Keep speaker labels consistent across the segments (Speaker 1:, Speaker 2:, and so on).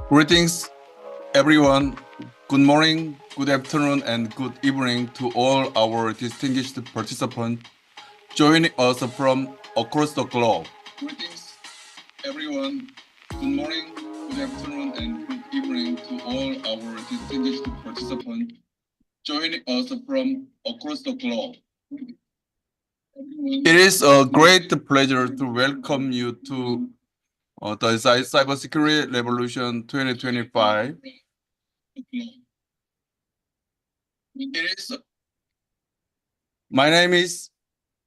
Speaker 1: Greetings, everyone. Good morning, good afternoon, and good evening to all our distinguished participants joining us from across the globe. Greetings, everyone. Good morning, good afternoon, and good evening to all our distinguished participants joining us from across the globe. It is a great pleasure to welcome you to the Cybersecurity Revolution 2025. My name is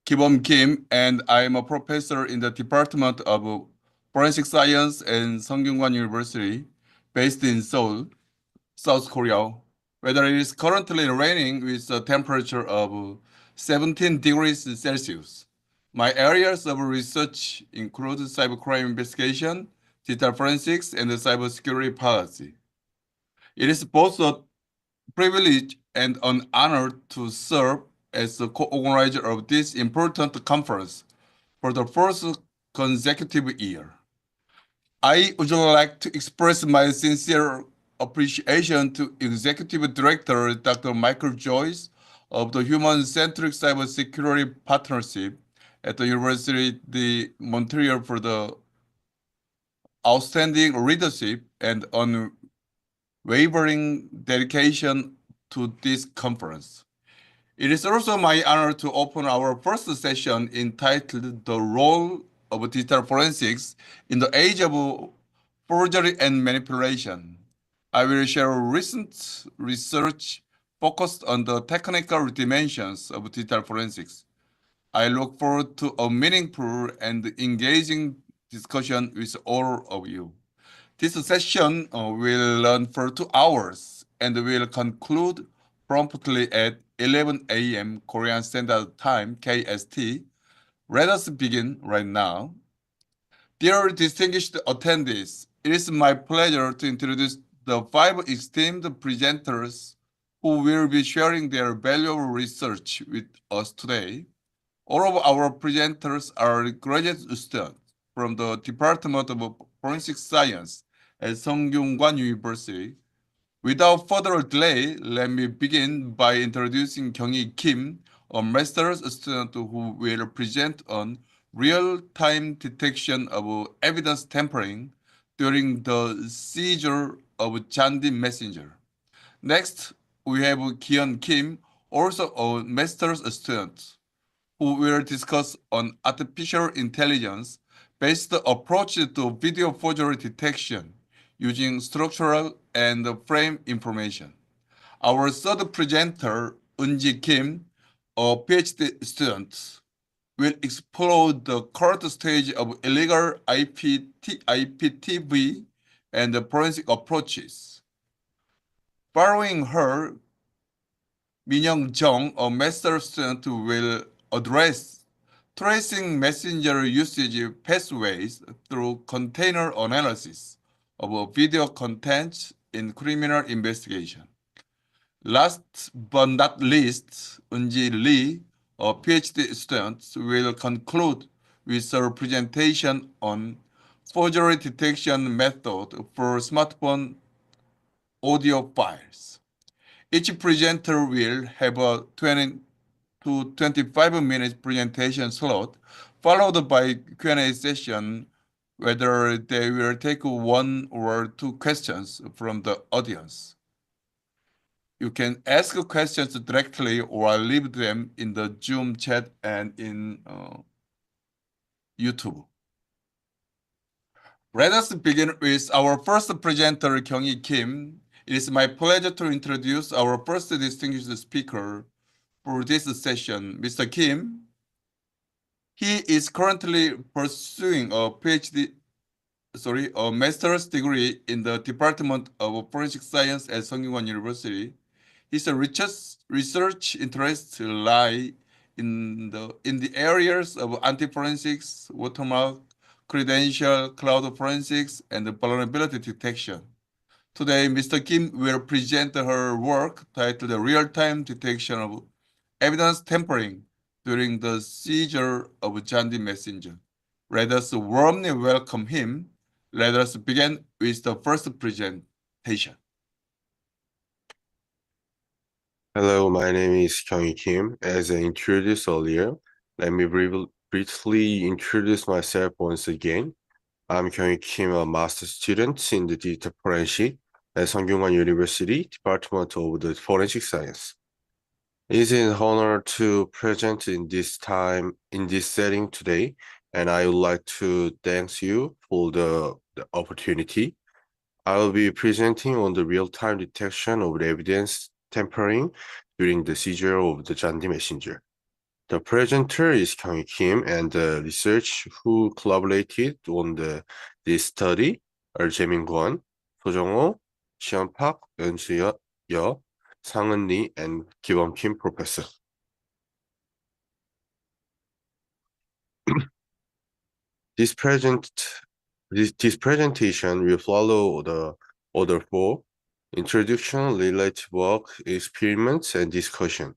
Speaker 1: Kibom Kim, and I am a professor in the Department of Forensic Science at Sungkyunkwan University, based in Seoul, South Korea. Whether it is currently raining with a temperature of 17 degrees Celsius. My areas of research include cybercrime investigation, digital forensics, and cybersecurity policy. It is both a privilege and an honor to serve as the co-organizer of this important conference for the first consecutive year. I would like to express my sincere appreciation to Executive Director Dr. Michael Joyce of the Human-Centric Cybersecurity Partnership at the University of Montreal for the outstanding leadership and unwavering dedication to this conference. It is also my honor to open our first session entitled The Role of Digital Forensics in the Age of Forgery and Manipulation. I will share recent research focused on the technical dimensions of digital forensics. I look forward to a meaningful and engaging discussion with all of you. This session will run for 2 hours and will conclude promptly at 11 a.m. Korean Standard Time, KST. Let us begin right now. Dear distinguished attendees, it is my pleasure to introduce the 5 esteemed presenters who will be sharing their valuable research with us today. All of our presenters are graduate students from the Department of Forensic Science at Sungkyunkwan University. Without further delay, let me begin by introducing Kyung-hee Kim, a master's student who will present on real-time detection of evidence tampering during the seizure of Chandi Messenger. Next, we have Kyun Kim, also a master's student, who will discuss on artificial intelligence-based approach to video forgery detection using structural and frame information. Our third presenter, Eun-ji Kim, a PhD student, will explore the current stage of illegal IPTV and the forensic approaches. Following her, Min-young Jung, a master student, will address tracing messenger usage pathways through container analysis of video content in criminal investigation. Last but not least, Eun-ji Lee, a PhD student, will conclude with a presentation on forgery detection method for smartphone audio files. Each presenter will have a 20 to 25 minute presentation slot, followed by Q&A session, whether they will take 1 or 2 questions from the audience. You can ask questions directly or leave them in the Zoom chat and in YouTube. Let us begin with our first presenter, Kyung-hee Kim. It is my pleasure to introduce our first distinguished speaker for this session, Mr. Kim. He is currently pursuing a master's degree in the Department of Forensic Science at Sungkyunkwan University. His research interests lie in the areas of anti-forensics, watermark, credential, cloud forensics, and vulnerability detection. Today, Mr. Kim will present her work titled Real-Time Detection of Evidence Tampering during the seizure of Chandi Messenger. Let us warmly welcome him. Let us begin with the first presentation.
Speaker 2: Hello, my name is Kyung Kim. As I introduced earlier, let me briefly introduce myself once again. I'm Kyung Kim, a master's student in the digital forensic at Sungkyunkwan University, Department of the Forensic Science. It is an honor to present in this setting today, and I would like to thank you for the opportunity. I will be presenting on the real-time detection of the evidence tampering during the seizure of the Jandi messenger. The presenter is Kyung Kim, and the research who collaborated on this study are Jaemin Kwon, Sojong-ho, Sean Park, Eun-Soo Yo, Sang-eun Lee, and Ki-Won Kim professor. This presentation will follow the order for introduction, related work, experiments, and discussion.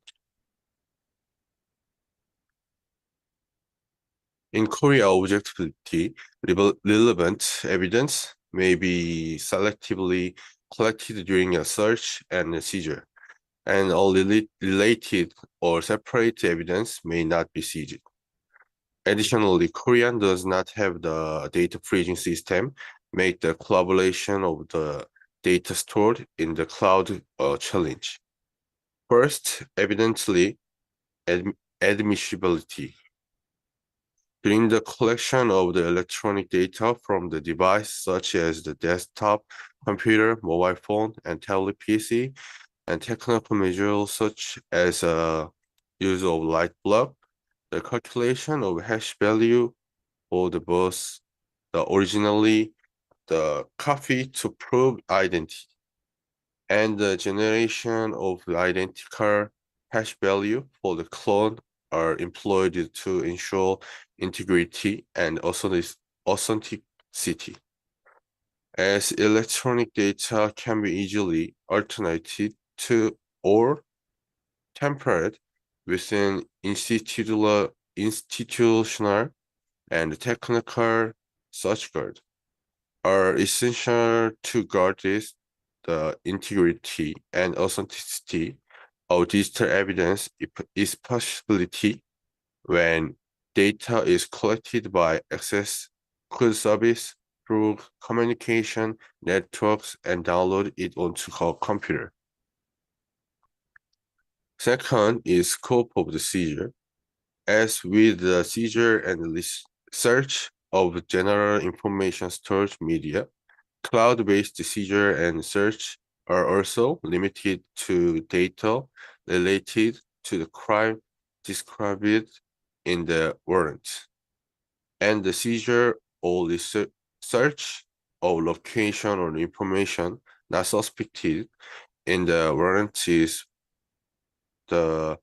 Speaker 2: In Korea, objectivity, relevant evidence may be selectively collected during a search and a seizure, and all related or separate evidence may not be seized. Additionally, Korean does not have the data freezing system, make the collaboration of the data stored in the cloud a challenge. First, evidently, admissibility. During the collection of the electronic data from the device, such as the desktop, computer, mobile phone, and tablet PC, and technical measures such as use of light bulb, the calculation of hash value for the both the originally the copy to prove identity, and the generation of the identical hash value for the clone are employed to ensure integrity and authenticity. As electronic data can be easily alternated to or tempered within institutional and technical safeguards are essential to guard the integrity and authenticity of digital evidence, especially when data is collected by access cloud service through communication networks and download it onto a computer. Second is scope of the seizure. As with the seizure and search of general information storage media, cloud-based seizure and search are also limited to data related to the crime described in the warrant, and the seizure or search of location or information not suspected in the warrant is the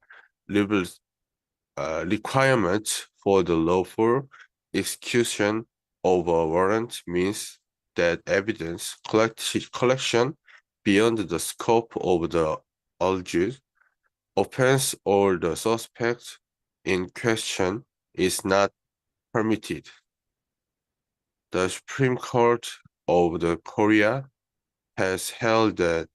Speaker 2: requirement for the lawful execution of a warrant means that evidence collection beyond the scope of the alleged offense or the suspect in question is not permitted. The Supreme Court of the Korea has held that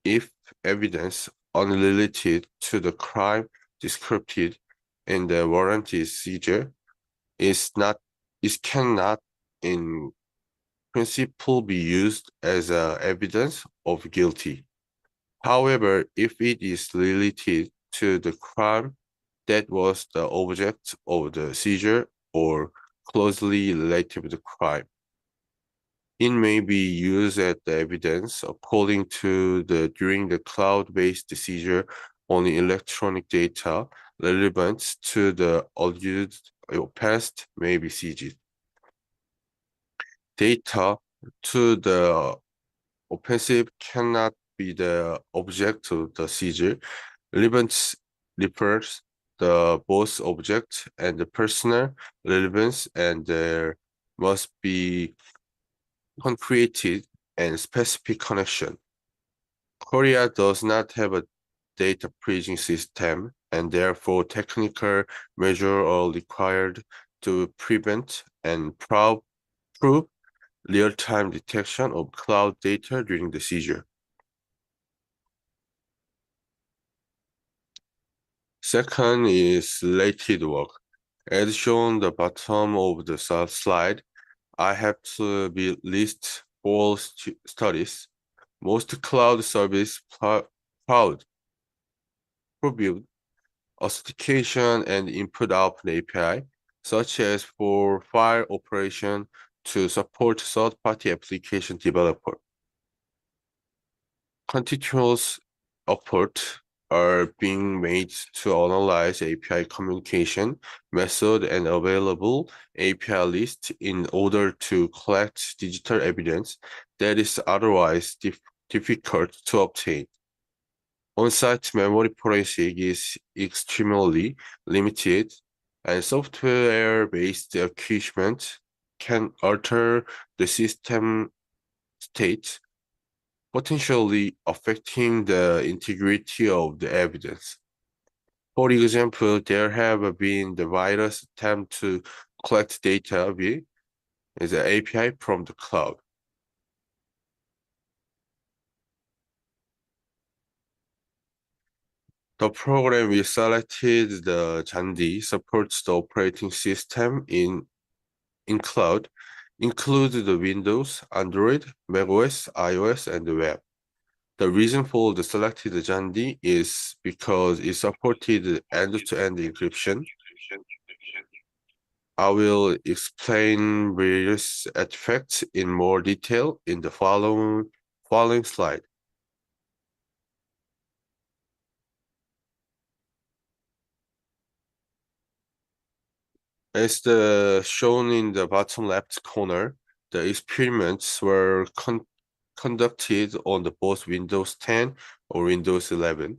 Speaker 2: if evidence unrelated to the crime described in the warrant is seizure, it cannot in principle be used as evidence of guilty. However, if it is related to the crime that was the object of the seizure or closely related to the crime, it may be used as the evidence according to during the cloud-based seizure only electronic data relevant to the alleged past may be seized. Data to the offensive cannot be the object of the seizure. Relevance refers the both object and the personal relevance, and there must be concrete and specific connection. Korea does not have a data freezing system, and therefore technical measures are required to prevent and prove real-time detection of cloud data during the seizure. Second is related work. As shown at the bottom of the slide, I have to be list 4 studies. Most cloud service provide authentication and input-output API, such as for file operation to support third-party application developer. Continuous efforts are being made to analyze API communication method and available API list in order to collect digital evidence that is otherwise difficult to obtain. On-site memory forensic is extremely limited, and software-based accusation can alter the system state, potentially affecting the integrity of the evidence. For example, there have been the virus attempt to collect data via the API from the cloud. The program we selected, the Jandy, supports the operating system in cloud, includes the Windows, Android, macOS, iOS, and the web. The reason for the selected Jandy is because it supported end-to-end encryption. I will explain various artifacts in more detail in the following slide. As shown in the bottom left corner, the experiments were conducted on the both Windows 10 or Windows 11.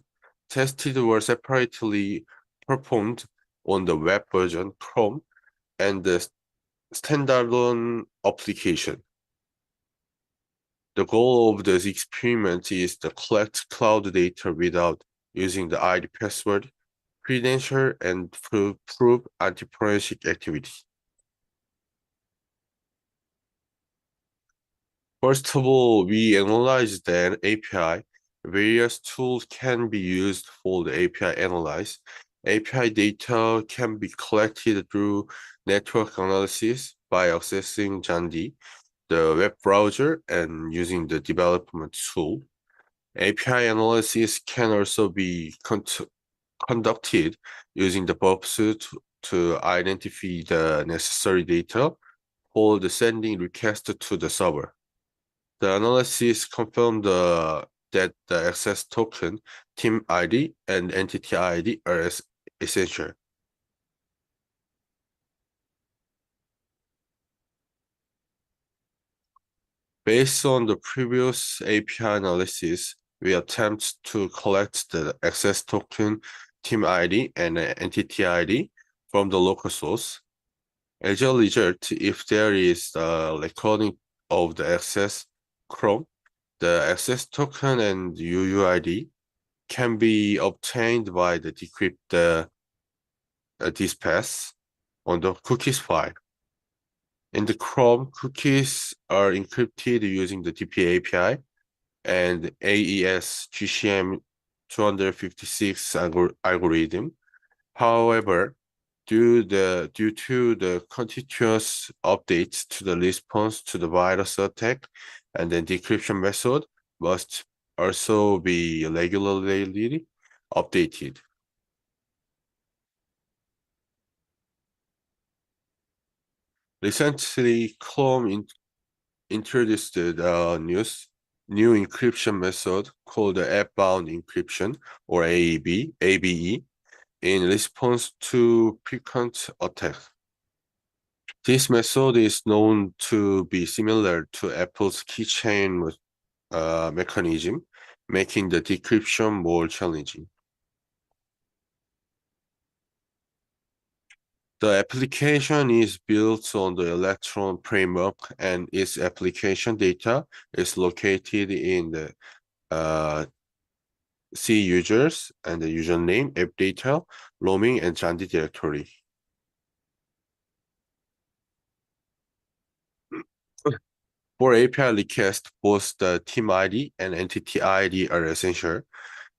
Speaker 2: Tested were separately performed on the web version Chrome and the standalone application. The goal of this experiment is to collect cloud data without using the ID password, credential, and prove anti-forensic activity. First of all, we analyze the API. Various tools can be used for the API analyze. API data can be collected through network analysis by accessing Jandy, the web browser, and using the development tool. API analysis can also be conducted using the pursuit to identify the necessary data for the sending request to the server. The analysis confirmed that the access token, team ID, and entity ID are essential. Based on the previous API analysis, we attempt to collect the access token, team ID, and entity ID from the local source. As a result, if there is a recording of the access Chrome, the access token and UUID can be obtained by the decrypt this path on the cookies file. In the Chrome, cookies are encrypted using the DP API and AES GCM 256 algorithm. However, due to the continuous updates to the response to the virus attack, and the decryption method must also be regularly updated. Recently, Chrome introduced a new encryption method called the app-bound encryption, or ABE, in response to frequent attacks. This method is known to be similar to Apple's keychain mechanism, making the decryption more challenging. The application is built on the Electron framework, and its application data is located in the C users and the username, app data, roaming, and Jandy directory. For API request, both the team ID and entity ID are essential.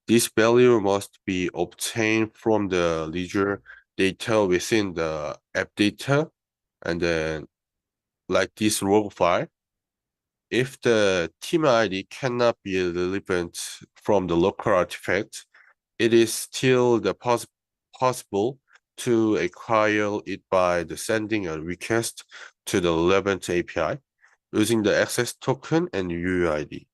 Speaker 2: This value must be obtained from the ledger data within the app data, and then like this log file. If the team ID cannot be relevant from the local artifact, it is still possible to acquire it by sending a request to the relevant API using the access token and UUID.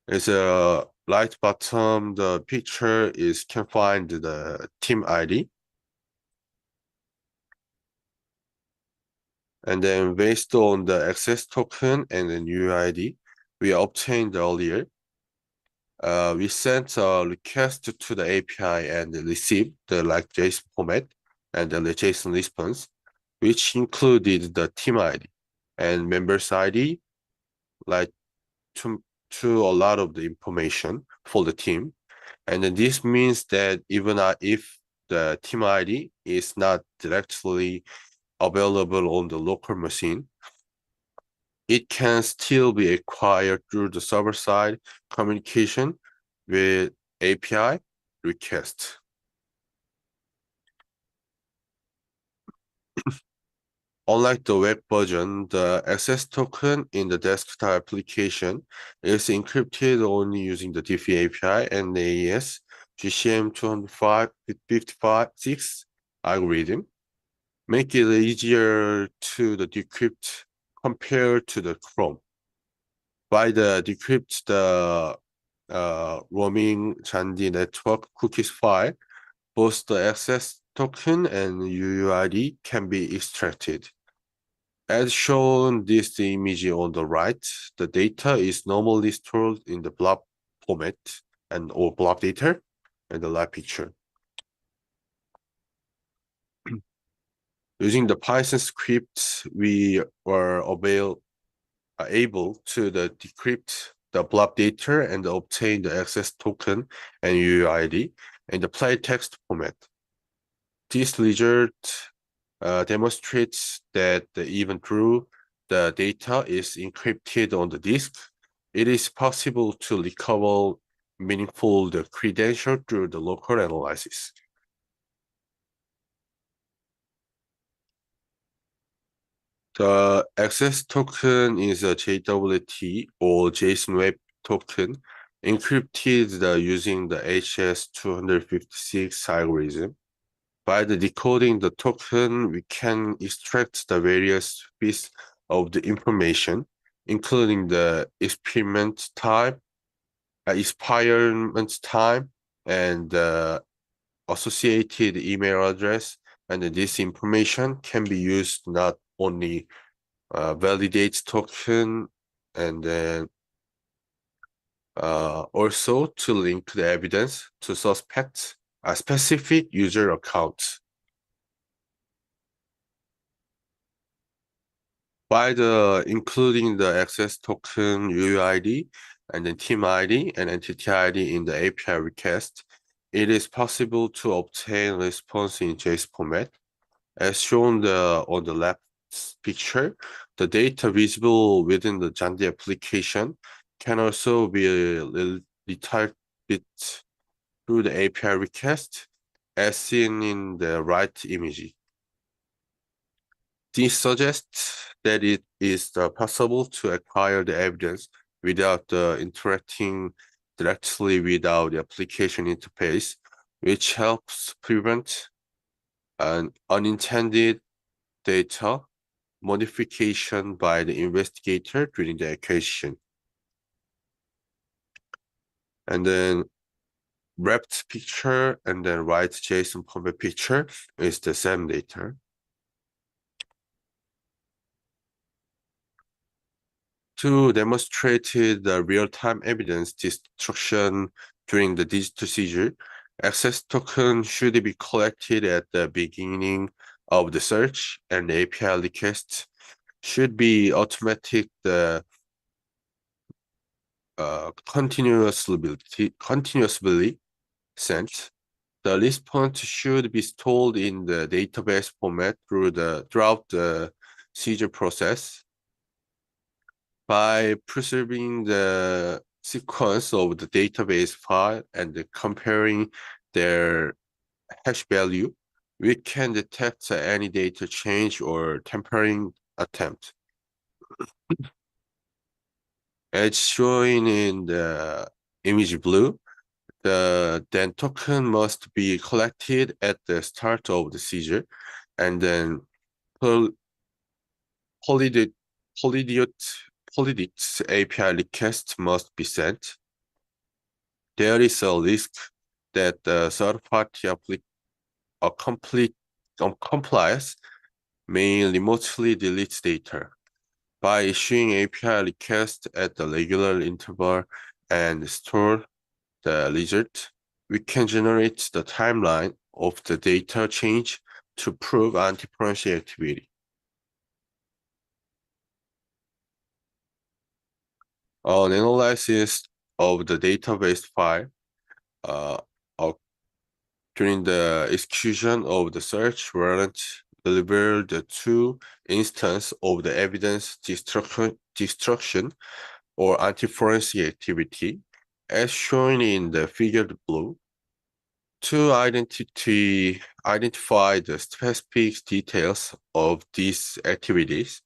Speaker 2: It's a right bottom, the picture is can find the team ID. And then based on the access token and the UUID we obtained earlier, we sent a request to the API and received the like JSON format and the JSON response, which included the team ID and members ID, like to a lot of the information for the team. And then this means that even if the team ID is not directly available on the local machine, it can still be acquired through the server-side communication with API request. Unlike the web version, the access token in the desktop application is encrypted only using the Diffie API and the AES GCM225-6 algorithm, make it easier to decrypt compared to the Chrome. By the decrypt the roaming Jandy network cookies file, both the access token and UUID can be extracted. As shown this image on the right, the data is normally stored in the blob format or blob data and the live picture. Using the Python script, we were able to decrypt the blob data and obtain the access token and UUID in the plain text format. This result demonstrates that even though the data is encrypted on the disk, it is possible to recover meaningful credential through the local analysis. The access token is a JWT or JSON Web Token encrypted using the HS256 algorithm. By decoding the token, we can extract the various bits of the information, including the experiment time, and the associated email address. And this information can be used not only validate token and then also to link the evidence to suspect a specific user account. By including the access token UUID and then team ID and entity ID in the API request, it is possible to obtain response in JSON format. As shown on the left picture, the data visible within the Jandy application can also be retyped through the API request, as seen in the right image. This suggests that it is possible to acquire the evidence without interacting directly without the application interface, which helps prevent an unintended data modification by the investigator during the acquisition. And then left picture and then right JSON format picture is the same data. To demonstrate the real-time evidence destruction during the digital seizure, access token should be collected at the beginning of the search, and the API request should be automatic continuously sent. The response should be stored in the database format throughout the seizure process. By preserving the sequence of the database file and comparing their hash value, we can detect any data change or tampering attempt. As shown in the image blue, the then token must be collected at the start of the seizure, and then Polydit Polydit's API request must be sent. There is a risk that the third-party compliance may remotely delete data. By issuing API requests at the regular interval and store the result, we can generate the timeline of the data change to prove anti-piracy activity. An analysis of the database file uh, during the execution of the search warrant delivered the two instances of the evidence destruction or anti-forensic activity, as shown in the figure blue. To identify the specific details of these activities,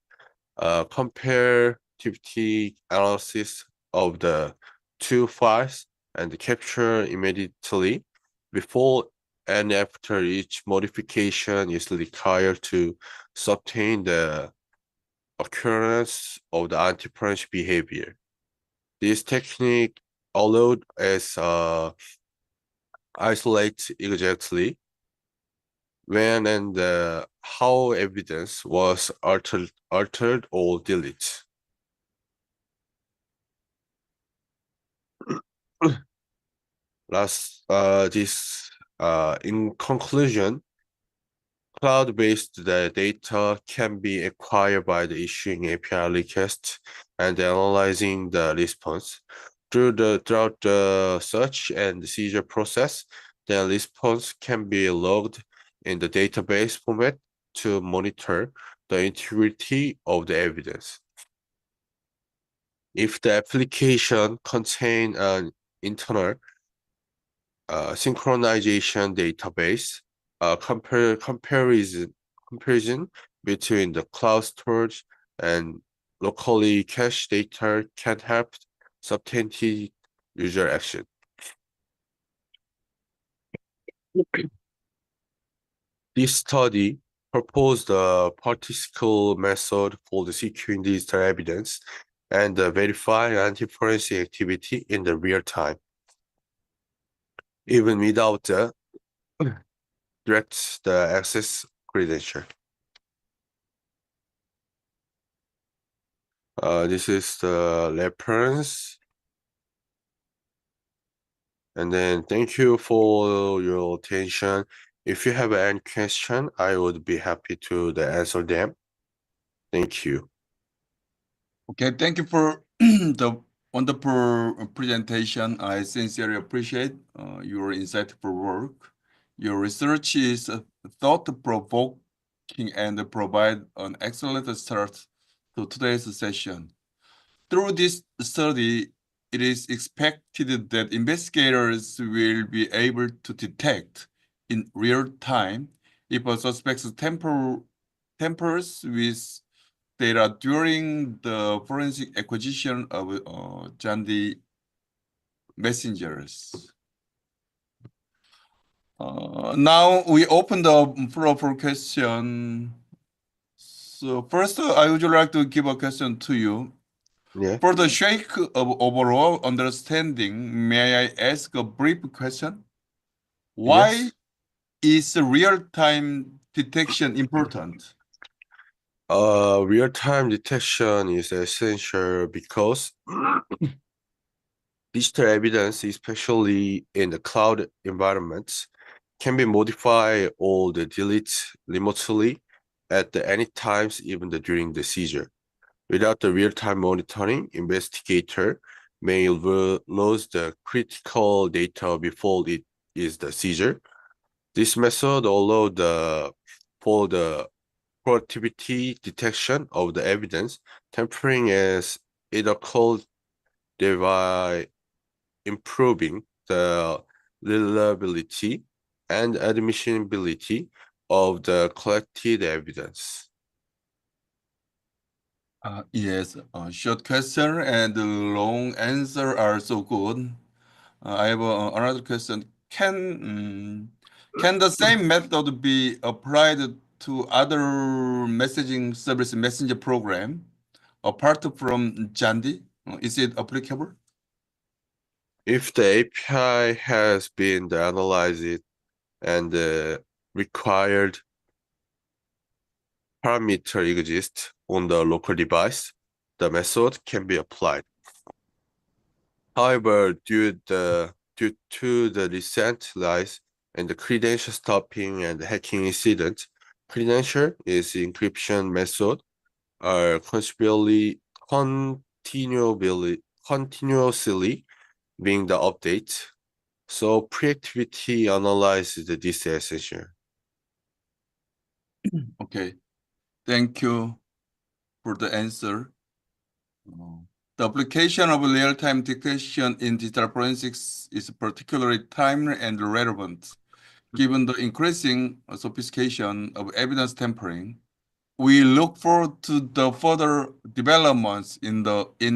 Speaker 2: comparativity analysis of the two files and capture immediately before and after each modification is required to sustain the occurrence of the anti-piracy behavior. This technique allowed us isolate exactly when and how evidence was altered or deleted. In conclusion, cloud-based data can be acquired by the issuing API request and analyzing the response. Throughout the search and seizure process, the response can be logged in the database format to monitor the integrity of the evidence. If the application contains an internal synchronization database, comparison between the cloud storage and locally cached data can help substantiate user action. This study proposed a particle method for the securing digital evidence and verifying anti-forensic activity in the real time, even without the access credential. This is the reference. And then thank you for your attention. If you have any question, I would be happy to answer them. Thank you.
Speaker 1: Okay, thank you for the wonderful presentation. I sincerely appreciate your insightful work. Your research is thought-provoking and provide an excellent start to today's session. Through this study, it is expected that investigators will be able to detect in real time if a suspect tampers with data during the forensic acquisition of Jandy messengers. Now we open the floor for question. So first, I would like to give a question to you.
Speaker 2: Yeah.
Speaker 1: For the sake of overall understanding, may I ask a brief question? Why is real-time detection important?
Speaker 2: Real-time detection is essential because digital evidence, especially in the cloud environments, can be modified or deleted remotely at any times, even during the seizure. Without the real-time monitoring, investigator may lose the critical data before it is the seizure. This method allows for the proactivity detection of the evidence. Tampering is It occurred thereby improving the reliability and admissibility of the collected evidence.
Speaker 1: Yes, short question and long answer are so good. I have another question. Can the same method be applied to other messaging service messenger program apart from Jandy? Is it applicable?
Speaker 2: If the API has been analyzed and the required parameter exists on the local device, the method can be applied. However, due to the recent rise in the credential stuffing and hacking incident, credential is encryption method are continuously being the update. So pre-activity analysis this essential.
Speaker 1: Okay, thank you for the answer. The application of real-time detection in digital forensics is particularly timely and relevant, given the increasing sophistication of evidence tampering. We look forward to the further developments in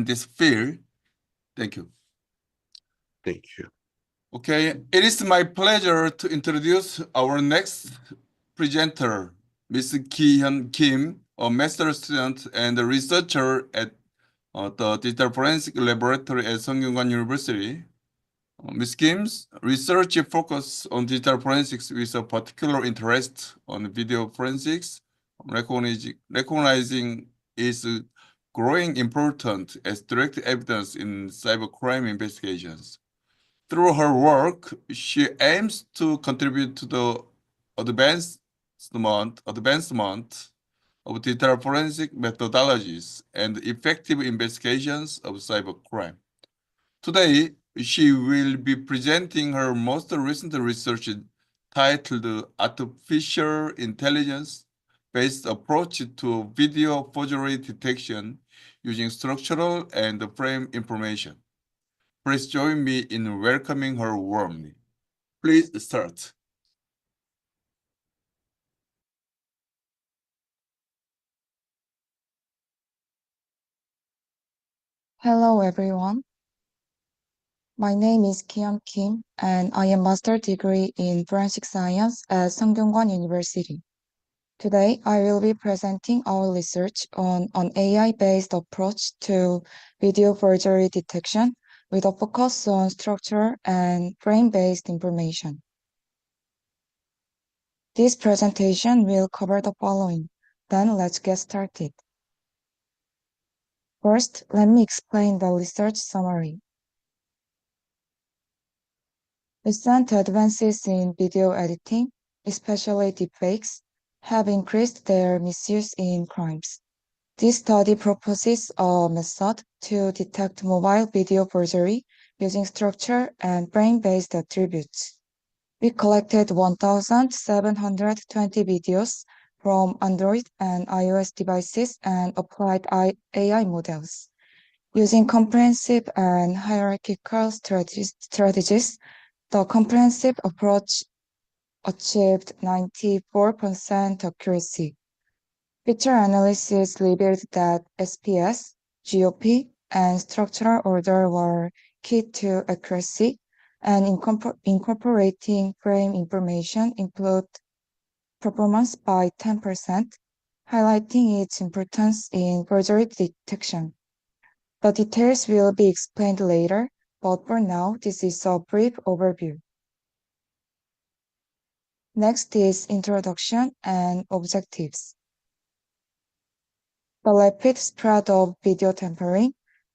Speaker 1: this field. Thank you.
Speaker 2: Thank you.
Speaker 1: Okay, it is my pleasure to introduce our next presenter, Ms. Ki-hyun Kim, a master's student and a researcher at the Digital Forensic Laboratory at Sungkyunkwan University. Ms. Kim's research focuses on digital forensics with a particular interest on video forensics, recognizing its growing importance as direct evidence in cybercrime investigations. Through her work, she aims to contribute to the advancement of digital forensic methodologies and effective investigations of cybercrime. Today, she will be presenting her most recent research titled Artificial Intelligence-Based Approach to Video Forgery Detection using Structural and Frame Information. Please join me in welcoming her warmly. Please start.
Speaker 3: Hello, everyone. My name is Ki-hyun Kim, and I am master degree in forensic science at Sungkyunkwan University. Today, I will be presenting our research on an AI-based approach to video forgery detection with a focus on structure and frame-based information. This presentation will cover the following. Then let's get started. First, let me explain the research summary. Recent advances in video editing, especially deepfakes, have increased their misuse in crimes. This study proposes a method to detect mobile video forgery using structure and frame-based attributes. We collected 1,720 videos from Android and iOS devices and applied AI models. Using comprehensive and hierarchical strategies, the comprehensive approach achieved 94% accuracy. Feature analysis revealed that SPS, GOP, and structural order were key to accuracy, and incorporating frame information improved performance by 10%, highlighting its importance in forgery detection. The details will be explained later, but for now, this is a brief overview. Next is introduction and objectives. The rapid spread of video tampering,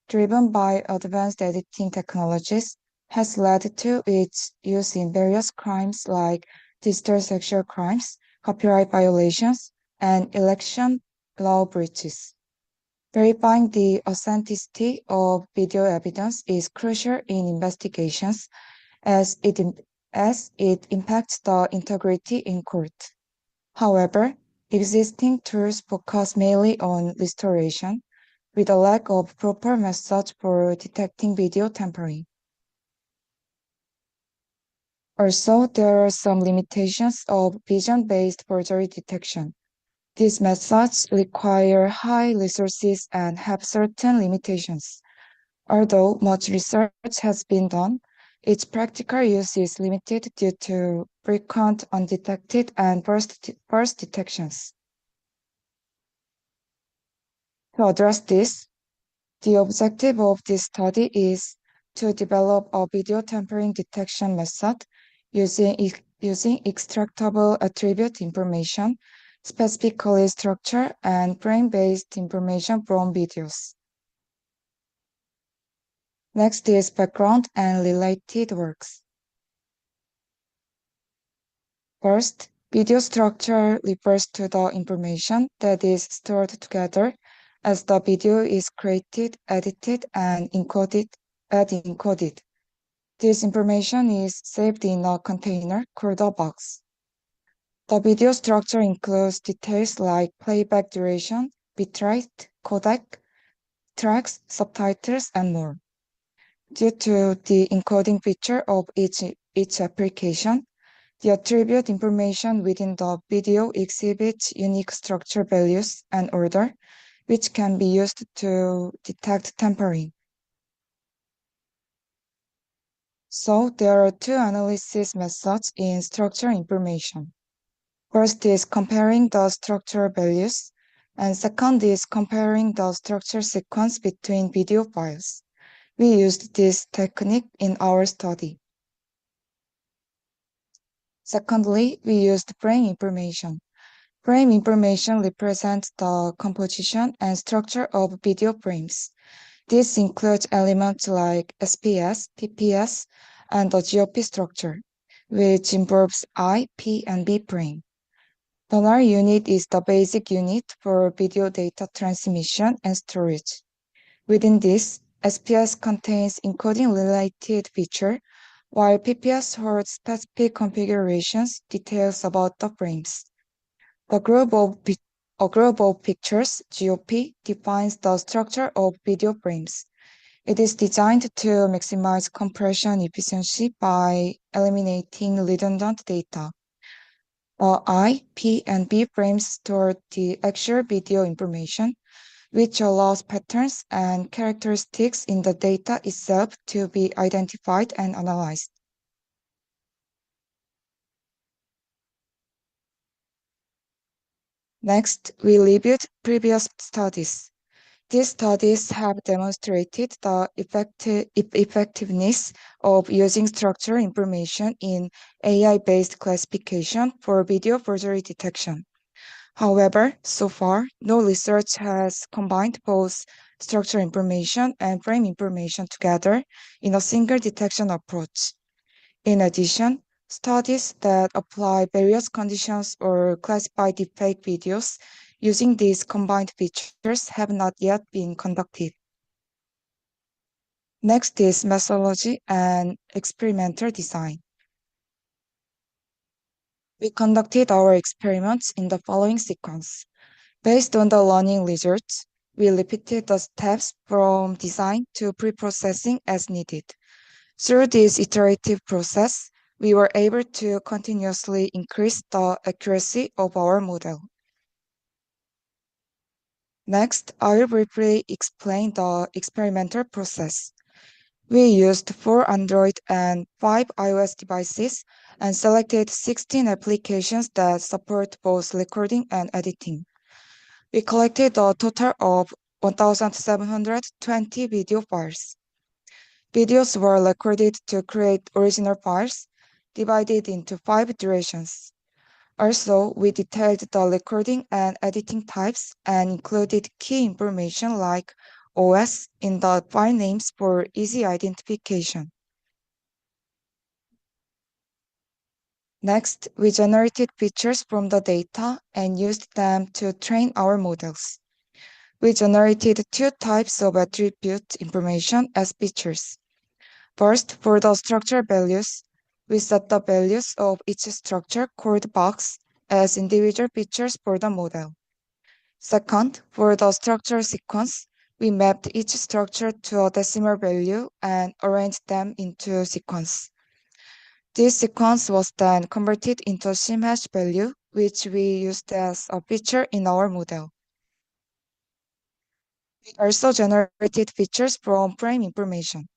Speaker 3: driven by advanced editing technologies, has led to its use in various crimes like digital sexual crimes, copyright violations, and election law breaches. Verifying the authenticity of video evidence is crucial in investigations as it impacts the integrity in court. However, existing tools focus mainly on restoration, with a lack of proper methods for detecting video tampering. Also, there are some limitations of vision-based forgery detection. These methods require high resources and have certain limitations. Although much research has been done, its practical use is limited due to frequent undetected and burst detections. To address this, the objective of this study is to develop a video tampering detection method using extractable attribute information, specifically structure and frame-based information from videos. Next is background and related works. First, video structure refers to the information that is stored together as the video is created, edited, and encoded. This information is saved in a container called a box. The video structure includes details like playback duration, bitrate, codec, tracks, subtitles, and more. Due to the encoding feature of each application, the attribute information within the video exhibits unique structure values and order, which can be used to detect tampering. So there are two analysis methods in structure information. First is comparing the structure values, and second is comparing the structure sequence between video files. We used this technique in our study. Secondly, we used frame information. Frame information represents the composition and structure of video frames. This includes elements like SPS, PPS, and the GOP structure, which involves I, P, and B frame. The null unit is the basic unit for video data transmission and storage. Within this, SPS contains encoding-related feature, while PPS holds specific configurations, details about the frames. A group of pictures, GOP, defines the structure of video frames. It is designed to maximize compression efficiency by eliminating redundant data. The I, P, and B frames store the actual video information, which allows patterns and characteristics in the data itself to be identified and analyzed. Next, we reviewed previous studies. These studies have demonstrated the effectiveness of using structural information in AI-based classification for video forgery detection. However, so far, no research has combined both structural information and frame information together in a single detection approach. In addition, studies that apply various conditions or classify deepfake videos using these combined features have not yet been conducted. Next is methodology and experimental design. We conducted our experiments in the following sequence. Based on the learning results, we repeated the steps from design to pre-processing as needed. Through this iterative process, we were able to continuously increase the accuracy of our model. Next, I will briefly explain the experimental process. We used 4 Android and 5 iOS devices and selected 16 applications that support both recording and editing. We collected a total of 1,720 video files. Videos were recorded to create original files, divided into 5 durations. Also, we detailed the recording and editing types and included key information like OS in the file names for easy identification. Next, we generated pictures from the data and used them to train our models. We generated 2 types of attribute information as features. First, for the structure values, we set the values of each structure called box as individual features for the model. Second, for the structure sequence, We mapped each structure to a decimal value and arranged them into sequence. This sequence was then converted into a SIM-hash value, which we used as a feature in our model. We also generated features from frame information.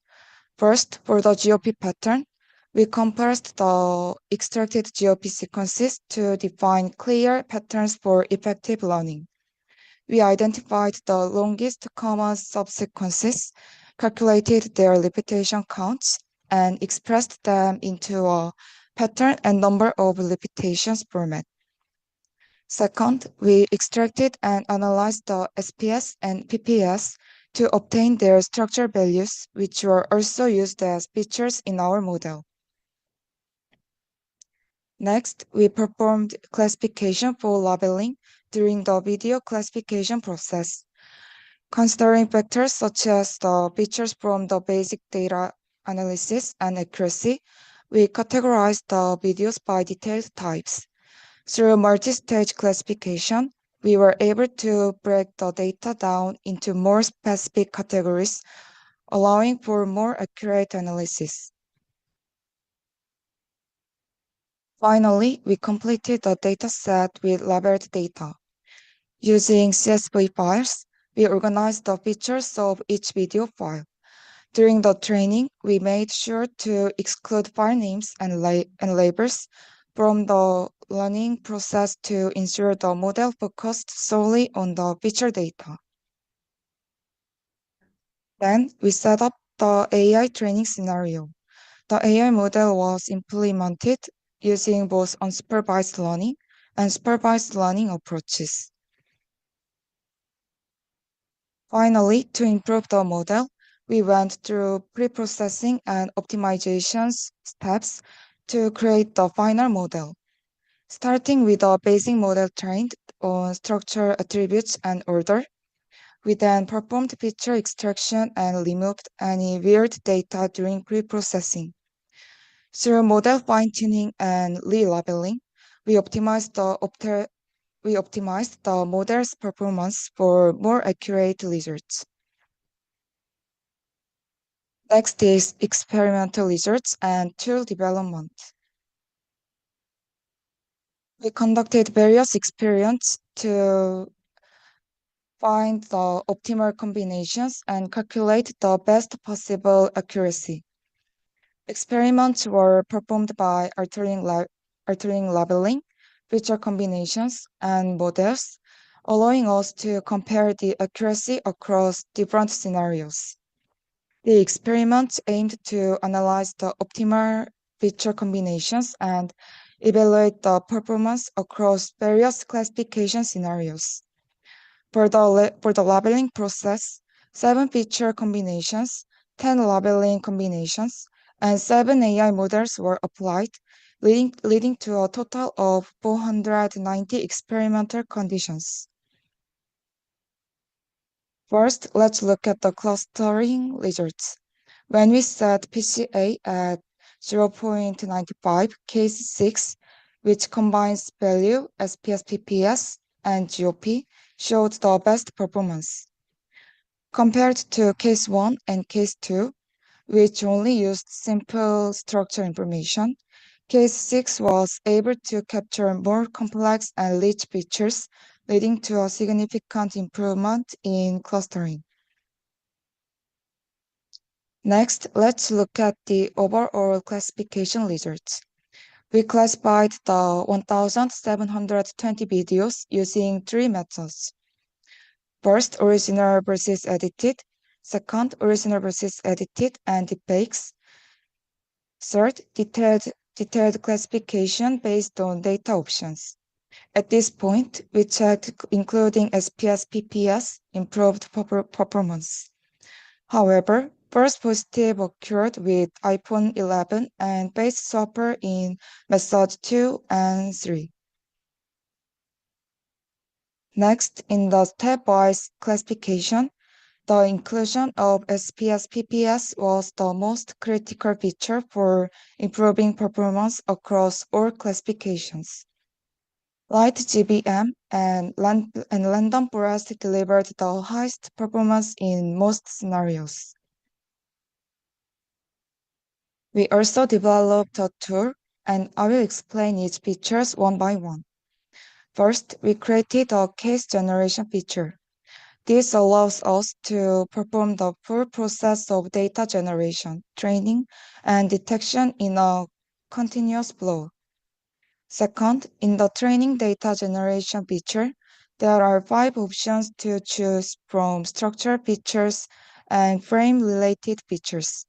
Speaker 3: First, for the GOP pattern, we compressed the extracted GOP sequences to define clear patterns for effective learning. We identified the longest common subsequences, calculated their repetition counts, and expressed them into a pattern and number of repetitions format. Second, we extracted and analyzed the SPS and PPS to obtain their structure values, which were also used as features in our model. Next, we performed classification for labeling during the video classification process. Considering factors such as the features from the basic data analysis and accuracy, we categorized the videos by detailed types. Through multi-stage classification, we were able to break the data down into more specific categories, allowing for more accurate analysis. Finally, we completed the dataset with labeled data. Using CSV files, we organized the features of each video file. During the training, we made sure to exclude file names and labels from the learning process to ensure the model focused solely on the feature data. Then we set up the AI training scenario. The AI model was implemented using both unsupervised learning and supervised learning approaches. Finally, to improve the model, we went through pre-processing and optimizations steps to create the final model. Starting with a basic model trained on structure, attributes, and order, we then performed feature extraction and removed any weird data during pre-processing. Through model fine-tuning and relabeling, we optimized the model's performance for more accurate results. Next is experimental results and tool development. We conducted various experiments to find the optimal combinations and calculate the best possible accuracy. Experiments were performed by altering labeling, feature combinations, and models, allowing us to compare the accuracy across different scenarios. The experiments aimed to analyze the optimal feature combinations and evaluate the performance across various classification scenarios. For the labeling process, 7 feature combinations, 10 labeling combinations, and 7 AI models were applied, leading to a total of 490 experimental conditions. First, let's look at the clustering results. When we set PCA at 0.95, case 6, which combines value, SPS, PPS, and GOP, showed the best performance. Compared to case 1 and case 2, which only used simple structure information, case 6 was able to capture more complex and rich features, leading to a significant improvement in clustering. Next, let's look at the overall classification results. We classified the 1,720 videos using 3 methods. First, original versus edited. Second, original versus edited and deepfakes. Third, detailed classification based on data options. At this point, we checked including SPS, PPS, improved performance. However, false positive occurred with iPhone 11 and base swapper in method 2 and 3. Next, in the stepwise classification, the inclusion of SPS PPS was the most critical feature for improving performance across all classifications. Light GBM and random forest delivered the highest performance in most scenarios. We also developed a tool, and I will explain its features one by one. First, we created a case generation feature. This allows us to perform the full process of data generation, training, and detection in a continuous flow. Second, in the training data generation feature, there are 5 options to choose from: structure features and frame-related features.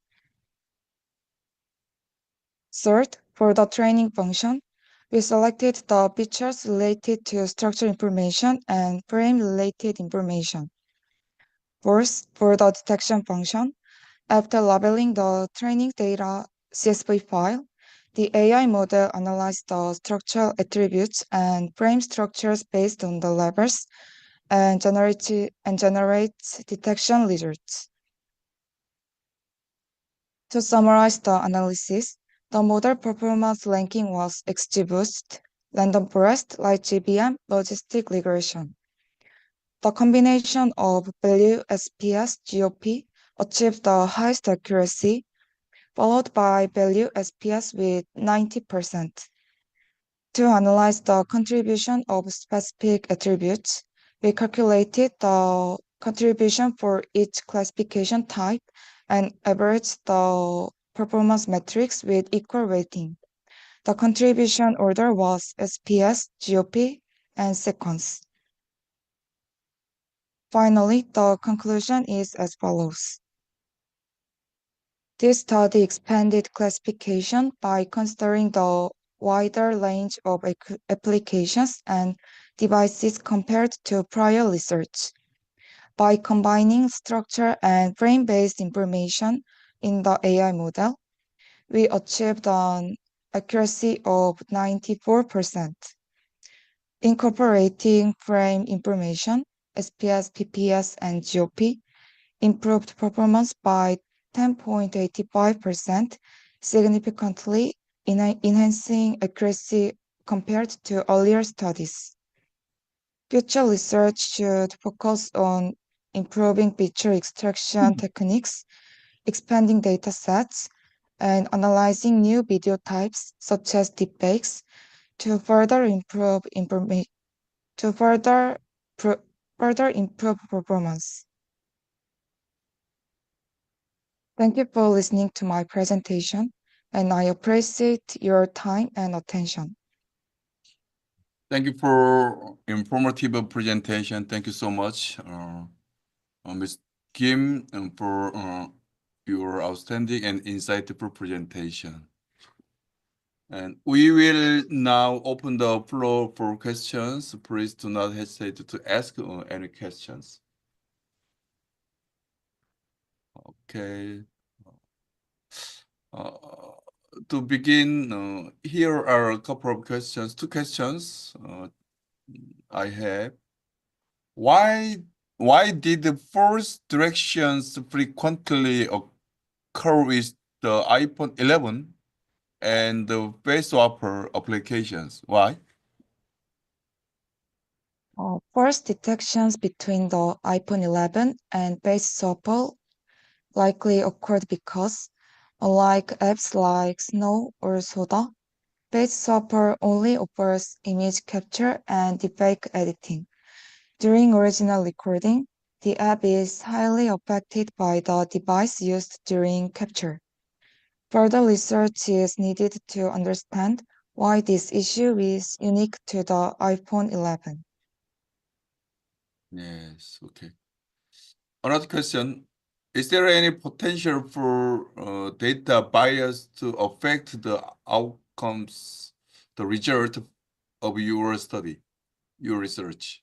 Speaker 3: Third, for the training function, we selected the features related to structure information and frame-related information. Fourth, for the detection function, after labeling the training data CSV file, the AI model analyzed the structural attributes and frame structures based on the labels and generates detection results. To summarize the analysis, the model performance ranking was XGBoost, random forest, light GBM, logistic regression. The combination of value SPS GOP achieved the highest accuracy, followed by value SPS with 90%. To analyze the contribution of specific attributes, we calculated the contribution for each classification type and averaged the performance metrics with equal weighting. The contribution order was SPS, GOP, and sequence. Finally, the conclusion is as follows. This study expanded classification by considering the wider range of applications and devices compared to prior research. By combining structure and frame-based information in the AI model, we achieved an accuracy of 94%. Incorporating frame information, SPS, PPS, and GOP improved performance by 10.85%, significantly enhancing accuracy compared to earlier studies. Future research should focus on improving feature extraction techniques, expanding data sets, and analyzing new video types such as deepfakes to further improve performance. Thank you for listening to my presentation, and I appreciate your time and attention.
Speaker 1: Thank you for informative presentation. Thank you so much, Ms. Kim, for your outstanding and insightful presentation. And we will now open the floor for questions. Please do not hesitate to ask any questions. Okay. To begin, here are a couple of questions, 2 questions I have. Why did the force directions frequently occur with the iPhone 11 and the face swapper applications? Why?
Speaker 3: Force detections between the iPhone 11 and face swapper likely occurred because, unlike apps like Snow or Soda, face swapper only offers image capture and deepfake editing. During original recording, the app is highly affected by the device used during capture. Further research is needed to understand why this issue is unique to the iPhone 11.
Speaker 1: Yes, okay. Another question, is there any potential for data bias to affect the outcomes, the result of your study, your research?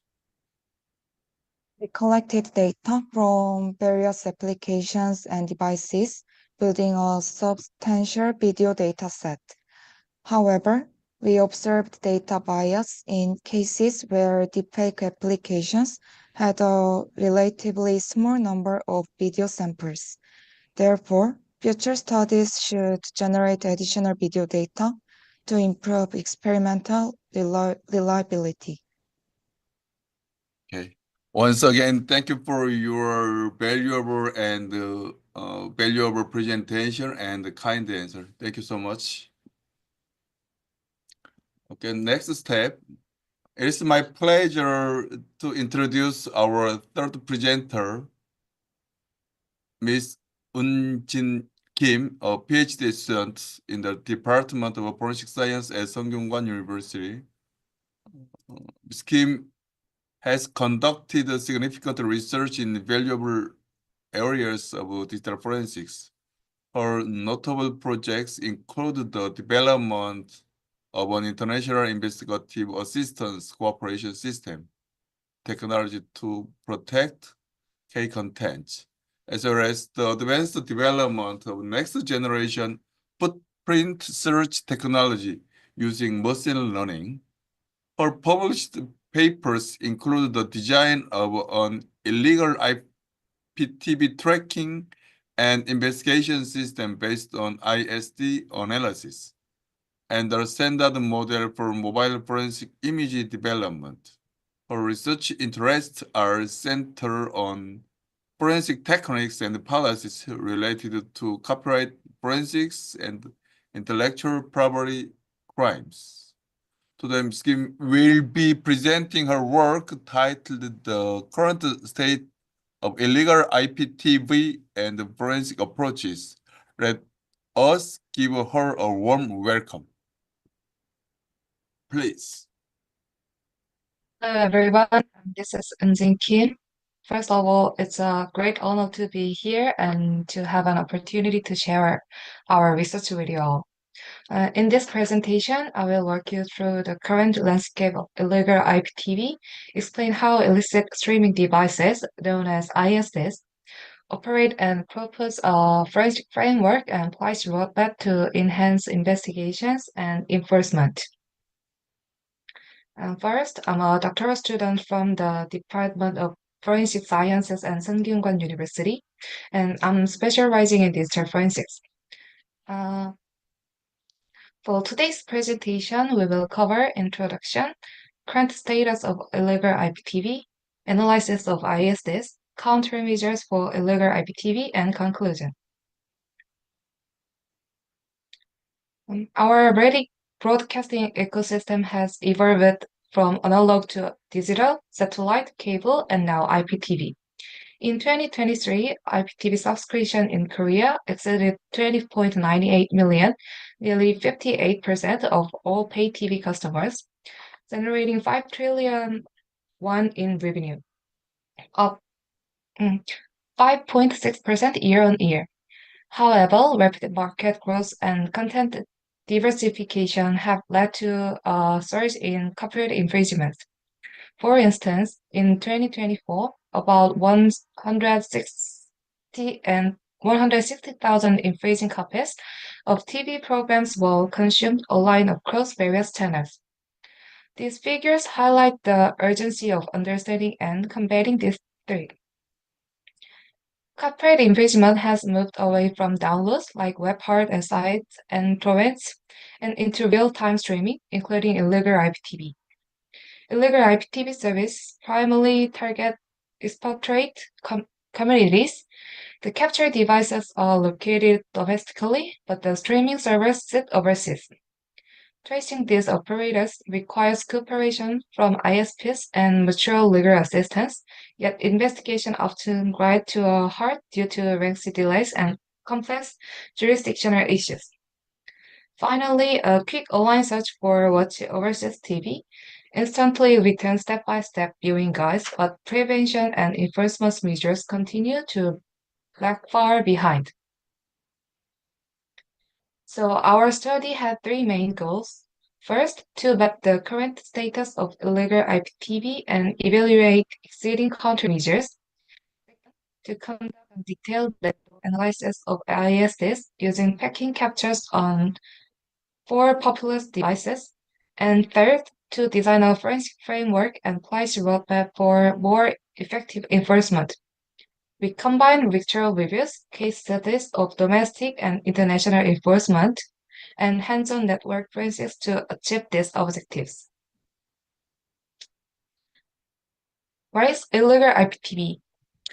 Speaker 3: We collected data from various applications and devices, building a substantial video data set. However, we observed data bias in cases where deepfake applications had a relatively small number of video samples. Therefore, future studies should generate additional video data to improve experimental reliability.
Speaker 1: Okay. Once again, thank you for your valuable presentation and the kind answer. Thank you so much. Okay, next step. It is my pleasure to introduce our third presenter, Ms. Eun-jin Kim, a PhD student in the Department of Forensic Science at Sungkyunkwan University. Ms. Kim has conducted significant research in valuable areas of digital forensics. Her notable projects include the development of an international investigative assistance cooperation system, technology to protect K content, as well as the advanced development of next generation footprint search technology using machine learning. Her published papers include the design of an illegal IPTV tracking and investigation system based on ISD analysis, and the standard model for mobile forensic image development. Her research interests are centered on forensic techniques and policies related to copyright forensics and intellectual property crimes. Today, Ms. Kim will be presenting her work titled The Current State of Illegal IPTV and Forensic Approaches. Let us give her a warm welcome. Please.
Speaker 4: Hello, everyone. This is Eun-jin Kim. First of all, it's a great honor to be here and to have an opportunity to share our research with you all. In this presentation, I will walk you through the current landscape of illegal IPTV, explain how illicit streaming devices, known as ISDs, operate, and propose a forensic framework and policy roadmap to enhance investigations and enforcement. First, I'm a doctoral student from the Department of Forensic Sciences at Sungkyunkwan University, and I'm specializing in digital forensics. For today's presentation, we will cover introduction, current status of illegal IPTV, analysis of ISDs, countermeasures for illegal IPTV, and conclusion. Our radio broadcasting ecosystem has evolved from analog to digital, satellite, cable, and now IPTV. In 2023, IPTV subscription in Korea exceeded 20.98 million, nearly 58% of all pay TV customers, generating 5 trillion won in revenue, up 5.6% year on year. However, rapid market growth and content diversification have led to a surge in copyright infringement. For instance, in 2024, about 160,000 infringing copies of TV programs were consumed online across various channels. These figures highlight the urgency of understanding and combating this threat. Copyright infringement has moved away from downloads like web-hard sites and torrents and into real-time streaming, including illegal IPTV. Illegal IPTV service primarily target expatriate communities. The captured devices are located domestically, but the streaming servers sit overseas. Tracing these operators requires cooperation from ISPs and mutual legal assistance, yet investigation often grind to a halt due to lengthy delays and complex jurisdictional issues. Finally, a quick online search for Watch Overseas TV instantly returns step-by-step viewing guides, but prevention and enforcement measures continue to lag far behind. So our study had three main goals. First, to map the current status of illegal IPTV and evaluate existing countermeasures. Second, to conduct a detailed analysis of ISDs using packing captures on 4 popular devices. And third, to design a forensic framework and policy roadmap for more effective enforcement. We combine virtual reviews, case studies of domestic and international enforcement, and hands-on network forensics to achieve these objectives. What is illegal IPTV?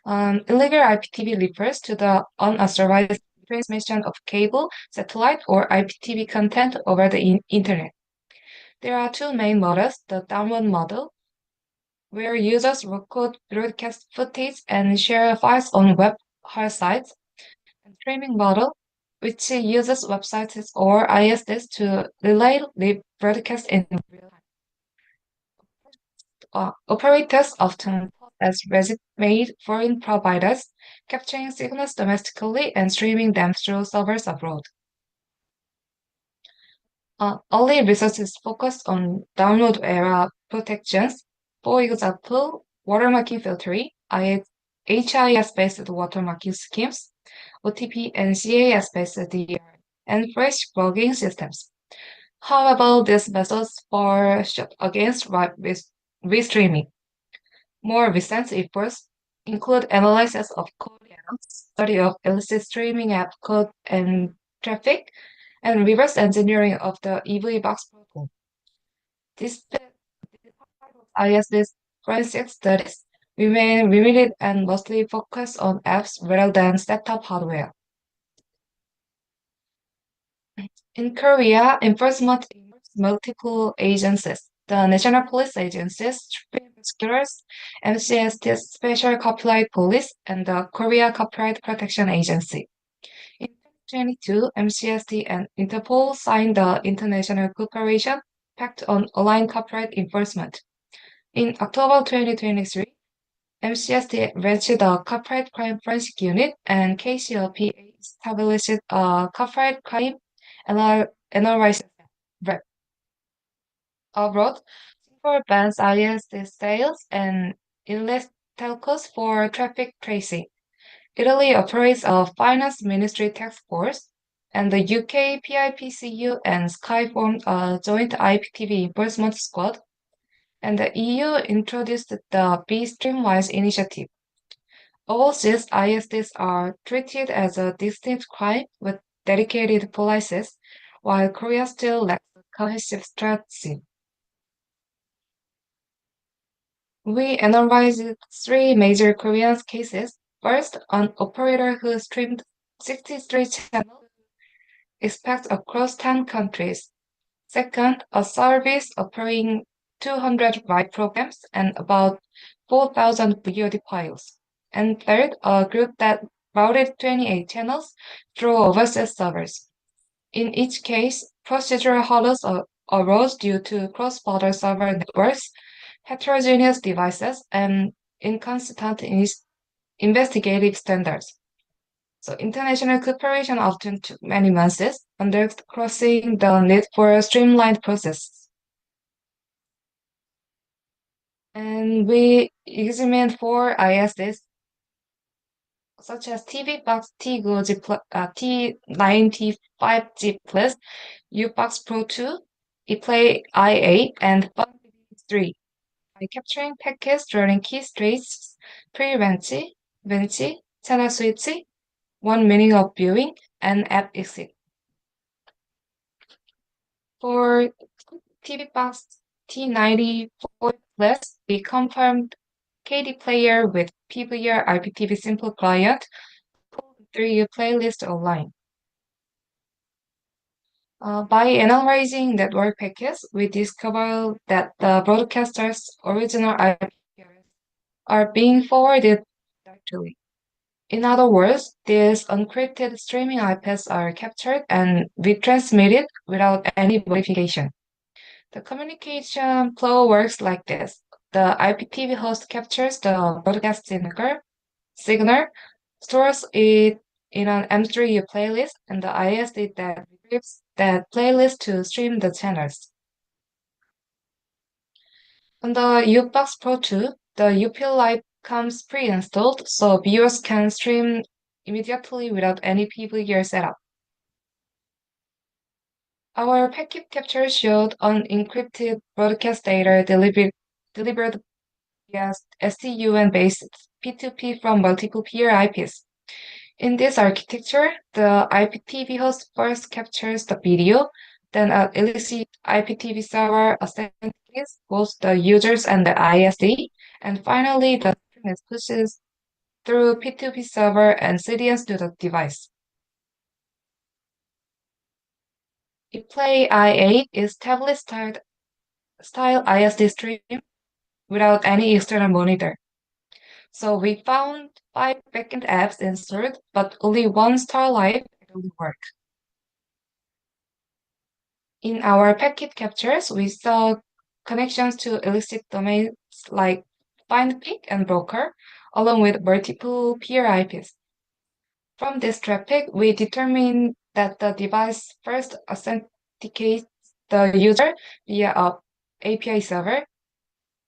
Speaker 4: Illegal IPTV refers to the unauthorized transmission of cable, satellite, or IPTV content over the internet. There are two main models: the download model, where users record broadcast footage and share files on web sites, and streaming model, which uses websites or ISPs to relay the broadcast in real time. Operators often pose as resume-made foreign providers, capturing signals domestically and streaming them through servers abroad. Early research is focused on download era protections, for example, watermarking filtering, HIS-based watermarking schemes, OTP and CAS-based DER, and fresh logging systems. However, these methods fall short against restreaming. More recent efforts include analysis of code channels, study of illicit streaming app code and traffic, and reverse engineering of the EV box protocol. Despite IS's forensic studies remain limited and mostly focus on apps rather than set-top hardware. In Korea, enforcement involves multiple agencies: the National Police Agency, Supreme Prosecutors, MCST's Special Copyright Police, and the Korea Copyright Protection Agency. In 2022, MCST and Interpol signed the International Cooperation Pact on Online Copyright Enforcement. In October 2023, MCST launched the Copyright Crime Forensic Unit, and KCLPA established a copyright crime analysis rep. Abroad, Singapore bans ISD sales and illicit telcos for traffic tracing. Italy operates a finance ministry task force, and the UK PIPCU and Sky formed a joint IPTV enforcement squad, and the EU introduced the Be Streamwise initiative. Overseas ISDs are treated as a distinct crime with dedicated policies, while Korea still lacks a cohesive strategy. We analyzed three major Korean cases. First, an operator who streamed 63 channels expects across 10 countries. Second, a service offering 200 live programs and about 4,000 VOD files. And third, a group that routed 28 channels through overseas servers. In each case, procedural hurdles arose due to cross-border server networks, heterogeneous devices, and inconsistent investigative standards. So international cooperation often took many months, undercrossing the need for a streamlined process. And we examined 4 ISDs, such as TV Box T95G Plus, U-Box Pro 2, ePlay IA, and Fun3, by capturing packets during key stages, pre-Venchi, channel switch, one meaning of viewing, and app exit. For TV Box T94 Plus, we confirmed KD player with PVR IPTV simple client, pulled through your playlist online. By analyzing network packets, we discovered that the broadcaster's original IP are being forwarded directly. In other words, these unencrypted streaming IPs are captured and retransmitted without any modification. The communication flow works like this. The IPTV host captures the broadcast signal, stores it in an M3U playlist, and the ISD that retrieves that playlist to stream the channels. On the U-Box Pro 2, the UPL Lite comes pre-installed, so viewers can stream immediately without any PVR setup. Our packet capture showed unencrypted broadcast data delivered via SDUN-based P2P from multiple peer IPs. In this architecture, the IPTV host first captures the video, then an illicit IPTV server authenticates both the users and the ISD, and finally the stream is pushed through P2P server and CDNs to the device. ePlay i8 is tablet-style ISD stream without any external monitor. So we found 5 backend apps installed, but only one star live really work. In our packet captures, we saw connections to illicit domains like FindPick and Broker, along with multiple peer IPs. From this traffic, we determined that the device first authenticates the user via a API server,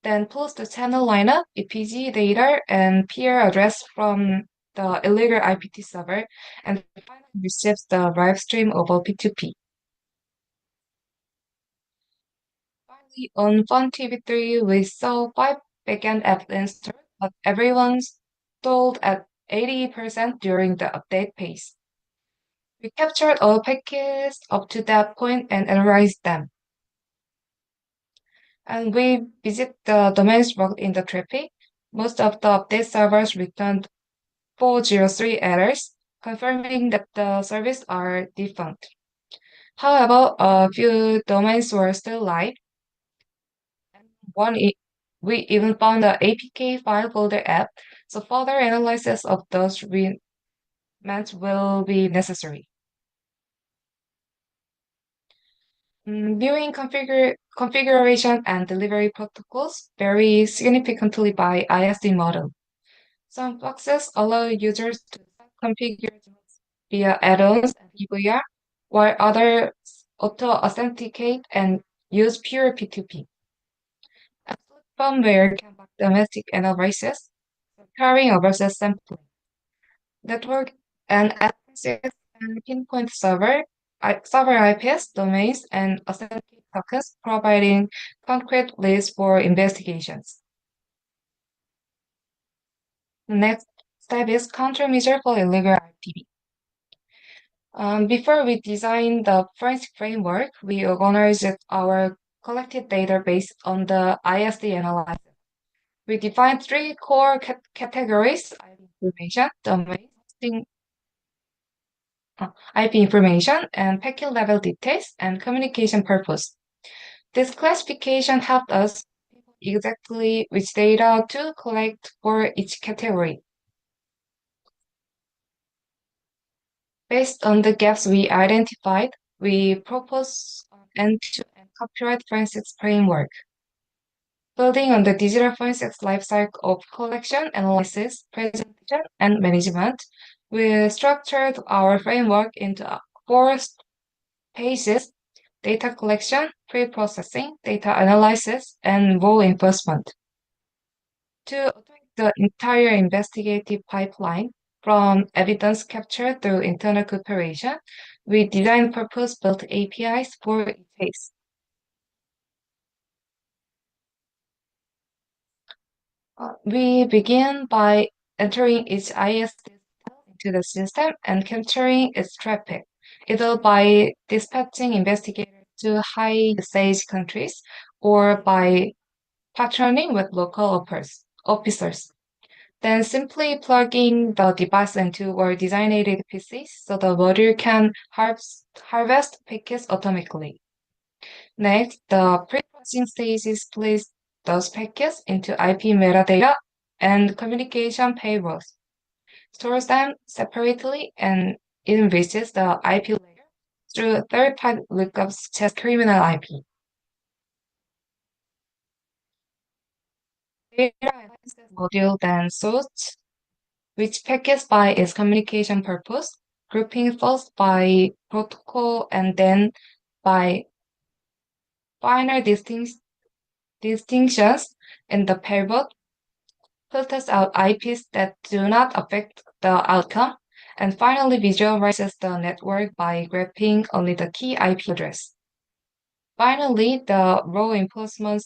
Speaker 4: then pulls the channel lineup, EPG data, and peer address from the illegal IPT server, and finally receives the live stream over P2P. Finally, on FunTV3, we saw 5 backend apps installed, but everyone stalled at 80% during the update phase. We captured all packets up to that point and analyzed them. And we visit the domains worked in the traffic. Most of the update servers returned 403 errors, confirming that the services are defunct. However, a few domains were still live. We even found the APK file folder app, so further analysis of those remains will be necessary. Viewing configuration and delivery protocols vary significantly by ISD model. Some boxes allow users to configure via add-ons and EVR, while others auto-authenticate and use pure P2P. Absolute firmware can back domestic analysis, carrying versus sampling. Network and access and pinpoint server IPs, domains, and authenticate tokens, providing concrete leads for investigations. The next step is countermeasure for illegal IPTV. Before we designed the forensic framework, we organized our collected data based on the ISD analysis. We defined 3 core categories: IP information, and packet level details, and communication purpose. This classification helped us exactly which data to collect for each category. Based on the gaps we identified, we propose an end-to-end copyright forensics framework. Building on the digital forensics lifecycle of collection, analysis, presentation, and management, we structured our framework into 4 phases: data collection, pre-processing, data analysis, and role enforcement. To automate the entire investigative pipeline, from evidence capture through internal cooperation, we designed purpose-built APIs for each phase. We begin by entering each ISD into the system and capturing its traffic, either by dispatching investigators to high-usage countries or by patterning with local officers. Then simply plugging the device into our designated PCs so the module can harvest packets automatically. Next, the pre-processing stage splits those packets into IP metadata and communication payrolls, stores them separately, and enriches the IP layer through third-party lookups such as criminal IP. Data analysis module then sorts which packets by its communication purpose, grouping first by protocol and then by final distinctions in the payload, filters out IPs that do not affect the outcome, and finally visualizes the network by graphing only the key IP address. Finally, the role enforcement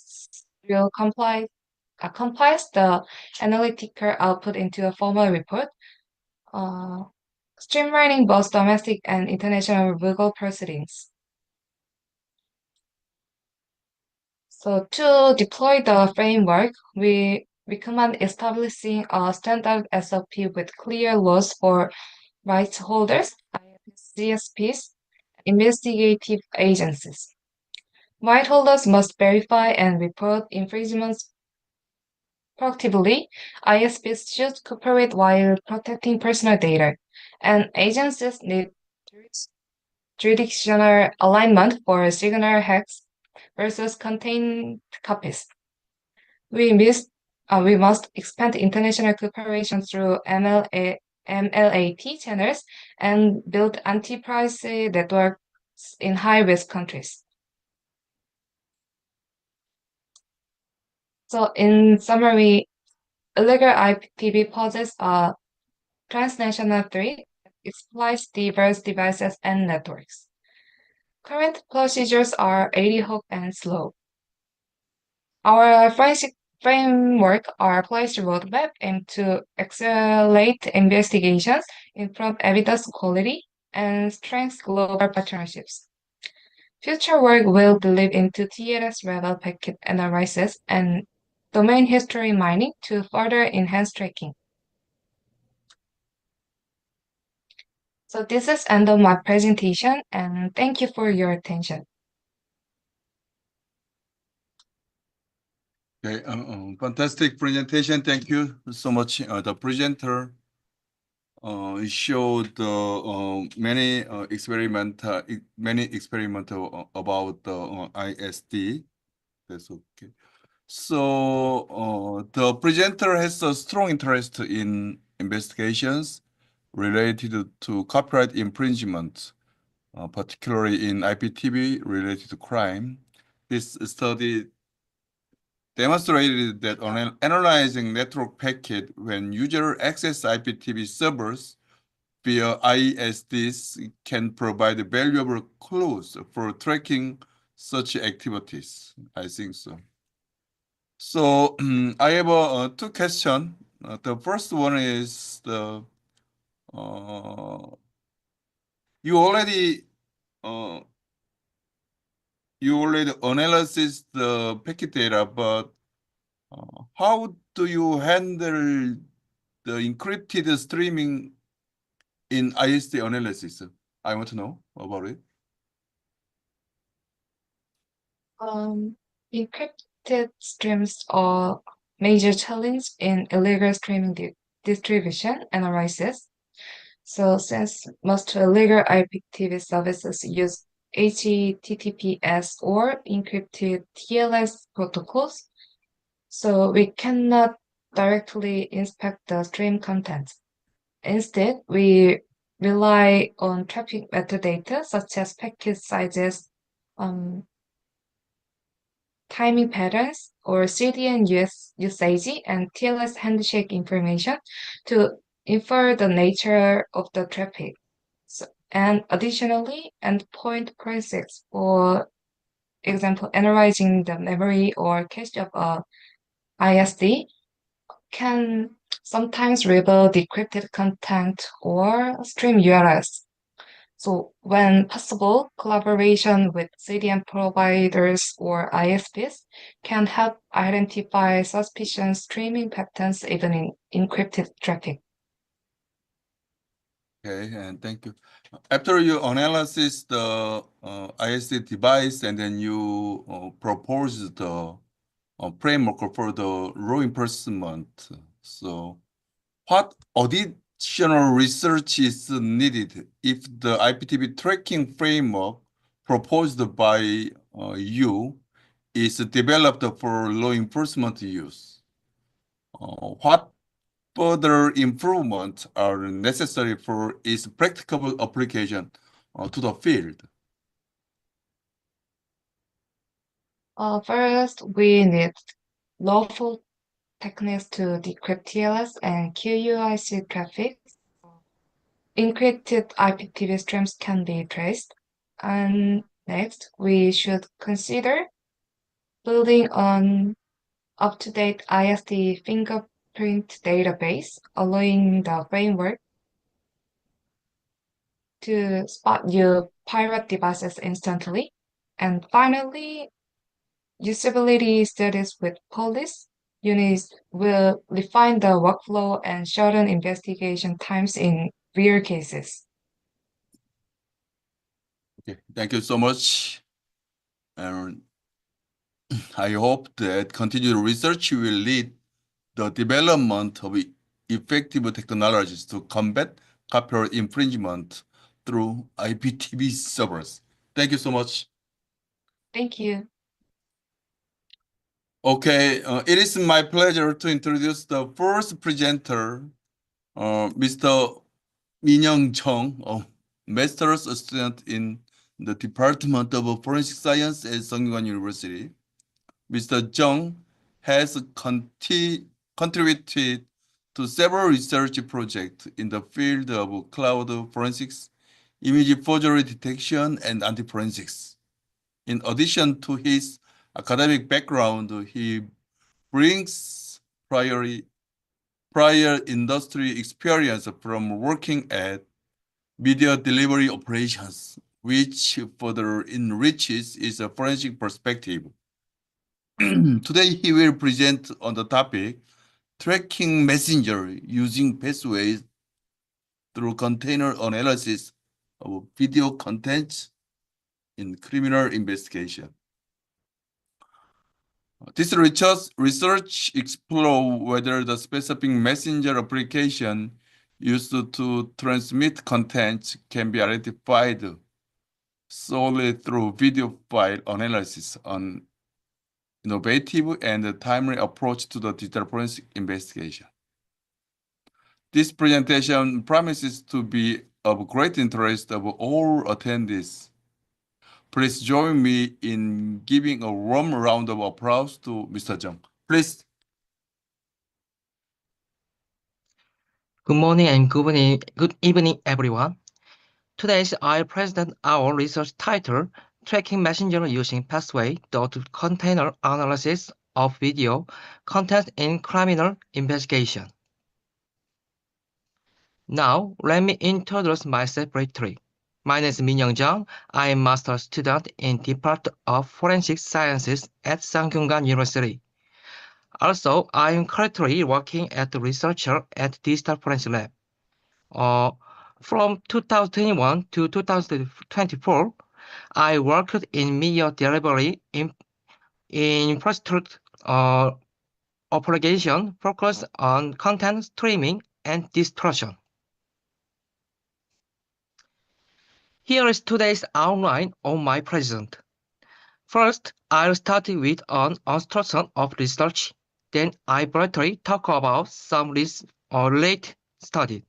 Speaker 4: will compiles the analytical output into a formal report. streamlining both domestic and international legal proceedings. So to deploy the framework, we recommend establishing a standard SOP with clear laws for rights holders, CSPs, investigative agencies. Right holders must verify and report infringements proactively. ISPs should cooperate while protecting personal data, and agencies need jurisdictional alignment for signal hacks versus contained copies. We must expand international cooperation through MLAT channels and build anti-piracy networks in high-risk countries. So in summary, illegal IPTV poses a transnational threat that exploits diverse devices and networks. Current procedures are ad hoc and slow. Our forensic framework, our policy roadmap, aim to accelerate investigations, improve evidence quality, and strengthen global partnerships. Future work will delve into TLS-level packet analysis and domain history mining to further enhance tracking. So this is end of my presentation, and thank you for your attention.
Speaker 1: Okay, fantastic presentation. Thank you so much, the presenter. Showed many experimental about the ISD. That's okay. So the presenter has a strong interest in investigations related to copyright infringement, particularly in IPTV related to crime. This study demonstrated that on analyzing network packet when user access IPTV servers via ISDs can provide valuable clues for tracking such activities. I think so. So I have two questions. The first one is you already analyzed the packet data, but how do you handle the encrypted streaming in ISD analysis? I want to know about it.
Speaker 4: Encrypted streams are major challenge in illegal streaming distribution analysis. So since most illegal IPTV services use HTTPS or encrypted TLS protocols, so we cannot directly inspect the stream content. Instead, we rely on traffic metadata such as packet sizes, timing patterns, or CDN usage and TLS handshake information to infer the nature of the traffic. And additionally, endpoint forensics, for example, analyzing the memory or cache of a ISD, can sometimes reveal decrypted content or stream URLs. So when possible, collaboration with CDN providers or ISPs can help identify suspicious streaming patterns even in encrypted traffic.
Speaker 1: Okay, and thank you. After you analyze the ISD device and then you propose the framework for the law enforcement. So what additional research is needed if the IPTV tracking framework proposed by you is developed for law enforcement use? What further improvements are necessary for its practicable application to the field?
Speaker 4: First, we need lawful techniques to decrypt TLS and QUIC traffic. Encrypted IPTV streams can be traced. And next, we should consider building an up-to-date ISD fingerprint database, allowing the framework to spot new pirate devices instantly. And finally, usability studies with police units will refine the workflow and shorten investigation times in rare cases.
Speaker 1: Okay, thank you so much. And I hope that continued research will lead the development of effective technologies to combat copyright infringement through IPTV servers. Thank you so much.
Speaker 4: Thank you.
Speaker 1: Okay, it is my pleasure to introduce the first presenter, Mr. Min-young Chung, a master's student in the Department of Forensic Science at Sungkyunkwan University. Mr. Jung has contributed to several research projects in the field of cloud forensics, image forgery detection, and anti-forensics. In addition to his academic background, he brings prior industry experience from working at media delivery operations, which further enriches his forensic perspective. Today, he will present on the topic, tracking messenger using pathways through container analysis of video content in criminal investigation. This research explores whether the specific messenger application used to transmit content can be identified solely through video file analysis, an innovative and timely approach to the digital forensic investigation. This presentation promises to be of great interest of all attendees. Please join me in giving a warm round of applause to Mr. Jung. Please.
Speaker 5: Good morning and good evening, everyone. Today, I'll present our research title, Tracking Messenger Using Pathway Container Analysis of Video Content in Criminal Investigation. Now, let me introduce myself briefly. My name is Min-young Jung. I am a master's student in Department of Forensic Sciences at Sungkyunkwan University. Also, I am currently working as a researcher at Digital Forensic Lab. From 2021 to 2024, I worked in media delivery in infrastructure operation focused on content streaming and distortion. Here is today's outline of my present. First, I'll start with an introduction of research. Then I briefly talk about some related studies.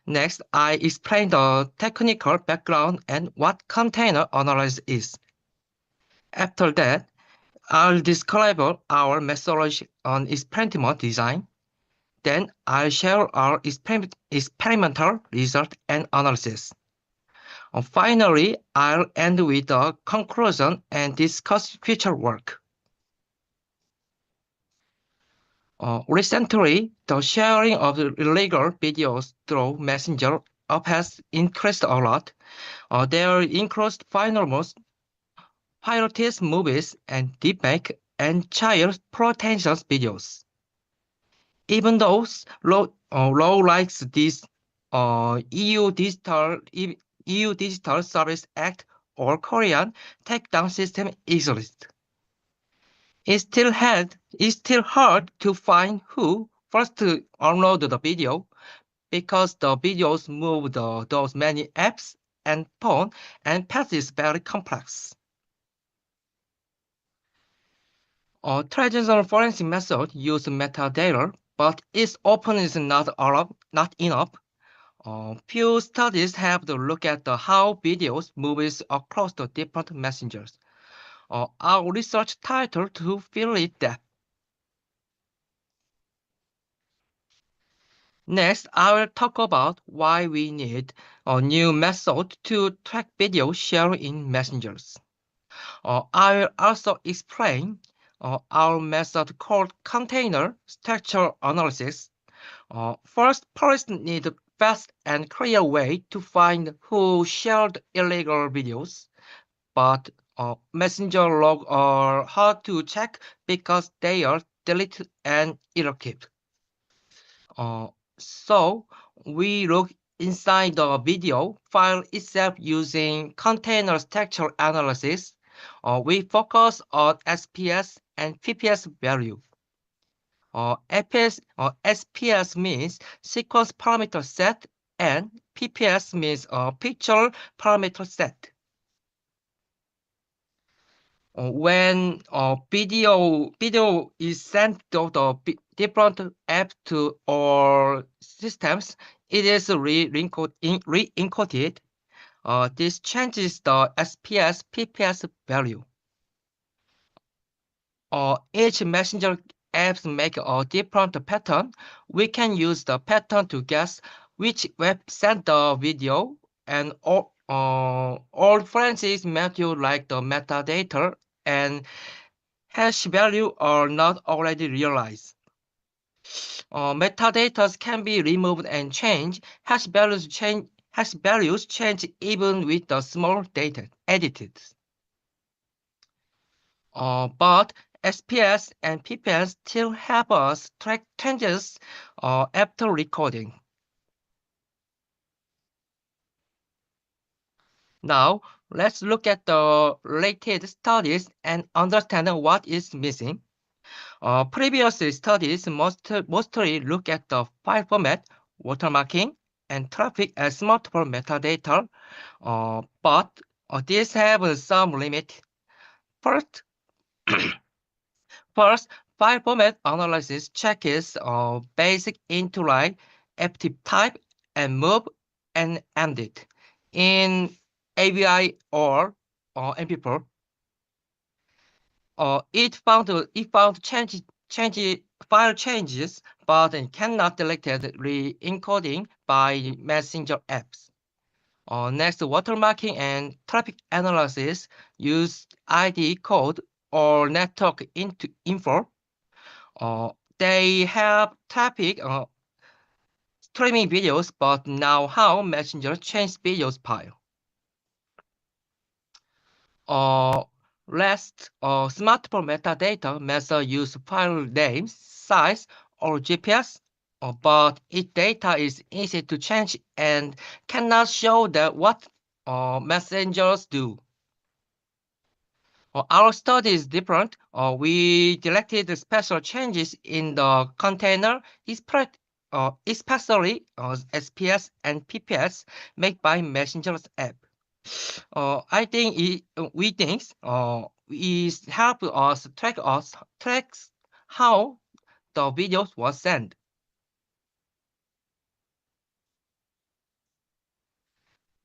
Speaker 5: Next, I explain the technical background and what container analysis is. After that, I'll describe our methodology on experimental design. Then I'll share our experimental result and analysis. Finally, I'll end with a conclusion and discuss future work. Recently, the sharing of illegal videos through Messenger app has increased a lot. There includes finalmost pirated movies and deepfake and child protection videos. Even those law like this EU Digital Service Act or Korean takedown system exist. It's still hard to find who first to upload the video because the videos move those many apps and phone and path is very complex. Traditional forensic method use metadata, but its open is not enough. Few studies have to look at how videos moves across the different messengers. Our research title to fill it that. Next, I will talk about why we need a new method to track video sharing in messengers. I will also explain our method called container structure analysis. First, police need fast and clear way to find who shared illegal videos, but Messenger log are hard to check because they are deleted and inactive. So we look inside the video file itself using container structure analysis. We focus on SPS and PPS value. SPS means sequence parameter set and PPS means picture parameter set. When video is sent to the different apps to or systems, it is re-encoded. This changes the SPS PPS value. Each messenger apps make a different pattern. We can use the pattern to guess which web sent the video, and all forensic methods like the metadata and hash value are not already realized. Metadata can be removed and changed. Hash values change even with the small data edited. But SPS and PPS still help us track changes after recording. Now, let's look at the related studies and understand what is missing. Previous studies mostly look at the file format, watermarking, and traffic as multiple metadata, but these have some limit. First, file format analysis checks basic into-line, active type, and move and end it in AVI or MP4. It found file changes, but it cannot delete re-encoding by messenger apps. Next, watermarking and traffic analysis use ID code or network info. They have traffic streaming videos, but now how messenger change videos file. Last, smartphone metadata method use file name, size, or GPS, but its data is easy to change and cannot show what messengers do. Our study is different. We directed special changes in the container, especially SPS and PPS made by Messenger's app. I think we think it help us track how the videos was sent.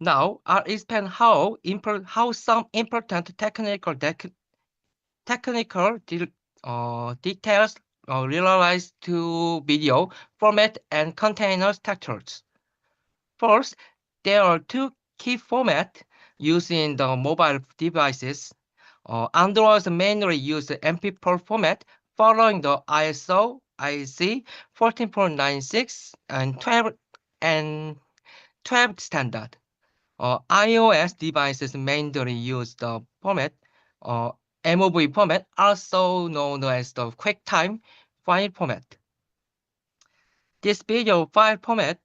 Speaker 5: Now I'll explain how some important technical details realized to video format and container structures. First, there are two key formats used in the mobile devices. Androids mainly use the MP4 format following the ISO, IEC 14.96 and 12 standard. iOS devices mainly use the format, MOV format, also known as the QuickTime file format. This video file format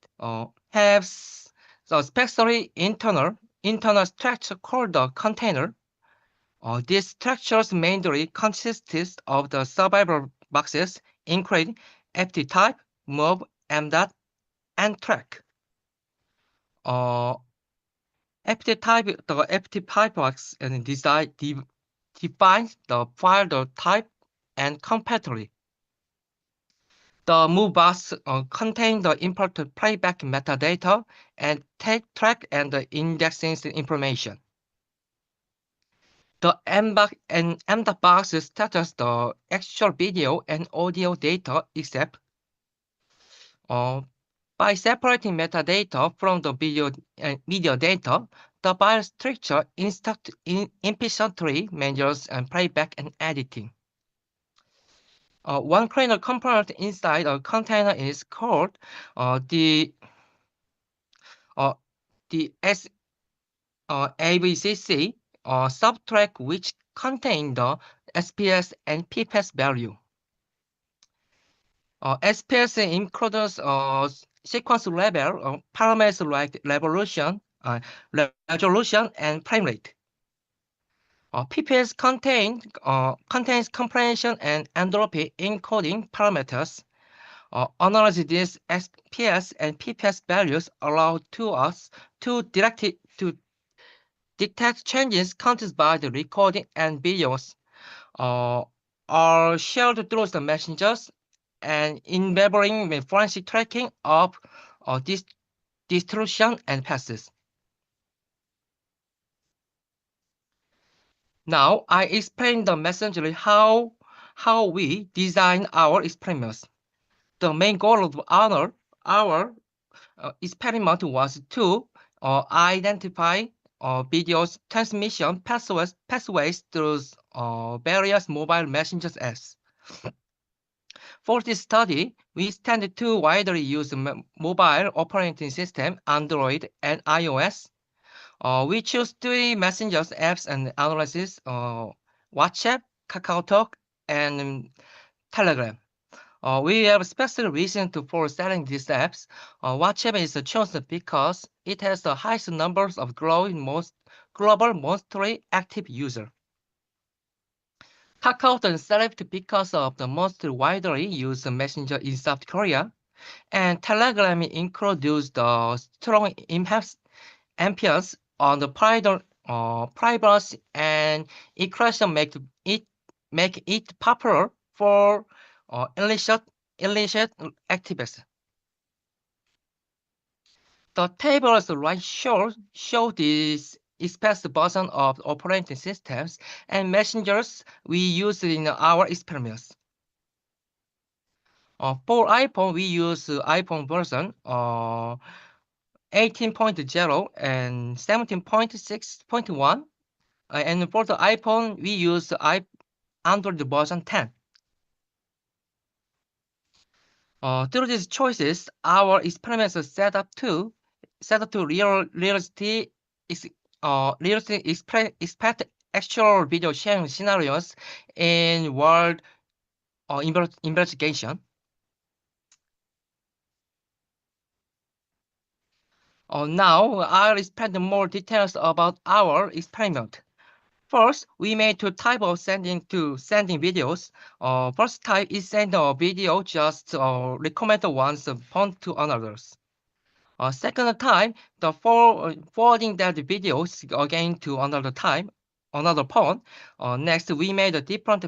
Speaker 5: has the specially internal structure called the container. These structures mainly consist of the survival boxes, including active type, move, mdot, and track. Active type box and defines the file type and completely. The move box contains the important playback metadata and track and the indexing information. The mdot box status the actual video and audio data except by separating metadata from the video data, the file structure efficiently measures and playback and editing. One kernel component inside a container is called the the AVCC subtract which contain the SPS and PPS value. SPS includes sequence level parameters like resolution and frame rate. PPS contains compression and entropy encoding parameters. Analyze these SPS and PPS values allow to us to detect changes caused by the recording and videos are shared through the messengers and enabling forensic tracking of distortion and passes. Now I explain the messenger how we design our experiments. The main goal of our experiment was to identify videos transmission pathways through various mobile messenger apps. For this study, we studied two widely used mobile operating systems, Android and iOS. We choose three messenger apps and analysis: WhatsApp, KakaoTalk, and Telegram. We have special reason for selling these apps. WhatsApp is chosen because it has the highest numbers of global monthly active users. KakaoTalk is selected because of the most widely used messenger in South Korea, and Telegram introduced the strong emphasis on the privacy and encryption make it popular for illicit activists. The tables right show this express version of operating systems and messengers we use in our experiments. For iPhone, we use iPhone version 18.0 and 17.6.1. And for the iPhone, we use Android version 10. Through these choices, our experiments are set up to realistically expect actual video sharing scenarios in world investigation. Now I'll explain more details about our experiment. First, we made two types of sending videos. First type is send a video just recommended ones upon to others. Second time, the forwarding that videos again to another phone. Next, we made a different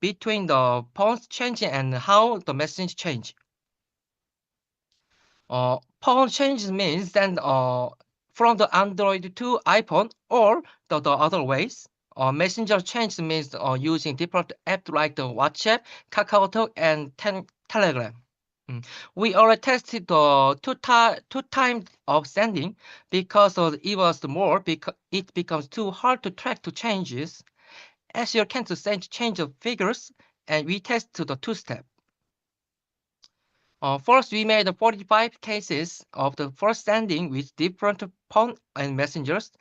Speaker 5: between the phones changing and how the message change. Phone change means send from the Android to iPhone or the other ways. Messenger change means using different apps like the WhatsApp, KakaoTalk, and Telegram. We already tested the two times of sending because it was more because it becomes too hard to track the changes. As you can't change the figures, and we tested the two-step. First, we made 45 cases of the first sending with different phone and messengers.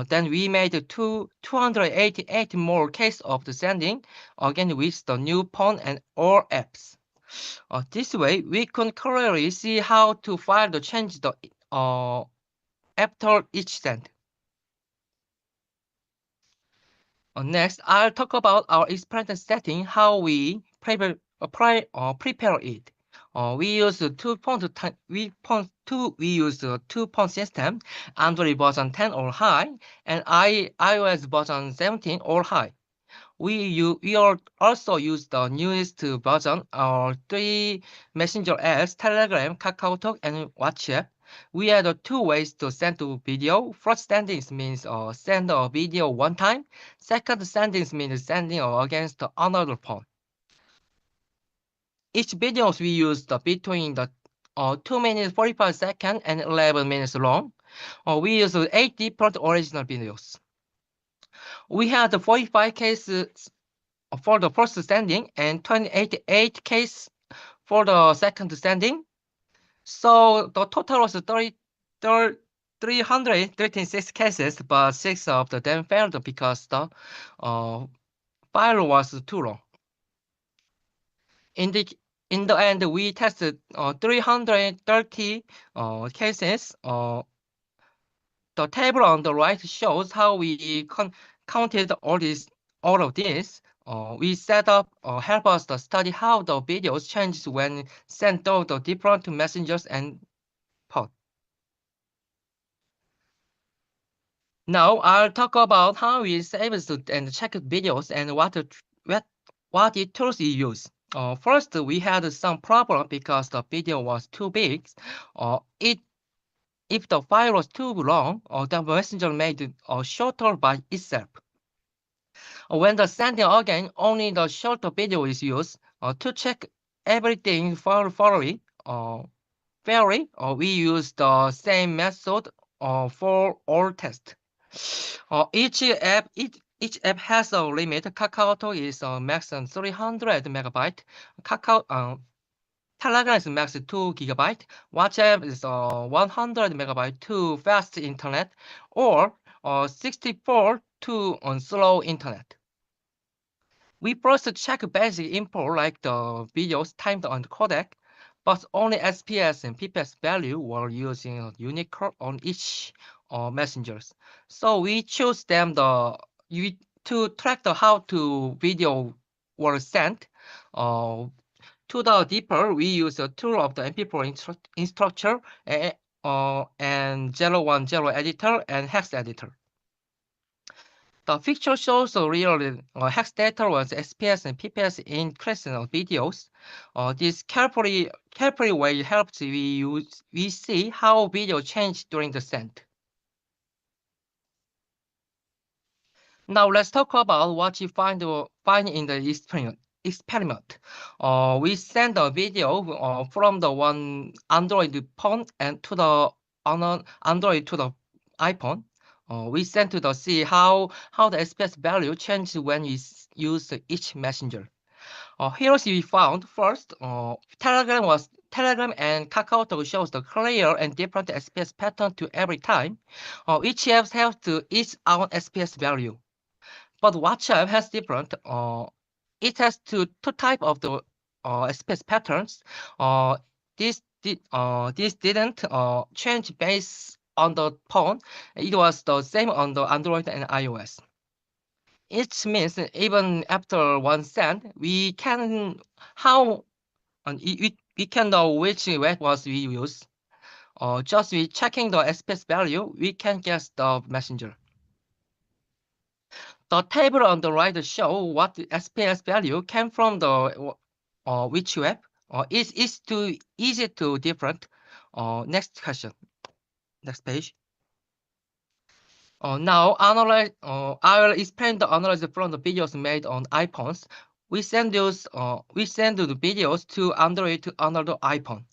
Speaker 5: Then we made 288 more cases of the sending, again with the new phone and or apps. This way, we can clearly see how to file the change after each send. Next, I'll talk about our experiment setting, how we prepare it. We use two-phone system, Android version 10 or high, and iOS version 17 or high. We also use the newest version of three messenger apps: Telegram, KakaoTalk, and WhatsApp. We had two ways to send the video. First sending means send a video one time. Second sending means sending against another phone. Each videos we used between the 2 minutes 45 seconds and 11 minutes long. We used 8 different original videos. We had 45 cases for the first sending and 28 cases for the second sending. So the total was 336 cases, but 6 of them failed because the file was too long. In the end, we tested 330 cases. The table on the right shows how we counted all of this. We set up help us to study how the videos change when sent to the different messengers and pod. Now I'll talk about how we save and check videos and what the tools we use. First, we had some problem because the video was too big. If the file was too long, the messenger made shorter by itself. When the sending again, only the shorter video is used. To check everything fairly, we use the same method for all tests. Each app has a limit. KakaoTalk is max 300 megabyte. Telegram is max 2 gigabyte. WhatsApp is 100 megabyte to fast internet or 64 to slow internet. We first check basic info like the videos timed on codec, but only SPS and PPS value were using Unicode on each messengers. So we choose them to track how to video were sent. To the deeper, we use a tool of the MP4 instructor and 010 editor and hex editor. The picture shows a real hex data was SPS and PPS increase in videos. This carefully way helps we see how video changed during the send. Now let's talk about what you find in the experiment. We send a video from the one Android phone and to the Android to the iPhone. We send to see how the SPS value changed when we use each messenger. Here we found first Telegram and KakaoTalk shows the clear and different SPS pattern to every time. Each app has its own SPS value. But WhatsApp has different. It has two type of the SPS patterns. This didn't change based on the phone. It was the same on the Android and iOS. It means even after one send, we can we can know which web was we use. Just with checking the SPS value, we can guess the messenger. The table on the right show what the SPS value came from the which web. It's too easy to different. Next question. Next page. Now I will explain the analysis from the videos made on iPhones. We send the videos to Android to another iPhone.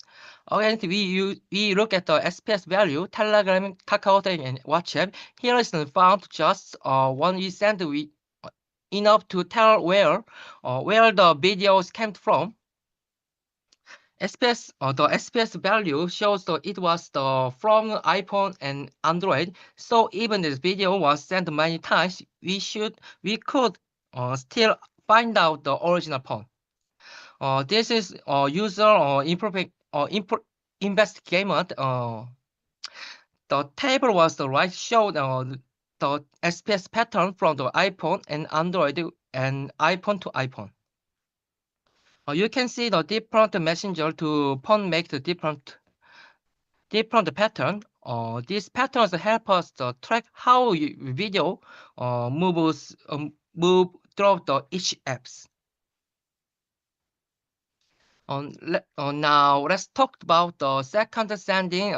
Speaker 5: Again, we look at the SPS value, Telegram, KakaoTalk, and WhatsApp. Here is found just one we send enough to tell where the videos came from. The SPS value shows that it was from iPhone and Android. So even this video was sent many times, we could still find out the original phone. This is user or investigation. The table was the right showed the SPS pattern from the iPhone and Android and iPhone to iPhone. You can see the different messenger to phone make the different pattern. These patterns help us to track how video move through each apps. Now let's talk about the second sending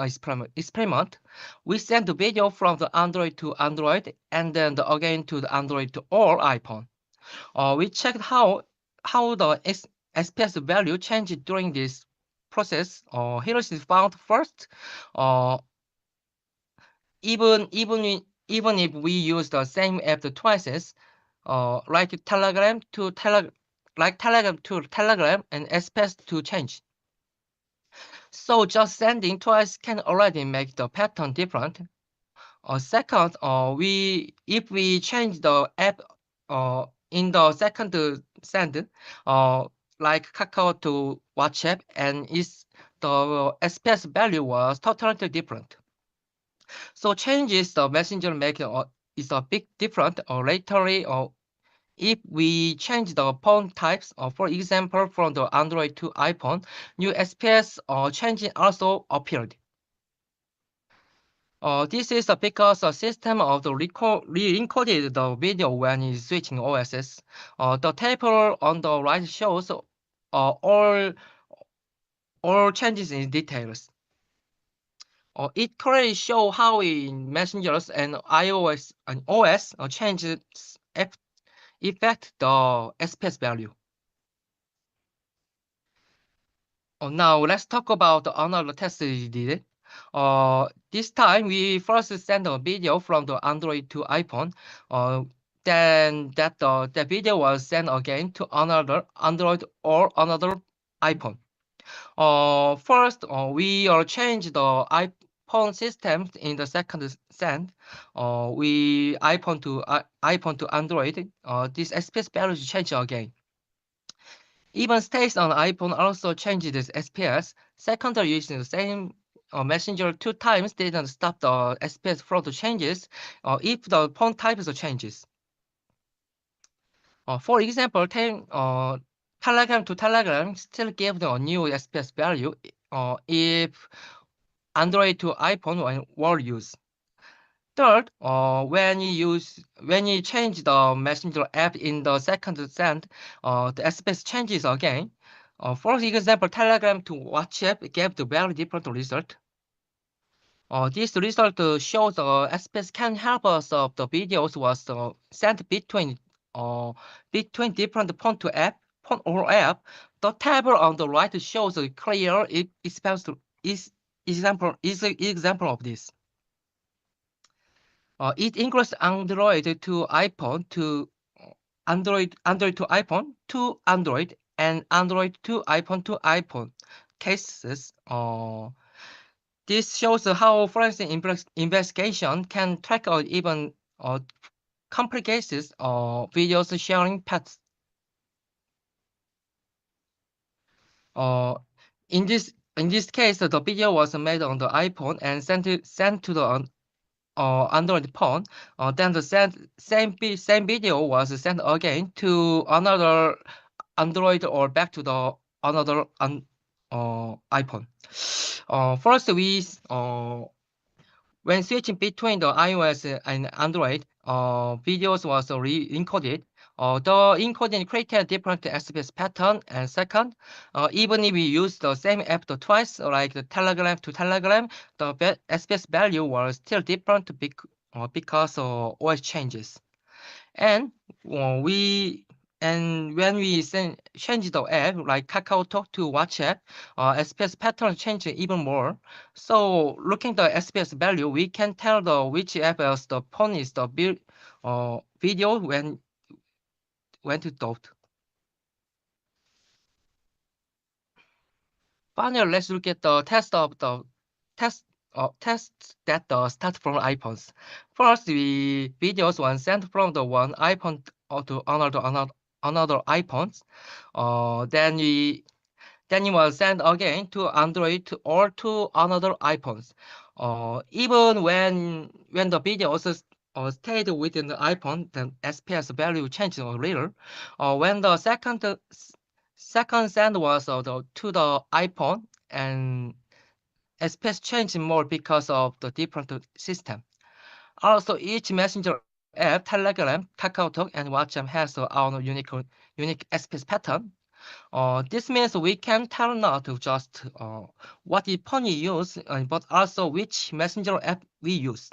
Speaker 5: experiment. We send the video from the Android to Android and then again to the Android to all iPhone. We checked how the SPS value changed during this process. Here is found first. Even if we use the same app twice, like Telegram to Telegram and SPS to change. So just sending twice can already make the pattern different. Second, if we change the app in the second send, like Kakao to WhatsApp, and the SPS value was totally different. So changes the messenger make is a big different. Later, if we change the phone types, for example, from the Android to iPhone, new SPS changing also appeared. This is because the system of the re-encoded the video when it's switching OSs. The table on the right shows all changes in details. It clearly shows how in messengers and iOS and OS changes affect the SPS value. Now let's talk about another test we did. This time we first sent a video from the Android to iPhone. Then the video was sent again to another Android or another iPhone. First, we changed the iPhone system in the second send. We iPhone to Android. This SPS value changed again. Even states on iPhone also changed this SPS. Second, using the same messenger 2 times didn't stop the SPS flow to changes if the phone type changes. For example, Telegram to Telegram still gave the new SPS value if Android to iPhone were used. Third, when you change the messenger app in the second send, the SPS changes again. For example, Telegram to WhatsApp gave the very different result. This result shows the SPS can help us of the videos was sent between different phone or app. The table on the right shows a clear example of this. It includes Android to iPhone to Android to iPhone to Android and Android to iPhone cases. This shows how forensic investigation can track or even complicated videos sharing paths. In this case, the video was made on the iPhone and sent to the Android phone. Then the same video was sent again to another Android or back to the another iPhone. First, when switching between the iOS and Android, videos was re-encoded. The encoding created different SPS pattern. And second, even if we use the same app twice, like the Telegram to Telegram, the SPS value was still different because of OS changes. And when we change the app, like KakaoTalk to WhatsApp, SPS pattern change even more. So looking at the SPS value, we can tell which app else the phone is the video when to dot. Finally, let's look at the tests that start from iPhones. First, videos were sent from the one iPhone to another iPhones. Then it was sent again to Android or to another iPhones. Even when the video also stayed within the iPhone, the SPS value changed a little. When the second send was to the iPhone, and SPS changed more because of the different system. Also, each messenger app, Telegram, KakaoTalk, and WhatsApp has their own unique SPS pattern. This means we can tell not just what phone you use, but also which messenger app we use.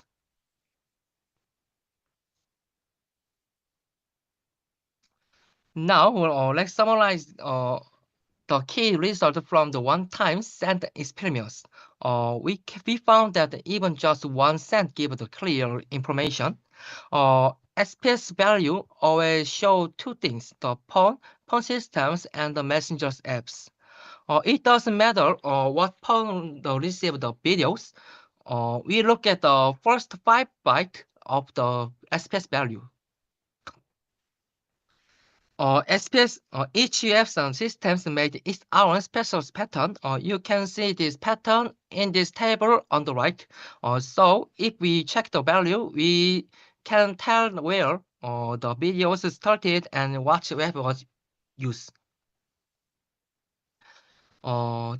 Speaker 5: Now, let's summarize the key result from the one-time send experiments. We found that even just one send gives the clear information. SPS value always show two things: the phone systems and the messengers apps. It doesn't matter what phone receive the videos. We look at the first 5 bytes of the SPS value. SPS, each UFS systems made its own special pattern. You can see this pattern in this table on the right. So if we check the value, we can tell where the videos started and what web was used.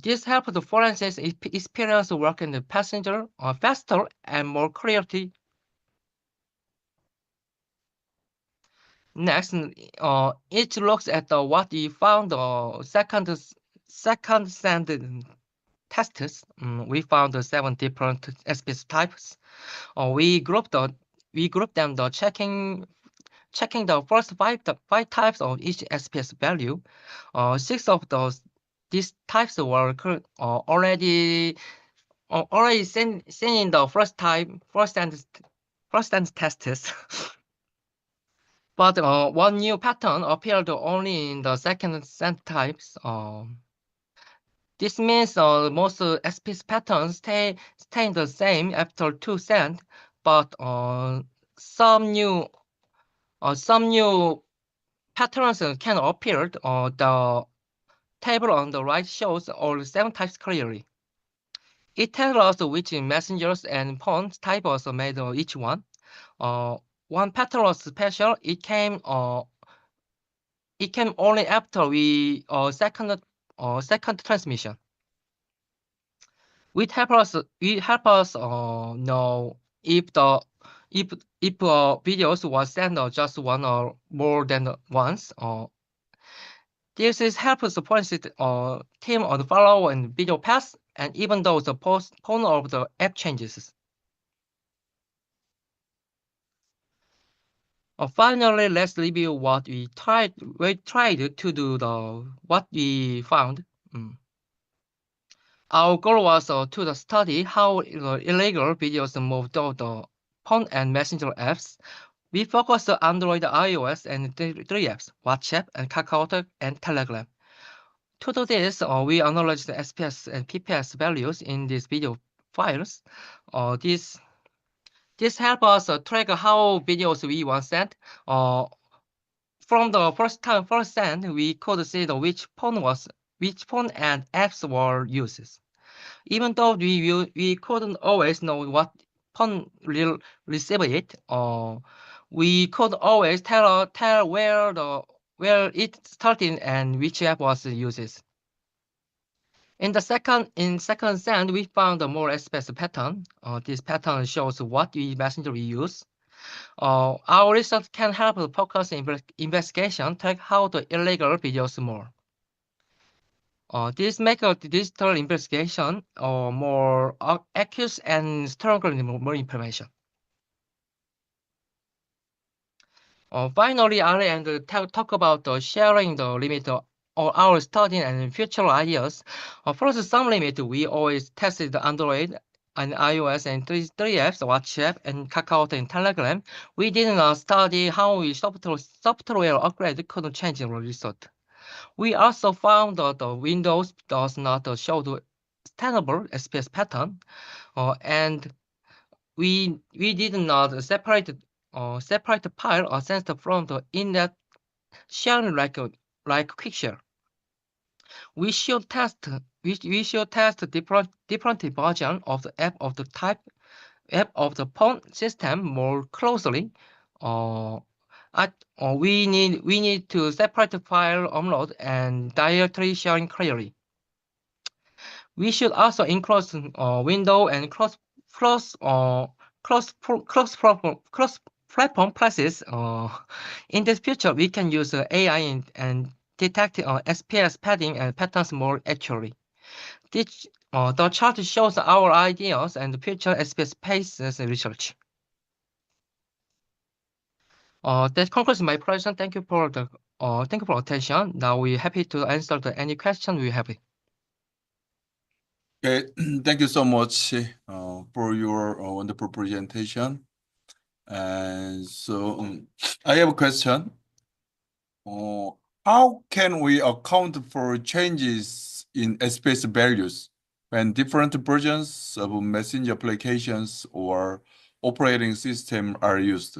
Speaker 5: This helps the forensic experience working the passenger faster and more clarity. Next, it looks at what we found the second send tests. We found 7 different SPS types. We grouped them checking the first five types of each SPS value. 6 of these types were already seen in the first and tests. But one new pattern appeared only in the second send types. This means most SPS patterns stay the same after 2 send, but some new patterns can appear. The table on the right shows all 7 types clearly. It tells us which messengers and phone types made each one. One pattern was special. It came only after we second transmission. It help us know if videos was sent just one or more than once. This is helps the forensic team on the follow and video paths, and even though the phone of the app changes. Finally, let's review what we tried to do what we found. Our goal was to study how illegal videos moved to the phone and messenger apps. We focused on Android, iOS, and 3 apps, WhatsApp, and KakaoTalk, and Telegram. To do this, we analyzed the SPS and PPS values in these video files. This helps us track how videos we once sent. From the first send, we could see which phone and apps were used. Even though we couldn't always know what phone will receive it, we could always tell where it started and which app was used. In second send, we found a more SPS pattern. This pattern shows what messenger we use. Our research can help focus investigation, track how the illegal videos more. This makes the digital investigation more accurate and stronger in more information. Finally, I'll end talk about sharing the limit of our study and future ideas. First, some limit we always tested Android and iOS and 3 apps, WhatsApp and Kakao and Telegram. We didn't study how software upgrade could change the result. We also found that Windows does not show the tenable SPS pattern, and we did not separate the file or sensor from the internet sharing like QuickShare. We should test different version of the app of the type app of the phone system more closely. We need to separate the file upload and directory sharing clearly. We should also include window and cross-platform classes. In the future, we can use AI and detect SPS padding and patterns more accurately. The chart shows our ideas and future SPS spaces research. That concludes my presentation. Thank you for attention. Now we're happy to answer any question we have.
Speaker 1: Okay, thank you so much for your wonderful presentation. And so I have a question. How can we account for changes in space values when different versions of messenger applications or operating system are used?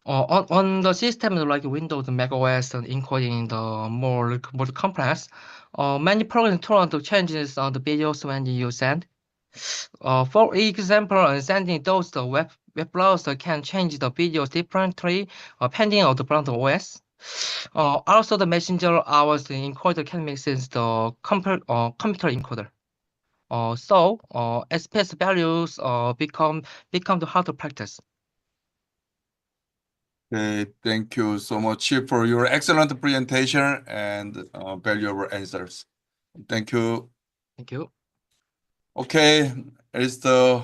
Speaker 5: On the systems like Windows, Mac OS, including the more complex, many programs turn to changes on the videos when you send. For example, sending those the web browser can change the videos differently depending on the browser OS. Also, the messenger hours encoder can make sense the computer encoder. So SPS values become the hard to practice.
Speaker 1: Okay, thank you so much for your excellent presentation and valuable answers. Thank you.
Speaker 5: Thank you.
Speaker 1: Okay, it's the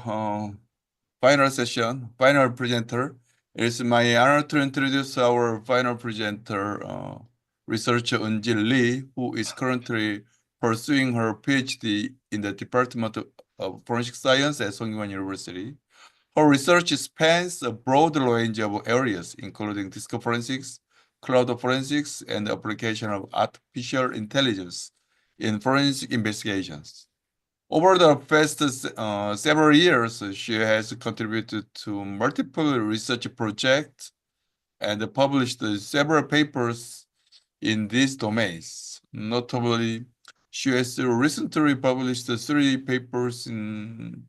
Speaker 1: final session, final presenter. It's my honor to introduce our final presenter, researcher Eunjil Lee, who is currently pursuing her PhD in the Department of Forensic Science at Songyuan University. Her research spans a broad range of areas, including disc forensics, cloud forensics, and the application of artificial intelligence in forensic investigations. Over the past several years, she has contributed to multiple research projects and published several papers in these domains. Notably, she has recently published 3 papers in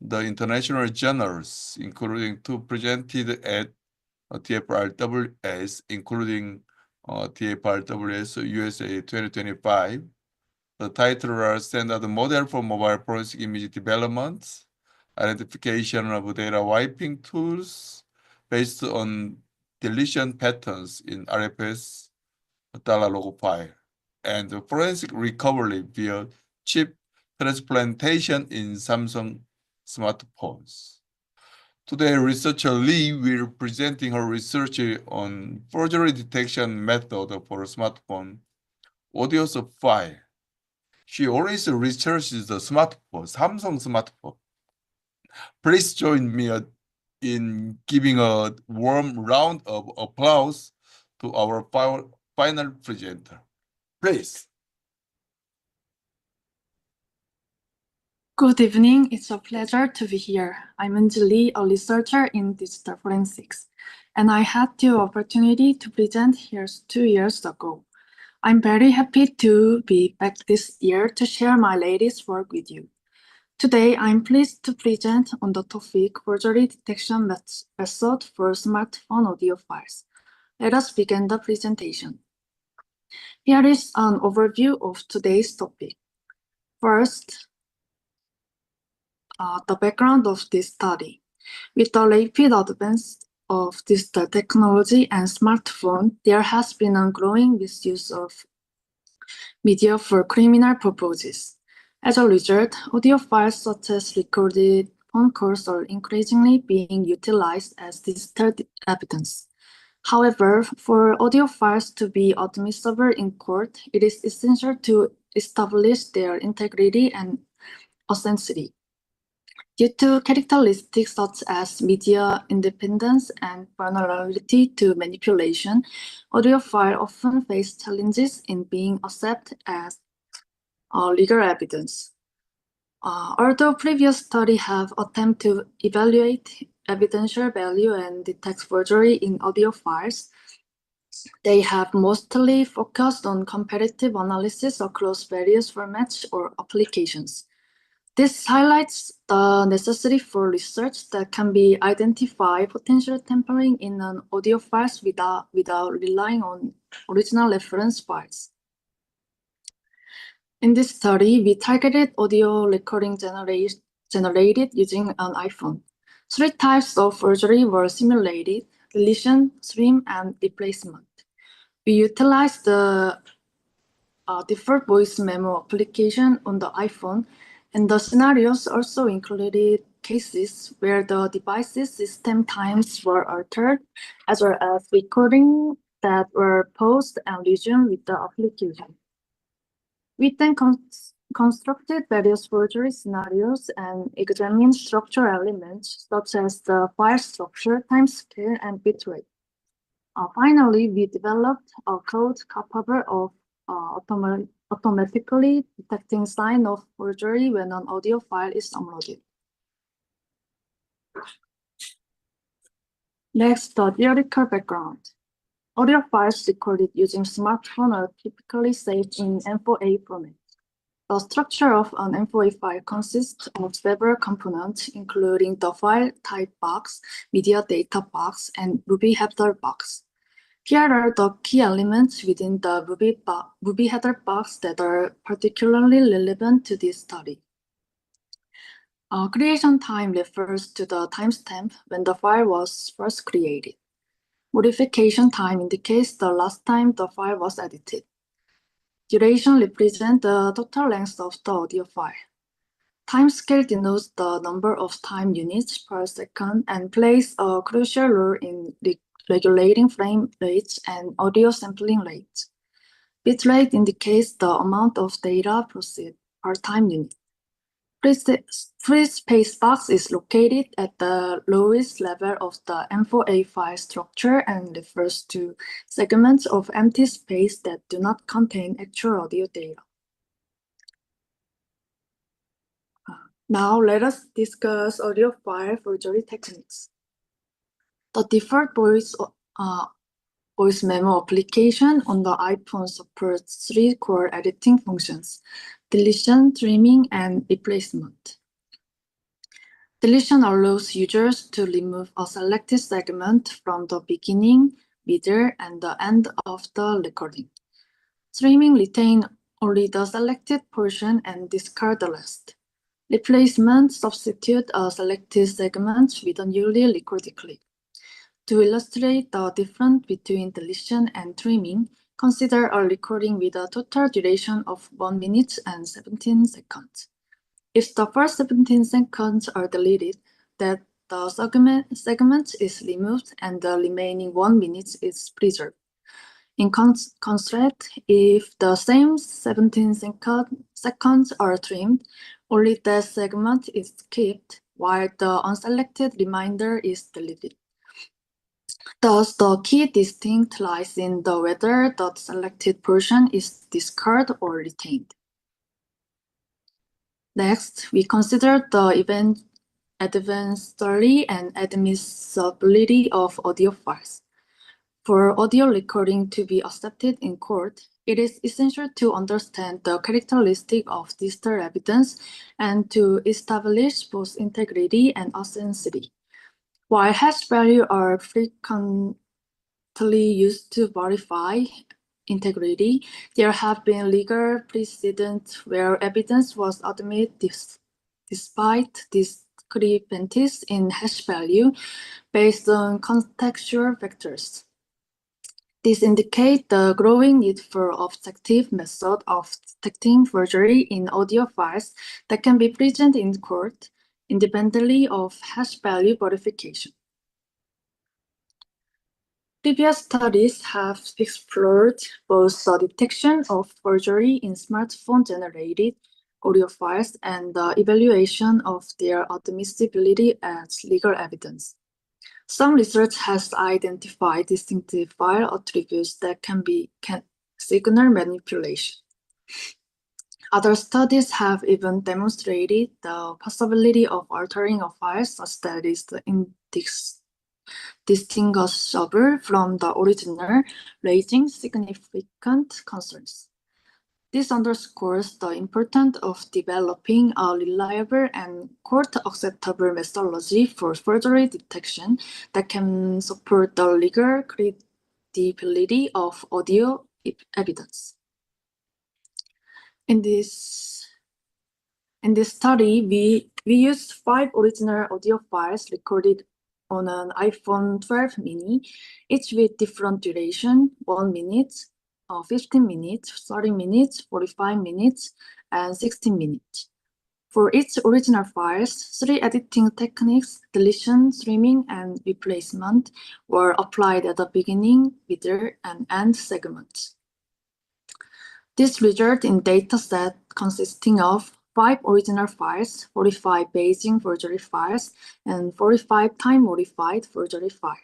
Speaker 1: the international journals, including 2 presented at TFRWS, including TFRWS USA 2025. The title are Standard Model for Mobile Forensic Image Development, Identification of Data Wiping Tools based on deletion patterns in RFS $log file, and Forensic Recovery via chip transplantation in Samsung smartphones. Today, researcher Lee will be presenting her research on forgery detection method for smartphone audio file. She always researches the smartphone, Samsung smartphone. Please join me in giving a warm round of applause to our final presenter. Please.
Speaker 6: Good evening. It's a pleasure to be here. I'm Eunjil Lee, a researcher in digital forensics, and I had the opportunity to present here 2 years ago. I'm very happy to be back this year to share my latest work with you. Today, I'm pleased to present on the topic forgery detection method for smartphone audio files. Let us begin the presentation. Here is an overview of today's topic. First, the background of this study. With the rapid advance of digital technology and smartphone, there has been a growing misuse of media for criminal purposes. As a result, audio files such as recorded phone calls are increasingly being utilized as digital evidence. However, for audio files to be admissible in court, it is essential to establish their integrity and authenticity. Due to characteristics such as media independence and vulnerability to manipulation, audio files often face challenges in being accepted as legal evidence. Although previous studies have attempted to evaluate evidential value and detect forgery in audio files, they have mostly focused on comparative analysis across various formats or applications. This highlights the necessity for research that can be identify potential tampering in an audio files without relying on original reference files. In this study, we targeted audio recording generated using an iPhone. 3 types of forgery were simulated: deletion, stream, and replacement. We utilized the default voice memo application on the iPhone, and the scenarios also included cases where the device's system times were altered, as well as recordings that were paused and resumed with the application. We then constructed various forgery scenarios and examined structural elements such as the file structure, timescale, and bitrate. Finally, we developed a code capable of automatically detecting sign of forgery when an audio file is downloaded. Next, the theoretical background. Audio files recorded using smartphone are typically saved in M4A format. The structure of an M4A file consists of several components, including the file type box, media data box, and movie header box. Here are the key elements within the movie header box that are particularly relevant to this study. Creation time refers to the timestamp when the file was first created. Modification time indicates the last time the file was edited. Duration represents the total length of the audio file. Timescale denotes the number of time units per second and plays a crucial role in regulating frame rates and audio sampling rates. Bitrate indicates the amount of data processed per time unit. Free space box is located at the lowest level of the M4A file structure and refers to segments of empty space that do not contain actual audio data. Now let us discuss audio file forgery techniques. The default voice memo application on the iPhone supports 3 core editing functions: deletion, trimming, and replacement. Deletion allows users to remove a selected segment from the beginning, middle, and the end of the recording. Trimming retains only the selected portion and discards the rest. Replacement substitutes a selected segment with a newly recorded clip. To illustrate the difference between deletion and trimming, consider a recording with a total duration of 1 minute and 17 seconds. If the first 17 seconds are deleted, then the segment is removed and the remaining 1 minute is preserved. In contrast, if the same 17 seconds are trimmed, only that segment is kept, while the unselected remainder is deleted. Thus, the key distinction lies in whether the selected portion is discarded or retained. Next, we consider the advanceability and admissibility of audio files. For audio recording to be accepted in court, it is essential to understand the characteristics of digital evidence and to establish both integrity and authenticity. While hash values are frequently used to verify integrity, there have been legal precedents where evidence was admitted despite discrepancies in hash value based on contextual factors. This indicates the growing need for objective method of detecting forgery in audio files that can be present in court, independently of hash value verification. Previous studies have explored both the detection of forgery in smartphone-generated audio files and the evaluation of their admissibility as legal evidence. Some research has identified distinctive file attributes that can signal manipulation. Other studies have even demonstrated the possibility of altering a file such that it is distinguishable from the original, raising significant concerns. This underscores the importance of developing a reliable and court-acceptable methodology for forgery detection that can support the legal credibility of audio evidence. In this study, we used 5 original audio files recorded on an iPhone 12 mini, each with different duration: 1 minute, 15 minutes, 30 minutes, 45 minutes, and 60 minutes. For each original files, 3 editing techniques, deletion, trimming, and replacement, were applied at the beginning, middle, and end segments. This resulted in a dataset consisting of 5 original files, 45 Bayesian forgery files, and 45 time-modified forgery files.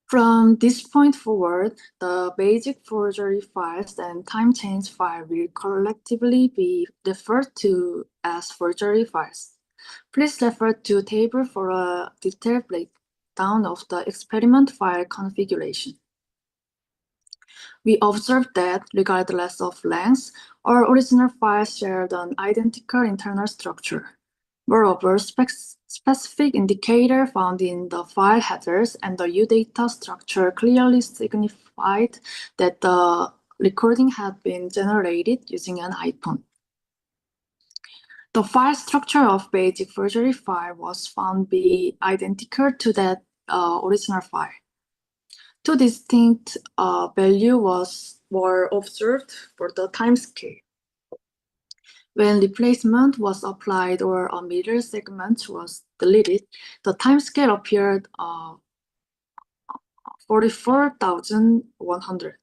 Speaker 6: From this point forward, the basic forgery files and time change file will collectively be referred to as forgery files. Please refer to table for a detailed breakdown of the experiment file configuration. We observed that, regardless of length, all original files shared an identical internal structure. Moreover, specific indicator found in the file headers and the UData structure clearly signified that the recording had been generated using an iPhone. The file structure of basic forgery file was found to be identical to that original file. Two distinct values were observed for the time scale. When replacement was applied or a middle segment was deleted, the time scale appeared 44,100.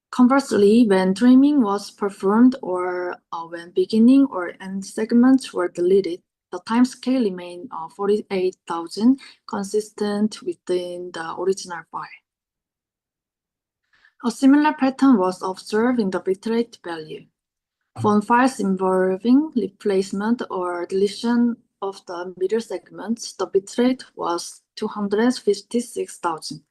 Speaker 6: Conversely, when trimming was performed or when beginning or end segments were deleted, the time scale remained 48,000, consistent within the original file. A similar pattern was observed in the bitrate value. For files involving replacement or deletion of the middle segments, the bitrate was 256,000.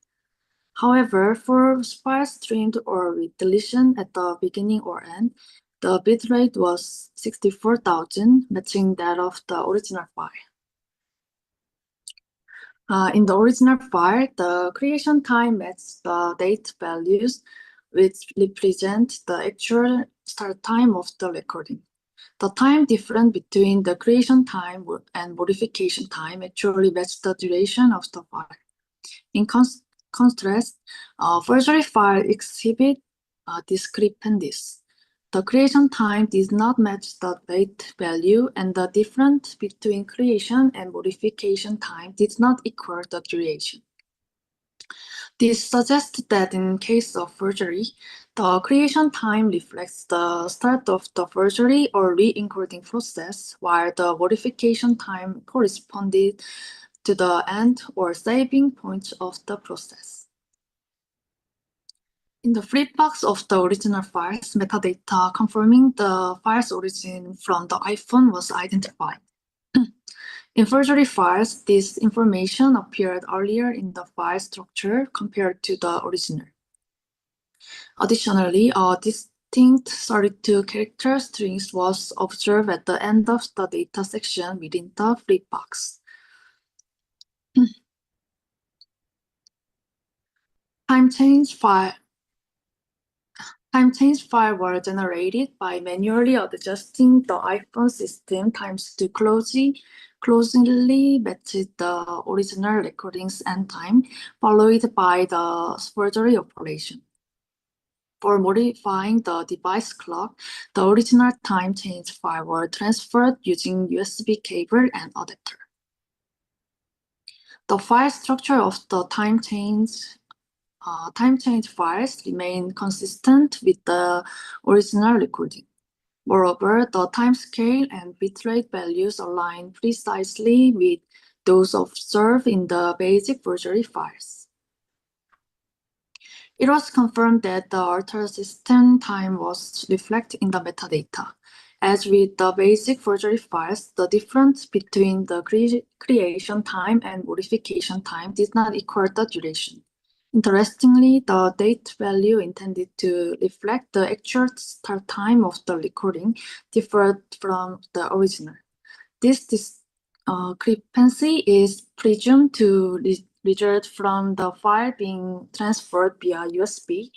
Speaker 6: However, for files trimmed or with deletion at the beginning or end, the bitrate was 64,000, matching that of the original file. In the original file, the creation time matched the date values, which represent the actual start time of the recording. The time difference between the creation time and modification time actually matched the duration of the file. In contrast, forgery file exhibit discrepancies. The creation time did not match the date value, and the difference between creation and modification time did not equal the duration. This suggests that in case of forgery, the creation time reflects the start of the forgery or re-encoding process, while the modification time corresponded to the end or saving point of the process. In the flip box of the original files, metadata confirming the file's origin from the iPhone was identified. In forgery files, this information appeared earlier in the file structure compared to the original. Additionally, a distinct 32-character string was observed at the end of the data section within the flip box. Time change files were generated by manually adjusting the iPhone system times to closely match the original recording's end time, followed by the forgery operation. For modifying the device clock, the original time change file were transferred using USB cable and adapter. The file structure of the time change files remain consistent with the original recording. Moreover, the timescale and bitrate values align precisely with those observed in the basic forgery files. It was confirmed that the altered system time was reflected in the metadata. As with the basic forgery files, the difference between the creation time and modification time did not equal the duration. Interestingly, the date value intended to reflect the actual start time of the recording differed from the original. This discrepancy is presumed to result from the file being transferred via USB,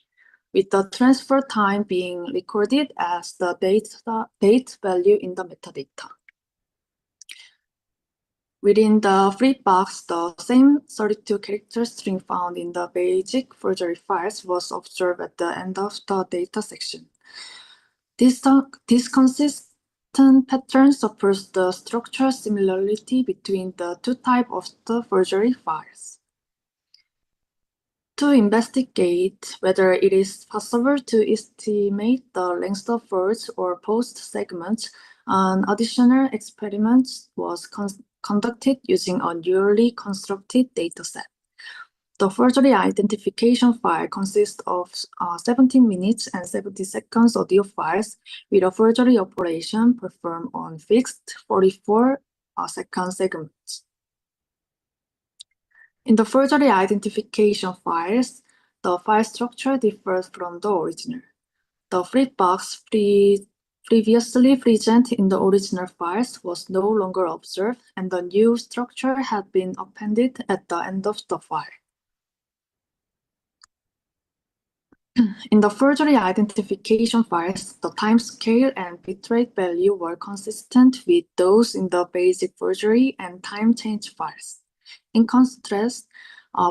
Speaker 6: with the transfer time being recorded as the date value in the metadata. Within the flip box, the same 32-character string found in the basic forgery files was observed at the end of the data section. This consistent pattern supports the structural similarity between the two types of the forgery files. To investigate whether it is possible to estimate the length of words or post segments, an additional experiment was conducted using a newly constructed dataset. The forgery identification file consists of 17 minutes and 70 seconds audio files with a forgery operation performed on fixed 44-second segments. In the forgery identification files, the file structure differs from the original. The flip box previously present in the original files was no longer observed, and the new structure had been appended at the end of the file. In the forgery identification files, the timescale and bitrate value were consistent with those in the basic forgery and time change files. In contrast,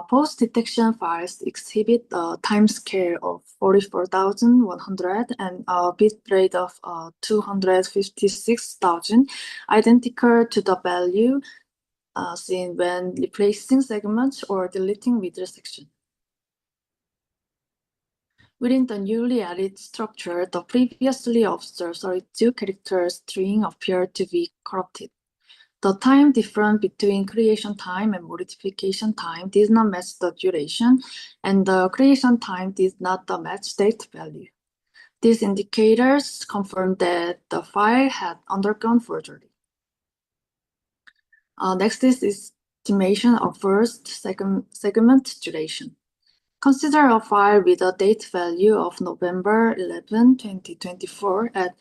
Speaker 6: post-detection files exhibit a timescale of 44,100 and a bitrate of 256,000, identical to the value seen when replacing segments or deleting middle section. Within the newly added structure, the previously observed 32-character string appeared to be corrupted. The time difference between creation time and modification time did not match the duration, and the creation time did not match date value. These indicators confirm that the file had undergone forgery. Next is estimation of first segment duration. Consider a file with a date value of November 11, 2024 at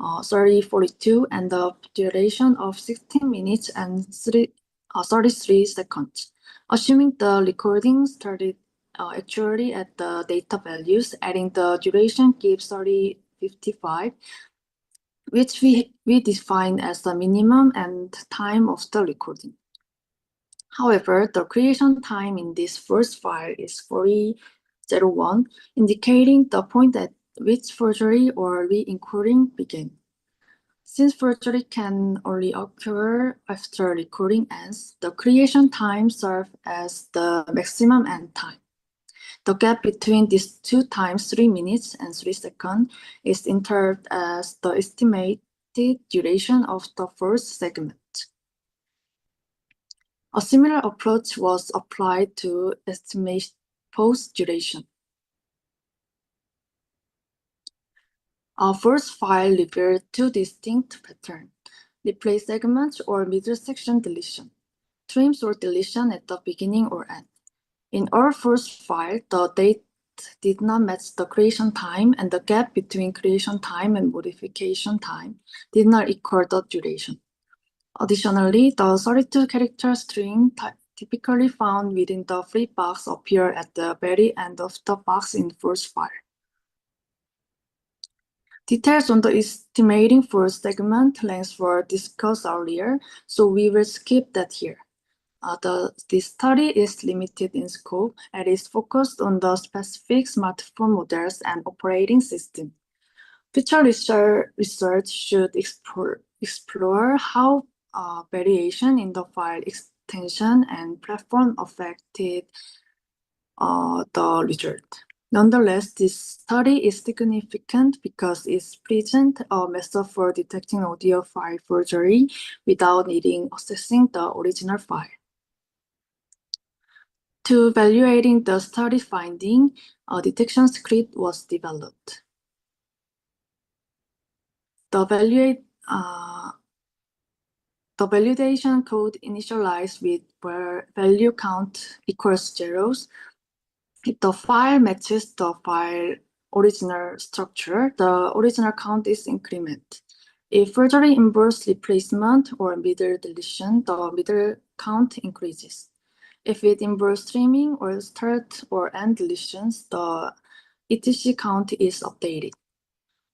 Speaker 6: 30:42 and the duration of 16 minutes and 33 seconds. Assuming the recording started actually at the data values, adding the duration gives 30:55, which we define as the minimum and time of the recording. However, the creation time in this first file is 40:01, indicating the point at which forgery or re-encoding began. Since forgery can only occur after recording ends, the creation time serves as the maximum end time. The gap between these two times, 3 minutes and 3 seconds, is entered as the estimated duration of the first segment. A similar approach was applied to estimate post duration. Our first file revealed two distinct patterns: replace segments or middle section deletion, trims or deletion at the beginning or end. In our first file, the date did not match the creation time, and the gap between creation time and modification time did not equal the duration. Additionally, the 32-character string typically found within the flip box appear at the very end of the box in the first file. Details on the estimating for segment length were discussed earlier, so we will skip that here. This study is limited in scope and is focused on the specific smartphone models and operating system. Future research should explore how variation in the file extension and platform affected the result. Nonetheless, this study is significant because it presents a method for detecting audio file forgery without needing accessing the original file. To evaluating the study finding, a detection script was developed. The validation code initialized with where value count equals zeros. If the file matches the file original structure, the original count is incremented. If forgery involves replacement or middle deletion, the middle count increases. If it involves trimming or start or end deletions, the etc count is updated.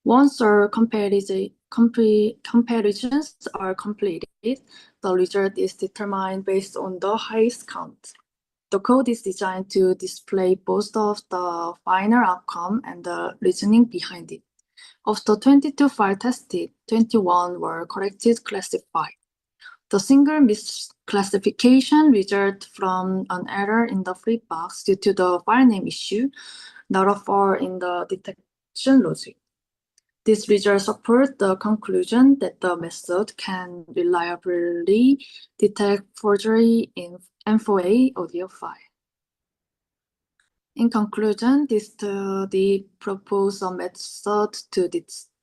Speaker 6: Once our comparisons are completed, the result is determined based on the highest count. The code is designed to display both of the final outcome and the reasoning behind it. Of the 22 files tested, 21 were correctly classified. The single misclassification resulted from an error in the flip box due to the file name issue, not a flaw in the detection logic. These results support the conclusion that the method can reliably detect forgery in M4A audio file. In conclusion, this study proposed a method to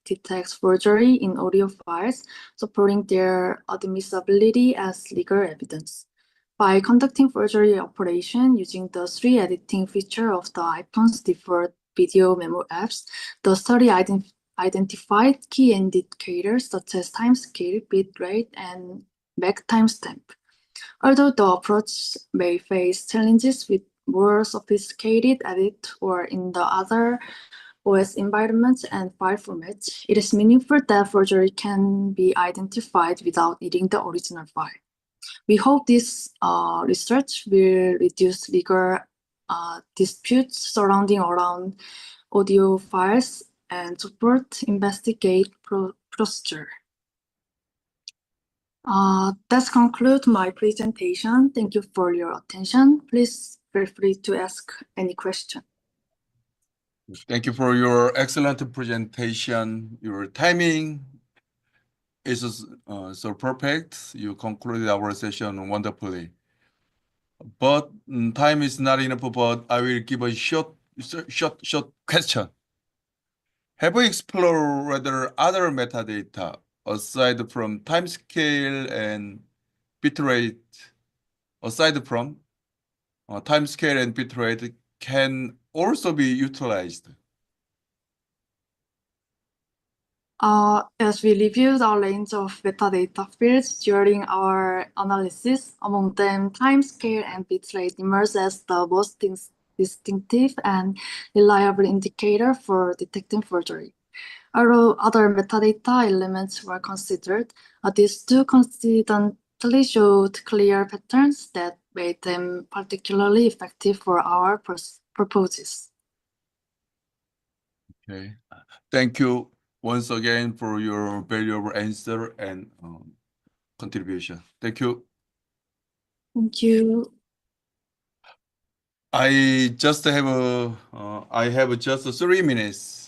Speaker 6: detect forgery in audio files, supporting their admissibility as legal evidence. By conducting forgery operation using the 3 editing feature of the iPhone's default video memo apps, the study identified key indicators such as timescale, bitrate, and back timestamp. Although the approach may face challenges with more sophisticated edit or in the other OS environments and file formats, it is meaningful that forgery can be identified without needing the original file. We hope this research will reduce legal disputes surrounding around audio files and support investigate procedure. That concludes my presentation. Thank you for your attention. Please feel free to ask any question.
Speaker 1: Thank you for your excellent presentation. Your timing is so perfect. You concluded our session wonderfully. But time is not enough, but I will give a short question. Have you explored whether other metadata aside from timescale and bitrate, can also be utilized?
Speaker 6: As we reviewed our range of metadata fields during our analysis, among them timescale and bitrate emerged as the most distinctive and reliable indicator for detecting forgery. Although other metadata elements were considered, these two consistently showed clear patterns that made them particularly effective for our purposes.
Speaker 1: Okay. Thank you once again for your valuable answer and contribution. Thank you.
Speaker 6: Thank you.
Speaker 1: I have just 3 minutes.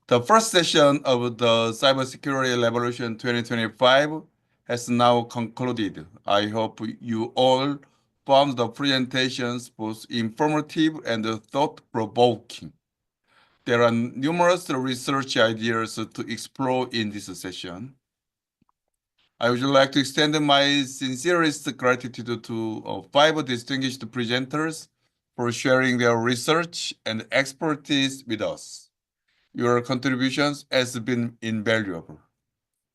Speaker 1: The first session of the Cybersecurity Revolution 2025 has now concluded. I hope you all found the presentations both informative and thought-provoking. There are numerous research ideas to explore in this session. I would like to extend my sincerest gratitude to 5 distinguished presenters for sharing their research and expertise with us. Your contributions has been invaluable.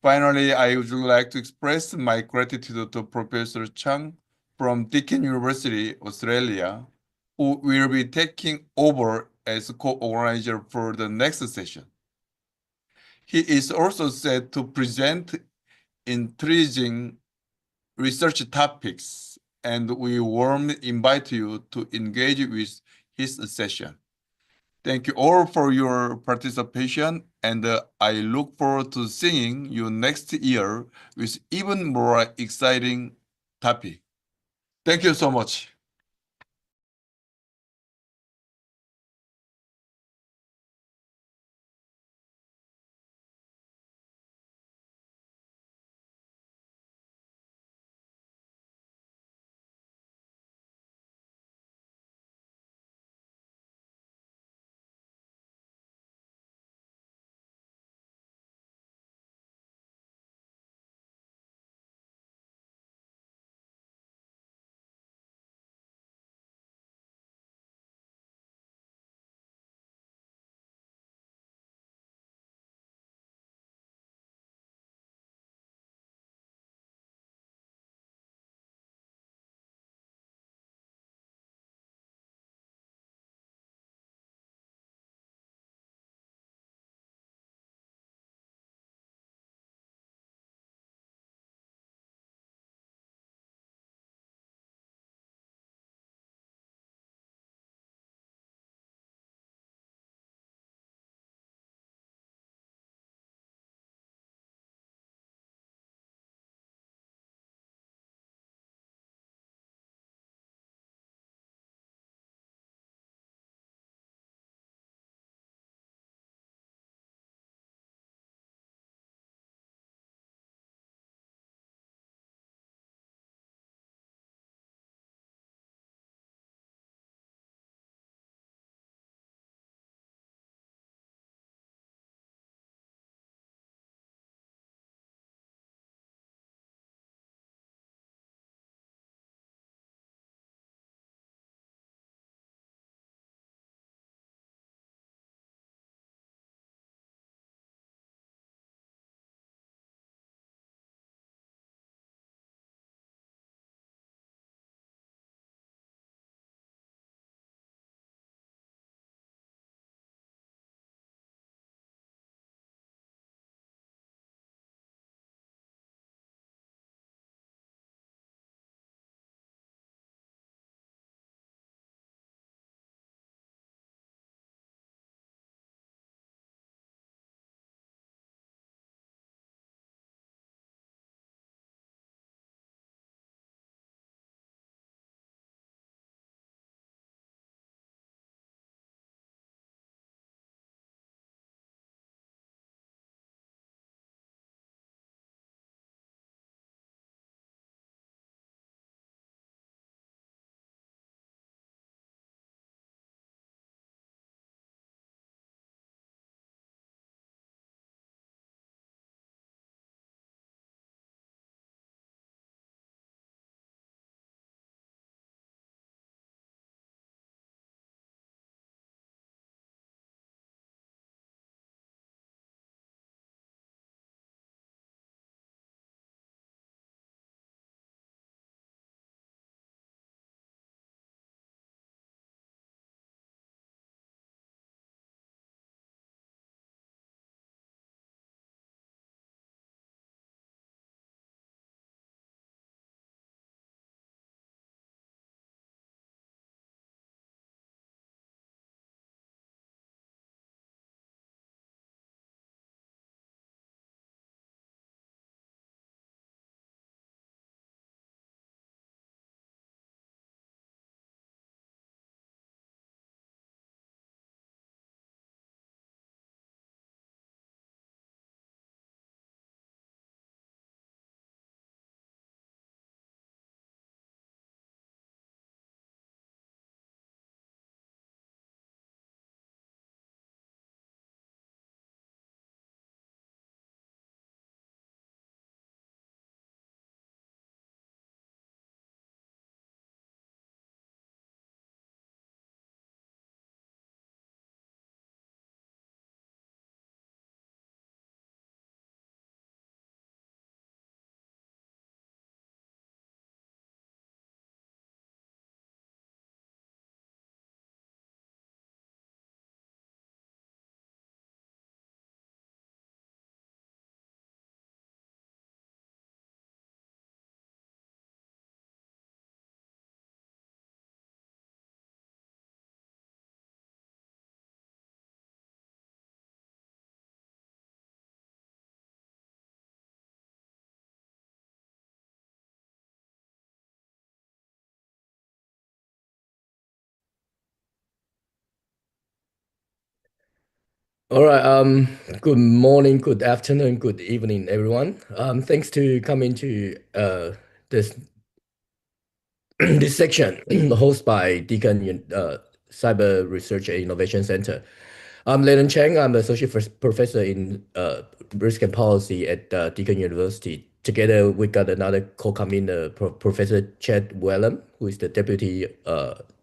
Speaker 1: Finally, I would like to express my gratitude to Professor Chang from Deakin University, Australia, who will be taking over as co-organizer for the next session. He is also set to present intriguing research topics, and we warmly invite you to engage with his session. Thank you all for your participation, and I look forward to seeing you next year with even more exciting topic. Thank you so much.
Speaker 7: All right. Good morning, good afternoon, good evening, everyone. Thanks to coming to this this section hosted by Deakin Cyber Research and Innovation Center. I'm Lennon Cheng. I'm associate professor in risk and policy at Deakin University. Together, we got another co-convener, Professor Chad Wellham, who is the deputy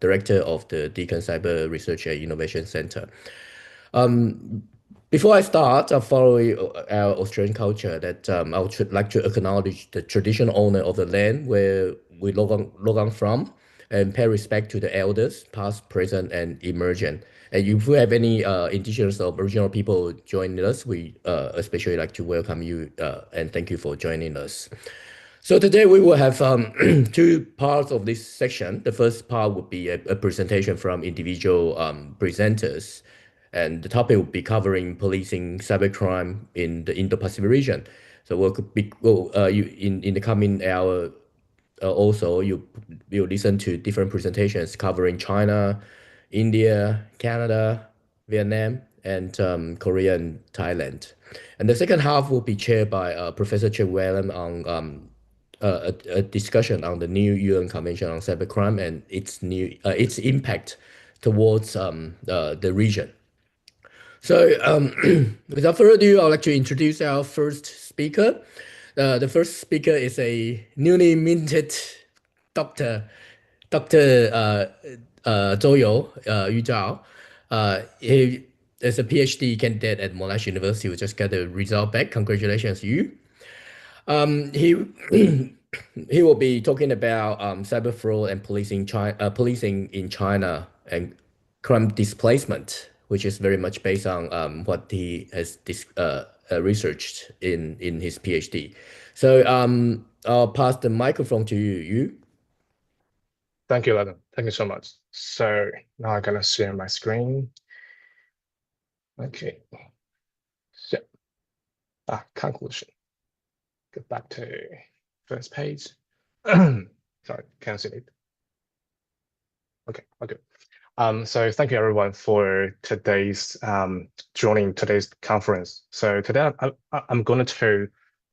Speaker 7: director of the Deakin Cyber Research and Innovation Center. Before I start, following our Australian culture, that I would like to acknowledge the traditional owner of the land where we log on from, and pay respect to the elders, past, present, and emerging. And if we have any indigenous or original people joining us, we especially like to welcome you and thank you for joining us. So today we will have two parts of this section. The first part would be a presentation from individual presenters, and the topic will be covering policing cybercrime in the Indo-Pacific region. So in the coming hour, also you'll listen to different presentations covering China, India, Canada, Vietnam, and Korea and Thailand. And the second half will be chaired by Professor Chip Whalen on a discussion on the new UN Convention on Cybercrime and its impact towards the region. So without further ado, I'd like to introduce our first speaker. The first speaker is a newly minted doctor, Dr. Zhou Yu Zhao. He is a PhD candidate at Monash University. We just got the result back. Congratulations, you. He he will be talking about cyber fraud and policing in China and crime displacement, which is very much based on what he has researched in his PhD. So I'll pass the microphone to you.
Speaker 8: Thank you, Lennon. Thank you so much. So now I'm gonna share my screen. Okay. So, conclusion. Get back to first page. Sorry, can't see it. Okay. So thank you everyone for today's joining today's conference. So today I'm going to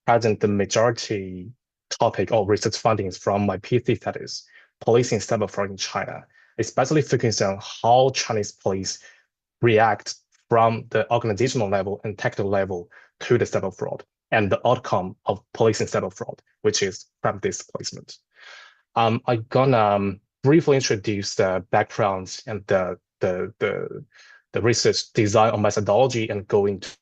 Speaker 8: present the majority topic or research findings from my PhD studies, policing cyber fraud in China, especially focusing on how Chinese police react from the organizational level and tactical level to the cyber fraud and the outcome of policing cyber fraud, which is crime displacement. I'm gonna briefly introduce the backgrounds and the research design or methodology and go into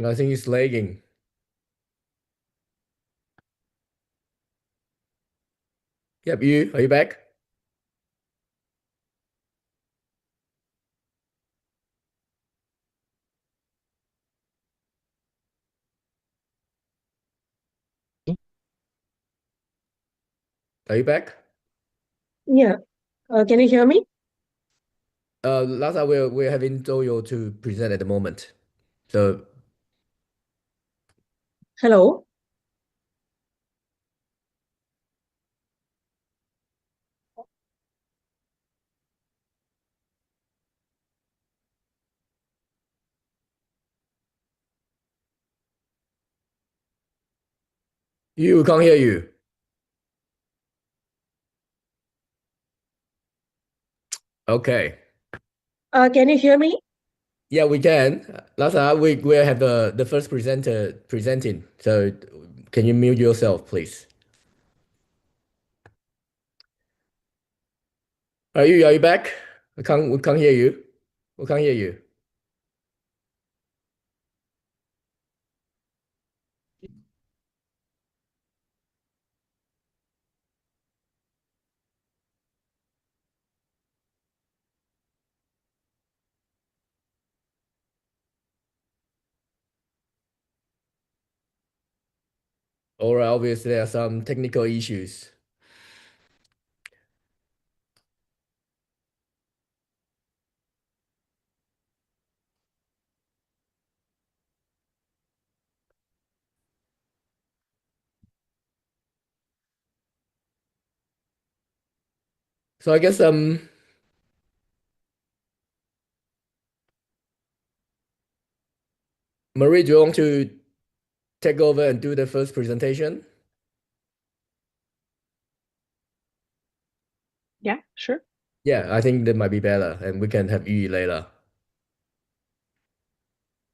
Speaker 7: I think it's lagging. Yep, are you back? Are you back?
Speaker 9: Yeah. Can you hear me?
Speaker 7: Last time we're having Zhou to present at the moment. So
Speaker 9: Hello.
Speaker 7: we can't hear you. Okay.
Speaker 9: Can you hear me?
Speaker 7: Yeah, we can. Last time we have the first presenter presenting. So can you mute yourself, please? Are you back? We can't hear you. We can't hear you. Or obviously there are some technical issues. So I guess Marie, do you want to take over and do the first presentation?
Speaker 10: Yeah, sure.
Speaker 7: Yeah, I think that might be better, and we can have Yi later.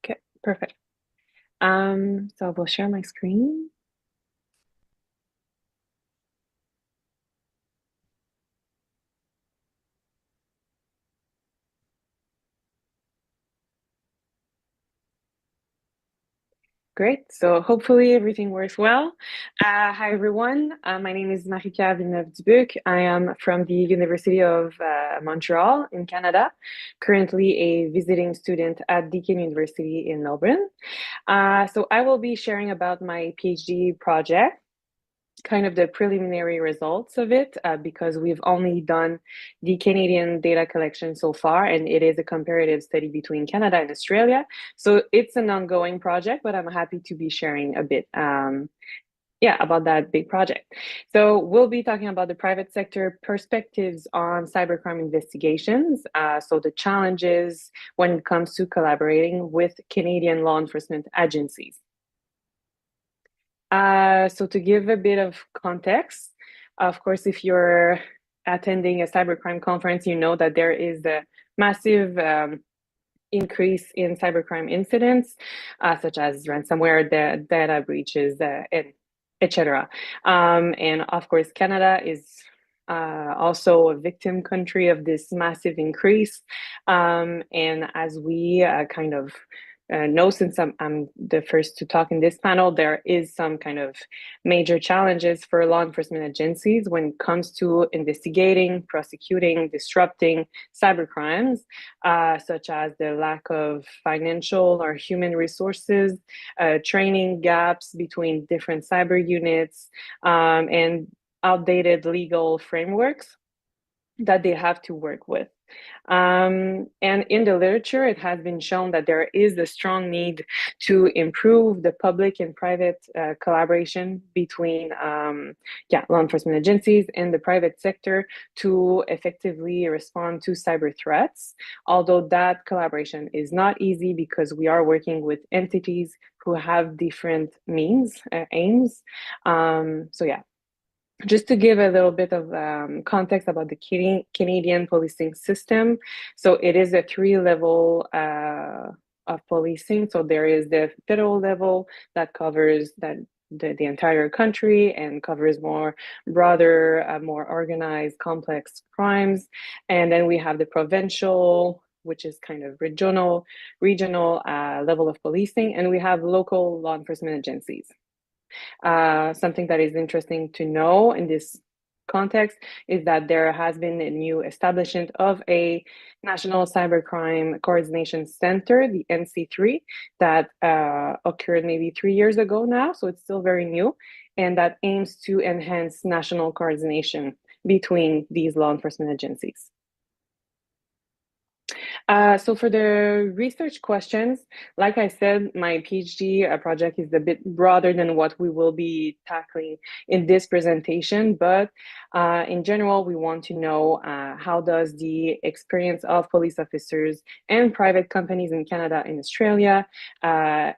Speaker 10: Okay, perfect. So I will share my screen. Great. So hopefully everything works well. Hi, everyone. My name is Marie-Pierre Villeneuve-Dubuc. I am from the University of Montreal in Canada, currently a visiting student at Deakin University in Melbourne. So I will be sharing about my PhD project, kind of the preliminary results of it, because we've only done the Canadian data collection so far, and it is a comparative study between Canada and Australia. So it's an ongoing project, but I'm happy to be sharing a bit about that big project. So we'll be talking about the private sector perspectives on cybercrime investigations. So the challenges when it comes to collaborating with Canadian law enforcement agencies. So to give a bit of context, of course, if you're attending a cybercrime conference, you know that there is a massive increase in cybercrime incidents, such as ransomware, data breaches, and etc. And of course, Canada is also a victim country of this massive increase. And as we kind of know, since I'm the first to talk in this panel, there is some kind of major challenges for law enforcement agencies when it comes to investigating, prosecuting, disrupting cybercrimes, such as the lack of financial or human resources, training gaps between different cyber units, and outdated legal frameworks that they have to work with. And in the literature, it has been shown that there is a strong need to improve the public and private collaboration between law enforcement agencies and the private sector to effectively respond to cyber threats. Although that collaboration is not easy because we are working with entities who have different means, aims. Just to give a little bit of context about the Canadian policing system. So it is a 3-level of policing. So there is the federal level that covers the entire country and covers more broader, more organized, complex crimes. And then we have the provincial, which is kind of regional level of policing. And we have local law enforcement agencies. Something that is interesting to know in this context is that there has been a new establishment of a National Cybercrime Coordination Center, the NC3, that occurred maybe 3 years ago now, so it's still very new, and that aims to enhance national coordination between these law enforcement agencies. So for the research questions, like I said, my PhD project is a bit broader than what we will be tackling in this presentation, but in general, we want to know how does the experience of police officers and private companies in Canada and Australia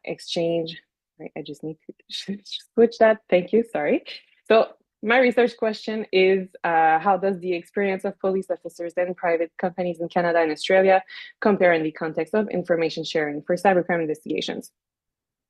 Speaker 10: exchange. Right, I just need to switch that. Thank you, sorry. So my research question is, how does the experience of police officers and private companies in Canada and Australia compare in the context of information sharing for cybercrime investigations?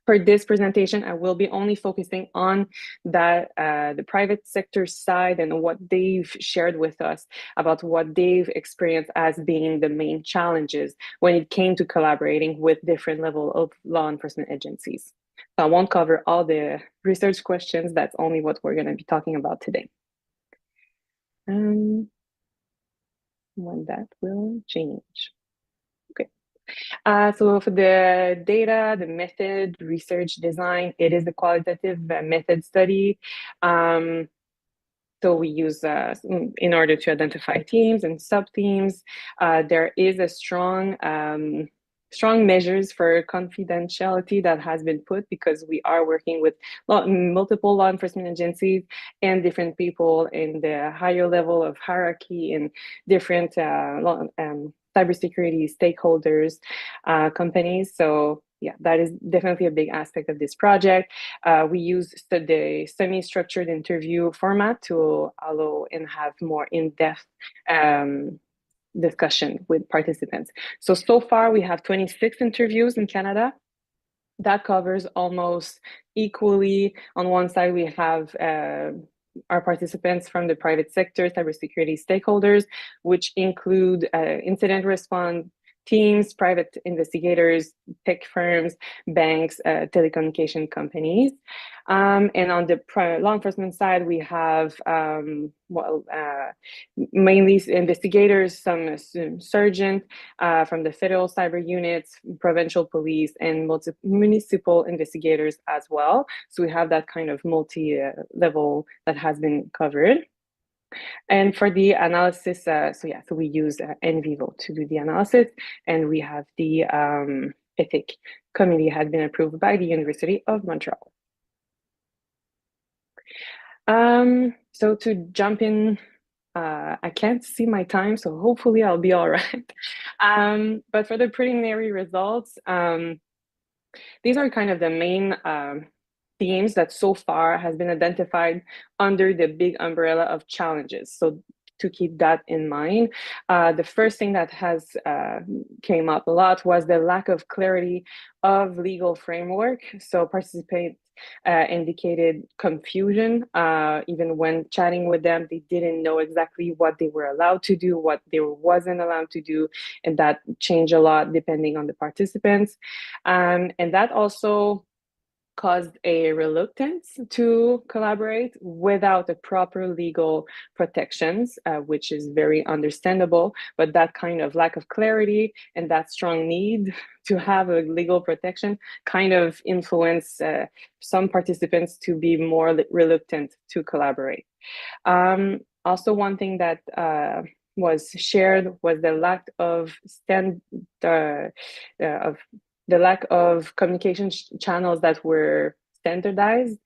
Speaker 10: For this presentation, I will be only focusing on that, the private sector side and what they've shared with us about what they've experienced as being the main challenges when it came to collaborating with different levels of law enforcement agencies. So I won't cover all the research questions. That's only what we're going to be talking about today. When that will change. Okay. So for the data, the method, research design, it is a qualitative method study. So we use, in order to identify themes and sub-themes, there is a strong strong measures for confidentiality that has been put, because we are working with multiple law enforcement agencies and different people in the higher level of hierarchy and different cybersecurity stakeholders, companies. So yeah, that is definitely a big aspect of this project. We use the semi-structured interview format to allow and have more in-depth discussion with participants. So far we have 26 interviews in Canada. That covers almost equally. On one side, we have our participants from the private sector, cybersecurity stakeholders, which include incident response teams, private investigators, tech firms, banks, telecommunication companies. And on the law enforcement side, we have mainly investigators, some surgeons from the federal cyber units, provincial police, and municipal investigators as well. So we have that kind of multi-level that has been covered. And for the analysis, so we use NVivo to do the analysis, and we have the ethic committee has been approved by the University of Montreal. So to jump in, I can't see my time, so hopefully I'll be all right. But for the preliminary results, these are kind of the main themes that so far has been identified under the big umbrella of challenges. So to keep that in mind, the first thing that has came up a lot was the lack of clarity of legal framework. So participants indicated confusion. Even when chatting with them, they didn't know exactly what they were allowed to do, what they wasn't allowed to do, and that changed a lot depending on the participants. And that also caused a reluctance to collaborate without the proper legal protections, which is very understandable. But that kind of lack of clarity and that strong need to have a legal protection kind of influenced some participants to be more reluctant to collaborate. Also, one thing that was shared was the lack of the lack of communication channels that were standardized,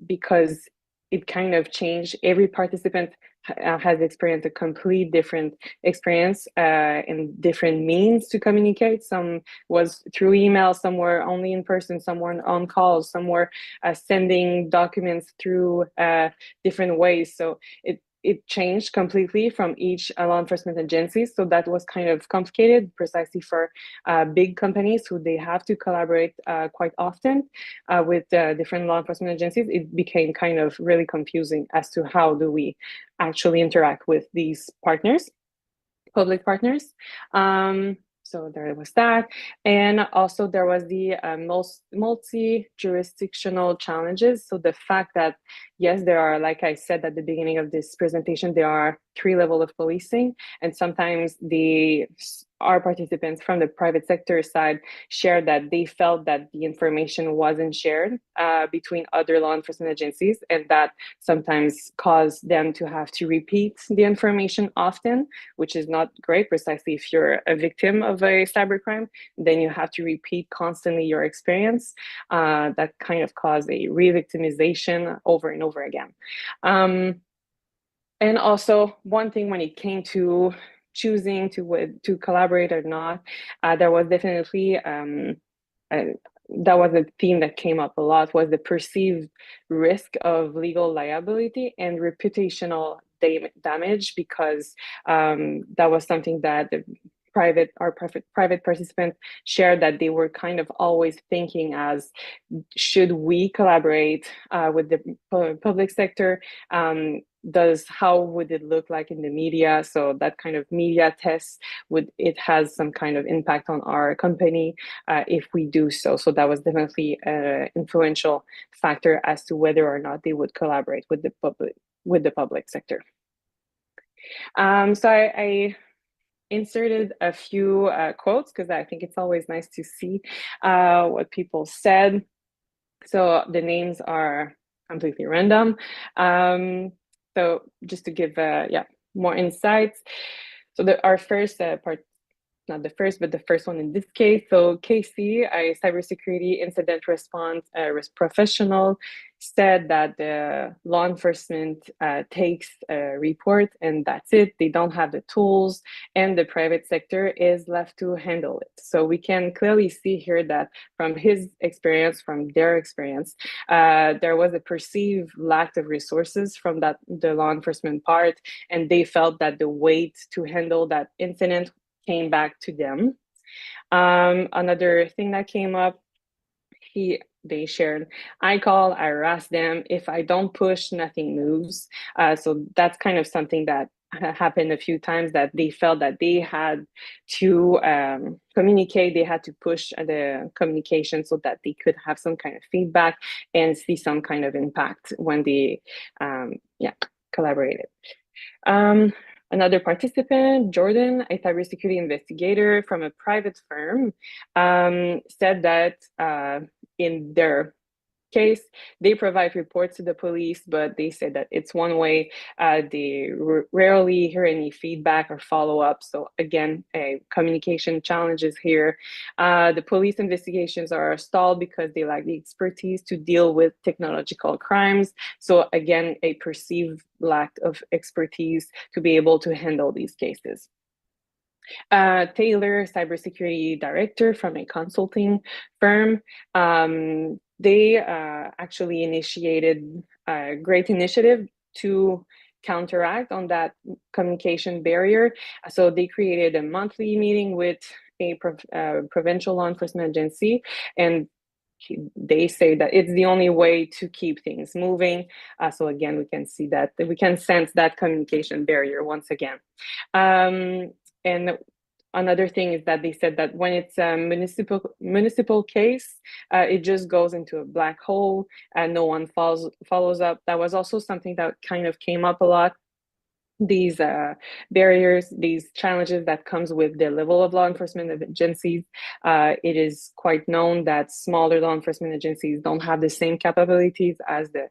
Speaker 10: because it kind of changed. Every participant has experienced a complete different experience and different means to communicate. Some was through email, some were only in person, some were on calls, some were sending documents through different ways. So it changed completely from each law enforcement agency. So that was kind of complicated precisely for big companies who they have to collaborate quite often with different law enforcement agencies. It became kind of really confusing as to how do we actually interact with these partners, public partners. So there was that. And also there was the multi-jurisdictional challenges. So the fact that, yes, there are, like I said at the beginning of this presentation, there are 3 levels of policing. And sometimes our participants from the private sector side shared that they felt that the information wasn't shared between other law enforcement agencies, and that sometimes caused them to have to repeat the information often, which is not great. Precisely if you're a victim of a cybercrime, then you have to repeat constantly your experience. That kind of caused a re-victimization over and over again. And also, one thing when it came to choosing to collaborate or not, there was definitely that was a theme that came up a lot, was the perceived risk of legal liability and reputational damage, because that was something that the private participants shared, that they were kind of always thinking as, should we collaborate with the public sector? How would it look like in the media? So that kind of media test, it has some kind of impact on our company if we do so. So that was definitely an influential factor as to whether or not they would collaborate with the public sector. So I inserted a few quotes, because I think it's always nice to see what people said. So the names are completely random. So just to give more insights. So our first not the first, but the first one in this case. So Casey, a cybersecurity incident response professional, said that the law enforcement takes a report and that's it. They don't have the tools, and the private sector is left to handle it. So we can clearly see here that from his experience, from their experience, there was a perceived lack of resources from the law enforcement part, and they felt that the weight to handle that incident came back to them. Another thing that came up, they shared, I harass them. If I don't push, nothing moves. So that's kind of something that happened a few times, that they felt that they had to communicate, they had to push the communication so that they could have some kind of feedback and see some kind of impact when they collaborated. Another participant, Jordan, a cybersecurity investigator from a private firm, said that in their case, they provide reports to the police, but they said that it's one way. They rarely hear any feedback or follow-up. So again, communication challenges here. The police investigations are stalled because they lack the expertise to deal with technological crimes. So again, a perceived lack of expertise to be able to handle these cases. Taylor, cybersecurity director from a consulting firm, they actually initiated a great initiative to counteract on that communication barrier. So they created a monthly meeting with a provincial law enforcement agency, and they say that it's the only way to keep things moving. So again, we can see that, we can sense that communication barrier once again. And another thing is that they said that when it's a municipal case, it just goes into a black hole and no one follows up. That was also something that kind of came up a lot. These barriers, these challenges that comes with the level of law enforcement agencies. It is quite known that smaller law enforcement agencies don't have the same capabilities as the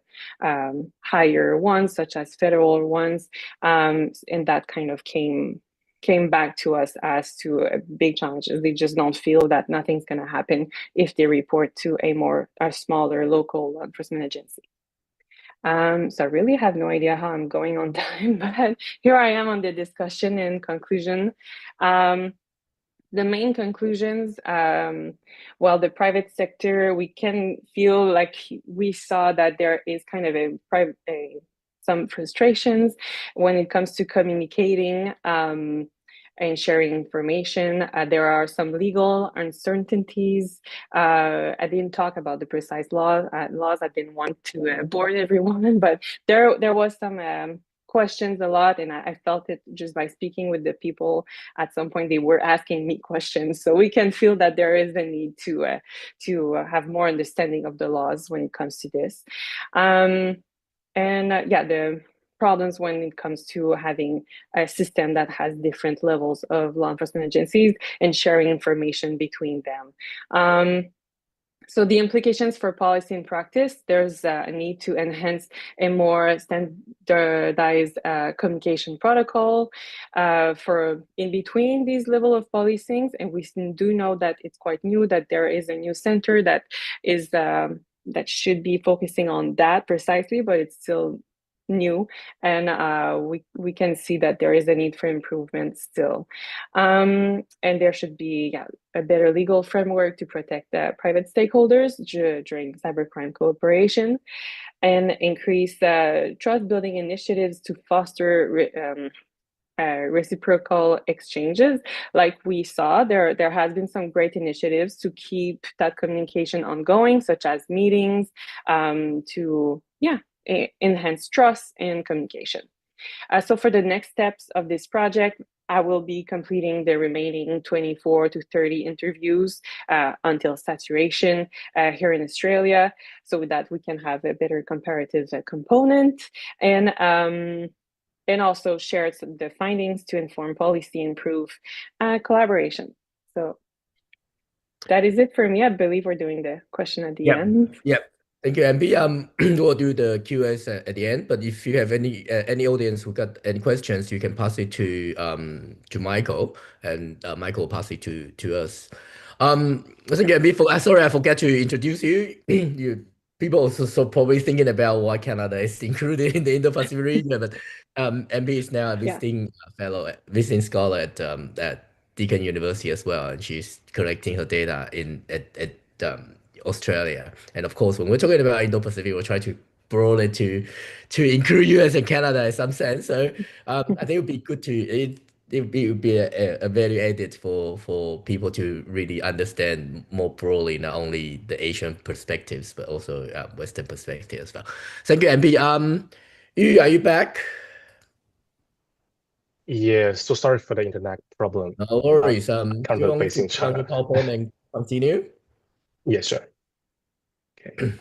Speaker 10: higher ones, such as federal ones, and that kind of came back to us as to a big challenge. They just don't feel that nothing's going to happen if they report to a smaller local law enforcement agency. So I really have no idea how I'm going on time, but here I am on the discussion and conclusion. The main conclusions, well, the private sector, we can feel like we saw that there is kind of some frustrations when it comes to communicating and sharing information. There are some legal uncertainties. I didn't talk about the precise laws. I didn't want to bore everyone, but there was some questions a lot, and I felt it just by speaking with the people. At some point, they were asking me questions, so we can feel that there is a need to have more understanding of the laws when it comes to this. The problems when it comes to having a system that has different levels of law enforcement agencies and sharing information between them. So the implications for policy and practice, there's a need to enhance a more standardized communication protocol for in between these level of policings. And we do know that it's quite new, that there is a new center that is that should be focusing on that precisely, but it's still new, and we can see that there is a need for improvement still, and there should be a better legal framework to protect the private stakeholders during cybercrime cooperation, and increase trust building initiatives to foster reciprocal exchanges. Like we saw, there has been some great initiatives to keep that communication ongoing, such as meetings, to enhance trust and communication. So for the next steps of this project, I will be completing the remaining 24 to 30 interviews until saturation here in Australia, so that we can have a better comparative component, and also share the findings to inform policy and improve collaboration. So that is it for me. I believe we're doing the question at the end.
Speaker 7: Yep. Thank you, MB. We'll do the Q&As at the end. But if you have any audience who got any questions, you can pass it to Michael, and Michael will pass it to us. I think MB, sorry, I forgot to introduce you. People also probably thinking about why Canada is included in the Indo-Pacific region, but MB is now a visiting fellow, visiting scholar at Deakin University as well, and she's collecting her data at Australia. And of course, when we're talking about Indo-Pacific, we'll try to broaden it to include US and Canada in some sense. So I think it would be good it would be a value added for people to really understand more broadly, not only the Asian perspectives, but also Western perspective as well. Thank you, MB. Yu, are you back?
Speaker 8: Yeah, so sorry for the internet problem.
Speaker 7: No worries.
Speaker 8: I'm
Speaker 7: Do you
Speaker 8: currently
Speaker 7: want
Speaker 8: based
Speaker 7: to
Speaker 8: in
Speaker 7: put on your
Speaker 8: China.
Speaker 7: PowerPoint and continue?
Speaker 8: Yeah, sure. Okay.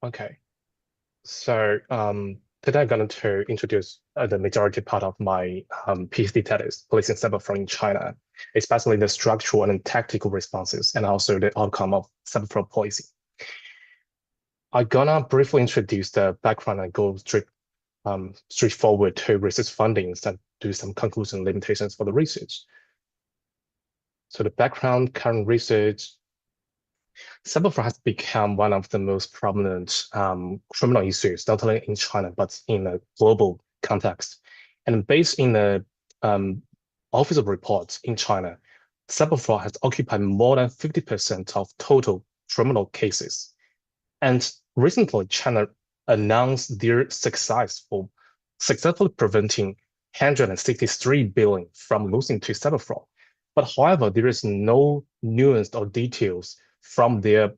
Speaker 8: Okay. So today I'm going to introduce the majority part of my PhD thesis, policing cyberfraud in China, especially the structural and tactical responses, and also the outcome of cyberfraud policing. I'm gonna briefly introduce the background and go straightforward to research findings and do some conclusion limitations for the research. So the background, current research, cyberfraud has become one of the most prominent criminal issues, not only in China, but in a global context. And based in the official reports in China, cyberfraud has occupied more than 50% of total criminal cases. And recently, China announced their successfully preventing 163 billion from losing to cyberfraud. But however, there is no nuance or details from their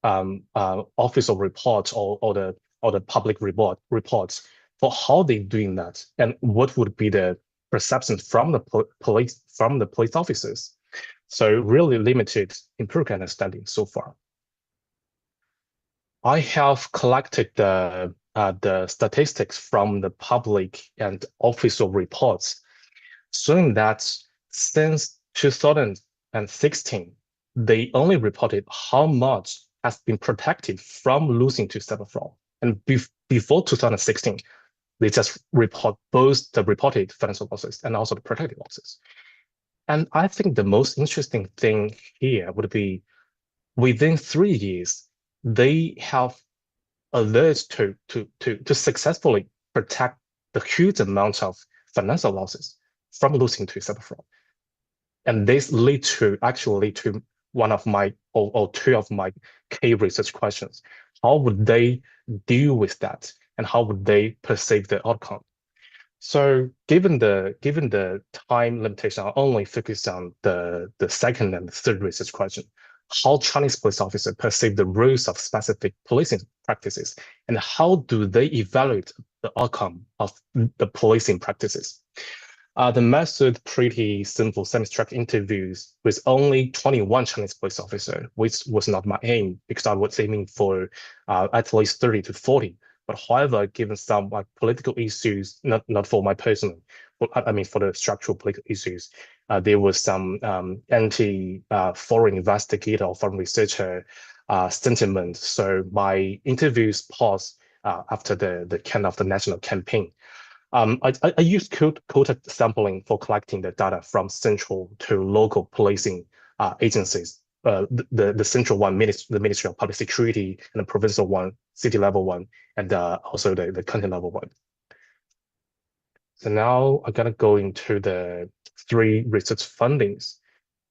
Speaker 8: official reports or the public reports for how they're doing that and what would be the perception from the police officers. So really limited empirical understanding so far. I have collected the statistics from the public and official reports showing that since 2016, they only reported how much has been protected from losing to cyberfraud. And before 2016, they just report both the reported financial losses and also the protected losses. And I think the most interesting thing here would be within 3 years, they have alerts to successfully protect the huge amount of financial losses from losing to cyberfraud. And this actually lead to one of my or two of my key research questions. How would they deal with that? And how would they perceive the outcome? So given the time limitation, I'll only focus on the second and third research question. How Chinese police officers perceive the rules of specific policing practices, and how do they evaluate the outcome of the policing practices? The method pretty simple, semi-structured interviews with only 21 Chinese police officers, which was not my aim because I was aiming for at least 30 to 40. But however, given some political issues, not for my personal, but I mean for the structural political issues, there was some anti-foreign investigator or foreign researcher sentiment. So my interviews paused after the kind of the national campaign. I used quoted sampling for collecting the data from central to local policing agencies. The central one, the Ministry of Public Security, and the provincial one, city level one, and also the county level one. So now I'm gonna go into the 3 research findings.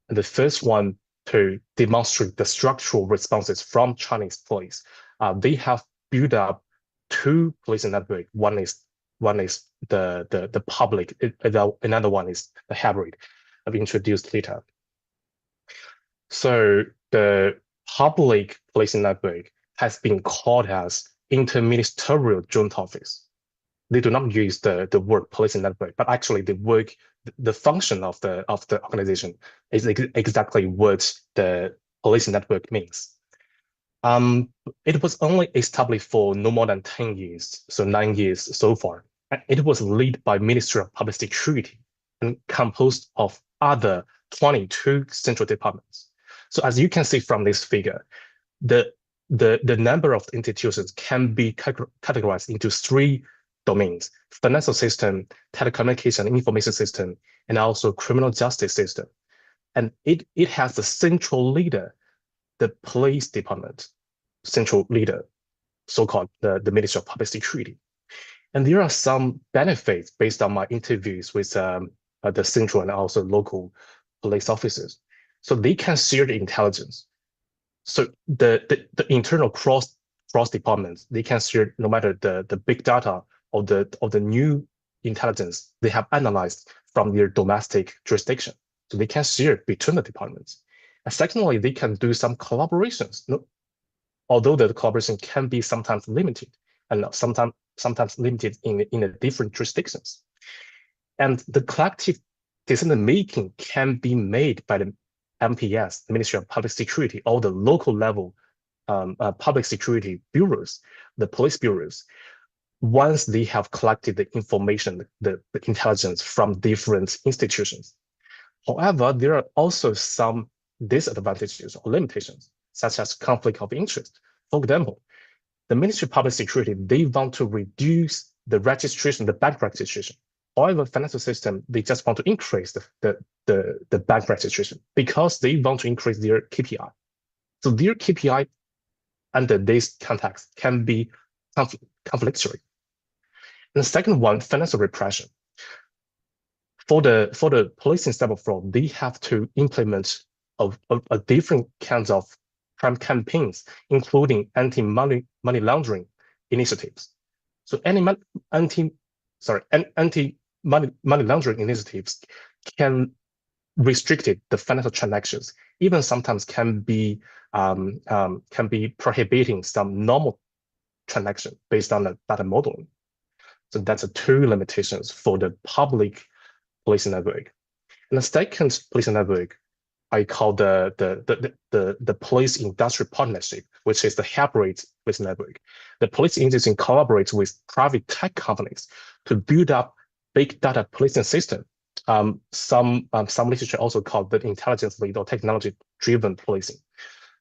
Speaker 8: And the first one to demonstrate the structural responses from Chinese police. They have built up 2 policing networks. One is the public, another one is the hybrid. I've introduced later. So the public policing network has been called as interministerial joint office. They do not use the word policing network, but actually the function of the organization is exactly what the policing network means. It was only established for no more than 10 years, so 9 years so far. It was led by Ministry of Public Security. and composed of other 22 central departments. So as you can see from this figure, the number of institutions can be categorized into 3 domains: financial system, telecommunication and information system, and also criminal justice system. And it has the central leader, the police department, central leader, so-called the Ministry of Public Security. And there are some benefits based on my interviews with the central and also local police officers. So they can share the intelligence. So the internal cross departments, they can share no matter the big data or the new intelligence they have analyzed from their domestic jurisdiction. So they can share between the departments. And secondly, they can do some collaborations. Although the collaboration can be sometimes limited and sometimes limited in the different jurisdictions. And the collective decision making can be made by the MPS, the Ministry of Public Security, or the local level public security bureaus, the police bureaus, once they have collected the information, the intelligence from different institutions. However, there are also some disadvantages or limitations, such as conflict of interest. For example, the Ministry of Public Security, they want to reduce the registration, the bank registration. However, financial system, they just want to increase the bank registration because they want to increase their KPI. So their KPI under this context can be conflictory. And the second one, financial repression. For the policing cyber fraud, they have to implement a different kinds of crime campaigns, including anti-money laundering initiatives. So anti-money laundering initiatives can restrict the financial transactions, even sometimes can be prohibiting some normal transaction based on the data modeling. So that's the 2 limitations for the public policing network. And the second policing network I call the police industry partnership, which is the hybrid police network. The police agency collaborates with private tech companies to build up big data policing system. Some literature also called the intelligence-led or technology-driven policing.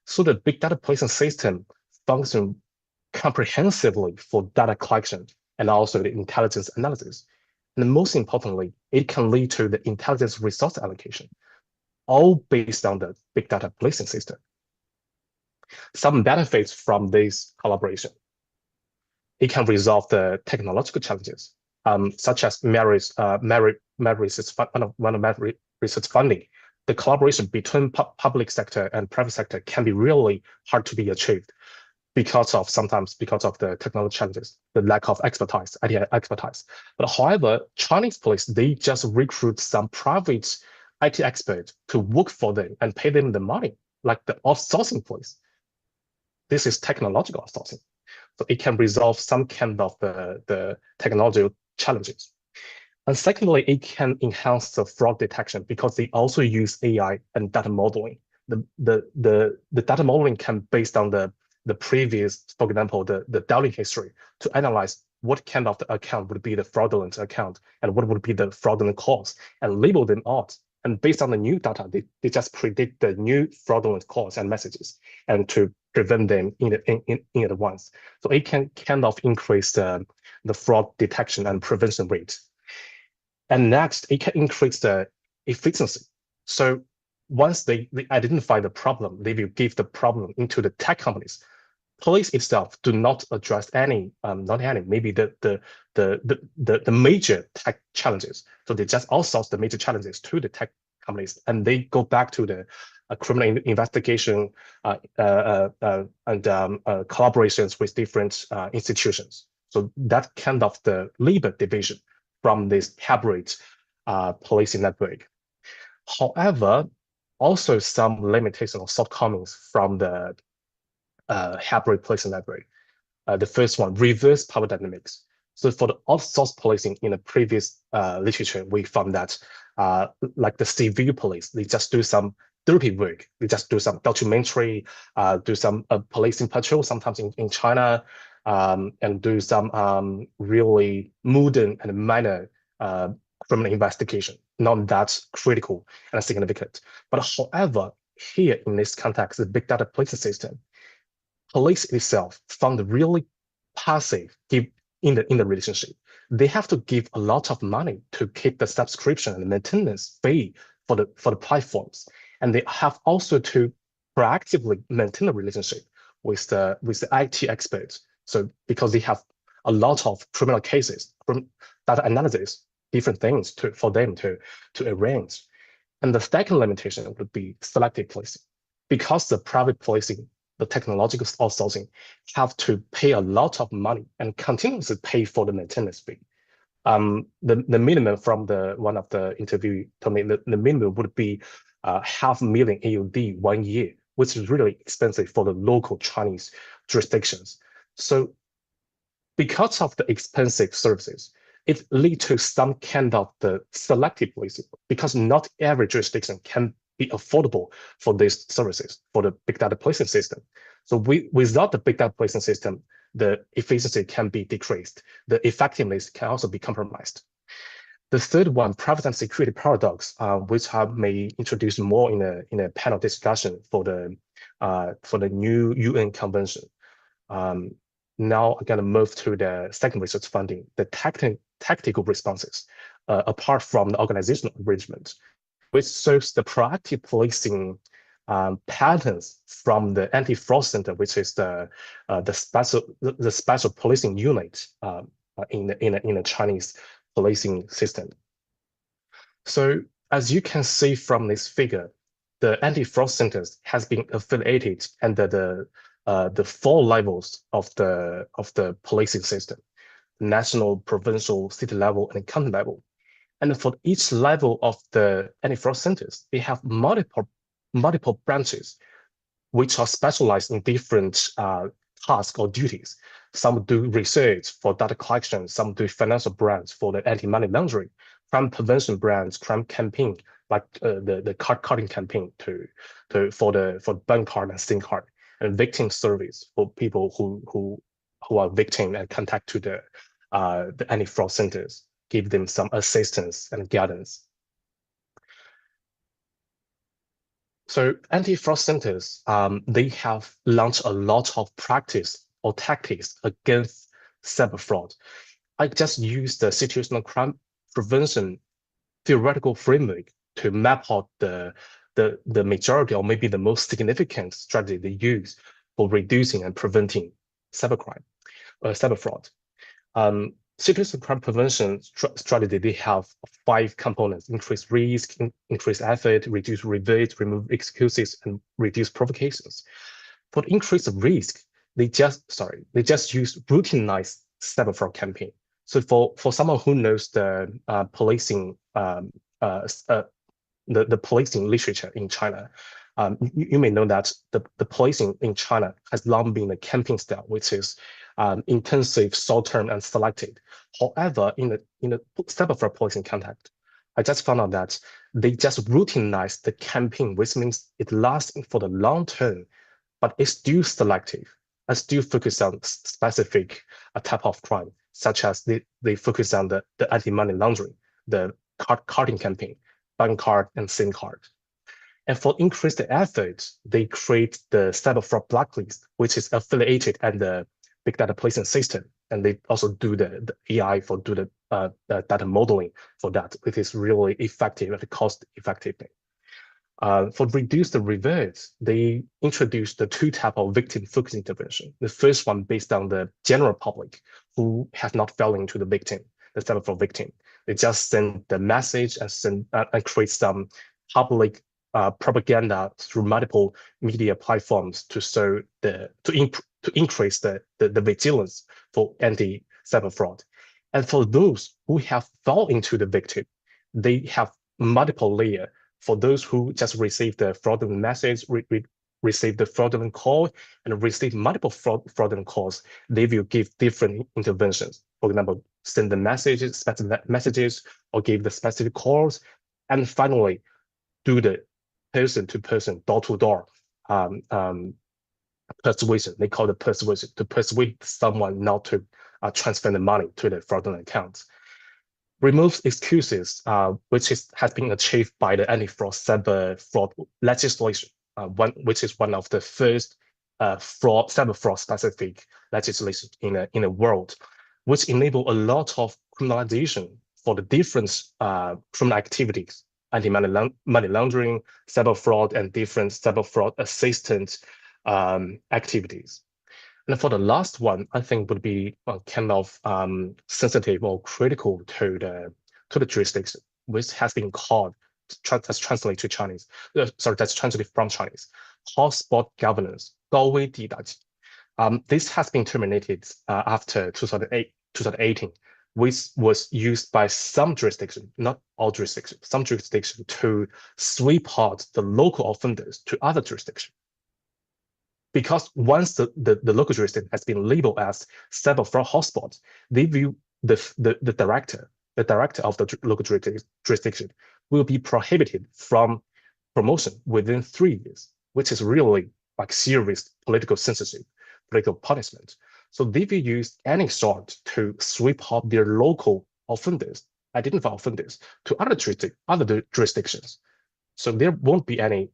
Speaker 8: So the big data policing system functions comprehensively for data collection and also the intelligence analysis. And most importantly, it can lead to the intelligence resource allocation, all based on the big data policing system. Some benefits from this collaboration: it can resolve the technological challenges, such as merit research funding. The collaboration between public sector and private sector can be really hard to be achieved sometimes because of the technology challenges, the lack of expertise, IT expertise. But however, Chinese police, they just recruit some private IT experts to work for them and pay them the money, like the outsourcing police. This is technological outsourcing. So it can resolve some kind of the technological challenges. And secondly, it can enhance the fraud detection because they also use AI and data modeling. The data modeling can based on the previous, for example, the dialing history to analyze what kind of the account would be the fraudulent account and what would be the fraudulent calls and label them out. And based on the new data, they just predict the new fraudulent calls and messages and to prevent them in advance. So it can kind of increase the fraud detection and prevention rate. And next, it can increase the efficiency. So once they identify the problem, they will give the problem into the tech companies. Police itself do not address maybe the major tech challenges. So they just outsource the major challenges to the tech companies, and they go back to the criminal investigation and collaborations with different institutions. So that kind of the labor division from this hybrid policing network. However, also some limitations or shortcomings from the hybrid policing network. The first one, reverse power dynamics. So for the outsourced policing in the previous literature, we found that like the civil police, they just do some dirty work. They just do some documentary, do some policing patrol, sometimes in China, and do some really modern and minor criminal investigation. not that critical and significant. But however, here in this context, the big data policing system, police itself found really passive in the relationship. They have to give a lot of money to keep the subscription and maintenance fee for the platforms, and they have also to proactively maintain the relationship with the IT experts. So because they have a lot of criminal cases, data analysis, different things for them to arrange. And the second limitation would be selective policing, because the private policing, the technological outsourcing, have to pay a lot of money and continuously pay for the maintenance fee. The minimum from one of the interviewee told me the minimum would be 500,000 AUD 1 year, which is really expensive for the local Chinese jurisdictions. So because of the expensive services, it leads to some kind of the selective policing, because not every jurisdiction can be affordable for these services, for the big data policing system. So without the big data policing system, the efficiency can be decreased. The effectiveness can also be compromised. The third one, privacy and security paradox, which I may introduce more in a panel discussion for the new UN convention. Now I'm going to move to the second research funding, the tactical responses, apart from the organizational arrangement, which serves the proactive policing patterns from the anti-fraud center, which is the special policing unit in the Chinese policing system. So as you can see from this figure, the anti-fraud centers has been affiliated under the 4 levels of the policing system: national, provincial, city level, and county level. And for each level of the anti-fraud centers, they have multiple branches, which are specialized in different tasks or duties. Some do research for data collection, some do financial branch for the anti-money laundering, crime prevention branch, crime campaign, like the carding campaign for the bank card and SIM card, and victim service for people who are victim and contact to the anti-fraud centers, give them some assistance and guidance. So anti-fraud centers, they have launched a lot of practice or tactics against cyber fraud. I just used the situational crime prevention theoretical framework to map out the majority or maybe the most significant strategy they use for reducing and preventing cybercrime, cyber fraud. Situational crime prevention strategy, they have 5 components: increase risk, increase effort, reduce revert, remove excuses, and reduce provocations. For increase of risk, they just use routinized cyber fraud campaign. So for someone who knows the policing the policing literature in China, you may know that the policing in China has long been a campaign style, which is intensive, short-term, and selected. However, in the cyber fraud policing context, I just found out that they just routinized the campaign, which means it lasts for the long term, but it's still selective. I still focus on specific type of crime, such as they focus on the anti-money laundering, the carding campaign, bank card and SIM card. And for increased effort, they create the cyber fraud blacklist, which is affiliated and the big data policing system. And they also do the AI for do the data modeling for that. It is really effective and cost effective. For reduce the reverse, they introduced the 2 types of victim focused intervention. The first one based on the general public who have not fallen into the victim, the cyber fraud victim. They just send the message and create some public propaganda through multiple media platforms to increase the vigilance for anti-cyber fraud. And for those who have fallen into the victim, they have multiple layers. For those who just received the fraudulent message, receive the fraudulent call, and receive multiple fraudulent calls, they will give different interventions. For example, send the messages, specific messages, or give the specific calls, and finally do the person-to-person, door-to-door persuasion. They call it persuasion, to persuade someone not to transfer the money to the fraudulent accounts. removes excuses, which has been achieved by the anti-fraud cyber fraud legislation, which is one of the first cyber fraud specific legislation in the world, which enable a lot of criminalization for the different criminal activities, anti-money laundering, cyber fraud, and different cyber fraud assistant activities. And for the last one, I think would be kind of sensitive or critical to the jurisdiction, which has been called, that's translated to Chinese, that's translated from Chinese, hotspot governance, 高危地带. This has been terminated after 2018, which was used by some jurisdiction, not all jurisdictions, some jurisdiction to sweep out the local offenders to other jurisdictions. Because once the local jurisdiction has been labeled as cyber fraud hotspot, they view the director of the local jurisdiction will be prohibited from promotion within 3 years, which is really like serious political censorship, political punishment. So they will use any sort to sweep out their local offenders, identify offenders, to other jurisdictions. So there won't be any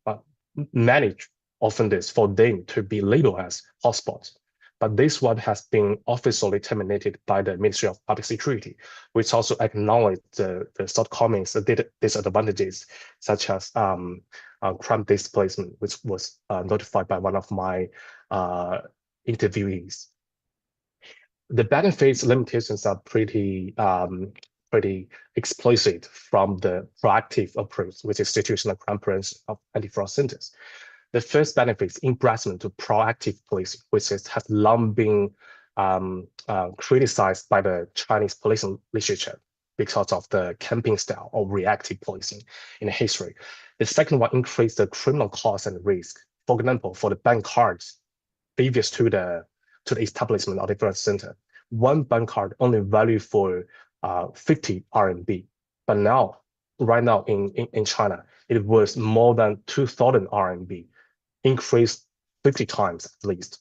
Speaker 8: managed offenders for them to be labeled as hotspots. But this one has been officially terminated by the Ministry of Public Security, which also acknowledged the shortcomings, the disadvantages, such as crime displacement, which was notified by one of my interviewees. The benefits limitations are pretty explicit from the proactive approach, which is situational crime prevention of anti-fraud centers. The first benefit is embracement to proactive policing, which has long been criticized by the Chinese policing literature because of the camping style or reactive policing in history. The second one, increase the criminal cost and risk. For example, for the bank cards, previous to the establishment of the fraud center, one bank card only valued for 50 RMB, but now, right now in China, it was more than 2,000 RMB, increased 50 times at least.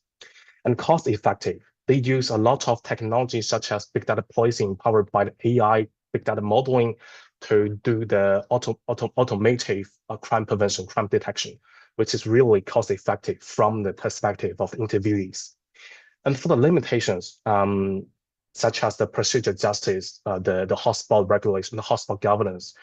Speaker 8: And cost effective, they use a lot of technology such as big data policing powered by the AI, big data modeling to do the automated crime prevention, crime detection, which is really cost effective from the perspective of the interviewees. And for the limitations, such as the procedure justice, the hotspot regulation, the hotspot governance,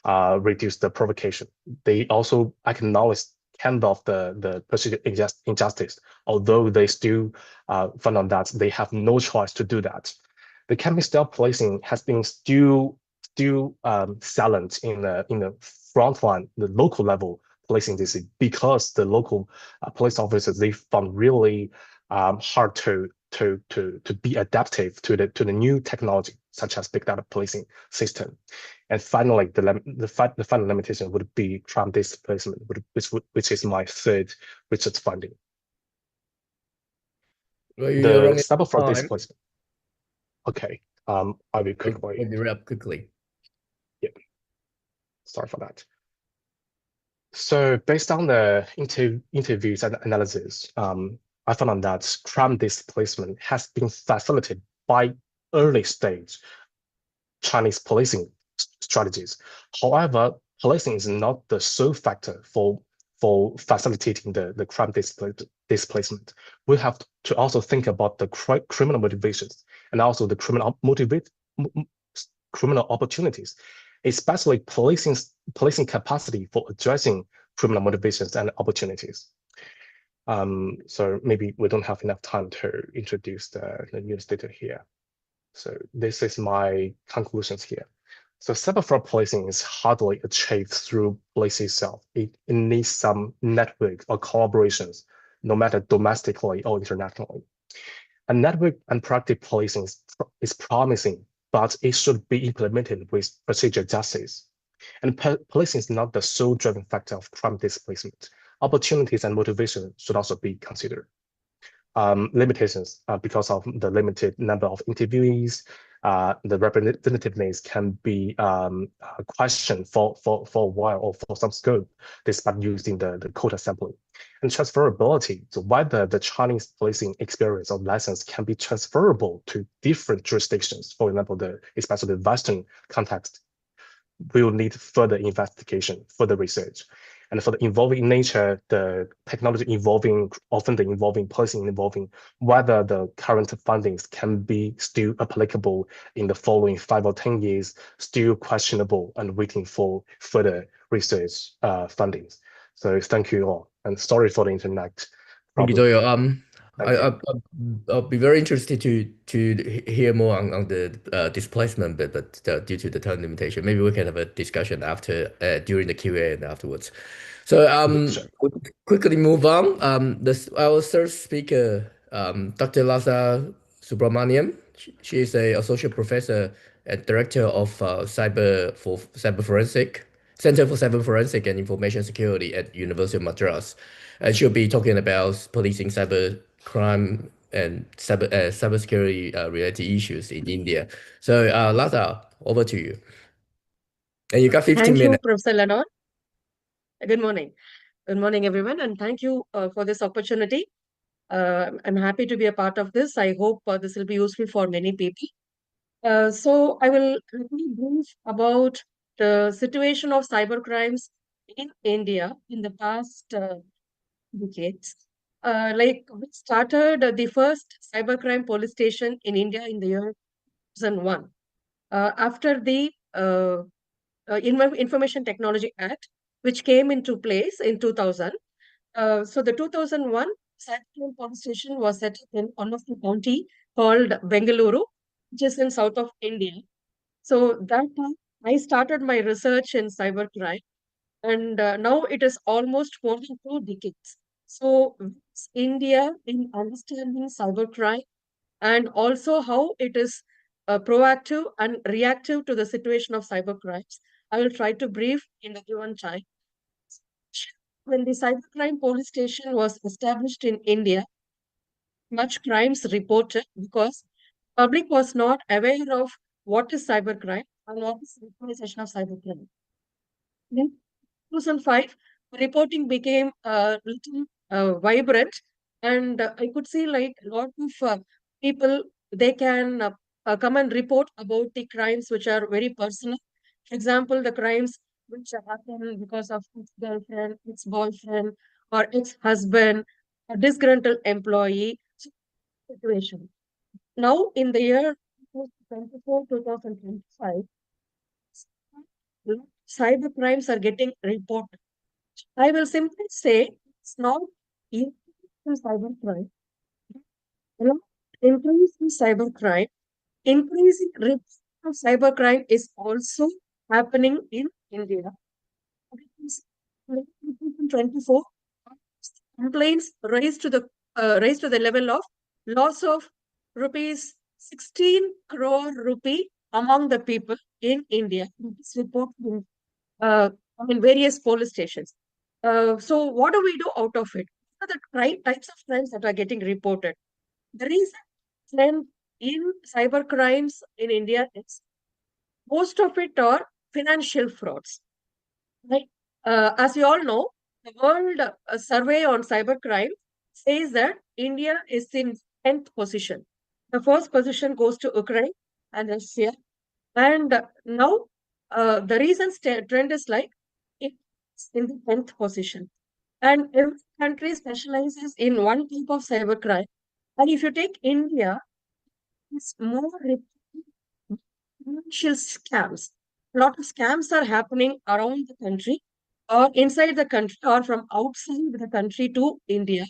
Speaker 8: reduce the provocation. They also acknowledge kind of the procedure injustice, although they still found out that they have no choice to do that. The camping style policing has been still silent in the front line, the local level policing this, because the local police officers, they found really hard to be adaptive to the new technology, such as big data policing system. And finally, the final limitation would be crime displacement, which is my third research finding. The cyber fraud displacement. Okay, I will quickly.
Speaker 7: Maybe wrap quickly.
Speaker 8: Yeah, sorry for that. So based on the interviews and analysis, I found out that crime displacement has been facilitated by early stage Chinese policing strategies. However, policing is not the sole factor for facilitating the crime displacement. We have to also think about the criminal motivations and also the criminal opportunities, especially policing capacity for addressing criminal motivations and opportunities. So maybe we don't have enough time to introduce the newest data here. So this is my conclusions here. So cyber fraud policing is hardly achieved through policing itself. It needs some network or collaborations, no matter domestically or internationally. A network and proactive policing is promising, but it should be implemented with procedure justice. And policing is not the sole driving factor of crime displacement. Opportunities and motivation should also be considered. Limitations because of the limited number of interviewees, the representativeness can be questioned for a while or for some scope, despite using the quota sampling. And transferability, so whether the Chinese policing experience or lessons can be transferable to different jurisdictions, for example, especially the Western context, will need further investigation, further research. And for the evolving nature, the technology evolving, often the involving policing involving, whether the current findings can be still applicable in the following 5 or 10 years, still questionable and waiting for further research fundings. So thank you all, and sorry for the internet
Speaker 7: Thank you,
Speaker 8: problem.
Speaker 7: Doyle.
Speaker 8: Thank you.
Speaker 7: I'll be very interested to hear more on the displacement, but due to the time limitation, maybe we can have a discussion after during the Q&A and afterwards. So
Speaker 8: Sure.
Speaker 7: we'll quickly move on. Our third speaker, Dr. Lasa Subramaniam. She is a associate professor and director of Center for Cyber Forensic and Information Security at University of Madras. And she'll be talking about policing cyber crime and cybersecurity related issues in India. So Lasa, over to you. And you got 15
Speaker 9: Thank you,
Speaker 7: minutes.
Speaker 9: Professor Lennon. Good morning. Good morning, everyone, and thank you for this opportunity. I'm happy to be a part of this. I hope this will be useful for many people. So I will quickly brief about the situation of cyber crimes in India in the past decades. Like we started the first cybercrime police station in India in the year 2001. After the Information Technology Act, which came into place in 2000. So the 2001 cybercrime police station was set up in one of the county called Bengaluru, which is in south of India. So that time I started my research in cybercrime, and now it is almost more than 2 decades. So India in understanding cybercrime and also how it is proactive and reactive to the situation of cybercrimes. I will try to brief in the given time. When the cybercrime police station was established in India, much crimes reported because public was not aware of what is cybercrime and what is the organization of cybercrime. Then 2005, reporting became a little vibrant, and I could see like a lot of people, they can come and report about the crimes which are very personal. For example, the crimes which happen because of ex-girlfriend, ex-boyfriend, or ex-husband, a disgruntled employee situation. Now, in the year 2024, 2025, cyber crimes are getting reported. I will simply say it's not increase in cybercrime. Increase in cybercrime, increasing risk of cybercrime is also happening in India. In 2024, complaints raised to the level of loss of rupees 16 crore rupee among the people in India. This report in various police stations. So what do we do out of it? What are the types of crimes that are getting reported? The reason trend in cyber crimes in India is most of it are financial frauds. Right? As you all know, the World Survey on Cybercrime says that India is in 10th position. The first position goes to Ukraine and Russia. And now the recent trend is like it's in the 10th position. And every country specializes in one type of cybercrime. And if you take India, it's more financial scams. A lot of scams are happening around the country or inside the country or from outside the country to India.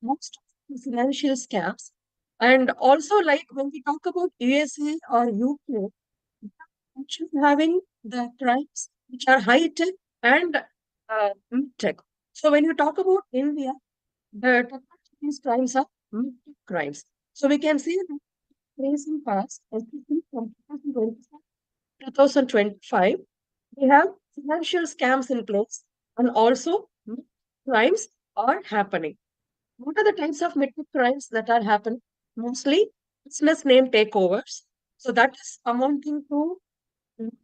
Speaker 9: Most of the financial scams. And also, like when we talk about USA or UK, having the crimes which are high tech and mid tech. So when you talk about India, the these crimes are mid tech crimes. So we can see that recent past, especially from 2025, we have financial scams in place and also crimes are happening. What are the types of mid tech crimes that are happening? Mostly business name takeovers. So that is amounting to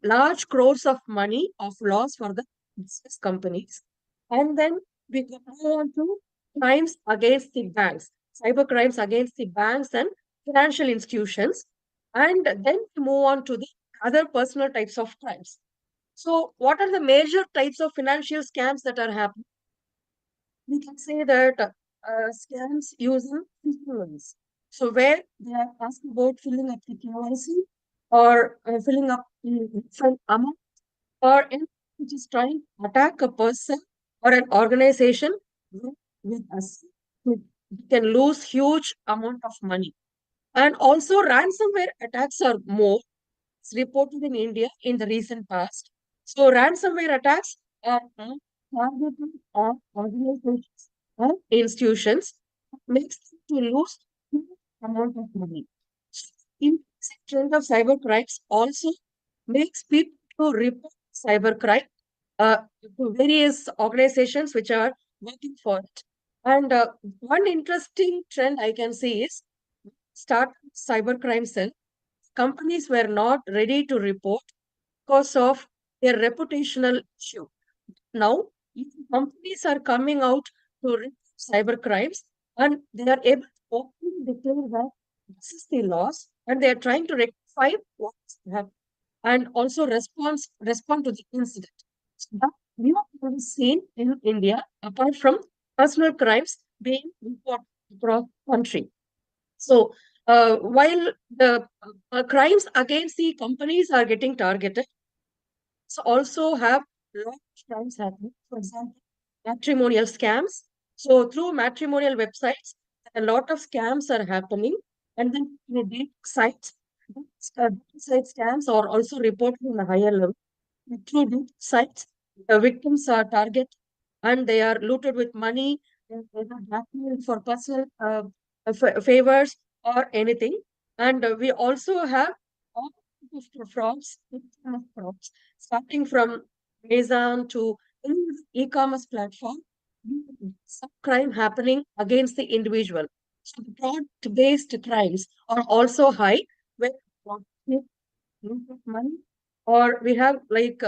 Speaker 9: large crores of money of loss for the business companies. And then we can move on to crimes against the banks, cyber crimes against the banks and financial institutions. And then we move on to the other personal types of crimes. So what are the major types of financial scams that are happening? We can say that scams using phishing links. So where they are asking about filling up the KYC or filling up different amount or which is trying to attack a person or an organization with us. We can lose huge amount of money. And also ransomware attacks are more reported in India in the recent past. So ransomware attacks are targeted on organizations and institutions, makes them to lose huge amount of money. In trend of cyber crimes also makes people to report cybercrime to various organizations which are working for it. And one interesting trend I can see is start cybercrime cell. Companies were not ready to report because of their reputational issue. Now, companies are coming out to report cyber crimes and they are able to openly declare that this is the loss and they are trying to rectify what's happened and also respond to the incident. So that we have seen in India, apart from personal crimes being reported across the country. So while the crimes against the companies are getting targeted, so also have a lot of crimes happening. For example, matrimonial scams. So through matrimonial websites, a lot of scams are happening. And then dating sites, site scams are also reported on a higher level. Through dating sites, the victims are targeted and they are looted with money, they are blackmailed for personal favors or anything. And we also have all kinds of frauds, starting from Amazon to e-commerce platform, some crime happening against the individual. So the fraud-based crimes are also high, where money, or we have like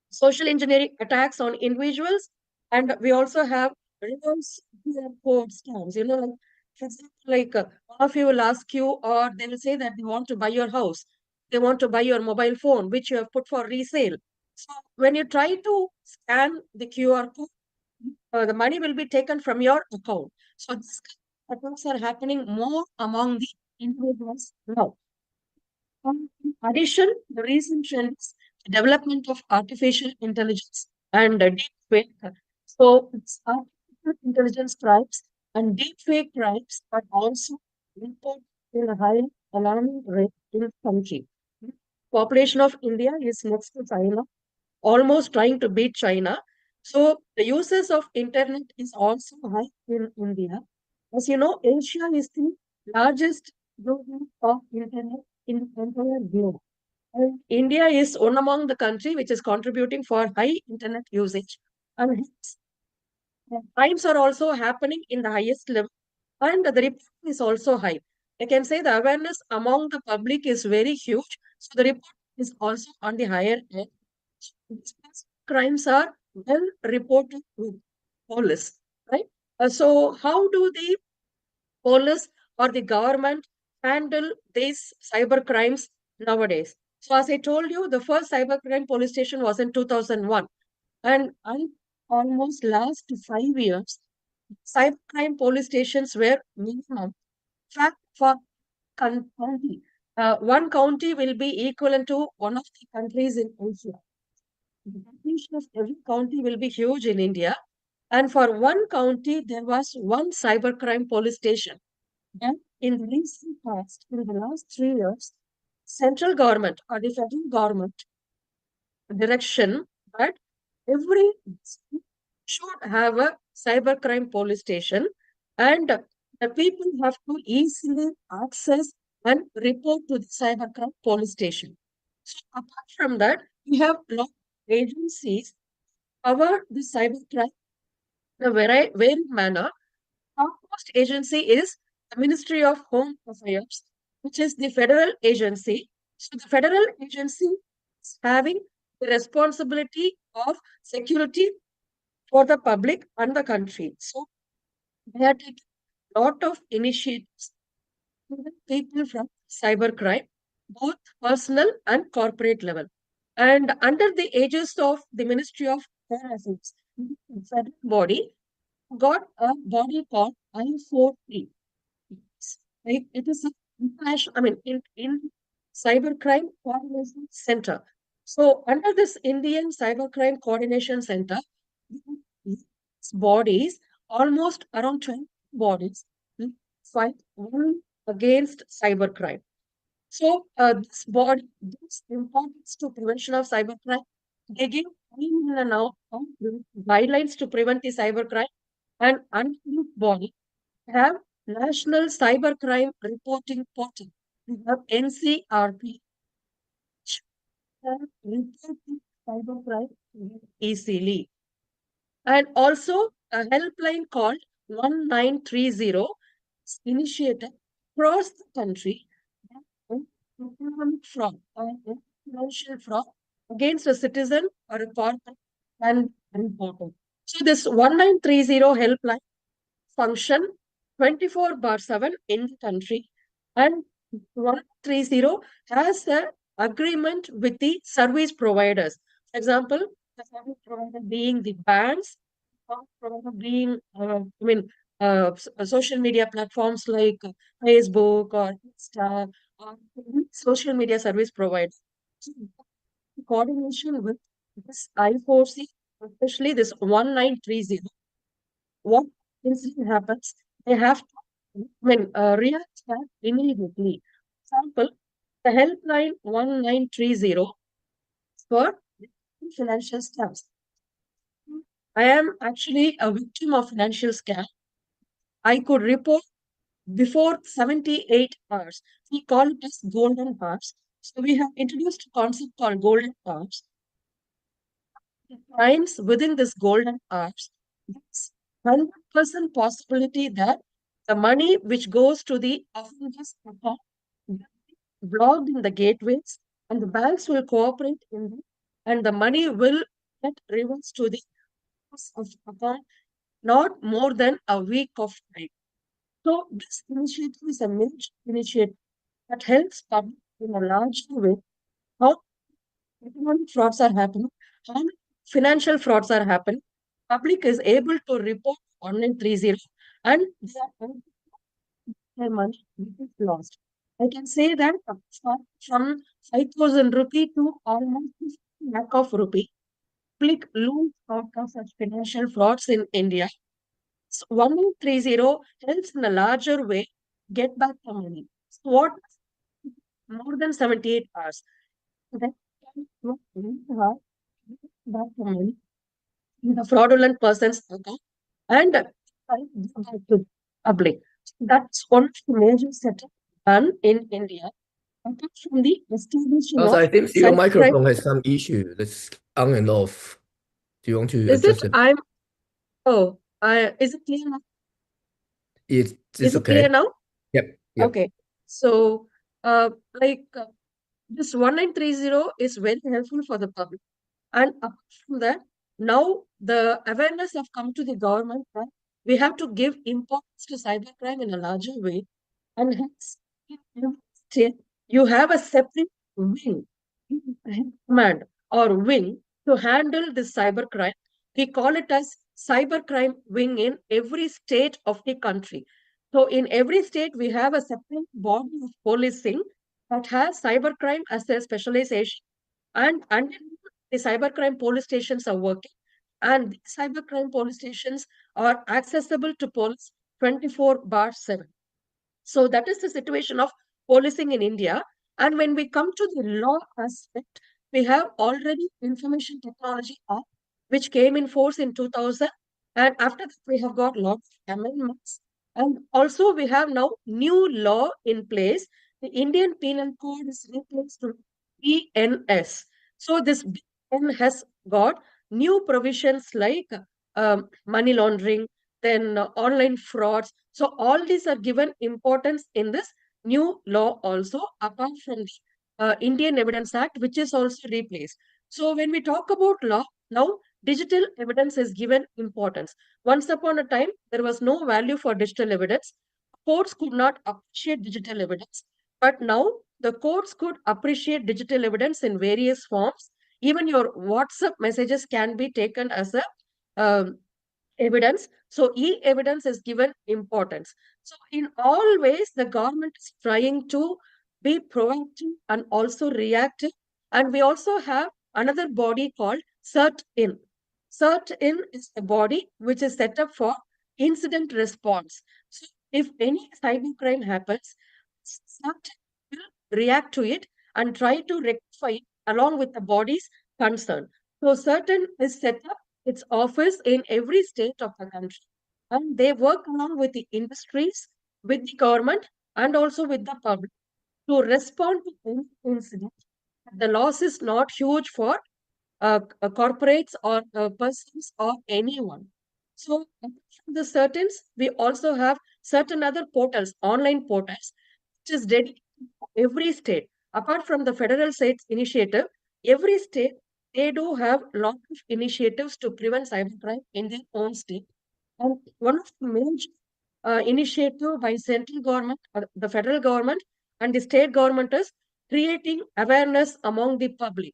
Speaker 9: social engineering attacks on individuals, and we also have reverse QR code scams. Like, for example, like one of you will ask you, or they will say that they want to buy your house, they want to buy your mobile phone, which you have put for resale. So when you try to scan the QR code, the money will be taken from your account. So these attacks are happening more among the individuals now. In addition, the recent trends, the development of artificial intelligence and deepfake. So it's artificial intelligence crimes and deepfake crimes are also reported in a high alarming rate in the country. Population of India is next to China, almost trying to beat China. So the uses of internet is also high in India. As you know, Asia is the largest user of internet in the entire globe. And India is one among the country which is contributing for high internet usage. And hence, crimes are also happening in the highest level and the report is also high. I can say the awareness among the public is very huge. So the report is also on the higher end. Crimes are well reported with police, right? So how do the police or the government handle these cyber crimes nowadays? So as I told you, the first cybercrime police station was in 2001, and almost last 5 years, cybercrime police stations were minimum. In fact, for county, one county will be equivalent to one of the countries in Asia. The population of every county will be huge in India. And for one county, there was one cybercrime police station. And in the recent past, in the last 3 years, central government or the federal government direction that every district should have a cybercrime police station and the people have to easily access and report to the cybercrime police station. So apart from that, we have a lot of agencies cover the cybercrime in a very manner. Our first agency is the Ministry of Home Affairs, which is the federal agency So the federal agency is having the responsibility of security for the public and the country. So they are taking a lot of initiatives to the people from cybercrime, both personal and corporate level. And under the aegis of the Ministry of Home Affairs, the federal body got a body called I4P. It is a international, in Cybercrime Coordination Center. So under this Indian Cybercrime Coordination Center, these bodies, almost around 20 bodies, fight one against cybercrime. So this body gives importance to prevention of cybercrime. They give in and out guidelines to prevent the cybercrime, and under this body have National Cybercrime Reporting Portal. We have NCRP, which can report cybercrime easily. And also a helpline called 1930 is initiated across the country economic fraud or financial fraud against a citizen or a corporate and reported. So this 1930 helpline function 24/7 in the country, and 130 has an agreement with the service providers. For example, the service provider being the banks, service provider being social media platforms like Facebook or Insta or social media service providers. So, coordination with this I4C, especially this 1930, what incident happens, they have to react back immediately. Example, the helpline 1930 for financial scams. I am actually a victim of financial scam. I could report before 78 hours. We call it as golden hours. So we have introduced a concept called golden hours. Crimes within this golden hours, it's 100% possibility that the money which goes to the offender's account will be blocked in the gateways, and the banks will cooperate in it, and the money will get reversed to the of account not more than a week of time. So this initiative is a major initiative that helps public in a large way how economic frauds are happening, how financial frauds are happening. Public is able to report 1930 and they are able to get their money which is lost. I can say that from 5,000 rupee to almost 50 lakh of rupee, public lose out of such financial frauds in India. So 1930 helps in a larger way get back the money. So what more than 78 hours? That can work really hard to get back the money in the fraudulent person's account and give back to public. That's one of the major setup done in India. Apart from the establishing
Speaker 7: Also,
Speaker 9: of
Speaker 7: I think your
Speaker 9: cybercrime.
Speaker 7: microphone has some issue. That's on and off. Do you want to
Speaker 9: Is
Speaker 7: adjust
Speaker 9: it?
Speaker 7: it?
Speaker 9: Is it clear now?
Speaker 7: It's
Speaker 9: Is it
Speaker 7: okay.
Speaker 9: clear now?
Speaker 7: Yep.
Speaker 9: Okay. So, this 1930 is very helpful for the public. And apart from that, now the awareness have come to the government that we have to give importance to cybercrime in a larger way. And hence, in every state, you have a separate wing, command or wing to handle this cybercrime. We call it as cybercrime wing in every state of the country. So in every state, we have a separate body of policing that has cybercrime as their specialization. And under the cybercrime police stations are working, and the cybercrime police stations are accessible to police 24/7. So that is the situation of policing in India. And when we come to the law aspect, we have already Information Technology Act, which came in force in 2000. And after that, we have got lots of amendments. And also we have now new law in place. The Indian Penal Code is replaced with BNS. So this BN has got new provisions like money laundering, then online frauds. So all these are given importance in this new law also, apart from the Indian Evidence Act, which is also replaced. So when we talk about law, now digital evidence is given importance. Once upon a time, there was no value for digital evidence. Courts could not appreciate digital evidence, but now the courts could appreciate digital evidence in various forms. Even your WhatsApp messages can be taken as a um, evidence. So e-evidence is given importance. So in all ways, the government is trying to be proactive and also reactive. And we also have another body called CERT-IN. CERT-IN is a body which is set up for incident response. So if any cybercrime happens, CERT will react to it and try to rectify it along with the bodies concerned. So CERT-IN is set up its office in every state of the country. And they work along with the industries, with the government, and also with the public to respond to any incident. The loss is not huge for corporates or persons or anyone. So, apart from the certains, we also have certain other portals, online portals, which is dedicated to every state. Apart from the federal states initiative, every state they do have lot of initiatives to prevent cybercrime in their own state. And one of the major initiative by central government, the federal government, and the state government is creating awareness among the public.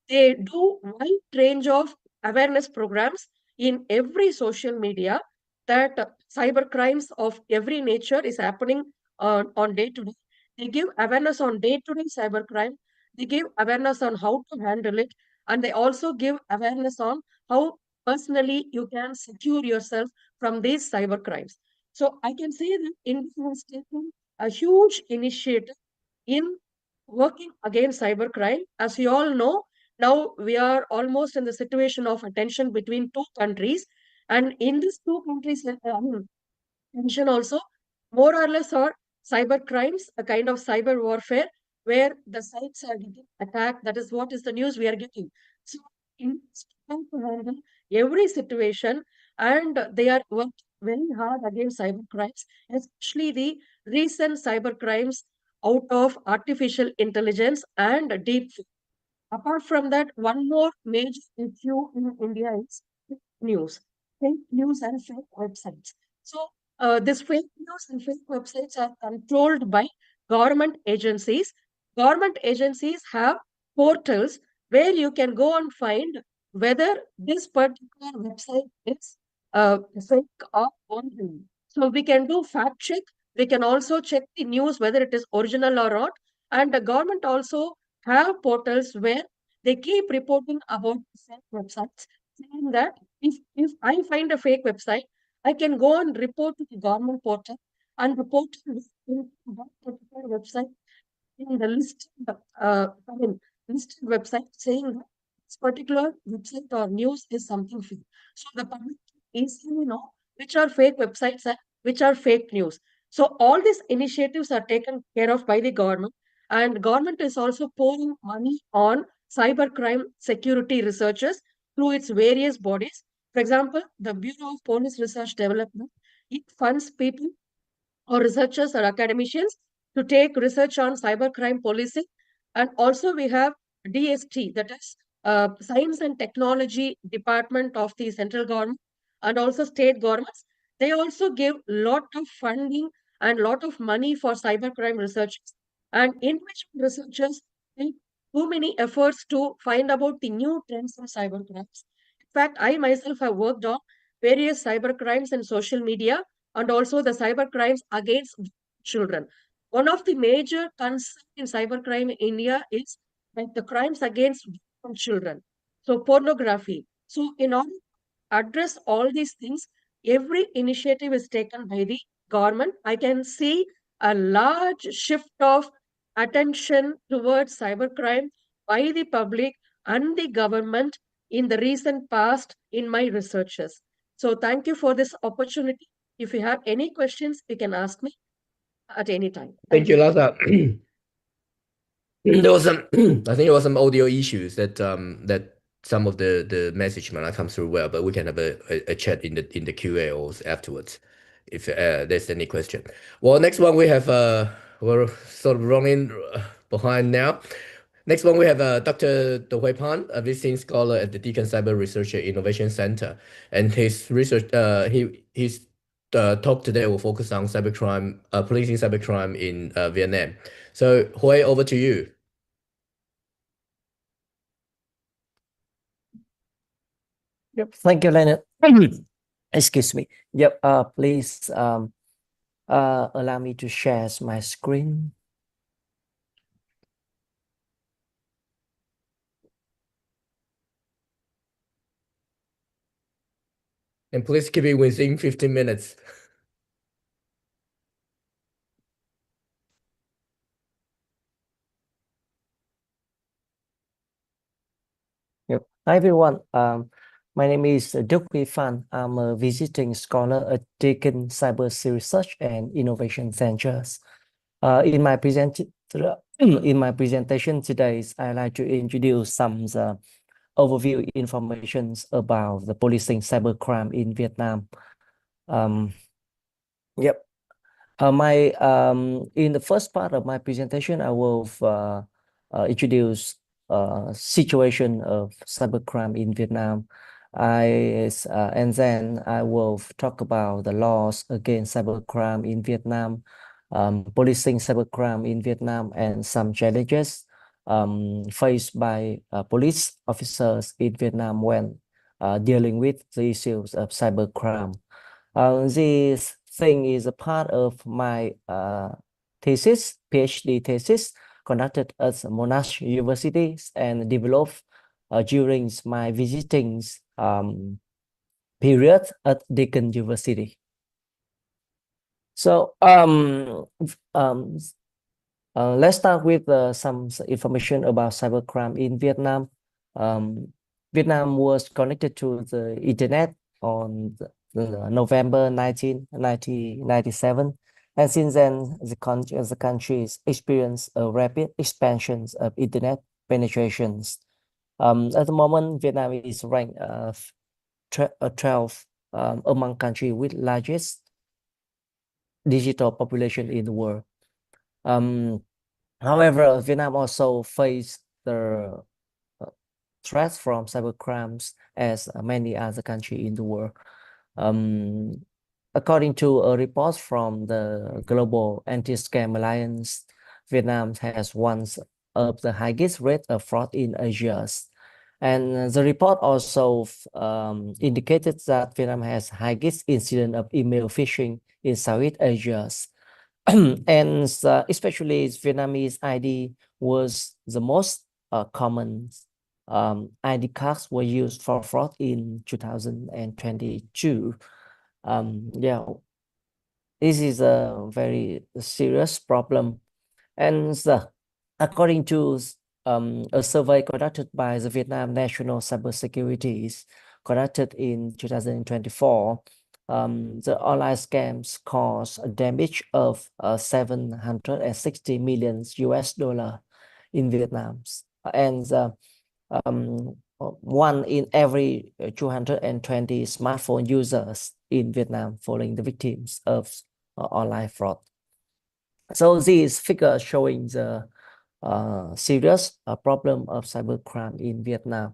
Speaker 9: They do wide range of awareness programs in every social media that cyber crimes of every nature is happening on day to day. They give awareness on day to day cyber crime. They give awareness on how to handle it, and they also give awareness on how personally you can secure yourself from these cyber crimes. So I can say that India has taken a huge initiative in working against cybercrime. As you all know, now we are almost in the situation of a tension between two countries. And in these two countries, tension also, more or less are cyber crimes, a kind of cyber warfare where the sites are getting attacked. That is what is the news we are getting. So in trying to handle every situation, and they are working very hard against cyber crimes, especially the recent cyber crimes out of artificial intelligence and deep fake. Apart from that, one more major issue in India is fake news and fake websites. So, this fake news and fake websites are controlled by government agencies. Government agencies have portals where you can go and find whether this particular website is fake or original. So, we can do fact check. We can also check the news whether it is original or not. And the government also have portals where they keep reporting about fake websites, saying that if I find a fake website, I can go and report to the government portal, and the portal will link to that particular website in the list, listed website saying that this particular website or news is something fake. So the public can easily know which are fake websites and which are fake news. So all these initiatives are taken care of by the government, and government is also pouring money on cybercrime security researchers through its various bodies. For example, the Bureau of Police Research Development, it funds people or researchers or academicians to take research on cybercrime policing. And also we have DST, that is Science and Technology Department of the central government and also state governments. They also give lot of funding and lot of money for cybercrime researchers. And individual researchers take too many efforts to find about the new trends in cybercrimes. In fact, I myself have worked on various cybercrimes in social media and also the cyber crimes against children. One of the major concerns in cybercrime in India is like the crimes against children. So pornography. So in order to address all these things, every initiative is taken by the government. I can see a large shift of attention towards cybercrime by the public and the government in the recent past in my researches. So thank you for this opportunity. If you have any questions, you can ask me at any time.
Speaker 7: Thank you, Lata. There was some, I think there was some audio issues that that some of the message might not come through well, but we can have a chat in the QA or afterwards if there's any question. Well, next one we have we're sort of running behind now. Next one, we have Dr. Hui Pan, a visiting scholar at the Deakin Cyber Research Innovation Center, and his research, his talk today will focus on cybercrime, policing cybercrime in Vietnam. So, Hui, over to you.
Speaker 11: Yep. Thank you, Leonard. Excuse me. Yep. Please allow me to share my screen.
Speaker 7: And please keep it within 15 minutes.
Speaker 11: Yep. Hi, everyone. My name is Duy Phan. I'm a visiting scholar at Deakin Cyber Research and Innovation Centers. In my presentation today, I'd like to introduce some overview information about the policing cybercrime in Vietnam. Yep. In the first part of my presentation, I will introduce situation of cybercrime in Vietnam. And then I will talk about the laws against cybercrime in Vietnam, policing cybercrime in Vietnam, and some challenges faced by police officers in Vietnam when dealing with the issues of cybercrime. This thing is a part of my thesis, PhD thesis, conducted at Monash University and developed during my visiting period at Deakin University. So let's start with some information about cybercrime in Vietnam. Vietnam was connected to the internet on November 1997. And since then, the country has experienced a rapid expansion of internet penetrations. At the moment, Vietnam is ranked 12 among countries with largest digital population in the world. However, Vietnam also faced the threats from cybercrimes as many other countries in the world. According to a report from the Global Anti-Scam Alliance, Vietnam has one of the highest rate of fraud in Asia. And the report also indicated that Vietnam has highest incident of email phishing in Southeast Asia. And especially Vietnamese ID was the most common ID cards were used for fraud in 2022. Yeah, this is a very serious problem. And according to a survey conducted by the Vietnam National Cybersecurity conducted in 2024, the online scams caused a damage of 760 million US dollar in Vietnam. And one in every 220 smartphone users in Vietnam falling the victims of online fraud. So this figure showing the serious problem of cybercrime in Vietnam.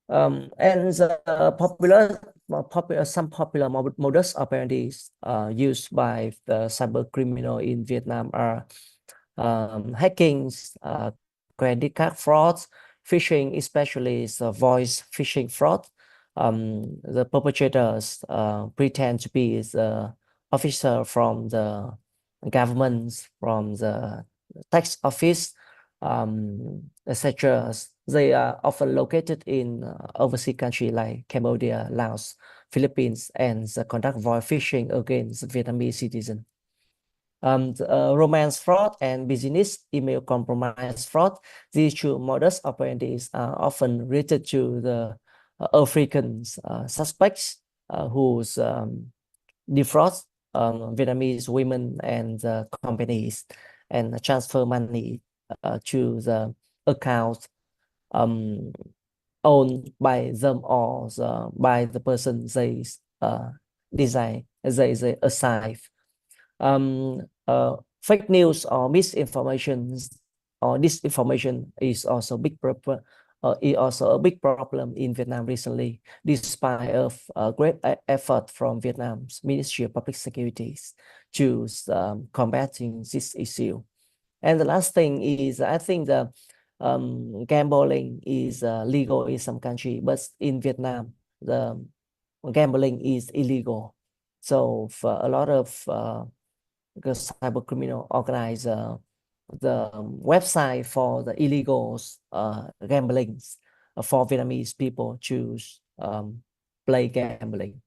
Speaker 11: And the some popular modus operandi used by the cyber criminal in Vietnam are hacking, credit card frauds, phishing, especially the voice phishing fraud. The perpetrators pretend to be the officer from the government, from the tax office, etc. They are often located in overseas countries like Cambodia, Laos, Philippines, and conduct voice phishing against Vietnamese citizens. Romance fraud and business email compromise fraud. These two modus operandi are often related to the African suspects whose defraud Vietnamese women and companies and transfer money to the account owned by them or by the person they design, they assign. Fake news or misinformation or disinformation is also a big problem in Vietnam recently, despite of great effort from Vietnam's Ministry of Public Security to combating this issue. And the last thing is, I think the gambling is legal in some country, but in Vietnam, the gambling is illegal. So for a lot of the cyber criminal organize the website for the illegal gambling for Vietnamese people to play gambling.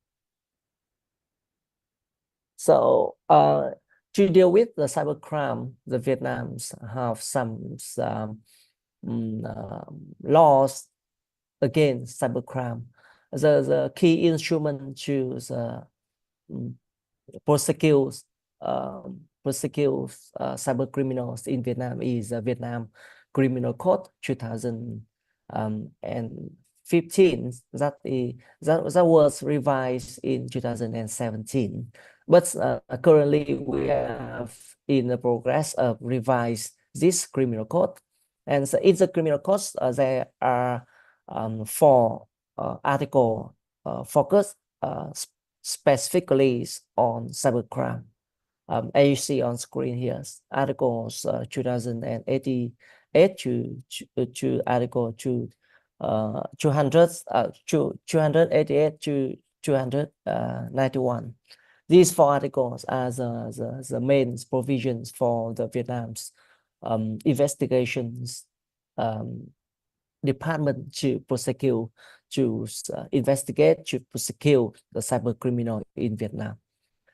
Speaker 11: So to deal with the cybercrime, the Vietnams have some laws against cybercrime. The key instrument to prosecute cyber criminals in Vietnam is Vietnam Criminal Code 2015. That was revised in 2017. But currently we have in the progress of revise this criminal code. And so in the criminal code, there are 4 articles focused specifically on cybercrime. As you see on screen here, articles 2088 to article 288 to 291. These 4 articles are the main provisions for the Vietnam's investigations department to prosecute, to investigate, to prosecute the cyber criminal in Vietnam.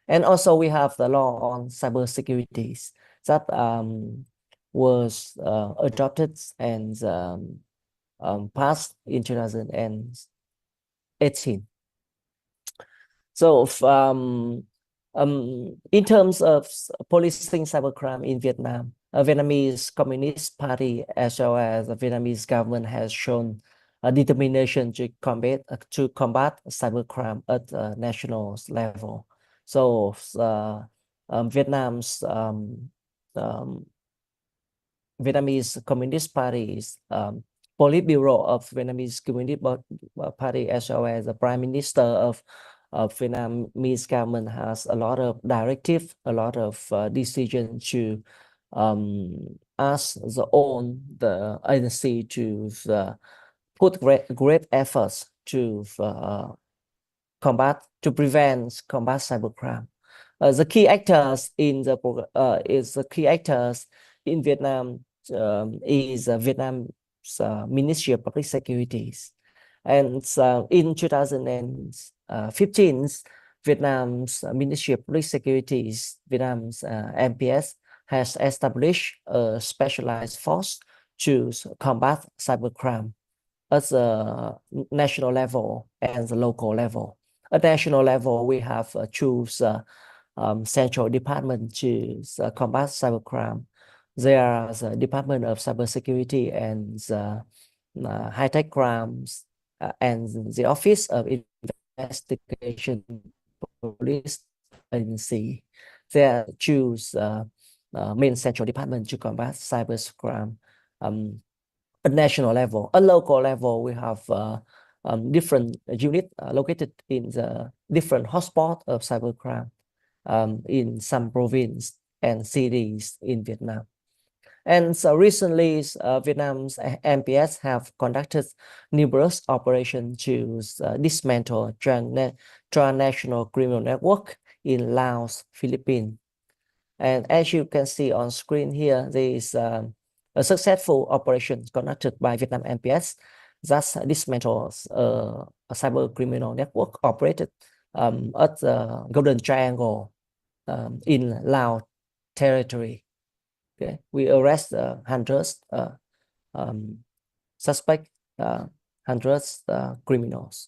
Speaker 11: And also we have the law on cyber securities that was adopted and passed in 2018. So in terms of policing cybercrime in Vietnam, Vietnamese Communist Party as well as the Vietnamese government has shown a determination to combat cybercrime at the national level. So Vietnam's Vietnamese Communist Party's Politburo of Vietnamese Communist Party as well as the Prime Minister of Vietnamese government has a lot of directive, a lot of decision to ask the agency to put great efforts to combat cybercrime. The key actors in Vietnam is Vietnam's Ministry of Public Security. And in 2015, Vietnam's Ministry of Public Security, Vietnam's MPS, has established a specialized force to combat cybercrime at the national level and the local level. At national level, we have choose central department to combat cybercrime. There are the Department of Cybersecurity and high-tech crimes and the Office of Investigation Police Agency. They choose main central department to combat cybercrime at national level. At local level, we have different units located in the different hotspots of cybercrime in some provinces and cities in Vietnam. And so recently, Vietnam's MPS have conducted numerous operations to dismantle transnational criminal network in Laos, Philippines. And as you can see on screen here, there is a successful operation conducted by Vietnam MPS that dismantles a cyber criminal network operated at the Golden Triangle in Laos territory. Okay, we arrest hundreds suspect, hundreds criminals.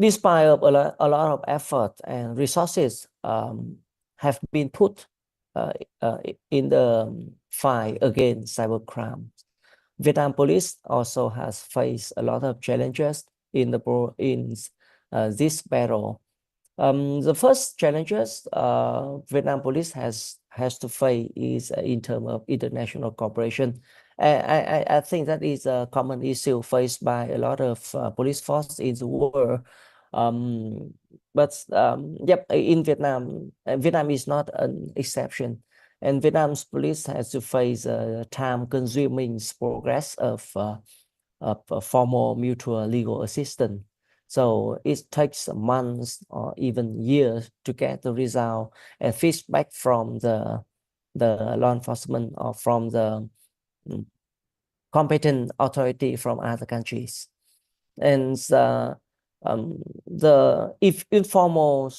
Speaker 11: Despite a lot of effort and resources have been put in the fight against cybercrime, Vietnam police also has faced a lot of challenges in this battle. The first challenges Vietnam police has has to face is in terms of international cooperation. I think that is a common issue faced by a lot of police forces in the world. Yep, in Vietnam, Vietnam is not an exception. And Vietnam's police has to face time-consuming progress of formal mutual legal assistance. So it takes months or even years to get the result and feedback from the law enforcement or from the competent authority from other countries. And if informal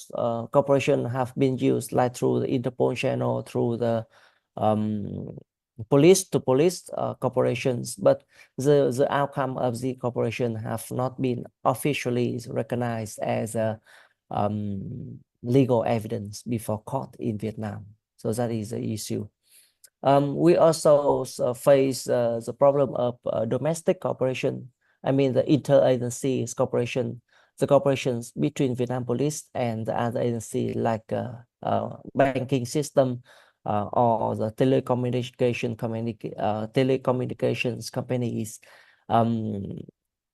Speaker 11: cooperation have been used like through the Interpol channel, through the police to police cooperations, but the outcome of the cooperation have not been officially recognized as a legal evidence before court in Vietnam. So that is the issue. We also face the problem of domestic cooperation. I mean, the inter-agency cooperation, the cooperations between Vietnam Police and the other agency like banking system or the telecommunications companies.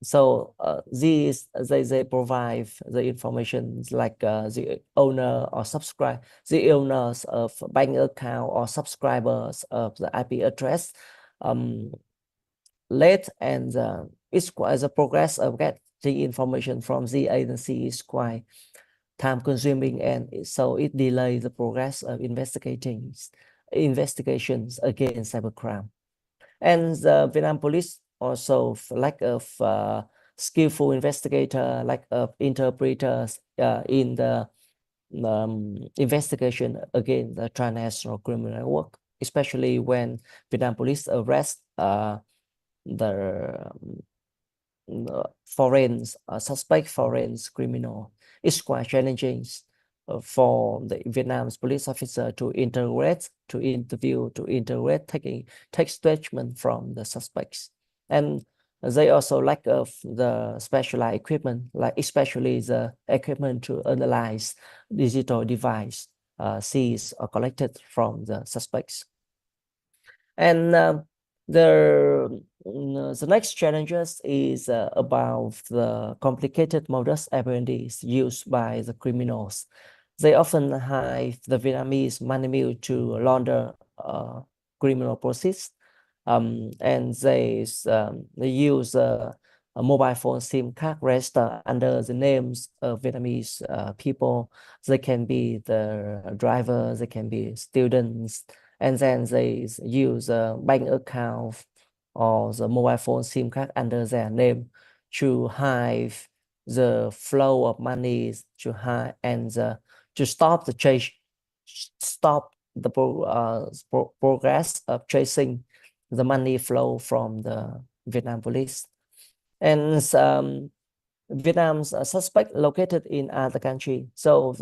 Speaker 11: So these they provide the information like the owner or the owners of bank account or subscribers of the IP address late, and it's quite the progress of getting information from the agency is quite time consuming, and so it delays the progress of investigations against cybercrime. And the Vietnam Police also lack of skillful investigator, lack of interpreters in the investigation against the transnational criminal network, especially when Vietnam Police arrest the suspect foreign criminal. It's quite challenging for the Vietnam's police officer to integrate, to interview, to integrate, take statement from the suspects. And they also lack of the specialized equipment, like especially the equipment to analyze digital device seized or collected from the suspects. And the next challenges is about the complicated modus operandi used by the criminals. They often hide the Vietnamese money mule to launder criminal proceeds, and they use a mobile phone SIM card register under the names of Vietnamese people. They can be the driver, they can be students, and then they use a bank account or the mobile phone SIM card under their name to hide the flow of money, to hide and to stop the chase, stop the progress of chasing the money flow from the Vietnam Police. And Vietnam's suspect located in other country. So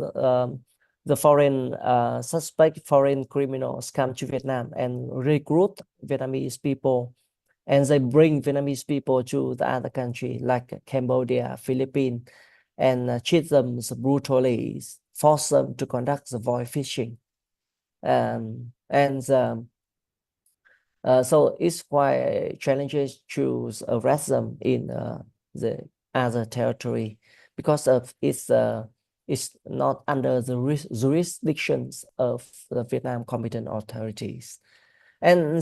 Speaker 11: the foreign foreign criminals come to Vietnam and recruit Vietnamese people, and they bring Vietnamese people to the other country like Cambodia, Philippines, and cheat them brutally, force them to conduct the void fishing. So it's quite challenging to arrest them in the other territory because of it's not under the jurisdictions of the Vietnam competent authorities. And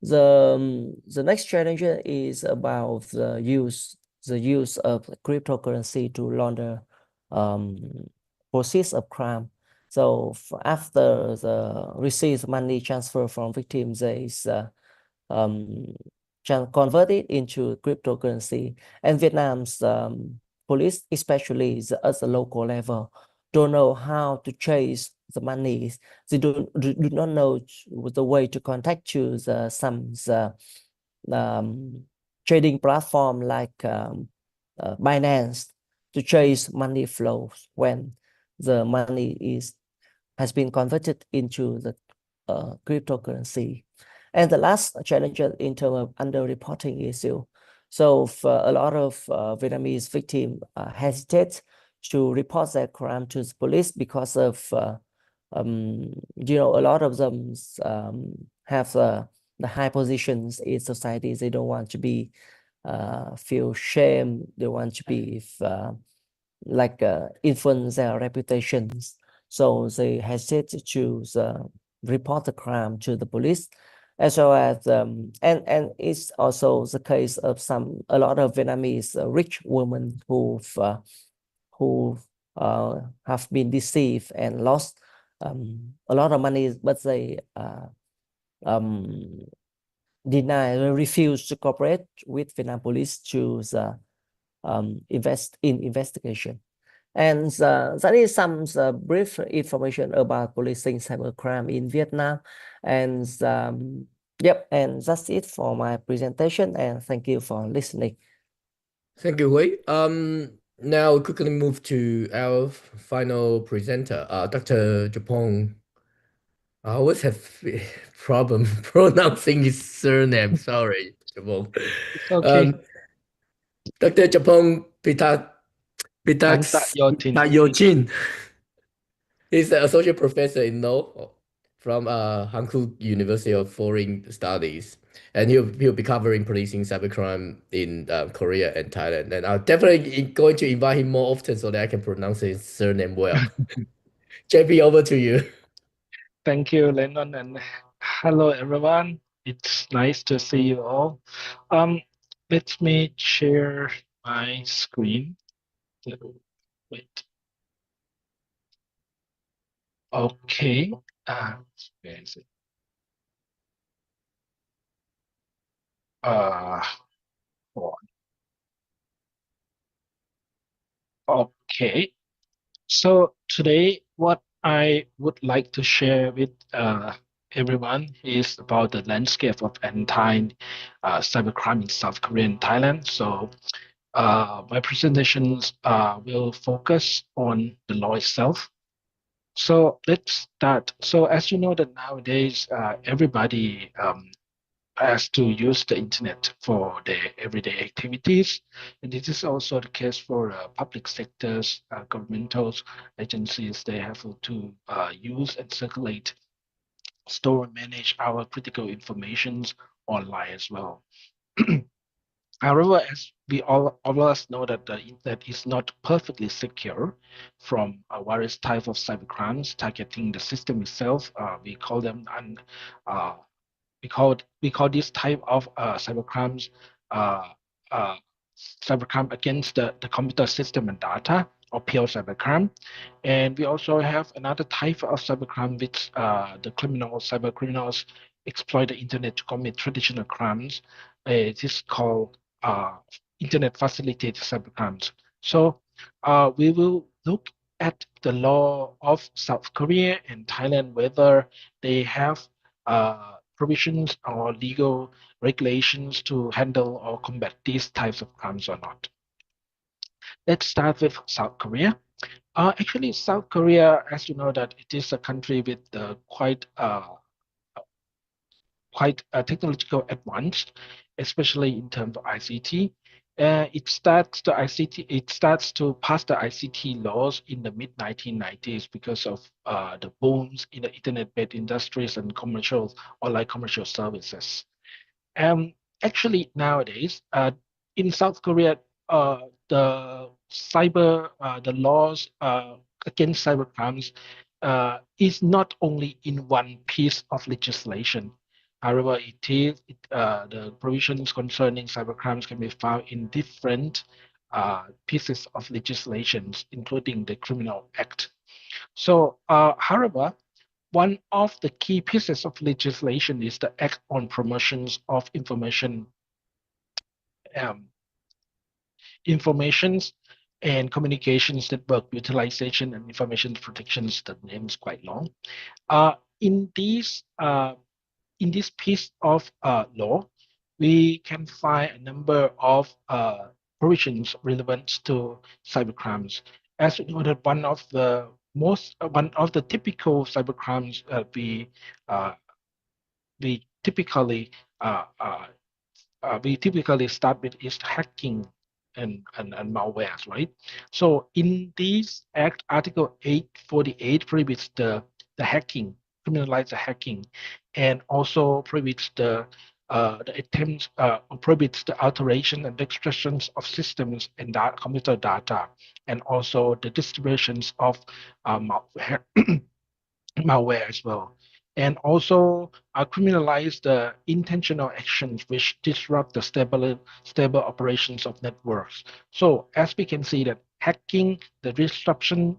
Speaker 11: the next challenge is about the use of cryptocurrency to launder proceeds of crime. So after the received money transfer from victims, they is converted into cryptocurrency. And Vietnam's police, especially at the local level, don't know how to trace the money. They do not know the way to contact to some trading platform like Binance to trace money flows when the money has been converted into the cryptocurrency. And the last challenge in terms of underreporting issue. So a lot of Vietnamese victims hesitate to report their crime to the police because of a lot of them have the high positions in society. They don't want to be feel shame. They want to be influence their reputations. So they hesitate to report the crime to the police, as well as and it's also the case of a lot of Vietnamese rich women who have been deceived and lost a lot of money, but they refuse to cooperate with Vietnam police to investigation. And that is some brief information about policing cybercrime in Vietnam. And yep, and that's it for my presentation. And thank you for listening.
Speaker 7: Thank you, Wei. Now we quickly move to our final presenter, Dr. Japong. I always have problem pronouncing his surname. Sorry, Japong.
Speaker 12: It's okay.
Speaker 7: Dr. Japong Pitayochin. He's an associate professor in law from Hankook University of Foreign Studies, and he'll be covering policing cybercrime in Korea and Thailand. And I'm definitely going to invite him more often so that I can pronounce his surname well. JP, over to you.
Speaker 12: Thank you, Lennon, and hello, everyone. It's nice to see you all. Let me share my screen. Wait. Okay. Where is it? Hold on. Okay. So today, what I would like to share with everyone is about the landscape of cybercrime in South Korea and Thailand. So my presentations will focus on the law itself. So let's start. So as you know that nowadays, everybody has to use the internet for their everyday activities. And this is also the case for public sectors, governmental agencies. They have to use and circulate, store and manage our critical informations online as well. However, as we all of us know that the internet is not perfectly secure from various types of cybercrimes targeting the system itself. We call them uh, we call this type of cybercrimes uh, uh, cybercrime against the computer system and data, or pure cybercrime. And we also have another type of cybercrime which the cyber criminals exploit the internet to commit traditional crimes. It is called internet facilitated cybercrimes. So we will look at the law of South Korea and Thailand, whether they have provisions or legal regulations to handle or combat these types of crimes or not. Let's start with South Korea. Actually, South Korea, as you know, that it is a country with quite technological advanced, especially in terms of ICT. It starts to pass the ICT laws in the mid 1990s because of the booms in the internet-based industries and online commercial services. Actually, nowadays, in South Korea, the the laws against cyber crimes is not only in one piece of legislation. However, the provisions concerning cybercrimes can be found in different pieces of legislations, including the Criminal Act. So, however, one of the key pieces of legislation is the Act on Promotions of Informations and Communications Network Utilization and Information Protections. The name is quite long. In this piece of law, we can find a number of provisions relevant to cybercrimes. As we know that one of the typical cybercrimes we typically uh, uh, we typically start with is hacking and malwares, right? So in this Act, Article 848 prohibits the hacking, criminalize the hacking, and also prohibits the attempts, prohibits the alteration and extractions of systems and computer data, and also the distributions of malware, malware as well. And also criminalize the intentional actions which disrupt the stable operations of networks. So as we can see that hacking, the disrupting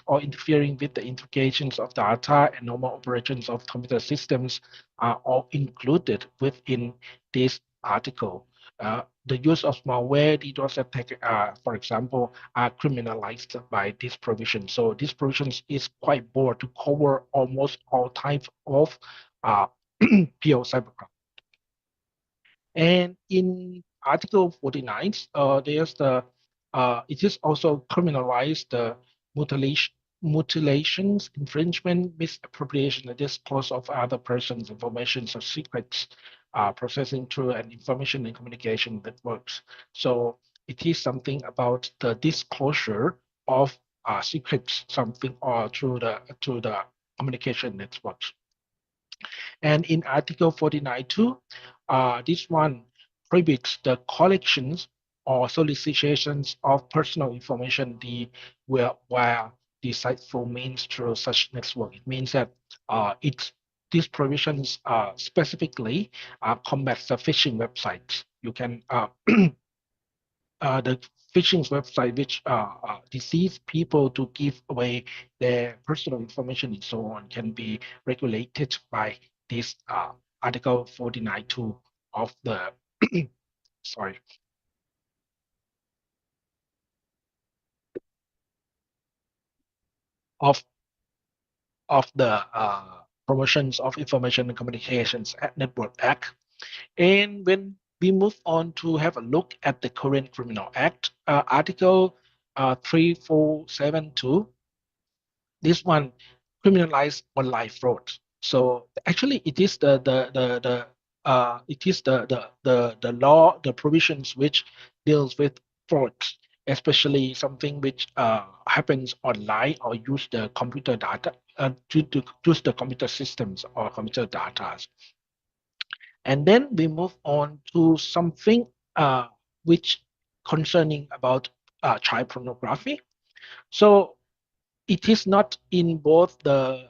Speaker 12: or interfering with the integrations of data and normal operations of computer systems are all included within this article. The use of malware, DDoS attack, for example, are criminalized by this provision. So this provision is quite broad to cover almost all types of pure cybercrime. And in Article 49, there's the it is also criminalized the mutilations, infringement, misappropriation, and disclosure of other persons' information or secrets, processing through an information and communication networks. So it is something about the disclosure of secrets, something or through the communication networks. And in Article 49.2, this one prohibits the collections or solicitations of personal information where deceitful means through such network. It means that these provisions specifically combats the phishing websites. You can the phishing website which deceives people to give away their personal information and so on can be regulated by this Article 49.2 of the sorry of the Promotions of Information and Communications Network Act. And when we move on to have a look at the Korean Criminal Act, Article 3472, this one criminalize online fraud. So actually, it is the law, the provisions which deals with fraud, especially something which happens online or use the computer data to use the computer systems or computer data. And then we move on to something which concerning about child pornography. So it is not in both the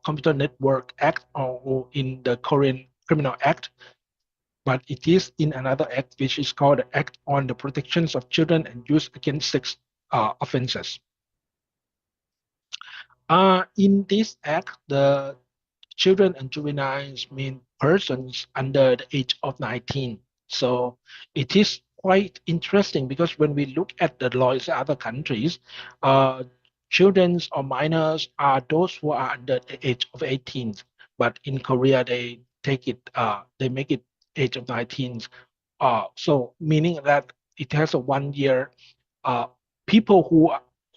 Speaker 12: Computer Network Act or in the Korean Criminal Act, but it is in another act which is called the Act on the Protections of Children and Youth Against Sex Offenses. In this act, the children and juveniles mean persons under the age of 19. So it is quite interesting because when we look at the laws in other countries, children or minors are those who are under the age of 18. But in Korea, they make it age of 19. So meaning that it has a 1 year. People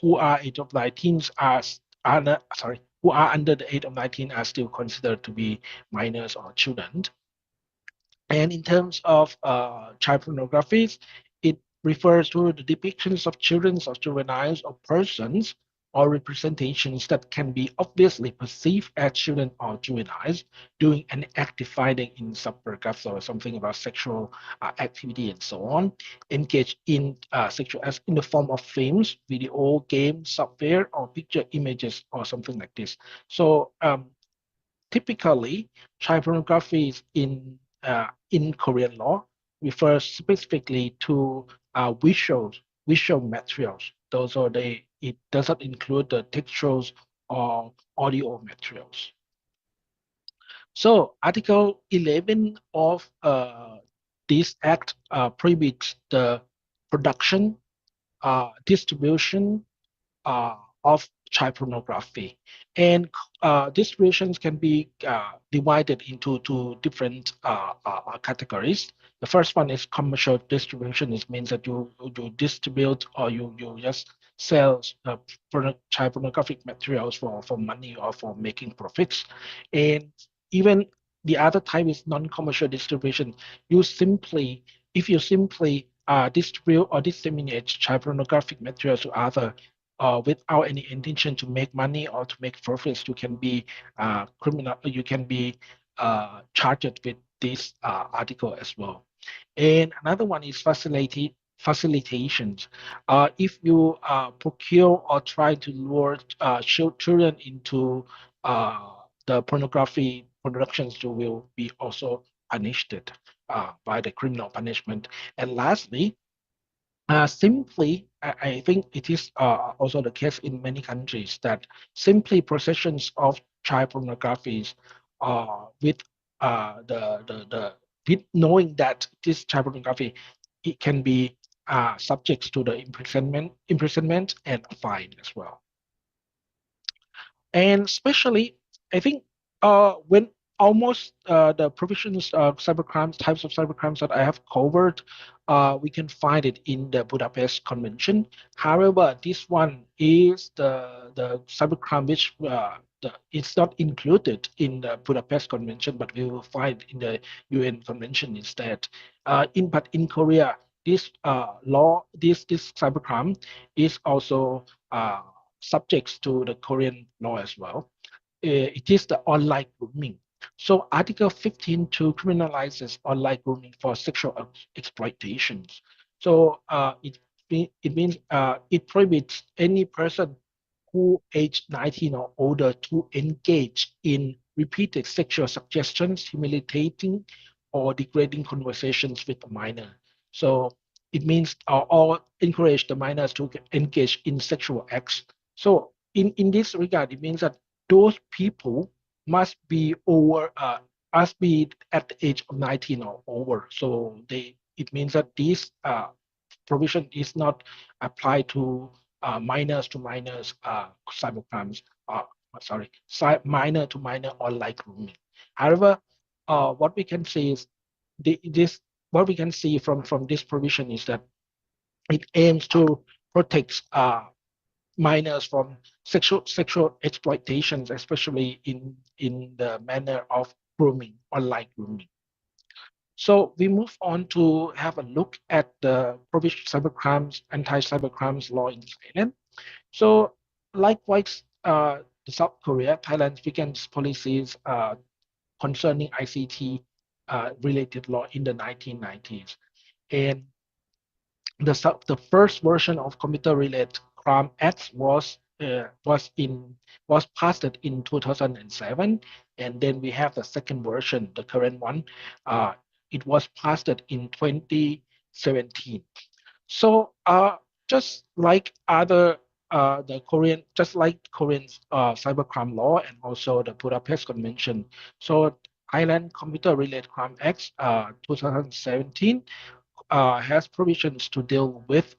Speaker 12: who are age of 19 who are under the age of 19 are still considered to be minors or children. And in terms of child pornography, it refers to the depictions of children or juveniles or persons or representations that can be obviously perceived as children or juveniles doing an act defining in subparagraphs or something about sexual activity and so on, engaged in sexual acts in the form of films, video, games, software, or picture images or something like this. So typically, child pornography in Korean law refers specifically to visual materials. It doesn't include the textuals or audio materials. So Article 11 of this act prohibits the production, distribution, of child pornography. And distributions can be divided into two different categories. The first one is commercial distribution. It means that you distribute or you just sell child pornographic materials for money or for making profits. And even the other type is non-commercial distribution. If you simply distribute or disseminate child pornographic materials to other, without any intention to make money or to make profits, you can be criminal. You can be charged with this article as well. And another one is facilitations. If you procure or try to lure children into the pornography productions, you will be also punished by the criminal punishment. And lastly, simply, I think it is also the case in many countries that simply possessions of child pornography with with knowing that this child pornography, it can be subject to the imprisonment and a fine as well. And especially, I think when almost the provisions of cybercrimes, types of cybercrimes that I have covered, we can find it in the Budapest Convention. However, this one is the cybercrime which it's not included in the Budapest Convention, but we will find in the UN Convention instead. But in Korea, this this cybercrime is also subjects to the Korean law as well. It is the online grooming. So Article 15.2 criminalizes online grooming for sexual exploitations. So it means it prohibits any person who aged 19 or older to engage in repeated sexual suggestions, humiliating or degrading conversations with a minor. So it means or encourage the minors to engage in sexual acts. So in this regard, it means that those people must be over must be at the age of 19 or over. So it means that this provision is not applied to minors to minors cybercrimes. Sorry, minor to minor online grooming. However, what we can say is what we can see from this provision is that it aims to protect minors from sexual exploitations, especially in the manner of grooming, online grooming. So we move on to have a look at the provision cybercrimes, anti-cybercrimes law in Thailand. So likewise, the South Korea, Thailand began policies concerning ICT related law in the 1990s. And the first version of Computer Related Crime Act was passed in 2007, and then we have the second version, the current one. It was passed in 2017. So just like other just like Korean cybercrime law and also the Budapest Convention. So Thailand Computer Related Crime Act 2017 has provisions to deal with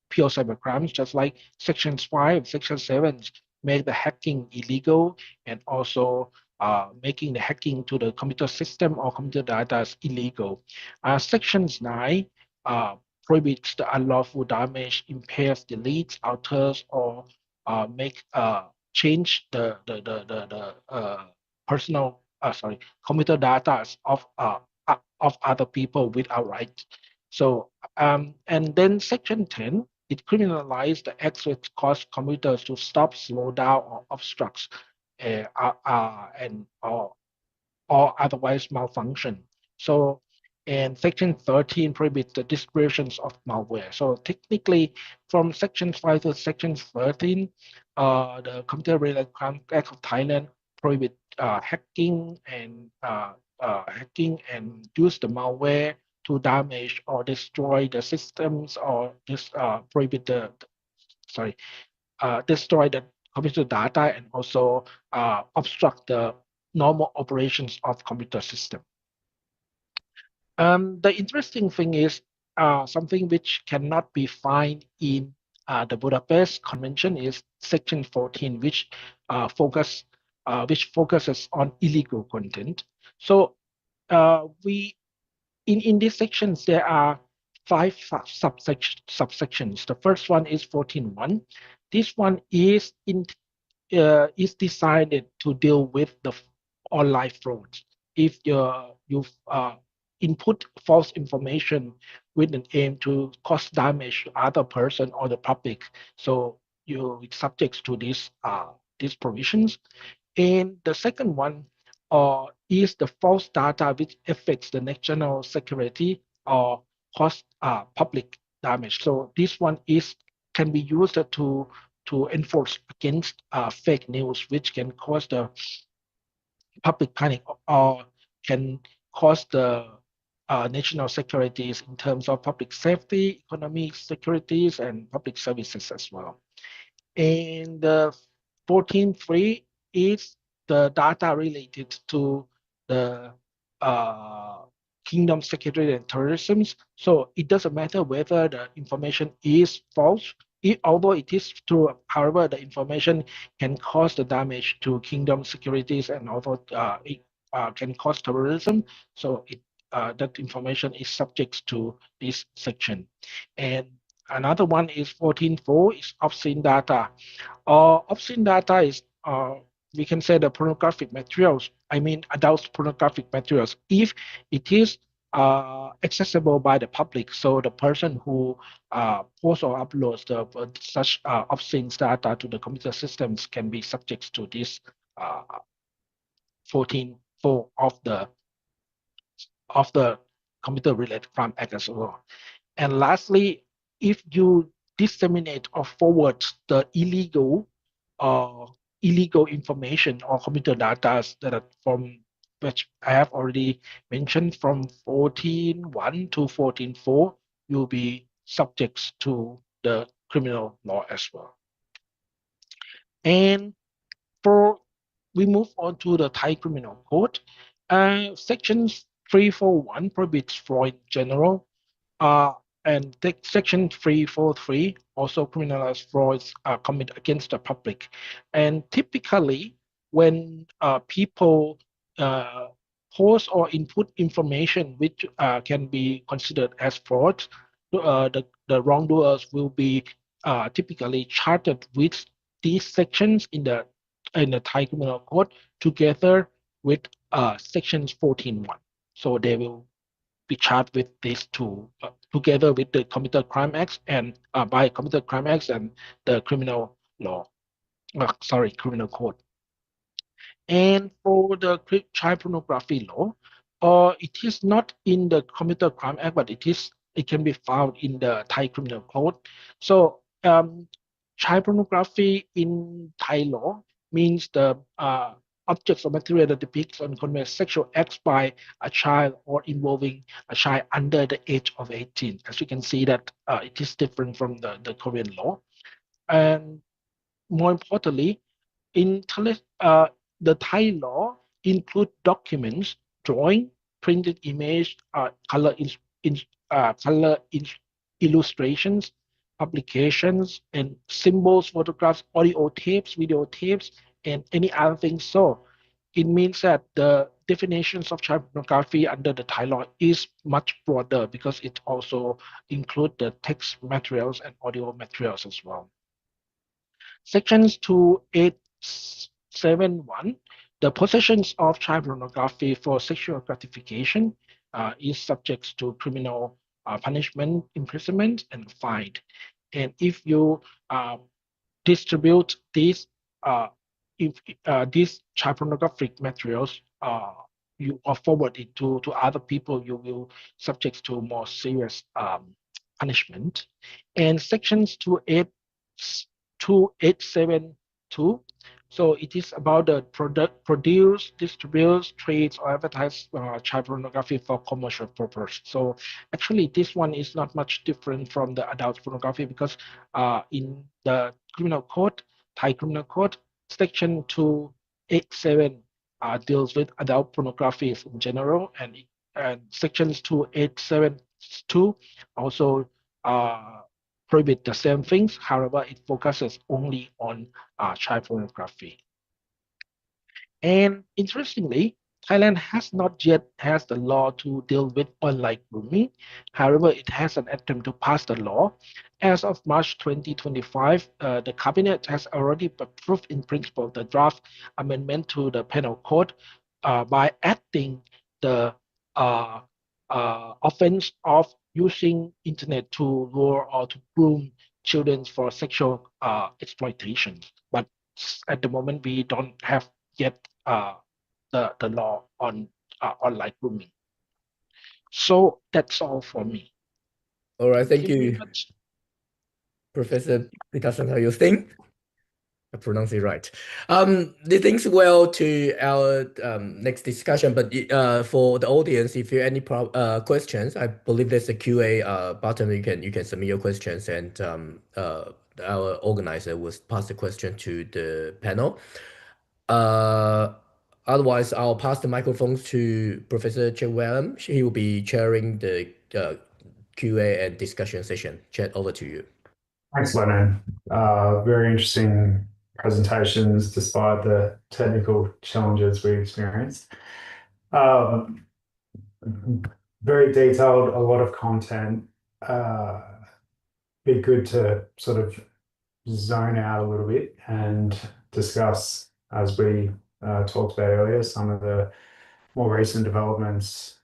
Speaker 12: pure cybercrimes, just like Section 5, Section 7 make the hacking illegal, and also making the hacking to the computer system or computer data illegal. Section 9 prohibits the unlawful damage, impairs, deletes, alters, or make change the personal computer data of other people without right. So and then Section 10, it criminalized the acts which cause computers to stop, slow down, or obstruct, and or otherwise malfunction. So, and Section 13 prohibits the distributions of malware. So technically, from Section 5 to Section 13, the Computer Related Crime Act of Thailand prohibit hacking and use the malware to damage or destroy the systems or just prohibit destroy the computer data and also obstruct the normal operations of computer system. The interesting thing is something which cannot be found in the Budapest Convention is Section 14, which focuses on illegal content. So we in these sections there are five subsections. The first one is 14.1. This one is designed to deal with the online fraud. If input false information with an aim to cause damage to other person or the public. So you subject to these provisions. And the second one is the false data which affects the national security or cause public damage. So this one can be used to enforce against fake news, which can cause the public panic or can cause the national securities in terms of public safety, economic securities, and public services as well. And the 14.3 is the data related to the uh, kingdom security and terrorism. So it doesn't matter whether the information is false, although it is true. However, the information can cause the damage to kingdom securities and also it can cause terrorism. So that information is subject to this section. And another one is 14.4 is obscene data. Obscene data is, we can say, the pornographic materials. I mean, adult pornographic materials. If it is accessible by the public, so the person who posts or uploads such obscene data to the computer systems can be subject to this 14.4 of the Computer Related Crime Act as well. And lastly, if you disseminate or forward the illegal information or computer data that are from which I have already mentioned from 14.1 to 14.4, you'll be subject to the criminal law as well. And for we move on to the Thai Criminal Code. Section 341 prohibits fraud in general, uh, and Section 343 also criminalizes frauds committed against the public. And typically, when people post or input information which can be considered as fraud, the wrongdoers will be typically charged with these sections in the Thai Criminal Code together with sections 14.1. So they will be charged with these two together with the Computer Crime Act and by Computer Crime Act and the criminal law. Criminal code. And for the child pornography law, it is not in the Computer Crime Act, but it can be found in the Thai Criminal Code. So child pornography in Thai law means the objects or material that depicts or conveys sexual acts by a child or involving a child under the age of 18. As you can see that it is different from the Korean law. And more importantly, the Thai law include documents, drawing, printed image, color illustrations, publications, and symbols, photographs, audio tapes, video tapes, and any other thing. So it means that the definitions of child pornography under the Thai law is much broader because it also includes the text materials and audio materials as well. Sections 2871, the possessions of child pornography for sexual gratification is subject to criminal punishment, imprisonment, and fine. And if you distribute these child pornographic materials, you or forward it to other people, you will subject to more serious punishment. And sections 2872. So it is about the produce, distribute, trade, or advertise child pornography for commercial purpose. So actually, this one is not much different from the adult pornography because in the criminal code, Thai criminal code, section 287 deals with adult pornography in general, and sections 2872 also prohibit the same things. However, it focuses only on child pornography. And interestingly, Thailand has not yet has the law to deal with online grooming. However, it has an attempt to pass the law. As of March 2025, the cabinet has already approved in principle the draft amendment to the penal code by adding the offense of using internet to lure or to groom children for sexual exploitation. But at the moment, we don't have yet the law on online grooming. So that's all for me.
Speaker 7: All right, thank
Speaker 12: Very
Speaker 7: you,
Speaker 12: much.
Speaker 7: Professor Pitasanayosting. I pronounce it right. This links well to our next discussion, but for the audience, if you have any questions, I believe there's a QA button. You can submit your questions, and our organizer will pass the question to the panel. Otherwise, I'll pass the microphones to Professor Chet Wellham. He will be chairing the QA and discussion session. Chet, over to you.
Speaker 13: Thanks, Lennon. Very interesting presentations despite the technical challenges we experienced. Very detailed, a lot of content. Be good to sort of zone out a little bit and discuss, as we talked about earlier, some of the more recent developments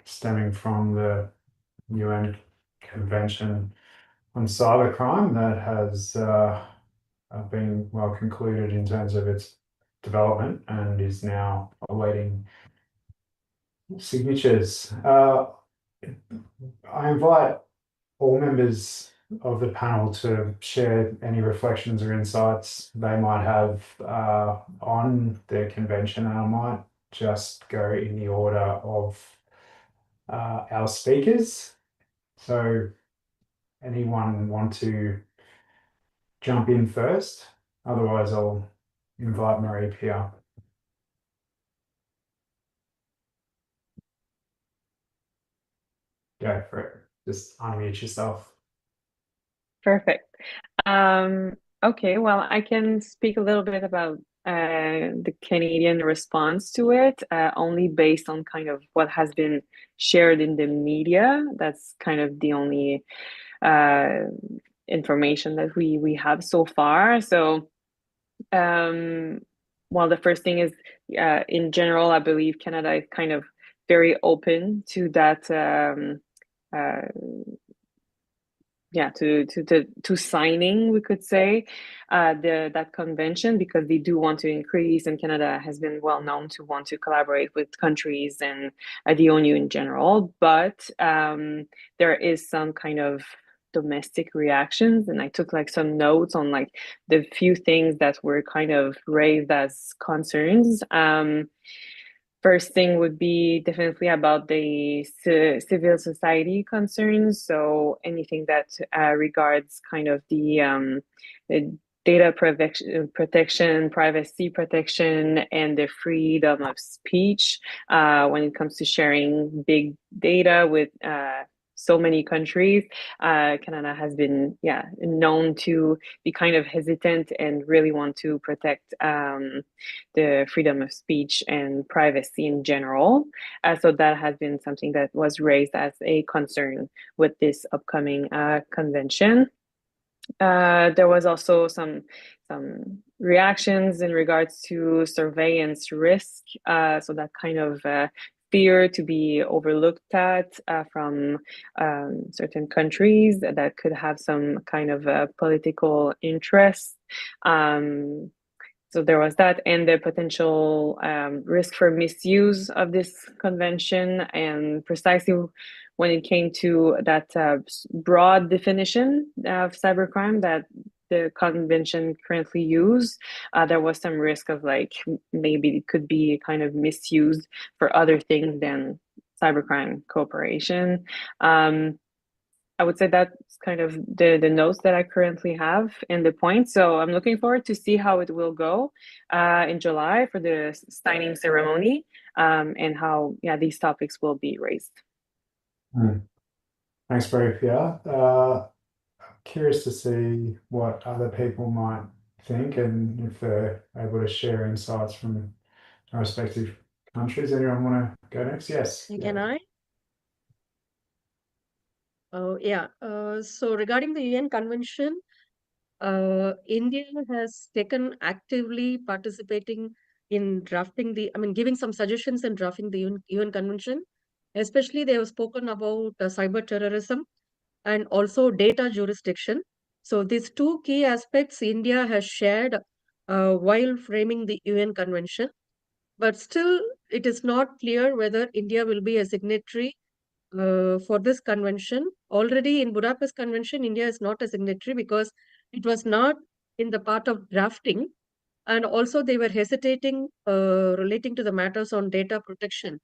Speaker 13: stemming from the UN Convention on Cybercrime that has been well concluded in terms of its development and is now awaiting signatures. I invite all members of the panel to share any reflections or insights they might have on the convention, and I might just go in the order of our speakers. So anyone want to jump in first? Otherwise, I'll invite Marie-Pierre. Go for it. Just unmute yourself.
Speaker 10: Perfect. Okay, well, I can speak a little bit about the Canadian response to it, only based on kind of what has been shared in the media. That's kind of the only information that we have so far. So, well, the first thing is, in general, I believe Canada is kind of very open to that. To signing, we could say, that convention, because they do want to increase, and Canada has been well known to want to collaborate with countries and the ONU in general. But there is some kind of domestic reactions, and I took like some notes on like the few things that were kind of raised as concerns. First thing would be definitely about the civil society concerns. So anything that regards kind of the data protection, privacy protection, and the freedom of speech when it comes to sharing big data with so many countries. Canada has been, known to be kind of hesitant and really want to protect the freedom of speech and privacy in general. So that has been something that was raised as a concern with this upcoming convention. There was also some reactions in regards to surveillance risk. So that kind of fear to be overlooked at from certain countries that could have some kind of political interest. So there was that, and the potential risk for misuse of this convention, and precisely when it came to that broad definition of cybercrime that the convention currently use, there was some risk of like maybe it could be kind of misused for other things than cybercrime cooperation. I would say that's kind of the notes that I currently have in the point. So I'm looking forward to see how it will go in July for the signing ceremony, and how these topics will be raised.
Speaker 13: Thanks, Marie-Pierre. Curious to see what other people might think and if they're able to share insights from our respective countries. Anyone want to go next? Yes.
Speaker 9: Can I? Oh, yeah. So regarding the UN Convention, India has taken actively participating in drafting giving some suggestions in drafting the UN Convention. Especially, they have spoken about cyber terrorism and also data jurisdiction. So these two key aspects India has shared while framing the UN Convention. But still, it is not clear whether India will be a signatory for this convention. Already in Budapest Convention, India is not a signatory because it was not in the part of drafting. And also they were hesitating relating to the matters on data protection.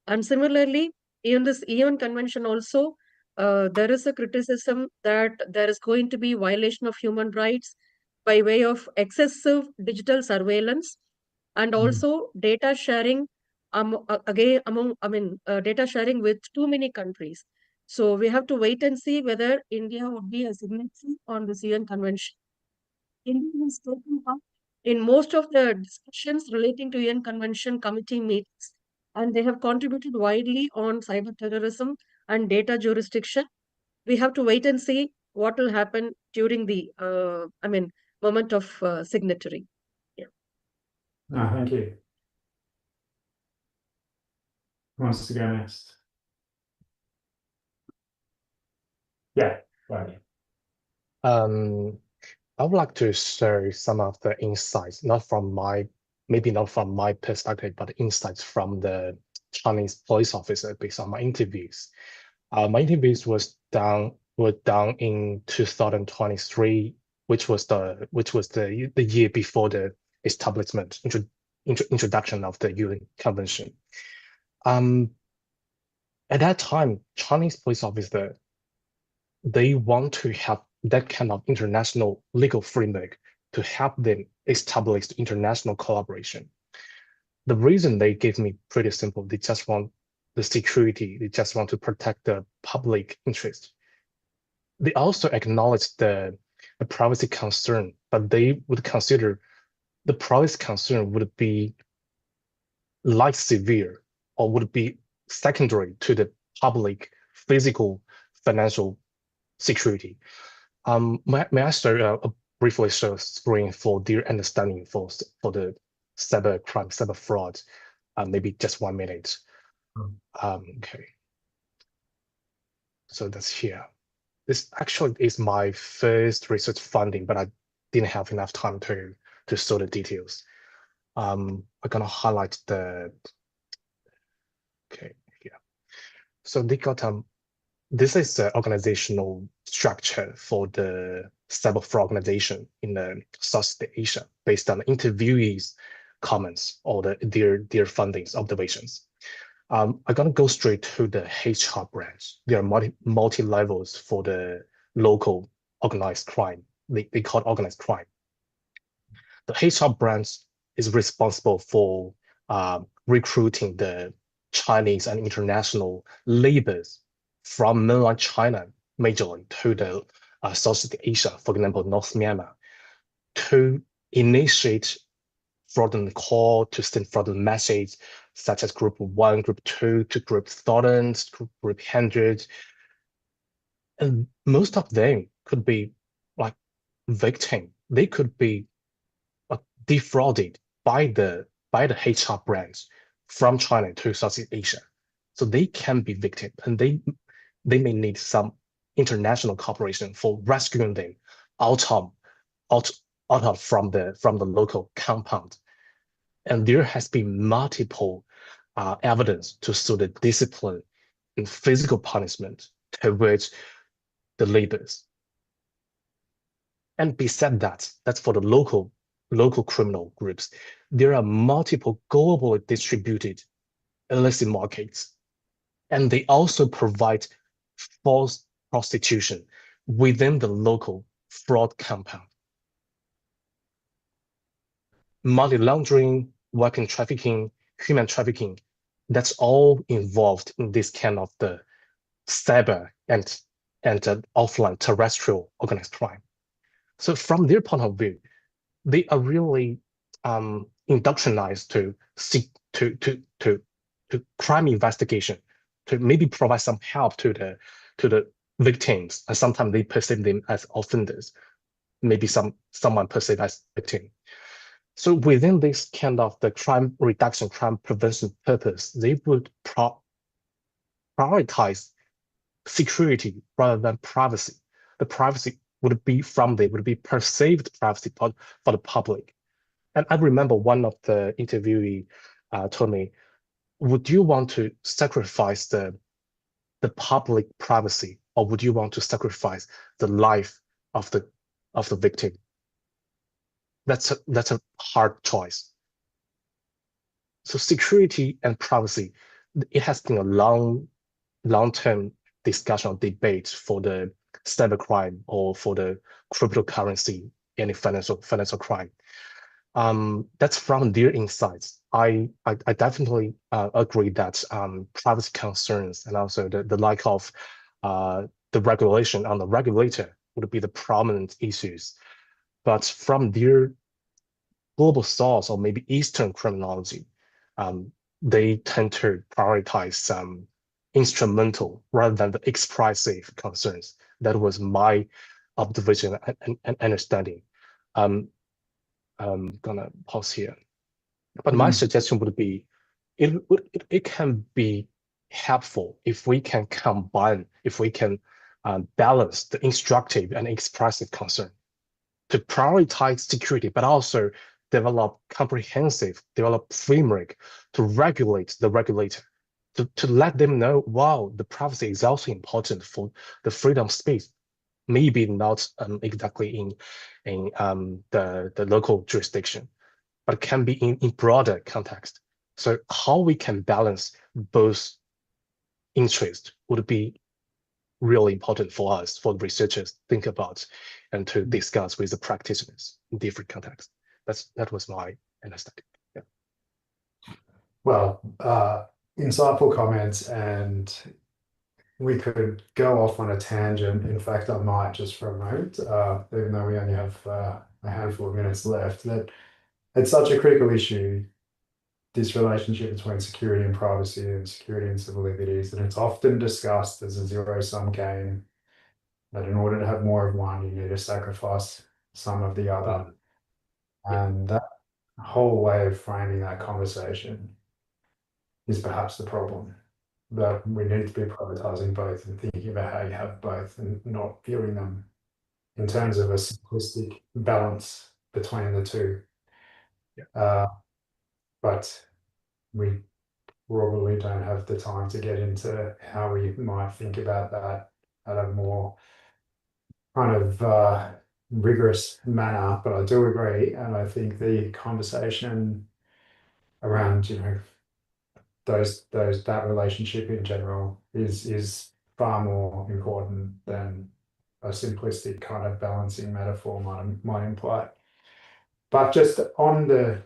Speaker 9: And similarly, in this UN Convention also, there is a criticism that there is going to be violation of human rights by way of excessive digital surveillance and also data sharing again among data sharing with too many countries. So we have to wait and see whether India would be a signatory on this UN Convention. India has taken part in most of the discussions relating to UN Convention committee meetings, and they have contributed widely on cyber terrorism and data jurisdiction. We have to wait and see what will happen during the, moment of signatory. Yeah.
Speaker 13: No, thank you. Who wants to go next? Yeah, right.
Speaker 8: I would like to share some of the insights, maybe not from my perspective, but insights from the Chinese police officer based on my interviews. My interviews were done in 2023, which was the year before the establishment introduction of the UN Convention. At that time, Chinese police officer, they want to have that kind of international legal framework to help them establish international collaboration. The reason they gave me pretty simple. They just want the security. They just want to protect the public interest. They also acknowledge the privacy concern, but they would consider the privacy concern would be less severe or would be secondary to the public physical financial security. May I start briefly share a screen for their understanding for the cyber crime, cyber fraud? Maybe just 1 minute. Okay. So that's here. This actually is my first research funding, but I didn't have enough time to show the details. I'm gonna highlight the. Okay, yeah. So they got this is the organizational structure for the cyber fraud organization in Southeast Asia based on interviewees' comments or their findings, observations. I'm gonna go straight to the HR branch. There are multi levels for the local organized crime. They call it organized crime. The HR branch is responsible for recruiting the Chinese and international laborers from mainland China, majorly to the Southeast Asia, for example, North Myanmar, to initiate fraudulent call, to send fraudulent message, such as group 1, group 2, to group 1000, group 100. And most of them could be like victim. They could be defrauded by the HR branch from China to Southeast Asia. So they can be victim, and they may need some international cooperation for rescuing them out from the local compound. And there has been multiple evidence to show the discipline and physical punishment towards the laborers. And besides that, that's for the local criminal groups. There are multiple globally distributed illicit markets, and they also provide false prostitution within the local fraud compound. Money laundering, weapon trafficking, human trafficking, that's all involved in this kind of the cyber and offline terrestrial organized crime. So from their point of view, they are really indoctrinized to seek to crime investigation, to maybe provide some help to the victims, and sometimes they perceive them as offenders, maybe someone perceived as victim. So within this kind of the crime reduction, crime prevention purpose, they would prioritize security rather than privacy. The privacy would be perceived privacy for the public. And I remember one of the interviewee told me, would you want to sacrifice the public privacy, or would you want to sacrifice the life of the victim? That's a hard choice. So security and privacy, it has been a long-term discussion or debate for the cybercrime or for the cryptocurrency, any financial crime. That's from their insights. I definitely agree that privacy concerns and also the lack of the regulation on the regulator would be the prominent issues. But from their global source or maybe Eastern criminology, they tend to prioritize some instrumental rather than the expressive concerns. That was my observation and understanding. I'm gonna pause here. But my suggestion would be, it can be helpful if we can combine, if we can balance the instructive and expressive concern to prioritize security, but also develop framework to regulate the regulator, to let them know, wow, the privacy is also important for the freedom of speech. Maybe not exactly in the local jurisdiction, but it can be in broader context. So how we can balance both interests would be really important for us, for the researchers, think about and to discuss with the practitioners in different contexts. That was my understanding. Yeah.
Speaker 13: Well, insightful comments, and we could go off on a tangent. In fact, I might just for a moment, even though we only have a handful of minutes left, that it's such a critical issue, this relationship between security and privacy and security and civil liberties, and it's often discussed as a zero-sum game, that in order to have more of one, you need to sacrifice some of the other. And that whole way of framing that conversation is perhaps the problem. That we need to be privatizing both and thinking about how you have both and not viewing them in terms of a simplistic balance between the two. But we probably don't have the time to get into how we might think about that at a more kind of rigorous manner. But I do agree, and I think the conversation around, you know, that relationship in general is far more important than a simplistic kind of balancing metaphor might imply. But just on the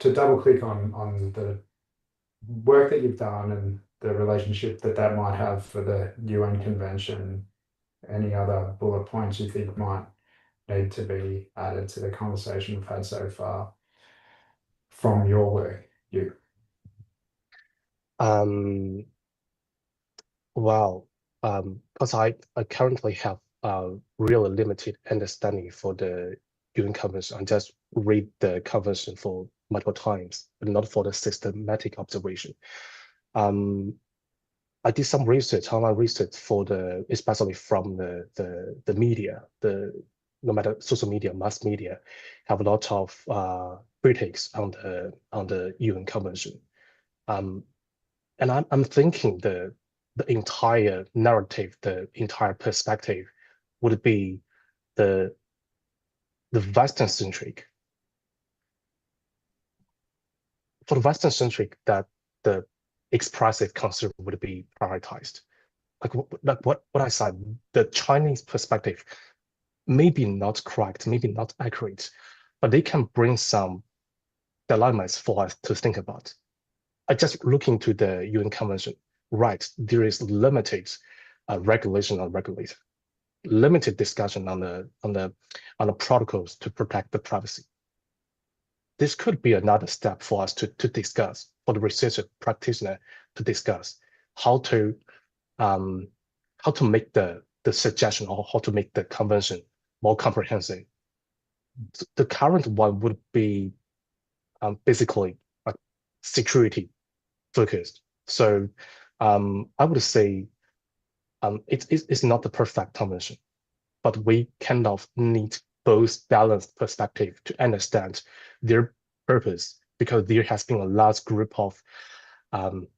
Speaker 13: to double click on the work that you've done and the relationship that might have for the UN Convention, any other bullet points you think might need to be added to the conversation we've had so far from your work?
Speaker 8: Wow. Because I currently have really limited understanding for the UN Convention. I just read the convention for multiple times, but not for the systematic observation. I did some research, online research especially from the media, no matter social media, mass media, have a lot of critics on the UN Convention. And I'm thinking the entire narrative, the entire perspective would be the Western-centric. For the Western-centric, that the expressive concern would be prioritized. Like what I said, the Chinese perspective maybe not correct, maybe not accurate, but they can bring some dilemmas for us to think about. I just look into the UN Convention. Right, there is limited regulation on regulator, limited discussion on the protocols to protect the privacy. This could be another step for us to discuss, for the researcher practitioner to discuss how to make the suggestion or how to make the convention more comprehensive. The current one would be basically security focused. So I would say it's not the perfect convention, but we kind of need both balanced perspective to understand their purpose, because there has been a large group of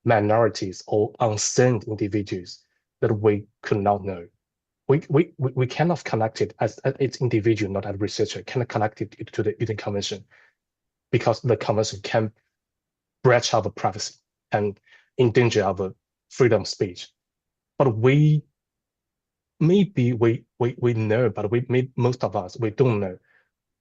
Speaker 8: minorities or unseen individuals that we could not know. We cannot connect it as its individual, not as researcher, cannot connect it to the UN Convention, because the convention can breach our privacy and endanger our freedom of speech. But we know, but most of us, we don't know.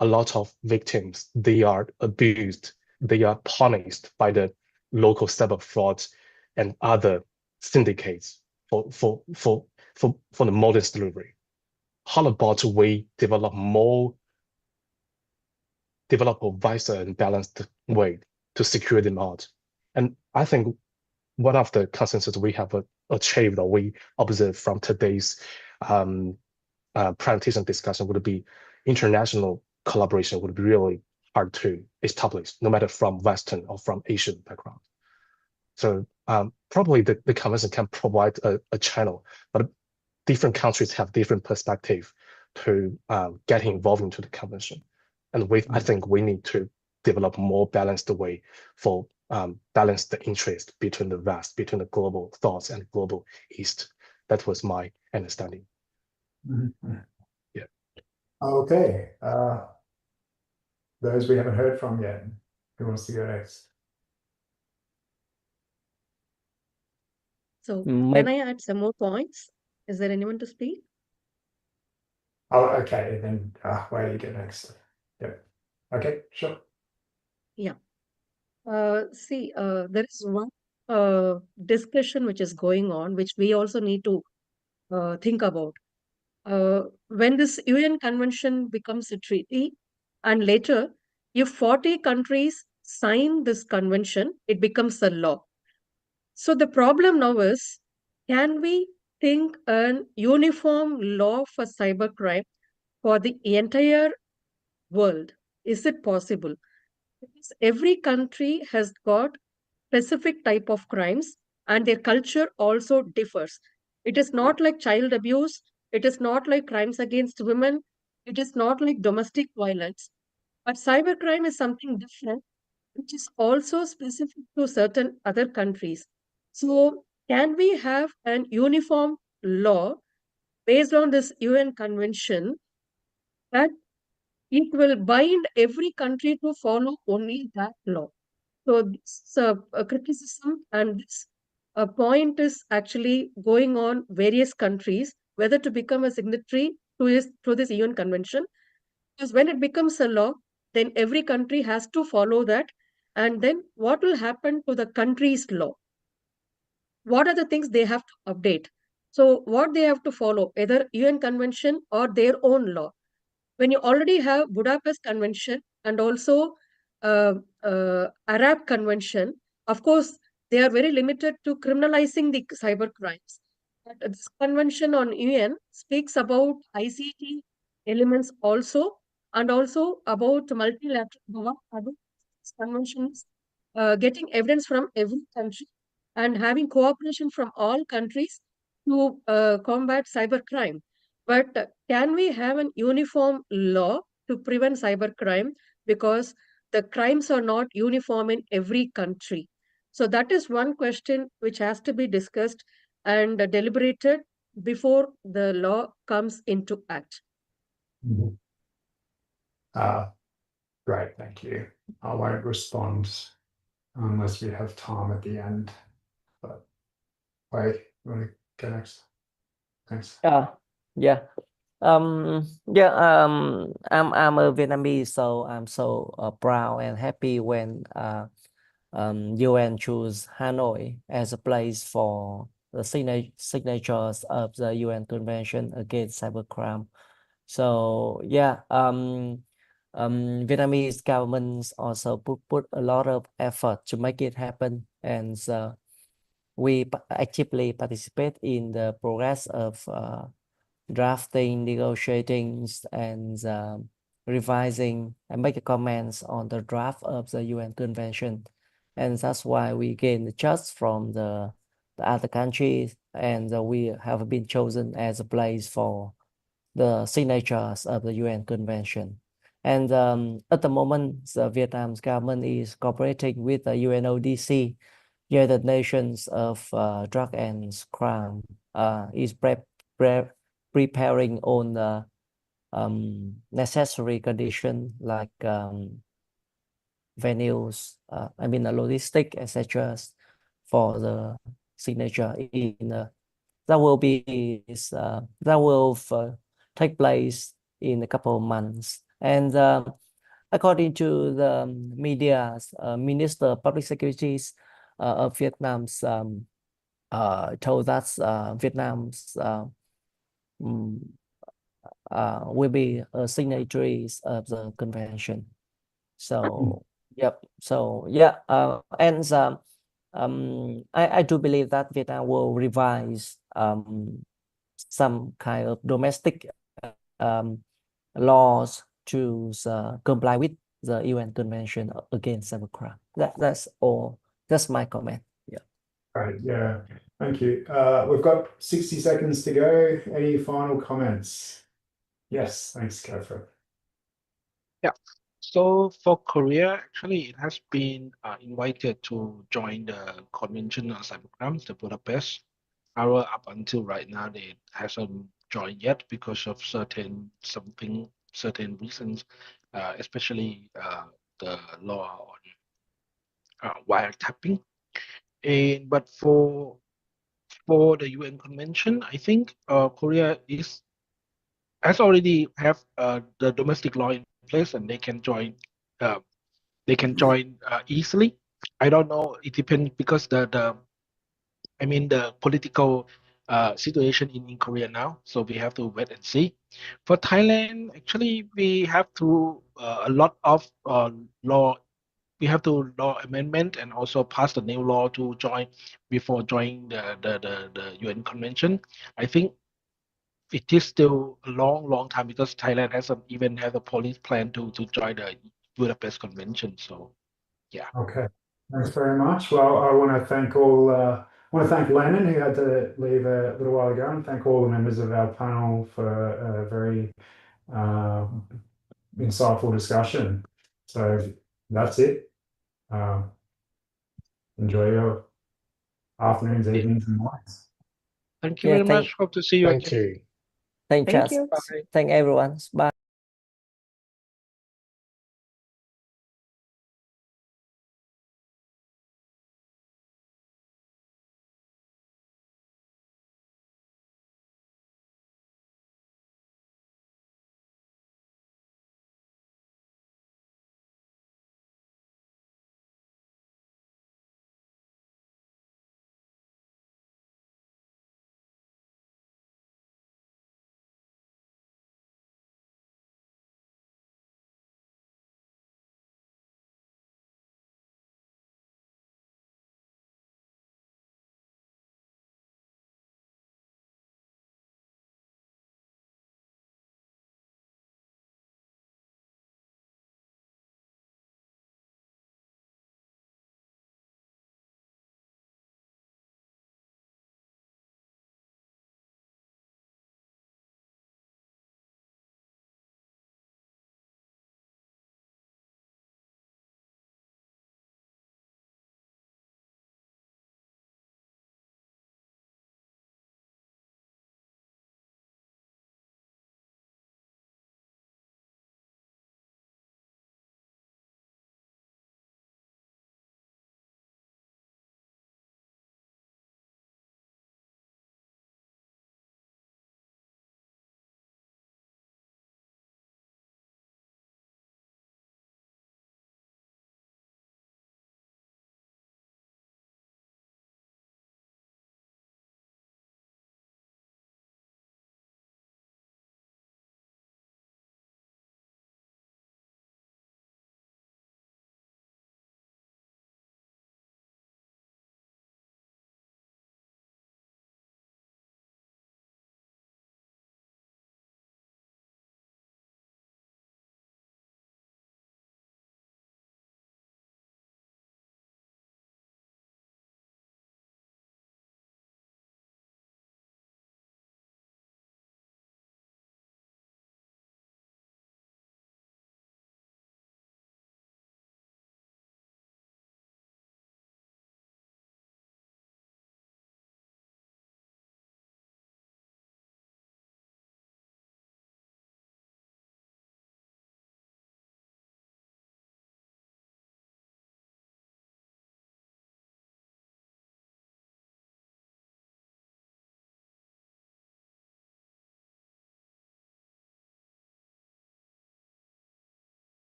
Speaker 8: A lot of victims, they are abused, they are punished by the local cyber frauds and other syndicates for the modern slavery. How about we develop a wiser and balanced way to secure them out? And I think one of the consensus we have achieved, or we observe from today's presentation discussion, would be international collaboration would be really hard to establish, no matter from Western or from Asian background. So probably the convention can provide a channel, but different countries have different perspective to get involved into the convention. And I think we need to develop more balanced way for balance the interest between the West, between the global thoughts and global East. That was my understanding. Yeah.
Speaker 13: Okay. Those we haven't heard from yet. Who wants to go next?
Speaker 9: So can I add some more points? Is there anyone to speak?
Speaker 13: Oh, okay. Then where do you get next? Yep. Okay, sure.
Speaker 9: Yeah. See, there is one discussion which is going on, which we also need to think about. When this UN convention becomes a treaty, and later, if 40 countries sign this convention, it becomes a law. So the problem now is, can we think an uniform law for cybercrime for the entire world? Is it possible? Because every country has got specific type of crimes, and their culture also differs. It is not like child abuse, it is not like crimes against women, it is not like domestic violence. But cybercrime is something different, which is also specific to certain other countries. So, can we have an uniform law based on this UN convention that it will bind every country to follow only that law? So this a criticism and this point is actually going on various countries whether to become a signatory to this UN convention, because when it becomes a law, then every country has to follow that, and then what will happen to the country's law? What are the things they have to update? So what they have to follow, either UN convention or their own law. When you already have Budapest Convention and also Arab Convention, of course, they are very limited to criminalizing the cyber crimes. But this convention on UN speaks about ICT elements also, and also about multilateral conventions, getting evidence from every country and having cooperation from all countries to combat cybercrime. But can we have an uniform law to prevent cybercrime? Because the crimes are not uniform in every country. So that is one question which has to be discussed and deliberated before the law comes into act.
Speaker 13: Great, thank you. I won't respond unless we have time at the end. But wait, you want to go next? Thanks.
Speaker 11: Yeah. I'm a Vietnamese, so I'm so proud and happy when UN choose Hanoi as a place for the signatures of the UN Convention against Cybercrime. So yeah, Vietnamese governments also put a lot of effort to make it happen, and we actively participate in the progress of drafting, negotiating, and revising and make comments on the draft of the UN Convention. And that's why we gain the trust from the the other countries, and we have been chosen as a place for the signatures of the UN Convention. And at the moment, the Vietnam's government is cooperating with the UNODC, United Nations of Drug and Crime, is preparing on the necessary condition like venues, I mean, the logistic, etc., for the signature in that will be that will take place in a couple of months. And according to the media, Minister of Public Securities of Vietnam's told us Vietnam's will be signatories of the convention. So yep. So yeah, and I do believe that Vietnam will revise some kind of domestic laws to comply with the UN Convention against cybercrime. That's all. That's my comment. Yeah.
Speaker 13: Right. Yeah. Thank you. We've got 60 seconds to go. Any final comments? Yes. Thanks, go for it.
Speaker 12: Yeah. So for Korea, actually, it has been invited to join the Convention on Cybercrime, the Budapest. However, up until right now, they hasn't joined yet because of certain reasons, especially the law on wiretapping. But for the UN Convention, I think Korea has already have the domestic law in place, and they can join. Easily. I don't know. It depends because the political situation in Korea now. So we have to wait and see. For Thailand, actually, we have to a lot of law. We have to law amendment and also pass the new law to join before joining the UN Convention. I think it is still a long time because Thailand hasn't even had a police plan to join the Budapest Convention. So yeah.
Speaker 13: Okay. Thanks very much. Well, I want to thank Lennon, who had to leave a little while ago, and thank all the members of our panel for a very insightful discussion. So that's it. Enjoy your afternoons, evenings, and nights.
Speaker 12: Thank you very much. Hope to see you
Speaker 8: Thank
Speaker 12: again.
Speaker 8: you.
Speaker 11: Thank you.
Speaker 12: Bye.
Speaker 11: Thank everyone. Bye.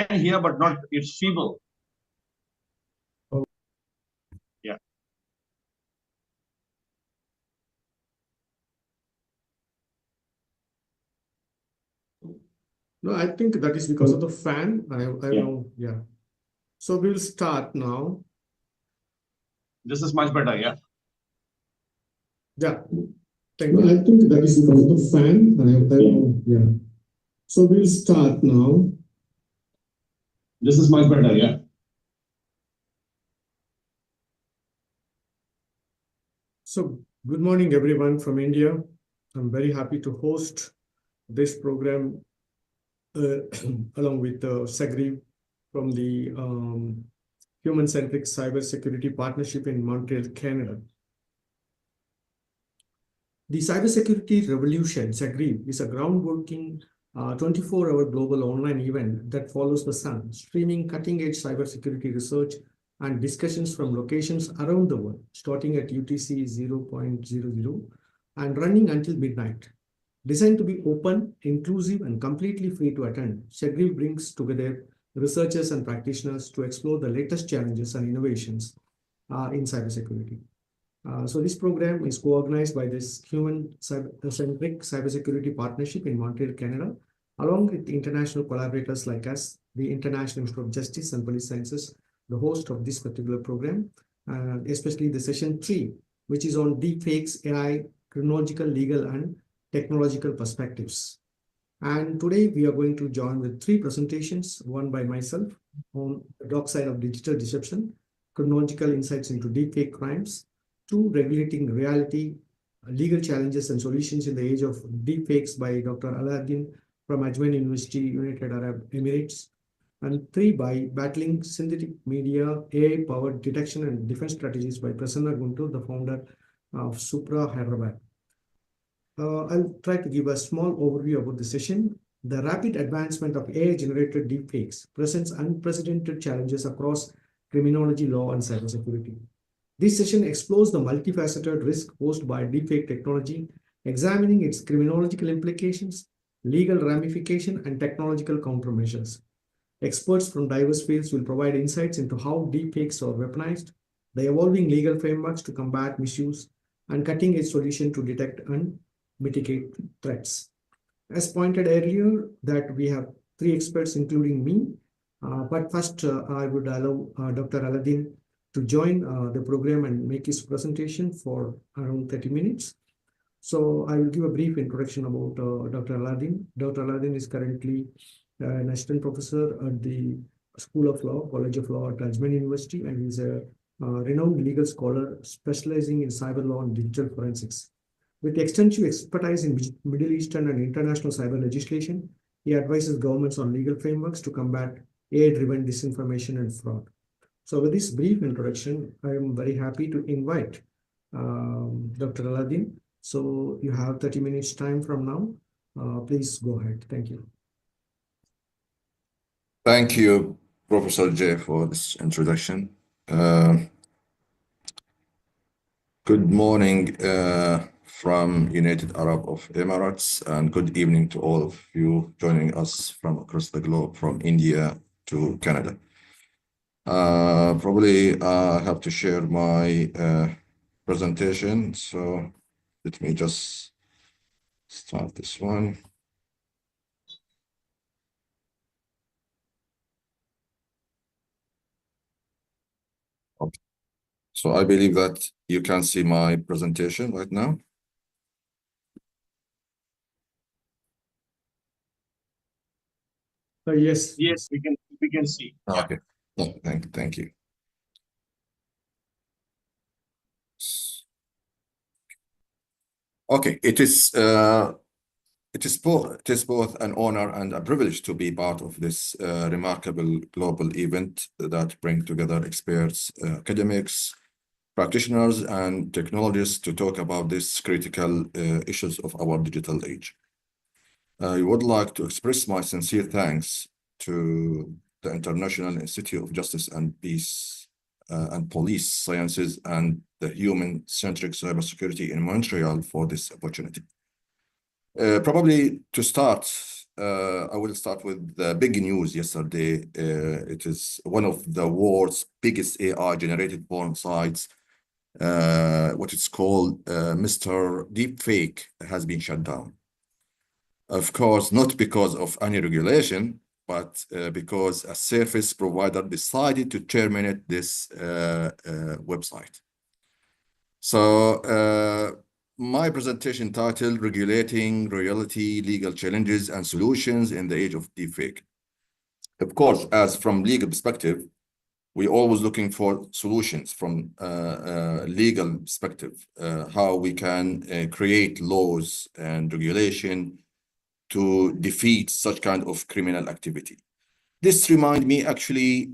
Speaker 14: can hear, but not, it's feeble. Yeah.
Speaker 15: No, I think that is because of the fan. I
Speaker 14: Yeah.
Speaker 15: know, yeah. So we'll start now.
Speaker 14: This is much better, yeah.
Speaker 15: Yeah. Thank you. I think that is because of the fan. I know, yeah. So we'll start now.
Speaker 14: This is much better, yeah.
Speaker 15: So good morning, everyone from India. I'm very happy to host this program along with SECREV from the Human-Centric Cybersecurity Partnership in Montreal, Canada. The Cybersecurity Revolution, SECREV, is a groundbreaking 24-hour global online event that follows the sun, streaming cutting-edge cybersecurity research and discussions from locations around the world, starting at UTC 0.00 and running until midnight. Designed to be open, inclusive, and completely free to attend, SECREV brings together researchers and practitioners to explore the latest challenges and innovations in cybersecurity. So this program is co-organized by this Human-Centric Cybersecurity Partnership in Montreal, Canada, along with international collaborators like us, the International Institute of Justice and Police Sciences, the host of this particular program, especially the session 3, which is on deepfakes, AI, chronological, legal, and technological perspectives. And today we are going to join with 3 presentations, one by myself on the dark side of digital deception, chronological insights into deepfake crimes, 2, regulating reality, legal challenges and solutions in the age of deepfakes by Dr. Aladdin from Ajman University, United Arab Emirates, and 3, by battling synthetic media, AI-powered detection and defense strategies by Prasanna Guntur, the founder of Supra Hyderabad. I'll try to give a small overview about the session. The rapid advancement of AI-generated deepfakes presents unprecedented challenges across criminology, law, and cybersecurity. This session explores the multifaceted risk posed by deepfake technology, examining its criminological implications, legal ramification, and technological countermeasures. Experts from diverse fields will provide insights into how deepfakes are weaponized, the evolving legal frameworks to combat misuse, and cutting-edge solutions to detect and mitigate threats. As pointed earlier, that we have 3 experts, including me. But first, I would allow Dr. Aladdin to join the program and make his presentation for around 30 minutes. So I will give a brief introduction about Dr. Aladdin. Dr. Aladdin is currently an assistant professor at the School of Law, College of Law at Ajman University, and he's a renowned legal scholar specializing in cyber law and digital forensics. With extensive expertise in Middle Eastern and international cyber legislation, he advises governments on legal frameworks to combat AI-driven disinformation and fraud. So with this brief introduction, I am very happy to invite Dr. Aladdin. So you have 30 minutes time from now. Please go ahead. Thank you.
Speaker 1: Thank you, Professor Jay, for this introduction. Good morning from United Arab Emirates, and good evening to all of you joining us from across the globe, from India to Canada. Probably I have to share my presentation, so let me just start this one. Okay. So I believe that you can see my presentation right now.
Speaker 15: Yes.
Speaker 14: Yes, we can see.
Speaker 1: Okay. Oh, thank you. Okay, it is both an honor and a privilege to be part of this remarkable global event that brings together experts, academics, practitioners, and technologists to talk about these critical issues of our digital age. I would like to express my sincere thanks to the International Institute of Justice and Peace and Police Sciences and the Human-Centric Cybersecurity in Montreal for this opportunity. Probably to start,
Speaker 16: I will start with the big news yesterday. It is one of the world's biggest AI-generated porn sites. What it's called, Mr. Deepfake, has been shut down. Of course, not because of any regulation, but because a service provider decided to terminate this website. So my presentation titled Regulating Reality, Legal Challenges and Solutions in the Age of Deepfake. Of course, as from legal perspective, we're always looking for solutions from legal perspective, how we can create laws and regulation to defeat such kind of criminal activity. This reminds me actually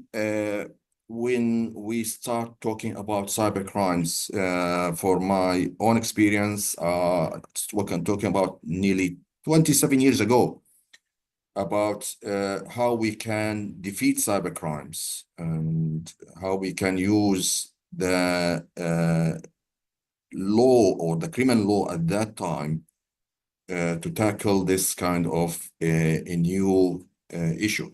Speaker 16: when we start talking about cyber crimes, for my own experience, talking about nearly 27 years ago, about how we can defeat cyber crimes and how we can use the law or the criminal law at that time to tackle this kind of a new issue.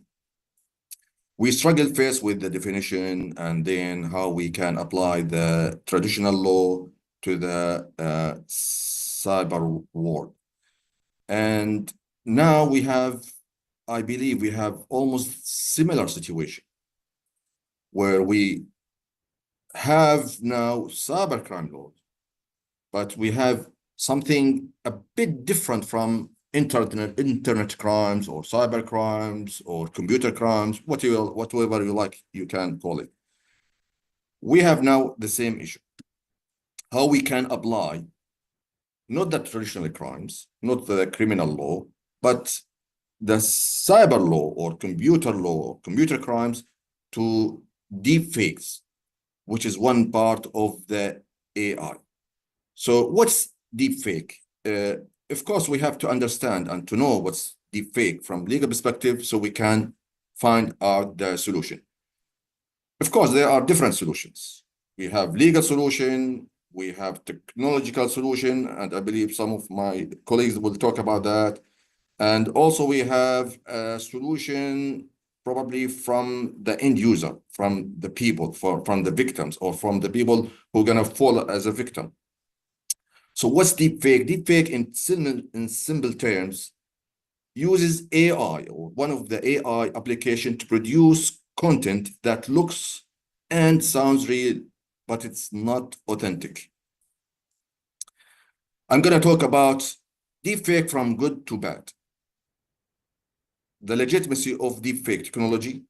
Speaker 16: We struggled first with the definition and then how we can apply the traditional law to the cyber world. And now we have, I believe we have almost similar situation where we have now cybercrime laws, but we have something a bit different from internet crimes or cyber crimes or computer crimes, whatever you like, you can call it. We have now the same issue. How we can apply not the traditional crimes, not the criminal law, but the cyber law or computer crimes to deepfakes, which is one part of the AI. So what's deepfake? Of course, we have to understand and to know what's deepfake from legal perspective so we can find out the solution. Of course, there are different solutions. We have legal solution, we have technological solution, and I believe some of my colleagues will talk about that. And also we have a solution probably from the end user, from the people, from the victims, or from the people who are gonna fall as a victim. So what's deepfake? Deepfake in simple terms uses AI or one of the AI application to produce content that looks and sounds real, but it's not authentic. I'm gonna talk about deepfake from good to bad, the legitimacy of deepfake technology,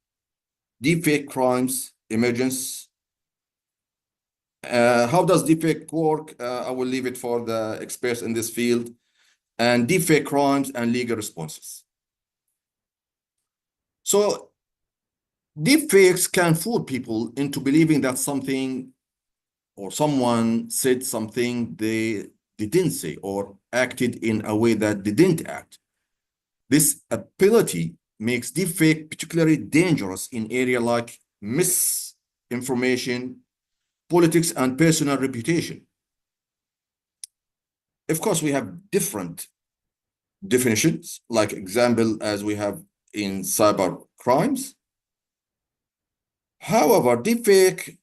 Speaker 16: deepfake crimes, emergence. How does deepfake work? I will leave it for the experts in this field, and deepfake crimes and legal responses. So deepfakes can fool people into believing that something or someone said something they didn't say or acted in a way that they didn't act. This ability makes deepfake particularly dangerous in areas like misinformation, politics, and personal reputation. Of course, we have different definitions, like example, as we have in cyber crimes. However, deepfake,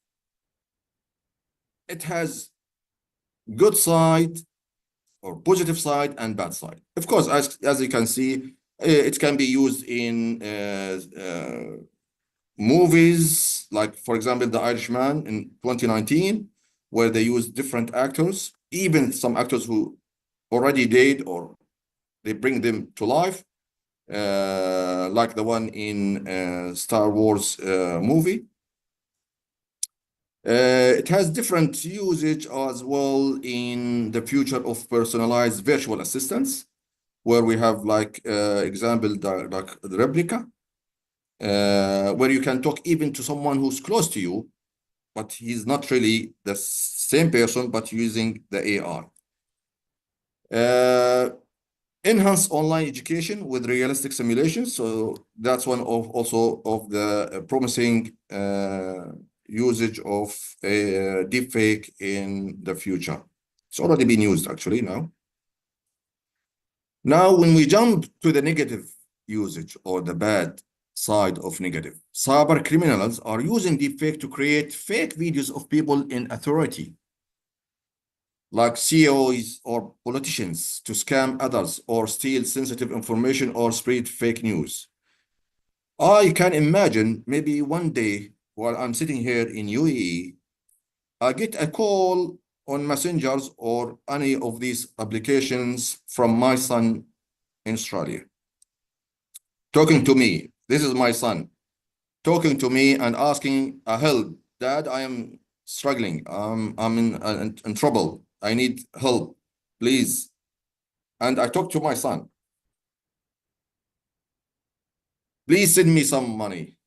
Speaker 16: it has good side or positive side and bad side. Of course, as you can see, it can be used in movies, like for example, The Irishman in 2019, where they used different actors, even some actors who already died, or they bring them to life, like the one in Star Wars movie. It has different usage as well in the future of personalized virtual assistants, where we have like example like the replica, where you can talk even to someone who's close to you, but he's not really the same person, but using the AI. Enhance online education with realistic simulations. So that's one of also of the promising usage of a deepfake in the future. It's already been used actually now. Now, when we jump to the negative usage or the bad side of negative. Cyber criminals are using deepfake to create fake videos of people in authority, like CEOs or politicians, to scam others or steal sensitive information or spread fake news. I can imagine maybe one day while I'm sitting here in UAE, I get a call on messengers or any of these applications from my son in Australia, talking to me. This is my son talking to me and asking help. Dad, I am struggling. I'm in trouble. I need help, please. And I talk to my son. Please send me some money.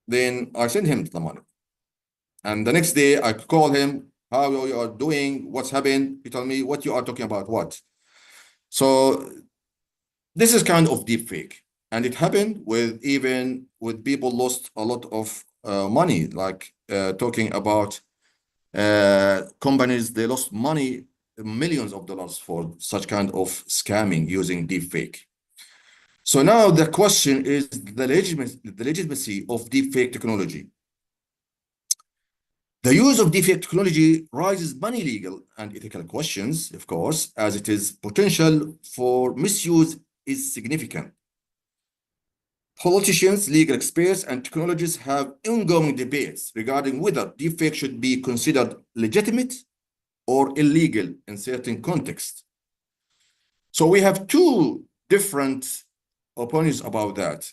Speaker 16: Then I send him the money. And the next day I call him, how you are doing? What's happened? He told me, what you are talking about, what? So this is kind of deep fake. And it happened even with people lost a lot of money, like talking about companies, they lost money, millions of dollars for such kind of scamming using deep fake. So now the question is the legitimacy of deep fake technology. The use of deepfake technology raises many legal and ethical questions, of course, as it is potential for misuse is significant. Politicians, legal experts, and technologists have ongoing debates regarding whether deepfake should be considered legitimate or illegal in certain contexts. So we have two different opinions about that.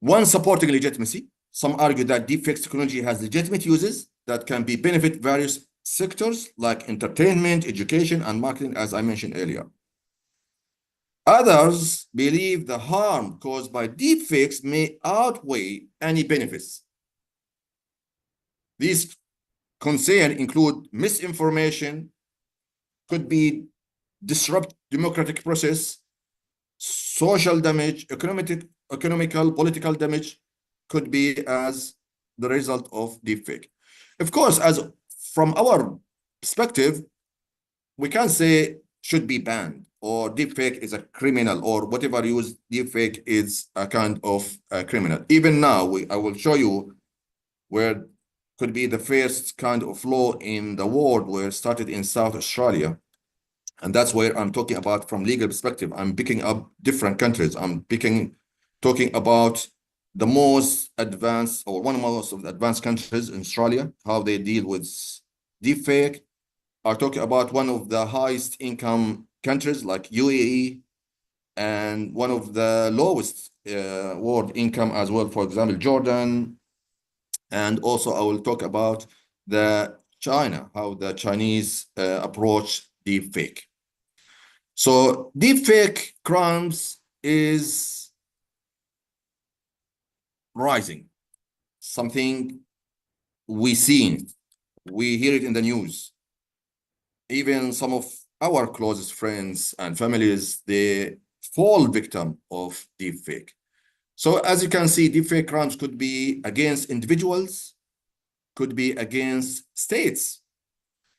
Speaker 16: One supporting legitimacy. Some argue that deepfake technology has legitimate uses that can benefit various sectors like entertainment, education, and marketing, as I mentioned earlier. Others believe the harm caused by deepfakes may outweigh any benefits. These concerns include misinformation, could be disrupt democratic process, social damage, economical, political damage, could be as the result of deepfake. Of course, as from our perspective, we can say should be banned, or deepfake is a criminal, or whatever use deepfake is a kind of a criminal. Even now, I will show you where could be the first kind of law in the world where it started in South Australia. And that's where I'm talking about from legal perspective. I'm picking up different countries. I'm talking about the most advanced, or one of the most advanced countries in Australia, how they deal with deepfake. I'm talking about one of the highest income countries like UAE, and one of the lowest world income as well, for example, Jordan. And also I will talk about China, how the Chinese approach deepfake. So deepfake crimes is rising, something we see, we hear it in the news. Even some of our closest friends and families, they fall victim of deepfake. So as you can see, deepfake crimes could be against individuals, could be against states.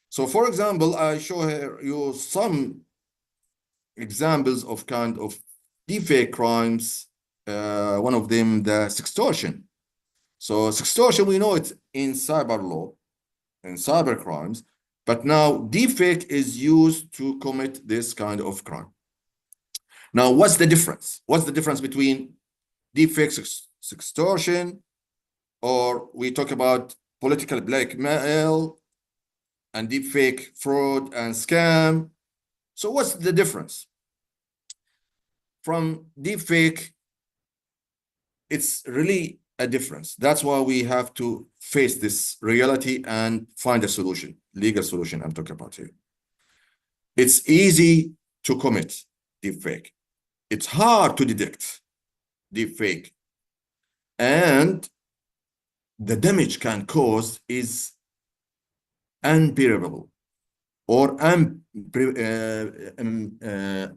Speaker 16: So for example, I show you some examples of kind of deepfake crimes. One of them, the sextortion. So sextortion, we know it in cyber law and cyber crimes, but now deepfake is used to commit this kind of crime. Now, what's the difference? What's the difference between deepfake sextortion, or we talk about political blackmail, and deepfake fraud and scam? So what's the difference? From deepfake, it's really a difference. That's why we have to face this reality and find a solution, legal solution I'm talking about here. It's easy to commit deepfake. It's hard to detect deepfake. And the damage can cause is unbearable or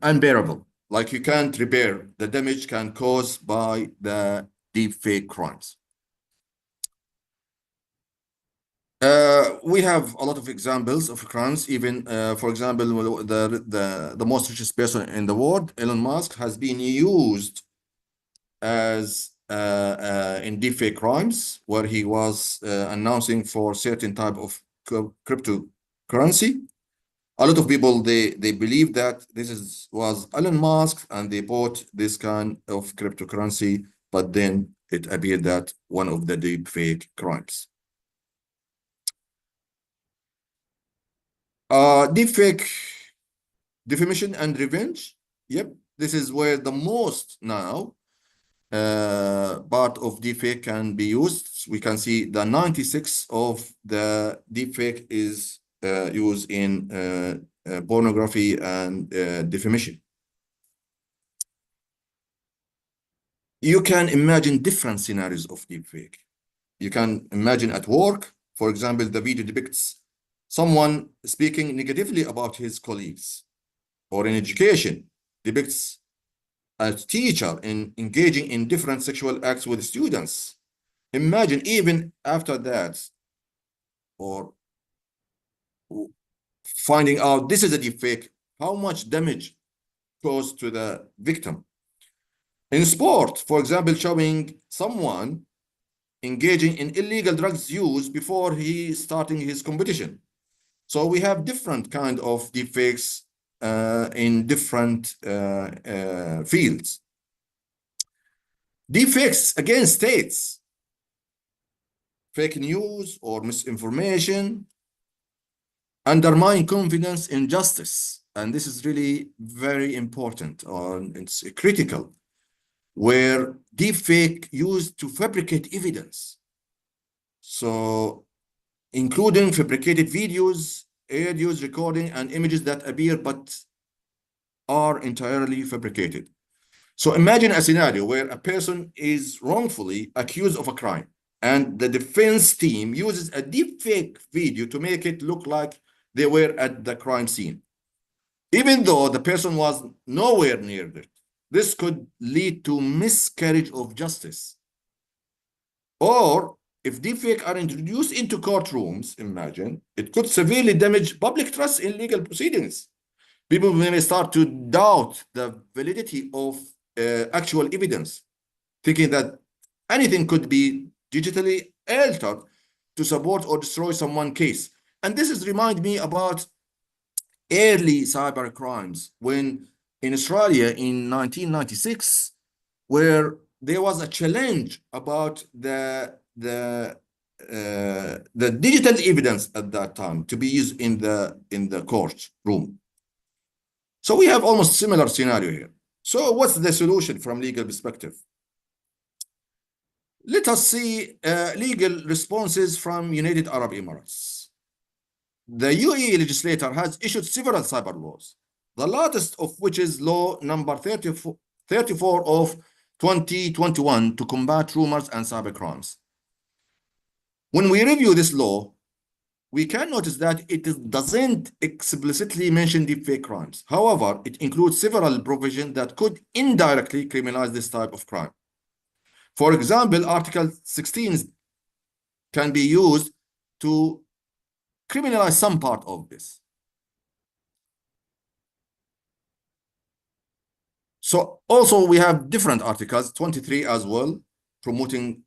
Speaker 16: unbearable. Like you can't repair the damage can cause by the deepfake crimes. We have a lot of examples of crimes. Even, for example, the most richest person in the world, Elon Musk, has been used as in deepfake crimes, where he was announcing for certain type of cryptocurrency. A lot of people they believe that this was Elon Musk, and they bought this kind of cryptocurrency, but then it appeared that one of the deepfake crimes. Deepfake defamation and revenge. Yep, this is where the most now part of deepfake can be used. We can see the 96 of the deepfake is used in pornography and defamation. You can imagine different scenarios of deepfake. You can imagine at work, for example, the video depicts someone speaking negatively about his colleagues, or in education, depicts a teacher engaging in different sexual acts with students. Imagine even after that, or finding out this is a deepfake, how much damage caused to the victim. In sport, for example, showing someone engaging in illegal drugs use before he starting his competition. So we have different kind of deepfakes in different fields. Deepfakes against states, fake news or misinformation, undermine confidence in justice. And this is really very important, or it's critical, where deepfake used to fabricate evidence. So including fabricated videos, audios, recording, and images that appear but are entirely fabricated. So imagine a scenario where a person is wrongfully accused of a crime, and the defense team uses a deepfake video to make it look like they were at the crime scene, even though the person was nowhere near it. This could lead to miscarriage of justice. Or if deepfake are introduced into courtrooms, imagine, it could severely damage public trust in legal proceedings. People may start to doubt the validity of actual evidence, thinking that anything could be digitally altered to support or destroy someone's case. And this is remind me about early cyber crimes, when in Australia in 1996, where there was a challenge about the digital evidence at that time to be used in the court room. So we have almost similar scenario here. So what's the solution from legal perspective? Let us see legal responses from United Arab Emirates. The UAE legislator has issued several cyber laws, the latest of which is law number 34 of 2021 to combat rumors and cyber crimes. When we review this law, we can notice that it doesn't explicitly mention deepfake crimes. However, it includes several provisions that could indirectly criminalize this type of crime. For example, Article 16 can be used to criminalize some part of this. So also we have different articles, 23 as well, promoting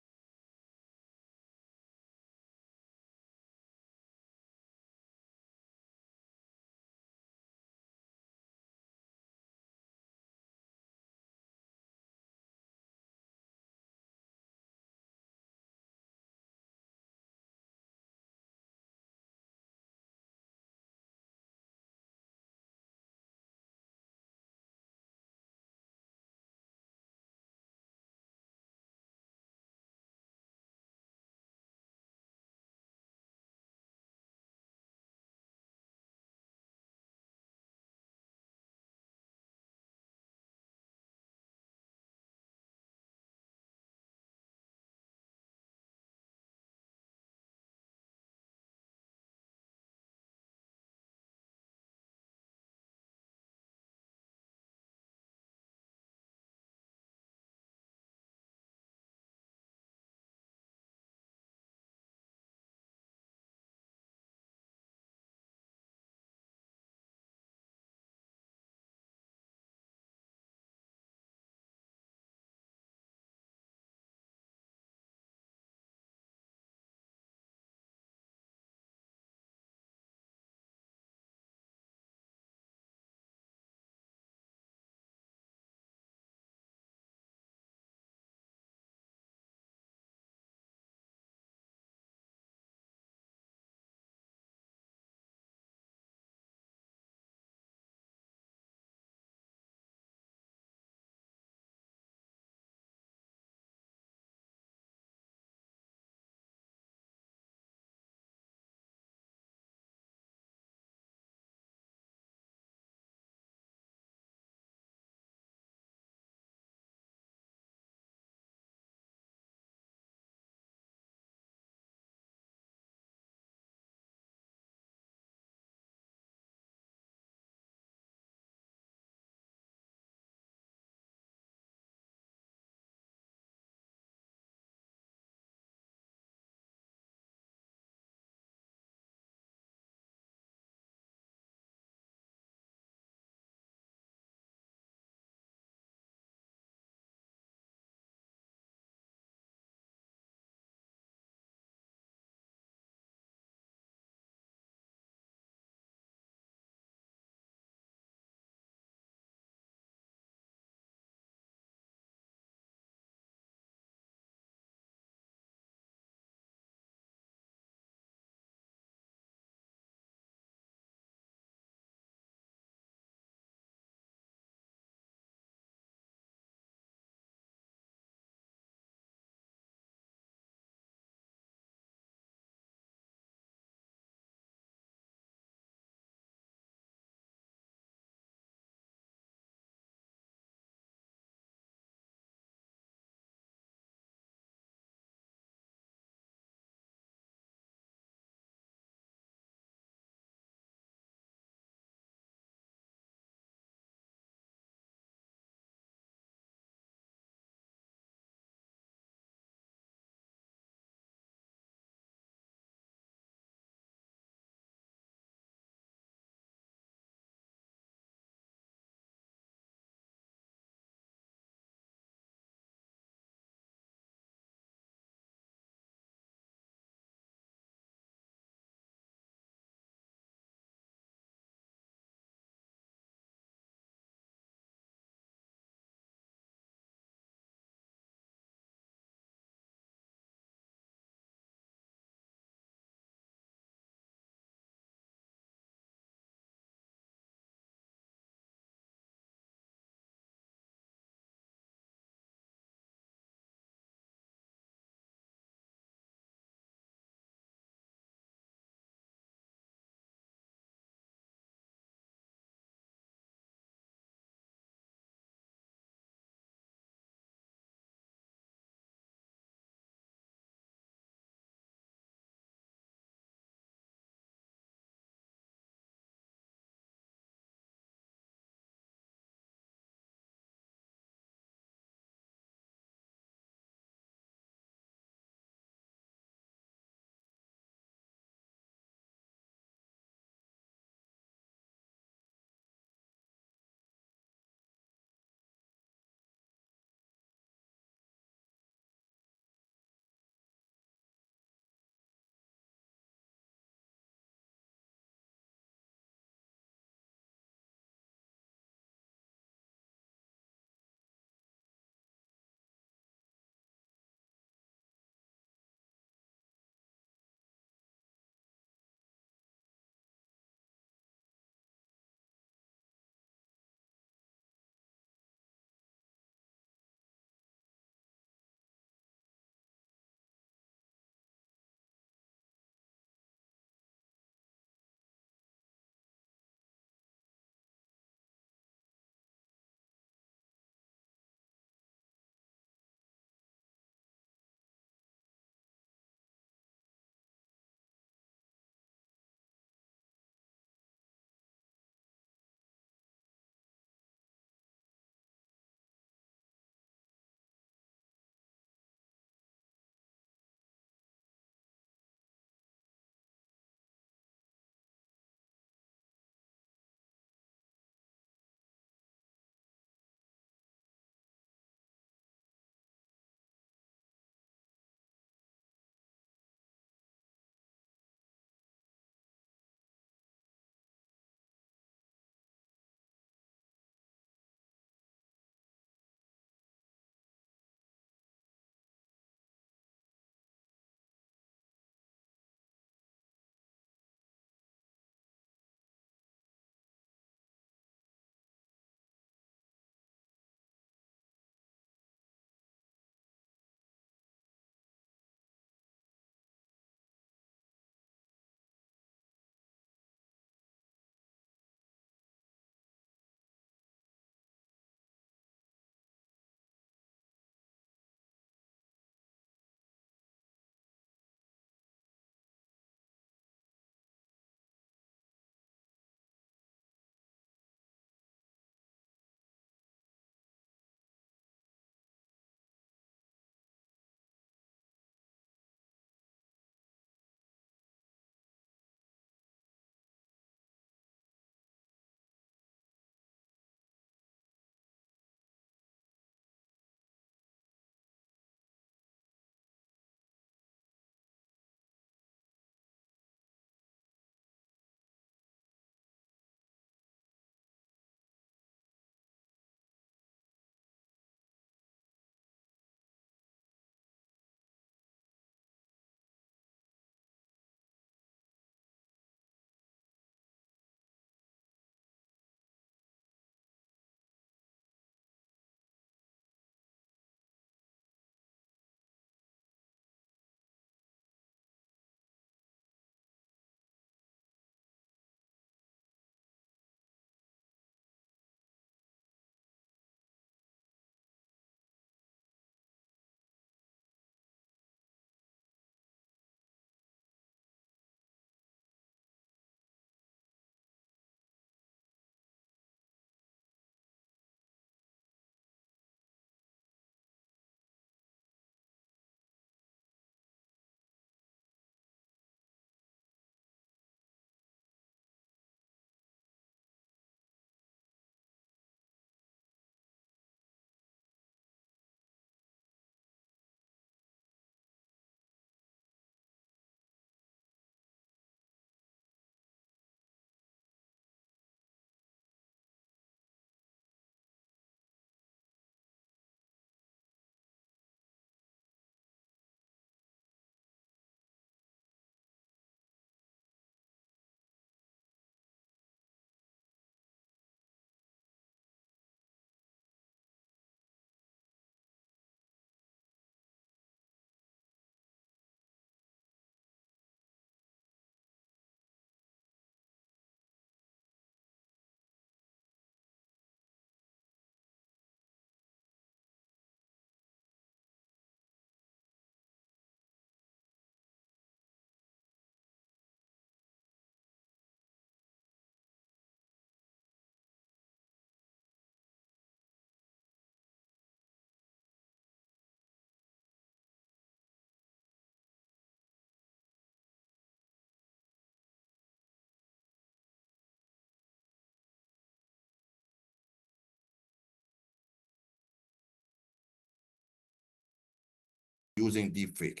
Speaker 16: using deepfake.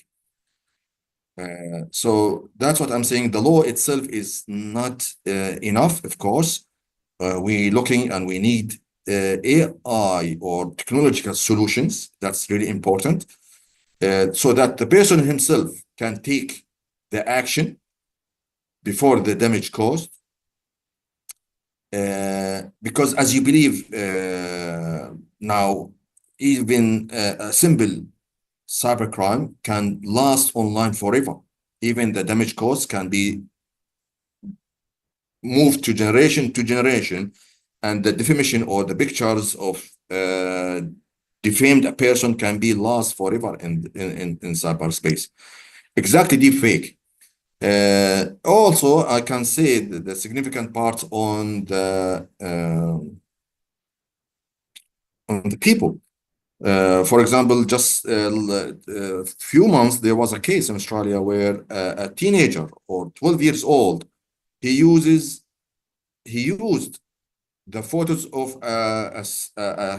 Speaker 16: So that's what I'm saying. The law itself is not enough, of course. We're looking and we need AI or technological solutions. That's really important, so that the person himself can take the action before the damage caused. Because as you believe now, even a simple cybercrime can last online forever. Even the damage caused can be moved to generation, and the defamation or the pictures of defamed person can be lost forever in cyberspace. Exactly, deepfake. Also, I can say that the significant part on the people. For example, just a few months, there was a case in Australia where a teenager or 12 years old, he used the photos of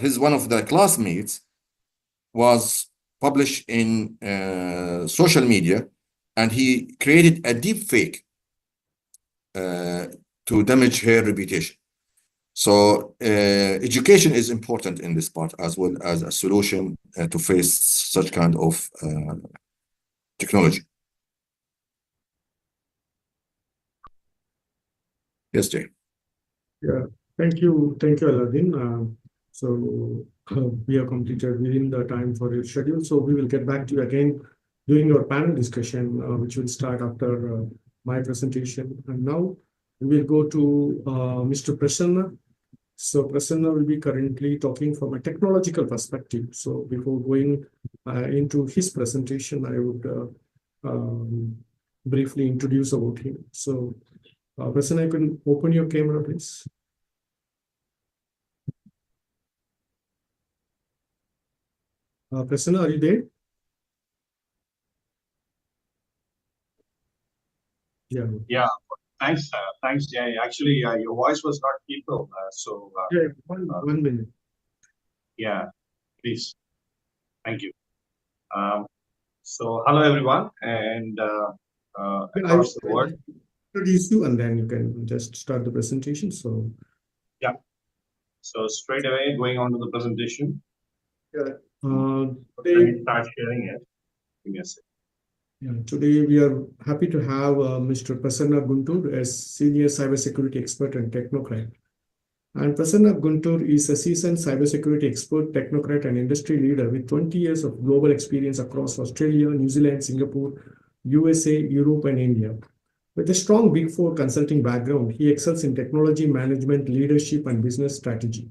Speaker 16: his one of the classmates was published in social media, and he created a deep fake to damage her reputation. So education is important in this part, as well as a solution to face such kind of technology. Yes, Jay.
Speaker 15: Yeah, thank you, Aladdin. So we have completed within the time for your schedule. So we will get back to you again during your panel discussion, which will start after my presentation. And now we will go to Mr. Prasanna. So Prasanna will be currently talking from a technological perspective. So before going into his presentation, I would briefly introduce about him. So Prasanna, you can open your camera, please. Prasanna, are you there? Yeah.
Speaker 14: Yeah. Thanks, Jay. Actually, your voice was not people.
Speaker 15: Yeah, one minute.
Speaker 14: Yeah, please. Thank you. So hello everyone, and across the world.
Speaker 15: Introduce you, and then you can just start the presentation. So
Speaker 14: yeah. So straight away going on to the presentation.
Speaker 15: Yeah.
Speaker 14: Let me start sharing it. Give me a second.
Speaker 15: Yeah, today we are happy to have Mr. Prasanna Guntur as Senior Cybersecurity Expert and Technocrat. And Prasanna Guntur is a seasoned cybersecurity expert, technocrat, and industry leader with 20 years of global experience across Australia, New Zealand, Singapore, USA, Europe, and India. With a strong Big Four consulting background, he excels in technology management, leadership, and business strategy.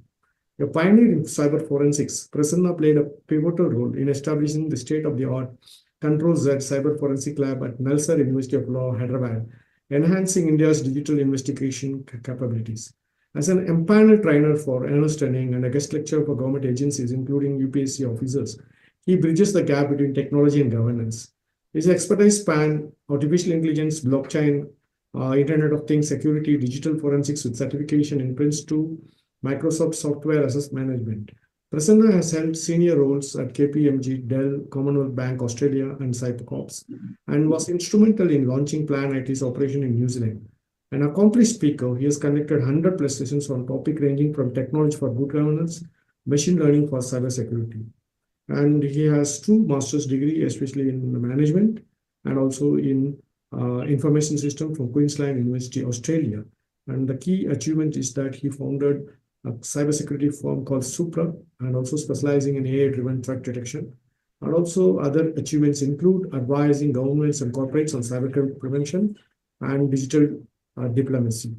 Speaker 15: A pioneer in cyber forensics, Prasanna played a pivotal role in establishing the state-of-the-art Control Z Cyber Forensic Lab at Nalsar University of Law, Hyderabad, enhancing India's digital investigation capabilities. As an empaneled trainer for Ernst & Young and a guest lecturer for government agencies, including UPSC officers, he bridges the gap between technology and governance. His expertise span artificial intelligence, blockchain, Internet of Things, security, digital forensics with certification in Prince2, Microsoft Software Asset Management. Prasanna has held senior roles at KPMG, Dell, Commonwealth Bank Australia, and Cybercorps, and was instrumental in launching Plan IT's operation in New Zealand. An accomplished speaker, he has conducted 100 plus sessions on topics ranging from technology for good governance, machine learning for cybersecurity. And he has 2 master's degree, especially in management and also in information system from Queensland University, Australia. And the key achievement is that he founded a cybersecurity firm called Supra, and also specializing in AI-driven threat detection. And also other achievements include advising governments and corporates on cyber prevention and digital diplomacy.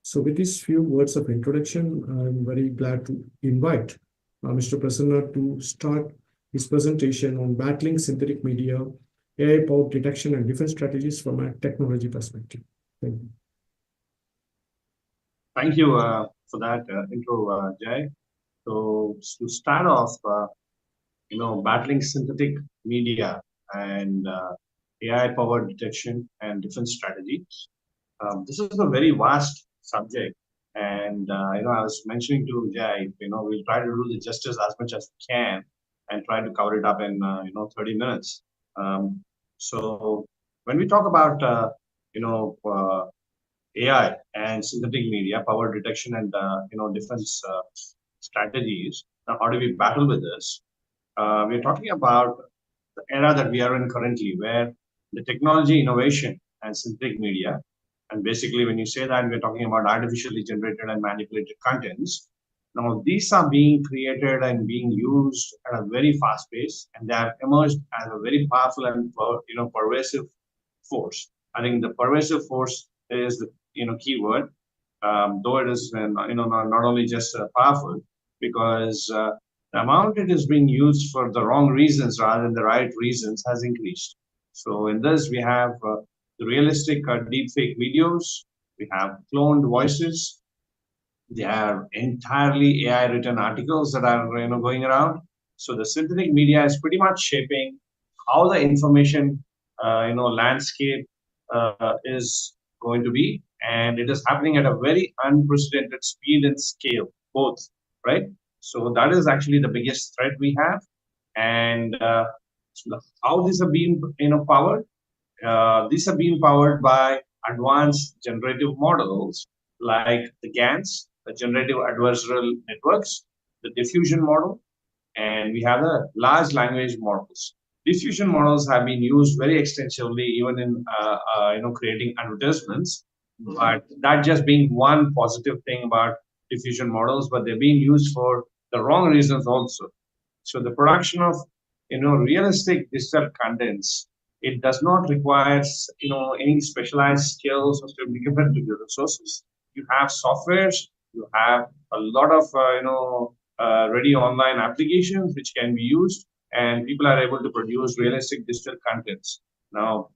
Speaker 15: So with these few words of introduction, I'm very glad to invite Mr. Prasanna to start his presentation on battling synthetic media, AI-powered detection and defense strategies from a technology perspective. Thank you.
Speaker 14: Thank you for that intro, Jay. So to start off, battling synthetic media and AI-powered detection and defense strategies. This is a very vast subject, and I was mentioning to Jay, we'll try to do the justice as much as we can and try to cover it up in 30 minutes. So when we talk about AI and synthetic media, power detection, and defense strategies, now how do we battle with this? We're talking about the era that we are in currently, where the technology innovation and synthetic media, and basically when you say that, we're talking about artificially generated and manipulated contents. Now these are being created and being used at a very fast pace, and they have emerged as a very powerful and pervasive force. I think the pervasive force is the key word, though it is not only just powerful, because the amount it is being used for the wrong reasons rather than the right reasons has increased. So in this, we have the realistic deepfake videos, we have cloned voices, they are entirely AI written articles that are going around. So the synthetic media is pretty much shaping how the information landscape is going to be, and it is happening at a very unprecedented speed and scale, both, right? So that is actually the biggest threat we have, and so how these are being powered. These are being powered by advanced generative models like the GANs, the generative adversarial networks, the diffusion model, and we have the large language models. Diffusion models have been used very extensively, even in creating advertisements. But that just being one positive thing about diffusion models, but they're being used for the wrong reasons also. So the production of realistic digital contents, it does not require any specialized skills or significant resources. You have softwares, you have a lot of ready online applications which can be used, and people are able to produce realistic digital contents. Now,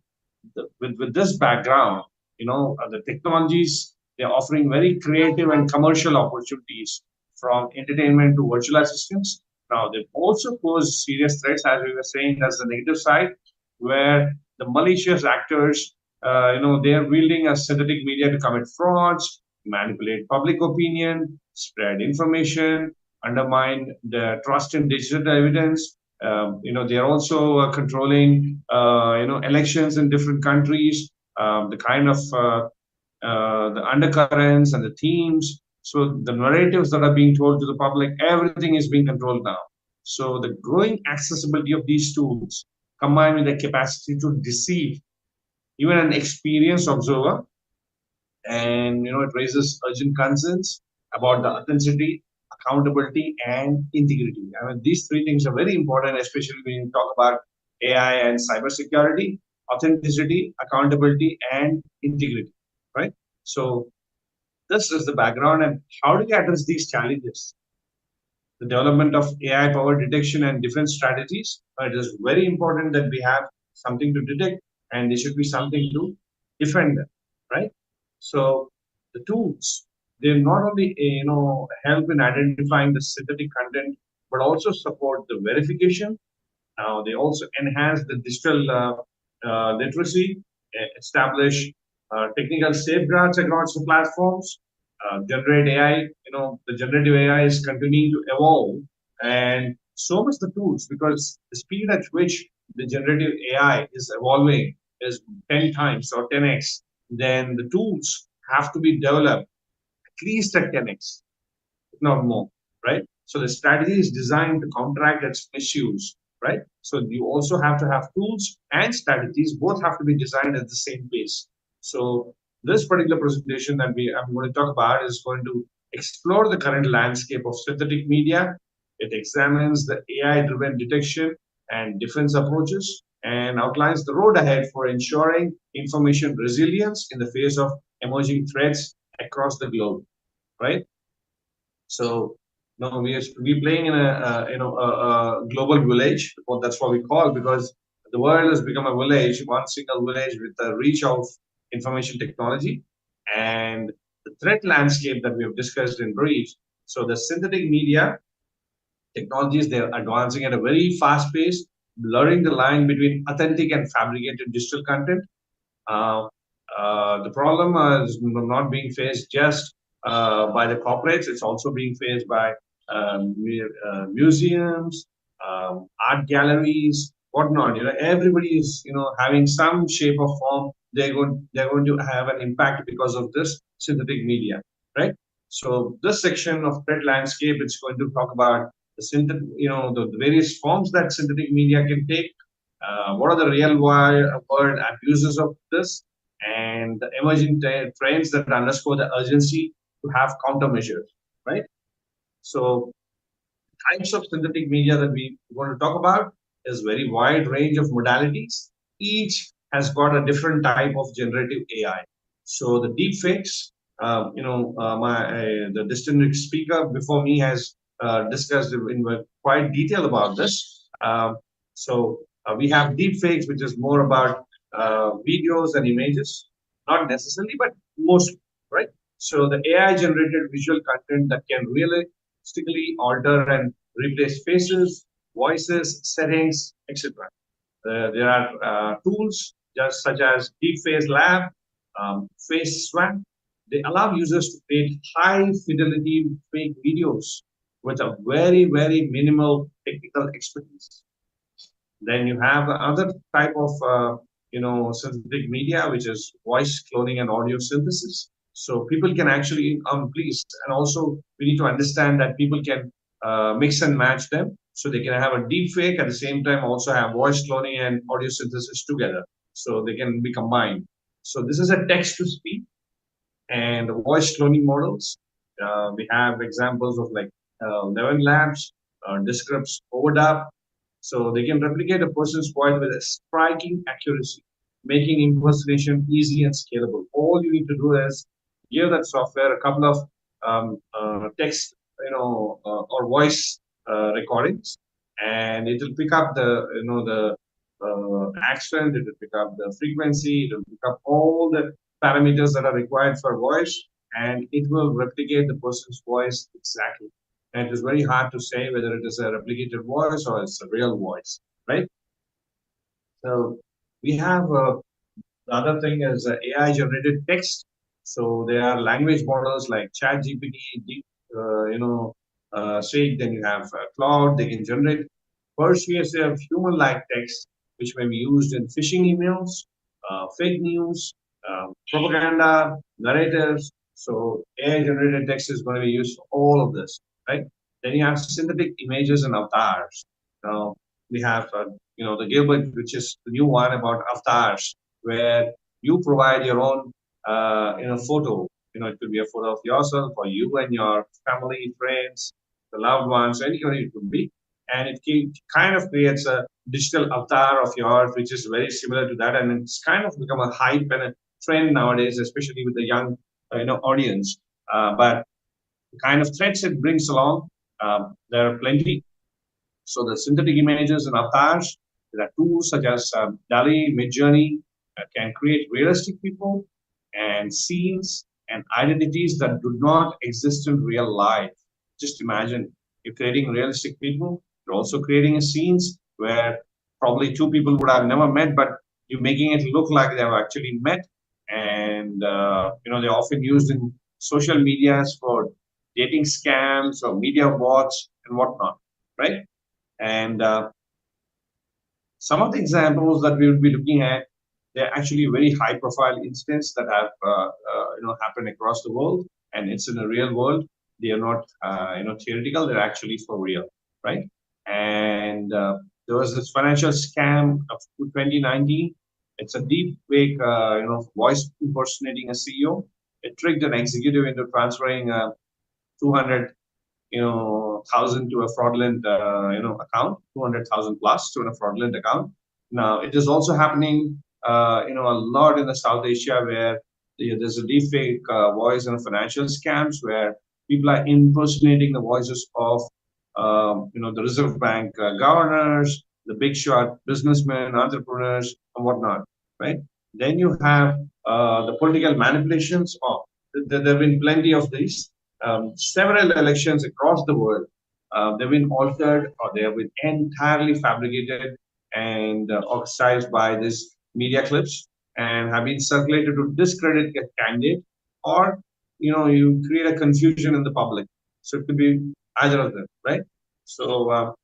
Speaker 14: with this background, the technologies, they're offering very creative and commercial opportunities from entertainment to virtual assistants. Now, they also pose serious threats, as we were saying, as the negative side, where the malicious actors, they are wielding a synthetic media to commit frauds, manipulate public opinion, spread information, undermine the trust in digital evidence. They are also controlling, elections in different countries, the kind of the undercurrents and the themes. So the narratives that are being told to the public, everything is being controlled now. So the growing accessibility of these tools, combined with the capacity to deceive even an experienced observer, and it raises urgent concerns about the authenticity, accountability, and integrity. I mean, these three things are very important, especially when you talk about AI and cybersecurity: authenticity, accountability, and integrity, right? So this is the background, and how do we address these challenges? The development of AI powered detection and defense strategies. It is very important that we have something to detect, and there should be something to defend them, right? So the tools, they not only help in identifying the synthetic content, but also support the verification. Now they also enhance the digital literacy, establish technical safeguards across the platforms, generate AI. The generative AI is continuing to evolve, and so much the tools, because the speed at which the generative AI is evolving is 10 times or 10x. Then the tools have to be developed at least at 10x, if not more, right? So the strategy is designed to counteract its misuse, right? So you also have to have tools and strategies, both have to be designed at the same pace. So this particular presentation that I'm going to talk about is going to explore the current landscape of synthetic media. It examines the AI-driven detection and defense approaches and outlines the road ahead for ensuring information resilience in the face of emerging threats across the globe, right? So no, we playing in a global village. Well, that's what we call, because the world has become a village, one single village with the reach of information technology and the threat landscape that we have discussed in brief. So the synthetic media technologies, they're advancing at a very fast pace, blurring the line between authentic and fabricated digital content. The problem is not being faced just by the corporates, it's also being faced by museums, art galleries, whatnot. Everybody is having some shape or form. They're going to have an impact because of this synthetic media, right? So this section of threat landscape, it's going to talk about the the various forms that synthetic media can take. What are the real world abuses of this, and the emerging trends that underscore the urgency to have countermeasures, right? So types of synthetic media that we want to talk about is very wide range of modalities. Each has got a different type of generative AI. So the deepfakes, the distinguished speaker before me has discussed in quite detail about this. We have deepfakes, which is more about videos and images, not necessarily, but mostly, right? So the AI generated visual content that can realistically alter and replace faces, voices, settings, etc. There are tools just such as Deepface Lab, Face Swap. They allow users to create high fidelity fake videos with a very, very minimal technical expertise. Then you have another type of synthetic media, which is voice cloning and audio synthesis. So people can actually please, and also we need to understand that people can mix and match them, so they can have a deep fake at the same time also have voice cloning and audio synthesis together, so they can be combined. So this is a text to speech and voice cloning models. We have examples of like Levin Labs, Descript's Overdub. So they can replicate a person's voice with a striking accuracy, making impersonation easy and scalable. All you need to do is give that software a couple of text, or voice recordings, and it will pick up the accent, it will pick up the frequency, it will pick up all the parameters that are required for voice, and it will replicate the person's voice exactly. And it is very hard to say whether it is a replicated voice or it's a real voice, right? So we have the other thing is AI generated text. So there are language models like ChatGPT, Say. Then you have Cloud. They can generate persuasive human-like text, which may be used in phishing emails, fake news, propaganda, narratives. So AI-generated text is going to be used for all of this, right? Then you have synthetic images and avatars. Now we have, the Gilbert, which is the new one about avatars, where you provide your own, photo. It could be a photo of yourself or you and your family, friends, the loved ones, anybody it could be, and it kind of creates a digital avatar of yours, which is very similar to that, and it's kind of become a hype and a trend nowadays, especially with the young, audience. But the kind of threats it brings along, there are plenty. So the synthetic images and avatars, there are tools such as DALL-E, Midjourney, can create realistic people and scenes and identities that do not exist in real life. Just imagine, you're creating realistic people, you're also creating scenes where probably two people would have never met, but you're making it look like they have actually met. And, they're often used in social medias for dating scams or media bots and whatnot, right? And some of the examples that we would be looking at, they're actually very high-profile incidents that have happened across the world, and it's in the real world. They are not theoretical; they're actually for real, right? And there was this financial scam of 2019. It's a deep fake, voice impersonating a CEO. It tricked an executive into transferring 200,000 to a fraudulent, account, 200,000 plus to a fraudulent account. Now, it is also happening, a lot in the South Asia where there's a deepfake voice and financial scams where people are impersonating the voices of, the Reserve Bank governors, the big shot businessmen, entrepreneurs, and whatnot, right? Then you have the political manipulations. There have been plenty of these. Several elections across the world, they've been altered or they have been entirely fabricated and orchestrated by these media clips and have been circulated to discredit a candidate, or you create a confusion in the public. So it could be either of them, right? So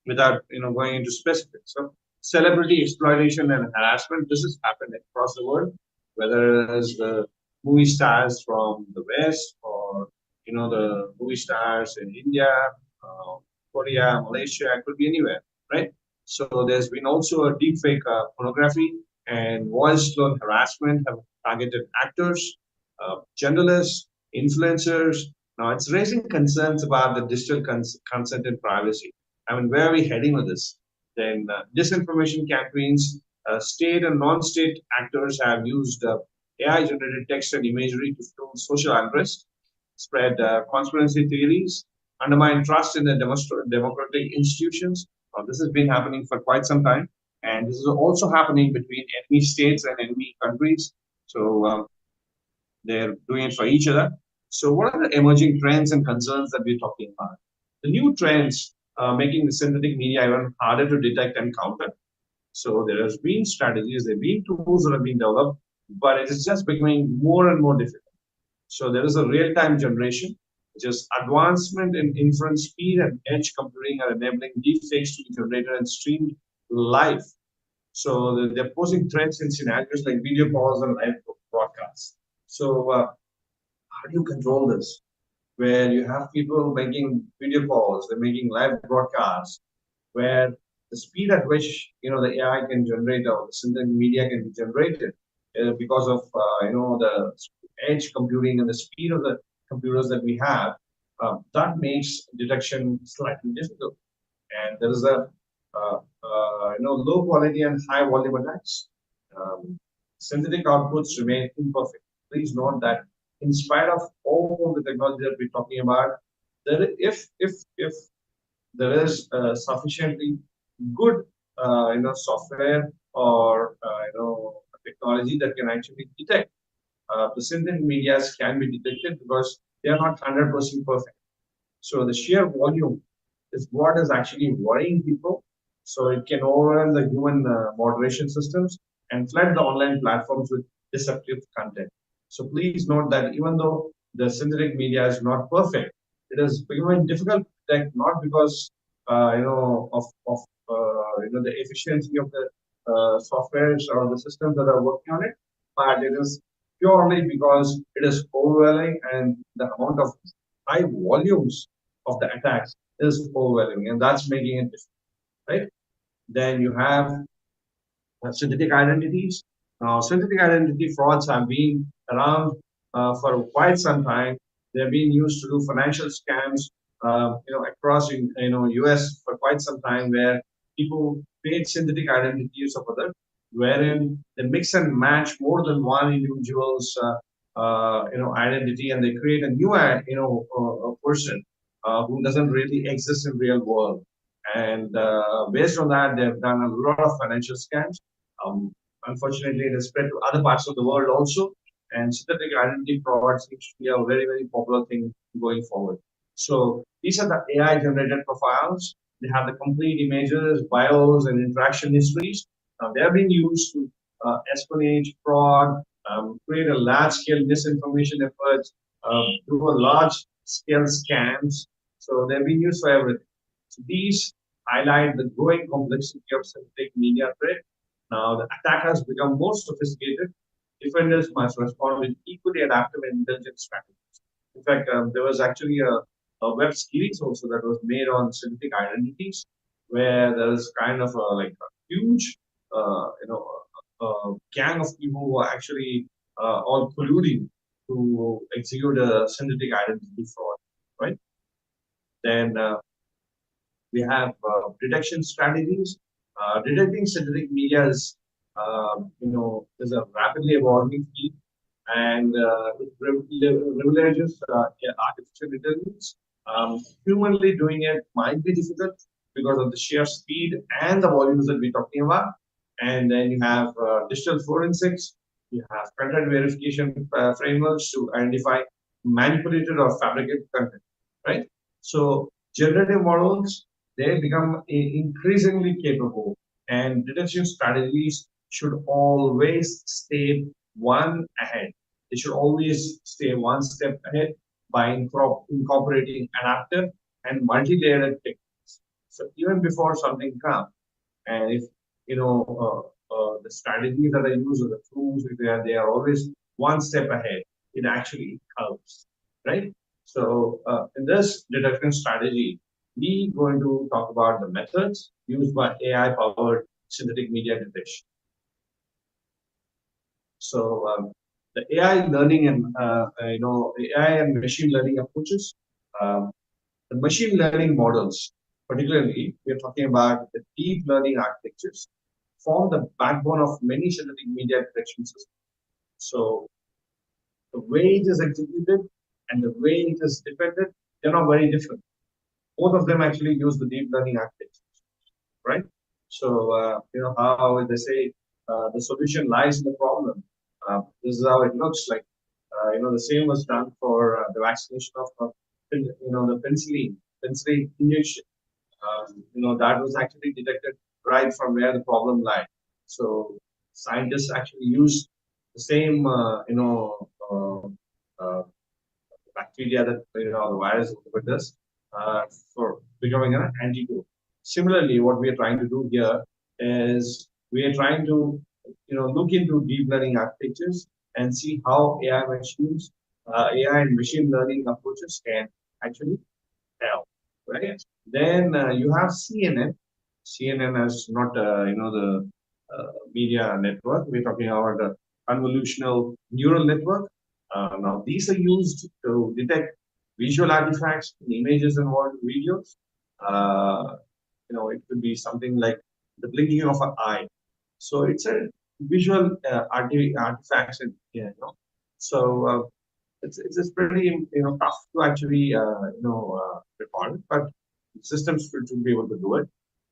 Speaker 14: without going into specifics. So celebrity exploitation and harassment, this has happened across the world, whether it's the movie stars from the West or the movie stars in India, Korea, Malaysia, it could be anywhere, right? So there's been also a deepfake pornography and voice clone harassment have targeted actors, journalists, influencers. Now it's raising concerns about the digital consent and privacy. I mean, where are we heading with this? Then disinformation campaigns, state and non-state actors have used AI-generated text and imagery to fuel social unrest, spread conspiracy theories, undermine trust in the democratic institutions. This has been happening for quite some time, and this is also happening between enemy states and enemy countries. So they're doing it for each other. So what are the emerging trends and concerns that we're talking about? The new trends making the synthetic media even harder to detect and counter. So there has been strategies, there have been tools that have been developed, but it is just becoming more and more difficult. So there is a real-time generation, which is advancement in inference speed and edge computing are enabling deepfakes to be generated and streamed live. So they're posing threats in scenarios like video calls and live broadcasts. So how do you control this? Where you have people making video calls, they're making live broadcasts, where the speed at which the AI can generate or the synthetic media can be generated because of the edge computing and the speed of the computers that we have, that makes detection slightly difficult. And there is a low quality and high volume attacks. Synthetic outputs remain imperfect. Please note that in spite of all the technology that we're talking about, that if there is sufficiently good software or technology that can actually detect, the synthetic medias can be detected because they are not 100% perfect. So the sheer volume is what is actually worrying people. So it can overrun the human moderation systems and flood the online platforms with deceptive content. So please note that even though the synthetic media is not perfect, it is becoming difficult to detect, not because the efficiency of the softwares or the systems that are working on it, but it is purely because it is overwhelming and the amount of high volumes of the attacks is overwhelming, and that's making it difficult, right? Then you have synthetic identities. Now, synthetic identity frauds have been around for quite some time. They're being used to do financial scams, across US for quite some time, where people create synthetic identities of others, wherein they mix and match more than one individual's identity, and they create a new person who doesn't really exist in real world. And based on that, they've done a lot of financial scams. Unfortunately, it has spread to other parts of the world also. And synthetic identity fraud seems to be a very, very popular thing going forward. So these are the AI-generated profiles. They have the complete images, bios, and interaction histories. They are being used to espionage, fraud, create a large-scale misinformation efforts, do a large-scale scams. So they're being used for everything. So these highlight the growing complexity of synthetic media threat. Now, the attack has become more sophisticated. Defenders must respond with equally adaptive and intelligent strategies. In fact, there was actually a web series also that was made on synthetic identities, where there is kind of a huge, gang of people who are actually all colluding to execute a synthetic identity fraud, right? Then we have detection strategies. Detecting synthetic media is a rapidly evolving field, and it privileges artificial intelligence. Humanly doing it might be difficult because of the sheer speed and the volumes that we're talking about. And then you have digital forensics. You have content verification frameworks to identify manipulated or fabricated content, right? So generative models, they become increasingly capable, and detection strategies should always stay one ahead. They should always stay one step ahead by incorporating adaptive and multi-layered techniques. So even before something comes, and if the strategies that I use or the tools they are always one step ahead, it actually helps, right? So in this detection strategy, we're going to talk about the methods used by AI-powered synthetic media detection. So the AI learning and AI and machine learning approaches, the machine learning models, particularly we're talking about the deep learning architectures, form the backbone of many synthetic media detection systems. So the way it is executed and the way it is defended, they're not very different. Both of them actually use the deep learning architectures, right? So how they say the solution lies in the problem. This is how it looks like. The same was done for the vaccination of the penicillin injection. That was actually detected right from where the problem lies. So scientists actually use the same bacteria that the virus with us for becoming an antidote. Similarly, what we are trying to do here is we are trying to look into deep learning architectures and see how AI and machine learning approaches can actually help, right? Then you have CNN. CNN is not the media network. We're talking about a convolutional neural network. Now these are used to detect visual artifacts, images involved in videos. It could be something like the blinking of an eye. So it's a visual artifacts, So it's pretty tough to actually record, but systems should be able to do it.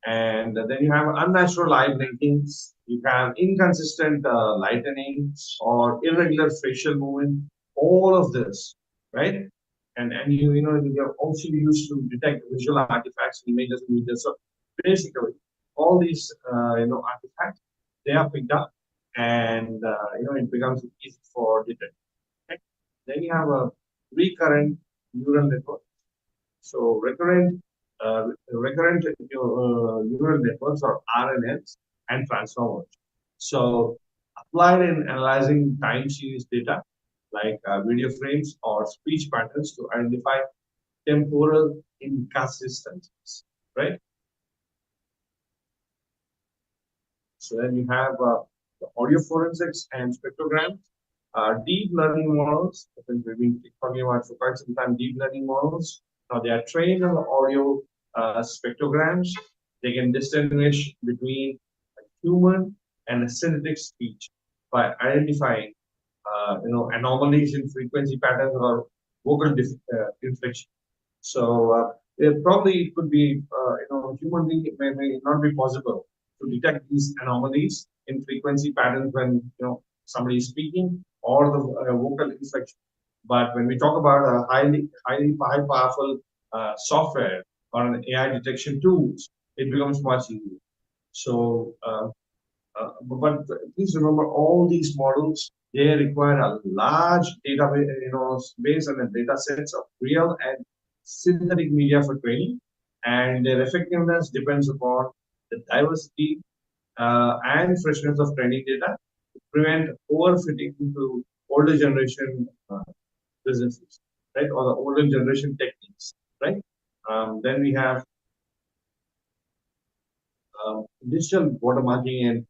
Speaker 14: And then you have unnatural eye blinking. You have inconsistent lightning or irregular facial movement. All of this, right? And you're also used to detect visual artifacts, images, and videos. So basically, all these artifacts, they are picked up, and it becomes easy for detecting. Okay? Then you have a recurrent neural network. So recurrent neural networks or RNNs and transformers. So applied in analyzing time series data like video frames or speech patterns to identify temporal inconsistencies, right? So then you have the audio forensics and spectrograms, deep learning models. We've been talking about for quite some time, deep learning models. Now they are trained on audio spectrograms. They can distinguish between a human and a synthetic speech by identifying anomalies in frequency patterns or vocal inflection. So it probably could be human being may not be possible to detect these anomalies in frequency patterns when somebody is speaking or the vocal inflection. But when we talk about a high powerful software or an AI detection tools, it becomes much easier. So, but please remember, all these models, they require a large database, base and a data sets of real and synthetic media for training, and their effectiveness depends upon the diversity and freshness of training data to prevent overfitting into older generation businesses, right, or the older generation techniques, right? Then we have digital watermarking and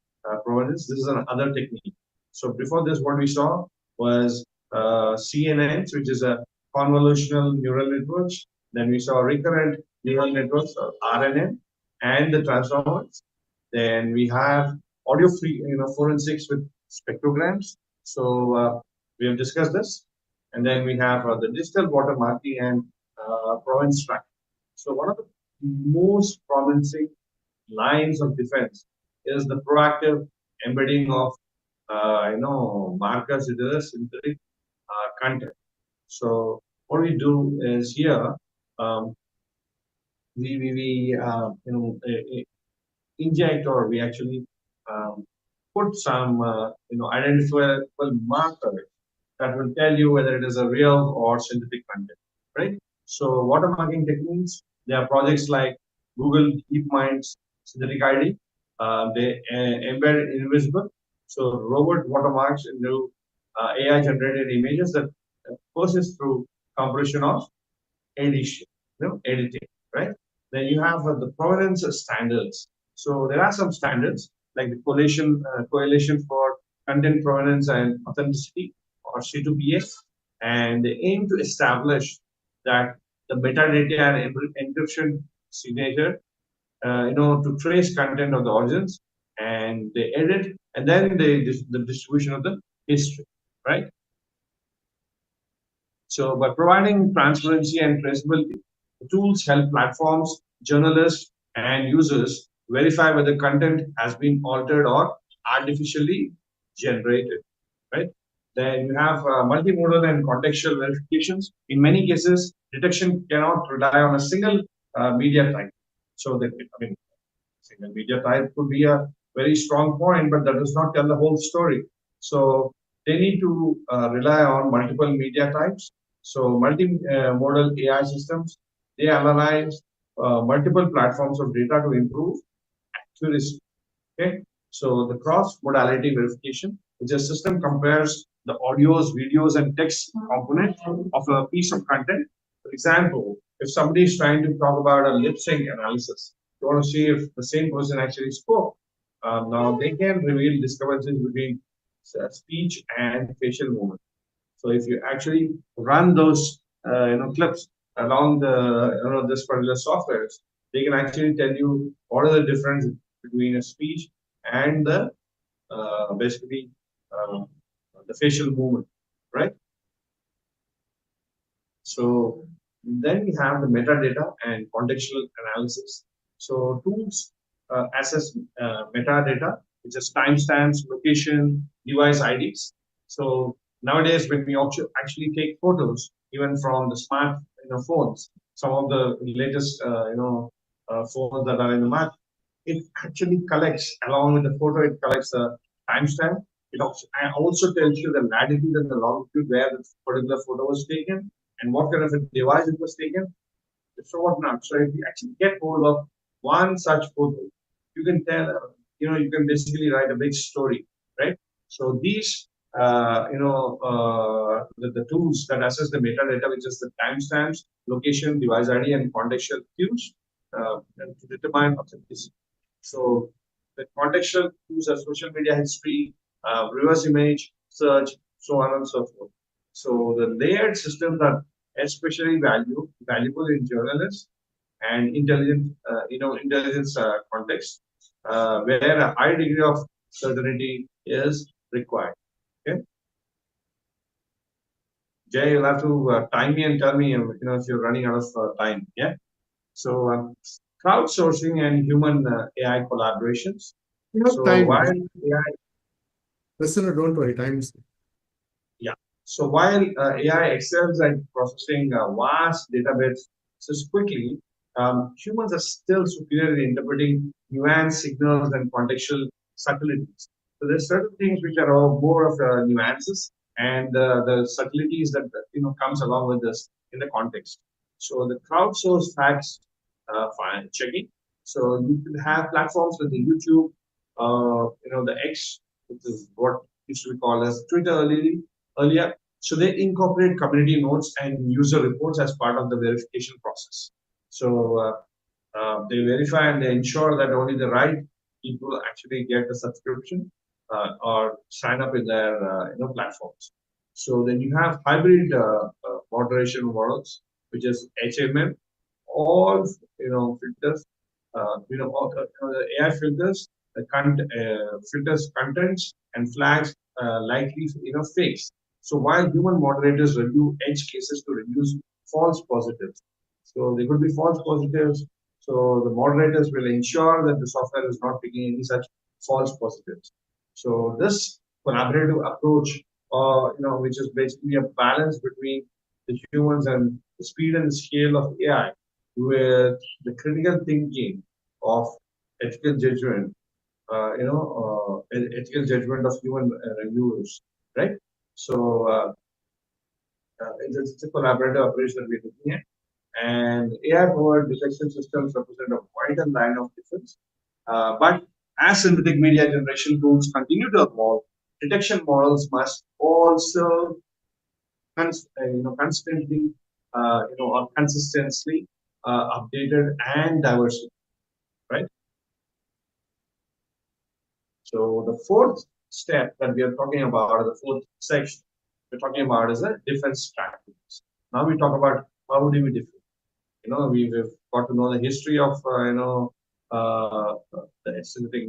Speaker 14: provenance. This is another technique. So before this, what we saw was CNNs, which is a convolutional neural networks. Then we saw recurrent neural networks, or RNN, and the transformers. Then we have audio forensics with spectrograms. So we have discussed this. And then we have the digital watermarking and provenance tracking. So one of the most promising lines of defense is the proactive embedding of markers into the synthetic content. So what we do is here we inject, or we actually put some identifiable markers that will tell you whether it is a real or synthetic content, right? So watermarking techniques, there are projects like Google DeepMind's synthetic ID. They embed invisible, so robot watermarks into AI-generated images that process through compression of edition, editing, right? Then you have the provenance standards. So there are some standards like the coalition for content provenance and authenticity, or C2PA, and they aim to establish that the metadata and encryption signature, to trace content of the origins, and they edit, and then the distribution of the history, right? So by providing transparency and traceability, the tools help platforms, journalists, and users verify whether content has been altered or artificially generated, right? Then you have multimodal and contextual verifications. In many cases, detection cannot rely on a single media type. So that, single media type could be a very strong point, but that does not tell the whole story. So they need to rely on multiple media types. So multimodal AI systems, they analyze multiple platforms of data to improve accuracy. Okay, so the cross-modality verification, which a system compares the audios, videos, and text component of a piece of content. For example, if somebody is trying to talk about a lip sync analysis, you want to see if the same person actually spoke. Now they can reveal discrepancies between speech and facial movement. So if you actually run those clips along the this particular software, they can actually tell you what are the difference between a speech and the basically the facial movement, right? So then we have the metadata and contextual analysis. So tools assess metadata, which is timestamps, location, device IDs. So nowadays, when we actually take photos, even from the smart phones, some of the latest phones that are in the market, it actually collects, along with the photo, it collects the timestamp. It also tells you the latitude and the longitude where the particular photo was taken and what kind of a device it was taken. So whatnot. So if you actually get hold of one such photo, you can tell, you can basically write a big story, right? So these, the tools that assess the metadata, which is the timestamps, location, device ID, and contextual cues, to determine authenticity. So the contextual cues are social media history, reverse image, search, so on and so forth. So the layered systems are especially valuable in journalists and intelligence context, where a high degree of certainty is required. Okay, Jay, you'll have to time me and tell me, if you're running out of time. Yeah. So crowdsourcing and human AI collaborations.
Speaker 15: So time.
Speaker 14: While AI,
Speaker 15: Listener, don't worry, time's.
Speaker 14: Yeah. So while AI excels at processing vast databases quickly, humans are still superior in interpreting nuanced signals and contextual subtleties. So there's certain things which are more of nuances and the subtleties that comes along with this in the context. So the crowdsourced facts checking. So you can have platforms like the YouTube, the X, which is what used to be called as Twitter earlier. So they incorporate community notes and user reports as part of the verification process. So they verify and they ensure that only the right people actually get the subscription or sign up in their platforms. So then you have hybrid moderation models, which is HMM. All filters, all the AI filters, filters contents and flags likely fakes. So while human moderators review edge cases to reduce false positives, so there could be false positives. So the moderators will ensure that the software is not picking any such false positives. So this collaborative approach, which is basically a balance between the humans and the speed and the scale of AI, with the critical thinking of ethical judgment, ethical judgment of human reviewers, right? So it's a collaborative approach that we're looking at. And AI-powered detection systems represent a vital line of defense. But as synthetic media generation tools continue to evolve, detection models must also constantly, or consistently updated and diversified, right? So the fourth step that we are talking about, or the fourth section we're talking about, is the defense strategies. Now we talk about how do we defend. We've got to know the history of the synthetic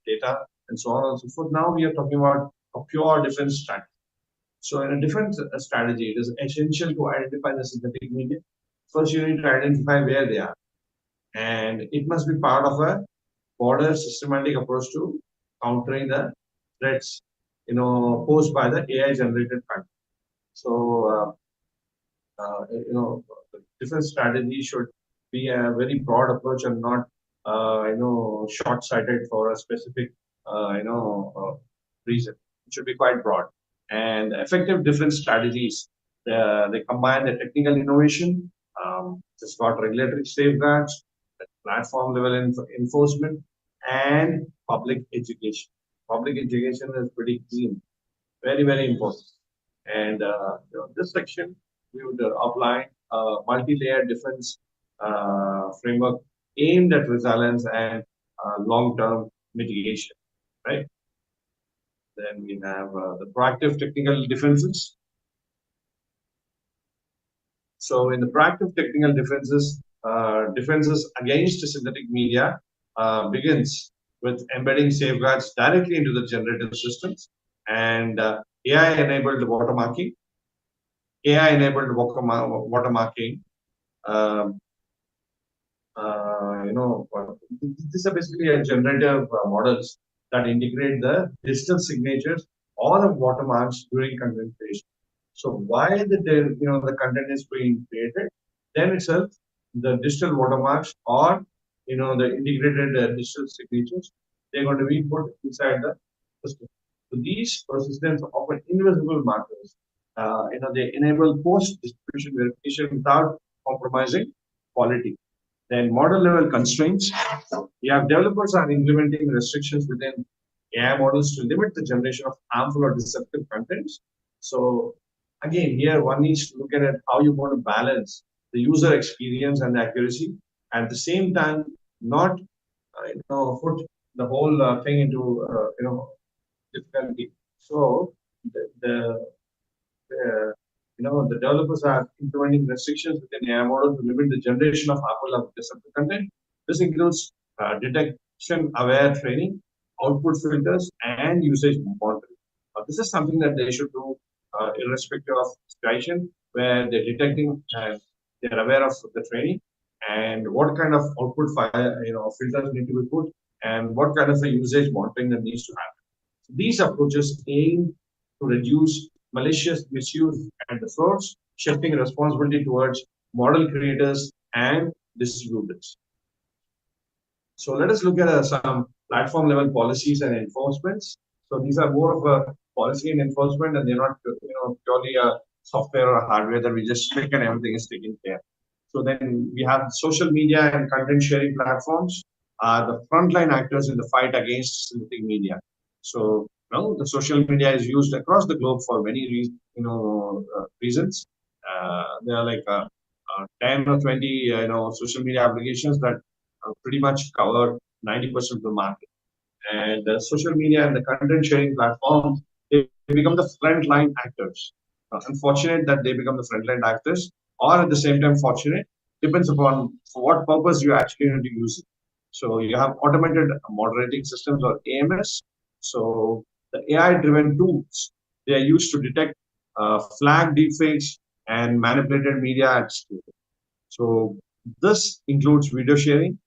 Speaker 14: data and so on and so forth. Now we are talking about a pure defense strategy. So in a defense strategy, it is essential to identify the synthetic media. First, you need to identify where they are, and it must be part of a broader systematic approach to countering the threats, posed by the AI generated content. So, the defense strategy should be a very broad approach and not, short-sighted for a specific, reason. It should be quite broad. And effective defense strategies, they combine the technical innovation, just got regulatory safeguards, platform level enforcement, and public education. Public education is pretty key, very, very important. And this section, we would outline a multi-layered defense framework aimed at resilience and long-term mitigation, right? Then we have the proactive technical defenses. So in the proactive technical defenses, defenses against synthetic media begins with embedding safeguards directly into the generative systems and AI-enabled watermarking. AI-enabled watermarking. These are basically a generative models that integrate the digital signatures or the watermarks during content creation. So while the content is being created, then itself the digital watermarks or the integrated digital signatures, they're going to be put inside the system. So these persistence often invisible markers, they enable post-distribution verification without compromising quality. Then model level constraints. You have developers are implementing restrictions within AI models to limit the generation of harmful or deceptive contents. So again, here one needs to look at how you want to balance the user experience and the accuracy. At the same time, not put the whole thing into difficulty. So the developers are implementing restrictions within AI model to limit the generation of harmful or deceptive content. This includes detection-aware training, output filters, and usage monitoring. This is something that they should do irrespective of situation, where they're detecting and they're aware of the training and what kind of output filters need to be put and what kind of a usage monitoring that needs to happen. So these approaches aim to reduce malicious misuse at the source, shifting responsibility towards model creators and distributors. So let us look at some platform level policies and enforcements. So these are more of a policy and enforcement, and they're not purely a software or a hardware that we just click and everything is taken care. So then we have social media and content sharing platforms are the frontline actors in the fight against synthetic media. So the social media is used across the globe for many reasons. There are like 10 or 20 social media applications that pretty much cover 90% of the market. And social media and the content sharing platforms, they become the frontline actors. Unfortunate that they become the frontline actors, or at the same time fortunate, depends upon for what purpose you actually need to use it. So you have automated moderating systems or AMS. So the AI-driven tools, they are used to detect flag deepfakes and manipulated media at scale. So this includes video sharing,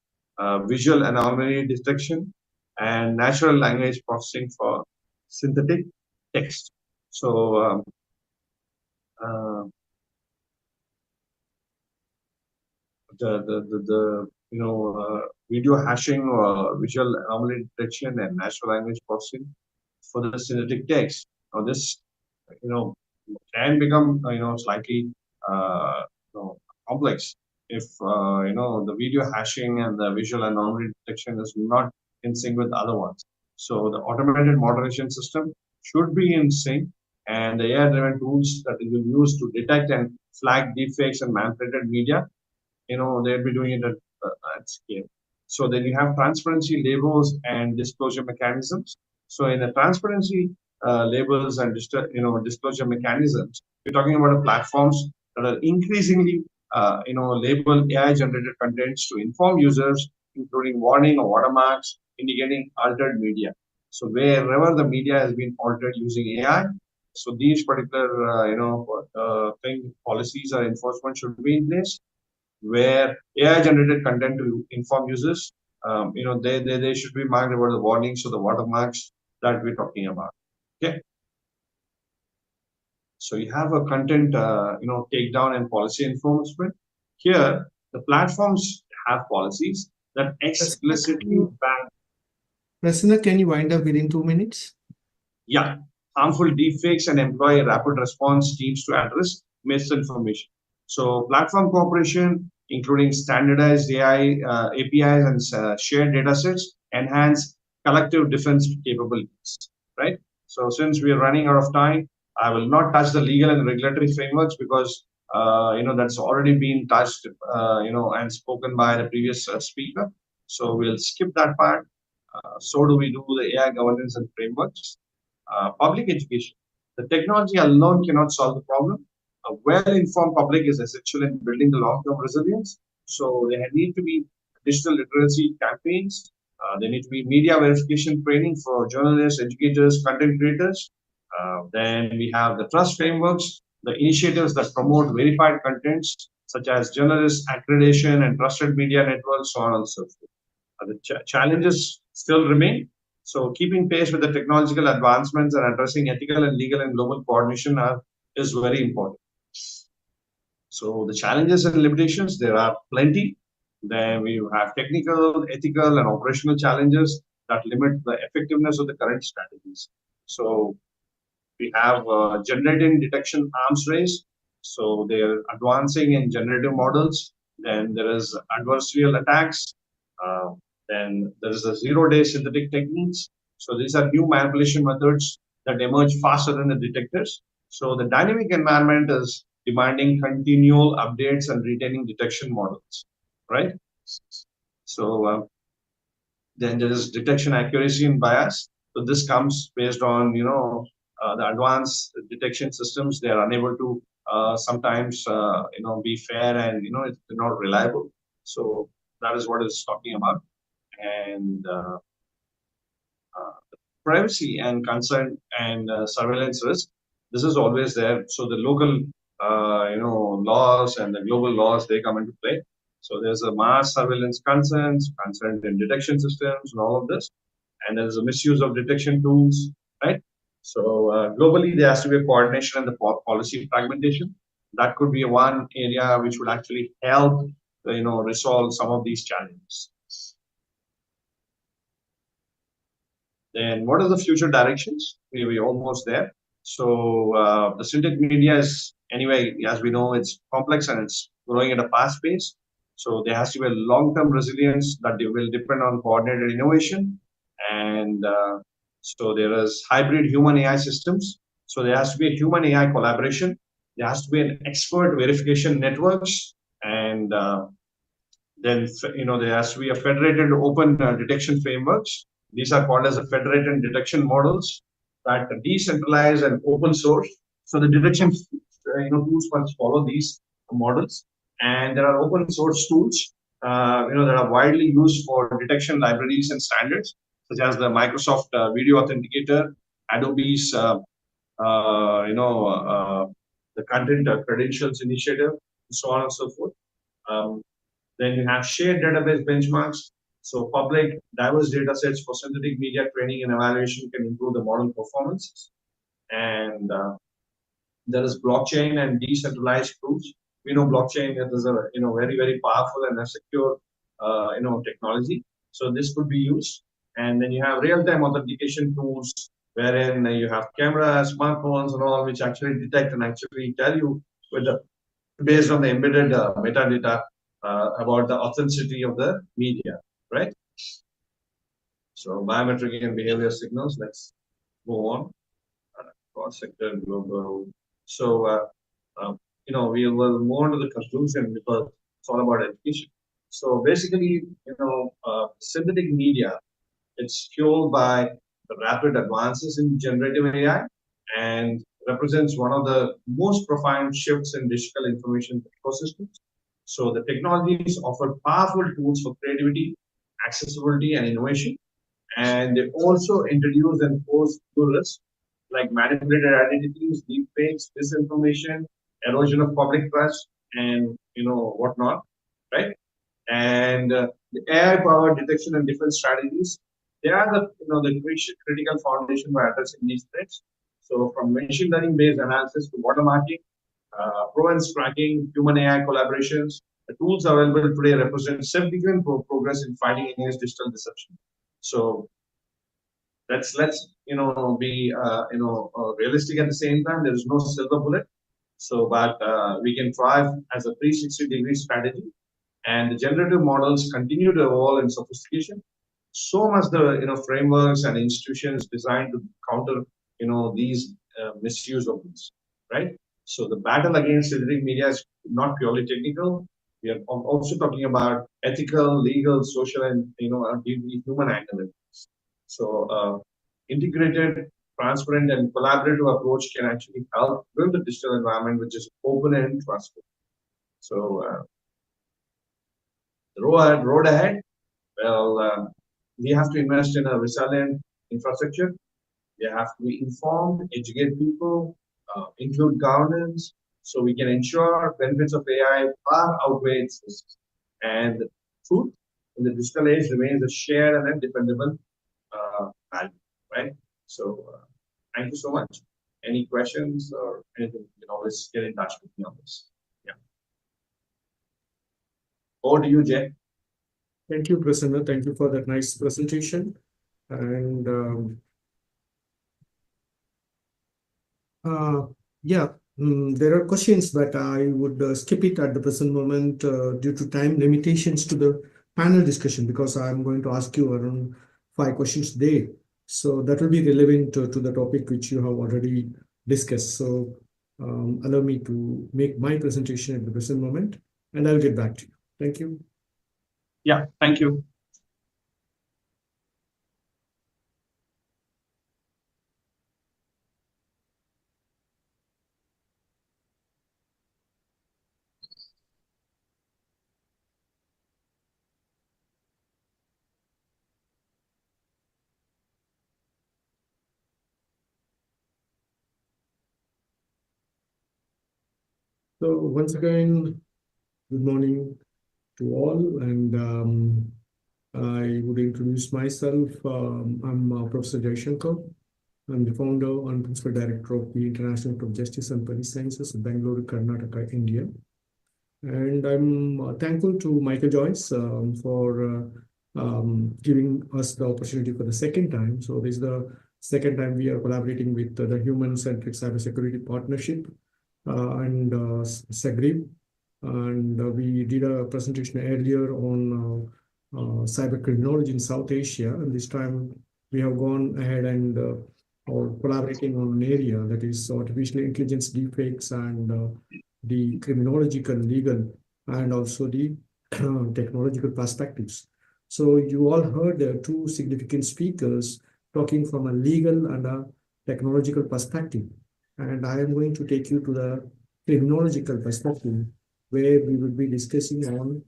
Speaker 14: visual anomaly detection, and natural language processing for synthetic text. So the video hashing or visual anomaly detection and natural language processing for the synthetic text. Now this can become slightly complex if the video hashing and the visual anomaly detection is not in sync with other ones. So the automated moderation system should be in sync, and the AI-driven tools that you use to detect and flag deepfakes and manipulated media, they'll be doing it at scale. So then you have transparency labels and disclosure mechanisms. So in the transparency labels and disclosure mechanisms, we're talking about platforms that are increasingly label AI-generated contents to inform users, including warning or watermarks indicating altered media. So wherever the media has been altered using AI, so these particular policies or enforcement should be in place, where AI-generated content to inform users, they should be marked about the warnings or the watermarks that we're talking about. Okay. So you have a content, takedown and policy enforcement. Here, the platforms have policies that explicitly ban.
Speaker 15: Prasanna, can you wind up within 2 minutes?
Speaker 14: Yeah, harmful deepfakes and employ rapid response teams to address misinformation. So platform cooperation, including standardized AI APIs and shared datasets, enhance collective defense capabilities, right? So since we are running out of time, I will not touch the legal and regulatory frameworks because that's already been touched, and spoken by the previous speaker. So we'll skip that part. So do we do the AI governance and frameworks? Public education. The technology alone cannot solve the problem. A well-informed public is essential in building the long-term resilience. So there need to be digital literacy campaigns. There need to be media verification training for journalists, educators, content creators. Then we have the trust frameworks, the initiatives that promote verified contents, such as journalist accreditation and trusted media networks, so on and so forth. The challenges still remain. So keeping pace with the technological advancements and addressing ethical and legal and global coordination is very important. So the challenges and limitations, there are plenty. Then we have technical, ethical, and operational challenges that limit the effectiveness of the current strategies. So we have generating detection arms race. So they're advancing in generative models. Then there is adversarial attacks. Then there is the zero-day synthetic techniques. So these are new manipulation methods that emerge faster than the detectors. So the dynamic environment is demanding continual updates and retaining detection models, right? So then there is detection accuracy and bias. So this comes based on the advanced detection systems. They are unable to sometimes be fair and it's not reliable. So that is what it's talking about. And privacy and concern and surveillance risk. This is always there. So the local laws and the global laws, they come into play. So there's a mass surveillance concerns, concern in detection systems, and all of this. And there's a misuse of detection tools, right? So globally, there has to be a coordination and the policy fragmentation. That could be one area which would actually help, resolve some of these challenges. Then what are the future directions? We're almost there. So the synthetic media is, anyway, as we know, it's complex and it's growing at a fast pace. So there has to be a long-term resilience that will depend on coordinated innovation. And so there is hybrid human AI systems. So there has to be a human AI collaboration. There has to be an expert verification networks. And then, there has to be a federated open detection frameworks. These are called as the federated detection models that are decentralized and open source. So the detection tools must follow these models. And there are open source tools that are widely used for detection libraries and standards, such as the Microsoft Video Authenticator, Adobe's the Content Credentials Initiative, and so on and so forth. Then you have shared database benchmarks. So public, diverse data sets for synthetic media training and evaluation can improve the model performance. And there is blockchain and decentralized proofs. We know blockchain is a very, very powerful and a secure technology. So this could be used. And then you have real-time authentication tools, wherein you have cameras, smartphones, and all, which actually detect and actually tell you whether based on the embedded metadata about the authenticity of the media, right? So biometric and behavior signals. Let's go on. Cross-sector global. So we will move on to the conclusion because it's all about education. So basically, synthetic media, it's fueled by the rapid advances in generative AI and represents one of the most profound shifts in digital information ecosystems. So the technologies offer powerful tools for creativity, accessibility, and innovation. And they also introduce and pose new risks like manipulated identities, deepfakes, disinformation, erosion of public trust, and whatnot, right? And the AI-powered detection and defense strategies, they are the critical foundation for addressing these threats. So from machine learning-based analysis to watermarking, provenance tracking, human AI collaborations, the tools available today represent significant progress in fighting against digital deception. So let's be realistic at the same time. There is no silver bullet. So, but we can thrive as a 360-degree strategy, and the generative models continue to evolve in sophistication. So much the frameworks and institutions designed to counter these misuse of this, right? So the battle against synthetic media is not purely technical. We are also talking about ethical, legal, social, and human analytics. So integrated, transparent, and collaborative approach can actually help build a digital environment which is open and trustworthy. So the road ahead, well, we have to invest in a resilient infrastructure. We have to be informed, educate people, include governance, so we can ensure benefits of AI far outweigh its risks. And the truth in the digital age remains a shared and dependable value, right? So thank you so much. Any questions or anything, you can always get in touch with me on this. Yeah. Over to you, Jay.
Speaker 15: Thank you, Prasanna. Thank you for that nice presentation. And there are questions, but I would skip it at the present moment due to time limitations to the panel discussion, because I'm going to ask you around 5 questions today. So that will be relevant to the topic which you have already discussed. So allow me to make my presentation at the present moment, and I'll get back to you. Thank you.
Speaker 14: Yeah, thank you.
Speaker 15: So once again, good morning to all, and I would introduce myself. I'm Professor Jaishankar. I'm the founder and principal director of the International Institute of Justice and Police Sciences, Bangalore, Karnataka, India. And I'm thankful to Michael Joyce for giving us the opportunity for the second time. So this is the second time we are collaborating with the Human-Centric Cybersecurity Partnership and SECREV. And we did a presentation earlier on cyber criminology in South Asia, and this time we have gone ahead and are collaborating on an area that is artificial intelligence deepfakes and the criminological, legal, and also the technological perspectives. So you all heard 2 significant speakers talking from a legal and a technological perspective, and I am going to take you to the criminological perspective, where we will be discussing on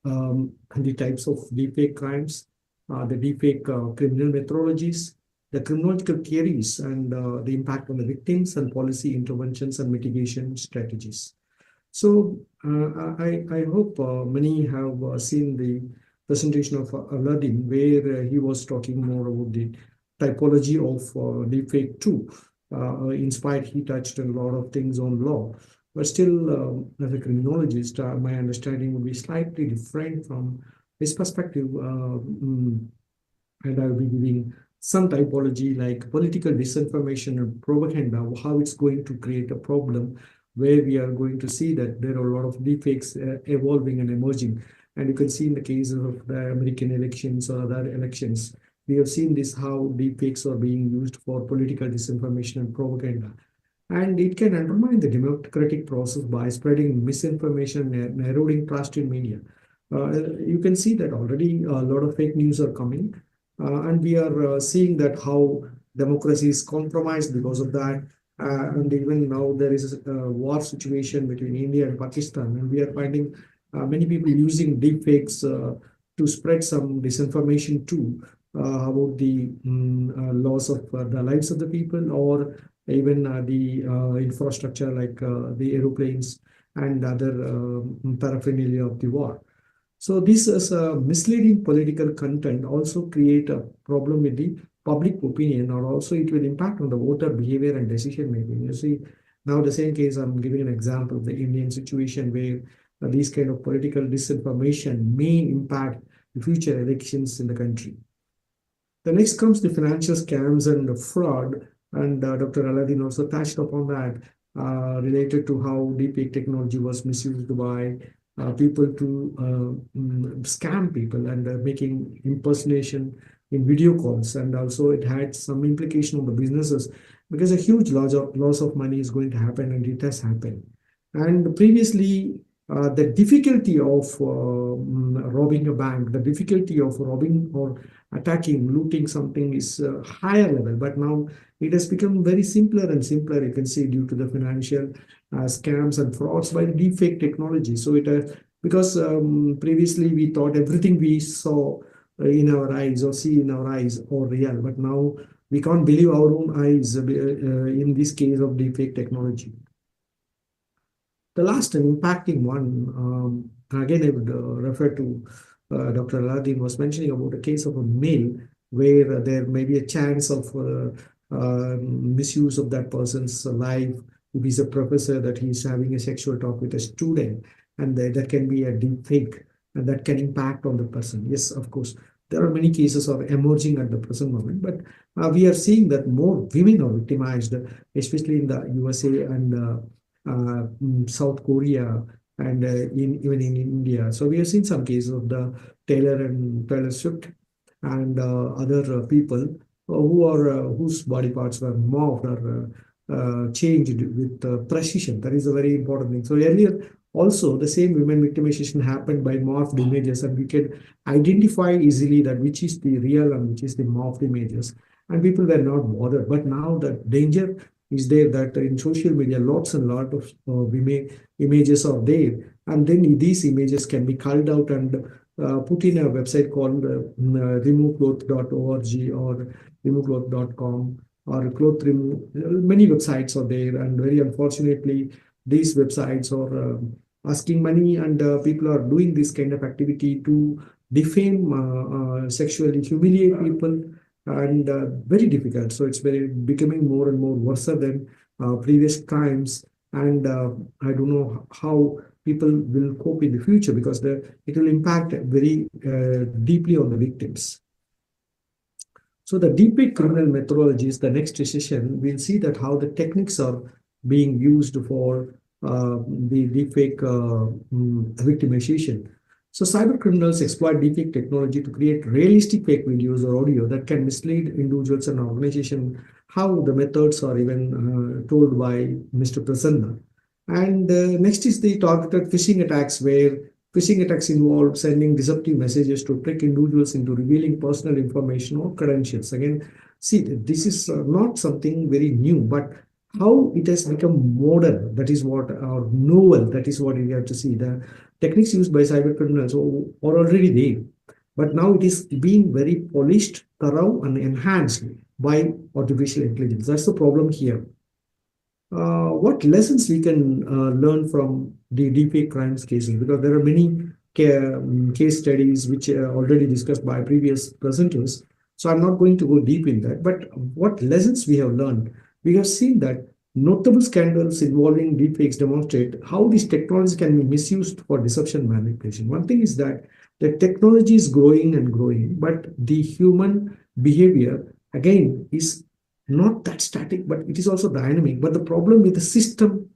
Speaker 15: the types of deepfake crimes, the deepfake criminal methodologies, the criminological theories, and the impact on the victims, and policy interventions and mitigation strategies. So I hope many have seen the presentation of Aladdin, where he was talking more about the typology of deepfake 2. In spite, he touched a lot of things on law. But still, as a criminologist, my understanding would be slightly different from his perspective. And I'll be giving some typology like political disinformation and propaganda, how it's going to create a problem where we are going to see that there are a lot of deepfakes evolving and emerging. And you can see in the cases of the American elections or other elections, we have seen this how deepfakes are being used for political disinformation and propaganda. And it can undermine the democratic process by spreading misinformation and eroding trust in media. You can see that already a lot of fake news are coming, and we are seeing that how democracy is compromised because of that. And even now there is a war situation between India and Pakistan, and we are finding many people using deepfakes to spread some disinformation too about the loss of the lives of the people, or even the infrastructure like the aeroplanes and other paraphernalia of the war. So this is misleading political content also create a problem with the public opinion, or also it will impact on the voter behavior and decision making. You see, now the same case, I'm giving an example of the Indian situation where these kind of political disinformation may impact the future elections in the country. The next comes the financial scams and the fraud, and Dr. Aladdin also touched upon that, related to how deepfake technology was misused by people to scam people and making impersonation in video calls. And also it had some implication on the businesses because a huge loss of money is going to happen, and it has happened. And previously, the difficulty of robbing a bank, the difficulty of robbing or attacking, looting something is higher level. But now it has become very simpler and simpler, you can see, due to the financial scams and frauds by the deepfake technology. So it because previously we thought everything we saw in our eyes or see in our eyes or real, but now we can't believe our own eyes in this case of deepfake technology. The last and impacting one, again, I would refer to Dr. Aladdin was mentioning about a case of a male where there may be a chance of misuse of that person's life. If he's a professor, that he's having a sexual talk with a student, and that can be a deep fake, and that can impact on the person. Yes, of course, there are many cases are emerging at the present moment, but we are seeing that more women are victimized, especially in the USA and South Korea, and even in India. So we have seen some cases of the Taylor Swift and other people who are whose body parts were morphed or changed with precision. That is a very important thing. So earlier also the same women victimization happened by morphed images, and we can identify easily that which is the real and which is the morphed images, and people were not bothered. But now the danger is there that in social media lots and lot of images are there, and then these images can be culled out and put in a website called removecloth.org or removecloth.com or cloth remove. Many websites are there, and very unfortunately these websites are asking money, and people are doing this kind of activity to defame, sexually humiliate people, and very difficult. So it's very becoming more and more worse than previous times, and I don't know how people will cope in the future, because it will impact very deeply on the victims. So the deepfake criminal methodology is the next session. We'll see that how the techniques are being used for the deepfake victimization. So cyber criminals exploit deepfake technology to create realistic fake videos or audio that can mislead individuals and organizations. How the methods are even told by Mr. Prasanna. And next is the targeted phishing attacks, where phishing attacks involve sending deceptive messages to trick individuals into revealing personal information or credentials. Again, see, this is not something very new, but how it has become modern, that is what, or novel, that is what we have to see. The techniques used by cyber criminals are already there, but now it is being very polished, thorough, and enhanced by artificial intelligence. That's the problem here. What lessons we can learn from the deepfake crimes cases? Because there are many case studies which are already discussed by previous presenters. So I'm not going to go deep in that. But what lessons we have learned? We have seen that notable scandals involving deepfakes demonstrate how these technologies can be misused for deception and manipulation. One thing is that the technology is growing and growing, but the human behavior, again, is not that static, but it is also dynamic. But the problem with the system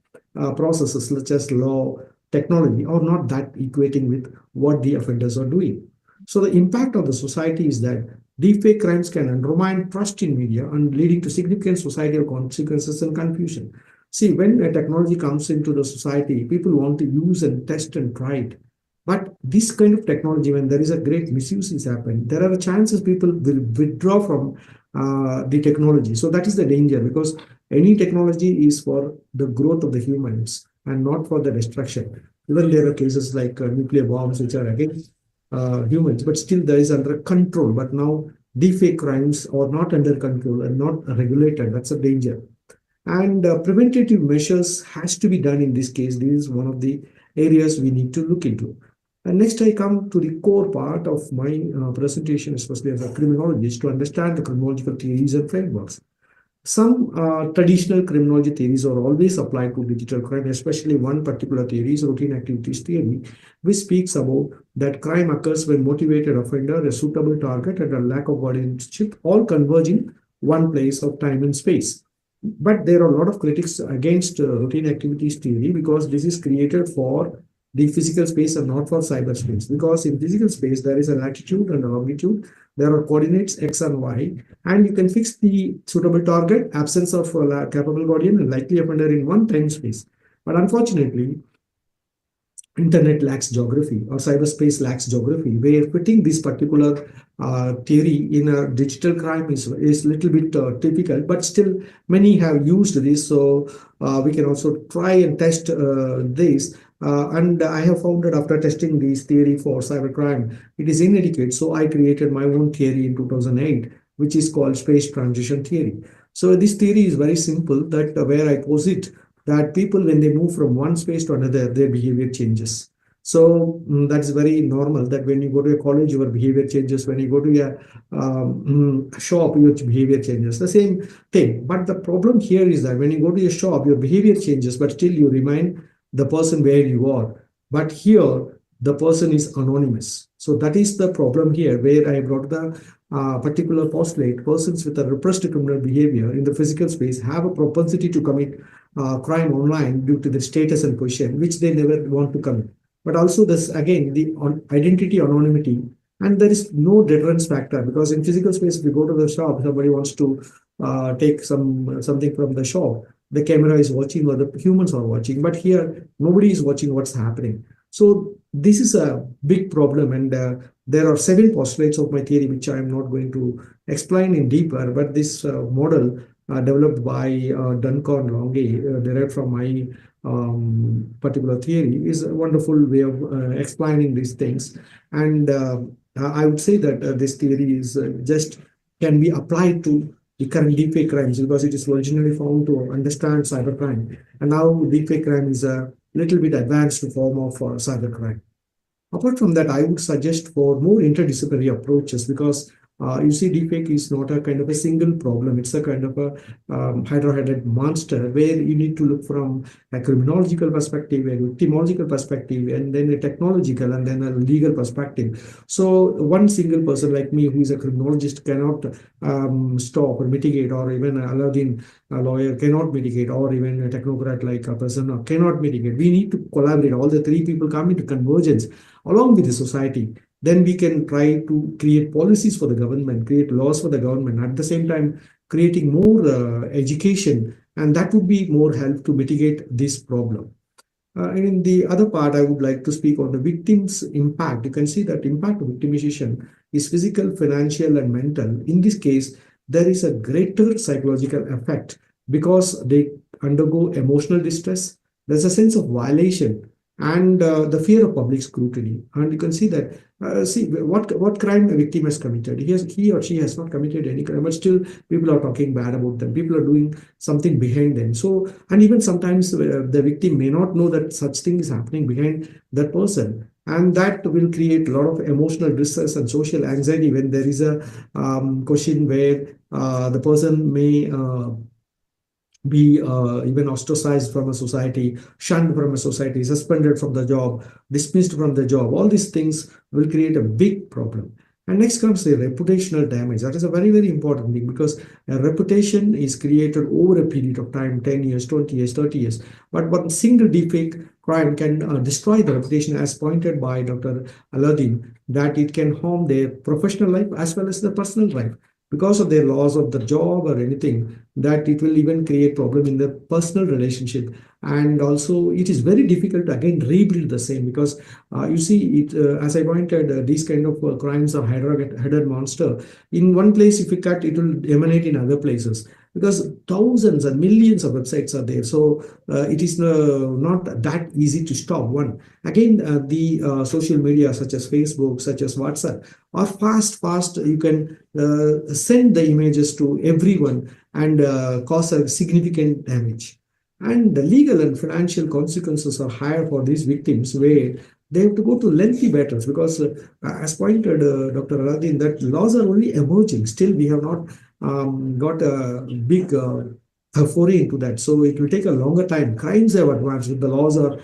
Speaker 15: processes such as law, technology are not that equating with what the offenders are doing. So the impact on the society is that deepfake crimes can undermine trust in media and leading to significant societal consequences and confusion. See, when a technology comes into the society, people want to use and test and try it. But this kind of technology, when there is a great misuse is happening, there are chances people will withdraw from the technology. So that is the danger, because any technology is for the growth of the humans and not for the destruction. Even there are cases like nuclear bombs, which are against humans, but still there is under control. But now deepfake crimes are not under control and not regulated. That's a danger. And preventative measures has to be done in this case. This is one of the areas we need to look into. And next, I come to the core part of my presentation, especially as a criminologist, to understand the criminological theories and frameworks. Some traditional criminology theories are always applied to digital crime, especially one particular theory is routine activities theory, which speaks about that crime occurs when motivated offender, a suitable target, and a lack of guardianship all converge in one place of time and space. But there are a lot of critics against routine activities theory because this is created for the physical space and not for cyberspace. Because in physical space, there is a latitude and a longitude. There are coordinates X and Y, and you can fix the suitable target, absence of a capable guardian, and likely offender in one time space. But unfortunately, internet lacks geography or cyberspace lacks geography, where fitting this particular theory in a digital crime is a little bit difficult, but still many have used this. So we can also try and test this. And I have found that after testing this theory for cybercrime, it is inadequate. So I created my own theory in 2008, which is called space transition theory. So this theory is very simple, that where I posit that people, when they move from one space to another, their behavior changes. So that's very normal that when you go to a college, your behavior changes. When you go to a shop, your behavior changes. The same thing. But the problem here is that when you go to a shop, your behavior changes, but still you remain the person where you are. But here, the person is anonymous. So that is the problem here, where I brought the particular postulate. Persons with a repressed criminal behavior in the physical space have a propensity to commit crime online due to the status and position, which they never want to commit. But also this, again, the identity anonymity, and there is no deterrence factor, because in physical space, if you go to the shop, somebody wants to take something from the shop, the camera is watching or the humans are watching, but here nobody is watching what's happening. So this is a big problem, and there are 7 postulates of my theory, which I am not going to explain in deeper, but this model developed by Duncan Longe, derived from my particular theory, is a wonderful way of explaining these things. And I would say that this theory is just can be applied to the current deepfake crimes, because it is originally found to understand cybercrime. And now deepfake crime is a little bit advanced form of cybercrime. Apart from that, I would suggest for more interdisciplinary approaches, because you see, deepfake is not a kind of a single problem. It's a kind of a hydra-headed monster, where you need to look from a criminological perspective, a victimological perspective, and then a technological, and then a legal perspective. So one single person like me, who is a criminologist, cannot stop or mitigate, or even Aladdin, a lawyer, cannot mitigate, or even a technocrat like a person cannot mitigate. We need to collaborate. All the 3 people come into convergence along with the society. Then we can try to create policies for the government, create laws for the government, at the same time creating more education, and that would be more help to mitigate this problem. And in the other part, I would like to speak on the victim's impact. You can see that impact of victimization is physical, financial, and mental. In this case, there is a greater psychological effect because they undergo emotional distress. There's a sense of violation and the fear of public scrutiny. And you can see that, see what crime a victim has committed. He or she has not committed any crime, but still people are talking bad about them. People are doing something behind them. So, and even sometimes the victim may not know that such thing is happening behind that person. And that will create a lot of emotional distress and social anxiety when there is a question where the person may be even ostracized from a society, shunned from a society, suspended from the job, dismissed from the job. All these things will create a big problem. And next comes the reputational damage. That is a very, very important thing, because a reputation is created over a period of time, 10 years, 20 years, 30 years. But one single deepfake crime can destroy the reputation, as pointed by Dr. Aladdin, that it can harm their professional life as well as their personal life, because of their loss of the job or anything, that it will even create problem in their personal relationship. And also it is very difficult to again rebuild the same, because you see it, as I pointed, these kind of crimes are headed monster. In one place, if you cut, it will emanate in other places, because thousands and millions of websites are there. So it is not that easy to stop one. Again, the social media such as Facebook, such as WhatsApp, are fast. You can send the images to everyone and cause a significant damage. And the legal and financial consequences are higher for these victims, where they have to go to lengthy battles, because as pointed Dr. Aladdin, that laws are only emerging. Still, we have not got a big foray into that. So it will take a longer time. Crimes have advanced, but the laws are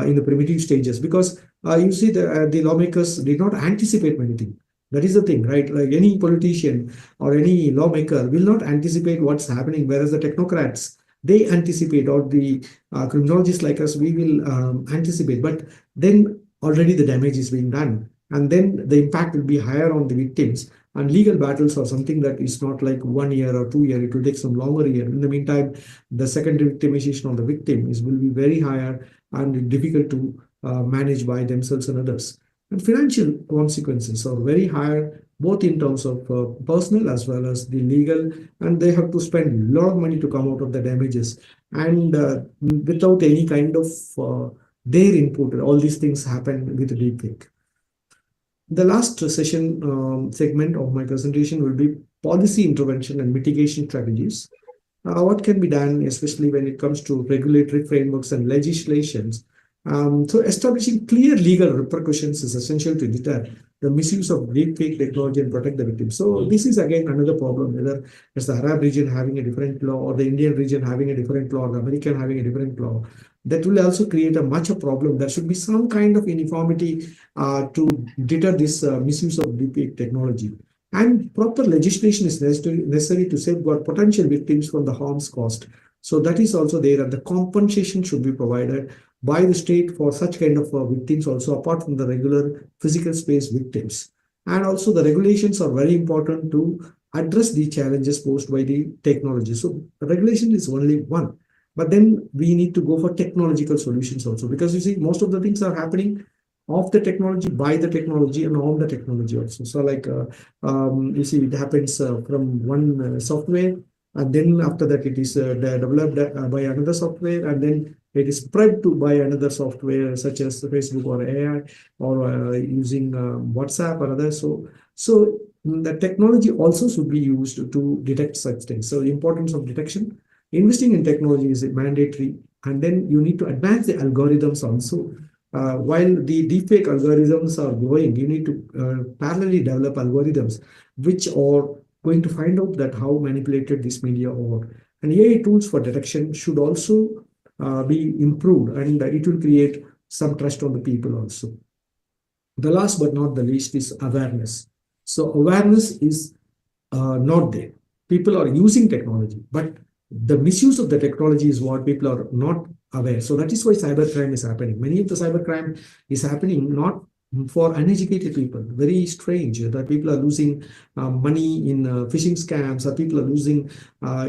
Speaker 15: in the primitive stages, because you see the lawmakers did not anticipate anything. That is the thing, right? Like any politician or any lawmaker will not anticipate what's happening, whereas the technocrats, they anticipate, or the criminologists like us, we will anticipate. But then already the damage is being done, and then the impact will be higher on the victims. And legal battles are something that is not like 1 year or 2 years. It will take some longer year. In the meantime, the secondary victimization of the victim will be very higher and difficult to manage by themselves and others. And financial consequences are very higher, both in terms of personal as well as the legal, and they have to spend a lot of money to come out of the damages. And without any kind of their input, all these things happen with deepfake. The last session segment of my presentation will be policy intervention and mitigation strategies. What can be done, especially when it comes to regulatory frameworks and legislations. So establishing clear legal repercussions is essential to deter the misuse of deepfake technology and protect the victims. So this is again another problem, whether it's the Arab region having a different law, or the Indian region having a different law, or the American having a different law. That will also create a much a problem. There should be some kind of uniformity to deter this misuse of deepfake technology. And proper legislation is necessary to safeguard potential victims from the harms caused. So that is also there, and the compensation should be provided by the state for such kind of victims also, apart from the regular physical space victims. And also the regulations are very important to address the challenges posed by the technology. So the regulation is only one, but then we need to go for technological solutions also, because you see most of the things are happening of the technology, by the technology, and on the technology also. So like you see, it happens from one software, and then after that it is developed by another software, and then it is spread to by another software such as Facebook or AI, or using WhatsApp or others. So the technology also should be used to detect such things. So the importance of detection, investing in technology is mandatory, and then you need to advance the algorithms also. While the deepfake algorithms are growing, you need to parallelly develop algorithms which are going to find out that how manipulated this media are. And AI tools for detection should also be improved, and it will create some trust on the people also. The last but not the least is awareness. So awareness is not there. People are using technology, but the misuse of the technology is what people are not aware. So that is why cybercrime is happening. Many of the cybercrime is happening not for uneducated people. Very strange that people are losing money in phishing scams, or people are losing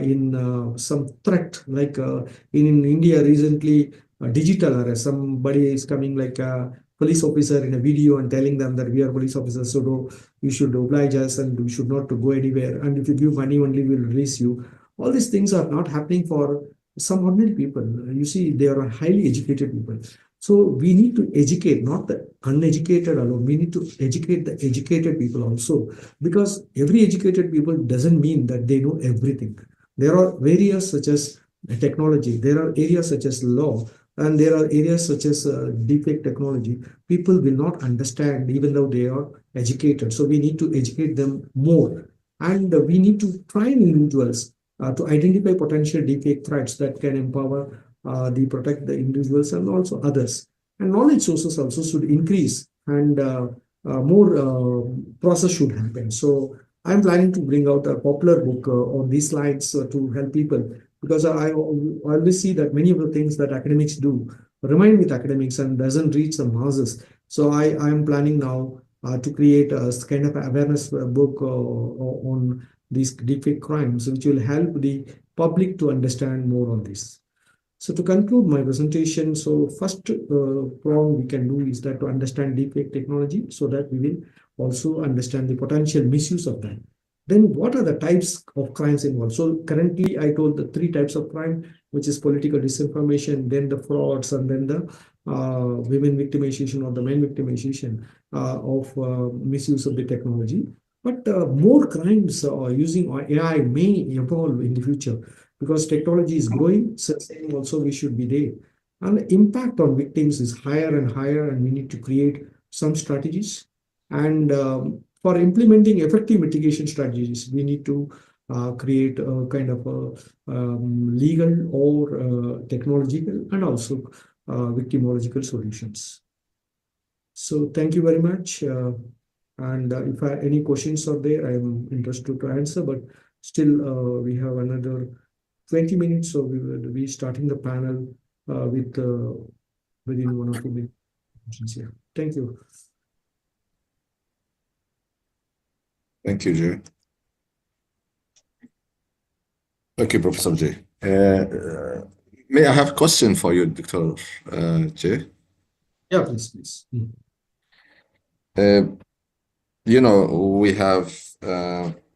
Speaker 15: in some threat, like in India recently, digital arrest. Somebody is coming like a police officer in a video and telling them that we are police officers, so you should oblige us and you should not to go anywhere. And if you give money only, we'll release you. All these things are not happening for some ordinary people. You see, they are highly educated people. So we need to educate, not the uneducated alone. We need to educate the educated people also, because every educated people doesn't mean that they know everything. There are areas such as technology, there are areas such as law, and there are areas such as deepfake technology. People will not understand even though they are educated. So we need to educate them more. And we need to train individuals to identify potential deepfake threats that can empower protect the individuals and also others. And knowledge sources also should increase. And more process should happen. So I'm planning to bring out a popular book on these lines to help people, because I always see that many of the things that academics do remain with academics and doesn't reach the masses. So I am planning now to create a kind of awareness book on these deepfake crimes, which will help the public to understand more on this. So to conclude my presentation, so first prong we can do is that to understand deepfake technology, so that we will also understand the potential misuse of that. Then what are the types of crimes involved? So currently I told the 3 types of crime, which is political disinformation, then the frauds, and then the women victimization or the men victimization of misuse of the technology. But more crimes using AI may evolve in the future, because technology is growing, so also we should be there. And the impact on victims is higher and higher, and we need to create some strategies. And for implementing effective mitigation strategies, we need to create a kind of legal or technological and also victimological solutions. So thank you very much. And if any questions are there, I am interested to answer, but still we have another 20 minutes, so we will be starting the panel with within 1 or 2 minutes. Yeah. Thank you.
Speaker 16: Thank you, Jay. Thank you, Professor Jay. May I have a question for you, Dr. Jay?
Speaker 15: Yeah, please.
Speaker 16: You know, we have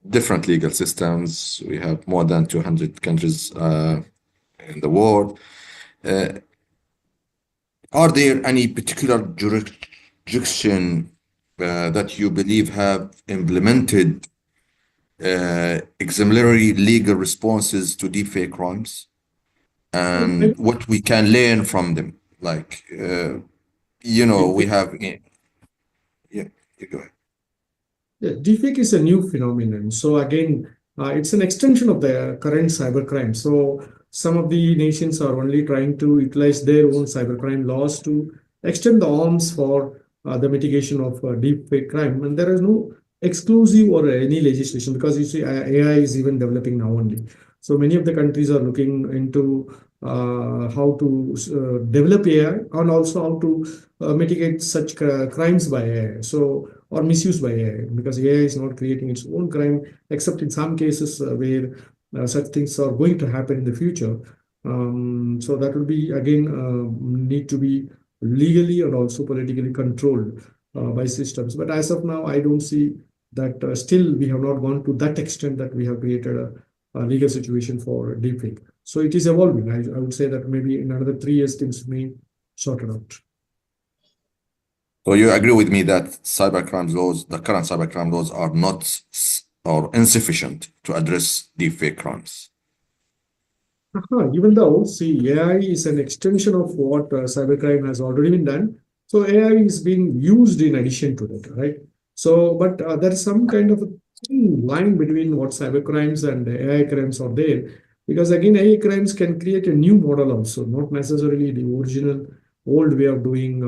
Speaker 16: different legal systems. We have more than 200 countries in the world. Are there any particular jurisdiction that you believe have implemented exemplary legal responses to deepfake crimes, and what we can learn from them? Like, you know, we have. Yeah, you go ahead.
Speaker 15: Yeah, deepfake is a new phenomenon. So again, it's an extension of the current cybercrime. So some of the nations are only trying to utilize their own cybercrime laws to extend the arms for the mitigation of deepfake crime. And there is no exclusive or any legislation, because you see AI is even developing now only. So many of the countries are looking into how to develop AI and also how to mitigate such crimes by AI. So or misuse by AI, because AI is not creating its own crime, except in some cases where such things are going to happen in the future. So that will be again need to be legally and also politically controlled by systems. But as of now, I don't see that still we have not gone to that extent that we have created a legal situation for deepfake. So it is evolving. I would say that maybe in another 3 years things may sort it out.
Speaker 16: So you agree with me that cybercrime laws, the current cybercrime laws, are not or insufficient to address deepfake crimes?
Speaker 15: Even though, see, AI is an extension of what cybercrime has already been done. So AI is being used in addition to that, right? So, but there is some kind of a thin line between what cybercrimes and AI crimes are there. Because again, AI crimes can create a new model also, not necessarily the original old way of doing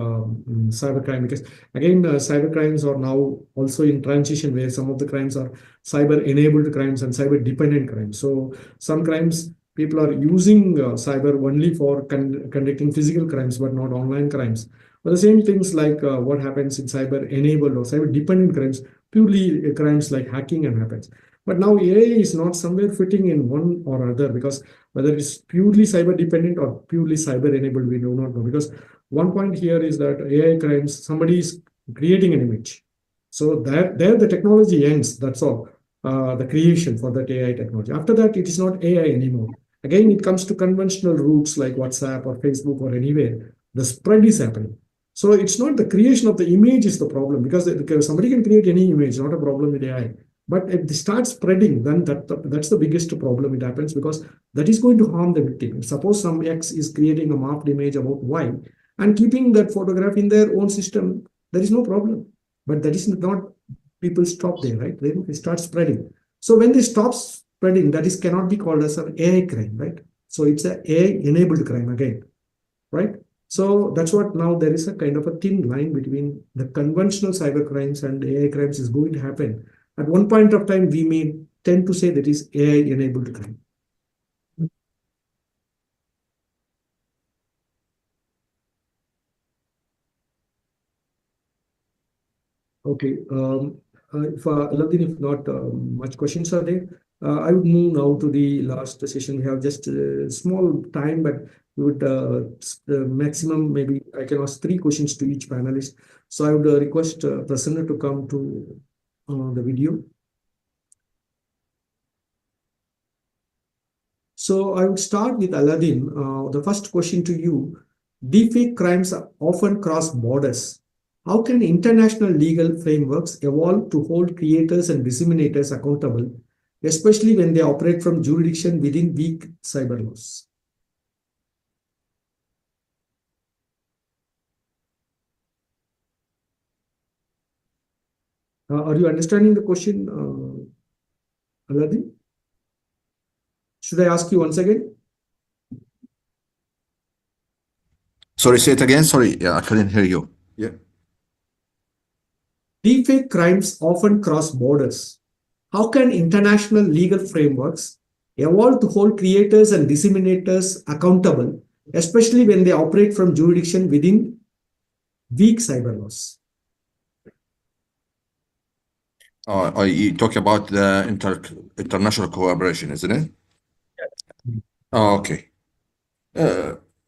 Speaker 15: cybercrime. Because again, cybercrimes are now also in transition, where some of the crimes are cyber-enabled crimes and cyber-dependent crimes. So some crimes, people are using cyber only for conducting physical crimes, but not online crimes. But the same things like what happens in cyber-enabled or cyber-dependent crimes, purely crimes like hacking and happens. But now AI is not somewhere fitting in one or other, because whether it's purely cyber-dependent or purely cyber-enabled, we do not know. Because one point here is that AI crimes, somebody is creating an image. So there the technology ends, that's all. The creation for that AI technology. After that, it is not AI anymore. Again, it comes to conventional routes like WhatsApp or Facebook or anywhere. The spread is happening. So it's not the creation of the image is the problem, because somebody can create any image, not a problem with AI. But if they start spreading, then that's the biggest problem. It happens because that is going to harm the victim. Suppose some X is creating a marked image about Y and keeping that photograph in their own system, there is no problem. But that is not, people stop there, right? They start spreading. So when they stop spreading, that is cannot be called as an AI crime, right? So it's an AI-enabled crime again, right? So that's what now there is a kind of a thin line between the conventional cyber crimes and AI crimes is going to happen. At one point of time, we may tend to say that is AI enabled crime. Okay. If not much questions are there, I would move now to the last session. We have just small time, but we would maximum maybe I can ask 3 questions to each panelist. So I would request Prasanna to come to the video. So I would start with Aladdin. The first question to you: deepfake crimes often cross borders. How can international legal frameworks evolve to hold creators and disseminators accountable, especially when they operate from jurisdiction within weak cyber laws? Are you understanding the question, Aladdin? Should I ask you once again?
Speaker 16: Sorry, say it again. Sorry, yeah, I couldn't hear you. Yeah.
Speaker 15: Deepfake crimes often cross borders. How can international legal frameworks evolve to hold creators and disseminators accountable, especially when they operate from jurisdiction within weak cyber laws?
Speaker 16: You talk about the international cooperation, isn't it? Okay.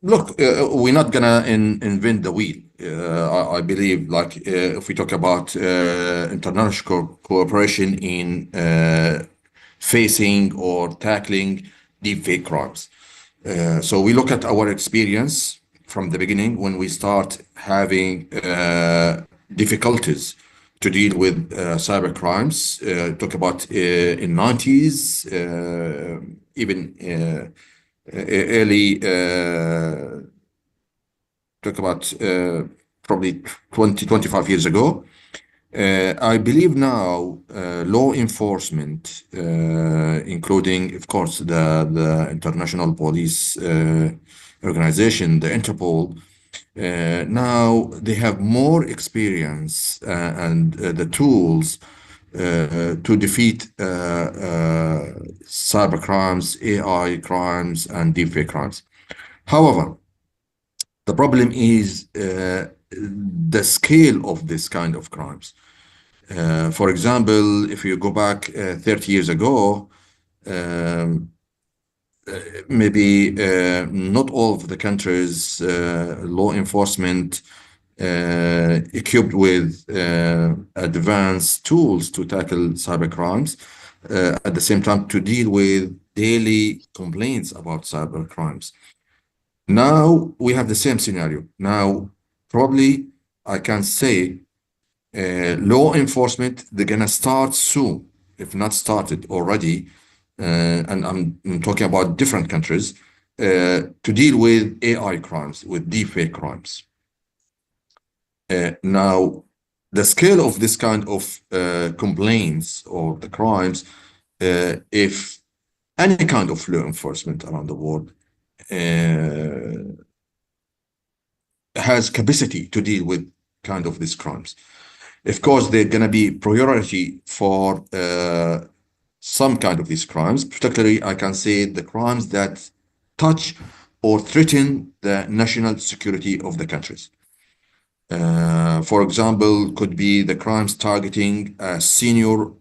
Speaker 16: Look, we're not gonna invent the wheel. I believe, like, if we talk about international cooperation in facing or tackling deepfake crimes. So we look at our experience from the beginning when we start having difficulties to deal with cyber crimes. Talk about in 90s, even early, talk about probably 25 years ago. I believe now law enforcement, including, of course, the International Police Organization, the Interpol, now they have more experience and the tools to defeat cyber crimes, AI crimes, and deepfake crimes. However, the problem is the scale of this kind of crimes. For example, if you go back 30 years ago, maybe not all of the countries' law enforcement equipped with advanced tools to tackle cyber crimes, at the same time to deal with daily complaints about cyber crimes. Now we have the same scenario. Now, probably I can say law enforcement, they're gonna start soon, if not started already, and I'm talking about different countries, to deal with AI crimes, with deepfake crimes. Now, the scale of this kind of complaints or the crimes, if any kind of law enforcement around the world has capacity to deal with kind of these crimes. Of course, they're going to be priority for some kind of these crimes. Particularly, I can say the crimes that touch or threaten the national security of the countries. For example, could be the crimes targeting senior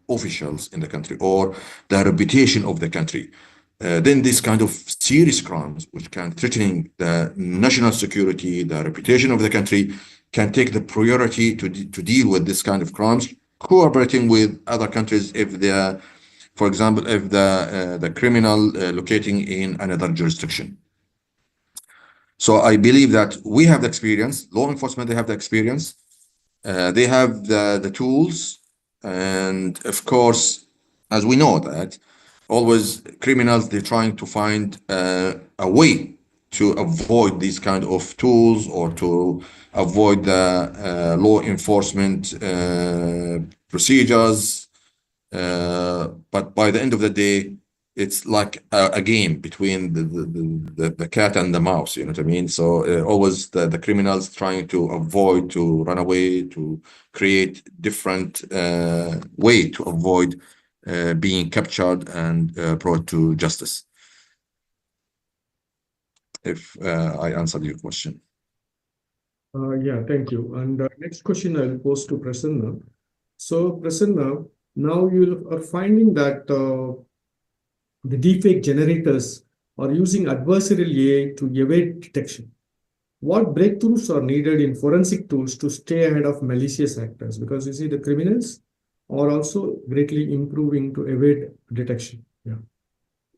Speaker 16: officials in the country or the reputation of the country. Then this kind of serious crimes, which can threaten the national security, the reputation of the country, can take the priority to deal with this kind of crimes, cooperating with other countries if they are, for example, if the criminal locating in another jurisdiction. So I believe that we have the experience, law enforcement, they have the experience, they have the tools, and of course, as we know that, always criminals, they're trying to find a way to avoid these kind of tools or to avoid the law enforcement procedures. But by the end of the day, it's like a game between the cat and the mouse, you know what I mean? So always the criminals trying to avoid, to run away, to create different way to avoid being captured and brought to justice. If I answered your question.
Speaker 15: Yeah, thank you. And next question I'll pose to Prasanna. So Prasanna, now you are finding that the deepfake generators are using adversarial AI to evade detection. What breakthroughs are needed in forensic tools to stay ahead of malicious actors? Because you see, the criminals are also greatly improving to evade detection. Yeah.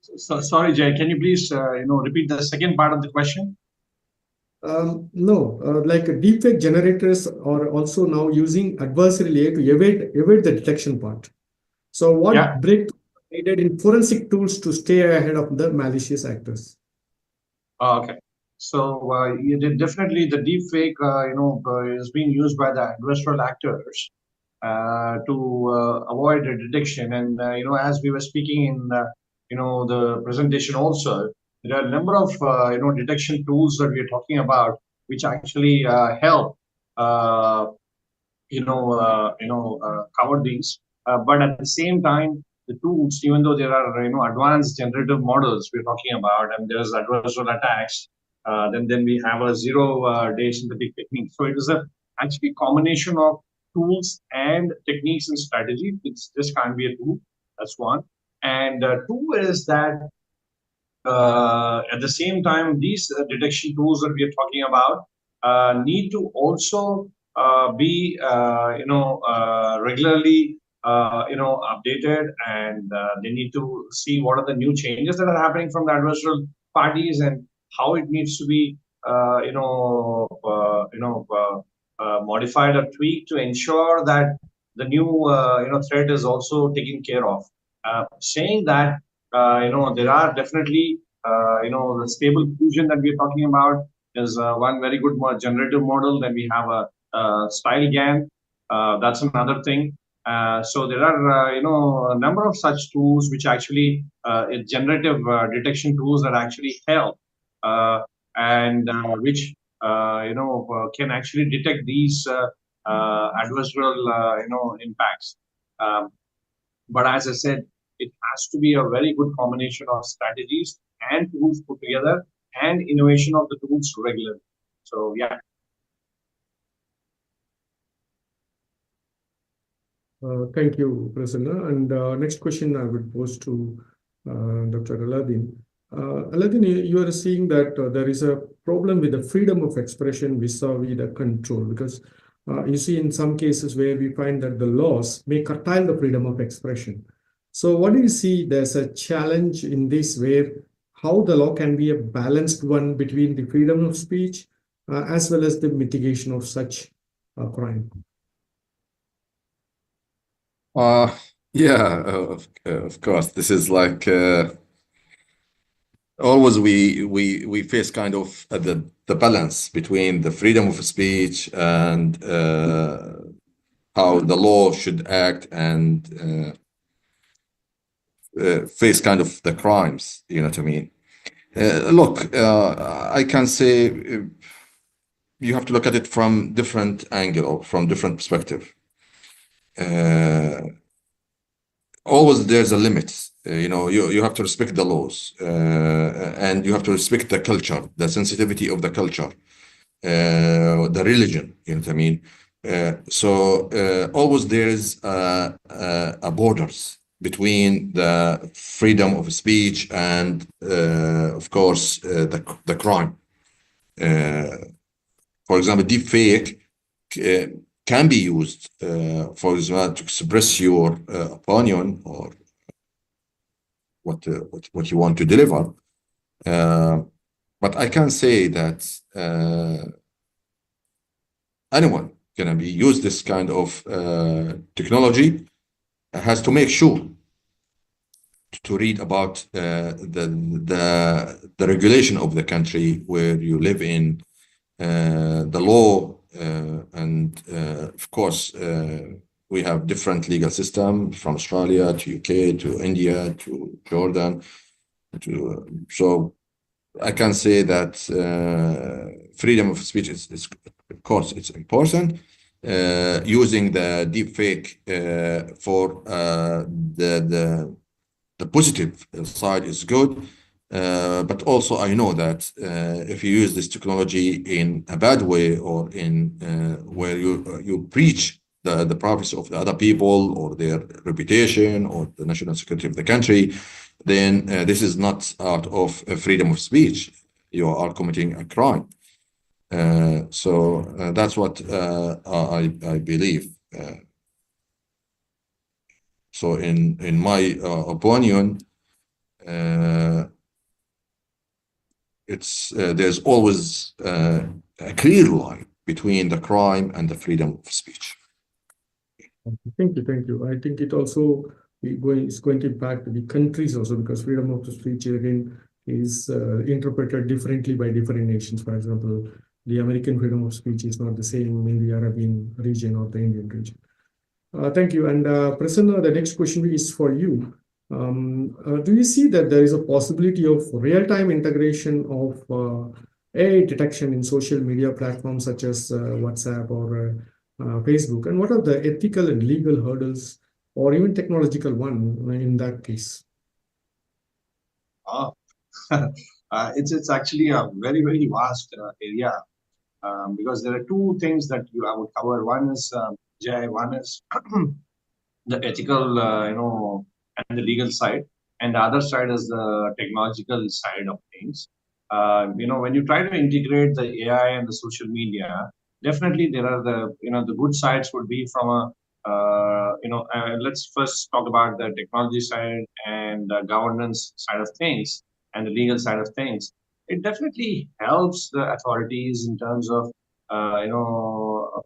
Speaker 14: So sorry, Jay, can you please repeat the second part of the question?
Speaker 15: No, like deepfake generators are also now using adversarial AI to evade the detection part. So what breakthrough needed in forensic tools to stay ahead of the malicious actors?
Speaker 14: Okay, so you did definitely the deep fake, is being used by the adversarial actors to avoid the detection. And as we were speaking in the presentation also, there are a number of detection tools that we are talking about, which actually help cover these. But at the same time, the tools, even though there are advanced generative models we're talking about, and there's adversarial attacks, then we have a zero-day synthetic technique. So it is actually a combination of tools and techniques and strategy. It's just can't be a tool. That's one. And two is that at the same time, these detection tools that we are talking about need to also be, regularly, updated, and they need to see what are the new changes that are happening from the adversarial parties and how it needs to be, modified or tweaked to ensure that the new, threat is also taken care of. Saying that, there are definitely, the stable diffusion that we're talking about is one very good generative model. Then we have a style GAN. That's another thing. So there are, a number of such tools which actually generative detection tools that actually help and which can actually detect these adversarial impacts. But as I said, it has to be a very good combination of strategies and tools put together and innovation of the tools regularly. So yeah.
Speaker 15: Thank you, Prasanna. And next question I would pose to Dr. Aladdin. Aladdin, you are seeing that there is a problem with the freedom of expression vis-a-vis the control, because you see in some cases where we find that the laws may curtail the freedom of expression. So what do you see there's a challenge in this, where how the law can be a balanced one between the freedom of speech as well as the mitigation of such crime?
Speaker 16: Yeah, of course. This is like always we face kind of the balance between the freedom of speech and how the law should act and face kind of the crimes, you know what I mean? Look, I can say you have to look at it from different angle or from different perspective. Always there's a limit. You have to respect the laws and you have to respect the culture, the sensitivity of the culture, the religion, you know what I mean? So always there is a borders between the freedom of speech and of course the crime. For example, deep fake can be used, for example, to express your opinion or what you want to deliver. But I can say that anyone can be use this kind of technology has to make sure to read about the regulation of the country where you live in, the law, and of course we have different legal system from Australia to UK to India to Jordan so I can say that freedom of speech is of course it's important. Using the deepfake for the positive side is good, but also I know that if you use this technology in a bad way or in where you breach the privacy of the other people or their reputation or the national security of the country, then this is not out of freedom of speech. You are committing a crime. So that's what I believe. So in my opinion, it's there's always a clear line between the crime and the freedom of speech.
Speaker 15: Thank you. I think it also is going to impact the countries also, because freedom of speech again is interpreted differently by different nations. For example, the American freedom of speech is not the same in the Arabian region or the Indian region. Thank you. And Prasanna, the next question is for you. Do you see that there is a possibility of real-time integration of AI detection in social media platforms such as WhatsApp or Facebook? And what are the ethical and legal hurdles or even technological one in that case?
Speaker 14: It's actually a very, very vast area because there are two things that I would cover. One is, Jay, one is the ethical, and the legal side, and the other side is the technological side of things. When you try to integrate the AI and the social media, definitely there are the good sides would be from a let's first talk about the technology side and the governance side of things and the legal side of things. It definitely helps the authorities in terms of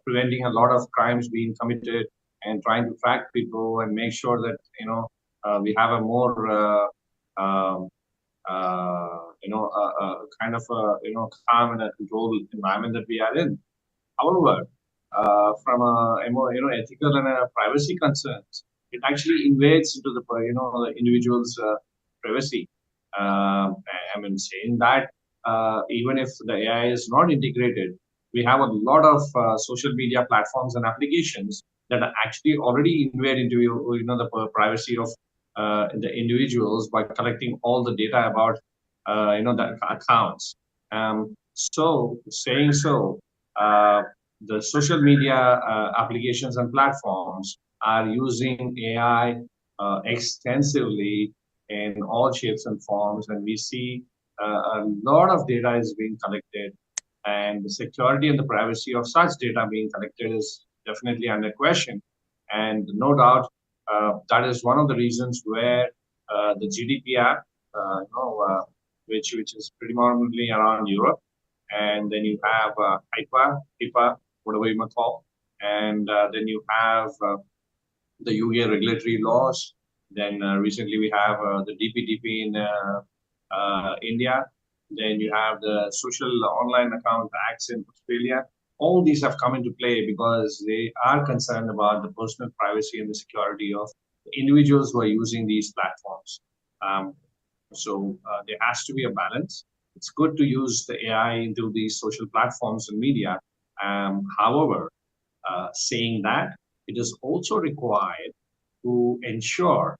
Speaker 14: preventing a lot of crimes being committed and trying to track people and make sure that we have a more kind of a calm and a controlled environment that we are in. However, from a more ethical and privacy concerns, it actually invades into the the individual's privacy. I mean, saying that even if the AI is not integrated, we have a lot of social media platforms and applications that are actually already invade into the privacy of the individuals by collecting all the data about the accounts. So saying so, the social media applications and platforms are using AI extensively in all shapes and forms, and we see a lot of data is being collected, and the security and the privacy of such data being collected is definitely under question. And no doubt, that is one of the reasons where the GDPR, which is predominantly around Europe, and then you have HIPAA, whatever you might call, and then you have the UK regulatory laws. Then recently we have the DPDP in India. Then you have the Social Online Account Acts in Australia. All these have come into play because they are concerned about the personal privacy and the security of the individuals who are using these platforms. So there has to be a balance. It's good to use the AI into these social platforms and media. However, saying that, it is also required to ensure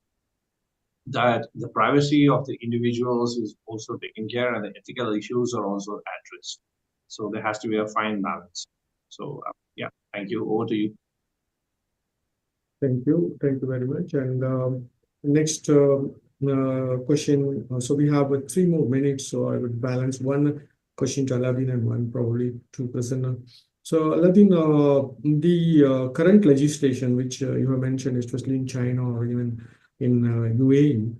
Speaker 14: that the privacy of the individuals is also taken care and the ethical issues are also addressed. So there has to be a fine balance. So yeah, thank you. Over to you.
Speaker 15: Thank you very much. And next question. So we have 3 more minutes, so I would balance one question to Aladdin and one probably to Prasanna. So Aladdin, the current legislation which you have mentioned, especially in China or even in UAE,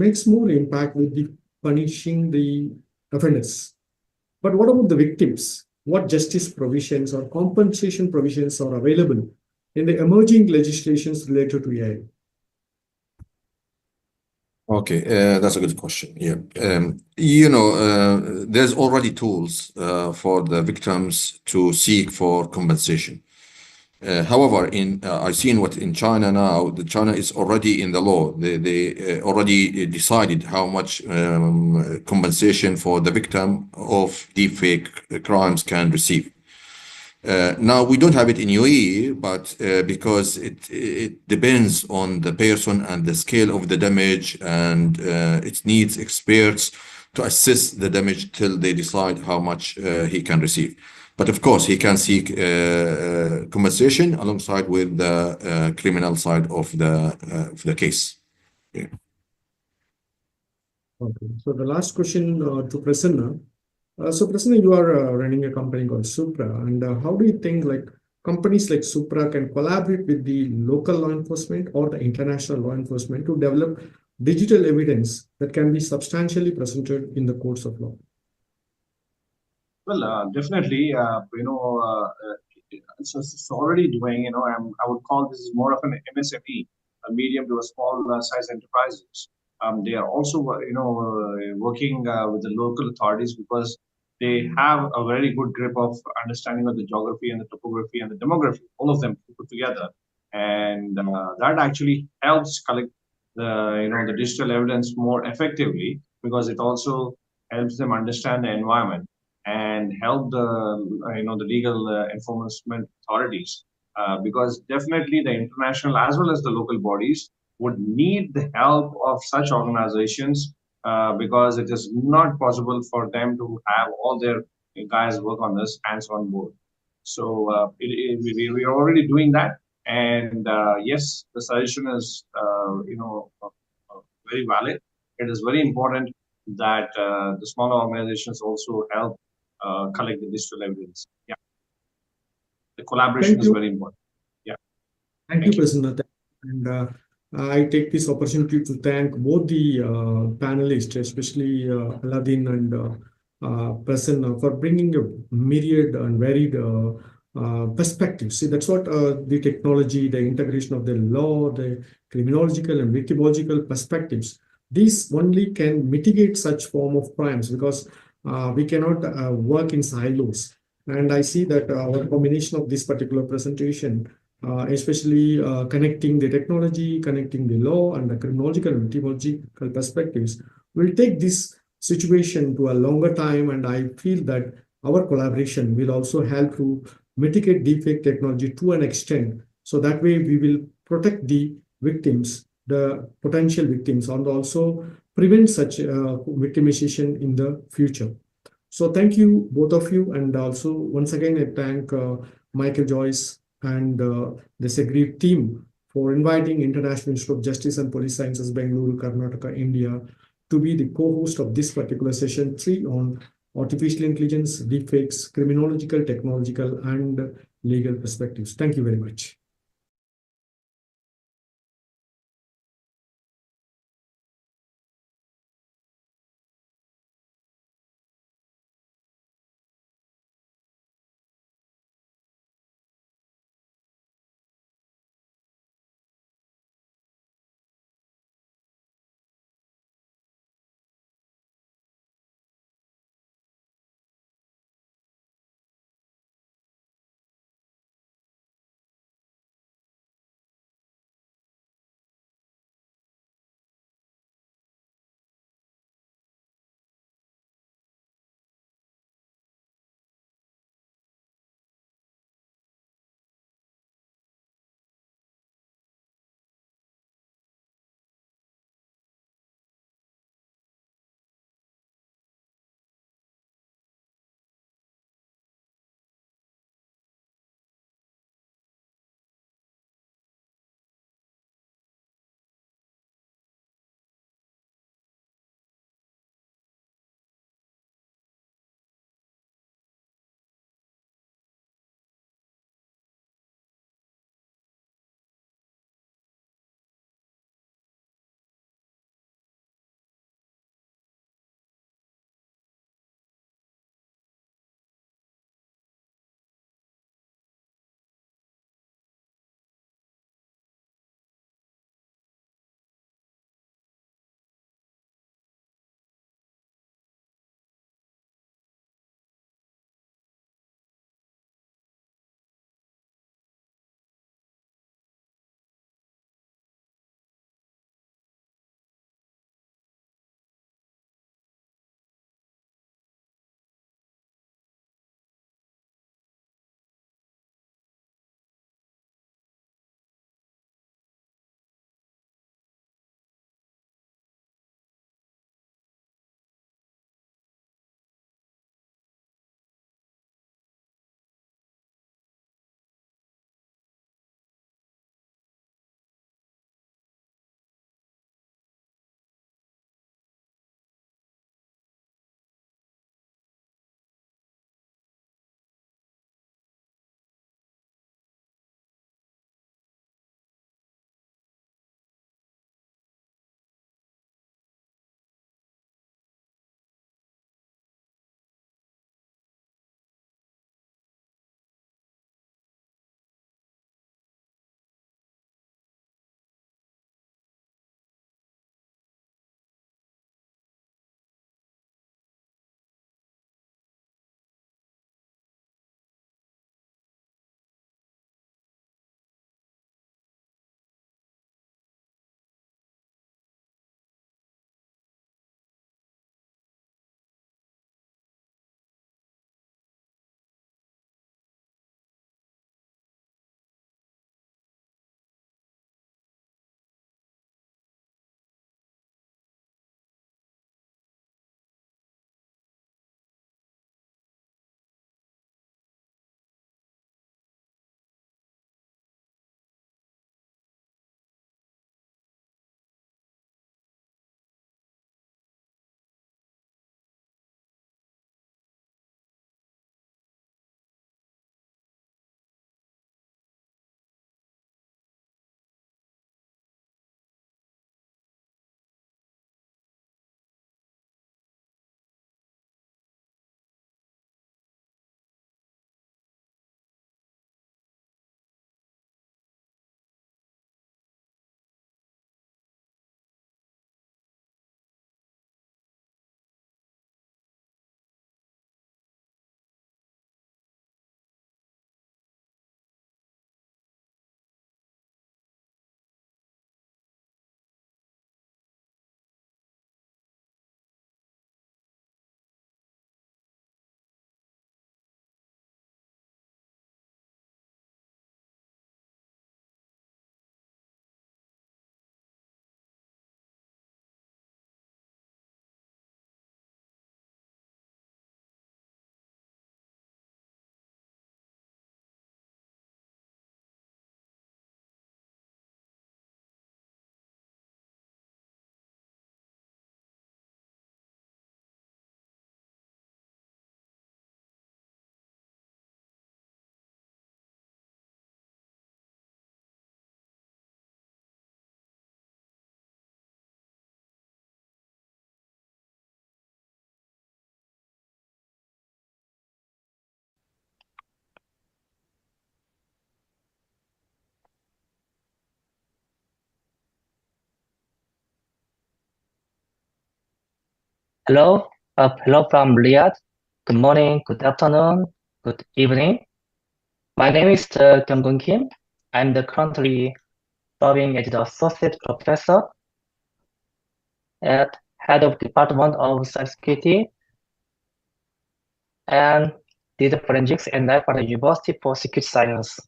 Speaker 15: makes more impact with the punishing the offenders. But what about the victims? What justice provisions or compensation provisions are available in the emerging legislations related to AI?
Speaker 16: Okay, that's a good question. Yeah, there's already tools for the victims to seek for compensation. However, I seen what in China now. China is already in the law. They already decided how much compensation for the victim of deepfake crimes can receive. Now we don't have it in UAE, but because it depends on the person and the scale of the damage, and it needs experts to assess the damage till they decide how much he can receive. But of course, he can seek compensation alongside with the criminal side of the case. Yeah.
Speaker 15: Okay. So the last question to Prasanna. So Prasanna, you are running a company called Supra, and how do you think like companies like Supra can collaborate with the local law enforcement or the international law enforcement to develop digital evidence that can be substantially presented in the courts of law?
Speaker 14: Well, definitely, it's already doing, I would call this more of an MSME, a medium to a small size enterprises. They are also, working with the local authorities because they have a very good grip of understanding of the geography and the topography and the demography, all of them put together. And that actually helps collect the digital evidence more effectively because it also helps them understand the environment and help the legal enforcement authorities because definitely the international as well as the local bodies would need the help of such organizations because it is not possible for them to have all their guys work on this hands on board. So we are already doing that, and yes, the suggestion is very valid. It is very important that the smaller organizations also help collect the digital evidence. Yeah, the collaboration is very important. Yeah.
Speaker 15: Thank you, Prasanna. And I take this opportunity to thank both the panelists, especially Aladdin and Prasanna, for bringing a myriad and varied perspectives. See, that's what the technology, the integration of the law, the criminological and victimological perspectives, these only can mitigate such form of crimes because we cannot work in silos. And I see that our combination of this particular presentation especially connecting the technology, connecting the law and the criminological and etymological perspectives will take this situation to a longer time. And I feel that our collaboration will also help to mitigate deepfake technology to an extent. So that way we will protect the victims, the potential victims, and also prevent such victimization in the future. So thank you, both of you. And also, once again, I thank Michael Joyce and the SECREV team for inviting International Institute of Justice and Police Sciences, Bengaluru, Karnataka, India, to be the co-host of this particular session 3 on artificial intelligence, deepfakes, criminological, technological, and legal perspectives. Thank you very much.
Speaker 17: Hello, hello from Riyadh. Good morning, good afternoon, good evening. My name is Kyung Kim. I'm currently serving as the associate professor at head of Department of Cybersecurity and data forensics and life at the University for Security Science.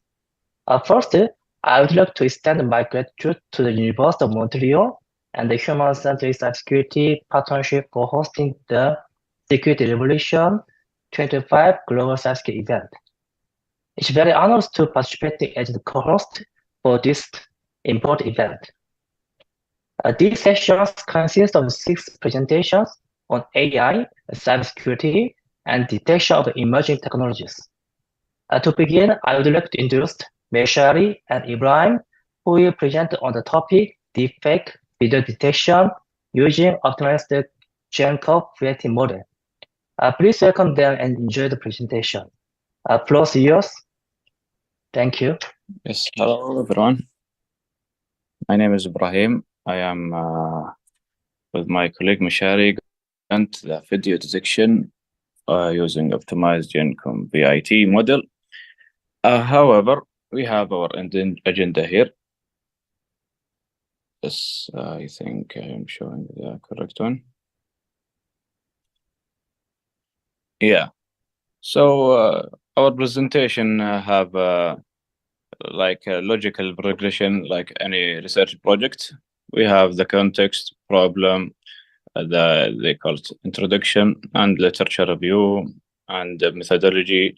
Speaker 17: First, I would like to extend my gratitude to the University of Montreal and the Human-Centric Cybersecurity Partnership for hosting the Security Revolution 25 Global Cybersecurity event. It's very honored to participate as the co-host for this important event. These sessions consist of 6 presentations on AI, cybersecurity, and detection of emerging technologies. To begin, I would like to introduce Meshari and Ibrahim, who will present on the topic deepfake video detection using optimized Cherenkov creative model. Please welcome them and enjoy the presentation. Floor is yours. Thank you.
Speaker 18: Yes, hello everyone. My name is Ibrahim. I am with my colleague Mashari and the video detection using optimized Gencom VIT model. However, we have our agenda here. Yes, I think I am showing the correct one. Yeah. So our presentation have like a logical progression, like any research project. We have the context, problem, they call it introduction and literature review, and methodology,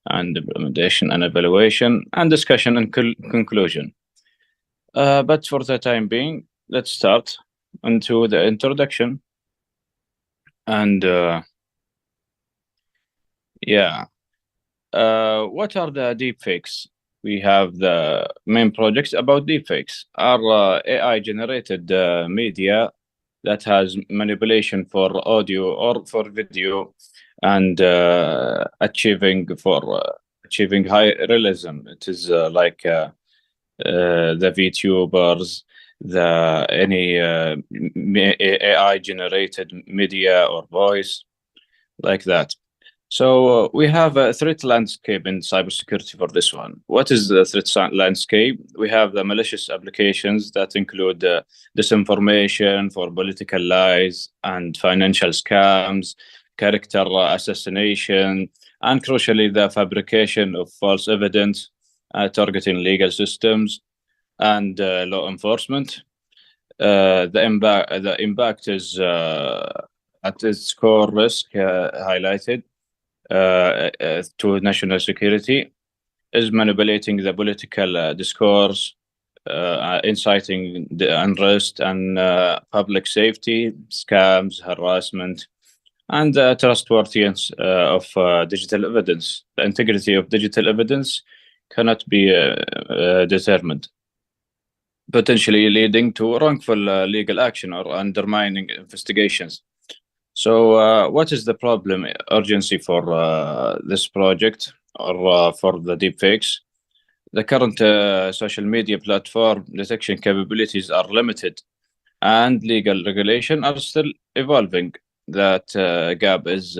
Speaker 18: and implementation and evaluation, and discussion and conclusion. But for the time being, let's start into the introduction. And yeah, what are the deepfakes? We have the main projects about deepfakes are AI generated media that has manipulation for audio or for video, and achieving high realism. It is like the VTubers, any AI generated media or voice, like that. So we have a threat landscape in cybersecurity for this one. What is the threat landscape? We have the malicious applications that include disinformation for political lies and financial scams, character assassination, and crucially, the fabrication of false evidence, targeting legal systems and law enforcement. The impact is at its core risk highlighted to national security, is manipulating the political discourse, inciting the unrest and public safety, scams, harassment, and trustworthiness of digital evidence. The integrity of digital evidence cannot be determined, potentially leading to wrongful legal action or undermining investigations. So what is the problem urgency for this project or for the deepfakes? The current social media platform detection capabilities are limited, and legal regulation are still evolving. That gap is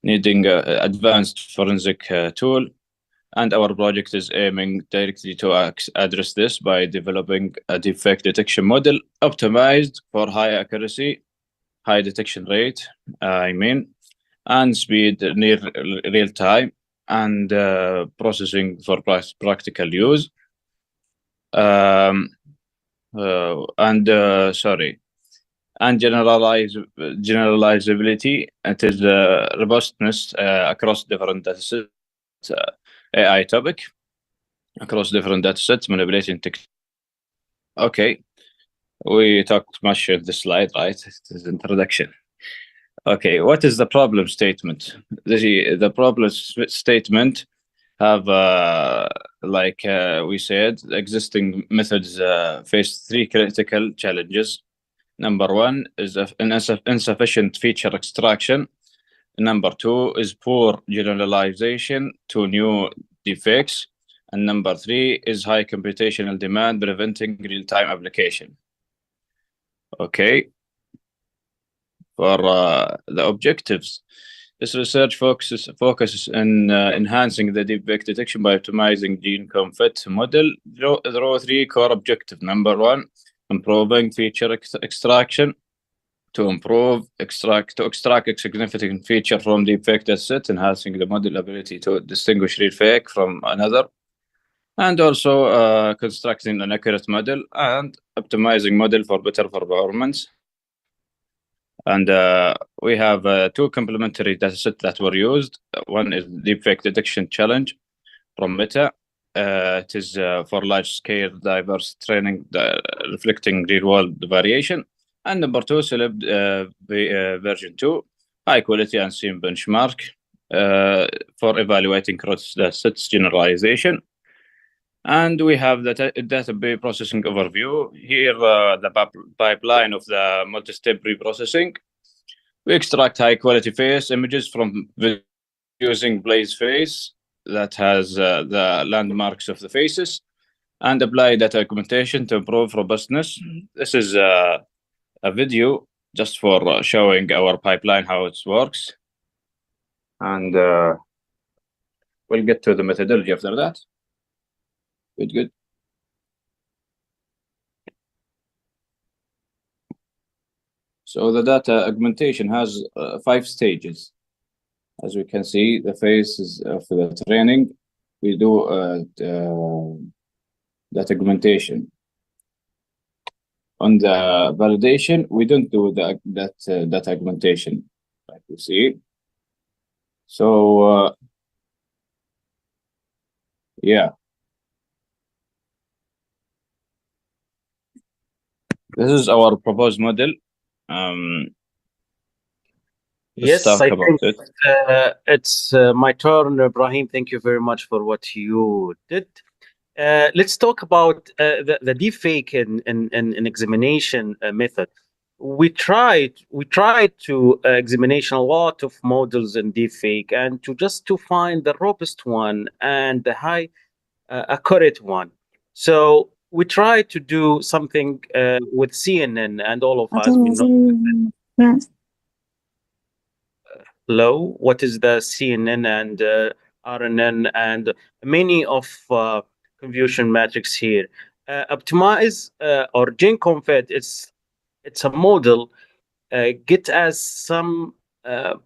Speaker 18: needing advanced forensic tool, and our project is aiming directly to address this by developing a deepfake detection model optimized for high accuracy, high detection rate, and speed near real time, and processing for practical use. And generalizability. It is robustness across different datasets, AI topic, across different datasets, manipulating techniques. Okay. We talked much in this slide, right? It is introduction. Okay, what is the problem statement? The problem statement have, like we said, existing methods face 3 critical challenges. Number 1 is insufficient feature extraction. Number 2 is poor generalization to new defects. And number 3 is high computational demand preventing real-time application. Okay. for the objectives. This research focuses on enhancing the defect detection by optimizing gene confit model through three core objectives. Number one, improving feature extraction. To extract a significant feature from the defect set, enhancing the model ability to distinguish real fake from another, and also constructing an accurate model and optimizing model for better performance. And we have two complementary datasets that were used. One is Deepfake Detection Challenge from Meta. It is for large-scale diverse training reflecting real-world variation. And number two, Celeb version 2, high quality and same benchmark for evaluating cross sets generalization. And we have the database processing overview. Here, the pipeline of the multi-step reprocessing. We extract high-quality face images from using Blaze Face that has the landmarks of the faces, and apply data augmentation to improve robustness. This is a video just for showing our pipeline, how it works. And we'll get to the methodology after that. Good. So the data augmentation has 5 stages. As we can see, the phases of the training, we do data augmentation. On the validation, we don't do that data augmentation, like you see. So yeah. This is our proposed model.
Speaker 19: Yes,
Speaker 18: talk
Speaker 19: I
Speaker 18: about
Speaker 19: think it's my turn, Ibrahim. Thank you very much for what you did. Let's talk about the deepfake and examination method. We tried to examination a lot of models in deepfake and to find the robust one and the high accurate one. So we tried to do something with CNN, and all of us we know. Hello, what is the CNN and RNN and many of confusion matrix here? Optimize or GenConfet, it's a model get us some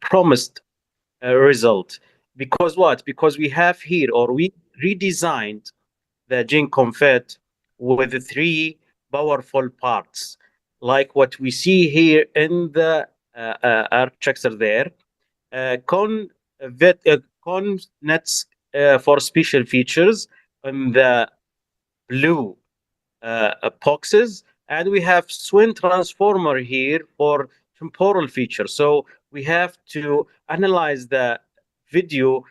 Speaker 19: promised result. Because what? Because we have here, or we redesigned the GenConfet with 3 powerful parts, like what we see here in the architecture there. Connets for special features in the blue boxes, and we have swing transformer here for temporal features. So we have to analyze the video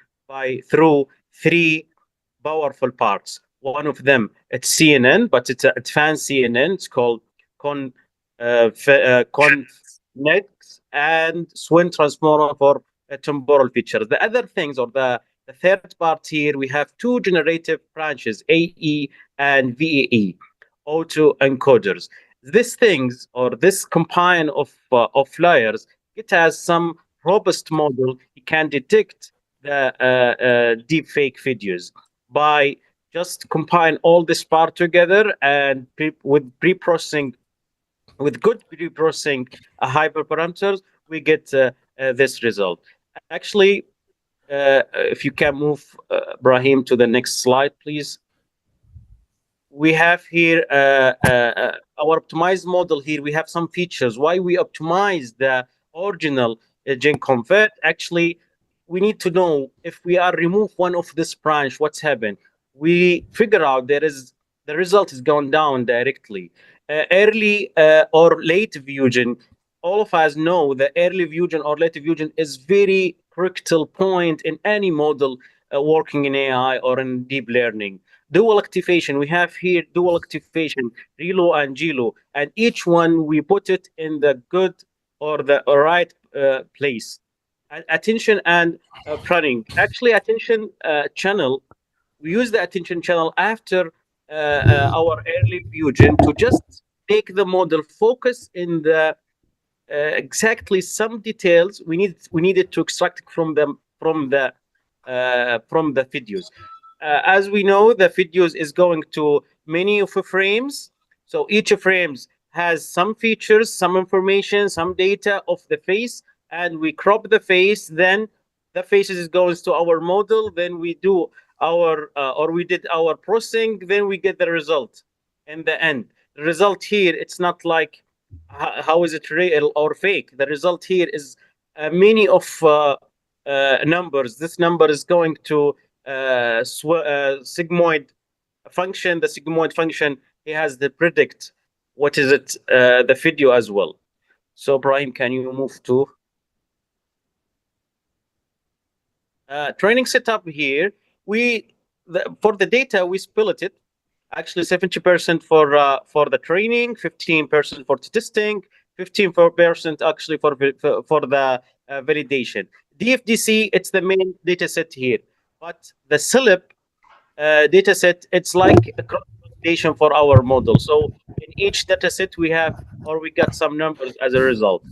Speaker 19: through 3 powerful parts. One of them, it's CNN, but it's a advanced CNN. It's called Connect and swing transformer for temporal features. The other things, or the third part here, we have 2 generative branches, AE and VAE, auto encoders. These things, or this combine of layers, it has some robust model. It can detect the deep fake videos by just combine all this part together, and with pre-processing, with good pre-processing hyperparameters, we get this result. Actually, if you can move, Brahim, to the next slide, please. We have here our optimized model here. We have some features. Why we optimize the original GenConvert? Actually, we need to know if we are remove one of this branch, what's happened. We figure out the result is gone down directly. Early or late fusion, all of us know the early fusion or late fusion is very critical point in any model working in AI or in deep learning. Dual activation, we have here dual activation, Relo and Gelo, and each one we put it in the good or the right place. Attention and pruning. Actually, attention channel, we use the attention channel after our early fusion to just make the model focus in the exactly some details we needed to extract from the videos. As we know, the videos is going to many of the frames. So each frames has some features, some information, some data of the face, and we crop the face. Then the faces is goes to our model. Then we do our or we did our processing. Then we get the result in the end. The result here, it's not like how is it real or fake. The result here is many of numbers. This number is going to sigmoid function. The sigmoid function, it has the predict what is it the video as well. So Brahim, can you move to training setup here? For the data we split it. Actually, 70% for the training, 15% for testing, 15% actually for the validation. DFDC, it's the main data set here, but the SELEP data set, it's like a cross-validation for our model. So in each data set we have, or we got some numbers as a result.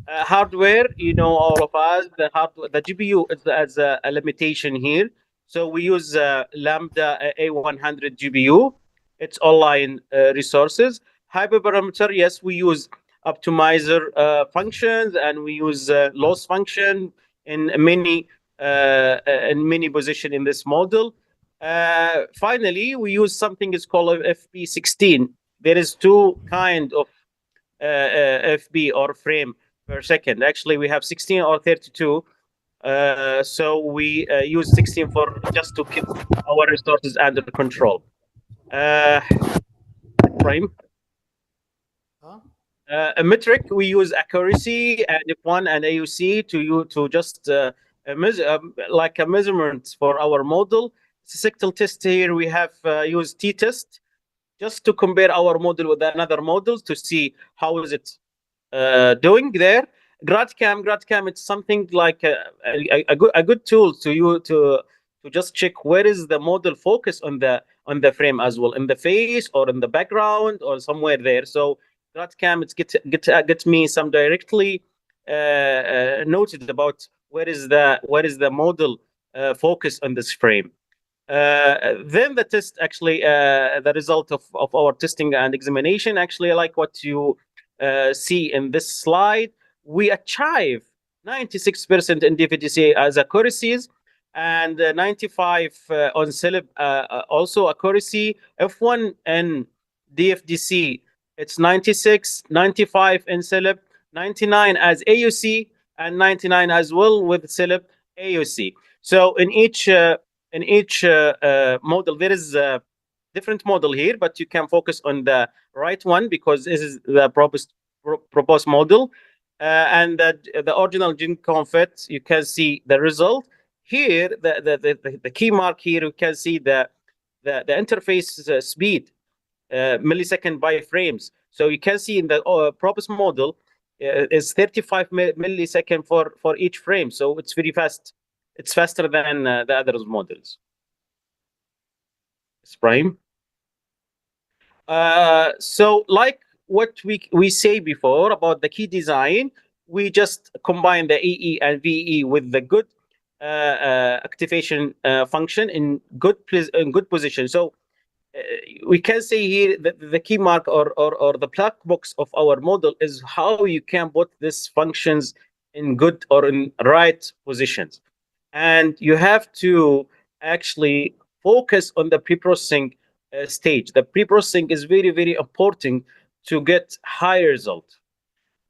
Speaker 19: Hardware, you know, all of us, the GPU is as a limitation here. So we use Lambda A100 GPU. It's online resources. Hyperparameter, yes, we use optimizer functions, and we use loss function in many position in this model. Finally, we use something is called FP16. There is two kind of FP or frame per second. Actually, we have 16 or 32. So we use 16 for just to keep our resources under control. Frame. A metric, we use accuracy and F1 and AUC to just like a measurement for our model. Statistical test here, we have used t-test just to compare our model with another models to see how is it doing there. GradCam, it's something like a good tool to just check where is the model focus on the frame as well, in the face or in the background or somewhere there. So GradCam, it's gets me some directly noted about where is the model focus on this frame. Then the test, actually, the result of our testing and examination, actually, like what you see in this slide, we achieve 96% in DFDC as accuracies, and 95 on SELEP also accuracy. F1 and DFDC, it's 96, 95 in SELEP, 99 as AUC, and 99 as well with SELEP AUC. So in each model, there is a different model here, but you can focus on the right one because this is the proposed model. And the original GenConfet, you can see the result. Here, the key mark here, you can see the interface speed, millisecond by frames. So you can see in the proposed model is 35 millisecond for each frame. So it's very fast. It's faster than the other models. It's Prime. So like what we say before about the key design, we just combine the EE and VE with the good activation function in good position. So we can say here that the key mark or the black box of our model is how you can put these functions in good or in right positions. And you have to actually focus on the pre-processing stage. The pre-processing is very, very important to get high result.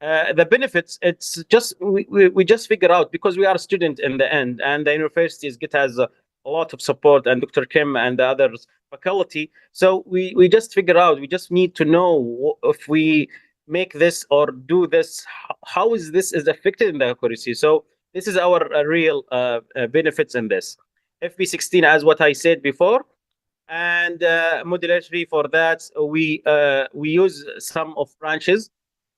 Speaker 19: The benefits, it's just we just figure out, because we are a student in the end, and the universities has a lot of support, and Dr. Kim and the others faculty. So we just figure out, we just need to know if we make this or do this, how is this is affected in the accuracy. So this is our real benefits in this. FP16, as what I said before, and modularity for that, we use some of branches.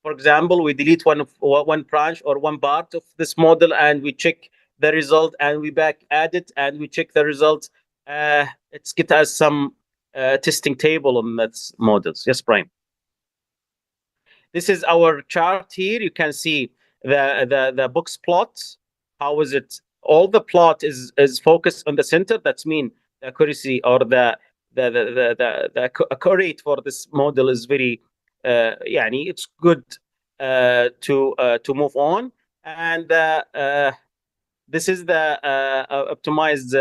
Speaker 19: For example, we delete one branch or one part of this model, and we check the result, and we back add it, and we check the results. It's get us some testing table on that models. Yes, Brian. This is our chart here. You can see the box plot. How is it? All the plot is focused on the center. That's mean the accuracy or the accurate for this model is very يعني it's good to move on. And this is the optimized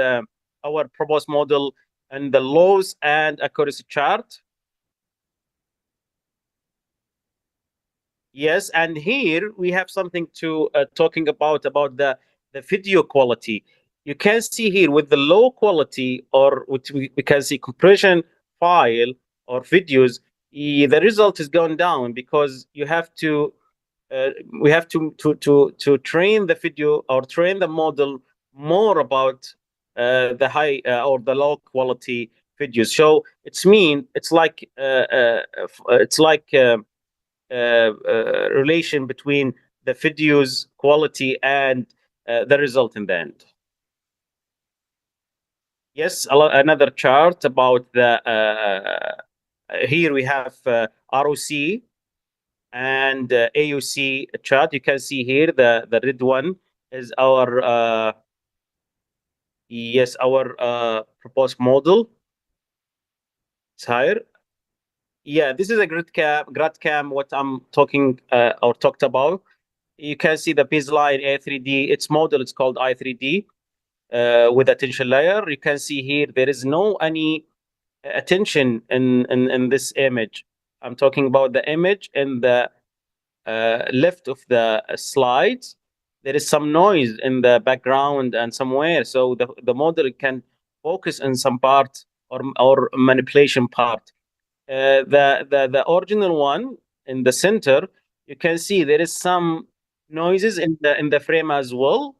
Speaker 19: our proposed model and the loss and accuracy chart. Yes, and here we have something to talking about the video quality. You can see here with the low quality, or what we can see compression file or videos, the result is going down because you have to we have to train the video or train the model more about the high or the low quality videos. So it's like relation between the video's quality and the result in the end. Yes, another chart about the here we have ROC and AUC chart. You can see here the red one is our yes, our proposed model. It's higher. Yeah, this is a GradCam, what I'm talking or talked about. You can see the baseline A3D, its model is called I3D with attention layer. You can see here there is no any attention in this image. I'm talking about the image in the left of the slides. There is some noise in the background and somewhere, so the model can focus on some part or manipulation part. The original one in the center, you can see there is some noises in the frame as well.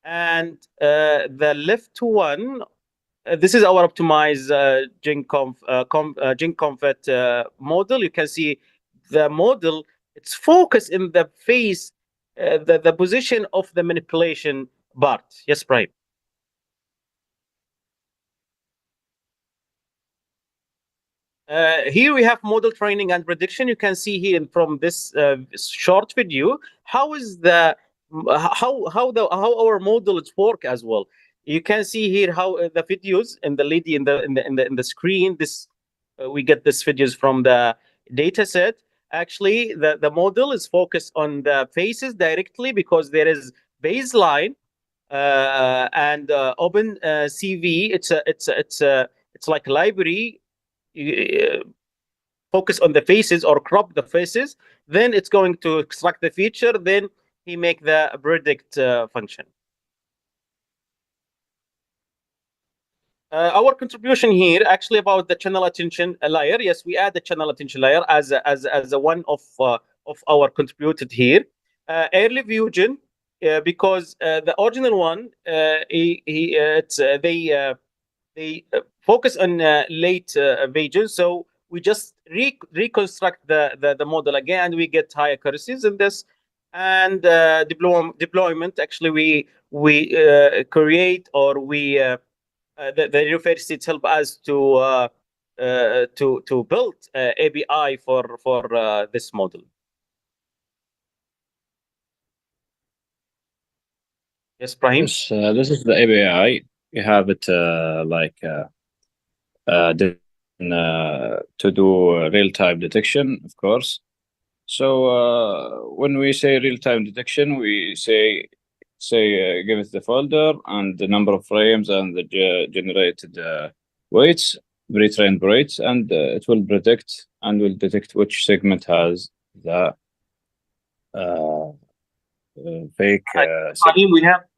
Speaker 19: And the left one, this is our optimized GenConfet model. You can see the model, it's focused in the face, the position of the manipulation part. Yes, Brian. Here we have model training and prediction. You can see here from this short video how is the how our models work as well. You can see here how the videos in the lady in the screen. This we get this videos from the data set. Actually, the model is focused on the faces directly because there is baseline and open CV. It's like a library. Focus on the faces or crop the faces, then it's going to extract the feature, then he make the predict function. Our contribution here actually about the channel attention layer. Yes, we add the channel attention layer as a one of our contributed here. Early fusion because the original one they focus on late pages, so we just reconstruct the model again, and we get high accuracies in this. And deployment, actually, we create or we the universities help us to build API for this model. Yes, Brahim.
Speaker 18: Yes, this is the API. You have it to do real-time detection, of course. So when we say real-time detection, we say give it the folder and the number of frames and the generated weights, pre-trained weights, and it will predict and will detect which segment has the fake.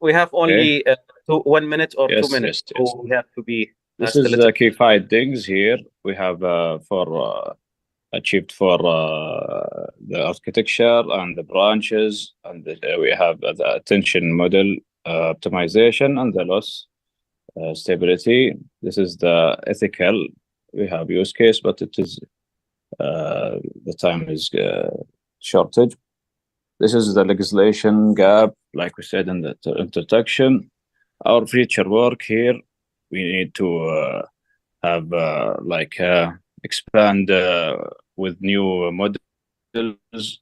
Speaker 19: We have only 1 minute or 2 minutes,
Speaker 18: yes.
Speaker 19: so we have to be.
Speaker 18: This is the key 5 things here. We have for achieved for the architecture and the branches, and we have the attention model optimization and the loss stability. This is the ethical. We have use case, but it is the time is shortage. This is the legislation gap, like we said in the introduction. Our future work here, we need to have expand with new models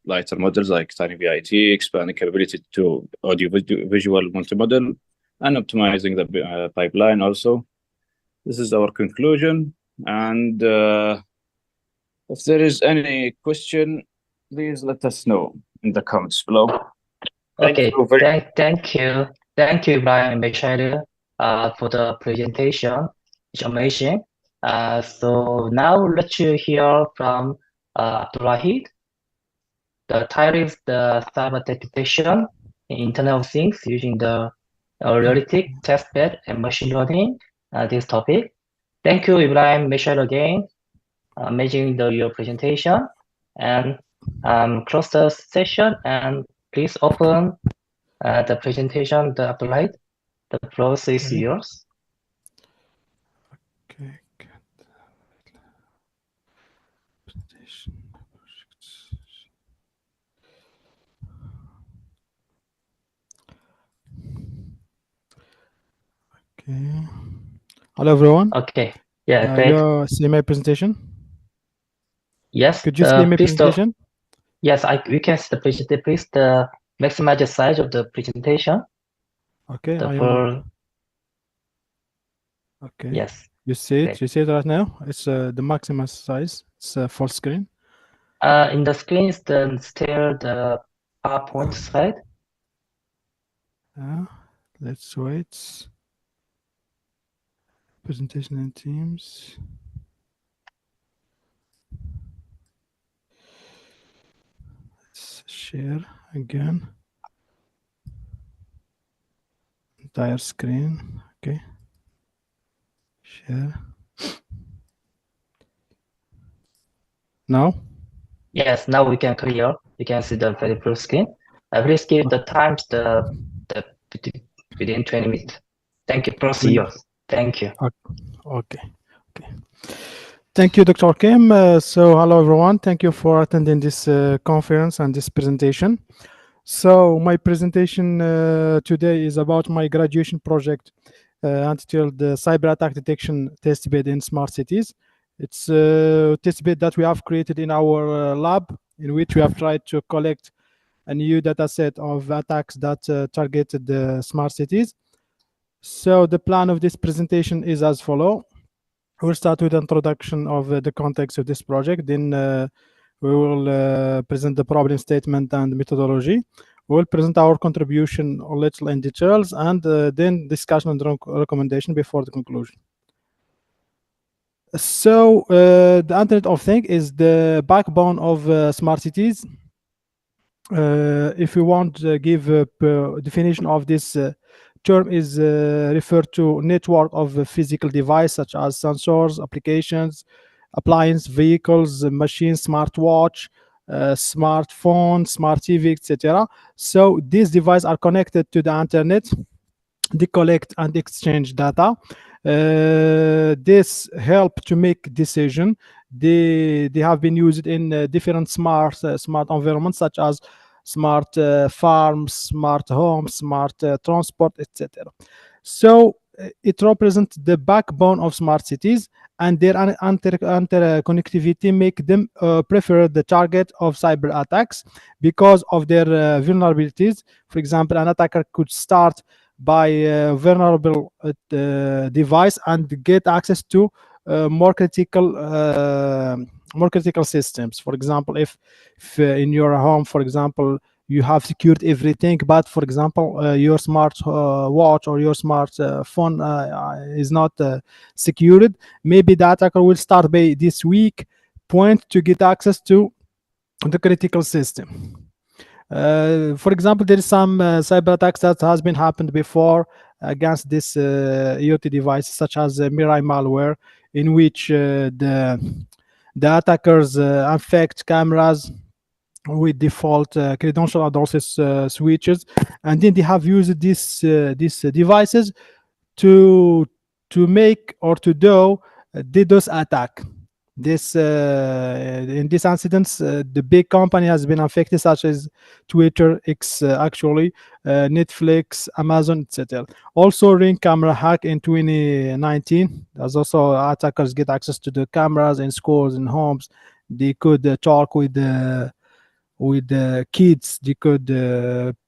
Speaker 18: lighter models like tiny VIT, expanding capability to audio visual multimodal, and optimizing the pipeline also. This is our conclusion. And if there is any question, please let us know in the comments below.
Speaker 17: Okay, thank you, Ibrahim and Bashir, for the presentation. It's amazing. So now let's hear from Abdulrahid. The title is the cyber detection in Internet of Things using the realistic testbed and machine learning. This topic. Thank you, Ibrahim, Bashir again, amazing your presentation, and close the session and please open the presentation, the Abdulrahid. The floor is yours.
Speaker 20: Okay. Presentation projects. Okay. Hello, everyone.
Speaker 17: Okay. Yeah, great.
Speaker 20: You see my presentation?
Speaker 17: Yes.
Speaker 20: Could you see my presentation?
Speaker 17: Yes, we can see the presentation. Please maximize the size of the presentation.
Speaker 20: Okay. Okay.
Speaker 17: Yes.
Speaker 20: You see it?
Speaker 17: Great.
Speaker 20: You see it right now? It's the maximum size. It's full screen.
Speaker 17: In the screen is still the PowerPoint slide.
Speaker 20: Let's wait. Presentation in Teams. Let's share again. Entire screen. Okay. Share. Now?
Speaker 17: Yes, now we can clear. You can see the very full screen. Please give the times within 20 minutes. Thank you. Proceed yours. Thank you.
Speaker 20: Okay. Thank you, Dr. Kim. So hello, everyone. Thank you for attending this conference and this presentation. So my presentation today is about my graduation project entitled the Cyber Attack Detection Testbed in Smart Cities. It's a testbed that we have created in our lab, in which we have tried to collect a new data set of attacks that targeted the smart cities. So the plan of this presentation is as follows. We'll start with an introduction of the context of this project. Then we will present the problem statement and methodology. We'll present our contribution a little in details, and then discussion and recommendation before the conclusion. So the Internet of Things is the backbone of smart cities. If you want to give a definition of this term is referred to network of physical devices such as sensors, applications, appliance, vehicles, machines, smartwatch, smartphone, smart TV, etc. So these devices are connected to the internet. They collect and exchange data. This help to make decision. They have been used in different smart environments such as smart farms, smart homes, smart transport, etc. So it represents the backbone of smart cities, and their interconnectivity make them prefer the target of cyber attacks because of their vulnerabilities. For example, an attacker could start by a vulnerable device and get access to more critical systems. For example, if in your home, for example, you have secured everything, but for example, your smart watch or your smart phone is not secured, maybe the attacker will start by this weak point to get access to the critical system. For example, there is some cyber attacks that has been happened before against this IoT device, such as Mirai malware, in which the attackers infect cameras with default credential addresses switches, and then they have used these devices to make or to do DDoS attack. This in these incidents, the big company has been affected, such as Twitter, X, actually, Netflix, Amazon, etc. Also, Ring camera hack in 2019. There's also attackers get access to the cameras in schools and homes. They could talk with the with the kids. They could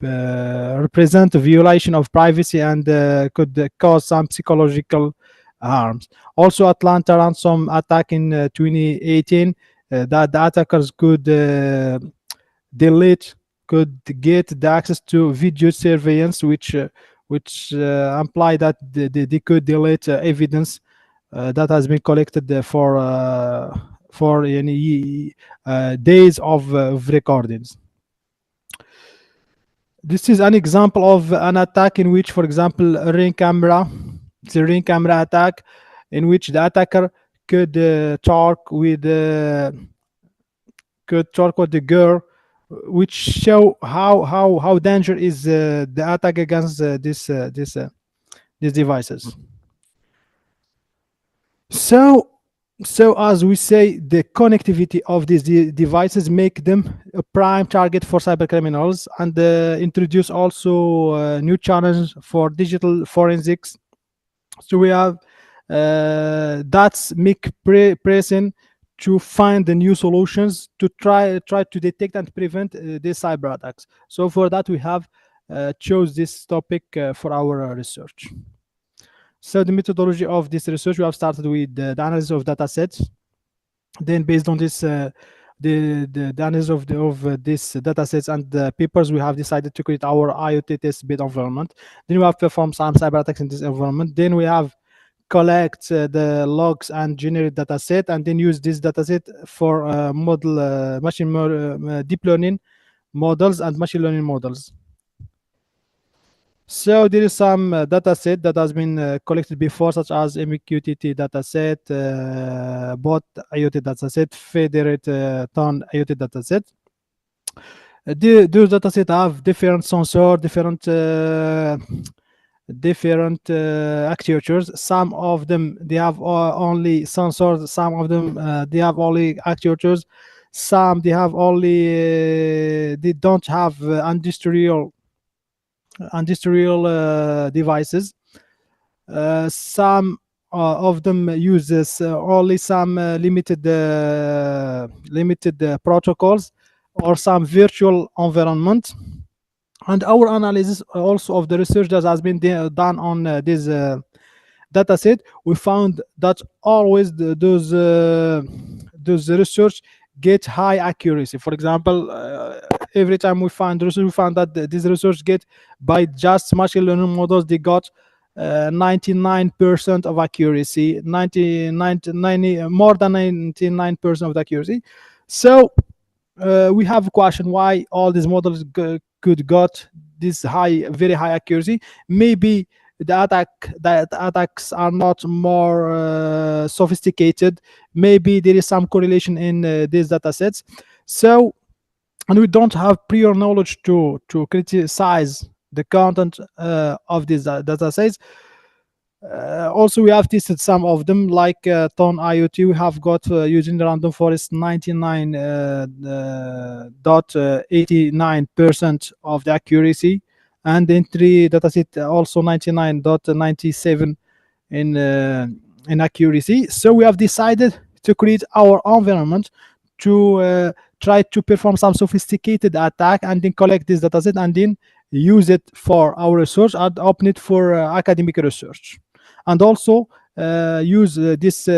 Speaker 20: represent a violation of privacy and could cause some psychological harms. Also, Atlanta ransom attack in 2018, that the attackers could delete, could get the access to video surveillance, which imply that they could delete evidence that has been collected for any days of recordings. This is an example of an attack in which, for example, a ring camera, the ring camera attack, in which the attacker could talk with the girl, which show how dangerous is the attack against these devices. So as we say, the connectivity of these devices make them a prime target for cyber criminals, and introduce also new challenges for digital forensics. So we have that's make pressing to find the new solutions to try to detect and prevent these cyber attacks. So for that, we have chose this topic for our research. So the methodology of this research, we have started with the analysis of data sets. Then based on this, the analysis of these data sets and the papers, we have decided to create our IoT test bed environment. Then we have performed some cyber attacks in this environment. Then we have collect the logs and generate data set, and then use this data set for model deep learning models and machine learning models. So there is some data set that has been collected before, such as MQTT data set, bot IoT data set, federated ton IoT data set. Those data sets have different sensor, different actuators. Some of them they have only sensors. Some of them they have only actuators. Some they have only they don't have industrial devices. Some of them uses only some limited protocols or some virtual environment. And our analysis also of the research that has been done on this data set, we found that always those research get high accuracy. For example, every time we find research, we found that this research get by just machine learning models, they got 99% of accuracy, 90 more than 99% of the accuracy. So we have a question why all these models could got this very high accuracy. Maybe the attacks are not more sophisticated. Maybe there is some correlation in these data sets. So, and we don't have prior knowledge to criticize the content of these data sets. Also, we have tested some of them, like Ton IoT. We have got using the random forest 99.89% of the accuracy, and in 3 dataset also 99.97 in accuracy. So we have decided to create our environment to try to perform some sophisticated attack, and then collect this dataset and then use it for our research and open it for academic research, and also use this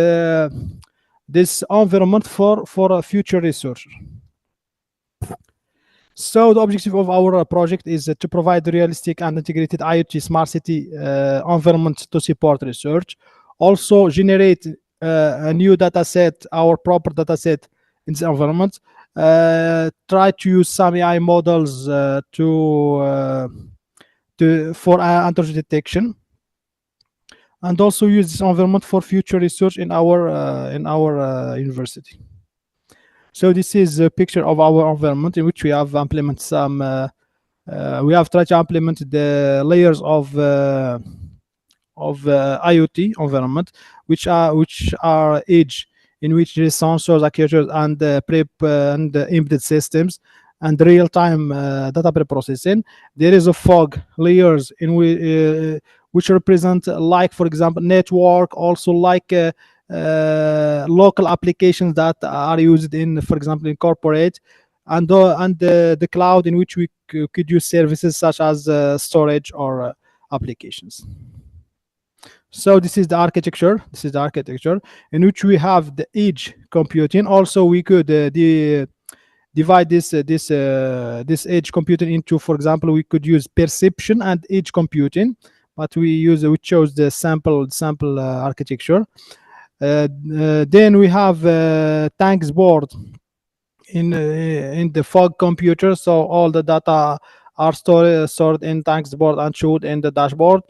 Speaker 20: environment for future research. So the objective of our project is to provide realistic and integrated IoT smart city environment to support research. Also generate a new data set, our proper data set in this environment. Try to use some AI models for intrusion detection, and also use this environment for future research in our university. So this is a picture of our environment in which we have implemented some. We have tried to implement the layers of IoT environment, which are edge, in which there is sensors, actuators, and prep and embedded systems, and real-time data pre-processing. There is a fog layers in which represent, like, for example, network, also like local applications that are used in, for example, in corporate, and the cloud in which we could use services such as storage or applications. So this is the architecture. This is the architecture in which we have the edge computing. Also, we could divide this edge computing into, for example, we could use perception and edge computing, but we chose the sample architecture. Then we have tanks board in the fog computer, so all the data are stored in tanks board and showed in the dashboard.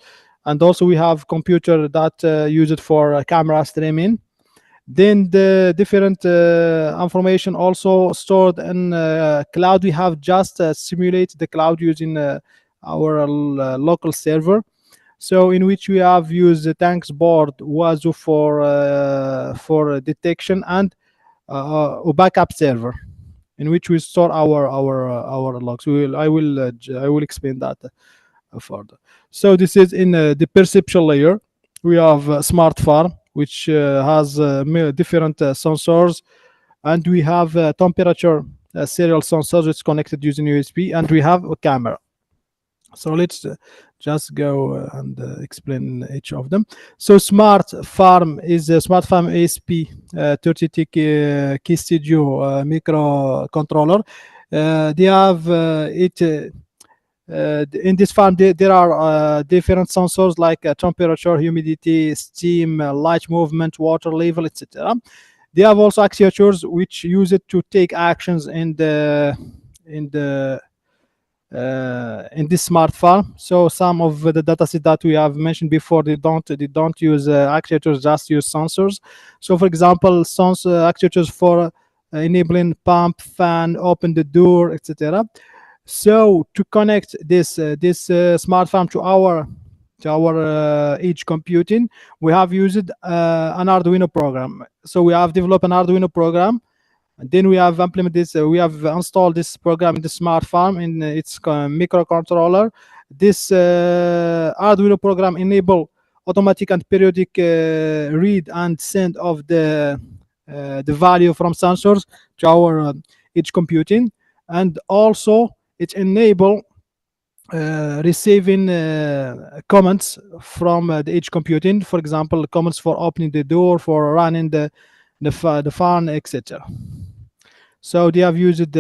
Speaker 20: And also we have computer that use it for camera streaming. Then the different information also stored in cloud. We have just simulate the cloud using our local server. So in which we have used the tanks board was for detection and a backup server in which we store our logs. I will explain that further. So this is in the perception layer. We have smart farm, which has different sensors, and we have temperature serial sensors which connected using USB, and we have a camera. So let's just go and explain each of them. So smart farm is a smart farm ASP30T key studio microcontroller. They have it. In this farm, there are different sensors like temperature, humidity, steam, light movement, water level, etc. They have also actuators which use it to take actions in this smart farm. So some of the dataset that we have mentioned before, they don't use actuators, just use sensors. So for example, actuators for enabling pump, fan, open the door, etc. So to connect this smart farm to our edge computing, we have used an Arduino program. So we have developed an Arduino program, and then we have implemented this. We have installed this program in the smart farm in its microcontroller. This Arduino program enable automatic and periodic read and send of the value from sensors to our edge computing, and also it enable receiving comments from the edge computing. For example, comments for opening the door, for running the fan, etc. So they have used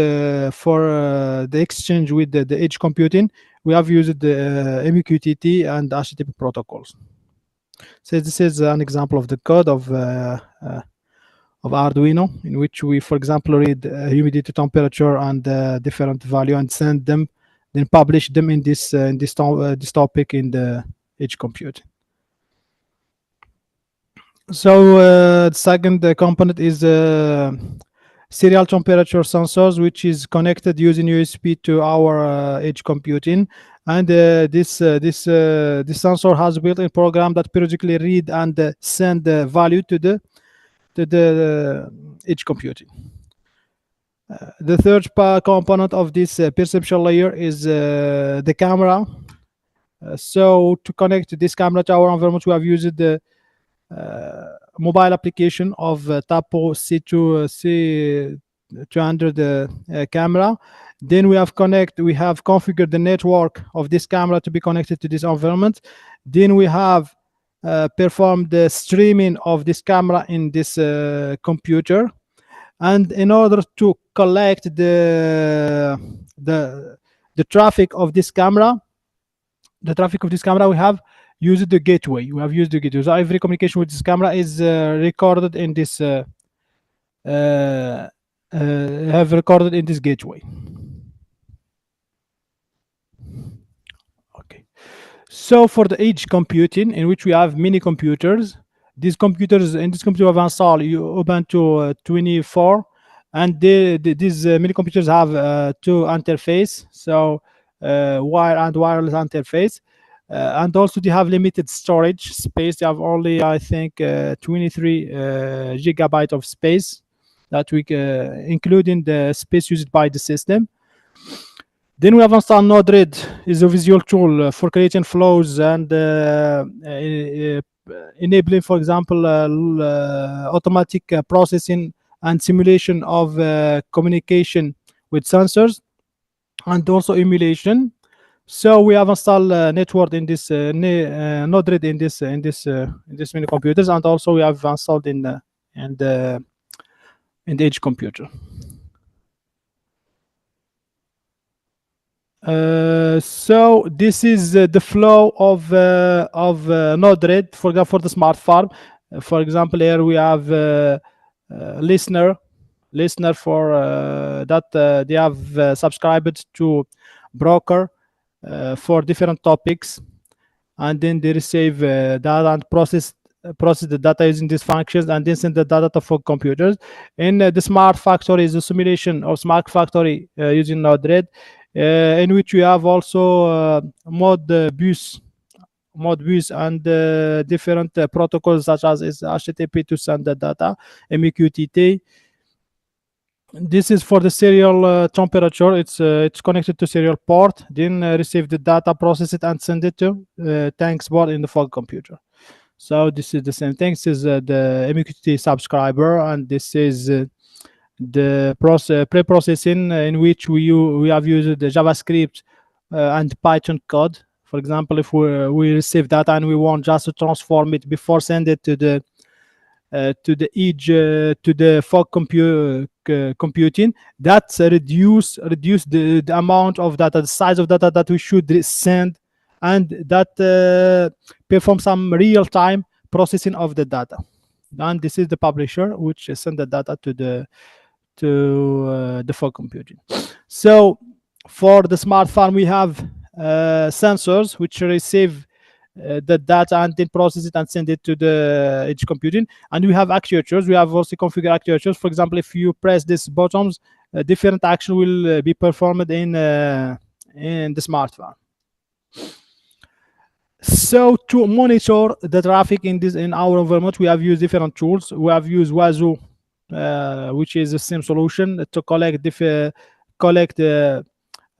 Speaker 20: for the exchange with the edge computing. We have used the MQTT and HTTP protocols. So this is an example of the code of Arduino, in which we, for example, read humidity, temperature, and different value, and send them, then publish them in this topic in the edge computing. So the second component is serial temperature sensors, which is connected using USB to our edge computing. And this sensor has a built-in program that periodically read and send the value to the edge computing. The third component of this perception layer is the camera. So to connect this camera to our environment, we have used the mobile application of Tapo C200 camera. Then we have configured the network of this camera to be connected to this environment. Then we have performed the streaming of this camera in this computer. And in order to collect the traffic of this camera, we have used the gateway. So every communication with this camera is recorded in this gateway. Okay. So for the edge computing, in which we have mini computers, in this computer we have installed Ubuntu 24, and these mini computers have two interface, so wire and wireless interface. And also they have limited storage space. They have only, I think, 23 gigabyte of space that we including the space used by the system. Then we have installed Node-RED, is a visual tool for creating flows and enabling, for example, automatic processing and simulation of communication with sensors and also emulation. So we have installed network in this Node-RED in this mini computers, and also we have installed in the edge computer. So this is the flow of Node-RED for the smart farm. For example, here we have listener for that they have subscribed to broker for different topics, and then they receive data and process the data using these functions, and then send the data to fog computers. In the smart factory is a simulation of smart factory using Node-RED, in which we have also mod bus and different protocols such as HTTP to send the data, MQTT. This is for the serial temperature. It's connected to serial port, then receive the data, process it, and send it to thanks board in the fog computer. So this is the same thing. This is the MQTT subscriber, and this is the pre-processing in which we have used the JavaScript and Python code. For example, if we receive data and we want just to transform it before send it to the edge to the fog computing, that reduce the amount of data, the size of data that we should send, and that perform some real-time processing of the data. And this is the publisher which send the data to the fog computing. So for the smart farm, we have sensors which receive the data and then process it and send it to the edge computing. And we have actuators. We have also configured actuators. For example, if you press these buttons, different action will be performed in the smart farm. So to monitor the traffic in our environment, we have used different tools. We have used Wazoo, which is a SIM solution to collect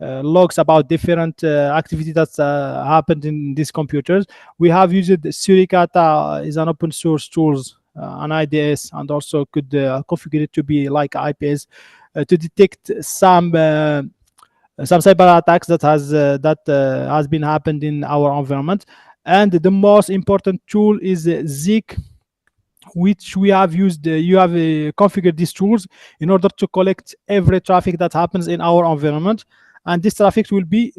Speaker 20: logs about different activity that's happened in these computers. We have used Suricata, is an open source tools, an IDS, and also could configure it to be like IPS to detect some cyber attacks that has been happened in our environment. And the most important tool is Zeek, which we have used. You have configured these tools in order to collect every traffic that happens in our environment, and this traffic will be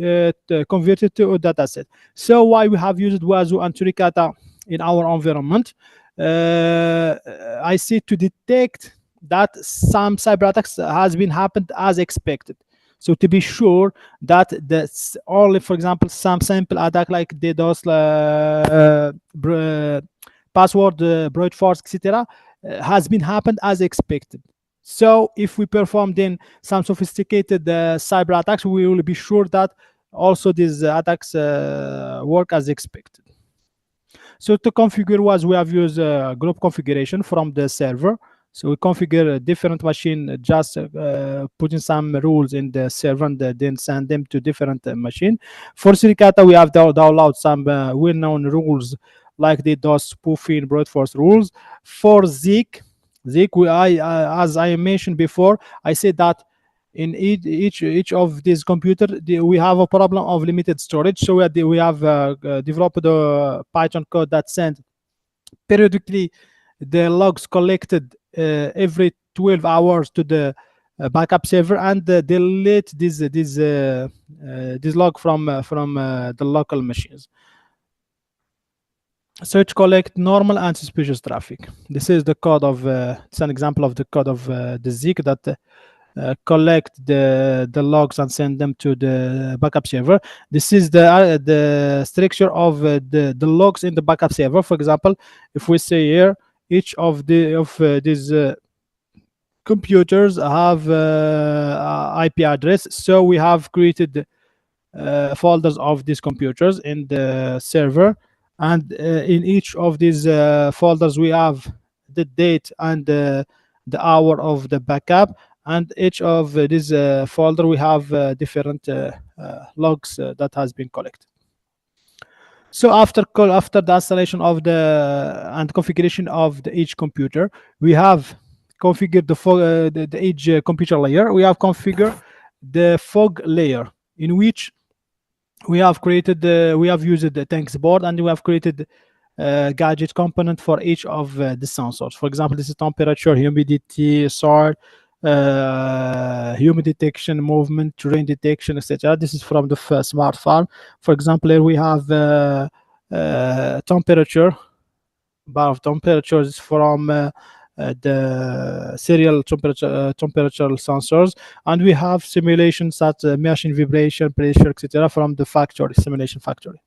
Speaker 20: converted to a data set. So why we have used Wazoo and Suricata in our environment? I see to detect that some cyber attacks has been happened as expected. So to be sure that that's only, for example, some simple attack like DDoS, password, brute force, etc., has been happened as expected. So if we perform then some sophisticated cyber attacks, we will be sure that also these attacks work as expected. So to configure was we have used group configuration from the server. So we configure a different machine, just putting some rules in the server and then send them to different machine. For Suricata, we have download some well-known rules like the DOS spoofing, brute force rules. For Zeek, as I mentioned before, I said that in each of these computers, we have a problem of limited storage. So we have developed a Python code that sends periodically the logs collected every 12 hours to the backup server, and delete this log from the local machines. So it collect normal and suspicious traffic. This is the code of it's an example of the code of the Zeek that collect the logs and send them to the backup server. This is the structure of the logs in the backup server. For example, if we say here, each of these computers have IP address. So we have created folders of these computers in the server, and in each of these folders we have the date and the hour of the backup, and each of these folder we have different logs that has been collected. So after the installation of and configuration of the edge computer, we have configured the edge computer layer. We have configured the fog layer, in which we have created we have used the thanks board, and we have created gadget component for each of the sensors. For example, this is temperature, humidity, soil, human detection, movement, rain detection, etc. This is from the smart farm. For example, here we have temperature, bar of temperatures from the serial temperature sensors, and we have simulations at machine vibration, pressure, etc. from the factory simulation factory.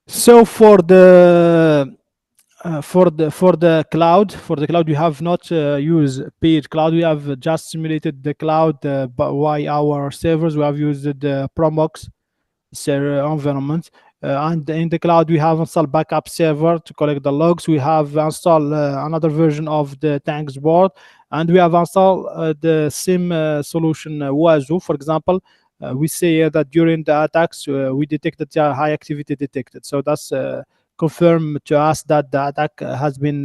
Speaker 20: So for the cloud, we have not used paid cloud. We have just simulated the cloud by our servers. We have used the Promox environment, and in the cloud we have installed backup server to collect the logs. We have installed another version of the thanks board, and we have installed the SIM solution Wazoo. For example, we say that during the attacks we detected high activity detected, so that's confirm to us that the attack has been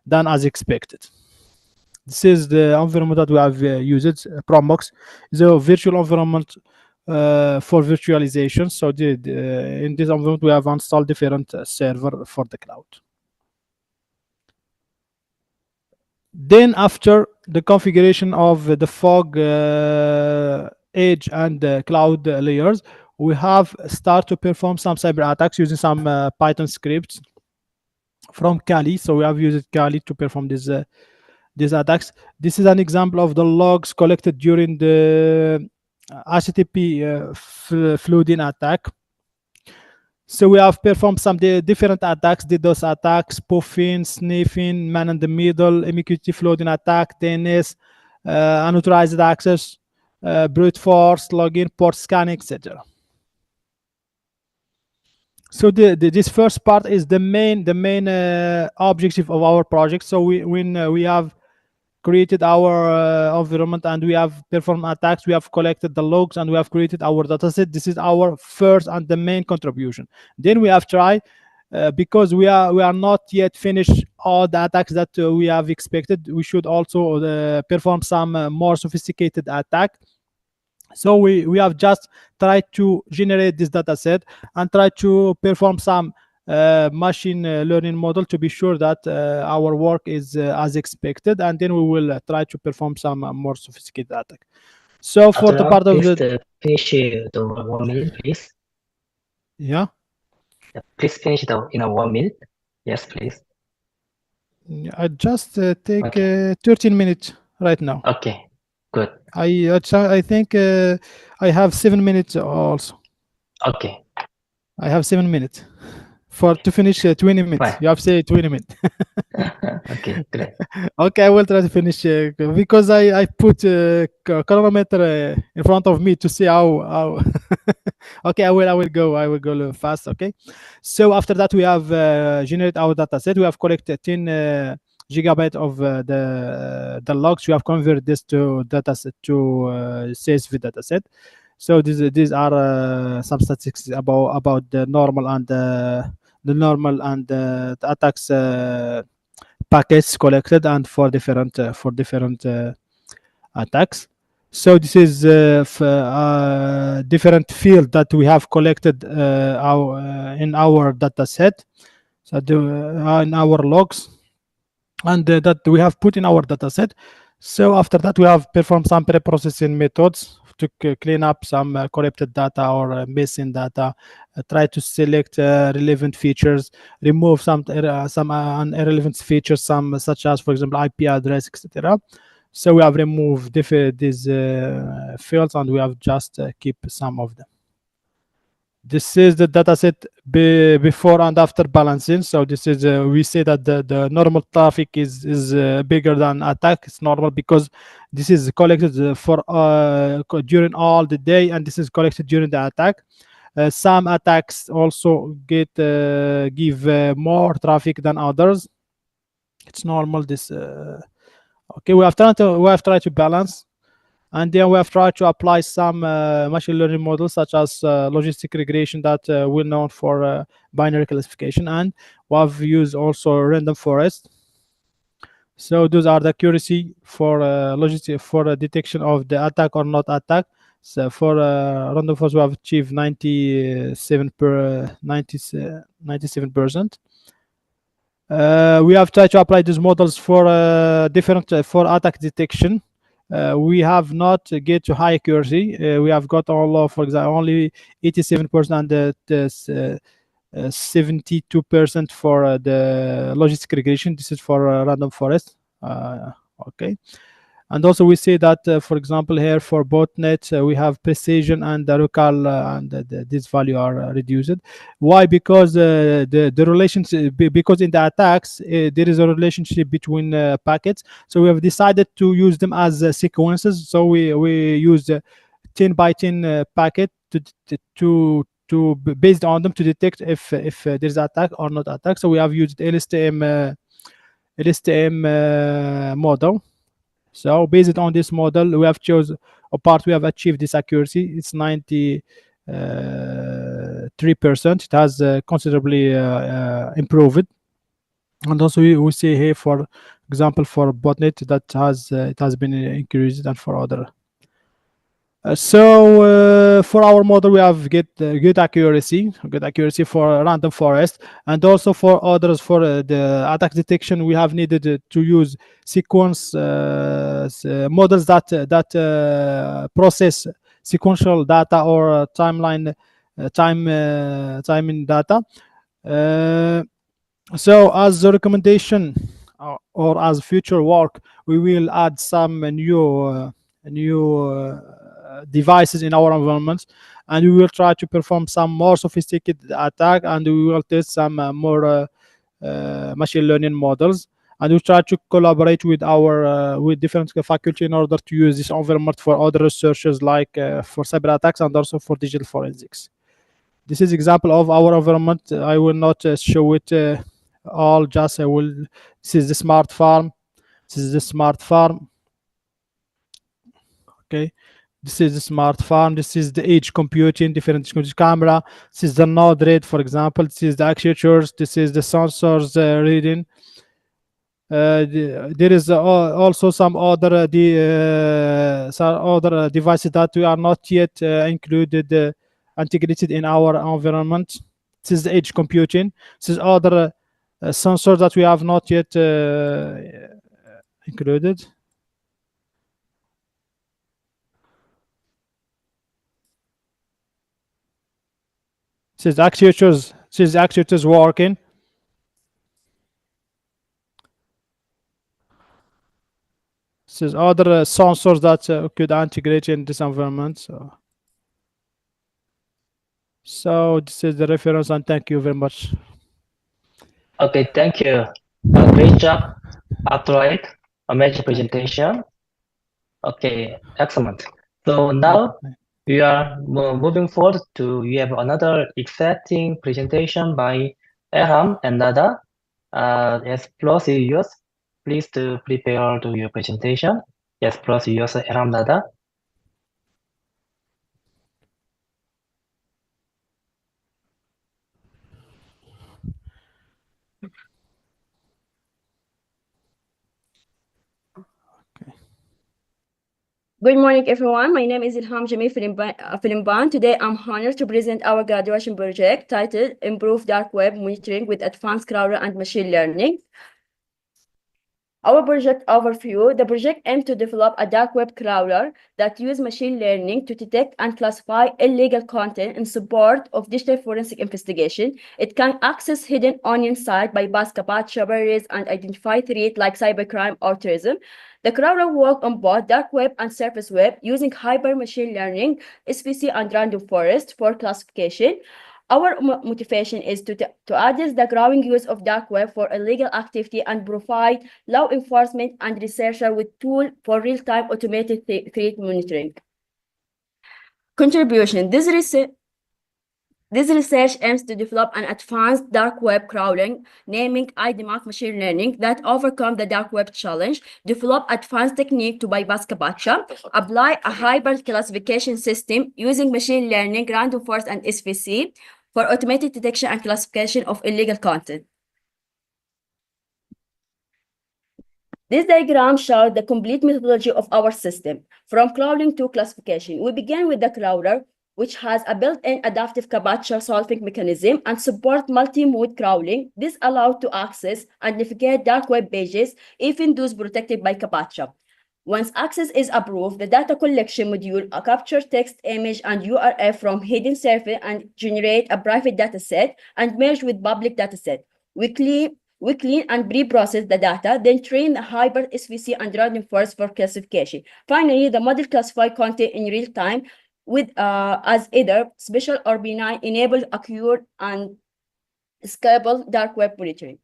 Speaker 20: done as expected. This is the environment that we have used. Promox is a virtual environment for virtualization. So in this environment we have installed different server for the cloud. Then after the configuration of the fog edge and the cloud layers, we have started to perform some cyber attacks using some Python scripts from Kali. So we have used Kali to perform these attacks. This is an example of the logs collected during the HTTP flooding attack. So we have performed some different attacks: DDoS attacks, spoofing, sniffing, man in the middle, MQTT flooding attack, DNS, unauthorized access, brute force, login, port scanning, etc. So this first part is the main objective of our project. So when we have created our environment and we have performed attacks, we have collected the logs, and we have created our dataset. This is our first and the main contribution. Then we have tried, because we are not yet finished all the attacks that we have expected. We should also perform some more sophisticated attack. So we have just tried to generate this data set and try to perform some machine learning model to be sure that our work is as expected, and then we will try to perform some more sophisticated attack. So for the part of the
Speaker 17: finish the 1 minute, please.
Speaker 20: Yeah.
Speaker 17: Please finish in a 1 minute. Yes, please.
Speaker 20: I just take 13 minutes right now.
Speaker 17: Okay, good.
Speaker 20: I think I have 7 minutes also.
Speaker 17: Okay.
Speaker 20: I have 7 minutes to finish 20 minutes. Right. You have to say 20 minutes.
Speaker 17: Okay, great.
Speaker 20: Okay, I will try to finish because I put chronometer in front of me to see how. Okay, I will go fast. Okay, so after that we have generated our data set. We have collected 10 gigabyte of the logs. We have converted this to data set to CSV data set. So these are some statistics about the normal and the attacks packets collected, and for different attacks. So this is different field that we have collected in our data set. So in our logs, and that we have put in our data set. So after that we have performed some pre-processing methods to clean up some corrupted data or missing data, try to select relevant features, remove some irrelevant features, some such as, for example, IP address, etc. So we have removed these fields, and we have just keep some of them. This is the dataset before and after balancing. So this is we say that the normal traffic is bigger than attack. It's normal because this is collected for during all the day, and this is collected during the attack. Some attacks also give more traffic than others. It's normal. This okay. We have tried to balance. And then we have tried to apply some machine learning models, such as logistic regression that we're known for binary classification, and we have used also random forest. So those are the accuracy for logistic for detection of the attack or not attack. So for random forest, we have achieved 97%. We have tried to apply these models for different for attack detection. We have not get to high accuracy. We have got all, for example, only 87% and 72% for the logistic regression. This is for random forest. Okay. And also we see that, for example, here for botnet, we have precision and the local, and this value are reduced. Why? Because the relationship, because in the attacks, there is a relationship between packets. So we have decided to use them as sequences. So we use 10 by 10 packet to based on them to detect if there's attack or not attack. So we have used LSTM model. So based on this model, we have chosen a part. We have achieved this accuracy. It's 93%. It has considerably improved. And also we see here, for example, for botnet that it has been increased, and for other. So for our model, we have good accuracy for random forest, and also for others for the attack detection. We have needed to use sequence models that process sequential data or timing data. So as a recommendation or as future work, we will add some new devices in our environments, and we will try to perform some more sophisticated attack, and we will test some more machine learning models, and we try to collaborate with our with different faculty in order to use this environment for other researchers, like for cyber attacks and also for digital forensics. This is example of our environment. I will not show it all, just I will. This is the smart farm. Okay, this is the smart farm. This is the edge computing, different camera. This is the node read, for example. This is the actuators. This is the sensors reading. There is also some other devices that we are not yet included, integrated in our environment. This is the edge computing. This is other sensors that we have not yet included. This is actuators. This is actuators working. This is other sensors that could integrate in this environment. So this is the reference, and thank you very much.
Speaker 17: Okay, thank you. Great job, Abdullah. Amazing presentation. Okay, excellent. So now we are moving forward to, we have another exciting presentation by Erham and Nada. Yes, floor is yours. Please to prepare to your presentation. Yes, floor is yours, Erham, Nada.
Speaker 21: Good morning, everyone. My name is Ilham Jamil Filimban. Today, I'm honored to present our graduation project titled Improve Dark Web Monitoring with Advanced Crawler and Machine Learning. Our project overview: the project aims to develop a dark web crawler that uses machine learning to detect and classify illegal content in support of digital forensic investigation. It can access hidden onion sites, bypass CAPTCHA barriers, and identify threats like cybercrime or terrorism. The crawler works on both dark web and surface web using hyper machine learning, SVC, and random forest for classification. Our motivation is to address the growing use of dark web for illegal activity and provide law enforcement and researchers with tools for real-time automated threat monitoring. Contribution: This research aims to develop an advanced dark web crawling, naming IDMAC machine learning, that overcome the dark web challenge, develop advanced technique to bypass CAPTCHA, apply a hybrid classification system using machine learning, random forest, and SVC for automated detection and classification of illegal content. This diagram shows the complete methodology of our system, from crawling to classification. We begin with the crawler, which has a built-in adaptive CAPTCHA solving mechanism and support multi-mode crawling. This allows to access and navigate dark web pages, even those protected by CAPTCHA. Once access is approved, the data collection module captures text, image, and URL from hidden server and generate a private dataset and merge with public dataset. We clean and pre-process the data, then train the Hyper SVC and reinforce for classification. Finally, the model classify content in real time with as either special or benign, enable accurate and scalable dark web monitoring.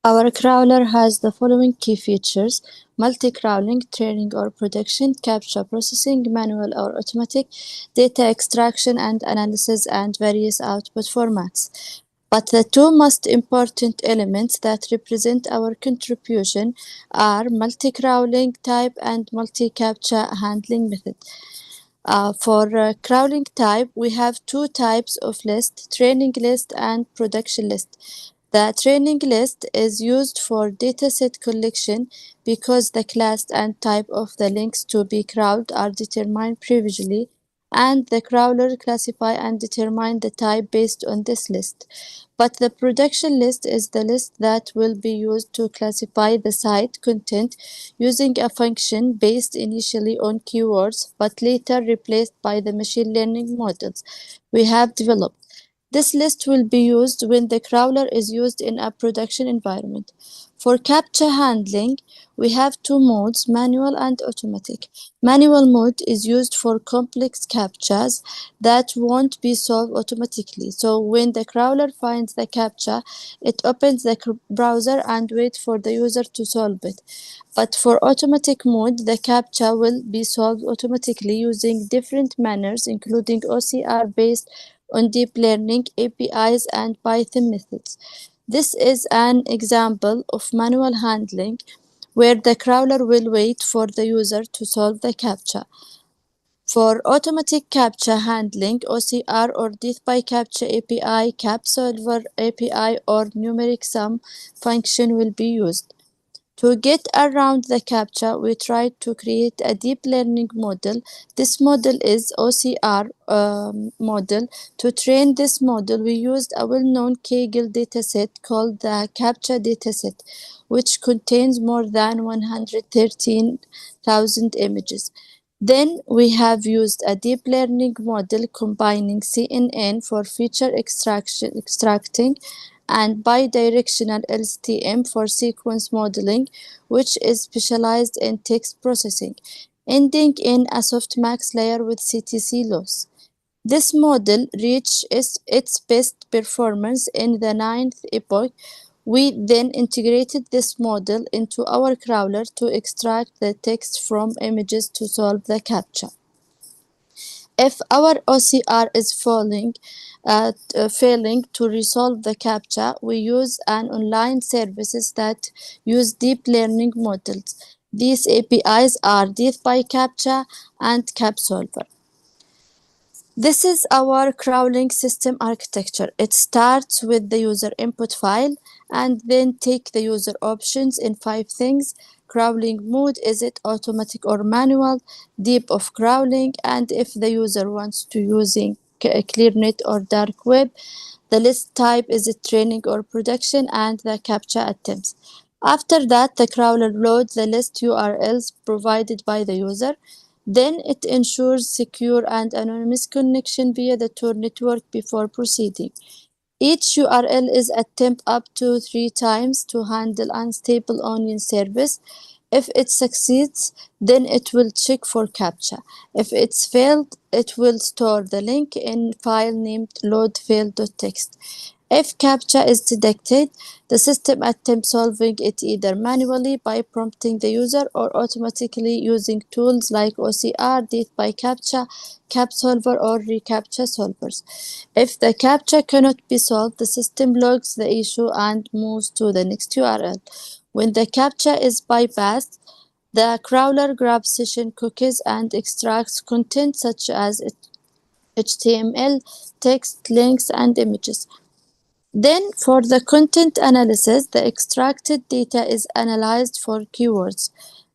Speaker 2: Our crawler has the following key features: multi-crawling, training or prediction, captcha processing, manual or automatic, data extraction and analysis, and various output formats. But the two most important elements that represent our contribution are multi-crawling type and multi-captcha handling method. For crawling type, we have two types of list: training list and production list. The training list is used for dataset collection because the class and type of the links to be crawled are determined previously, and the crawler classify and determine the type based on this list. But the production list is the list that will be used to classify the site content using a function based initially on keywords but later replaced by the machine learning models we have developed. This list will be used when the crawler is used in a production environment. For captcha handling, we have two modes, manual and automatic. Manual mode is used for complex captchas that won't be solved automatically. So when the crawler finds the captcha, it opens the browser and waits for the user to solve it. But for automatic mode, the captcha will be solved automatically using different manners, including OCR-based on deep learning, APIs, and Python methods. This is an example of manual handling where the crawler will wait for the user to solve the captcha. For automatic captcha handling, OCR or Death by Captcha API, CapSolver API, or numeric sum function will be used. To get around the captcha, we tried to create a deep learning model. This model is OCR model. To train this model, we used a well-known Kaggle dataset called the captcha dataset, which contains more than 113,000 images. Then we have used a deep learning model combining CNN for feature extracting and bidirectional LSTM for sequence modeling, which is specialized in text processing, ending in a softmax layer with CTC loss. This model reached its best performance in the 9th epoch. We then integrated this model into our crawler to extract the text from images to solve the captcha. If our OCR is failing to resolve the captcha, we use an online services that use deep learning models. These APIs are Death by Captcha and CapSolver. This is our crawling system architecture. It starts with the user input file and then take the user options in 5 things: crawling mode, is it automatic or manual, deep of crawling, and if the user wants to using ClearNet or dark web, the list type, is it training or production, and the captcha attempts. After that, the crawler loads the list URLs provided by the user. Then it ensures secure and anonymous connection via the Tor network before proceeding. Each URL is attempted up to 3 times to handle unstable onion service. If it succeeds, then it will check for captcha. If it's failed, it will store the link in file named loadfail.txt. If captcha is detected, the system attempts solving it either manually by prompting the user or automatically using tools like OCR, Death by Captcha, CapSolver, or reCAPTCHA solvers. If the captcha cannot be solved, the system logs the issue and moves to the next URL. When the captcha is bypassed, the crawler grabs session cookies and extracts content such as HTML, text, links, and images. Then, for the content analysis, the extracted data is analyzed for keywords.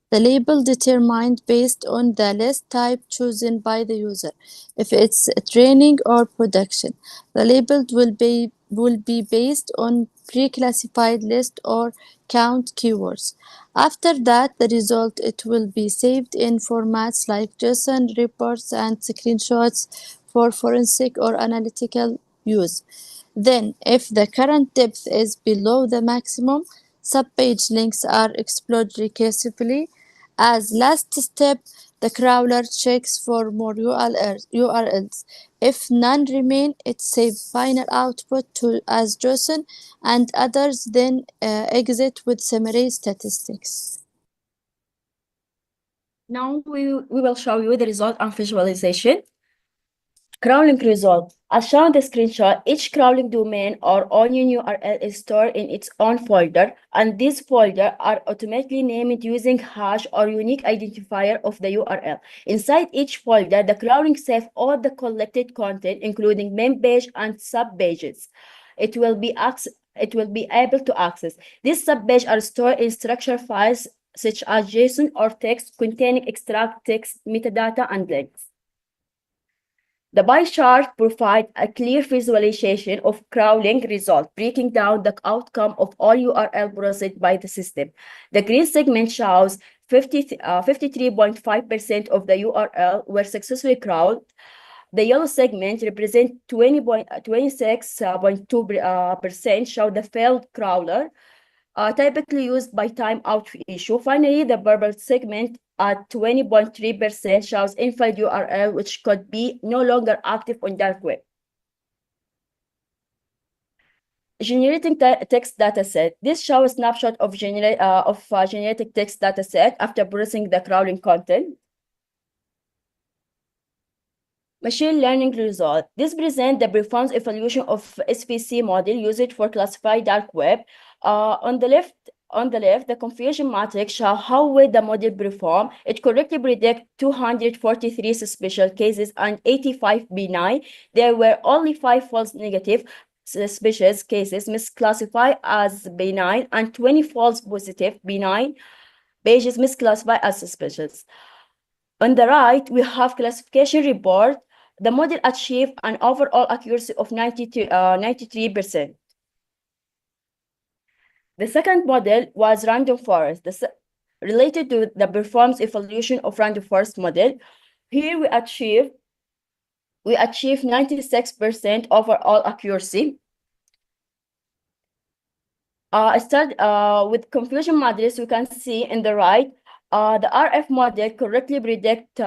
Speaker 2: The label determined based on the list type chosen by the user. If it's training or production, the label will be based on pre-classified list or count keywords. After that, the result it will be saved in formats like JSON, reports, and screenshots for forensic or analytical use. Then, if the current depth is below the maximum, subpage links are explored recursively. As last step, the crawler checks for more URLs. If none remain, it saves final output as JSON, and others then exit with summary statistics.
Speaker 21: Now we will show you the result on visualization. Crawling result. As shown in the screenshot, each crawling domain or onion URL is stored in its own folder, and these folders are automatically named using hash or unique identifier of the URL. Inside each folder, the crawling saves all the collected content, including main page and sub-pages. It will be able to access. These sub-pages are stored in structured files such as JSON or text containing extract text, metadata, and links. The pie chart provides a clear visualization of crawling result, breaking down the outcome of all URL processed by the system. The green segment shows 53.5% of the URL were successfully crawled. The yellow segment represents 26.2% show the failed crawler, typically used by timeout issue. Finally, the purple segment at 20.3% shows invalid URL, which could be no longer active on dark web. Generating text dataset. This shows a snapshot of generated text dataset after processing the crawling content. Machine learning result. This presents the performance evaluation of SVC model used for classified dark web. On the left, the confusion matrix shows how well the model performed. It correctly predicted 243 suspicious cases and 85 benign. There were only 5 false negative suspicious cases misclassified as benign and 20 false positive benign pages misclassified as suspicious. On the right, we have classification report. The model achieved an overall accuracy of 93%. The second model was random forest. Related to the performance evaluation of random forest model, here we achieved 96% overall accuracy. With confusion models, you can see in the right, the RF model correctly predict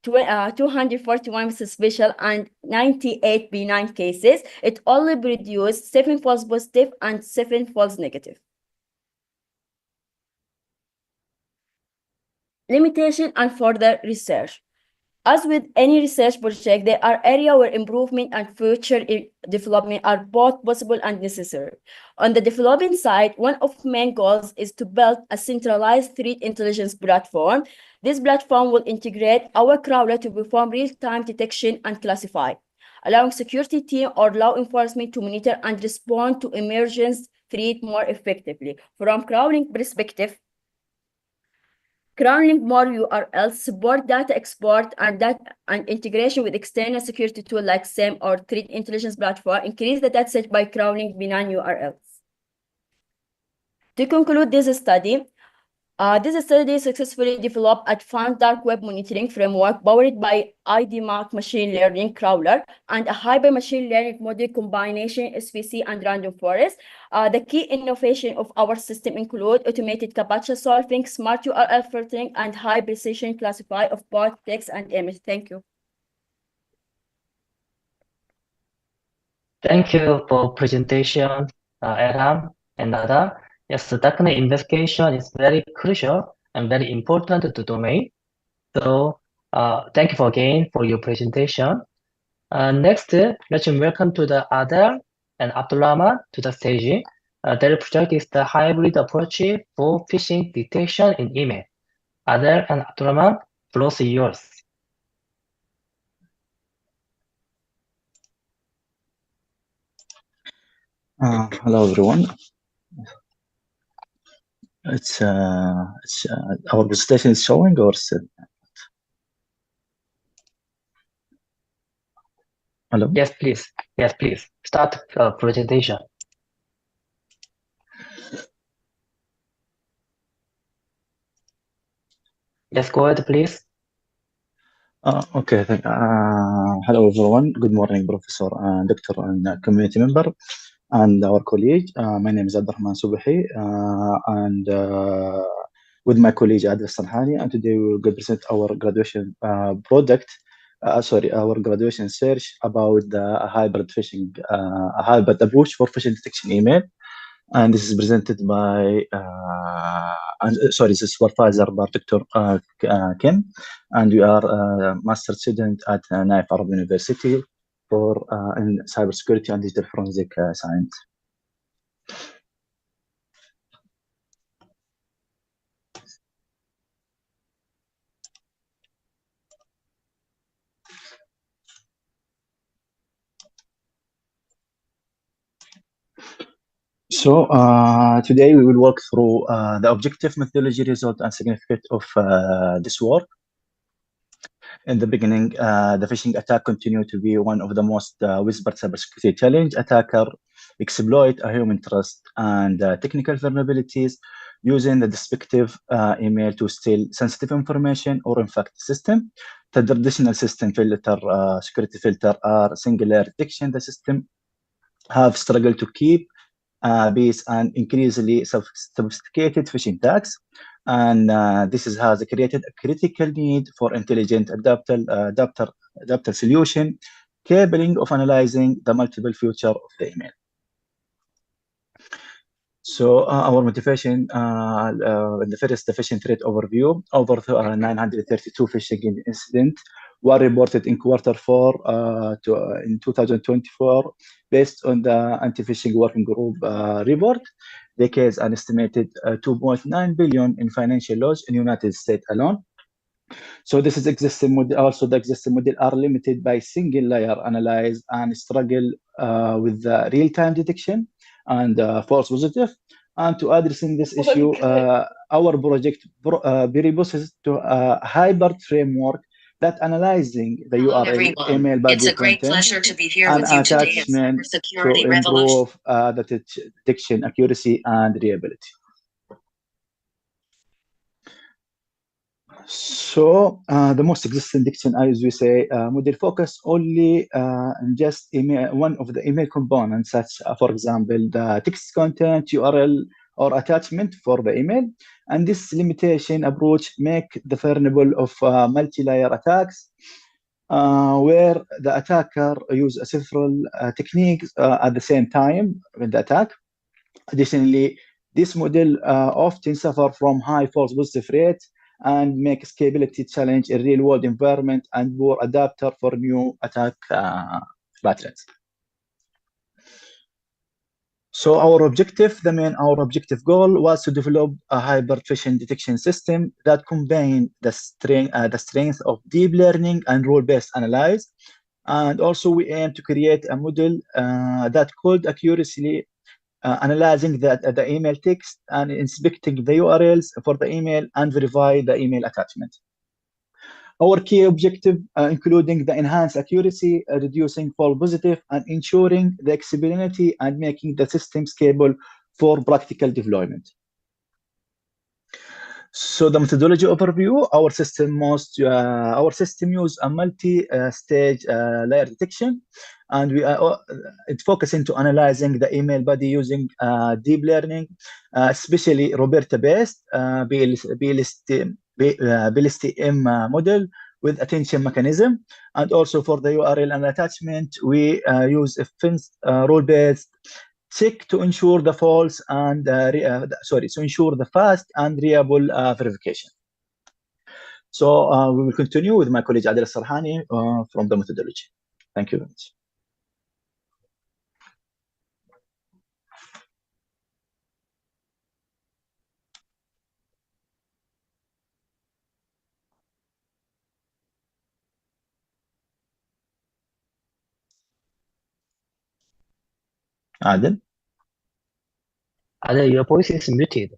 Speaker 21: 241 suspicious and 98 benign cases. It only produced 7 false positive and 7 false negative. Limitation and further research. As with any research project, there are areas where improvement and future development are both possible and necessary. On the development side, one of the main goals is to build a centralized threat intelligence platform. This platform will integrate our crawler to perform real-time detection and classify, allowing security team or law enforcement to monitor and respond to emergence threat more effectively. From crawling perspective, crawling more URLs, support data export and integration with external security tool like SIEM or threat intelligence platform, increase the dataset by crawling benign URLs. To conclude this study successfully developed advanced dark web monitoring framework powered by IDMAC machine learning crawler and a hyper machine learning model combination SVC and random forest. The key innovation of our system include automated CAPTCHA solving, smart URL filtering, and high precision classify of both text and image. Thank you.
Speaker 17: Thank you for presentation, Adam and Nada. Yes, the darknet investigation is very crucial and very important to the domain. So thank you again for your presentation. Next, let's welcome to the Adel and Abdulrahman to the stage. Their project is the hybrid approach for phishing detection in email. Adel and Abdulrahman, floor is yours.
Speaker 3: Hello everyone. It's our presentation is showing or still? Hello.
Speaker 17: Yes, please. Yes, please. Start presentation. Yes, go ahead, please.
Speaker 3: Okay. Hello everyone. Good morning, Professor and Doctor and community member and our colleague. My name is Abdurrahman Subahi and with my colleague Adil Sarhani, and today we will present our graduation project. Our graduation search about the hybrid phishing, hybrid approach for phishing detection email. And this is presented by, this is supervisor by Dr. Kim, and we are a master student at Naif Arab University for in cybersecurity and digital forensic science. So today we will walk through the objective methodology, result, and significance of this work. In the beginning, the phishing attack continued to be one of the most whispered cybersecurity challenge. Attacker exploit a human trust and technical vulnerabilities using the destructive email to steal sensitive information or infect the system. The traditional system filter, security filter are singular detection. The system have struggled to keep pace and increasingly sophisticated phishing attacks. And this has created a critical need for intelligent adapter solution capable of analyzing the multiple features of the email. So our motivation, the first, the phishing threat overview. Over 932 phishing incidents were reported in Q4 in 2024, based on the anti-phishing working group report. The case an estimated 2.9 billion in financial loss in United States alone. So this is existing model. Also, the existing model are limited by single layer analyze and struggle with the real-time detection and false positive. And to addressing this issue, our project proposes to a hybrid framework that analyzing the URL, email body content, and attachment to improve the detection accuracy and reliability. So the most existing detection, as we say, model focus only on just email, one of the email components, such for example, the text content, URL, or attachment for the email. And this limitation approach make the vulnerable of multi-layer attacks, where the attacker use several techniques at the same time with the attack. Additionally, this model often suffer from high false positive rate and make scalability challenge in real-world environment and poor adapter for new attack patterns. So our objective goal was to develop a hybrid phishing detection system that combine the strength of deep learning and role-based analysis. And also we aim to create a model that could accurately analyzing the email text and inspecting the URLs for the email and verify the email attachment. Our key objective, including the enhanced accuracy, reducing false positive, and ensuring the accessibility and making the system scalable for practical deployment. So the methodology overview, our system use a multi-stage layer detection, and it's focusing to analyzing the email body using deep learning, especially Roberta-based BLSTM model with attention mechanism. And also for the URL and attachment, we use a role-based check to ensure the false and to ensure the fast and reliable verification. So we will continue with my colleague Adil Sarhani from the methodology. Thank you very much. Adil?
Speaker 17: Adele, your voice is muted.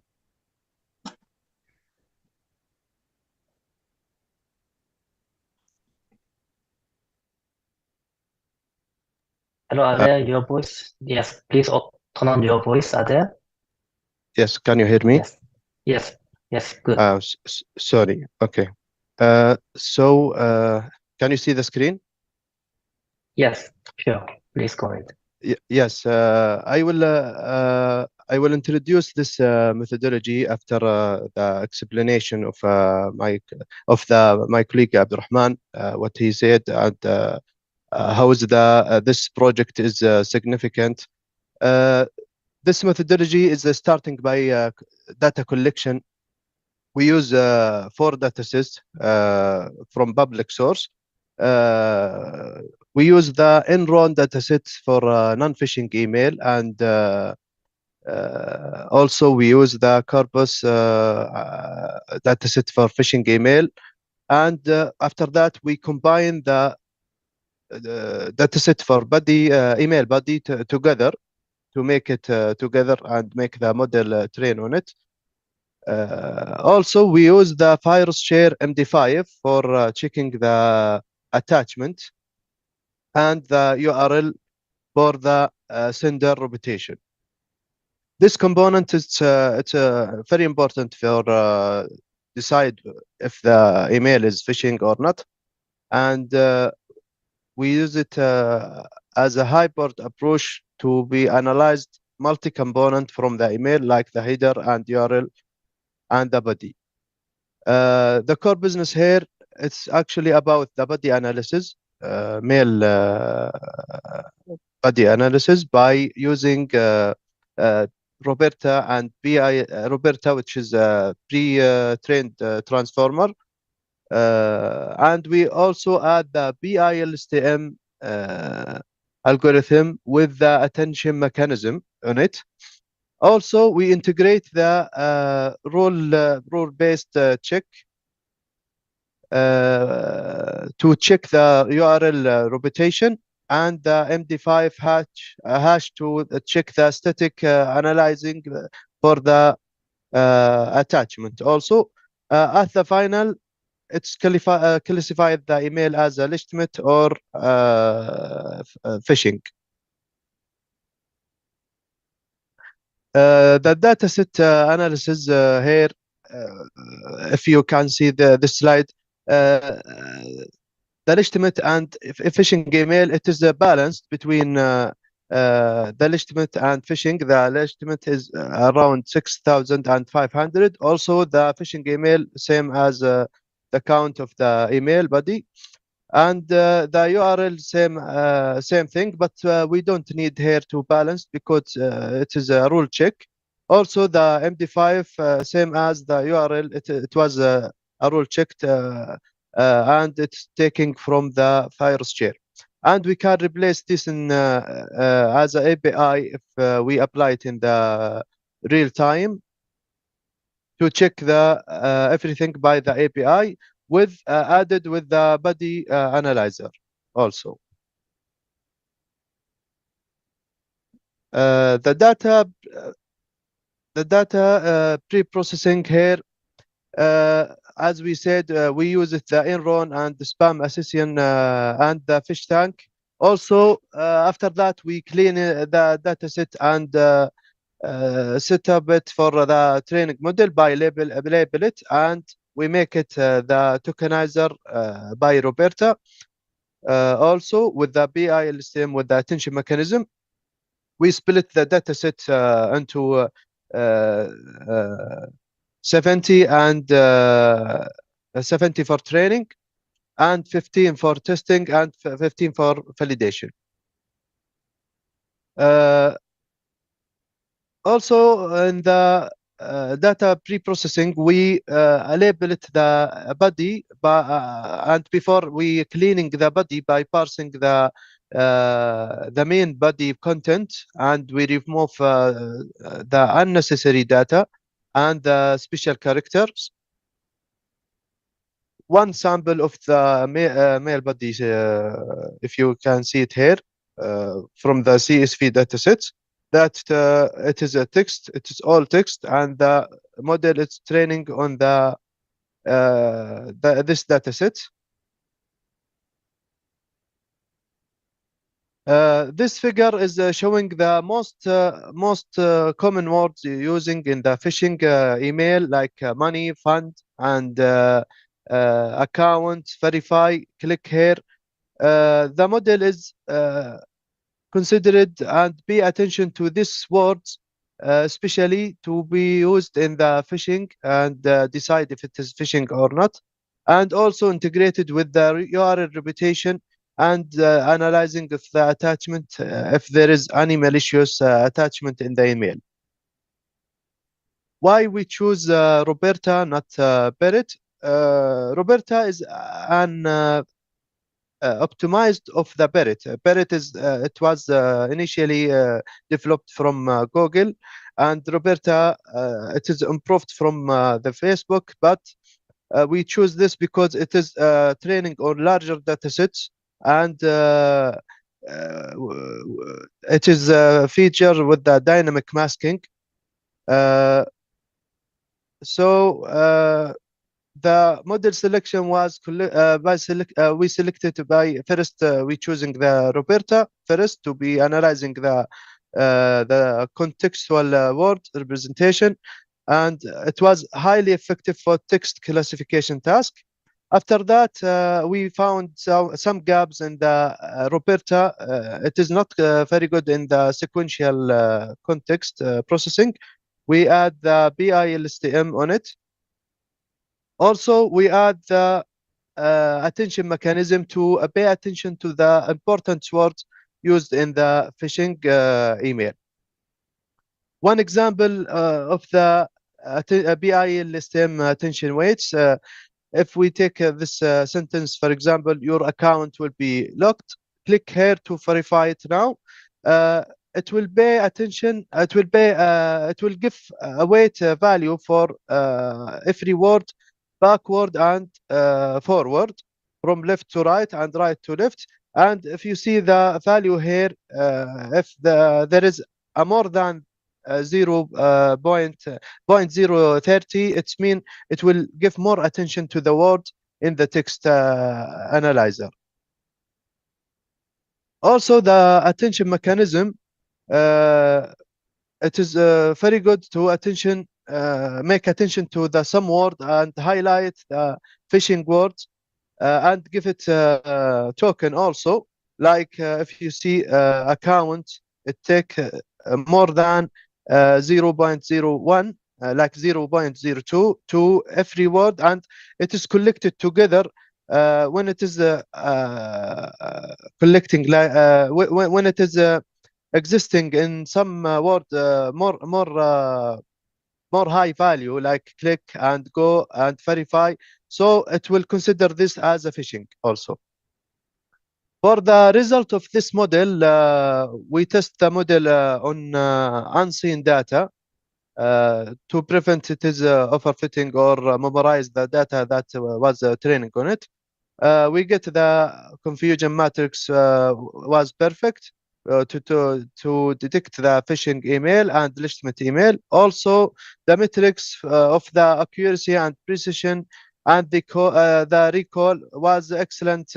Speaker 17: Hello, Adele, your voice. Yes, please turn on your voice, Adele.
Speaker 4: Yes, can you hear me?
Speaker 17: Yes, yes, yes, good.
Speaker 4: Sorry. Okay. Can you see the screen?
Speaker 17: Yes, sure. Please go ahead.
Speaker 4: Yes, I will introduce this methodology after the explanation of my colleague Abdurrahman, what he said, and how is this project is significant. This methodology is starting by data collection. We use 4 datasets from public source. We use the Enron dataset for non-phishing email, and also we use the Corpus dataset for phishing email. And after that, we combine the dataset for email body together to make it together and make the model train on it. Also, we use the virus share MD5 for checking the attachment and the URL for the sender reputation. This component is very important for decide if the email is phishing or not, and we use it as a hybrid approach to be analyzed multi-component from the email, like the header and URL and the body. The core business here, it's actually about the body analysis, mail body analysis by using Roberta and BI Roberta, which is a pre-trained transformer. And we also add the BILSTM algorithm with the attention mechanism on it. Also, we integrate the rule-based check to check the URL reputation, and the MD5 hash to check the static analyzing for the attachment. Also, at the final, it's classified the email as a legitimate or phishing. The dataset analysis here, if you can see the slide, the legitimate and phishing email, it is balanced between the legitimate and phishing. The legitimate is around 6,500. Also, the phishing email, same as the count of the email body. And the URL, same thing, but we don't need here to balance because it is a rule check. Also, the MD5, same as the URL, it was a rule checked, and it's taking from the virus share. And we can replace this in as an API if we apply it in the real time to check the everything by the API, with added with the body analyzer also. The data pre-processing here, as we said, we use it the Enron and the spam assassin and the fish tank. Also, after that, we clean the dataset and set up it for the training model by label it, and we make it the tokenizer by Roberta. Also, with the BILSTM, with the attention mechanism, we split the dataset into 70 and 70 for training, and 15 for testing, and 15 for validation. Also, in the data pre-processing, we label it the body, and before we cleaning the body by parsing the main body content, and we remove the unnecessary data and the special characters. One sample of the mail body, if you can see it here, from the CSV datasets. that it is a text, it is all text, and the model is training on this data set. This figure is showing the most common words using in the phishing email, like money, fund, and account, verify, click here. The model is considered and pay attention to these words, especially to be used in the phishing and decide if it is phishing or not, and also integrated with the URL reputation and analyzing if the attachment, if there is any malicious attachment in the email. Why we choose Roberta, not Barrett? Roberta is an optimized of the Barrett. Barrett is it was initially developed from Google, and Roberta it is improved from the Facebook, but we choose this because it is training on larger data sets, and it is a feature with the dynamic masking. The model selection was we selected by first we choosing the Roberta first to be analyzing the contextual word representation, and it was highly effective for text classification task. After that, we found some gaps in the Roberta. It is not very good in the sequential context processing. We add the BILSTM on it. Also, we add the attention mechanism to pay attention to the important words used in the phishing email. One example of the BILSTM attention weights, if we take this sentence, for example, your account will be locked, click here to verify it now. It will pay attention, it will give a weight value for every word, backward and forward, from left to right and right to left. And if you see the value here, if there is a more than 0.030, it means it will give more attention to the word in the text analyzer. Also, the attention mechanism, it is very good to make attention to the some word and highlight the phishing words and give it a token also. Like if you see account, it take more than 0.01, like 0.02 to every word, and it is collected together when it is collecting, when it is existing in some word more high value, like click and go and verify. So it will consider this as a phishing also. For the result of this model, we test the model on unseen data to prevent it is overfitting or memorize the data that was training on it. We get the confusion matrix was perfect to detect the phishing email and legitimate email. Also, the metrics of the accuracy and precision and the recall was excellent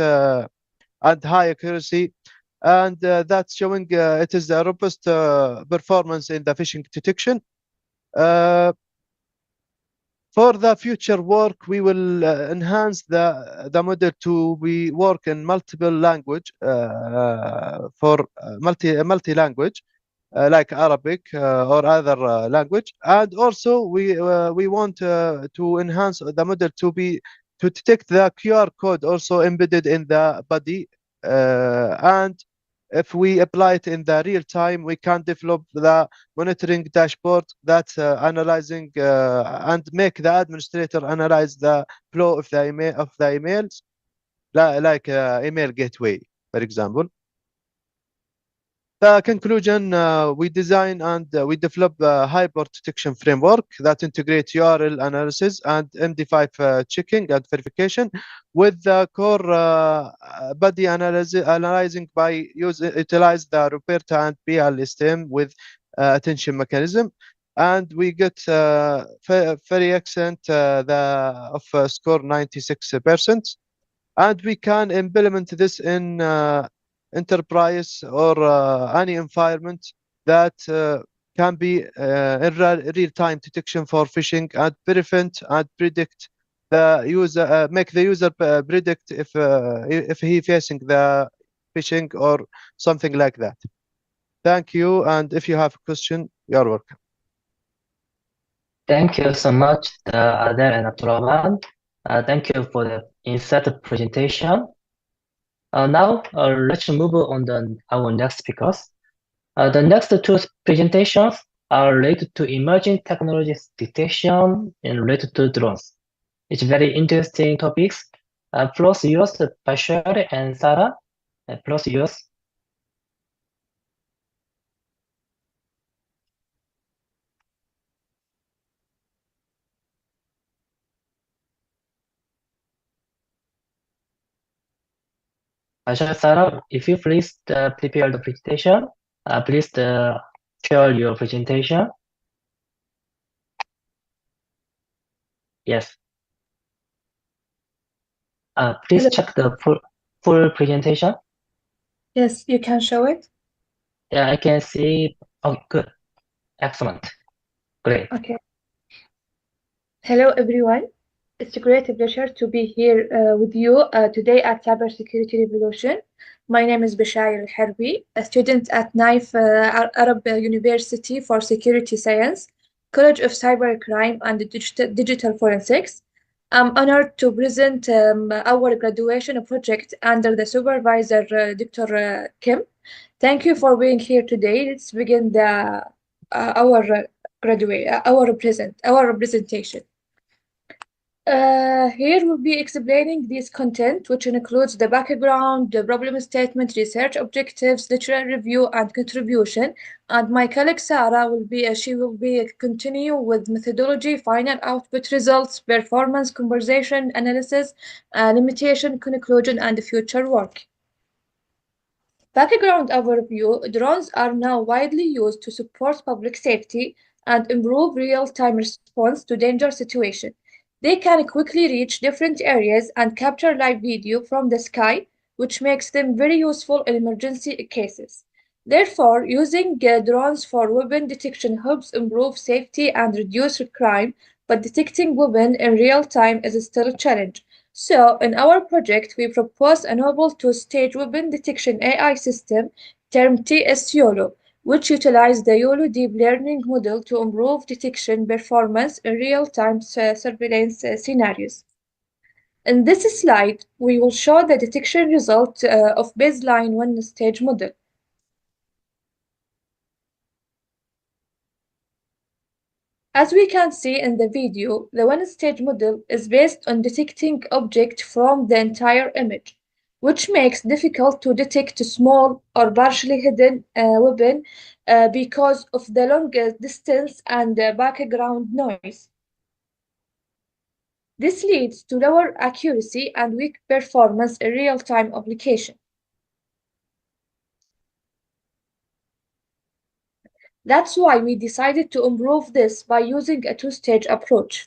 Speaker 4: and high accuracy, and that's showing it is a robust performance in the phishing detection. For the future work, we will enhance the model to be work in multiple language for multi language like Arabic or other language, and also we want to enhance the model to detect the QR code also embedded in the body, and if we apply it in the real time, we can develop the monitoring dashboard that's analyzing and make the administrator analyze the flow of the emails, like email gateway, for example. The conclusion, we design and we develop a hyper detection framework that integrates URL analysis and MD5 checking and verification with the core body analyzing by utilize the Roberta and BILSTM with attention mechanism, and we get very excellent score 96%, and we can implement this in enterprise or any environment that can be in real-time detection for phishing and prevent and predict the user, make the user predict if he facing the phishing or something like that. Thank you, and if you have a question, you are welcome.
Speaker 17: Thank you so much, Adel and Abdurrahman. Thank you for the insightful presentation. Now, let's move on to our next speakers. The next two presentations are related to emerging technologies detection and related to drones. It's very interesting topics. Floor is yours, Bashar and Sarah. Floor is yours. Bashar, Sarah, if you please prepare the presentation, please share your presentation. Yes. Please
Speaker 5: Hello.
Speaker 17: check the full presentation.
Speaker 5: Yes, you can show it.
Speaker 17: Yeah, I can see. Oh, good. Excellent. Great.
Speaker 5: Okay. Hello, everyone. It's a great pleasure to be here with you today at Cybersecurity Revolution. My name is Bishair Al-Harbi, a student at NAIF Arab University for Security Science, College of Cybercrime and Digital Forensics. I'm honored to present our graduation project under the supervisor, Dr. Kim. Thank you for being here today. Let's begin our presentation. Here we'll be explaining this content, which includes the background, the problem statement, research objectives, literary review, and contribution. And my colleague Sarah she will be continue with methodology, final output results, performance, conversation analysis, limitation, conclusion, and future work. Background overview: drones are now widely used to support public safety and improve real-time response to danger situations. They can quickly reach different areas and capture live video from the sky, which makes them very useful in emergency cases. Therefore, using drones for weapon detection helps improve safety and reduce crime, but detecting weapons in real time is still a challenge. So, in our project, we propose a novel two-stage weapon detection AI system termed TS-YOLO, which utilizes the YOLO deep learning model to improve detection performance in real-time surveillance scenarios. In this slide, we will show the detection result of baseline one-stage model. As we can see in the video, the one-stage model is based on detecting objects from the entire image, which makes it difficult to detect a small or partially hidden weapon because of the long distance and background noise. This leads to lower accuracy and weak performance in real-time application. That's why we decided to improve this by using a two-stage approach.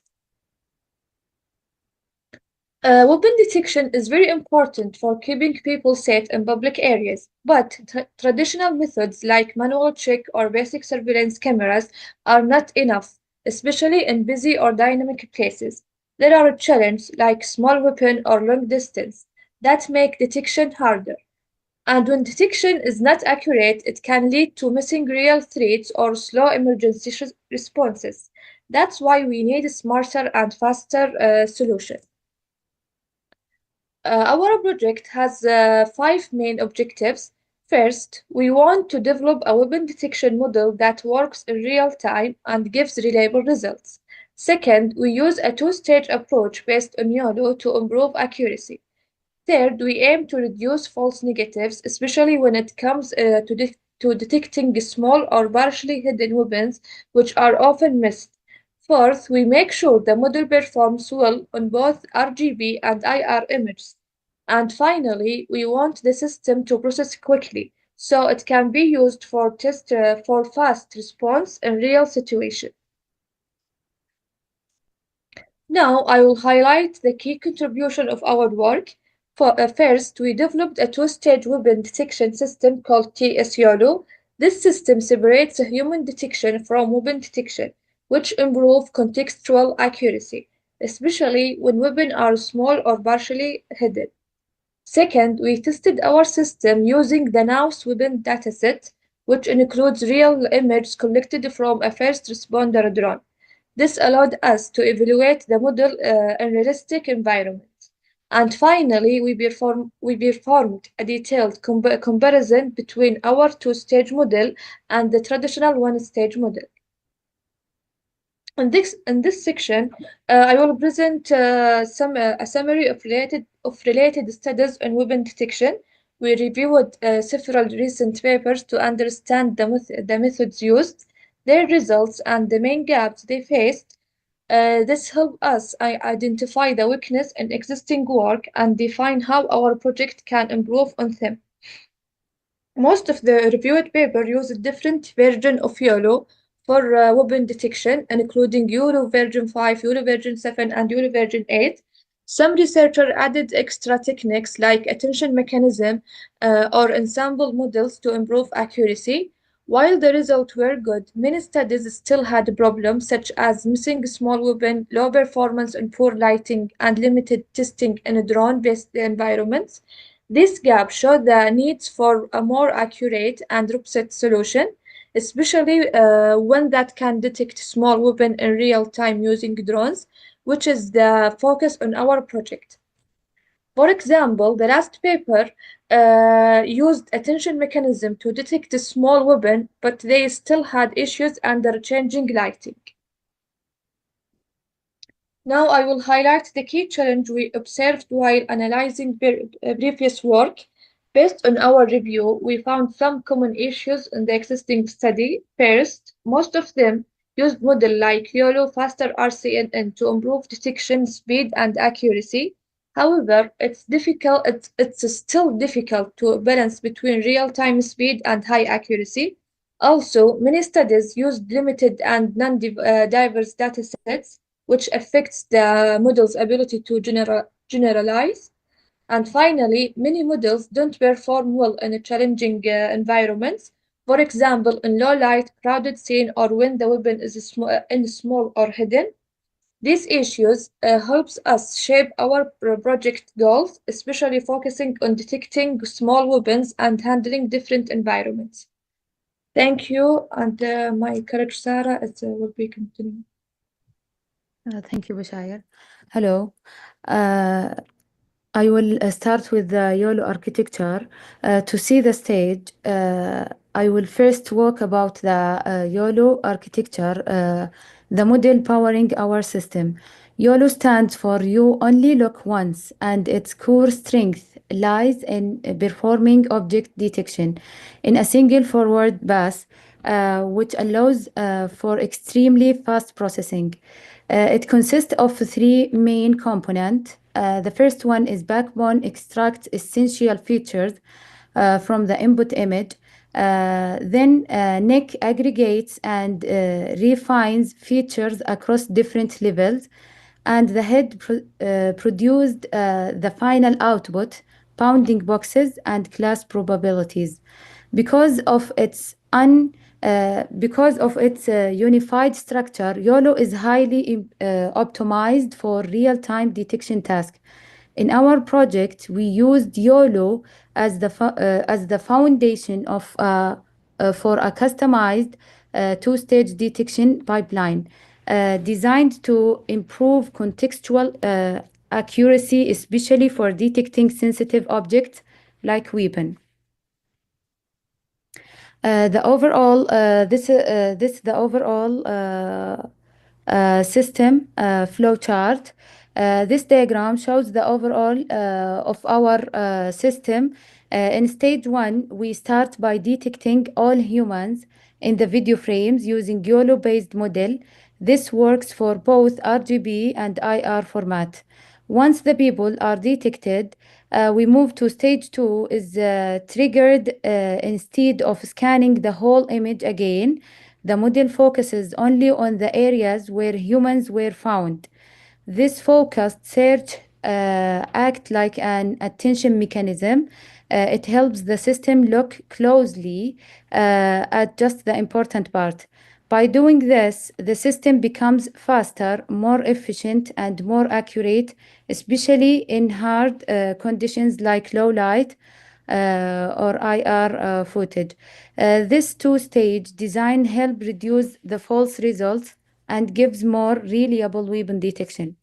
Speaker 5: Weapon detection is very important for keeping people safe in public areas, but traditional methods like manual check or basic surveillance cameras are not enough, especially in busy or dynamic places. There are challenges like small weapon or long distance that make detection harder. And when detection is not accurate, it can lead to missing real threats or slow emergency responses. That's why we need a smarter and faster solution. Our project has 5 main objectives. First, we want to develop a weapon detection model that works in real time and gives reliable results. Second, we use a two-stage approach based on YOLO to improve accuracy. Third, we aim to reduce false negatives, especially when it comes to detecting small or partially hidden weapons, which are often missed. Fourth, we make sure the model performs well on both RGB and IR images. And finally, we want the system to process quickly, so it can be used for fast response in real situation. Now I will highlight the key contribution of our work. First, we developed a two-stage weapon detection system called TS-YOLO. This system separates human detection from weapon detection, which improve contextual accuracy, especially when weapons are small or partially hidden. Second, we tested our system using the NAUS weapon dataset, which includes real images collected from a first responder drone. This allowed us to evaluate the model in realistic environments. And finally, we performed a detailed comparison between our two-stage model and the traditional one-stage model. In this section, I will present a summary of related studies on weapon detection. We reviewed several recent papers to understand the methods used, their results, and the main gaps they faced. This helped us identify the weakness in existing work and define how our project can improve on them. Most of the reviewed papers used different versions of YOLO for weapon detection, including YOLO version 5, YOLO version 7, and YOLO version 8. Some researchers added extra techniques like attention mechanism or ensemble models to improve accuracy. While the results were good, many studies still had problems such as missing small weapon, low performance and poor lighting, and limited testing in drone-based environments. This gap showed the needs for a more accurate and robust solution, especially one that can detect small weapons in real time using drones, which is the focus on our project. For example, the last paper used attention mechanism to detect a small weapon, but they still had issues under changing lighting. Now I will highlight the key challenge we observed while analyzing previous work. Based on our review, we found some common issues in the existing study. First, most of them used models like YOLO, faster RCNN to improve detection speed and accuracy. However, it's still difficult to balance between real-time speed and high accuracy. Also, many studies used limited and non-diverse datasets, which affects the model's ability to generalize. And finally, many models don't perform well in challenging environments. For example, in low light, crowded scene, or when the weapon is small or hidden. These issues helps us shape our project goals, especially focusing on detecting small weapons and handling different environments. Thank you, and my colleague Sarah will be continuing.
Speaker 6: Thank you, Bashayr. Hello. I will start with the YOLO architecture. To see the stage, I will first talk about the YOLO architecture, the model powering our system. YOLO stands for You Only Look Once, and its core strength lies in performing object detection in a single forward pass, which allows for extremely fast processing. It consists of three main components. The first one is backbone extracts essential features from the input image. Then NIC aggregates and refines features across different levels. And the head produced the final output, bounding boxes and class probabilities. Because of its unified structure, YOLO is highly optimized for real-time detection tasks. In our project, we used YOLO as the foundation for a customized two-stage detection pipeline designed to improve contextual accuracy, especially for detecting sensitive objects like weapons. The overall system flow chart. This diagram shows the overall of our system. In stage 1, we start by detecting all humans in the video frames using YOLO-based model. This works for both RGB and IR format. Once the people are detected, We move to stage 2 is triggered instead of scanning the whole image again. The model focuses only on the areas where humans were found. This focused search acts like an attention mechanism. It helps the system look closely at just the important part. By doing this, the system becomes faster, more efficient, and more accurate, especially in hard conditions like low light or IR footage. This two-stage design helps reduce the false results and gives more reliable weapon detection.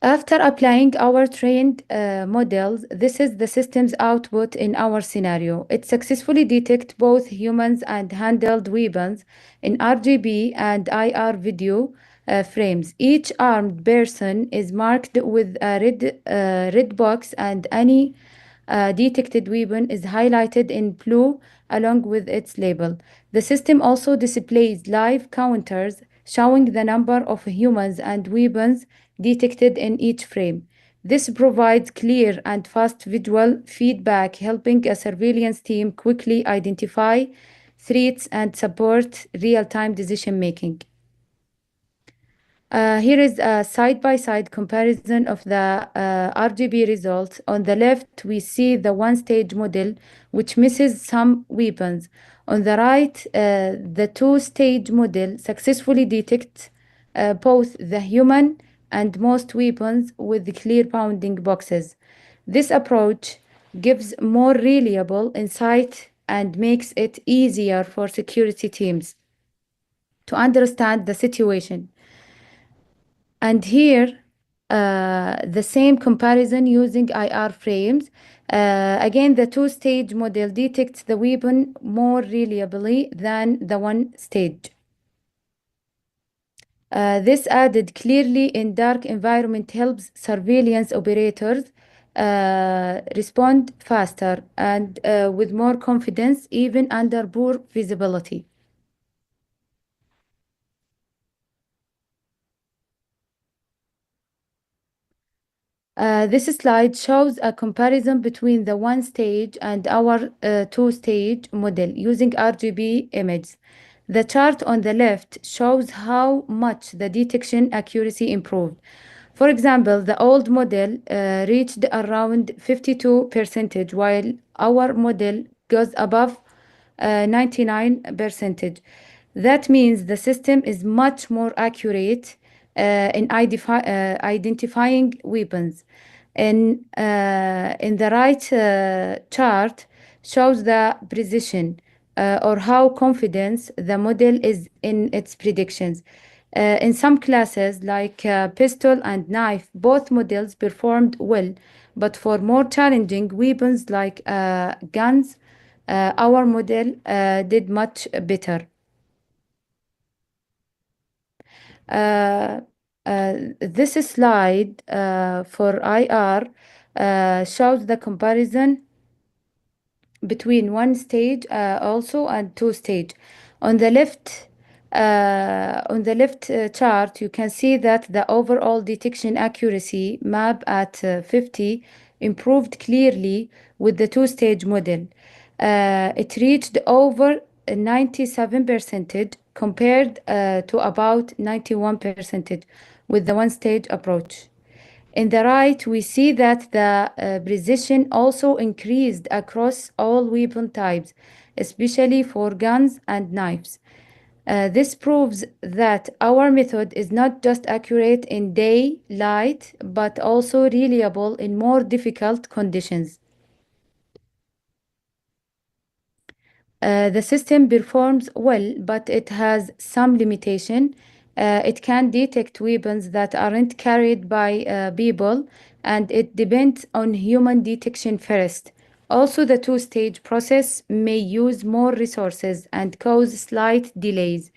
Speaker 6: After applying our trained models, this is the system's output in our scenario. It successfully detects both humans and handheld weapons in RGB and IR video frames. Each armed person is marked with a red box, and any detected weapon is highlighted in blue along with its label. The system also displays live counters showing the number of humans and weapons detected in each frame. This provides clear and fast visual feedback, helping a surveillance team quickly identify threats and support real-time decision making. Here is a side-by-side comparison of the RGB results. On the left, we see the one-stage model, which misses some weapons. On the right, the two-stage model successfully detects both the human and most weapons with clear bounding boxes. This approach gives more reliable insight and makes it easier for security teams to understand the situation. And here, the same comparison using IR frames. Again, the two-stage model detects the weapon more reliably than the one-stage. This added clearly in dark environment helps surveillance operators respond faster and with more confidence even under poor visibility. This slide shows a comparison between the one-stage and our two-stage model using RGB images. The chart on the left shows how much the detection accuracy improved. For example, the old model reached around 52%, while our model goes above 99%. That means the system is much more accurate in identifying weapons. In the right chart shows the precision or how confident the model is in its predictions. In some classes, like pistol and knife, both models performed well, but for more challenging weapons like guns, our model did much better. This slide for IR shows the comparison between one stage also and two stage. On the left chart, you can see that the overall detection accuracy map at 50 improved clearly with the two-stage model. It reached over 97% compared to about 91% with the one-stage approach. In the right, we see that the precision also increased across all weapon types, especially for guns and knives. This proves that our method is not just accurate in daylight, but also reliable in more difficult conditions. The system performs well, but it has some limitation. It can detect weapons that aren't carried by people, and it depends on human detection first. Also, the two-stage process may use more resources and cause slight delays.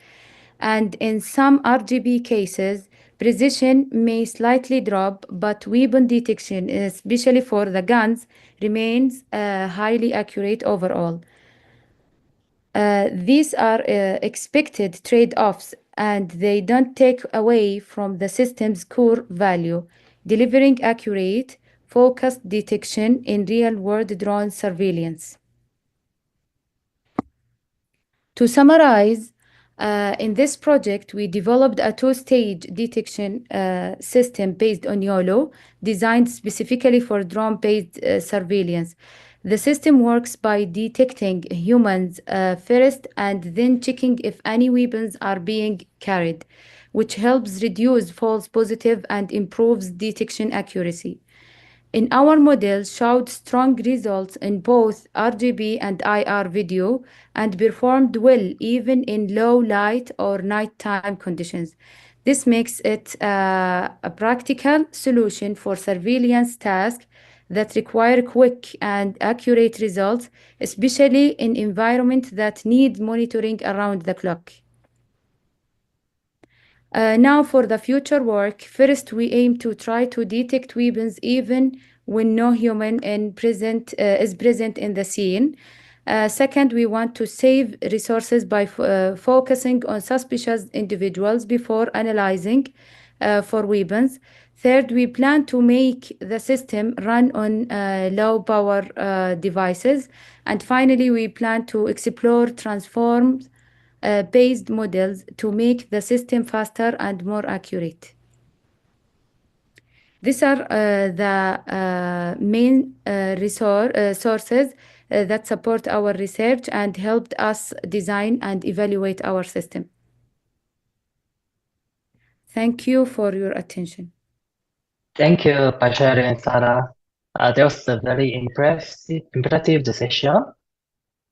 Speaker 6: And in some RGB cases, precision may slightly drop, but weapon detection, especially for the guns, remains highly accurate overall. These are expected trade-offs, and they don't take away from the system's core value. delivering accurate, focused detection in real-world drone surveillance. To summarize, in this project, we developed a two-stage detection system based on YOLO, designed specifically for drone-based surveillance. The system works by detecting humans first and then checking if any weapons are being carried, which helps reduce false positive and improves detection accuracy. In our model showed strong results in both RGB and IR video and performed well even in low light or nighttime conditions. This makes it a practical solution for surveillance tasks that require quick and accurate results, especially in environments that need monitoring around the clock. Now for the future work, first we aim to try to detect weapons even when no human is present in the scene. Second, we want to save resources by focusing on suspicious individuals before analyzing for weapons. Third, we plan to make the system run on low power devices. And finally, we plan to explore transforms based models to make the system faster and more accurate. These are the main sources that support our research and helped us design and evaluate our system. Thank you for your attention.
Speaker 17: Thank you, Bashar and Sarah. That was a very impressive session.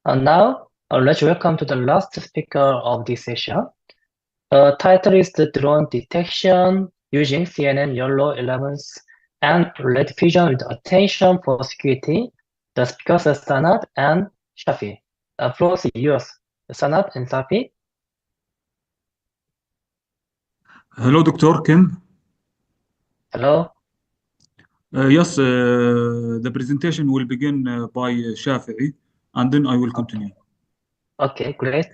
Speaker 17: And now, let's welcome to the last speaker of this session. The title is the drone detection using CNN YOLO 11s and red fusion with attention for security. The speakers are Sanat and Shafi. The floor is yours. Sanat and Shafi.
Speaker 7: Hello, Dr. Kim.
Speaker 17: Hello.
Speaker 7: Yes, the presentation will begin by Shafi'i, and then I will continue.
Speaker 17: Okay, great.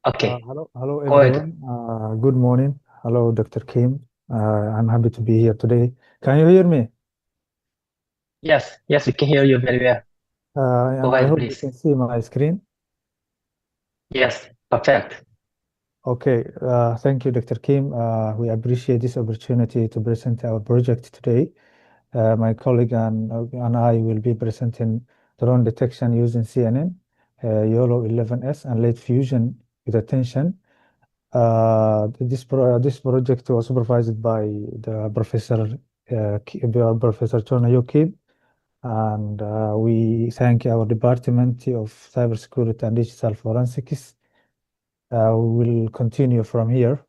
Speaker 17: Okay.
Speaker 22: Hello
Speaker 17: Go ahead.
Speaker 22: everyone. Good morning. Hello, Dr. Kim. I'm happy to be here today. Can you hear me?
Speaker 17: Yes, we can hear you very well.
Speaker 22: And
Speaker 17: Go
Speaker 22: I
Speaker 17: ahead,
Speaker 22: hope you
Speaker 17: please.
Speaker 22: can see my screen.
Speaker 17: Yes, perfect.
Speaker 22: Okay. Thank you, Dr. Kim. We appreciate this opportunity to present our project today. My colleague and I will be presenting drone detection using CNN, YOLO 11S, and late fusion with attention. This project was supervised by the Professor Chona Yokim, and we thank our Department of Cybersecurity and Digital Forensics. We will continue from here.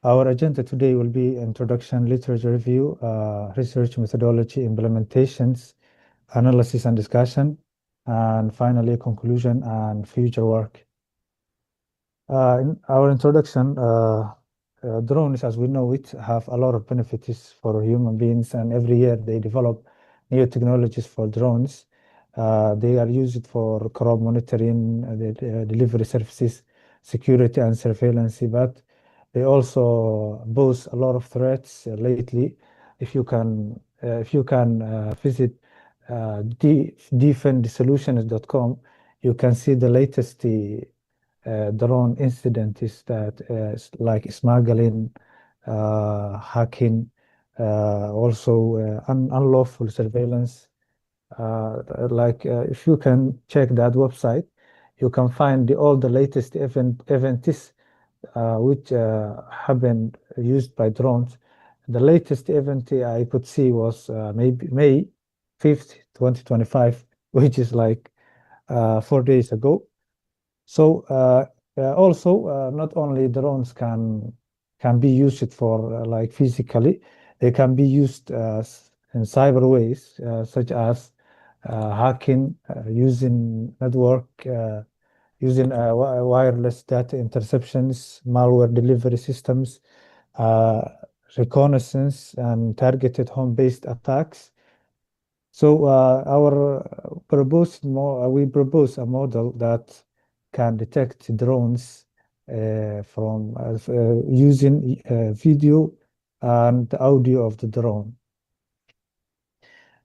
Speaker 22: Our agenda today will be introduction, literature review, research methodology, implementations, analysis and discussion, and finally conclusion and future work. In our introduction, drones, as we know it, have a lot of benefits for human beings, and every year they develop new technologies for drones. They are used for crowd monitoring, delivery services, security and surveillance, but they also pose a lot of threats lately. If you can visit defendsolutions.com, you can see the latest drone incident is that like smuggling, hacking, also unlawful surveillance. If you can check that website, you can find all the latest events which happened used by drones. The latest event I could see was maybe May 5th, 2025, which is like 4 days ago. So also not only drones can be used for like physically, they can be used in cyber ways, such as hacking, using network, using wireless data interceptions, malware delivery systems, reconnaissance, and targeted home-based attacks. So we propose a model that can detect drones from using video and audio of the drone.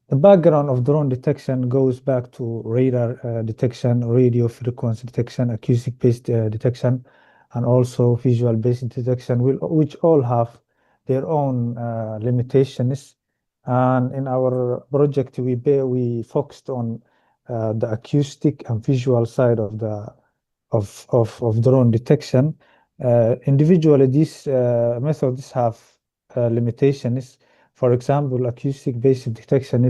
Speaker 22: The background of drone detection goes back to radar detection, radio frequency detection, acoustic-based detection, and also visual-based detection, which all have their own limitations. And in our project, we focused on the acoustic and visual side of the of drone detection. Individually, these methods have limitations. For example, acoustic-based detection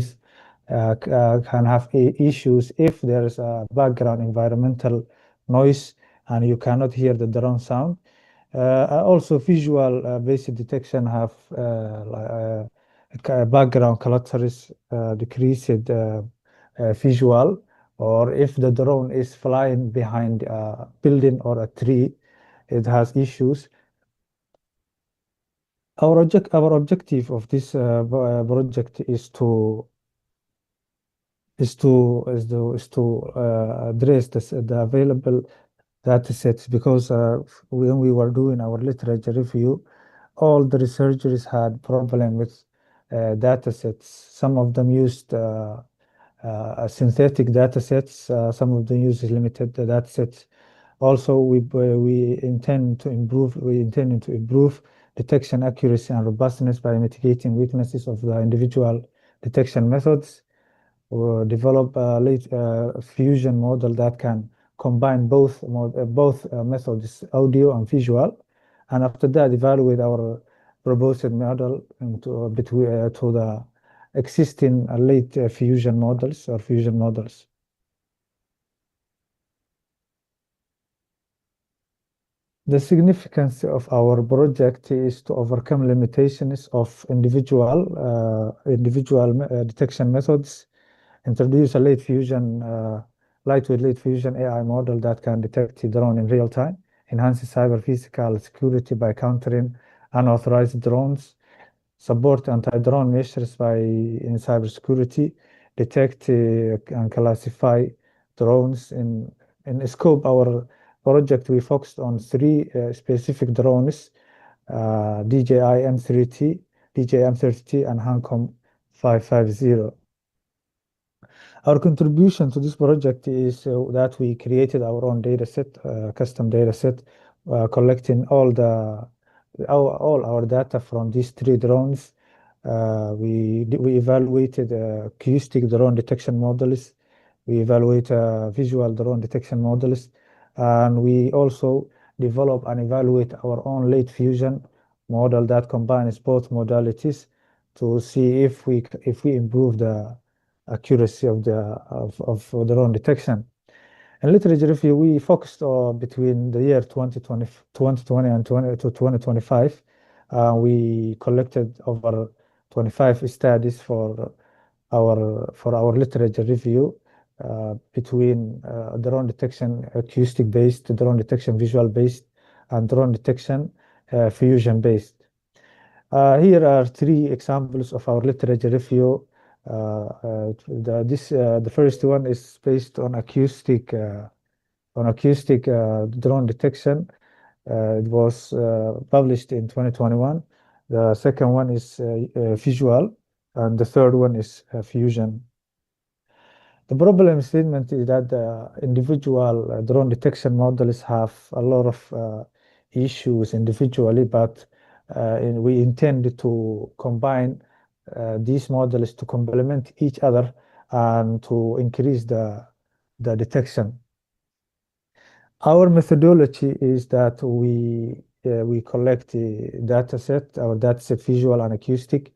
Speaker 22: can have issues if there is a background environmental noise and you cannot hear the drone sound. Also, visual-based detection have background clusters, decreased visual, or if the drone is flying behind a building or a tree, it has issues. Our objective of this project is to address the available data sets, because when we were doing our literature review, all the researchers had problem with data sets. Some of them used synthetic data sets, some of them use limited data sets. Also, we intend to improve detection accuracy and robustness by mitigating weaknesses of the individual detection methods, or develop a late fusion model that can combine both methods, audio and visual, and after that evaluate our proposed model to the existing late fusion models or fusion models. The significance of our project is to overcome limitations of individual detection methods, introduce a lightweight late fusion AI model that can detect the drone in real time, enhance cyber physical security by countering unauthorized drones, support anti-drone measures in cybersecurity, detect and classify drones. In scope, our project, we focused on three specific drones, DJI M30T, and Hancom 550. Our contribution to this project is that we created our own data set, custom data set, collecting all our data from these three drones. We evaluated acoustic drone detection models. We evaluate visual drone detection models, and we also develop and evaluate our own late fusion model that combines both modalities to see if we improve the accuracy of the drone detection. In literature review, we focused between the year 2020 and 2025. We collected over 25 studies for our literature review between drone detection acoustic-based, drone detection visual-based, and drone detection fusion-based. Here are three examples of our literature review. The first one is based on acoustic drone detection. It was published in 2021. The second one is visual, and the third one is fusion. The problem statement is that the individual drone detection models have a lot of issues individually, but we intend to combine these models to complement each other and to increase the detection. Our methodology is that we collect the data set, our data set visual and acoustic,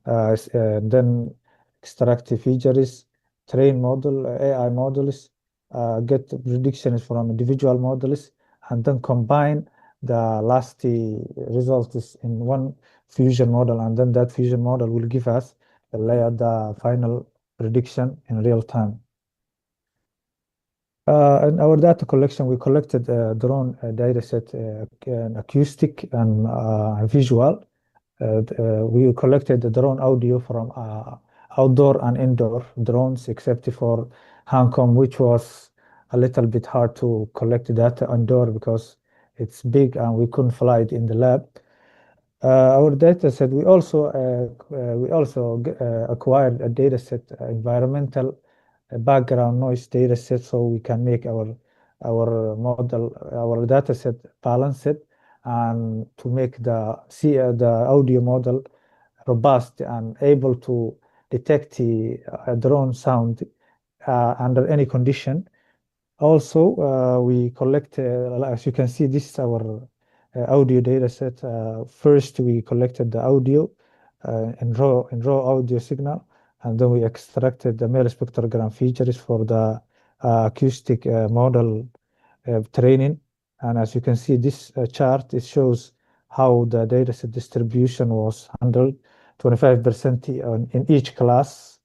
Speaker 22: then extract the features, train model, AI models, get predictions from individual models, and then combine the last results in one fusion model, and then that fusion model will give us the final prediction in real time. In our data collection, we collected drone data set, acoustic and visual. We collected the drone audio from outdoor and indoor drones, except for Hancom, which was a little bit hard to collect data indoor because it's big and we couldn't fly it in the lab. Our data set, we also acquired a data set, environmental background noise data set, so we can make our model, our data set balanced and to make the audio model robust and able to detect the drone sound under any condition. Also, we collect, as you can see, this is our audio data set. First, we collected the audio in raw audio signal, and then we extracted the male spectrogram features for the acoustic model training. And as you can see, this chart, it shows how the dataset distribution was handled, 25% in each class,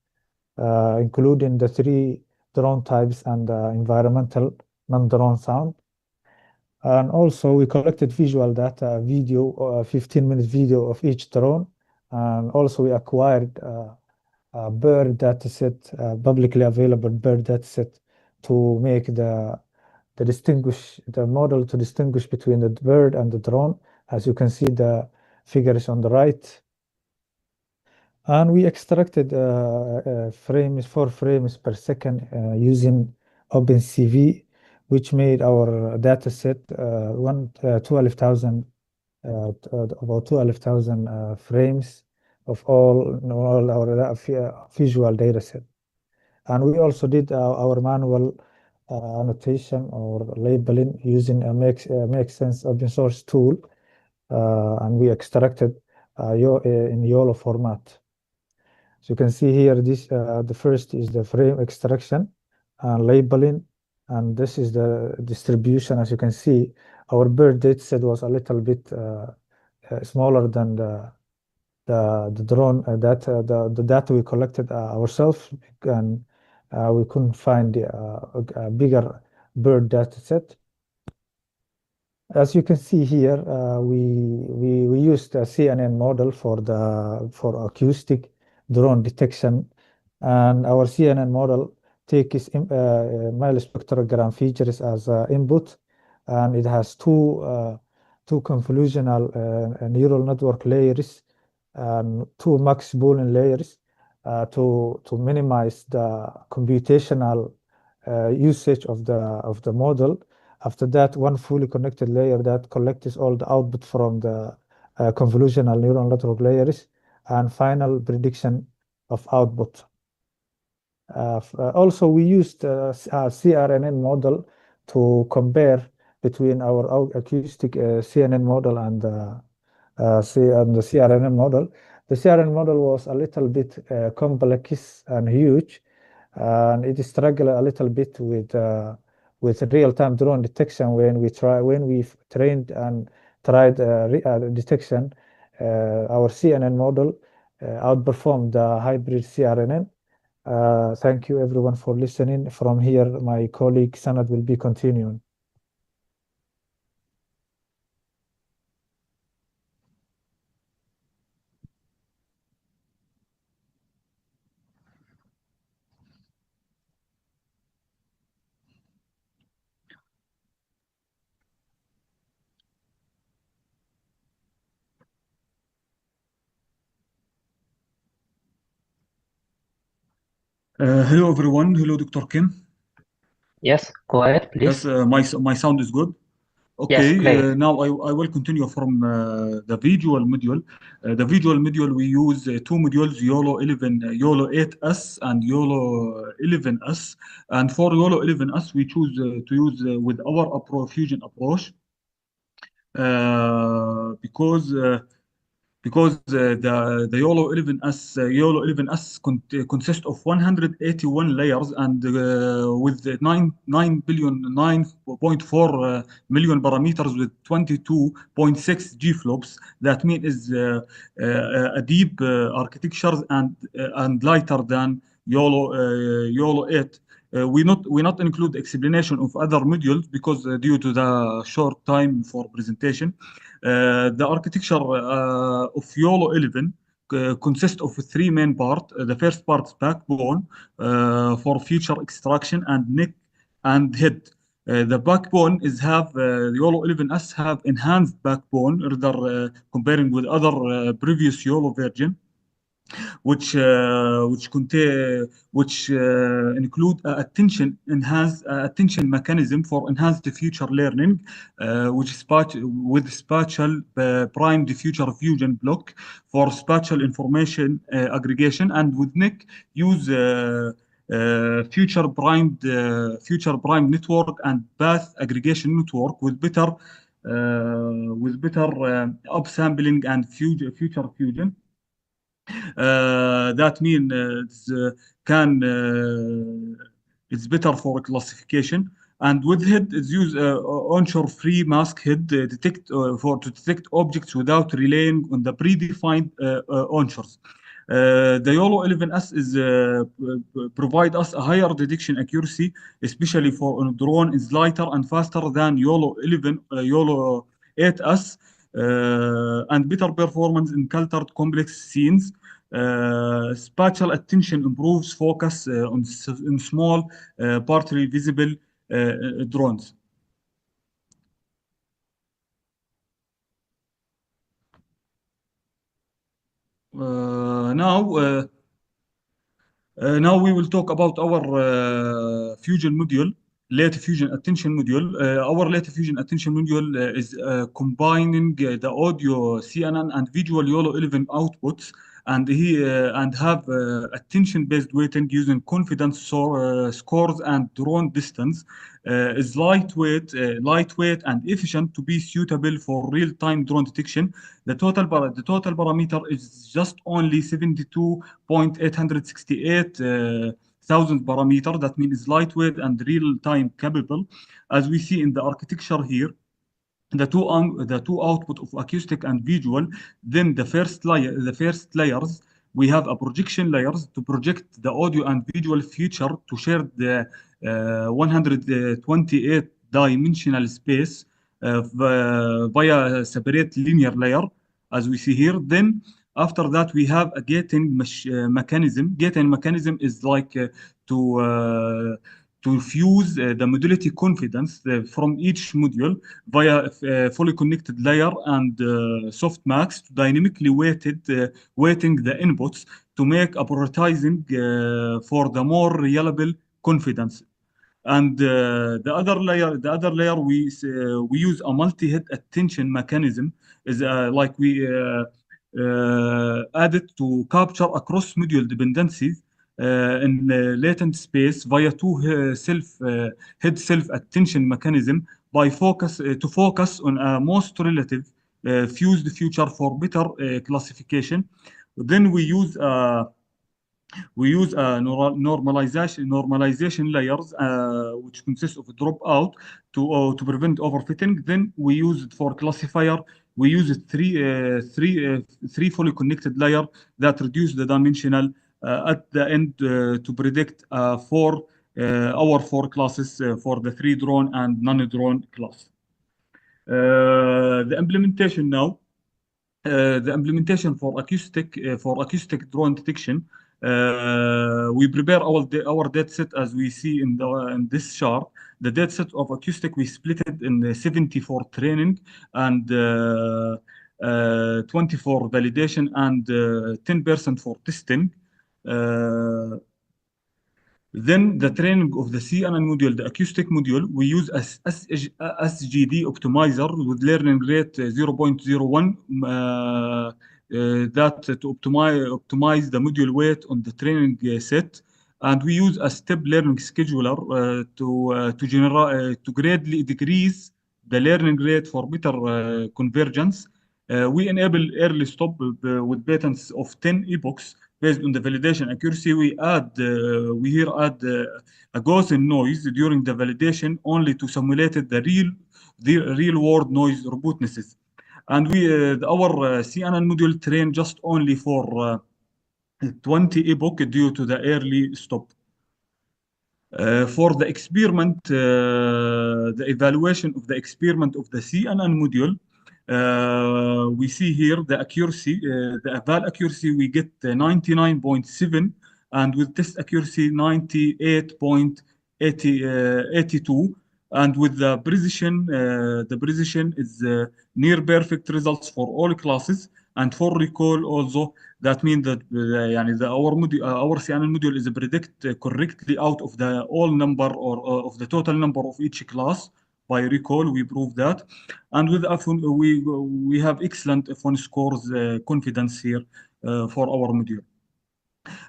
Speaker 22: including the 3 drone types and environmental non-drone sound. And also we collected visual data, video, 15-minute video of each drone. And also we acquired a bird dataset, publicly available bird dataset, to make the model to distinguish between the bird and the drone. As you can see, the figure is on the right. And we extracted 4 frames per second using OpenCV, which made our dataset about 12,000 frames of all our visual dataset. And we also did our manual annotation or labeling using a Make Sense open source tool, and we extracted in YOLO format. So you can see here, the first is the frame extraction and labeling, and this is the distribution. As you can see, our bird dataset was a little bit smaller than the drone data, the data we collected ourselves, and we couldn't find a bigger bird dataset. As you can see here, we used a CNN model for acoustic drone detection, and our CNN model takes mile spectrogram features as input, and it has two convolutional neural network layers and 2 max Boolean layers to minimize the computational usage of the model. After that, one fully connected layer that collects all the output from the convolutional neural network layers, and final prediction of output. Also, we used a CRNN model to compare between our acoustic CNN model and the CRNN model. The CRNN model was a little bit complex and huge, and it struggled a little bit with real-time drone detection when we trained and tried detection. Our CNN model outperformed the hybrid CRNN. Thank you everyone for listening. From here, my colleague Sanad will be continuing.
Speaker 7: Hello everyone. Hello, Dr. Kim.
Speaker 17: Yes, go ahead, please.
Speaker 7: Yes, my sound is good. Okay,
Speaker 17: Yes, great.
Speaker 7: now I will continue from the visual module. The visual module, we use 2 modules, YOLO 8S and YOLO 11S. And for YOLO 11S, we choose to use with our Fusion approach because the YOLO 11S consists of 181 layers and with 9.4 million parameters with 22.6 G-flops. That means is a deep architecture and lighter than YOLO 8. We not include explanation of other modules because due to the short time for presentation. The architecture of YOLO 11 consists of 3 main parts. The first part is backbone for feature extraction and neck and head. The backbone the YOLO 11S have enhanced backbone rather comparing with other previous YOLO version, which include attention mechanism for enhanced future learning, which is with spatial primed future fusion block for spatial information aggregation, and with NIC use future primed network and path aggregation network with better upsampling and future fusion. That means it's better for classification. And with head, it's use onshore free mask head to detect objects without relying on the predefined onshores. The YOLO 11S provide us a higher detection accuracy, especially for on drone, is lighter and faster than YOLO 8S, and better performance in cluttered complex scenes. Spatial attention improves focus on small, partly visible drones. Now we will talk about our fusion module, late fusion attention module. Our late fusion attention module is combining the audio CNN and visual YOLO 11 outputs, and have attention-based weighting using confidence scores and drone distance. Is lightweight and efficient to be suitable for real-time drone detection. The total parameter is just only 72.868 thousand parameter. That means lightweight and real-time capable. As we see in the architecture here, the two output of acoustic and visual. Then the first layers, we have a projection layers to project the audio and visual feature to share the 128 dimensional space via a separate linear layer, as we see here. Then after that, we have a gating mechanism. Gating mechanism is like to fuse the modality confidence from each module via fully connected layer and softmax to dynamically weighting the inputs to make a prioritizing for the more reliable confidence. And the other layer we use a multi-head attention mechanism is like we added to capture across module dependencies in latent space via two head self-attention mechanism to focus on a most relative fused feature for better classification. Then we use normalization layers, which consists of a dropout to prevent overfitting. Then we use it for classifier. We use three fully connected layer that reduce the dimensional at the end to predict our four classes for the 3 drone and non-drone class. The implementation now. The implementation for acoustic drone detection. We prepare our data set as we see in this chart. The data set of acoustic, we split it in 70 for training and 20 for validation and 10% for testing. Then the training of the CNN module, the acoustic module, we use a SGD optimizer with learning rate 0.01 that to optimize the module weight on the training set. And we use a step learning scheduler to greatly decrease the learning rate for better convergence. We enable early stop with patents of 10 epochs. Based on the validation accuracy, we add a Gaussian noise during the validation only to simulate the real world noise robustnesses. And our CNN module train just only for 20 epoch due to the early stop. For the experiment, the evaluation of the experiment of the CNN module, we see here the accuracy, the eval accuracy, we get 99.7, and with test accuracy 98.82. And with the precision is near perfect results for all classes. And for recall also, that means that our CNN module is predict correctly out of the all number or of the total number of each class. By recall, we prove that. And with Afun, we have excellent Afun scores confidence here for our module.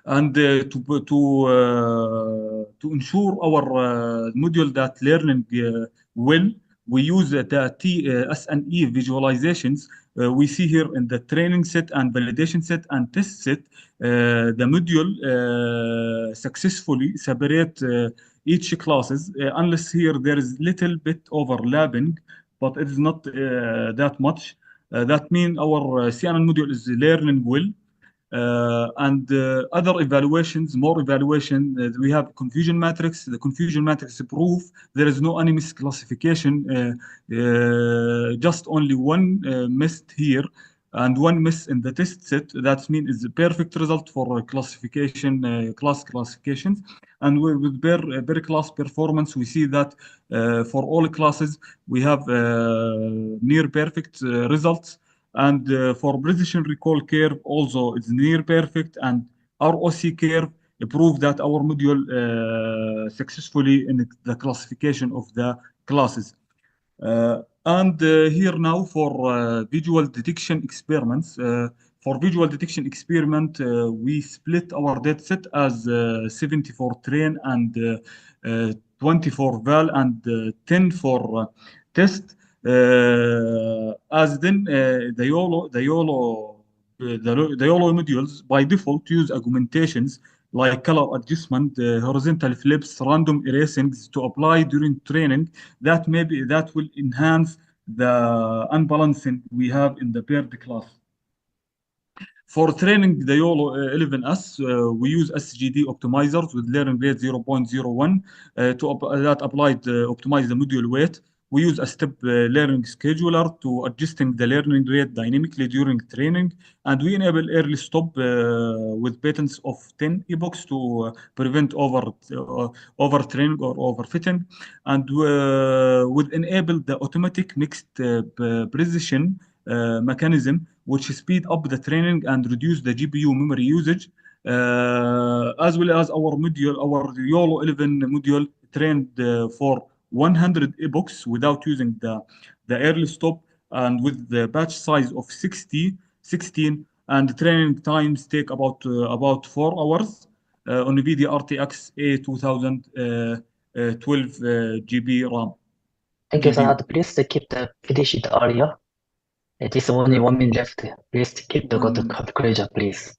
Speaker 7: And to ensure our module that learning well, we use the SNE visualizations. We see here in the training set and validation set and test set, the module successfully separate each classes, unless here there is little bit overlapping, but it is not that much. That means our CNN module is learning well. And other evaluations, more evaluation, we have confusion matrix. The confusion matrix proof there is no any misclassification, just only one missed here and one miss in the test set. That means it's a perfect result for classification, class classifications. And with per class performance, we see that for all classes, we have near perfect results. And for precision recall curve also it's near perfect, and ROC curve prove that our module successfully in the classification of the classes. And here now for visual detection experiments. For visual detection experiment, we split our data set as 70 for train and 20 for val and 10 for test. As then the YOLO modules by default use augmentations like color adjustment, horizontal flips, random erasings to apply during training. That will enhance the unbalancing we have in the paired class. For training the YOLO 11S, we use SGD optimizers with learning rate 0.01 that applied optimize the module weight. We use a step learning scheduler to adjusting the learning rate dynamically during training, and we enable early stop with patterns of 10 epochs to prevent overtraining or overfitting, and would enable the automatic mixed precision mechanism, which speed up the training and reduce the GPU memory usage, as well as our YOLO 11 module trained for 100 epochs without using the early stop, and with the batch size of 16, and training times take about 4 hours on NVIDIA RTX A2012 GB RAM.
Speaker 17: Thank you, Saad. Please keep the finish it earlier. It is only 1 minute left. Please keep the conclusion, please.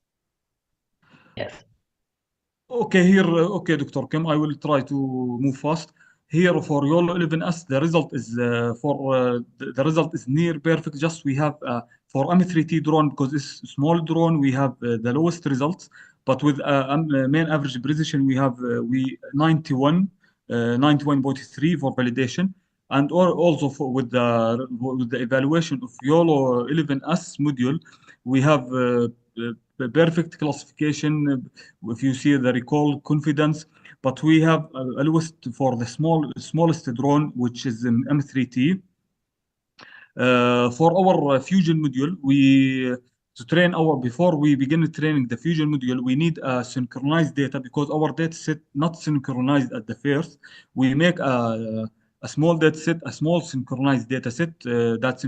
Speaker 17: Yes.
Speaker 7: Okay, here, okay, Dr. Kim, I will try to move fast. Here for YOLO 11S, the result is the result is near perfect. Just we have for M3T drone, because it's small drone, we have the lowest results. But with main average precision, we have 91.3 for validation, and also with the evaluation of YOLO 11S module, we have perfect classification. If you see the recall confidence, but we have a lowest for the smallest drone, which is in M3T. For our fusion module, before we begin training the fusion module, we need synchronized data, because our data set not synchronized at the first. We make a small data set, a small synchronized data set that's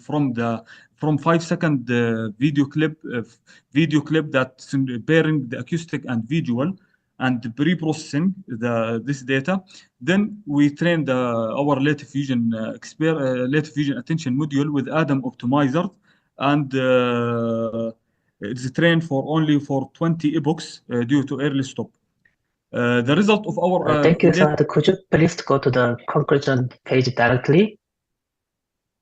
Speaker 7: from 5-second video clip that's pairing the acoustic and visual and pre-processing this data. Then we train our latent fusion attention module with Adam optimizer, and it's trained only for 20 epochs due to early stop. The result of our
Speaker 17: thank you, Saad. Could you please go to the conclusion page directly?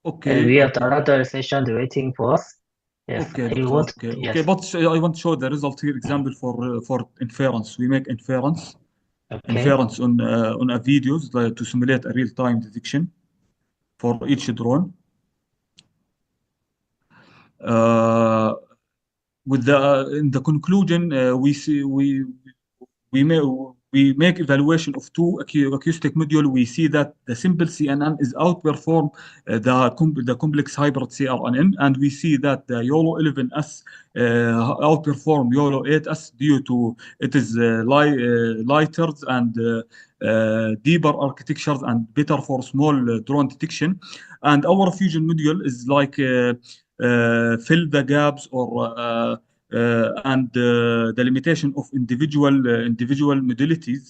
Speaker 7: Okay.
Speaker 17: We have another session waiting for us. Yes.
Speaker 7: Okay, Doctor, okay. But I want to show the result here. Example for inference. We make inference on a videos to simulate a real-time detection for each drone. In the conclusion, we we make evaluation of two acoustic module. We see that the simple CNN is outperform the complex hybrid CRNN, and we see that the YOLO 11S outperform YOLO 8S due to it is lighter and deeper architectures and better for small drone detection. And our fusion module is like fill the gaps or and the limitation of individual modalities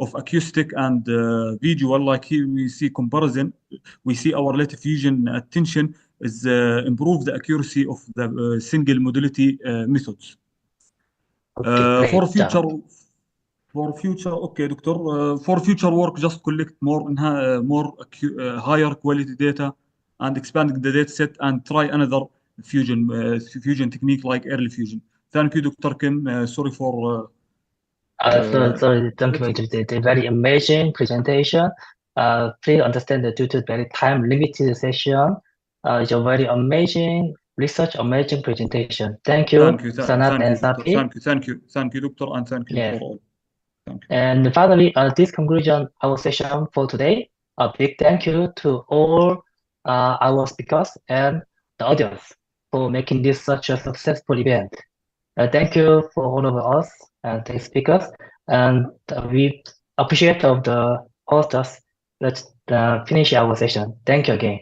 Speaker 7: of acoustic and visual. Like here we see comparison, we see our late fusion attention is improve the accuracy of the single modality methods. For future, okay, Doctor. For future work, just collect more higher quality data and expanding the data set and try another fusion technique like early fusion. Thank you, Dr. Kim. Sorry for.
Speaker 17: Sorry, thank you for the very amazing presentation. Please understand that due to very time limited session, it's a very amazing research, amazing presentation. Thank you, Sanat and Safi.
Speaker 7: Thank you, Doctor, and thank you for all.
Speaker 17: And finally, this conclusion our session for today. A big thank you to all our speakers and the audience for making this such a successful event. Thank you for all of us and the speakers, and we appreciate of the hostess. Let's finish our session. Thank you again.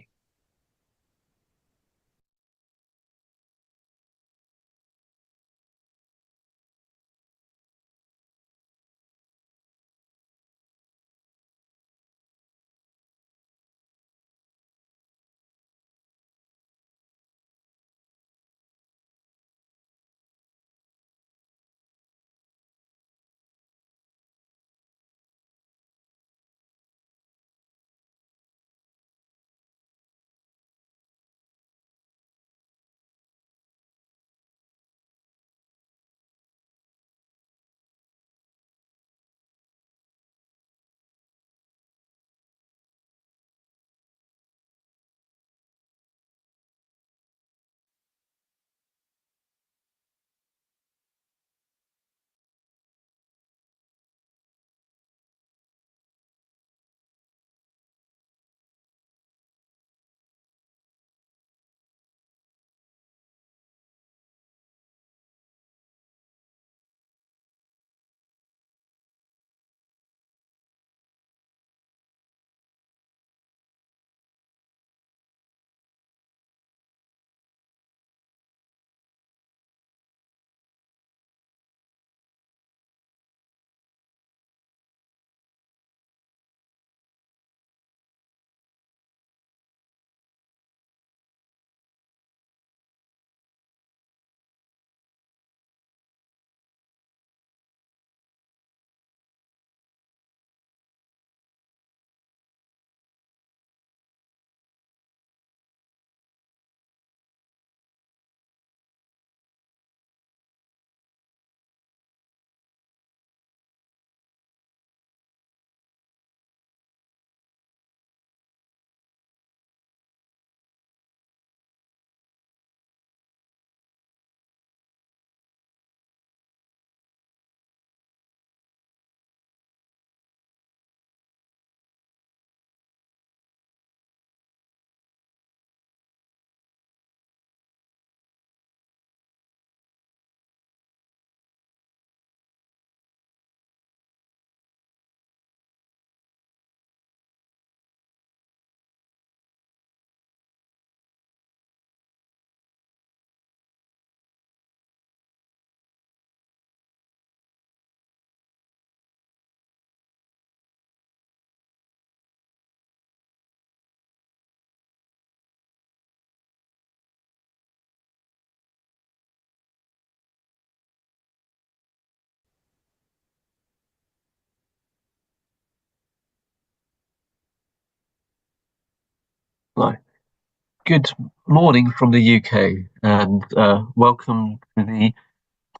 Speaker 9: Hi. Good morning from the UK, and welcome to the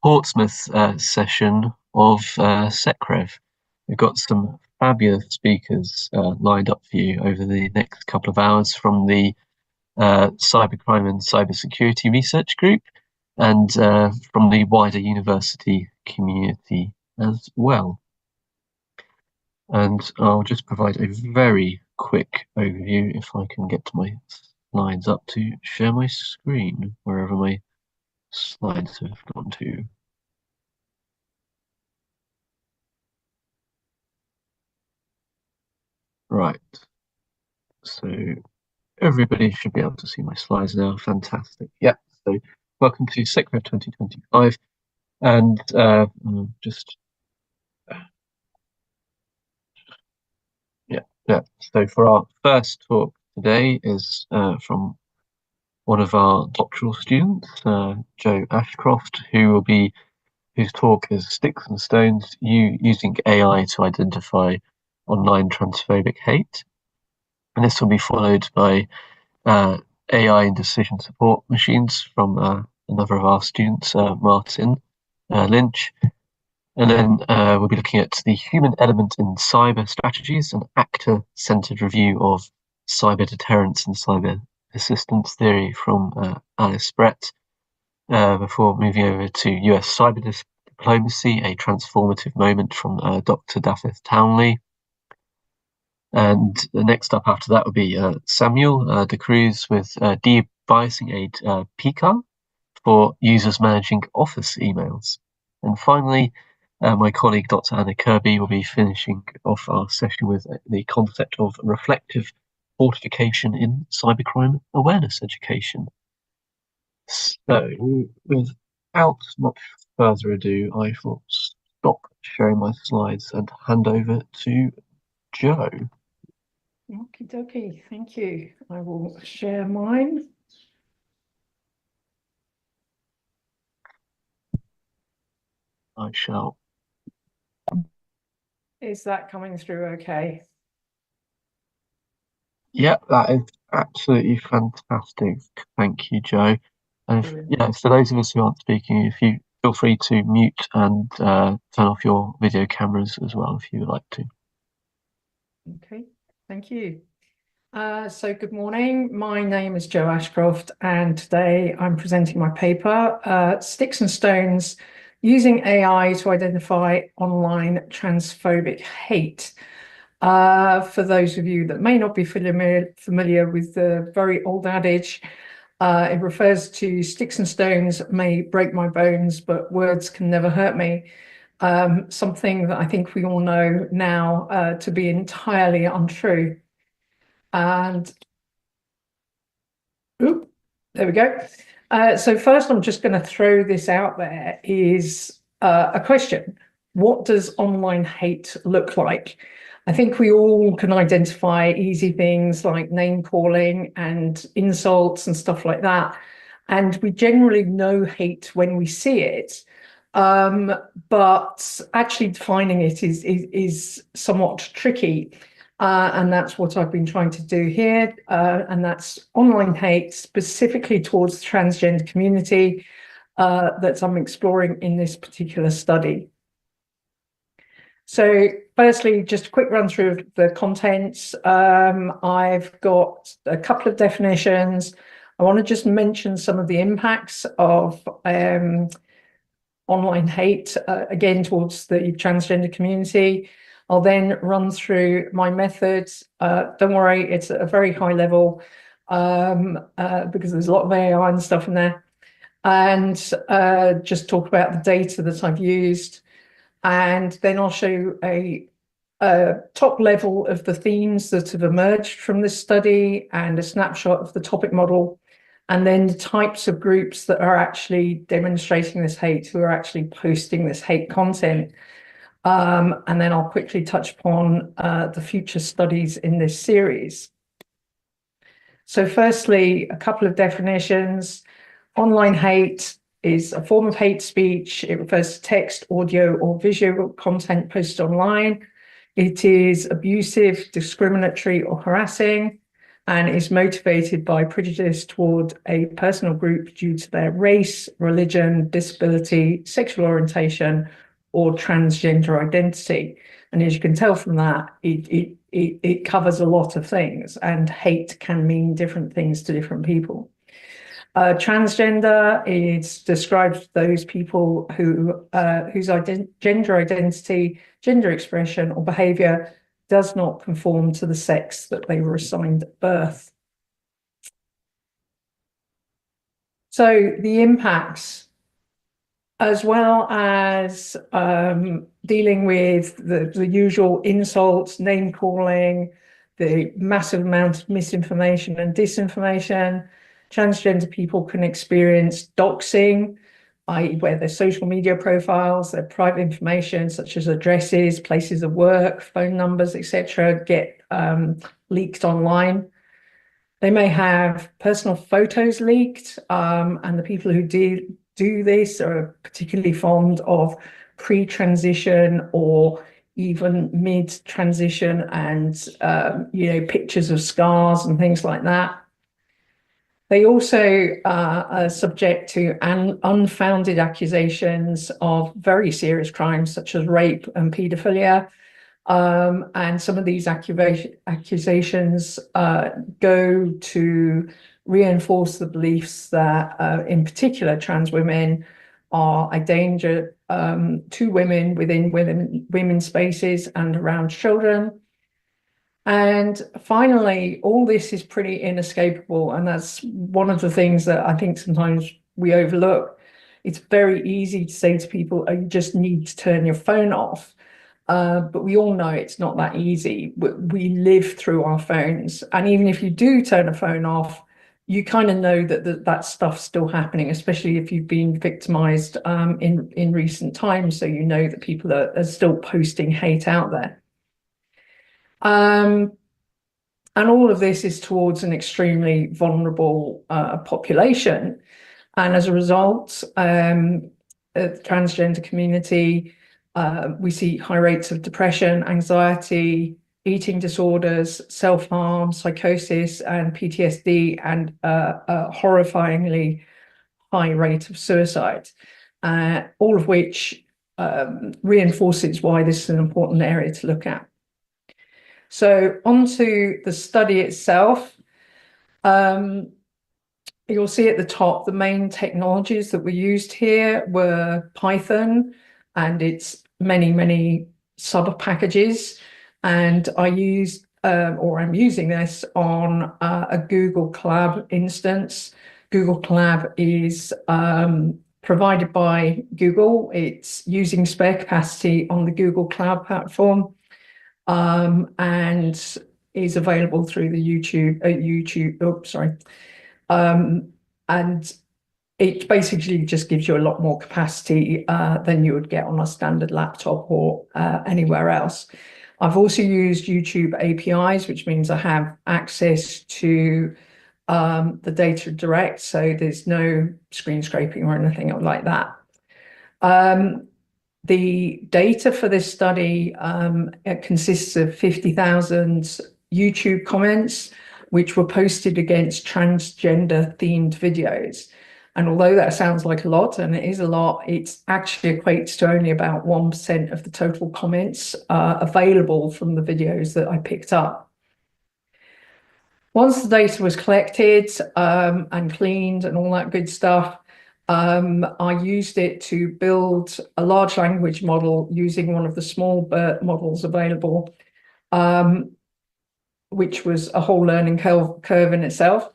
Speaker 9: Portsmouth session of SECREV. We've got some fabulous speakers lined up for you over the next couple of hours from the Cybercrime and Cybersecurity Research Group. and from the wider university community as well. And I'll just provide a very quick overview if I can get my slides up to share my screen, wherever my slides have gone to. Right, so everybody should be able to see my slides now. Fantastic. Yeah, so welcome to SECREV2025, and so for our first talk today is from one of our doctoral students, Joe Ashcroft, whose talk is Sticks and Stones, using AI to identify online transphobic hate. And this will be followed by AI and decision support machines from another of our students, Martin Lynch. And then we'll be looking at the human element in cyber strategies, an actor-centered review of cyber deterrence and cyber persistence theory from Alice Brett, before moving over to US cyber diplomacy, a transformative moment from Dr. Dafydd Townley. And the next up after that would be Samuel De Cruz with de-biasing aid PCAR for users managing Office emails. And finally, my colleague Dr. Anna Kirby will be finishing off our session with the concept of reflective fortification in cybercrime awareness education. So, without much further ado, I will stop sharing my slides and hand over to Joe.
Speaker 10: Okie dokie, thank you. I will share mine.
Speaker 9: I shall.
Speaker 10: Is that coming through okay?
Speaker 9: Yeah, that is absolutely fantastic. Thank you, Joe. And for those of us who aren't speaking, if you feel free to mute and turn off your video cameras as well, if you would like to.
Speaker 10: Okay, thank you. So good morning. My name is Joe Ashcroft, and today I'm presenting my paper, Sticks and Stones, Using AI to Identify Online Transphobic Hate. For those of you that may not be familiar with the very old adage, it refers to sticks and stones may break my bones, but words can never hurt me. Something that I think we all know now to be entirely untrue. And there we go. So first, I'm just going to throw this out there is a question. What does online hate look like? I think we all can identify easy things like name calling and insults and stuff like that. And we generally know hate when we see it. But actually defining it is somewhat tricky. And that's what I've been trying to do here. And that's online hate specifically towards the transgender community that I'm exploring in this particular study. So firstly, just a quick run through of the contents. I've got a couple of definitions. I want to just mention some of the impacts of online hate, again, towards the transgender community. I'll then run through my methods. Don't worry, it's at a very high level because there's a lot of AI and stuff in there. And just talk about the data that I've used. And then I'll show you a top level of the themes that have emerged from this study and a snapshot of the topic model. And then the types of groups that are actually demonstrating this hate, who are actually posting this hate content. And then I'll quickly touch upon the future studies in this series. So firstly, a couple of definitions. Online hate is a form of hate speech. It refers to text, audio, or visual content posted online. It is abusive, discriminatory, or harassing, and is motivated by prejudice toward a personal group due to their race, religion, disability, sexual orientation, or transgender identity. And as you can tell from that, it covers a lot of things, and hate can mean different things to different people. Transgender, it describes those people whose gender identity, gender expression, or behavior does not conform to the sex that they were assigned at birth. So the impacts, as well as dealing with the usual insults, name calling, the massive amount of misinformation and disinformation. Transgender people can experience doxing, i.e. where their social media profiles, their private information such as addresses, places of work, phone numbers, etc. get leaked online. They may have personal photos leaked, and the people who do this are particularly fond of pre-transition or even mid-transition and pictures of scars and things like that. They also are subject to unfounded accusations of very serious crimes such as rape and paedophilia. And some of these accusations go to reinforce the beliefs that, in particular, trans women are a danger to women within women's spaces and around children. And finally, all this is pretty inescapable, and that's one of the things that I think sometimes we overlook. It's very easy to say to people, oh, you just need to turn your phone off. But we all know it's not that easy. We live through our phones. And even if you do turn a phone off, you kind of know that that stuff's still happening, especially if you've been victimized in recent times. So you know that people are still posting hate out there. And all of this is towards an extremely vulnerable population. And as a result, the transgender community, we see high rates of depression, anxiety, eating disorders, self-harm, psychosis, and PTSD, and a horrifyingly high rate of suicide, all of which reinforces why this is an important area to look at. So onto the study itself. You'll see at the top, the main technologies that were used here were Python and its many, many sub-packages. And I used, or I'm using this on a Google Colab instance. Google Colab is provided by Google. It's using spare capacity on the Google Cloud platform. And is available through the YouTube. And it basically just gives you a lot more capacity than you would get on a standard laptop or anywhere else. I've also used YouTube APIs, which means I have access to the data direct, so there's no screen scraping or anything like that. The data for this study it consists of 50,000 YouTube comments, which were posted against transgender-themed videos. And although that sounds like a lot, and it is a lot, it actually equates to only about 1% of the total comments available from the videos that I picked up. Once the data was collected and cleaned and all that good stuff, I used it to build a large language model using one of the small BERT models available, which was a whole learning curve in itself.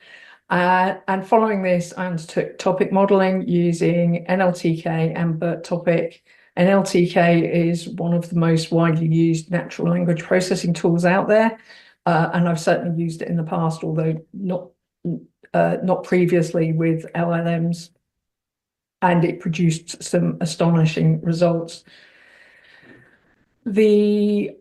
Speaker 10: And following this, I undertook topic modeling using NLTK and BERT topic. NLTK is one of the most widely used natural language processing tools out there. And I've certainly used it in the past, although not previously with LLMs. And it produced some astonishing results. The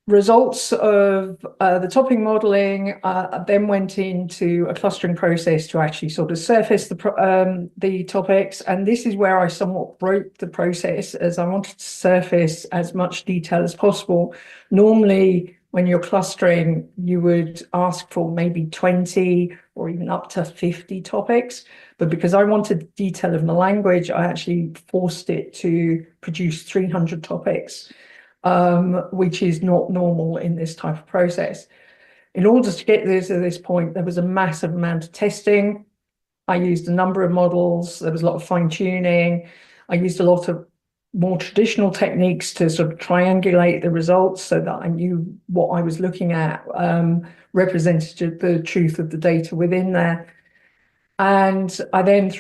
Speaker 10: results of the topic modeling then went into a clustering process to actually sort of surface the topics. And this is where I somewhat broke the process, as I wanted to surface as much detail as possible. Normally, when you're clustering, you would ask for maybe 20 or even up to 50 topics. But because I wanted detail of the language, I actually forced it to produce 300 topics, which is not normal in this type of process. In order to get this to this point, there was a massive amount of testing. I used a number of models. There was a lot of fine tuning. I used a lot of more traditional techniques to sort of triangulate the results so that I knew what I was looking at represented the truth of the data within there. And I then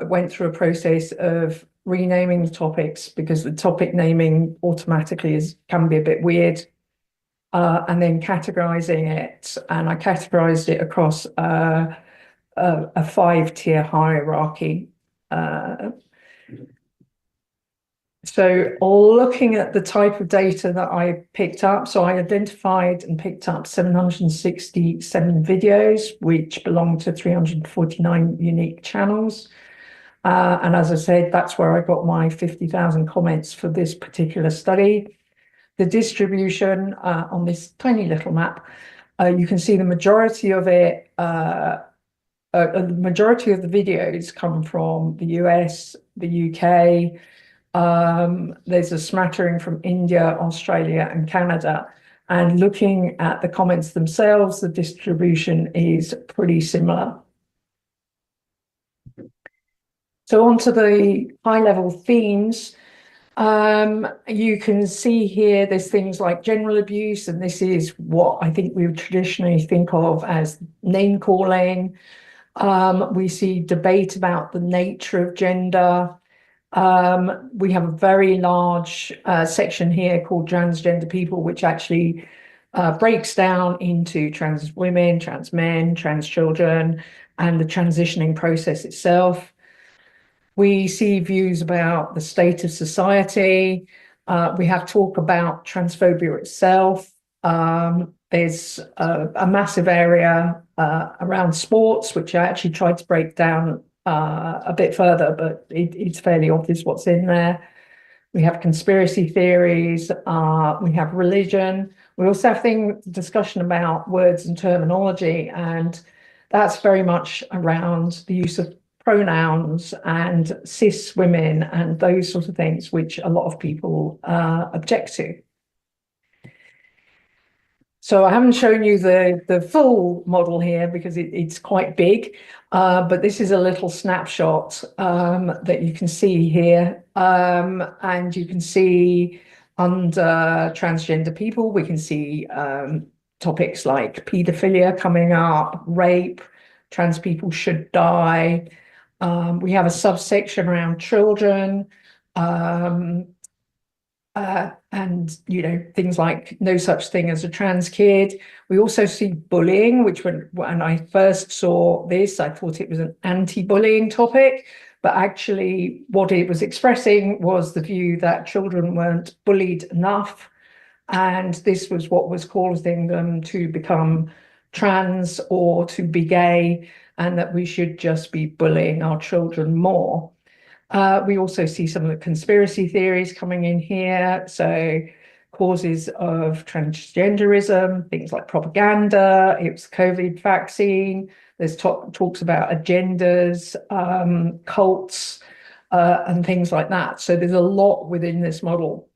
Speaker 10: went through a process of renaming the topics, because the topic naming automatically can be a bit weird, and then categorizing it. And I categorized it across a 5-tier hierarchy. So looking at the type of data that I picked up, so I identified and picked up 767 videos, which belong to 349 unique channels. And as I said, that's where I got my 50,000 comments for this particular study. The distribution on this tiny little map, you can see the majority of it, the majority of the videos come from the US, the UK. There's a smattering from India, Australia, and Canada. And looking at the comments themselves, the distribution is pretty similar. So on to the high-level themes. You can see here there's things like general abuse, and this is what I think we would traditionally think of as name-calling. We see debate about the nature of gender. We have a very large section here called transgender people, which actually breaks down into trans women, trans men, trans children, and the transitioning process itself. We see views about the state of society. We have talk about transphobia itself. There's a massive area around sports, which I actually tried to break down a bit further, but it's fairly obvious what's in there. We have conspiracy theories. We have religion. We also have discussion about words and terminology, and that's very much around the use of pronouns and cis women and those sorts of things, which a lot of people object to. So I haven't shown you the full model here because it's quite big, but this is a little snapshot that you can see here. And you can see under transgender people, we can see topics like pedophilia coming up, rape, trans people should die. We have a subsection around children, and things like no such thing as a trans kid. We also see bullying, which when I first saw this, I thought it was an anti-bullying topic, but actually what it was expressing was the view that children weren't bullied enough, and this was what was causing them to become trans or to be gay, and that we should just be bullying our children more. We also see some of the conspiracy theories coming in here. So causes of transgenderism, things like propaganda, it was COVID vaccine. There's talks about agendas, cults, and things like that. So there's a lot within this model.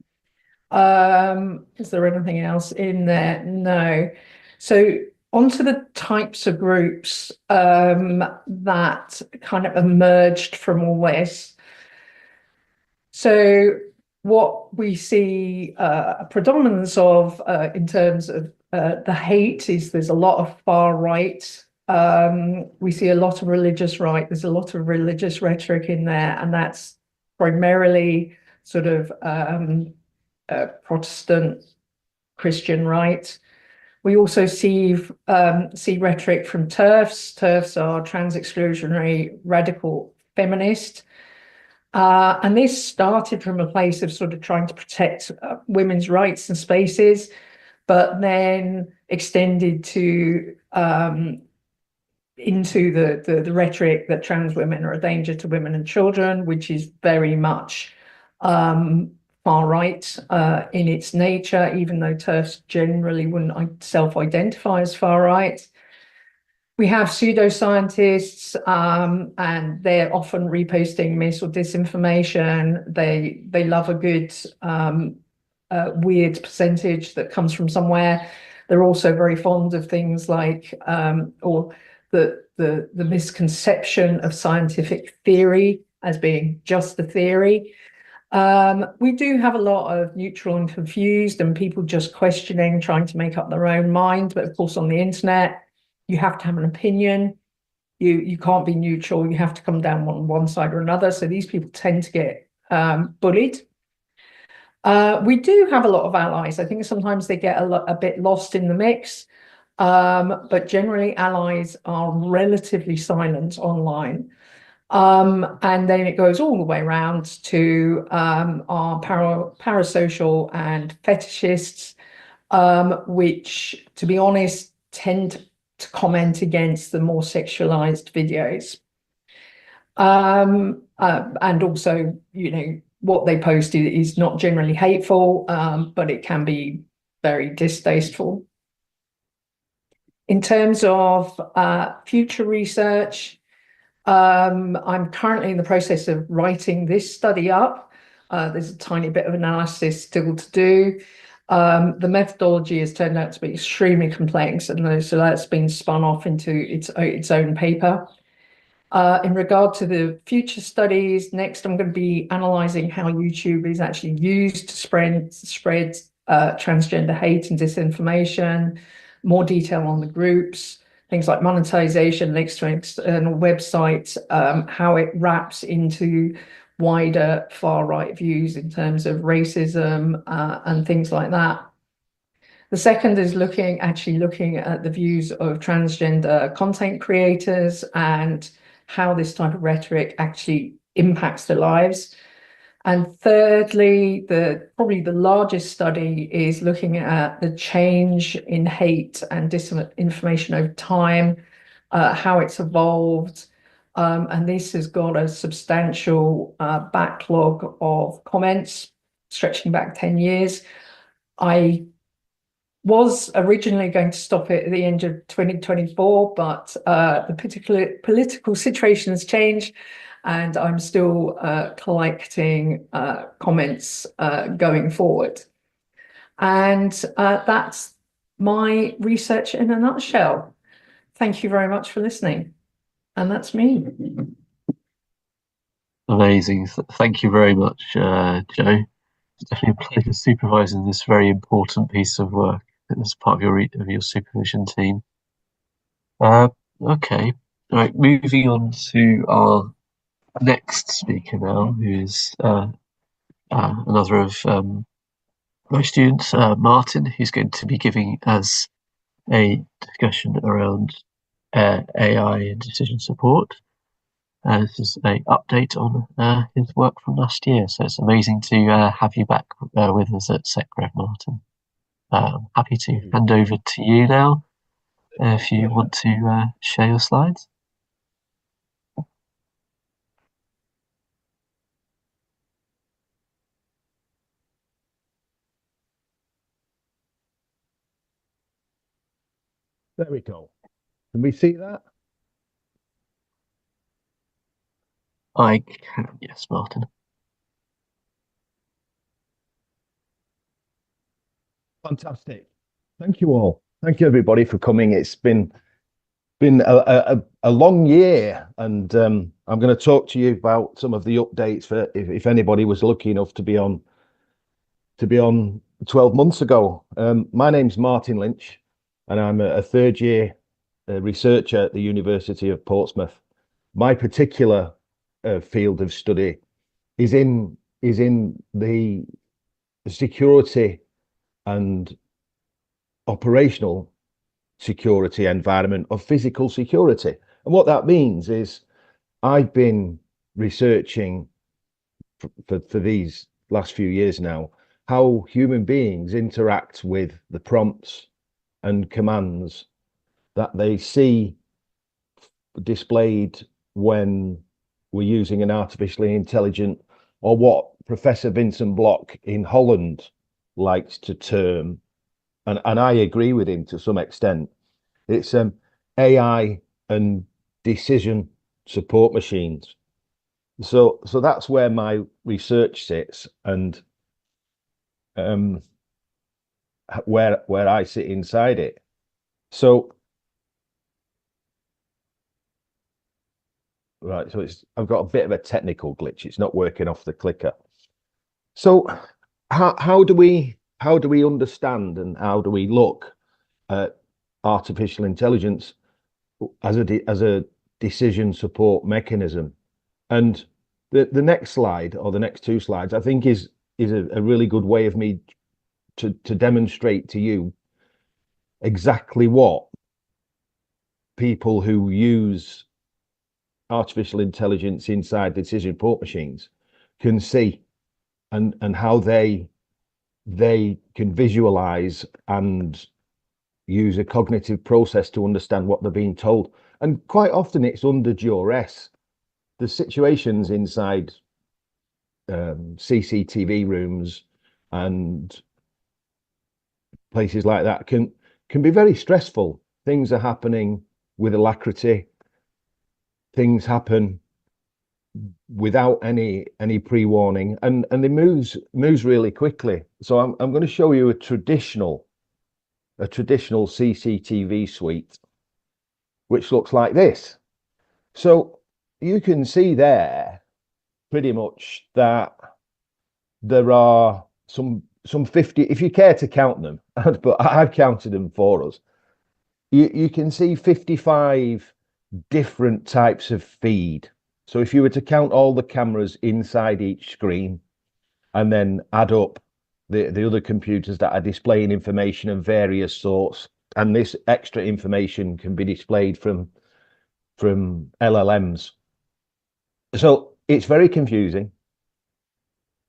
Speaker 10: Is there anything else in there? No. So onto the types of groups that kind of emerged from all this. So what we see a predominance of in terms of the hate is there's a lot of far right. We see a lot of religious right. There's a lot of religious rhetoric in there, and that's primarily sort of Protestant Christian right. We also see rhetoric from TERFs. TERFs are trans exclusionary radical feminist. And this started from a place of sort of trying to protect women's rights and spaces, but then extended to into the rhetoric that trans women are a danger to women and children, which is very much far right in its nature, even though TERFs generally wouldn't self-identify as far right. We have pseudoscientists, and they're often reposting mis or disinformation. They love a good weird percentage that comes from somewhere. They're also very fond of things like, or the misconception of scientific theory as being just a theory. We do have a lot of neutral and confused and people just questioning, trying to make up their own mind. But of course, on the internet, you have to have an opinion. You can't be neutral. You have to come down on one side or another. So these people tend to get bullied. We do have a lot of allies. I think sometimes they get a bit lost in the mix. But generally, allies are relatively silent online. And then it goes all the way around to our parasocial and fetishists, which, to be honest, tend to comment against the more sexualized videos. And also, you know, what they post is not generally hateful, but it can be very distasteful. In terms of future research, I'm currently in the process of writing this study up. There's a tiny bit of analysis still to do. The methodology has turned out to be extremely complex, and so that's been spun off into its own paper. In regard to the future studies, next I'm going to be analysing how YouTube is actually used to spread transgender hate and disinformation, more detail on the groups, things like monetization, links to external websites, how it wraps into wider far-right views in terms of racism and things like that. The second is looking at the views of transgender content creators and how this type of rhetoric actually impacts their lives. And thirdly, probably the largest study is looking at the change in hate and disinformation over time, how it's evolved. And this has got a substantial backlog of comments stretching back 10 years. I was originally going to stop it at the end of 2024, but the particular political situation has changed, and I'm still collecting comments going forward. And that's my research in a nutshell. Thank you very much for listening. And that's me.
Speaker 9: Amazing. Thank you very much, Joe. It's definitely a pleasure supervising this very important piece of work as part of your supervision team. Okay, all right, moving on to our next speaker now, who is another of my students, Martin, who's going to be giving us a discussion around AI and decision support. This is an update on his work from last year, so it's amazing to have you back with us at SECREV, Martin. Happy to hand over to you now if you want to share your slides.
Speaker 8: There we go. Can we see that?
Speaker 9: I can, yes, Martin.
Speaker 8: Fantastic. Thank you all. Thank you everybody for coming. It's been a long year, and I'm going to talk to you about some of the updates for if anybody was lucky enough to be on 12 months ago. My name's Martin Lynch, and I'm a third year researcher at the University of Portsmouth. My particular field of study is in the security and operational security environment of physical security. And what that means is I've been researching for these last few years now how human beings interact with the prompts and commands that they see displayed when we're using an artificially intelligent, or what Professor Vincent Block in Holland likes to term, and I agree with him to some extent, it's AI and decision support machines. So that's where my research sits, and where I sit inside it. So Right, so I've got a bit of a technical glitch. It's not working off the clicker. So how do we understand and how do we look at artificial intelligence as a decision support mechanism? And the next slide, or the next two slides, I think is a really good way of me to demonstrate to you exactly what people who use artificial intelligence inside the decision support machines can see, and how they can visualize and use a cognitive process to understand what they're being told. And quite often it's under duress. The situations inside CCTV rooms and places like that can be very stressful. Things are happening with alacrity. Things happen without any pre-warning, and it moves really quickly. So I'm going to show you a traditional CCTV suite, which looks like this. So you can see there pretty much that there are some 50, if you care to count them, but I've counted them for us. You can see 55 different types of feed. So if you were to count all the cameras inside each screen and then add up the other computers that are displaying information of various sorts, and this extra information can be displayed from LLMs. So it's very confusing.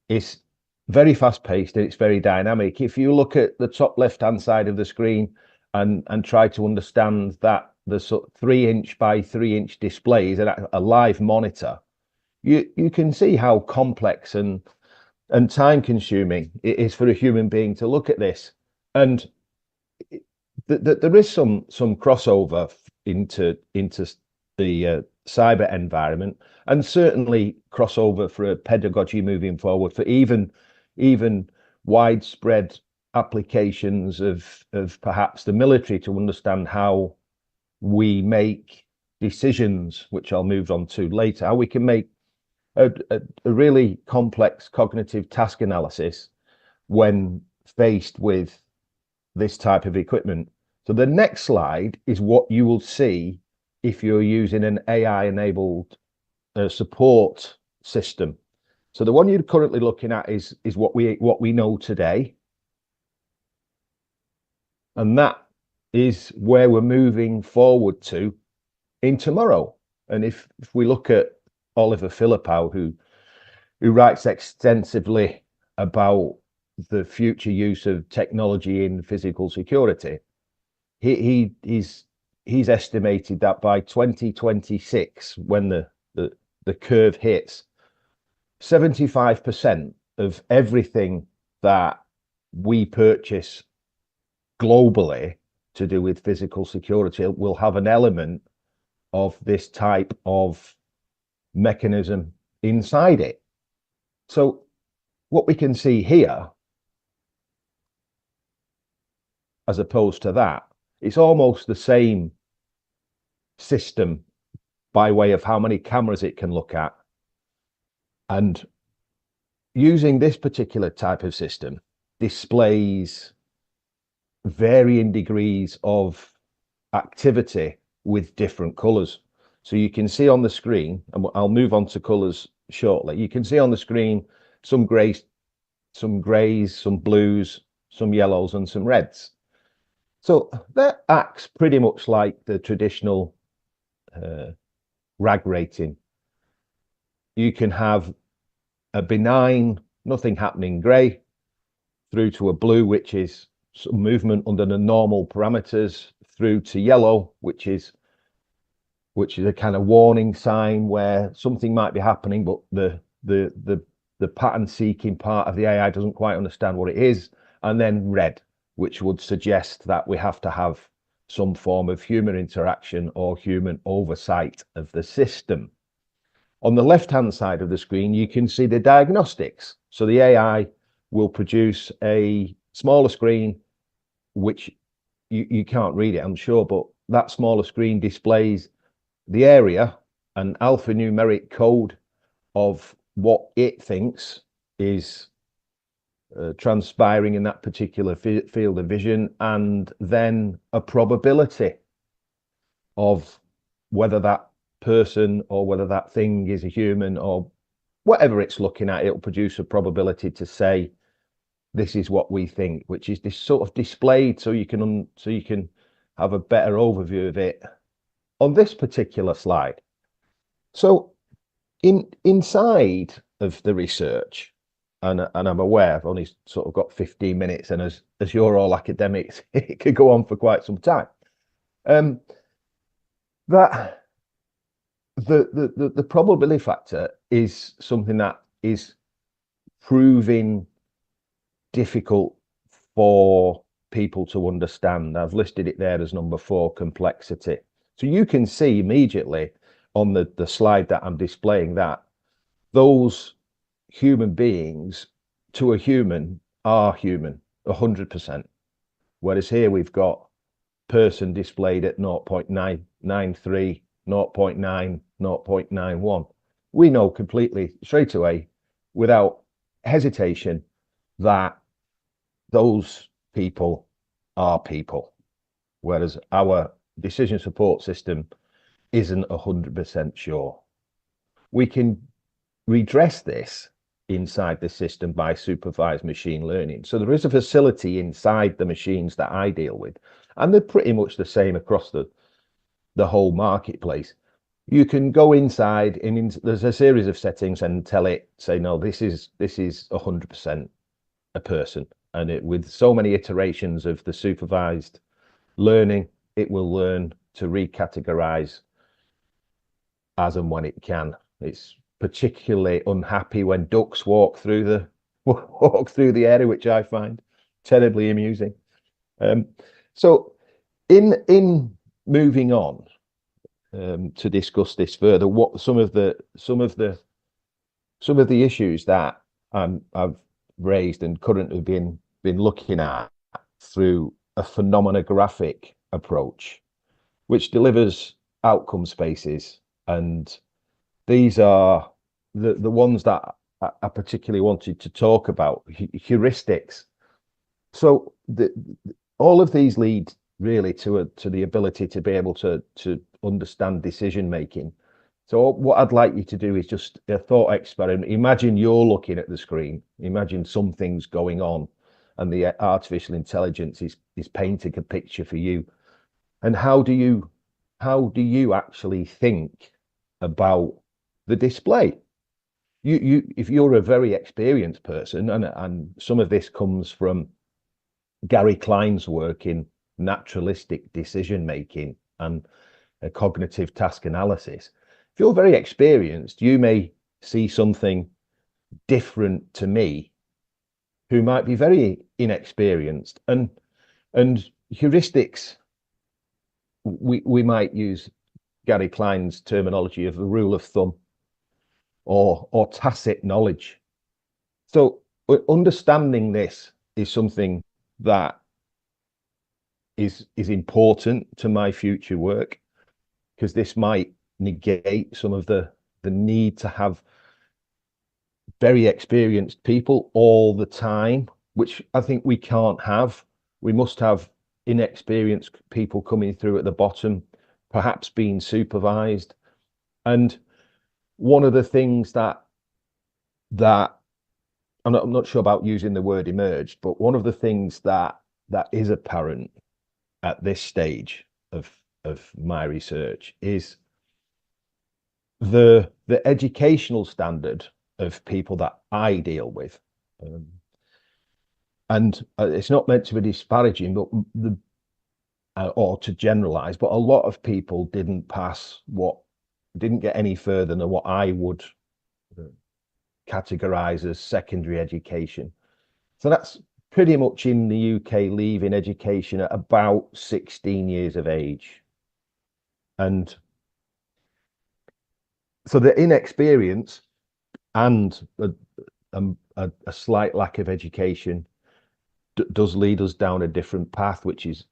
Speaker 8: It's very fast paced and it's very dynamic. If you look at the top left hand side of the screen and try to understand that the 3-inch by 3-inch displays and a live monitor, you can see how complex and time consuming it is for a human being to look at this. And there is some crossover into the cyber environment, and certainly crossover for a pedagogy moving forward for even widespread applications of perhaps the military to understand how we make decisions, which I'll move on to later, how we can make a really complex cognitive task analysis when faced with this type of equipment. So the next slide is what you will see if you're using an AI-enabled support system. So the one you're currently looking at is what we know today, and that is where we're moving forward to in tomorrow. And if we look at Oliver Philippou, who writes extensively about the future use of technology in physical security, he's estimated that by 2026, when the curve hits, 75% of everything that we purchase globally to do with physical security will have an element of this type of mechanism inside it. So what we can see here, as opposed to that, it's almost the same system by way of how many cameras it can look at. And using this particular type of system displays varying degrees of activity with different colors. So you can see on the screen, and I'll move on to colors shortly, you can see on the screen some grays, some blues, some yellows, and some reds. So that acts pretty much like the traditional RAG rating. You can have a benign, nothing happening gray, through to a blue, which is some movement under the normal parameters, through to yellow, which is a kind of warning sign where something might be happening, but the pattern seeking part of the AI doesn't quite understand what it is. And then red, which would suggest that we have to have some form of human interaction or human oversight of the system. On the left-hand side of the screen, you can see the diagnostics. So the AI will produce a smaller screen, which you can't read it, I'm sure, but that smaller screen displays the area an alphanumeric code of what it thinks is transpiring in that particular field of vision, and then a probability of whether that person or whether that thing is a human or whatever it's looking at. It'll produce a probability to say this is what we think, which is this sort of displayed so you can have a better overview of it on this particular slide. So inside of the research, and I'm aware I've only sort of got 15 minutes, and as you're all academics, it could go on for quite some time. That the probability factor is something that is proving difficult for people to understand. I've listed it there as number 4, complexity. So you can see immediately on the slide that I'm displaying that those human beings to a human are human 100%, whereas here we've got person displayed at 0.993, 0.9, 0.91. We know completely straight away without hesitation that those people are people, whereas our decision support system isn't 100% sure. We can redress this inside the system by supervised machine learning. So there is a facility inside the machines that I deal with, and they're pretty much the same across the whole marketplace. You can go inside and there's a series of settings and tell it, say, no, this is 100% a person. And with so many iterations of the supervised learning, it will learn to recategorize as and when it can. It's particularly unhappy when ducks walk through the area, which I find terribly amusing. So in moving on to discuss this further, what some of the issues that I've raised and currently been looking at through a phenomenographic approach, which delivers outcome spaces, and these are the ones that I particularly wanted to talk about, heuristics. So all of these lead really to the ability to be able to understand decision making. So what I'd like you to do is just a thought experiment. Imagine you're looking at the screen. Imagine something's going on and the artificial intelligence is painting a picture for you. And how do you actually think about the display? If you're a very experienced person, and some of this comes from Gary Klein's work in naturalistic decision making and cognitive task analysis. If you're very experienced, you may see something different to me, who might be very inexperienced, and heuristics. We might use Gary Klein's terminology of the rule of thumb, or tacit knowledge. So understanding this is something that is important to my future work, because this might negate some of the need to have very experienced people all the time, which I think we can't have. We must have inexperienced people coming through at the bottom, perhaps being supervised. And one of the things that I'm not sure about using the word emerged, but one of the things that is apparent at this stage of my research is the educational standard of people that I deal with. And it's not meant to be disparaging, but or to generalize, but a lot of people didn't get any further than what I would categorize as secondary education. So that's pretty much in the UK, leaving education at about 16 years of age. And so the inexperience and a slight lack of education does lead us down a different path, which is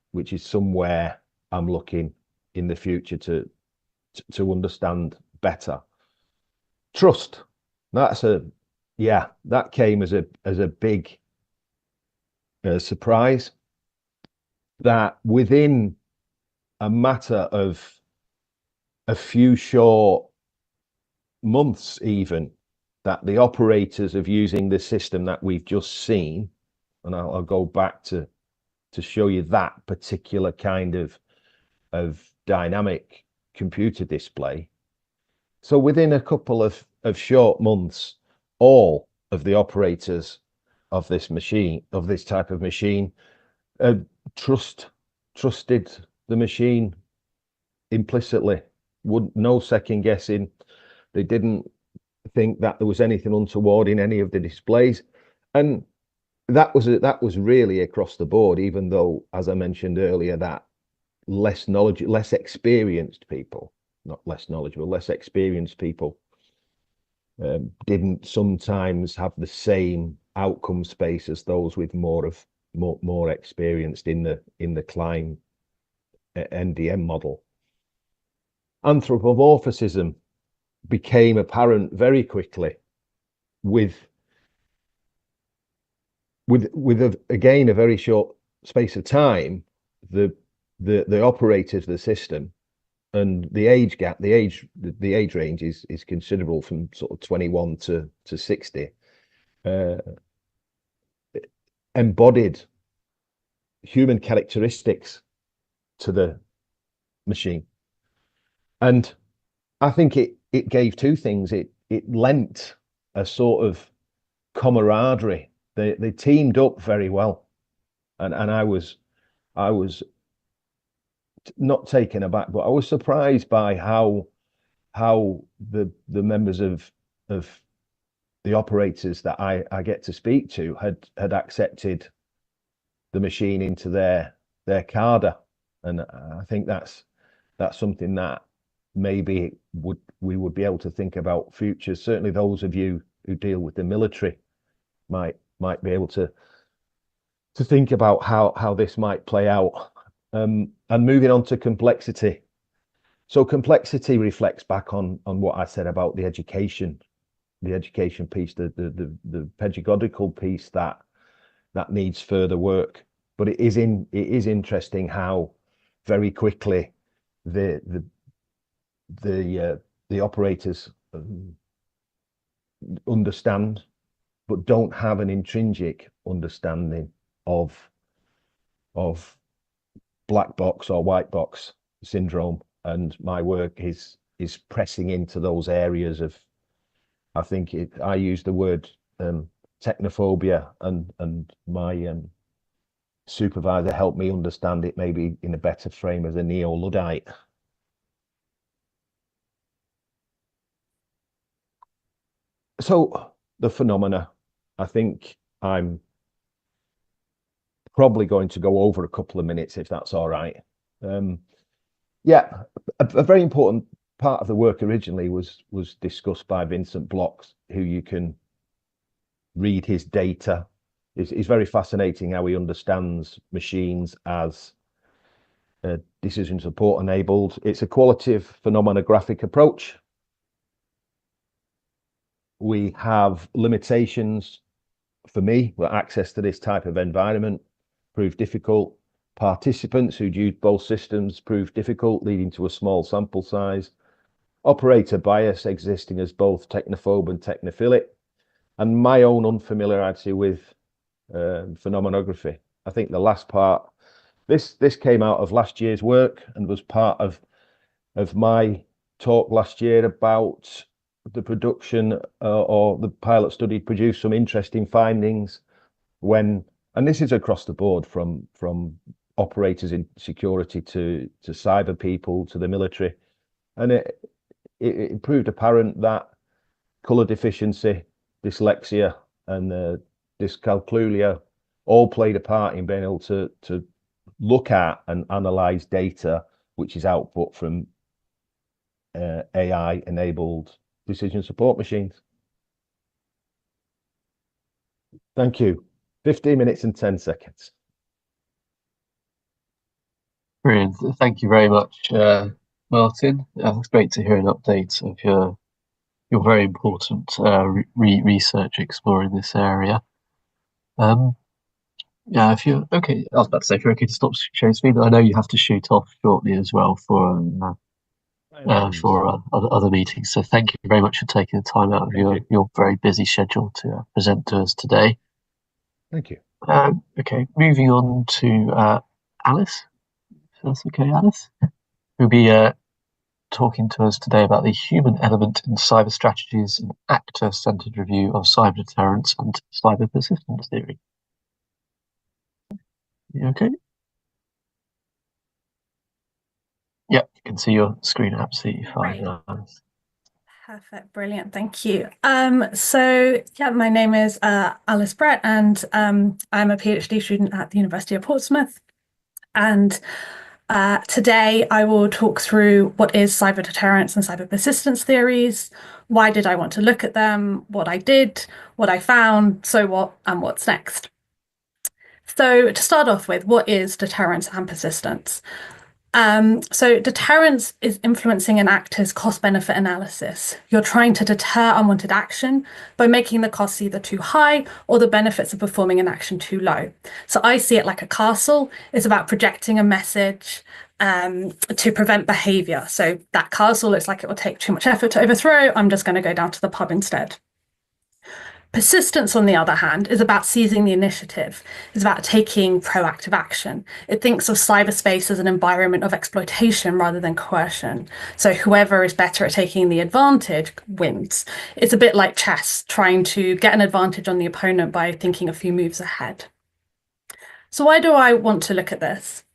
Speaker 8: somewhere I'm looking in the future to understand better. Trust. That came as a big surprise, that within a matter of a few short months even, that the operators of using the system that we've just seen, and I'll go back to show you that particular kind of dynamic computer display. So within a couple of short months, all of the operators of this machine, of this type of machine, trusted the machine implicitly. No second guessing. They didn't think that there was anything untoward in any of the displays, and that was really across the board. Even though, as I mentioned earlier, that less experienced people, not less knowledgeable, less experienced people didn't sometimes have the same outcome space as those with more experienced in the Klein NDM model. Anthropomorphism became apparent very quickly with again a very short space of time. The operators of the system and the age gap, the age range is considerable, from sort of 21 to 60, embodied human characteristics to the machine. And I think it gave two things. It lent a sort of camaraderie. They teamed up very well, and I was not taken aback, but I was surprised by how the members of the operators that I get to speak to had accepted the machine into their cadre. And I think that's something that maybe we would be able to think about future. Certainly those of you who deal with the military might be able to think about how this might play out. And moving on to complexity. So complexity reflects back on what I said about the education piece, the pedagogical piece that needs further work. But it is interesting how very quickly the operators understand, but don't have an intrinsic understanding of black box or white box syndrome. And my work is pressing into those areas of, I think I use the word technophobia, and my supervisor helped me understand it maybe in a better frame as a neo-Luddite. So the phenomena, I think I'm probably going to go over a couple of minutes, if that's all right. Yeah, a very important part of the work originally was discussed by Vincent Blocks, who you can read his data. It's very fascinating how he understands machines as decision support enabled. It's a qualitative phenomenographic approach. We have limitations for me, where access to this type of environment proved difficult. Participants who'd used both systems proved difficult, leading to a small sample size. Operator bias existing as both technophobe and technophilic. And my own unfamiliarity with phenomenography. I think the last part, this came out of last year's work and was part of my talk last year about the production or the pilot study produced some interesting findings when, and this is across the board from operators in security to cyber people to the military, and it proved apparent that color deficiency, dyslexia, and dyscalculia all played a part in being able to look at and analyze data which is output from AI enabled decision support machines. Thank you. 15 minutes and 10 seconds.
Speaker 9: Brilliant. Thank you very much, Martin. It's great to hear an update of your very important research exploring this area. Yeah, if you're okay, I was about to say, if you're okay to stop sharing screen, I know you have to shoot off shortly as well for other meetings. So thank you very much for taking the time out of your very busy schedule to present to us today.
Speaker 8: Thank you.
Speaker 9: Okay, moving on to Alice. If that's okay, Alice, who'll be talking to us today about the human element in cyber strategies and actor-centered review of cyber deterrence and cyber persistence theory. You okay? Yeah, you can see your screen absolutely fine. Alice.
Speaker 12: Perfect, brilliant, thank you. So yeah, my name is Alice Brett, and I'm a PhD student at the University of Portsmouth. And today I will talk through what is cyber deterrence and cyber persistence theories, why did I want to look at them, what I did, what I found, so what, and what's next. So to start off with, what is deterrence and persistence? So deterrence is influencing an actor's cost-benefit analysis. You're trying to deter unwanted action by making the costs either too high or the benefits of performing an action too low. So I see it like a castle. It's about projecting a message to prevent behavior. So that castle looks like it will take too much effort to overthrow. I'm just going to go down to the pub instead. Persistence, on the other hand, is about seizing the initiative. It's about taking proactive action. It thinks of cyberspace as an environment of exploitation rather than coercion. So whoever is better at taking the advantage wins. It's a bit like chess, trying to get an advantage on the opponent by thinking a few moves ahead. So why do I want to look at this?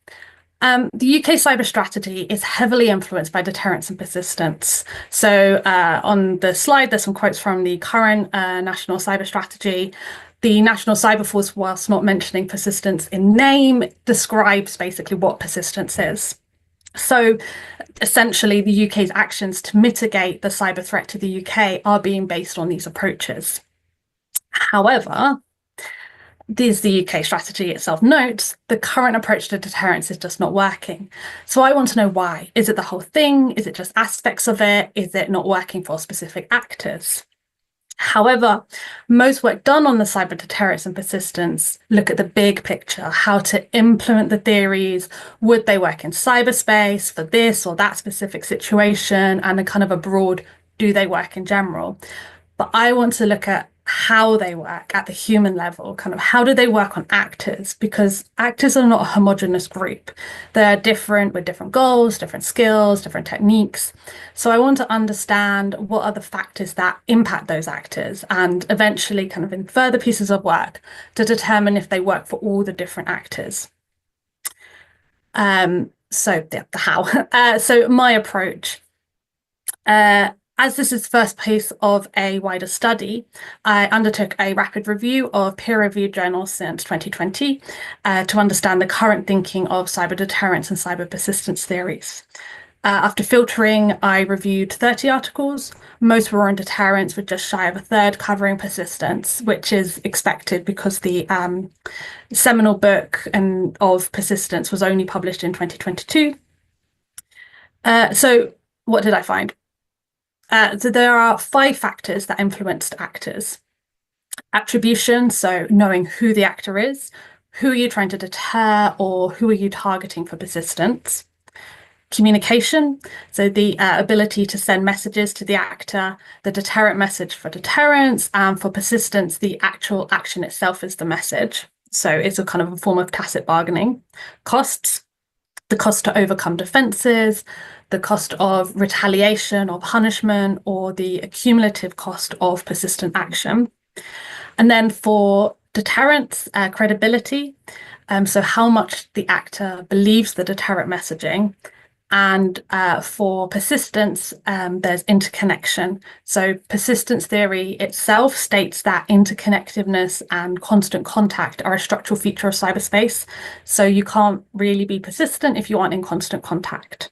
Speaker 12: The UK cyber strategy is heavily influenced by deterrence and persistence. So on the slide, there's some quotes from the current national cyber strategy. The National Cyber Force, whilst not mentioning persistence in name, describes basically what persistence is. So essentially, the UK's actions to mitigate the cyber threat to the UK are being based on these approaches. However, as the UK strategy itself notes, the current approach to deterrence is just not working. So I want to know why. Is it the whole thing? Is it just aspects of it? Is it not working for specific actors? However, most work done on the cyber deterrence and persistence look at the big picture, how to implement the theories, would they work in cyberspace for this or that specific situation, and a kind of a broad, do they work in general? But I want to look at how they work at the human level, kind of how do they work on actors, because actors are not a homogeneous group. They're different with different goals, different skills, different techniques. So I want to understand what are the factors that impact those actors, and eventually kind of in further pieces of work to determine if they work for all the different actors. So yeah, the how. So my approach. As this is the first piece of a wider study, I undertook a rapid review of peer-reviewed journals since 2020 to understand the current thinking of cyber deterrence and cyber persistence theories. After filtering, I reviewed 30 articles. Most were on deterrence, with just shy of a third covering persistence, which is expected because the seminal book of persistence was only published in 2022. So what did I find? So there are 5 factors that influenced actors. Attribution, so knowing who the actor is, who are you trying to deter, or who are you targeting for persistence. Communication, so the ability to send messages to the actor, the deterrent message for deterrence, and for persistence, the actual action itself is the message. So it's a kind of a form of tacit bargaining. Costs, the cost to overcome defenses, the cost of retaliation or punishment, or the accumulative cost of persistent action. And then for deterrence, credibility, so how much the actor believes the deterrent messaging. And for persistence, there's interconnection. So persistence theory itself states that interconnectiveness and constant contact are a structural feature of cyberspace. So you can't really be persistent if you aren't in constant contact.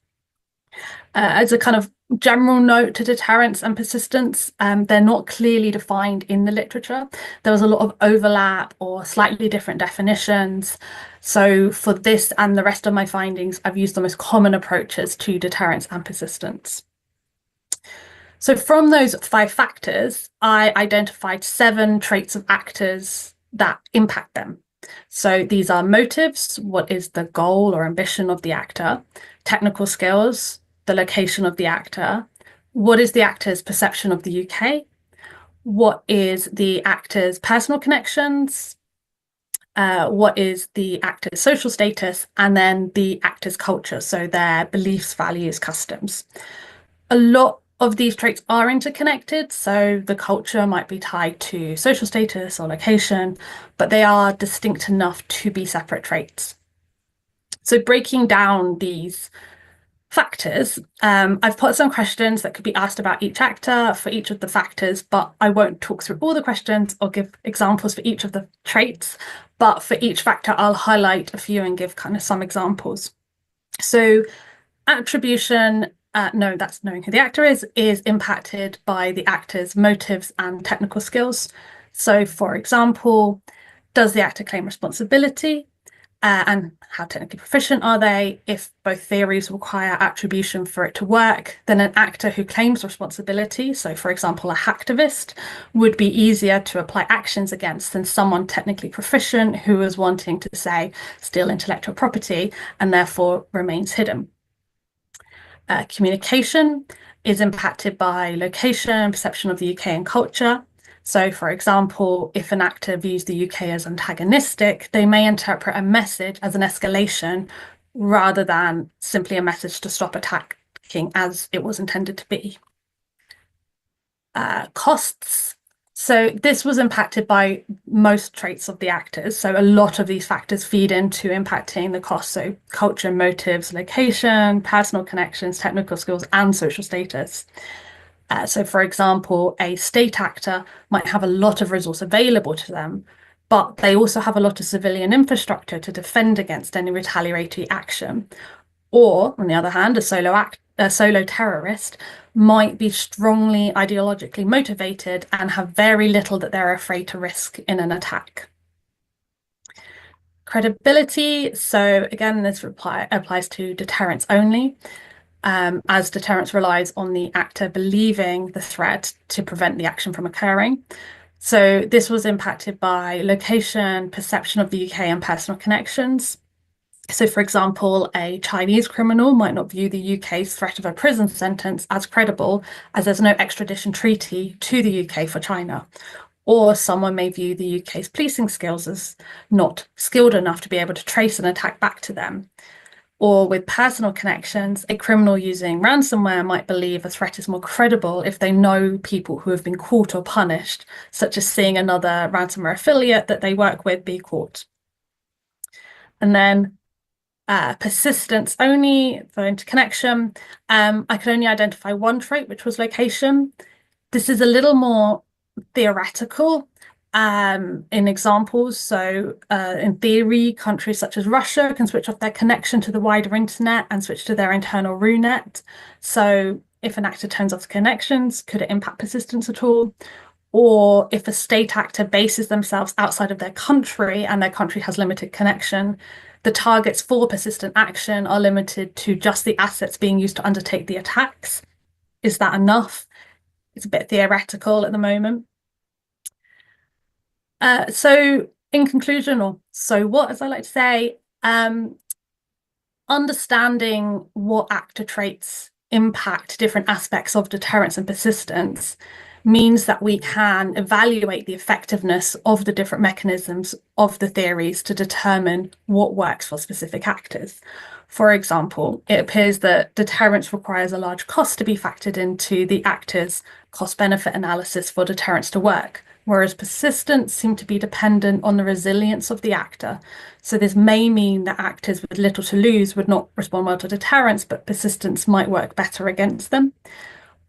Speaker 12: As a kind of general note to deterrence and persistence, they're not clearly defined in the literature. There was a lot of overlap or slightly different definitions. So for this and the rest of my findings, I've used the most common approaches to deterrence and persistence. So from those 5 factors, I identified 7 traits of actors that impact them. So these are motives, what is the goal or ambition of the actor, technical skills, the location of the actor, what is the actor's perception of the UK, what is the actor's personal connections, what is the actor's social status, and then the actor's culture, so their beliefs, values, customs. A lot of these traits are interconnected, so the culture might be tied to social status or location, but they are distinct enough to be separate traits. So breaking down these factors, I've put some questions that could be asked about each actor for each of the factors, but I won't talk through all the questions or give examples for each of the traits, but for each factor, I'll highlight a few and give kind of some examples. So attribution, that's knowing who the actor is impacted by the actor's motives and technical skills. So for example, does the actor claim responsibility? And how technically proficient are they? If both theories require attribution for it to work, then an actor who claims responsibility, so for example, a hacktivist, would be easier to apply actions against than someone technically proficient who is wanting to, say, steal intellectual property and therefore remains hidden. Communication is impacted by location, perception of the UK and culture. So, for example, if an actor views the UK as antagonistic, they may interpret a message as an escalation rather than simply a message to stop attacking as it was intended to be. Costs. So this was impacted by most traits of the actors. So a lot of these factors feed into impacting the cost. So culture, motives, location, personal connections, technical skills, and social status. So for example, a state actor might have a lot of resource available to them, but they also have a lot of civilian infrastructure to defend against any retaliatory action. Or, on the other hand, a solo terrorist might be strongly ideologically motivated and have very little that they're afraid to risk in an attack. Credibility. So again, this applies to deterrence only, as deterrence relies on the actor believing the threat to prevent the action from occurring. So this was impacted by location, perception of the UK, and personal connections. So, for example, a Chinese criminal might not view the UK's threat of a prison sentence as credible, as there's no extradition treaty to the UK for China. Or someone may view the UK's policing skills as not skilled enough to be able to trace an attack back to them. Or with personal connections, a criminal using ransomware might believe a threat is more credible if they know people who have been caught or punished, such as seeing another ransomware affiliate that they work with be caught. And then persistence only for interconnection. I could only identify one trait, which was location. This is a little more theoretical in examples. So in theory, countries such as Russia can switch off their connection to the wider internet and switch to their internal RUNet. So if an actor turns off the connections, could it impact persistence at all? Or if a state actor bases themselves outside of their country and their country has limited connection, the targets for persistent action are limited to just the assets being used to undertake the attacks. Is that enough? It's a bit theoretical at the moment. So in conclusion, or so what, as I like to say, understanding what actor traits impact different aspects of deterrence and persistence means that we can evaluate the effectiveness of the different mechanisms of the theories to determine what works for specific actors. For example, it appears that deterrence requires a large cost to be factored into the actor's cost-benefit analysis for deterrence to work, whereas persistence seemed to be dependent on the resilience of the actor. So this may mean that actors with little to lose would not respond well to deterrence, but persistence might work better against them.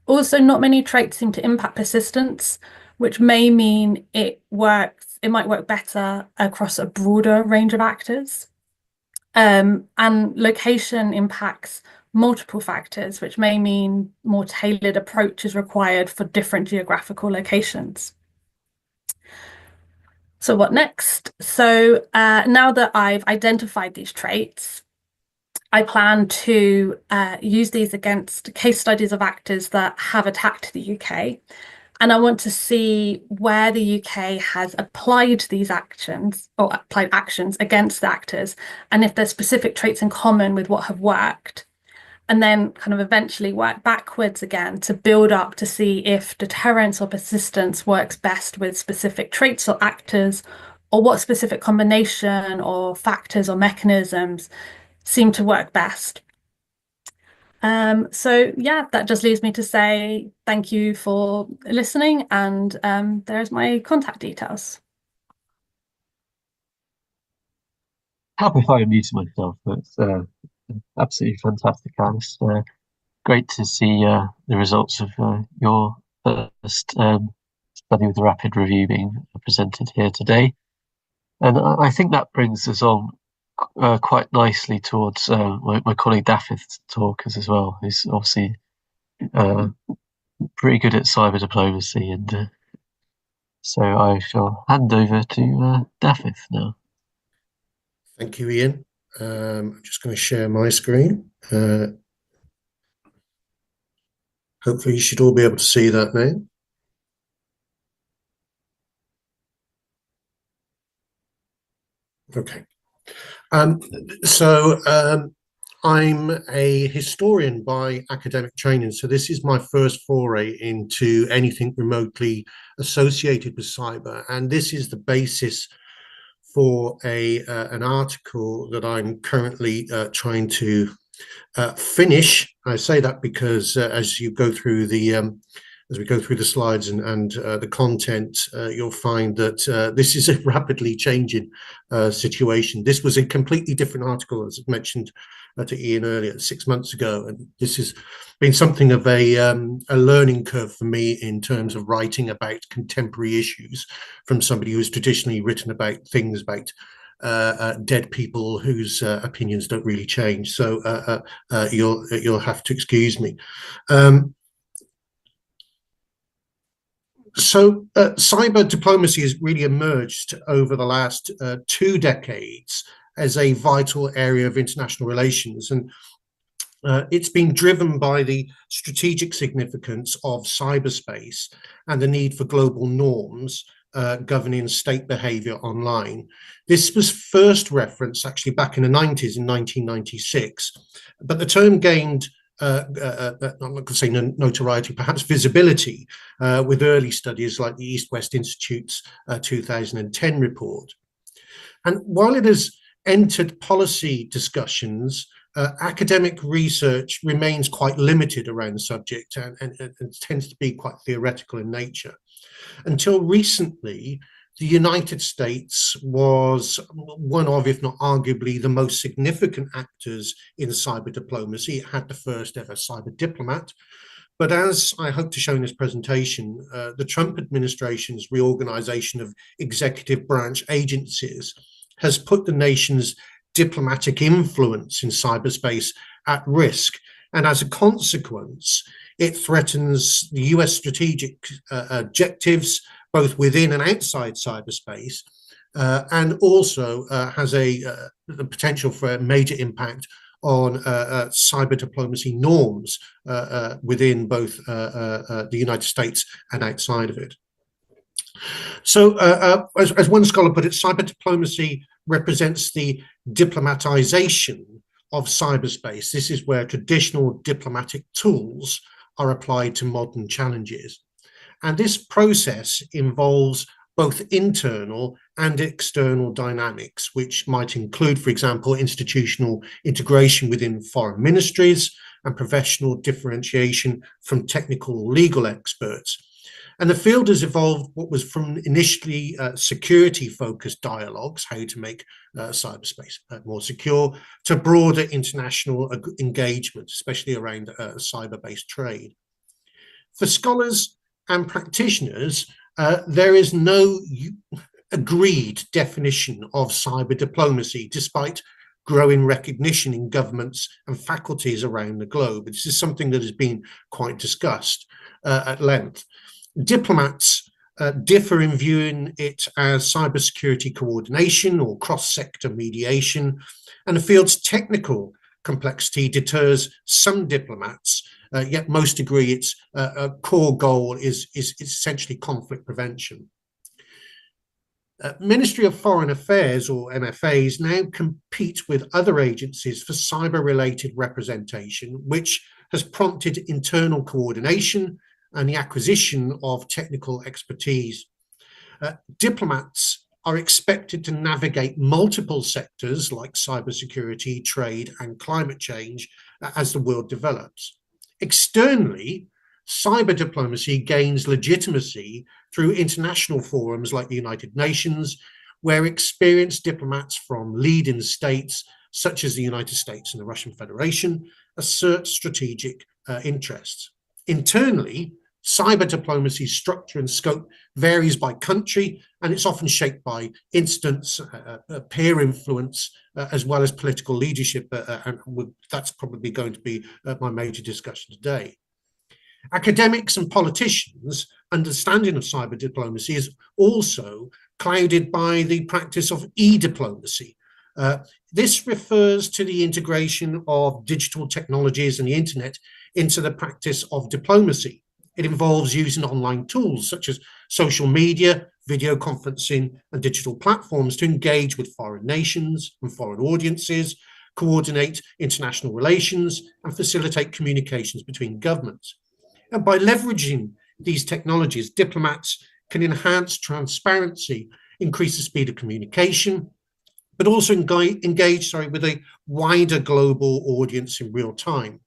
Speaker 12: Also, not many traits seem to impact persistence, which may mean it might work better across a broader range of actors. And location impacts multiple factors, which may mean more tailored approaches required for different geographical locations. So what next? So now that I've identified these traits, I plan to use these against case studies of actors that have attacked the UK. And I want to see where the UK has applied these actions or applied actions against the actors, and if there's specific traits in common with what have worked. And then kind of eventually work backwards again to build up to see if deterrence or persistence works best with specific traits or actors, or what specific combination or factors or mechanisms seem to work best. So yeah, that just leaves me to say thank you for listening, and there's my contact details.
Speaker 9: Happy if I unmute myself. It's absolutely fantastic, Alice. Great to see the results of your first study with the rapid review being presented here today. And I think that brings us on quite nicely towards my colleague Dafydd's talk as well, who's obviously pretty good at cyber diplomacy. And so I shall hand over to Dafydd now.
Speaker 11: Thank you, Ian. I'm just going to share my screen. Hopefully you should all be able to see that now. Okay. I'm a historian by academic training, so this is my first foray into anything remotely associated with cyber, and this is the basis for an article that I'm currently trying to finish. I say that because as you go through the as we go through the slides and the content, you'll find that this is a rapidly changing situation. This was a completely different article, as I mentioned to Ian earlier, 6 months ago, and this has been something of a learning curve for me in terms of writing about contemporary issues from somebody who's traditionally written about things about dead people whose opinions don't really change. So you'll have to excuse me. So cyber diplomacy has really emerged over the last 2 decades as a vital area of international relations, and it's been driven by the strategic significance of cyberspace and the need for global norms governing state behavior online. This was first referenced actually back in the 90s, in 1996, but the term gained I'm not going to say notoriety, perhaps visibility, with early studies like the East-West Institute's 2010 report. And while it has entered policy discussions, academic research remains quite limited around the subject and tends to be quite theoretical in nature. Until recently, the United States was one of, if not arguably, the most significant actors in cyber diplomacy. It had the first ever cyber diplomat. But as I hope to show in this presentation, the Trump administration's reorganization of executive branch agencies has put the nation's diplomatic influence in cyberspace at risk. And as a consequence, it threatens the US strategic objectives, both within and outside cyberspace, and also has the potential for a major impact on cyber diplomacy norms within both the United States and outside of it. So as one scholar put it, cyber diplomacy represents the diplomatization of cyberspace. This is where traditional diplomatic tools are applied to modern challenges. And this process involves both internal and external dynamics, which might include, for example, institutional integration within foreign ministries and professional differentiation from technical legal experts. And the field has evolved what was from initially security-focused dialogues, how to make cyberspace more secure, to broader international engagement, especially around cyber-based trade. For scholars and practitioners, there is no agreed definition of cyber diplomacy, despite growing recognition in governments and faculties around the globe. This is something that has been quite discussed at length. Diplomats differ in viewing it as cybersecurity coordination or cross-sector mediation, and the field's technical complexity deters some diplomats, yet most agree its core goal is essentially conflict prevention. Ministry of Foreign Affairs, or MFAs, now compete with other agencies for cyber-related representation, which has prompted internal coordination and the acquisition of technical expertise. Diplomats are expected to navigate multiple sectors like cybersecurity, trade, and climate change as the world develops. Externally, cyber diplomacy gains legitimacy through international forums like the United Nations, where experienced diplomats from leading states such as the United States and the Russian Federation assert strategic interests. Internally, cyber diplomacy structure and scope varies by country, and it's often shaped by incidents, peer influence, as well as political leadership, and that's probably going to be my major discussion today. Academics and politicians' understanding of cyber diplomacy is also clouded by the practice of e-diplomacy. This refers to the integration of digital technologies and the internet into the practice of diplomacy. It involves using online tools such as social media, video conferencing, and digital platforms to engage with foreign nations and foreign audiences, coordinate international relations, and facilitate communications between governments. And by leveraging these technologies, diplomats can enhance transparency, increase the speed of communication, but also engage with a wider global audience in real time.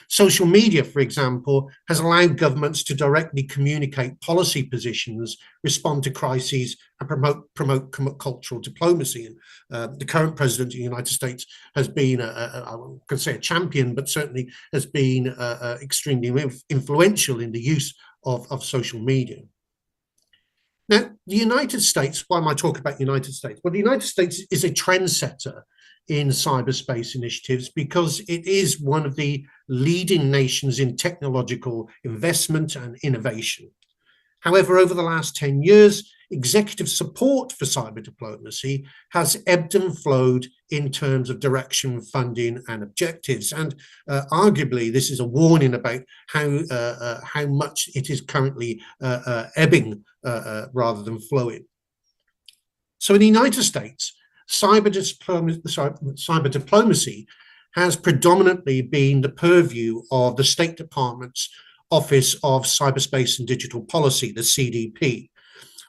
Speaker 11: Social media, for example, has allowed governments to directly communicate policy positions, respond to crises, and promote cultural diplomacy. The current president of the United States has been, I can say a champion, but certainly has been extremely influential in the use of social media. Now, the United States, why am I talking about the United States? Well, the United States is a trendsetter in cyberspace initiatives because it is one of the leading nations in technological investment and innovation. However, over the last 10 years, executive support for cyber diplomacy has ebbed and flowed in terms of direction, funding, and objectives. And arguably, this is a warning about how much it is currently ebbing rather than flowing. So in the United States, cyber diplomacy has predominantly been the purview of the State Department's Office of Cyberspace and Digital Policy, the CDP.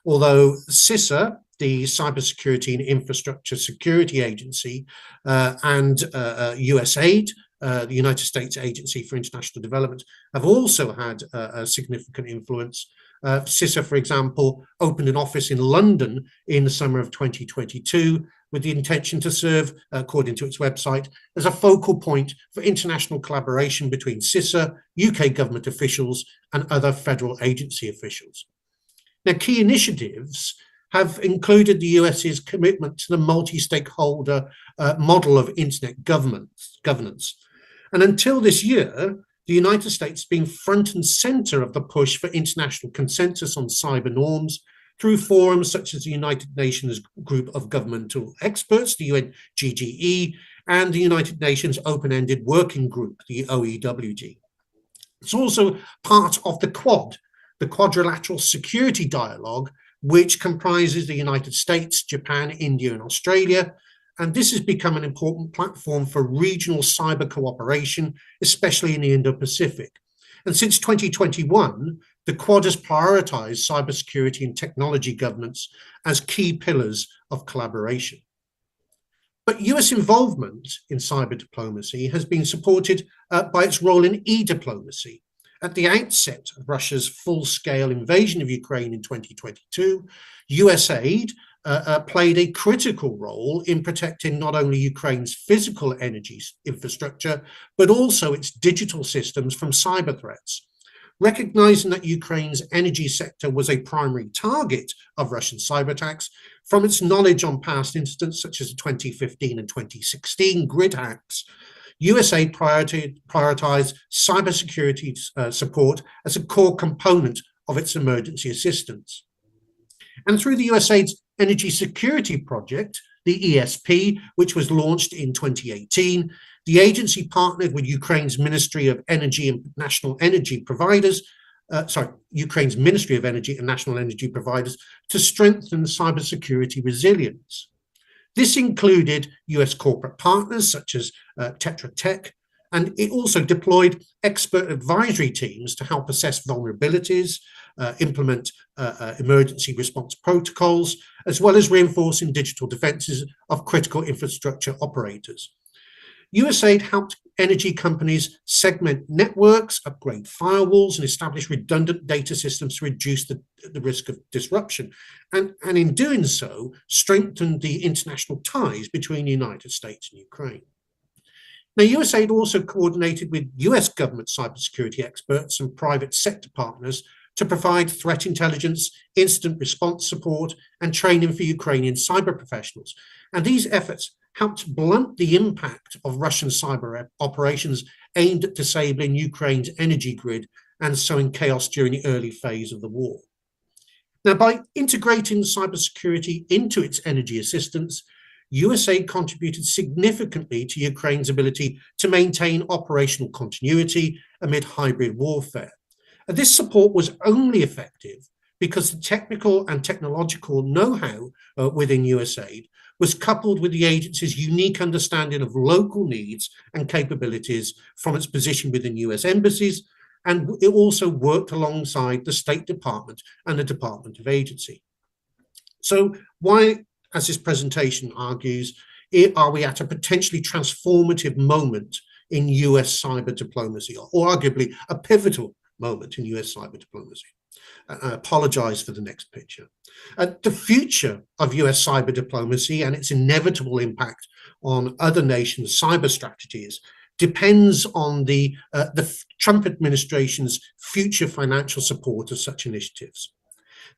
Speaker 11: Although CISA, the Cybersecurity and Infrastructure Security Agency, and USAID, the United States Agency for International Development, have also had a significant influence. CISA, for example, opened an office in London in the summer of 2022 with the intention to serve, according to its website, as a focal point for international collaboration between CISA, UK government officials, and other federal agency officials. Now, key initiatives have included the US's commitment to the multi-stakeholder model of internet governance. And until this year, the United States has been front and center of the push for international consensus on cyber norms through forums such as the United Nations Group of Governmental Experts, the UNGGE, and the United Nations Open-Ended Working Group, the OEWG. It's also part of the Quad, the Quadrilateral Security Dialogue, which comprises the United States, Japan, India, and Australia. And this has become an important platform for regional cyber cooperation, especially in the Indo-Pacific. And since 2021, the Quad has prioritized cybersecurity and technology governance as key pillars of collaboration. But US involvement in cyber diplomacy has been supported by its role in e-diplomacy. At the outset of Russia's full-scale invasion of Ukraine in 2022, USAID played a critical role in protecting not only Ukraine's physical energy infrastructure, but also its digital systems from cyber threats. Recognizing that Ukraine's energy sector was a primary target of Russian cyber attacks, From its knowledge on past incidents such as the 2015 and 2016 grid hacks, USAID prioritized cybersecurity support as a core component of its emergency assistance. And through the USAID's Energy Security Project, the ESP, which was launched in 2018, the agency partnered with Ukraine's Ministry of Energy and National Energy Providers, Ukraine's Ministry of Energy and National Energy Providers to strengthen cybersecurity resilience. This included US corporate partners such as Tetra Tech, and it also deployed expert advisory teams to help assess vulnerabilities, implement emergency response protocols, as well as reinforcing digital defenses of critical infrastructure operators. USAID helped energy companies segment networks, upgrade firewalls, and establish redundant data systems to reduce the risk of disruption. And in doing so, strengthened the international ties between the United States and Ukraine. Now, USAID also coordinated with US government cybersecurity experts and private sector partners to provide threat intelligence, incident response support, and training for Ukrainian cyber professionals. And these efforts helped blunt the impact of Russian cyber operations aimed at disabling Ukraine's energy grid and sowing chaos during the early phase of the war. Now, by integrating cybersecurity into its energy assistance, USAID contributed significantly to Ukraine's ability to maintain operational continuity amid hybrid warfare. And this support was only effective because the technical and technological know-how within USAID was coupled with the agency's unique understanding of local needs and capabilities from its position within US embassies, and it also worked alongside the State Department and the Department of Agency. So why, as this presentation argues, are we at a potentially transformative moment in US cyber diplomacy, or arguably a pivotal moment in US cyber diplomacy? I apologize for the next picture. The future of US cyber diplomacy and its inevitable impact on other nations' cyber strategies depends on the Trump administration's future financial support of such initiatives.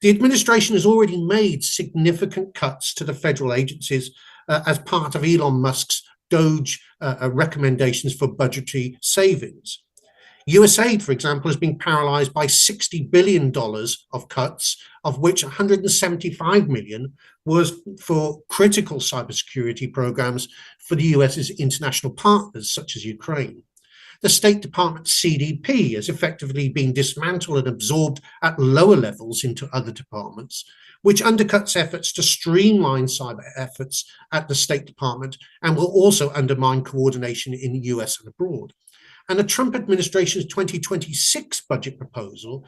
Speaker 11: The administration has already made significant cuts to the federal agencies as part of Elon Musk's DOGE recommendations for budgetary savings. USAID, for example, has been paralyzed by $60 billion of cuts, of which $175 million was for critical cybersecurity programs for the US's international partners, such as Ukraine. The State Department CDP has effectively been dismantled and absorbed at lower levels into other departments, which undercuts efforts to streamline cyber efforts at the State Department and will also undermine coordination in the US and abroad. And the Trump administration's 2026 budget proposal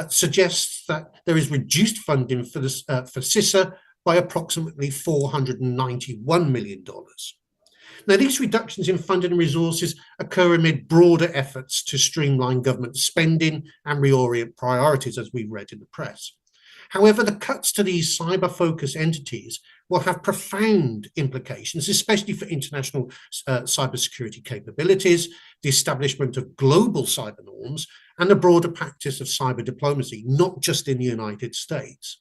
Speaker 11: suggests that there is reduced funding for CISA by approximately $491 million. Now, these reductions in funding and resources occur amid broader efforts to streamline government spending and reorient priorities, as we read in the press. However, the cuts to these cyber-focused entities will have profound implications, especially for international cybersecurity capabilities, the establishment of global cyber norms, and the broader practice of cyber diplomacy, not just in the United States.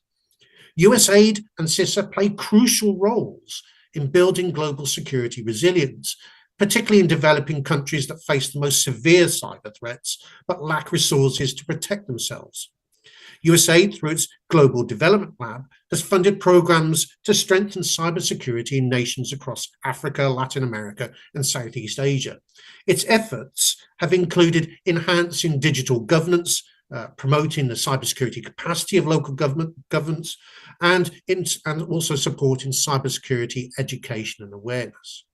Speaker 11: USAID and CISA play crucial roles in building global security resilience, particularly in developing countries that face the most severe cyber threats but lack resources to protect themselves. USAID, through its Global Development Lab, has funded programs to strengthen cybersecurity in nations across Africa, Latin America, and Southeast Asia. Its efforts have included enhancing digital governance, promoting the cybersecurity capacity of local governments, and also supporting cybersecurity education and awareness.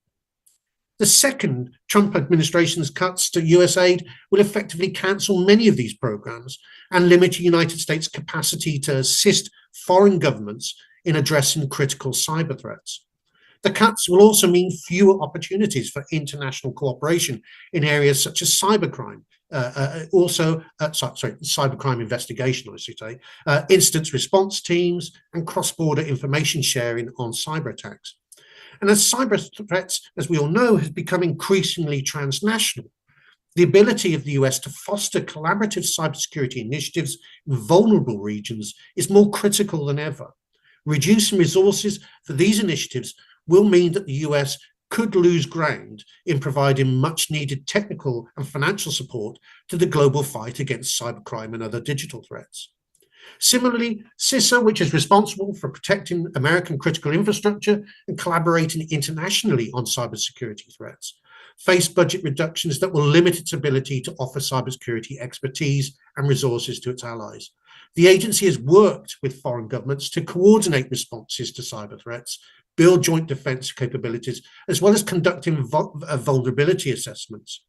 Speaker 11: The second Trump administration's cuts to USAID will effectively cancel many of these programs and limit the United States' capacity to assist foreign governments in addressing critical cyber threats. The cuts will also mean fewer opportunities for international cooperation in areas such as cybercrime, cybercrime investigation, I should say, incident response teams, and cross-border information sharing on cyber attacks. And as cyber threats, as we all know, has become increasingly transnational, the ability of the US to foster collaborative cybersecurity initiatives in vulnerable regions is more critical than ever. Reducing resources for these initiatives will mean that the US could lose ground in providing much needed technical and financial support to the global fight against cybercrime and other digital threats. Similarly, CISA, which is responsible for protecting American critical infrastructure and collaborating internationally on cybersecurity threats, face budget reductions that will limit its ability to offer cybersecurity expertise and resources to its allies. The agency has worked with foreign governments to coordinate responses to cyber threats, build joint defense capabilities, as well as conducting vulnerability assessments.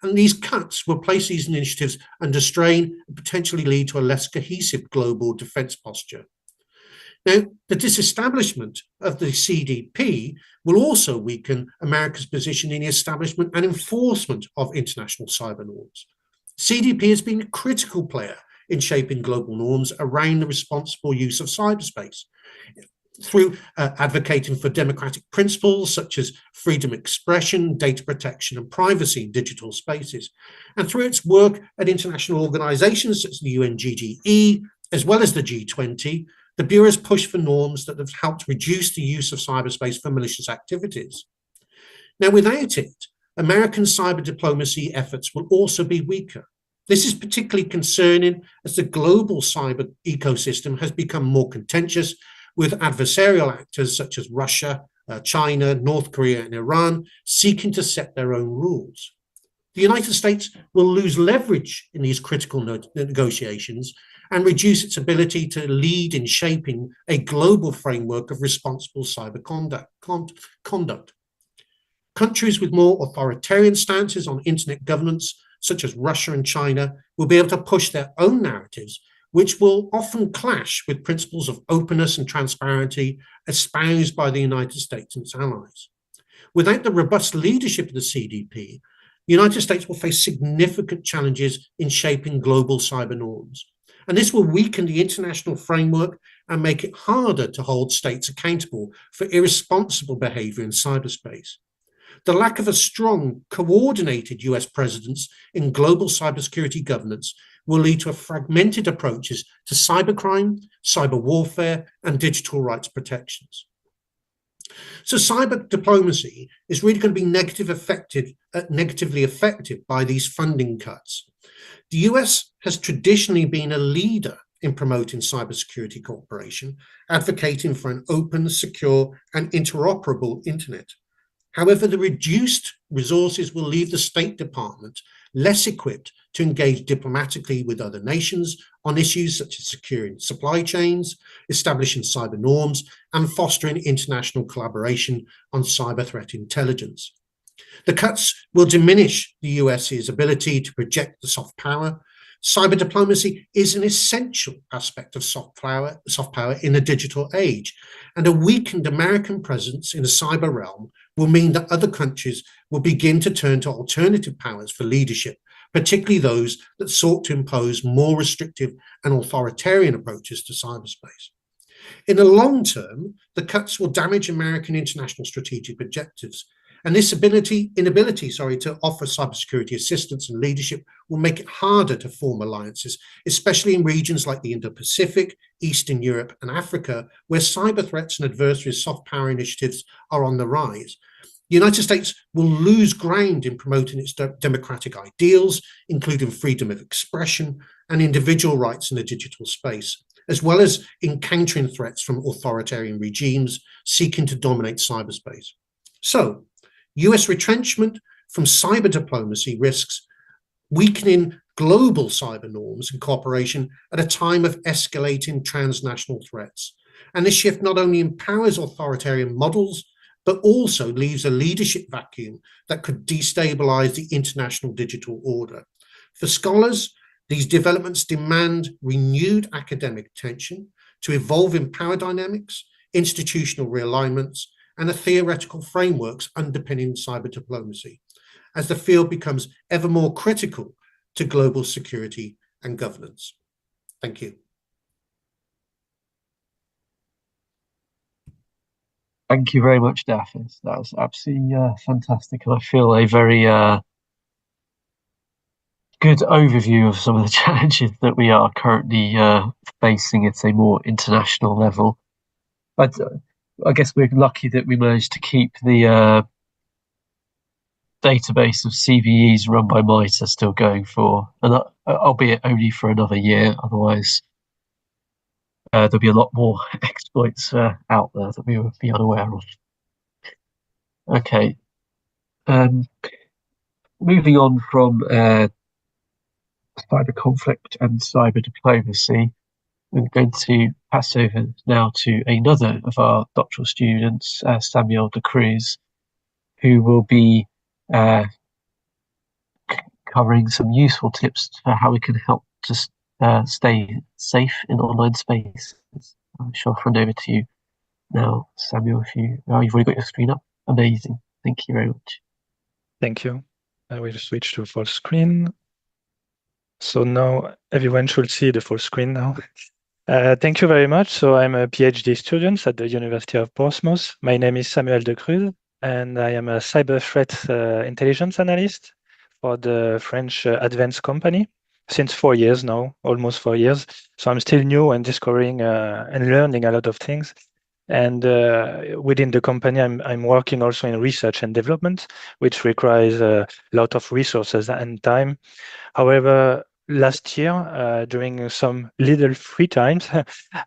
Speaker 11: And these cuts will place these initiatives under strain and potentially lead to a less cohesive global defense posture. Now, the disestablishment of the CDP will also weaken America's position in the establishment and enforcement of international cyber norms. CDP has been a critical player in shaping global norms around the responsible use of cyberspace through advocating for democratic principles such as freedom of expression, data protection, and privacy in digital spaces, and through its work at international organizations such as the UNGGE, as well as the G20, the Bureau has pushed for norms that have helped reduce the use of cyberspace for malicious activities. Now, without it, American cyber diplomacy efforts will also be weaker. This is particularly concerning as the global cyber ecosystem has become more contentious, with adversarial actors such as Russia, China, North Korea, and Iran seeking to set their own rules. The United States will lose leverage in these critical negotiations and reduce its ability to lead in shaping a global framework of responsible cyber conduct. Countries with more authoritarian stances on internet governance, such as Russia and China, will be able to push their own narratives, which will often clash with principles of openness and transparency espoused by the United States and its allies. Without the robust leadership of the CDP, the United States will face significant challenges in shaping global cyber norms. And this will weaken the international framework and make it harder to hold states accountable for irresponsible behavior in cyberspace. The lack of a strong, coordinated US presence in global cybersecurity governance will lead to fragmented approaches to cybercrime, cyber warfare, and digital rights protections. So cyber diplomacy is really going to be negatively affected by these funding cuts. The US has traditionally been a leader in promoting cybersecurity cooperation, advocating for an open, secure, and interoperable internet. However, the reduced resources will leave the State Department less equipped to engage diplomatically with other nations on issues such as securing supply chains, establishing cyber norms, and fostering international collaboration on cyber threat intelligence. The cuts will diminish the US's ability to project the soft power. Cyber diplomacy is an essential aspect of soft power in a digital age, and a weakened American presence in the cyber realm will mean that other countries will begin to turn to alternative powers for leadership, particularly those that sought to impose more restrictive and authoritarian approaches to cyberspace. In the long term, the cuts will damage American international strategic objectives, and this inability to offer cybersecurity assistance and leadership will make it harder to form alliances, especially in regions like the Indo-Pacific, Eastern Europe, and Africa, where cyber threats and adversaries' soft power initiatives are on the rise. The United States will lose ground in promoting its democratic ideals, including freedom of expression and individual rights in the digital space, as well as in countering threats from authoritarian regimes seeking to dominate cyberspace. So, US retrenchment from cyber diplomacy risks weakening global cyber norms and cooperation at a time of escalating transnational threats. And this shift not only empowers authoritarian models, but also leaves a leadership vacuum that could destabilize the international digital order. For scholars, these developments demand renewed academic attention to evolving power dynamics, institutional realignments, and the theoretical frameworks underpinning cyber diplomacy, as the field becomes ever more critical to global security and governance. Thank you.
Speaker 9: Thank you very much, Dafis. That was absolutely fantastic. And I feel a very good overview of some of the challenges that we are currently facing at a more international level. But I guess we're lucky that we managed to keep the database of CVEs run by MITRE still going for, and albeit only for another year. Otherwise, there'll be a lot more exploits out there that we would be unaware of. Okay. Moving on from cyber conflict and cyber diplomacy, we're going to pass over now to another of our doctoral students, Samuel de Cruz, who will be covering some useful tips for how we can help to stay safe in online space. I'm sure I'll hand over to you now, Samuel. If you've already got your screen up, amazing. Thank you very much.
Speaker 1: Thank you. I will switch to full screen. So now everyone should see the full screen now. Thank you very much. So I'm a PhD student at the University of Portsmouth. My name is Samuel de Cruz, and I am a cyber threat intelligence analyst for the French Advanced company since 4 years now, almost 4 years. So I'm still new and discovering and learning a lot of things. And within the company, I'm working also in research and development, which requires a lot of resources and time. However, last year, during some little free times,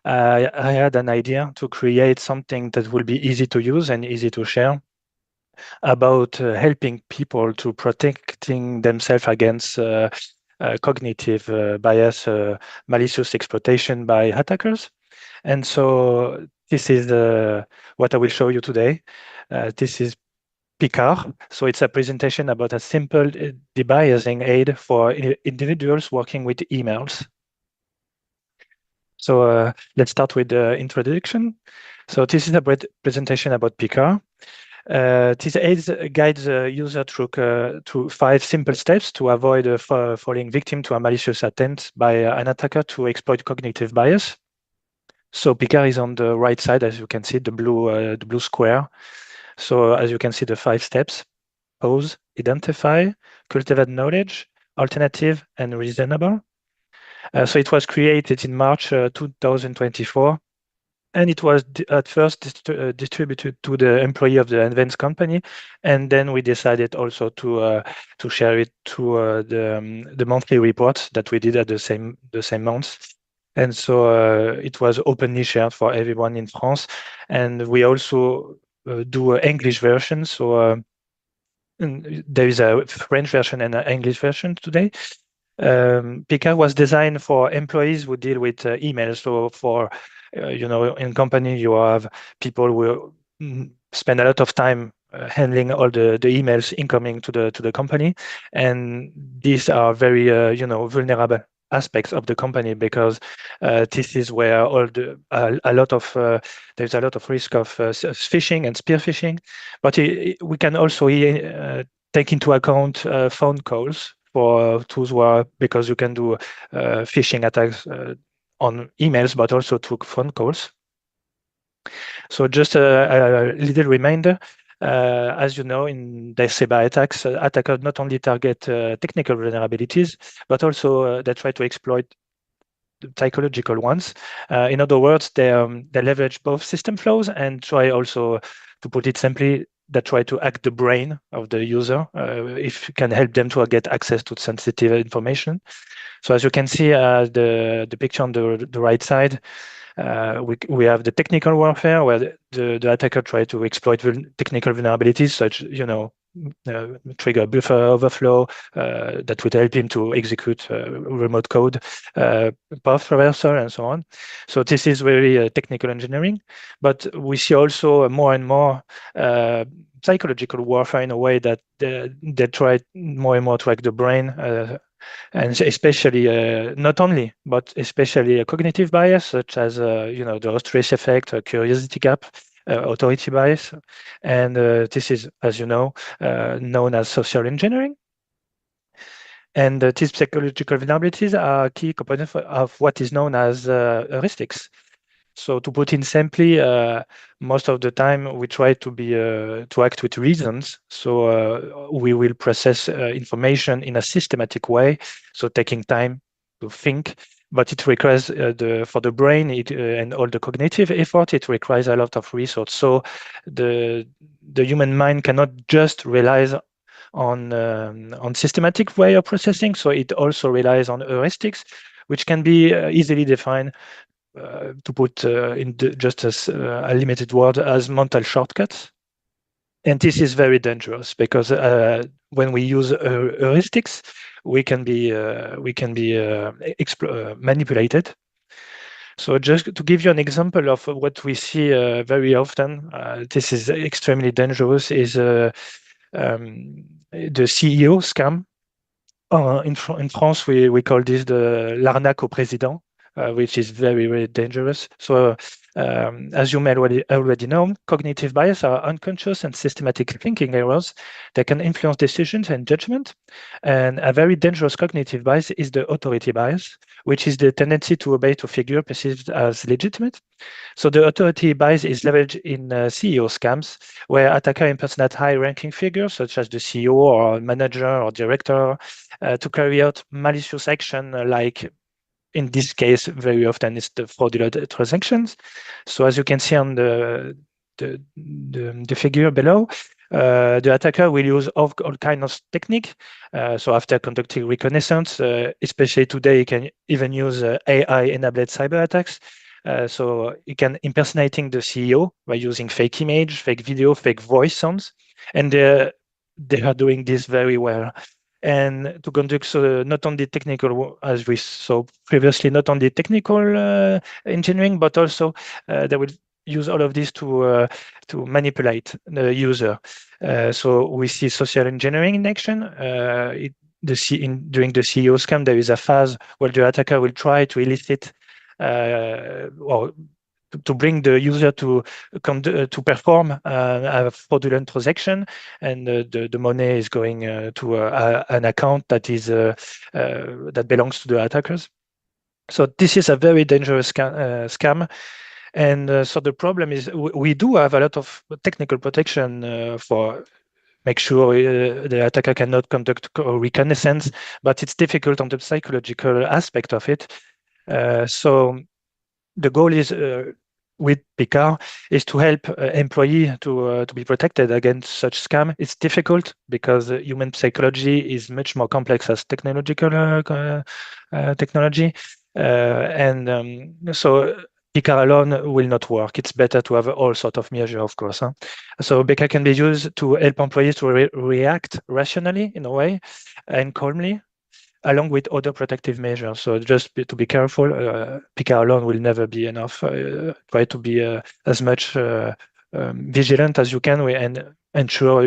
Speaker 1: I had an idea to create something that will be easy to use and easy to share about helping people to protecting themselves against cognitive bias, malicious exploitation by attackers. And so this is what I will show you today. This is Picard. So it's a presentation about a simple debiasing aid for individuals working with emails. So let's start with the introduction. So this is a presentation about Picard. This aid guides the user through 5 simple steps to avoid falling victim to a malicious attempt by an attacker to exploit cognitive bias. So Picard is on the right side, as you can see, the blue square. So as you can see, the 5 steps: pause, identify, cultivate knowledge, alternative, and reasonable. So it was created in March 2024. And it was at first distributed to the employee of the Advanced company, and then we decided also to share it to the monthly reports that we did at the same month. And so it was openly shared for everyone in France, and we also do an English version. So there is a French version and an English version today. Picard was designed for employees who deal with emails. So for in company, you have people who spend a lot of time handling all the emails incoming to the company, and these are very vulnerable aspects of the company, because this is where there's a lot of risk of phishing and spear phishing, but we can also take into account phone calls for tools because you can do phishing attacks on emails, but also through phone calls. So just a little reminder, as you know, in the cyber attacks, attackers not only target technical vulnerabilities, but also they try to exploit the psychological ones. In other words, they leverage both system flows and try also, to put it simply, they try to hack the brain of the user if you can help them to get access to sensitive information. So as you can see, the picture on the right side, we have the technical warfare, where the attacker tries to exploit technical vulnerabilities, such trigger buffer overflow that would help him to execute remote code, path traversal, and so on. So this is very technical engineering, but we see also more and more psychological warfare, in a way that they try more and more to hack the brain, and especially not only, but especially a cognitive bias, such as the stress effect, curiosity gap, authority bias, and this is, as you know, known as social engineering. And these psychological vulnerabilities are a key component of what is known as heuristics. So to put it simply, most of the time we try to act with reasons. So we will process information in a systematic way, so taking time to think, but it requires for the brain and all the cognitive effort. It requires a lot of resource. So the human mind cannot just rely on systematic way of processing. So it also relies on heuristics, which can be easily defined to put in just as a limited word as mental shortcuts. And this is very dangerous because when we use heuristics, we can be manipulated. So just to give you an example of what we see very often, this is extremely dangerous, is the CEO scam. In France, we call this the l'arnaque au président, which is very, very dangerous. So as you may already know, cognitive bias are unconscious and systematic thinking errors that can influence decisions and judgment. And a very dangerous cognitive bias is the authority bias, which is the tendency to obey to figure perceived as legitimate. So the authority bias is leveraged in CEO scams, where attackers impersonate high-ranking figures such as the CEO or manager or director to carry out malicious action, like in this case, very often it's the fraudulent transactions. So as you can see on the figure below, the attacker will use all kinds of technique. So after conducting reconnaissance, especially today, you can even use AI-enabled cyber attacks. So you can impersonating the CEO by using fake image, fake video, fake voice sounds, and they are doing this very well. And to conduct not only technical, as we saw previously, not only technical engineering, but also they will use all of this to manipulate the user. So we see social engineering in action. During the CEO scam, there is a phase where the attacker will try to elicit or to bring the user to perform a fraudulent transaction, and the money is going to an account that is that belongs to the attackers. So this is a very dangerous scam. And so the problem is we do have a lot of technical protection for make sure the attacker cannot conduct reconnaissance, but it's difficult on the psychological aspect of it. So the goal is with Picard is to help employee to be protected against such scam. It's difficult because human psychology is much more complex as technological technology, so Picard alone will not work. It's better to have all sorts of measures, of course. So Picard can be used to help employees to react rationally in a way and calmly, along with other protective measures. So just to be careful, Picard alone will never be enough. Try to be as much vigilant as you can and ensure,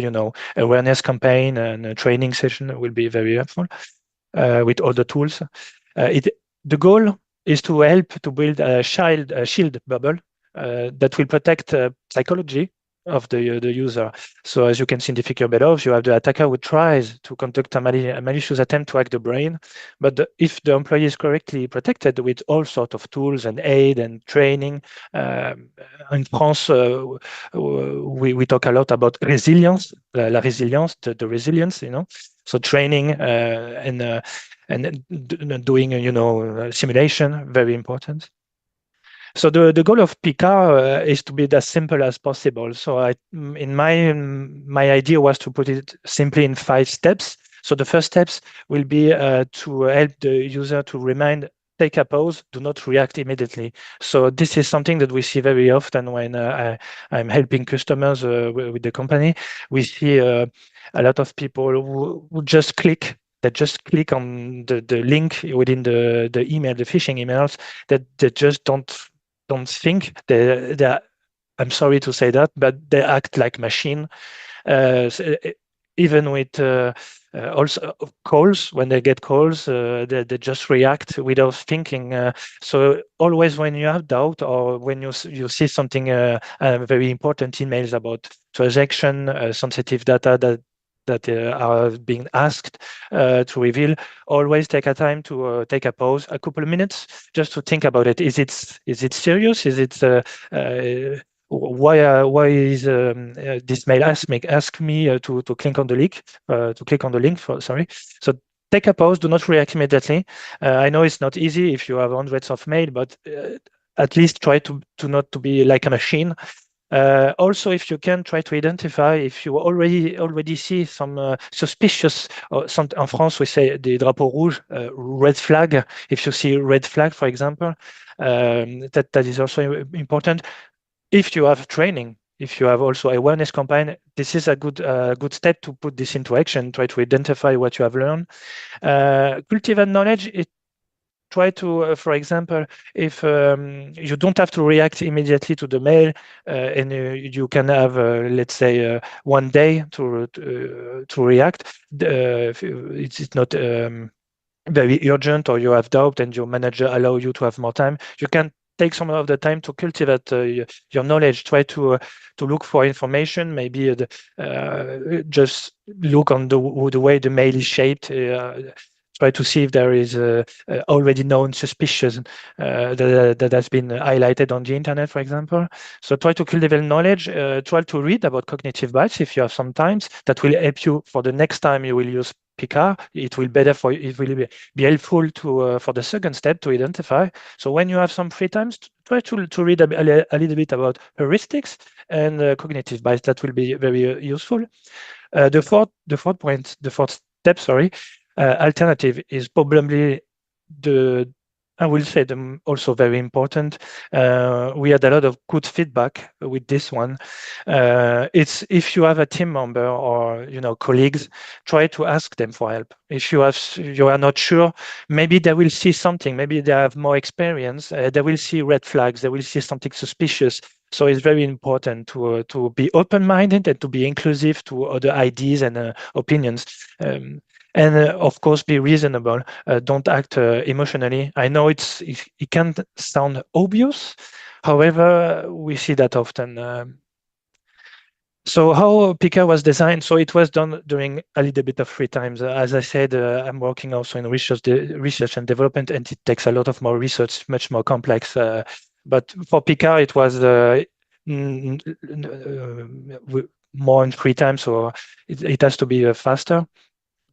Speaker 1: awareness campaign and a training session will be very helpful with all the tools. The goal is to help to build a shield bubble that will protect psychology of the user. So as you can see in the figure below, you have the attacker who tries to conduct a malicious attempt to hack the brain. But if the employee is correctly protected with all sorts of tools and aid and training, in France, we talk a lot about resilience, la résilience, the resilience, So training and doing, simulation, very important. So the goal of Picard is to be as simple as possible. So my idea was to put it simply in 5 steps. So the first steps will be to help the user to remind, take a pause, do not react immediately. So this is something that we see very often when I'm helping customers with the company. We see a lot of people who just click. That just click on the link within the email, the phishing emails, that they just don't think. I'm sorry to say that, but they act like machine. Even with also calls, when they get calls, they just react without thinking. So always when you have doubt or when you see something, very important emails about transaction, sensitive data that are being asked to reveal, always take a time to take a pause, a couple of minutes, just to think about it. Is it serious? Is it why is this mail ask me to click on the link? Sorry. So take a pause, do not react immediately. I know it's not easy if you have hundreds of mail, but at least try to not to be like a machine. Also, if you can, try to identify if you already see some suspicious, or some, in France we say des drapeaux rouges, red flag. If you see red flag, for example, that is also important. If you have training, if you have also awareness campaign, this is a good step to put this into action. Try to identify what you have learned. Cultivate knowledge. Try to, for example, if you don't have to react immediately to the mail, and you can have, let's say, 1 day to react. It's not very urgent, or you have doubt, and your manager allow you to have more time. You can take some of the time to cultivate your knowledge. Try to look for information. Maybe just look on the way the mail is shaped. Try to see if there is already known suspicion that has been highlighted on the internet, for example. So try to cultivate knowledge. Try to read about cognitive bias if you have some times. That will help you for the next time you will use PICAR. It will be helpful to for the second step to identify. So when you have some free times, try to read a little bit about heuristics and cognitive bias. That will be very useful. The fourth step, sorry. Alternative is probably I will say them also very important. We had a lot of good feedback with this one. It's if you have a team member or colleagues, try to ask them for help. If you are not sure, maybe they will see something. Maybe they have more experience. They will see red flags. They will see something suspicious. So it's very important to be open-minded and to be inclusive to other ideas and opinions. And of course, be reasonable. Don't act emotionally. I know it can sound obvious. However, we see that often. So how PICAR was designed? So it was done during a little bit of free times. As I said, I'm working also in research and development, and it takes a lot of more research, much more complex. But for PICAR, it was more in free time, so it has to be faster.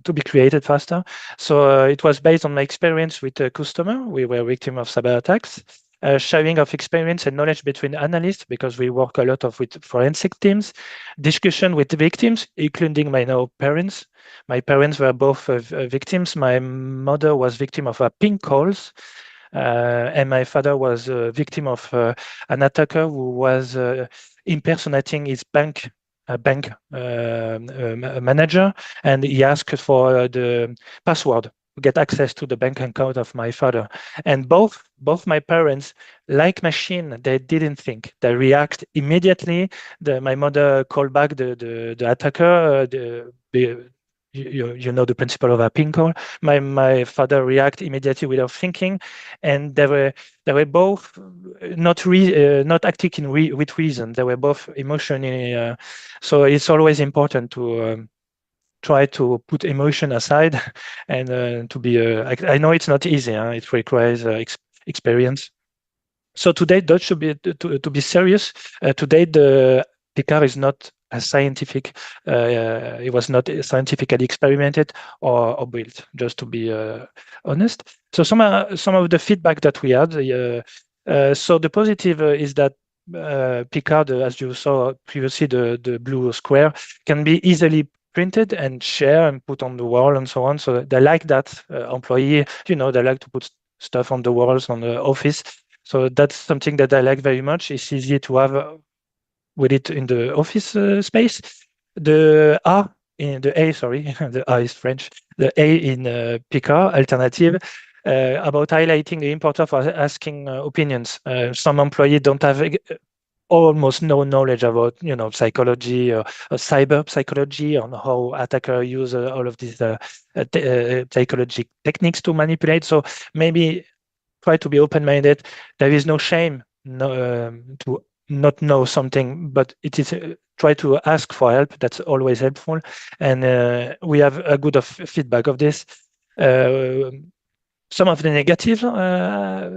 Speaker 1: To be created faster. So it was based on my experience with a customer. We were victim of cyber attacks. Sharing of experience and knowledge between analysts, because we work a lot with forensic teams. Discussion with victims, including my parents. My parents were both victims. My mother was victim of pink calls. And my father was a victim of an attacker who was impersonating his bank manager, and he asked for the password to get access to the bank account of my father. And both my parents, like machine, they didn't think. They react immediately. My mother called back the attacker. You know the principle of a pin call. My father react immediately without thinking, and they were both not acting with reason. They were both emotionally. So it's always important to try to put emotion aside and to be. I know it's not easy. It requires experience. So today, to be serious, today the PICAR is not as scientific. It was not scientifically experimented or built, just to be honest. So some of the feedback that we had. So the positive is that PICAR, as you saw previously, the blue square can be easily printed and share and put on the wall and so on. So they like that employee. They like to put stuff on the walls on the office. So that's something that I like very much. It's easy to have with it in the office space. The A, the A is French. The A in PICAR alternative about highlighting the importance of asking opinions. Some employees don't have almost no knowledge about psychology or cyber psychology, on how attackers use all of these psychology techniques to manipulate. So maybe try to be open-minded. There is no shame to not know something, but it is try to ask for help. That's always helpful, and we have a good feedback of this. Some of the negative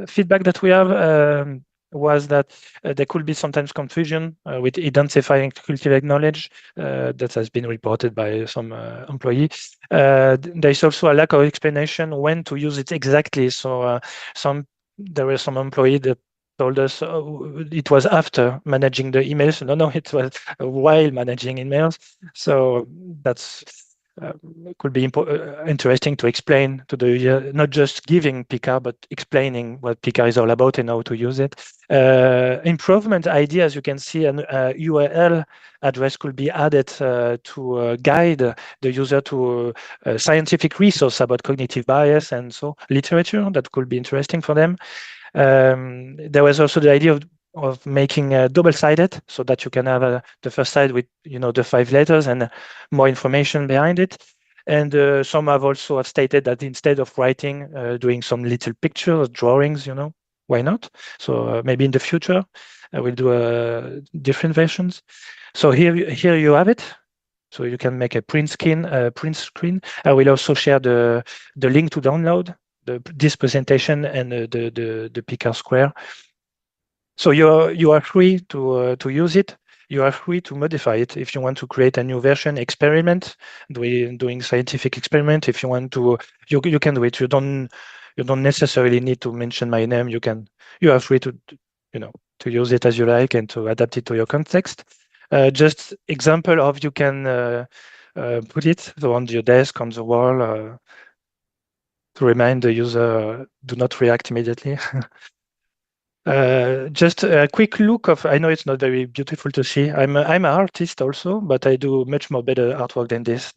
Speaker 1: feedback that we have. was that there could be sometimes confusion with identifying cultivated knowledge that has been reported by some employees. There is also a lack of explanation when to use it exactly. So there were some employees that told us it was after managing the emails. No, it was while managing emails. So that's could be interesting to explain to the not just giving PK, but explaining what PK is all about and how to use it. Improvement ideas, you can see an URL address could be added to guide the user to scientific resource about cognitive bias and so literature that could be interesting for them. There was also the idea of making double-sided so that you can have the first side with the 5 letters and more information behind it. And some have also stated that instead of writing, doing some little pictures, drawings, why not? So maybe in the future, we'll do different versions. So here you have it. So you can make a print screen. I will also share the link to download this presentation and the PK Square. So you are free to use it. You are free to modify it if you want to create a new version, experiment, doing scientific experiment. If you want to, you can do it. You don't necessarily need to mention my name. You are free to to use it as you like and to adapt it to your context. Just example of you can put it on your desk, on the wall, to remind the user do not react immediately. Just a quick look of, I know it's not very beautiful to see. I'm an artist also, but I do much more better artwork than this.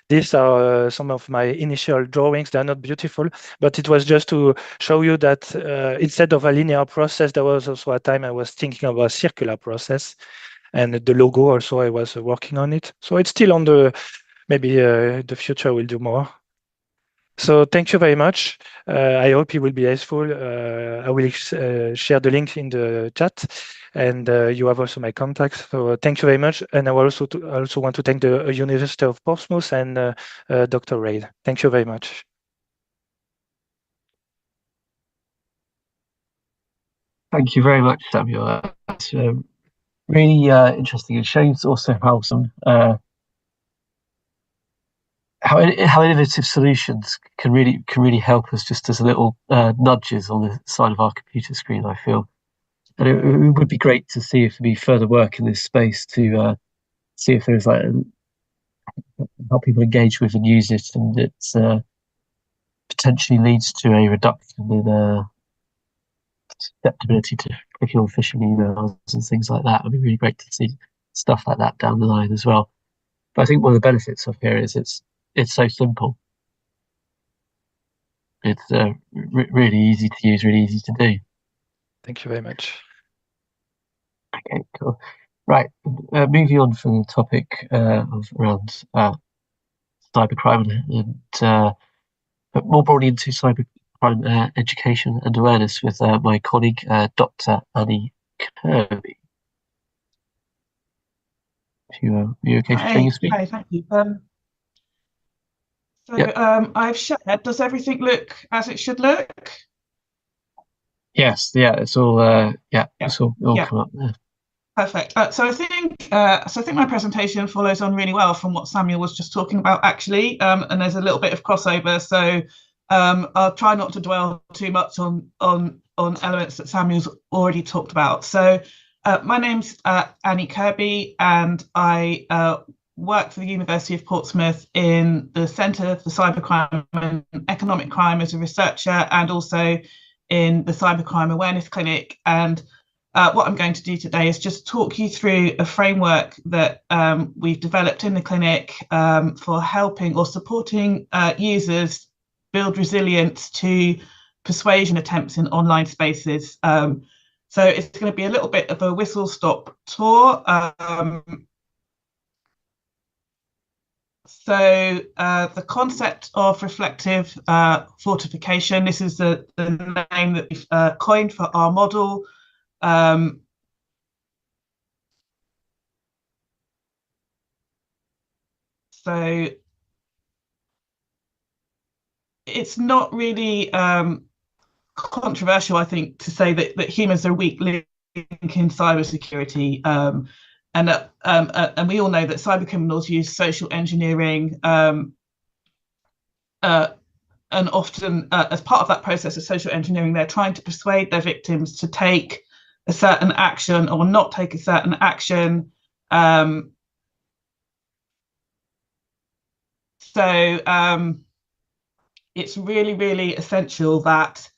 Speaker 1: These are some of my initial drawings. They're not beautiful, but it was just to show you that instead of a linear process, there was also a time I was thinking of a circular process. And the logo also, I was working on it. So it's still on maybe the future we'll do more. So thank you very much. I hope it will be useful. I will share the link in the chat, and you have also my contacts. So thank you very much. And I also want to thank the University of Portsmouth and Dr. Reid. Thank you very much.
Speaker 9: Thank you very much, Samuel. That's really interesting. It shows also how some how innovative solutions can really help us just as little nudges on the side of our computer screen, I feel. And it would be great to see if there'd be further work in this space to see if there's how people engage with and use it, and it potentially leads to a reduction in susceptibility to clicking on phishing emails and things like that. It'd be really great to see stuff like that down the line as well. But I think one of the benefits of here is it's so simple. It's really easy to use, really easy to do.
Speaker 1: Thank you very much.
Speaker 9: Okay, cool. Right, moving on from the topic of around cybercrime and but more broadly into cybercrime education and awareness with my colleague Dr. Annie Kirby. You okay to share your screen?
Speaker 13: Hi, thank you. I've shared. Does everything look as it should look?
Speaker 9: Yes, yeah, it's all it's all come up there.
Speaker 13: Perfect. So I think my presentation follows on really well from what Samuel was just talking about, actually, and there's a little bit of crossover. So I'll try not to dwell too much on elements that Samuel's already talked about. So my name's Annie Kirby, and I work for the University of Portsmouth in the Centre for Cybercrime and Economic Crime as a researcher, and also in the Cybercrime Awareness Clinic. And what I'm going to do today is just talk you through a framework that we've developed in the clinic for helping or supporting users build resilience to persuasion attempts in online spaces. So it's going to be a little bit of a whistle-stop tour. So the concept of reflective fortification, this is the name that we've coined for our model. So it's not really controversial, I think, to say that humans are a weak link in cybersecurity. And we all know that cybercriminals use social engineering, and often as part of that process of social engineering, they're trying to persuade their victims to take a certain action or not take a certain action. It's really, really essential that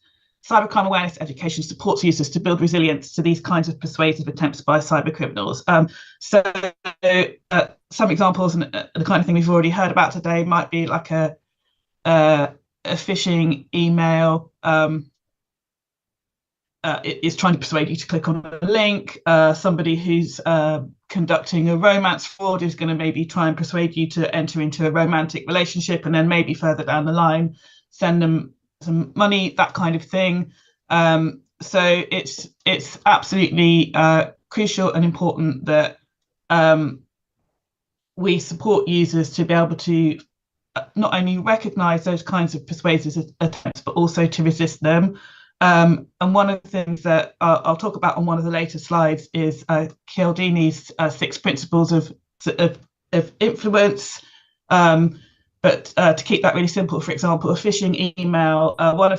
Speaker 13: cybercrime awareness education supports users to build resilience to these kinds of persuasive attempts by cybercriminals. Some examples, and the kind of thing we've already heard about today, might be like a phishing email. It is trying to persuade you to click on a link. Somebody who's conducting a romance fraud is going to maybe try and persuade you to enter into a romantic relationship, and then maybe further down the line send them some money, that kind of thing. So it's absolutely crucial and important that we support users to be able to not only recognize those kinds of persuasive attempts, but also to resist them. And one of the things that I'll talk about on one of the later slides is Cialdini's 6 principles of influence. But to keep that really simple, for example, a phishing email, one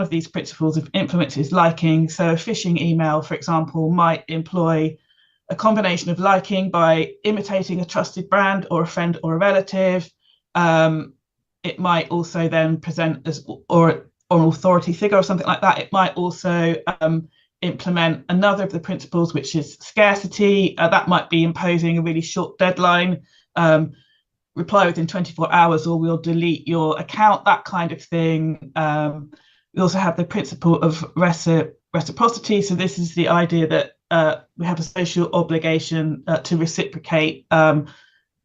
Speaker 13: of these principles of influence is liking. So a phishing email, for example, might employ a combination of liking by imitating a trusted brand or a friend or a relative. It might also then present as or an authority figure or something like that. It might also implement another of the principles, which is scarcity. That might be imposing a really short deadline, reply within 24 hours or we'll delete your account, that kind of thing. We also have the principle of reciprocity. So this is the idea that we have a social obligation to reciprocate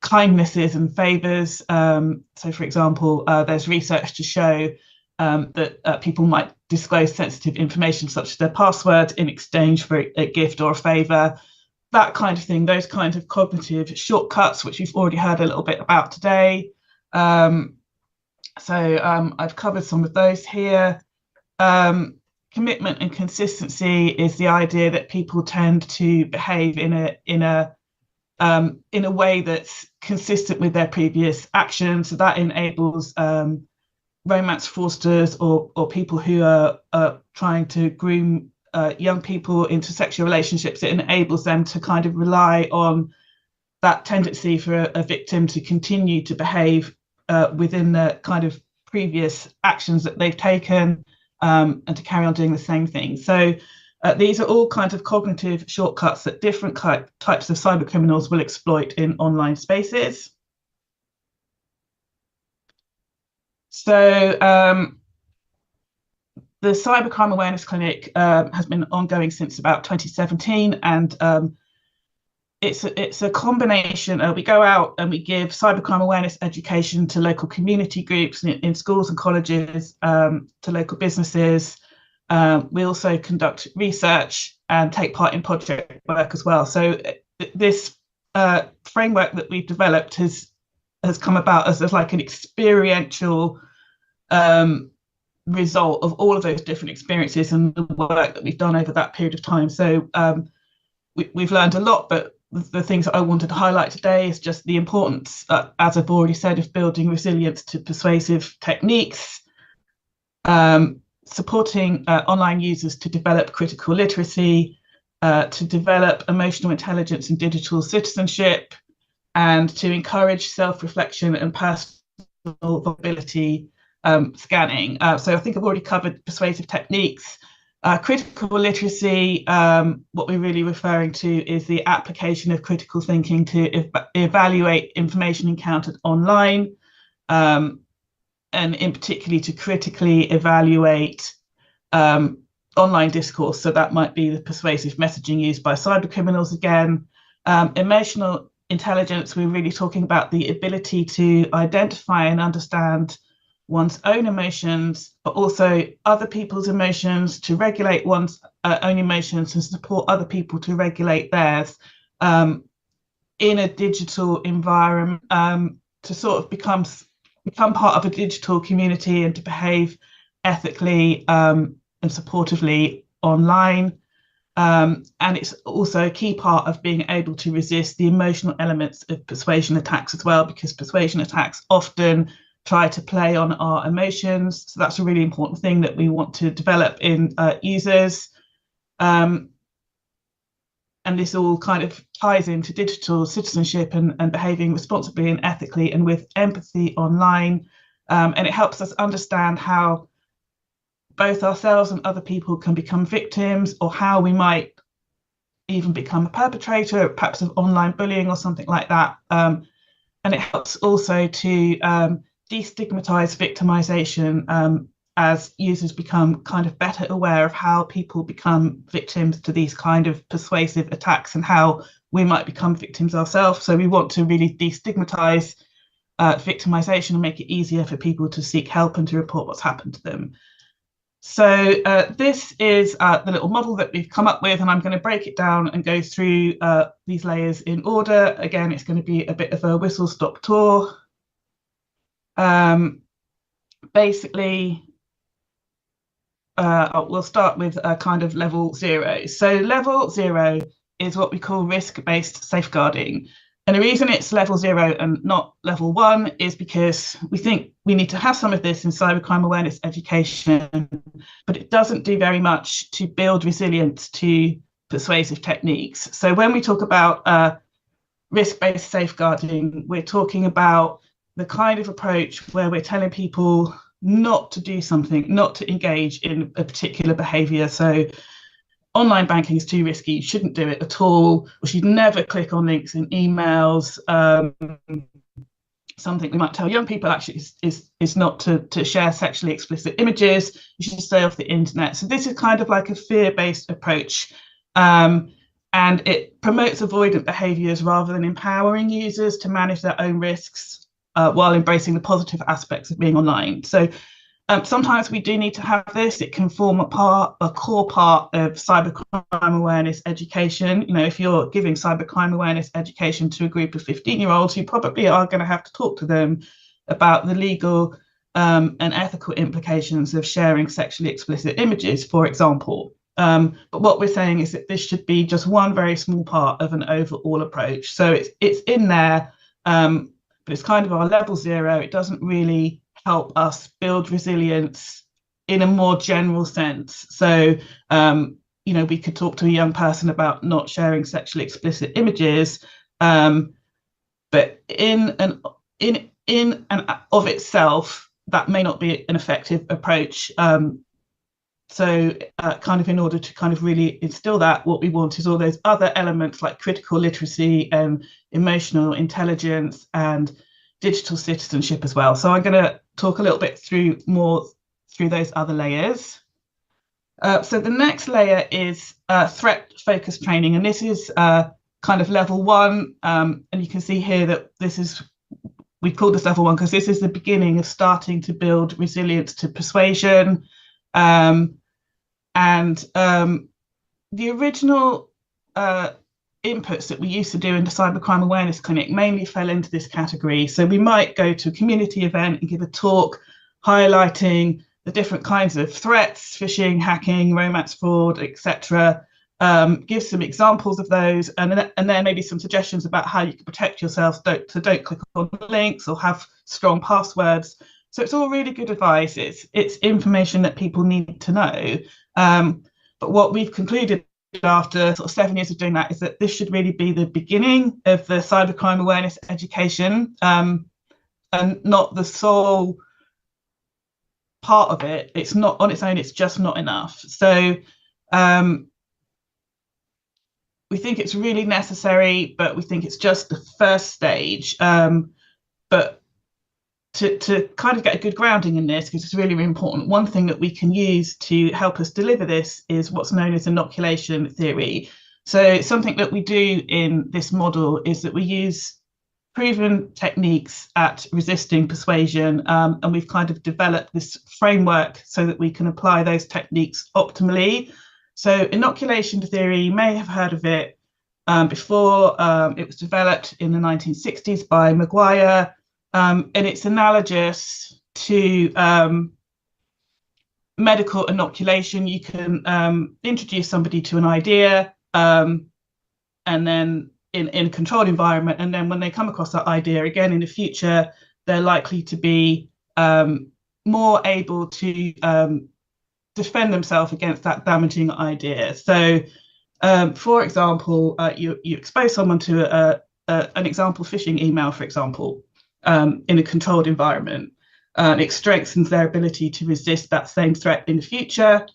Speaker 13: kindnesses and favors. So for example, there's research to show that people might disclose sensitive information such as their password in exchange for a gift or a favor, that kind of thing, those kinds of cognitive shortcuts, which we've already heard a little bit about today. I've covered some of those here. Commitment and consistency is the idea that people tend to behave in a way that's consistent with their previous actions. So that enables romance fraudsters or people who are trying to groom young people into sexual relationships. It enables them to kind of rely on that tendency for a victim to continue to behave within the kind of previous actions that they've taken, and to carry on doing the same thing. So these are all kinds of cognitive shortcuts that different types of cyber criminals will exploit in online spaces. So the Cybercrime Awareness Clinic has been ongoing since about 2017, and it's a combination. We go out and we give cybercrime awareness education to local community groups in schools and colleges, to local businesses. We also conduct research and take part in project work as well. So this framework that we've developed has come about as like an experiential result of all of those different experiences and the work that we've done over that period of time. So we've learned a lot, but the things that I wanted to highlight today is just the importance, as I've already said, of building resilience to persuasive techniques, supporting online users to develop critical literacy, to develop emotional intelligence and digital citizenship, and to encourage self-reflection and personal vulnerability scanning. So I think I've already covered persuasive techniques. Critical literacy, what we're really referring to is the application of critical thinking to evaluate information encountered online, and in particular to critically evaluate online discourse. So that might be the persuasive messaging used by cyber criminals again. Emotional intelligence, we're really talking about the ability to identify and understand one's own emotions, but also other people's emotions, to regulate one's own emotions and support other people to regulate theirs in a digital environment, to sort of become part of a digital community and to behave ethically and supportively online. And it's also a key part of being able to resist the emotional elements of persuasion attacks as well, because persuasion attacks often try to play on our emotions. So that's a really important thing that we want to develop in users. And this all kind of ties into digital citizenship and behaving responsibly and ethically and with empathy online. And it helps us understand how both ourselves and other people can become victims, or how we might even become a perpetrator, perhaps of online bullying or something like that. And it helps also to destigmatize victimization as users become kind of better aware of how people become victims to these kind of persuasive attacks and how we might become victims ourselves. So we want to really destigmatize victimization and make it easier for people to seek help and to report what's happened to them. So this is the little model that we've come up with, and I'm going to break it down and go through these layers in order. Again, it's going to be a bit of a whistle-stop tour. Basically, we'll start with a kind of level 0. So level 0 is what we call risk-based safeguarding. And the reason it's level 0 and not level 1 is because we think we need to have some of this in cybercrime awareness education, but it doesn't do very much to build resilience to persuasive techniques. So when we talk about risk-based safeguarding, we're talking about the kind of approach where we're telling people not to do something, not to engage in a particular behavior. So online banking is too risky, you shouldn't do it at all, or you should never click on links in emails. Something we might tell young people actually is not to share sexually explicit images, you should stay off the internet. So this is kind of like a fear-based approach, and it promotes avoidant behaviors rather than empowering users to manage their own risks while embracing the positive aspects of being online. So sometimes we do need to have this. It can form a core part of cybercrime awareness education. You know, if you're giving cybercrime awareness education to a group of 15-year-olds, you probably are going to have to talk to them about the legal and ethical implications of sharing sexually explicit images, for example. But what we're saying is that this should be just one very small part of an overall approach. So it's in there, but it's kind of our level 0. It doesn't really help us build resilience in a more general sense. So, you know, we could talk to a young person about not sharing sexually explicit images, but in and of itself, that may not be an effective approach. So kind of in order to kind of really instill that, what we want is all those other elements like critical literacy and emotional intelligence and digital citizenship as well. So I'm going to talk a little bit through those other layers. So the next layer is threat-focused training, and this is kind of level 1. And you can see here that we call this level 1 because this is the beginning of starting to build resilience to persuasion. The original inputs that we used to do in the cybercrime awareness clinic mainly fell into this category. So we might go to a community event and give a talk highlighting the different kinds of threats, phishing, hacking, romance fraud, etc. Give some examples of those, and then maybe some suggestions about how you can protect yourself, so don't click on links or have strong passwords. So it's all really good advice. It's information that people need to know. But what we've concluded after sort of 7 years of doing that is that this should really be the beginning of the cybercrime awareness education, and not the sole part of it. It's not on its own, it's just not enough. So we think it's really necessary, but we think it's just the first stage. But to kind of get a good grounding in this, because it's really, really important, one thing that we can use to help us deliver this is what's known as inoculation theory. So something that we do in this model is that we use proven techniques at resisting persuasion, and we've kind of developed this framework so that we can apply those techniques optimally. So inoculation theory, you may have heard of it before. It was developed in the 1960s by Maguire. And it's analogous to medical inoculation, you can introduce somebody to an idea, and then in a controlled environment, and then when they come across that idea again in the future, they're likely to be more able to defend themselves against that damaging idea. So, for example, you expose someone to an example phishing email, for example, in a controlled environment. It strengthens their ability to resist that same threat in the future.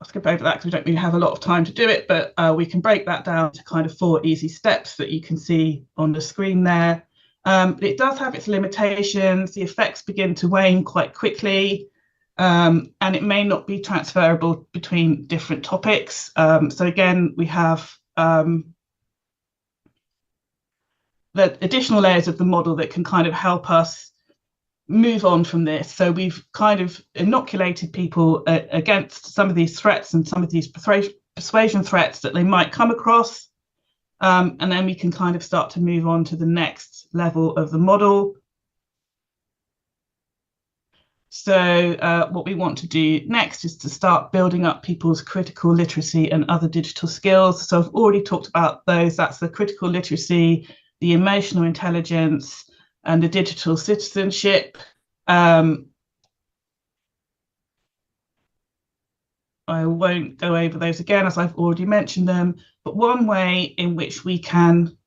Speaker 13: I'll skip over that because we don't really have a lot of time to do it, but we can break that down to kind of 4 easy steps that you can see on the screen there. But it does have its limitations. The effects begin to wane quite quickly, and it may not be transferable between different topics. So again, we have the additional layers of the model that can kind of help us move on from this. So we've kind of inoculated people against some of these threats and some of these persuasion threats that they might come across. And then we can kind of start to move on to the next level of the model. So what we want to do next is to start building up people's critical literacy and other digital skills. So I've already talked about those. That's the critical literacy, the emotional intelligence, and the digital citizenship. I won't go over those again, as I've already mentioned them, but one way in which we can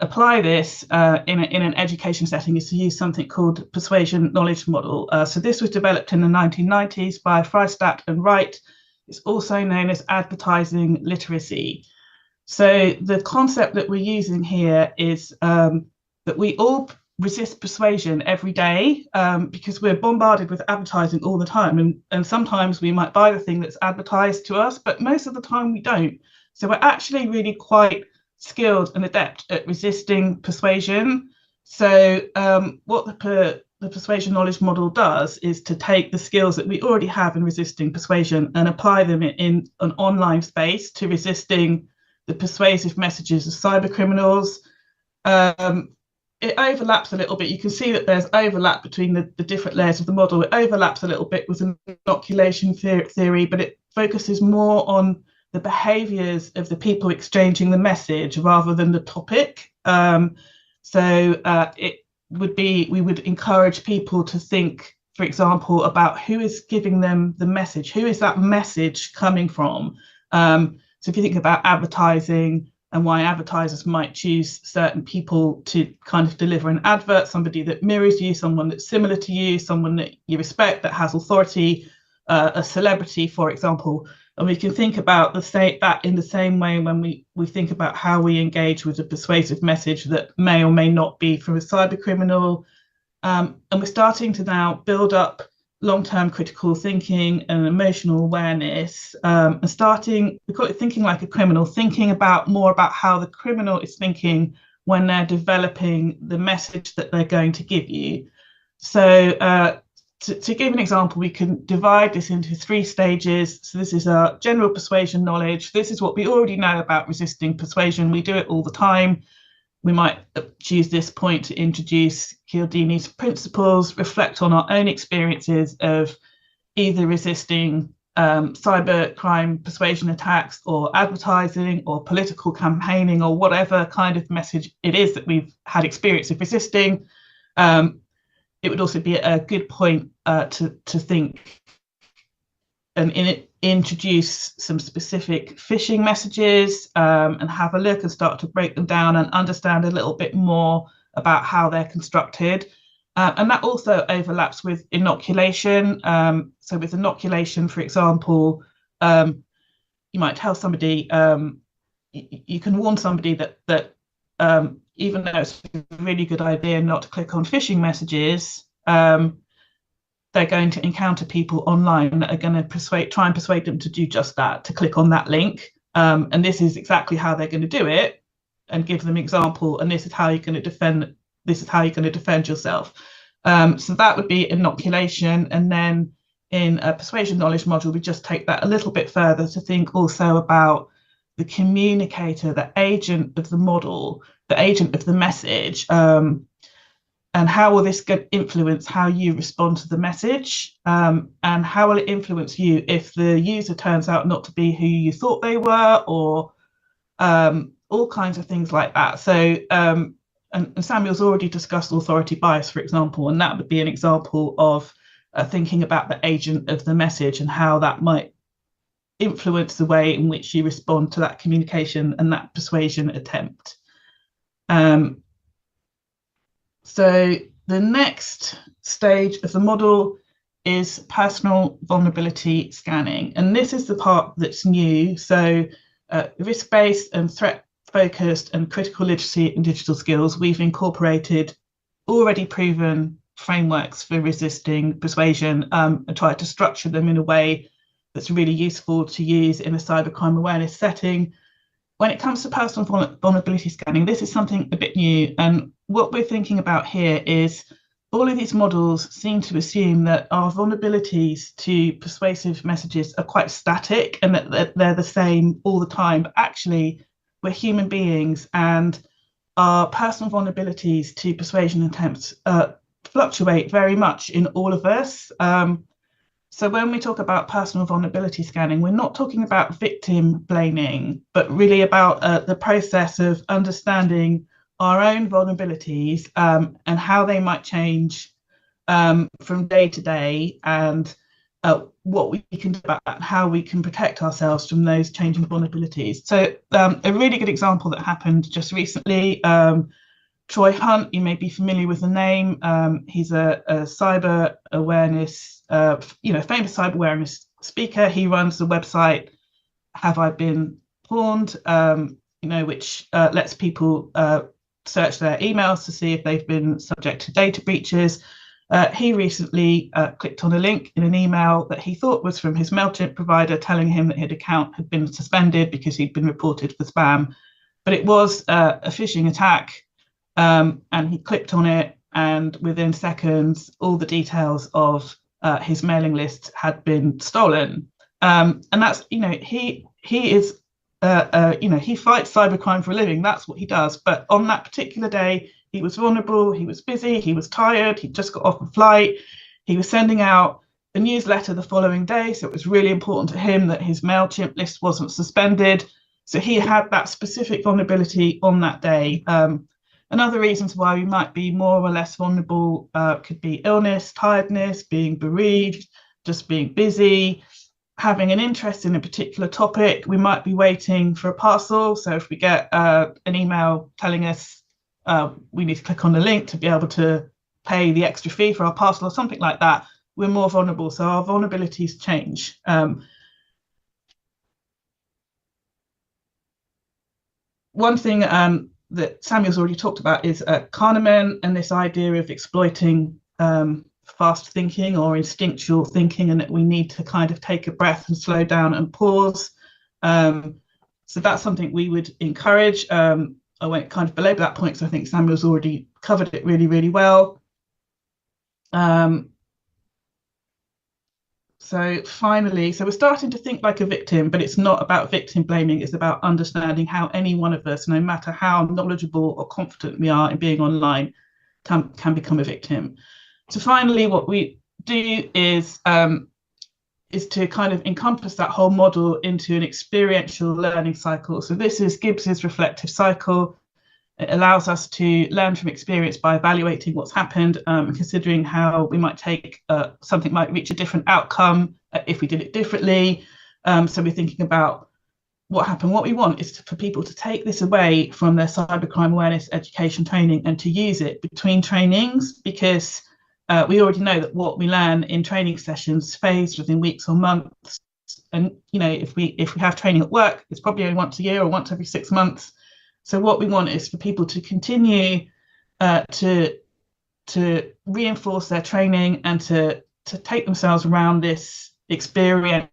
Speaker 13: apply this in an education setting is to use something called persuasion knowledge model. So this was developed in the 1990s by Freistadt and Wright. It's also known as advertising literacy. So the concept that we're using here is that we all resist persuasion every day because we're bombarded with advertising all the time, and sometimes we might buy the thing that's advertised to us, but most of the time we don't. So we're actually really quite skilled and adept at resisting persuasion. So what the persuasion knowledge model does is to take the skills that we already have in resisting persuasion and apply them in an online space to resisting the persuasive messages of cyber criminals. It overlaps a little bit. You can see that there's overlap between the different layers of the model. It overlaps a little bit with inoculation theory, but it focuses more on the behaviors of the people exchanging the message rather than the topic. It would be, we would encourage people to think, for example, about who is giving them the message, who is that message coming from? So if you think about advertising and why advertisers might choose certain people to kind of deliver an advert, somebody that mirrors you, someone that's similar to you, someone that you respect, that has authority, a celebrity, for example. And we can think about that in the same way when we think about how we engage with a persuasive message that may or may not be from a cyber criminal. And we're starting to now build up long-term critical thinking and emotional awareness, and we call it thinking like a criminal, thinking more about how the criminal is thinking when they're developing the message that they're going to give you. So to give an example, we can divide this into 3 stages. So this is our general persuasion knowledge. This is what we already know about resisting persuasion. We do it all the time. We might choose this point to introduce Cialdini's principles, reflect on our own experiences of either resisting cyber crime persuasion attacks or advertising or political campaigning or whatever kind of message it is that we've had experience of resisting. It would also be a good point to think and introduce some specific phishing messages and have a look and start to break them down and understand a little bit more about how they're constructed. And that also overlaps with inoculation. So with inoculation, for example, you might tell somebody, you can warn somebody that even though it's a really good idea not to click on phishing messages, they're going to encounter people online that are going to try and persuade them to do just that, to click on that link. And this is exactly how they're going to do it, and give them an example. And this is how you're going to defend. This is how you're going to defend yourself. So that would be inoculation. And then in a persuasion knowledge module, we just take that a little bit further to think also about the communicator, the agent of the model, the agent of the message. how will this influence how you respond to the message, and how will it influence you if the user turns out not to be who you thought they were, or all kinds of things like that. So and Samuel's already discussed authority bias, for example, and that would be an example of thinking about the agent of the message and how that might influence the way in which you respond to that communication and that persuasion attempt. So the next stage of the model is personal vulnerability scanning, and this is the part that's new. So risk-based and threat-focused and critical literacy and digital skills, we've incorporated already proven frameworks for resisting persuasion and tried to structure them in a way that's really useful to use in a cybercrime awareness setting. When it comes to personal vulnerability scanning, this is something a bit new, and what we're thinking about here is all of these models seem to assume that our vulnerabilities to persuasive messages are quite static and that they're the same all the time. But actually, we're human beings, and our personal vulnerabilities to persuasion attempts fluctuate very much in all of us. So when we talk about personal vulnerability scanning, we're not talking about victim blaming, but really about the process of understanding our own vulnerabilities and how they might change from day to day, and what we can do about that, and how we can protect ourselves from those changing vulnerabilities. So a really good example that happened just recently, Troy Hunt, you may be familiar with the name. He's a cyber awareness, famous cyber awareness speaker. He runs the website Have I Been Pawned, which lets people search their emails to see if they've been subject to data breaches. He recently clicked on a link in an email that he thought was from his MailChimp provider, telling him that his account had been suspended because he'd been reported for spam. But it was a phishing attack. And he clicked on it, and within seconds, all the details of his mailing list had been stolen. And that's, he is, he fights cybercrime for a living. That's what he does. But on that particular day, he was vulnerable, he was busy, he was tired, he'd just got off a flight. He was sending out a newsletter the following day, so it was really important to him that his MailChimp list wasn't suspended. So he had that specific vulnerability on that day. And other reasons why we might be more or less vulnerable could be illness, tiredness, being bereaved, just being busy, having an interest in a particular topic. We might be waiting for a parcel. So if we get an email telling us we need to click on the link to be able to pay the extra fee for our parcel or something like that, we're more vulnerable. So our vulnerabilities change. One thing that Samuel's already talked about is Kahneman and this idea of exploiting fast thinking or instinctual thinking, and that we need to kind of take a breath and slow down and pause. So that's something we would encourage. I won't kind of belabor that point because I think Samuel's already covered it really, really well. So finally, we're starting to think like a victim, but it's not about victim blaming. It's about understanding how any one of us, no matter how knowledgeable or confident we are in being online, can become a victim. So finally, what we do is to kind of encompass that whole model into an experiential learning cycle. So this is Gibbs's reflective cycle. It allows us to learn from experience by evaluating what's happened and considering how we might take something might reach a different outcome if we did it differently. So we're thinking about what happened. What we want is for people to take this away from their cybercrime awareness education training and to use it between trainings, because we already know that what we learn in training sessions fades within weeks or months. And if we have training at work, it's probably only once a year or once every 6 months. So what we want is for people to continue to reinforce their training and to take themselves around this experiential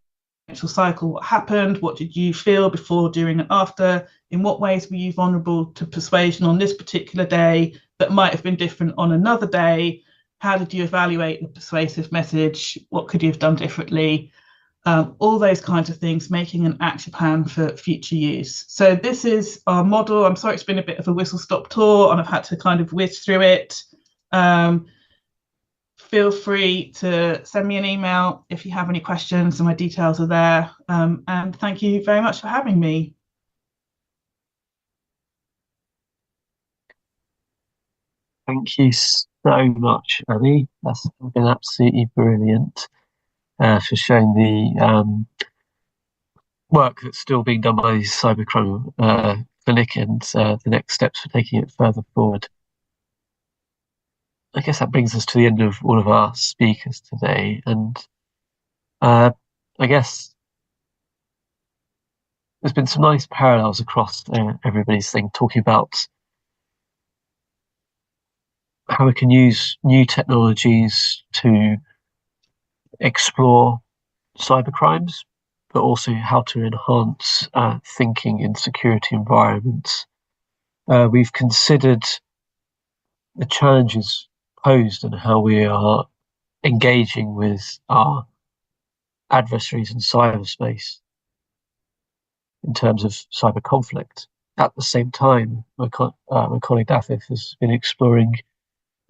Speaker 13: cycle. What happened? What did you feel before, during, and after? In what ways were you vulnerable to persuasion on this particular day that might have been different on another day? How did you evaluate the persuasive message? What could you have done differently? All those kinds of things, making an action plan for future use. So this is our model. I'm sorry it's been a bit of a whistle-stop tour and I've had to kind of whiz through it. Feel free to send me an email if you have any questions, and my details are there. And thank you very much for having me.
Speaker 9: Thank you so much, Annie. That's been absolutely brilliant for showing the work that's still being done by the cybercrime clinic and the next steps for taking it further forward. I guess that brings us to the end of all of our speakers today, and I guess there's been some nice parallels across everybody's thing, talking about how we can use new technologies to explore cybercrimes, but also how to enhance thinking in security environments. We've considered the challenges posed and how we are engaging with our adversaries in cyberspace in terms of cyber conflict. At the same time, my colleague Dafif has been exploring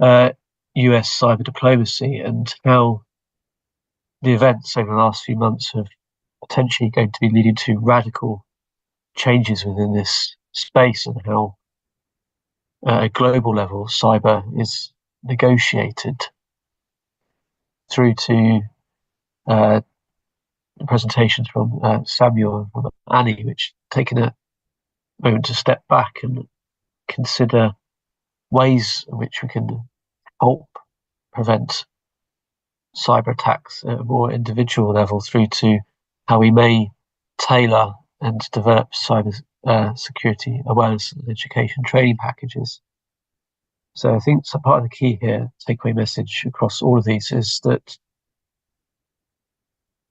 Speaker 9: US cyber diplomacy and how the events over the last few months have potentially going to be leading to radical changes within this space, and how at a global level cyber is negotiated through to presentations from Samuel and from Annie, which taken a moment to step back and consider ways in which we can help prevent cyber attacks at a more individual level, through to how we may tailor and develop cyber security awareness and education training packages. So I think so part of the key here, takeaway message across all of these, is that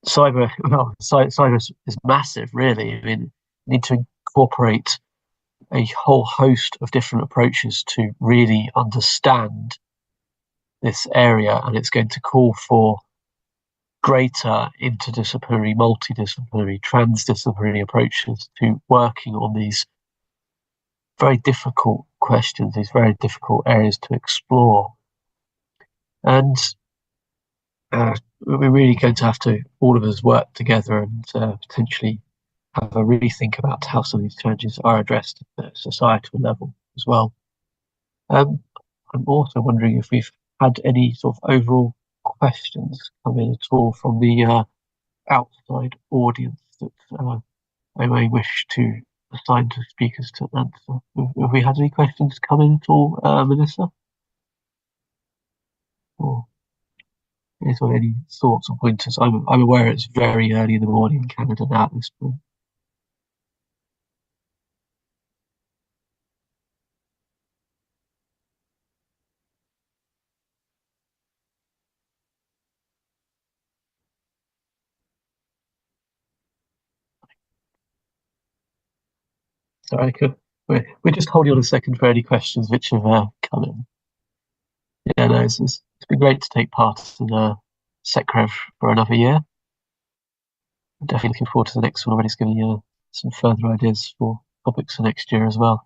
Speaker 9: cyber is massive, really. I mean, we need to incorporate a whole host of different approaches to really understand this area, and it's going to call for greater interdisciplinary, multidisciplinary, transdisciplinary approaches to working on these very difficult questions, these very difficult areas to explore. And we're really going to have to, all of us, work together and potentially have a rethink about how some of these challenges are addressed at a societal level as well. I'm also wondering if we've had any sort of overall questions come in at all from the outside audience that I may wish to assign to speakers to answer. Have we had any questions come in at all, Melissa? Or is there any thoughts or pointers? I'm aware it's very early in the morning in Canada now at this point. Sorry, we're just holding on a second for any questions which have come in. Yeah, no, it's been great to take part in SECREV for another year. I'm definitely looking forward to the next one. Already it's giving you some further ideas for topics for next year as well.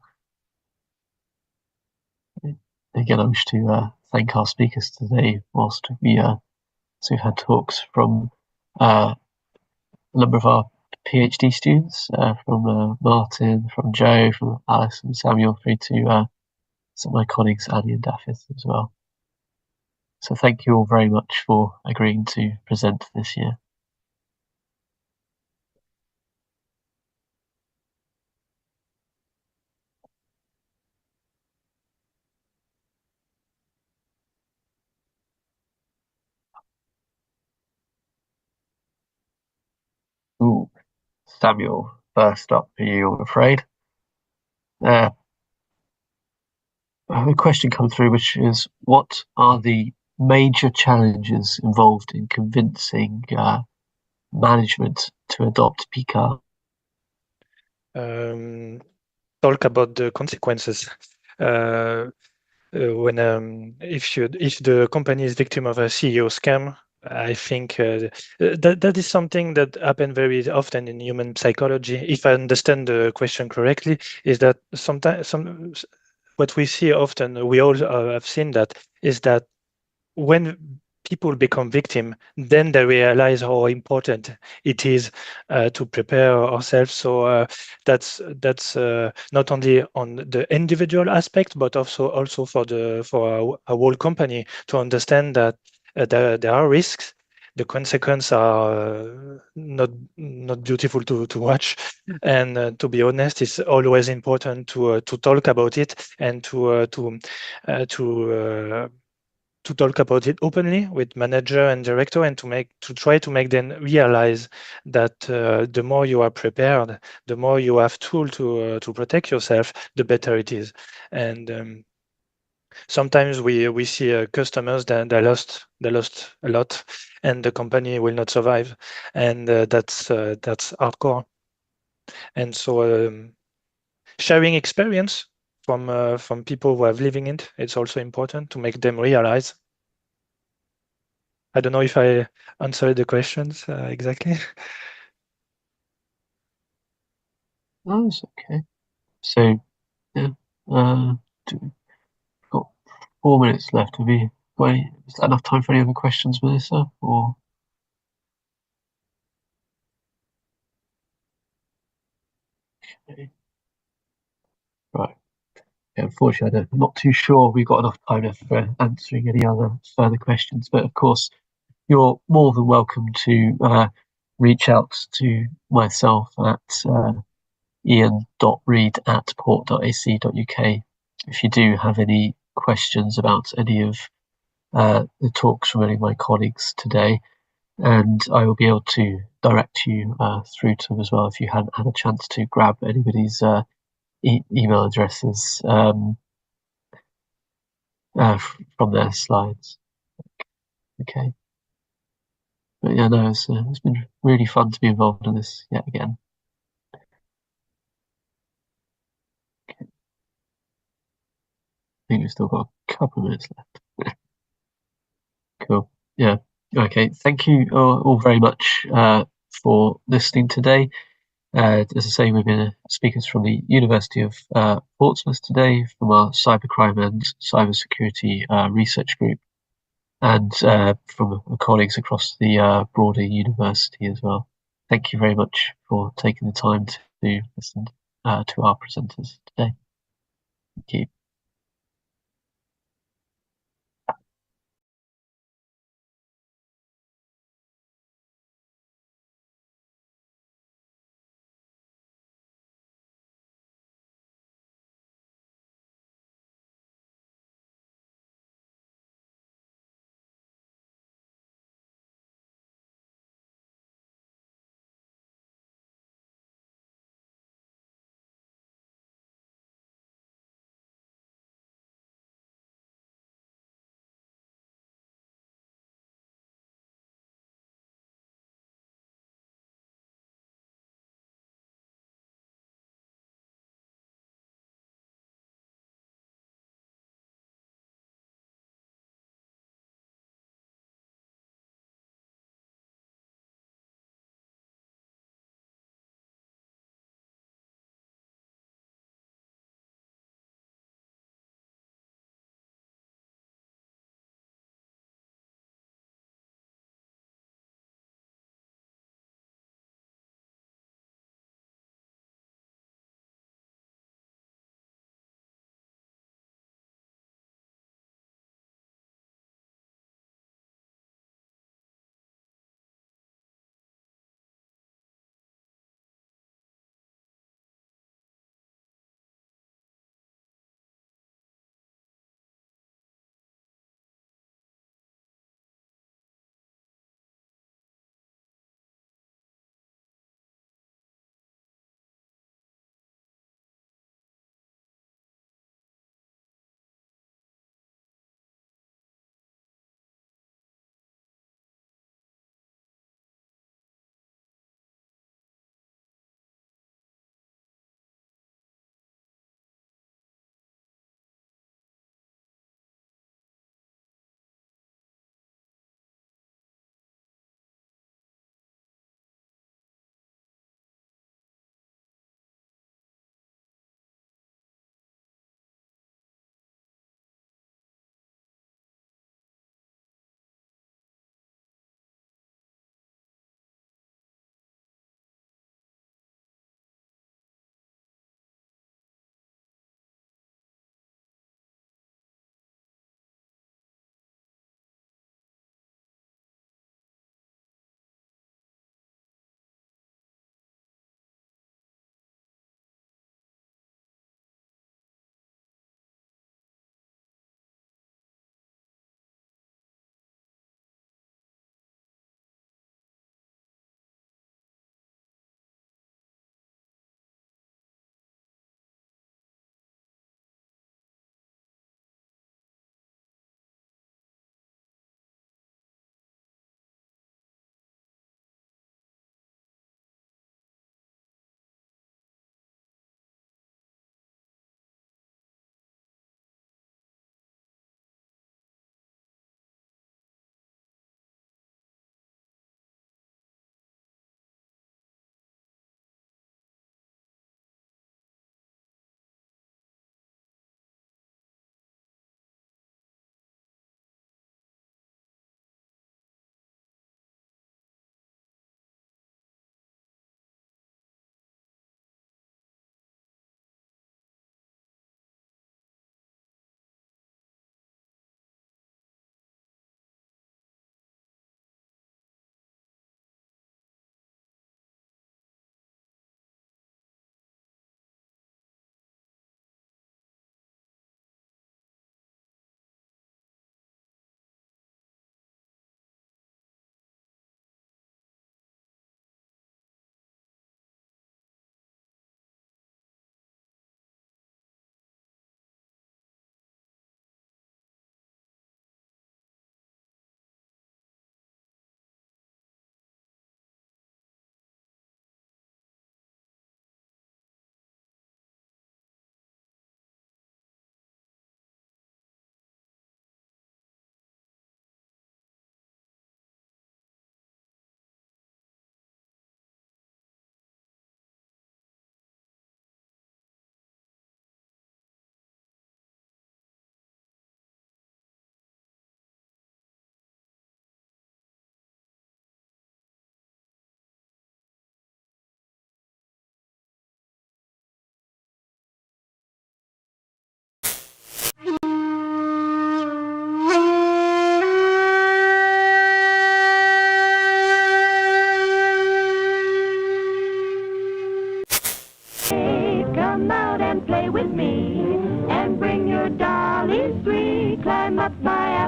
Speaker 9: Again, I wish to thank our speakers today, whilst we've had talks from a number of our PhD students, from Martin, from Joe, from Alice and Samuel, through to some of my colleagues, Annie and Dafith as well. So thank you all very much for agreeing to present this year. Ooh, Samuel, first up for you, I'm afraid. A question come through, which is, what are the major challenges involved in convincing management to adopt PICA?
Speaker 1: Talk about the consequences. When if the company is victim of a CEO scam, I think that is something that happens very often in human psychology. If I understand the question correctly, is that sometimes what we see often, we all have seen that, is that when people become victim, then they realize how important it is to prepare ourselves. So that's not only on the individual aspect, but also for a whole company to understand that there are risks. The consequences are not beautiful to watch, and to be honest, it's always important to talk about it and to talk about it openly with manager and director, and to try to make them realize that the more you are prepared, the more you have tool to protect yourself, the better it is. And sometimes we see customers that they lost a lot, and the company will not survive, and that's hardcore. And so sharing experience from people who have living it, it's also important to make them realize. I don't know if I answered the questions exactly.
Speaker 9: Oh, it's okay. So, yeah, we've got 4 minutes left. Is that enough time for any other questions, Melissa? Or okay. Right. Yeah, unfortunately, I'm not too sure we've got enough time for answering any other further questions. But of course, you're more than welcome to reach out to myself at ian.reed@port.ac.uk if you do have any questions about any of the talks from any of my colleagues today, and I will be able to direct you through to them as well if you hadn't had a chance to grab anybody's email addresses from their slides. Okay. But yeah, no, it's been really fun to be involved in this yet again. Okay. I think we've still got a couple of minutes left. Cool. Yeah. Okay. Thank you all very much for listening today. As I say, we've been speakers from the University of Portsmouth today, from our cybercrime and cybersecurity research group, and from colleagues across the broader university as well. Thank you very much for taking the time to listen to our presenters today. Thank you.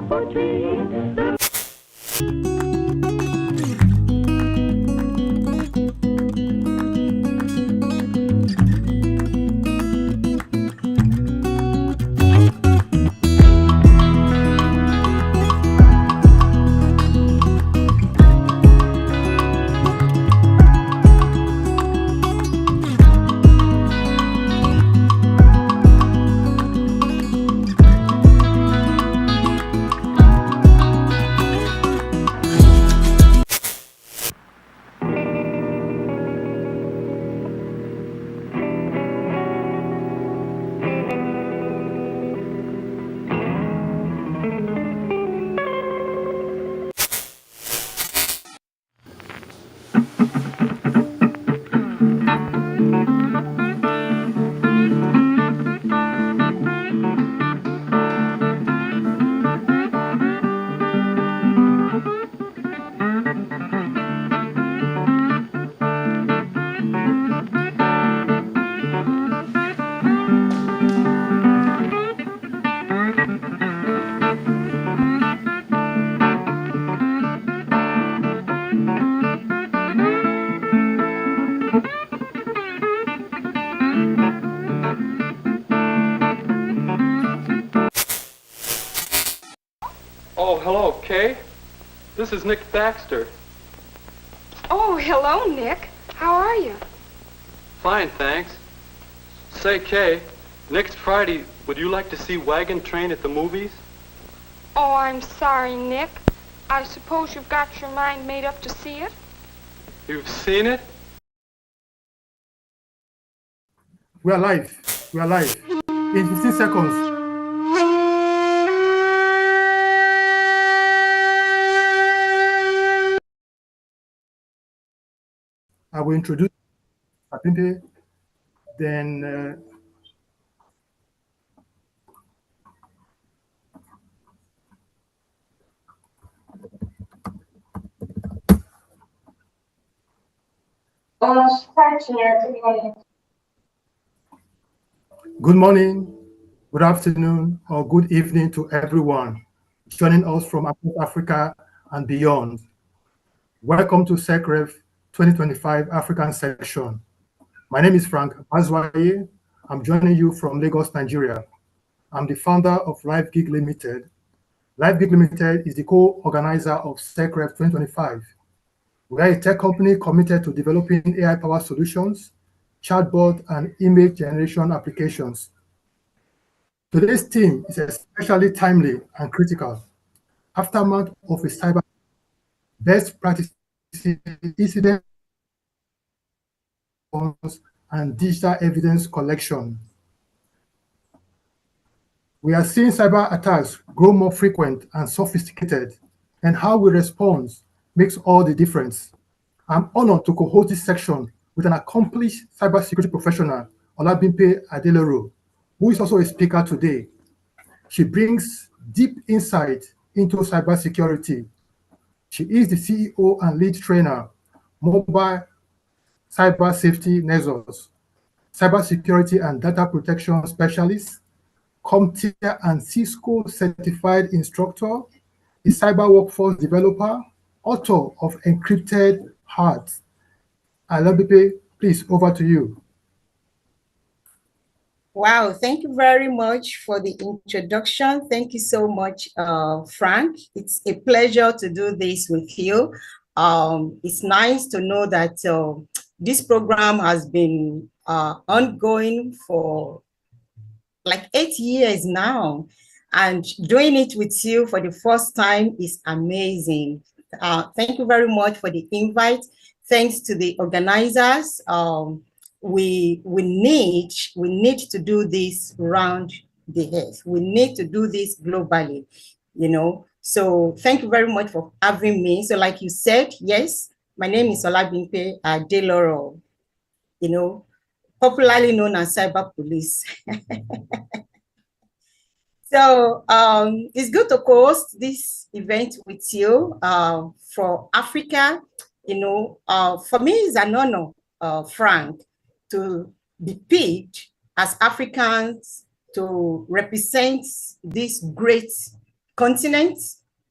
Speaker 14: apple tree.
Speaker 16: Oh, hello, Kay. This is Nick Baxter.
Speaker 23: Oh, hello, Nick. How are you?
Speaker 16: Fine, thanks. Say, Kay, next Friday, would you like to see Wagon Train at the movies?
Speaker 23: Oh, I'm sorry, Nick. I suppose you've got your mind made up to see it?
Speaker 16: You've seen it?
Speaker 24: We are live. We are live. In 15 seconds. I will introduce Apimpe, then good morning, good afternoon, or good evening to everyone joining us from across Africa and beyond. Welcome to SECREV 2025 African section. My name is Frank Mazwaye. I'm joining you from Lagos, Nigeria. I'm the founder of LiveGig Limited. LiveGig Limited is the co-organizer of SECREV 2025. We are a tech company committed to developing AI-powered solutions, chatbot, and image generation applications. Today's theme is especially timely and critical. Aftermath of a cyber best practices, incident and digital evidence collection. We are seeing cyber attacks grow more frequent and sophisticated, and how we respond makes all the difference. I'm honored to co-host this section with an accomplished cybersecurity professional, Olabimpe Adeloro, who is also a speaker today. She brings deep insight into cybersecurity. She is the CEO and lead trainer, Mobile Cyber Safety Nexus, cybersecurity and data protection specialist, CompTIA and Cisco certified instructor, a cyber workforce developer, author of Encrypted Hearts. Alabipe, please, over to you.
Speaker 25: Wow, thank you very much for the introduction. Thank you so much, Frank. It's a pleasure to do this with you. It's nice to know that this program has been ongoing for like 8 years now, and doing it with you for the first time is amazing. Thank you very much for the invite. Thanks to the organizers. We need to do this round the earth. We need to do this globally, you know. So thank you very much for having me. So like you said, yes, my name is Olabimpe Adeloro, you know, popularly known as Cyber Police. So it's good to co-host this event with you for Africa. You know, for me, it's an honor, Frank, to be picked as Africans to represent this great continent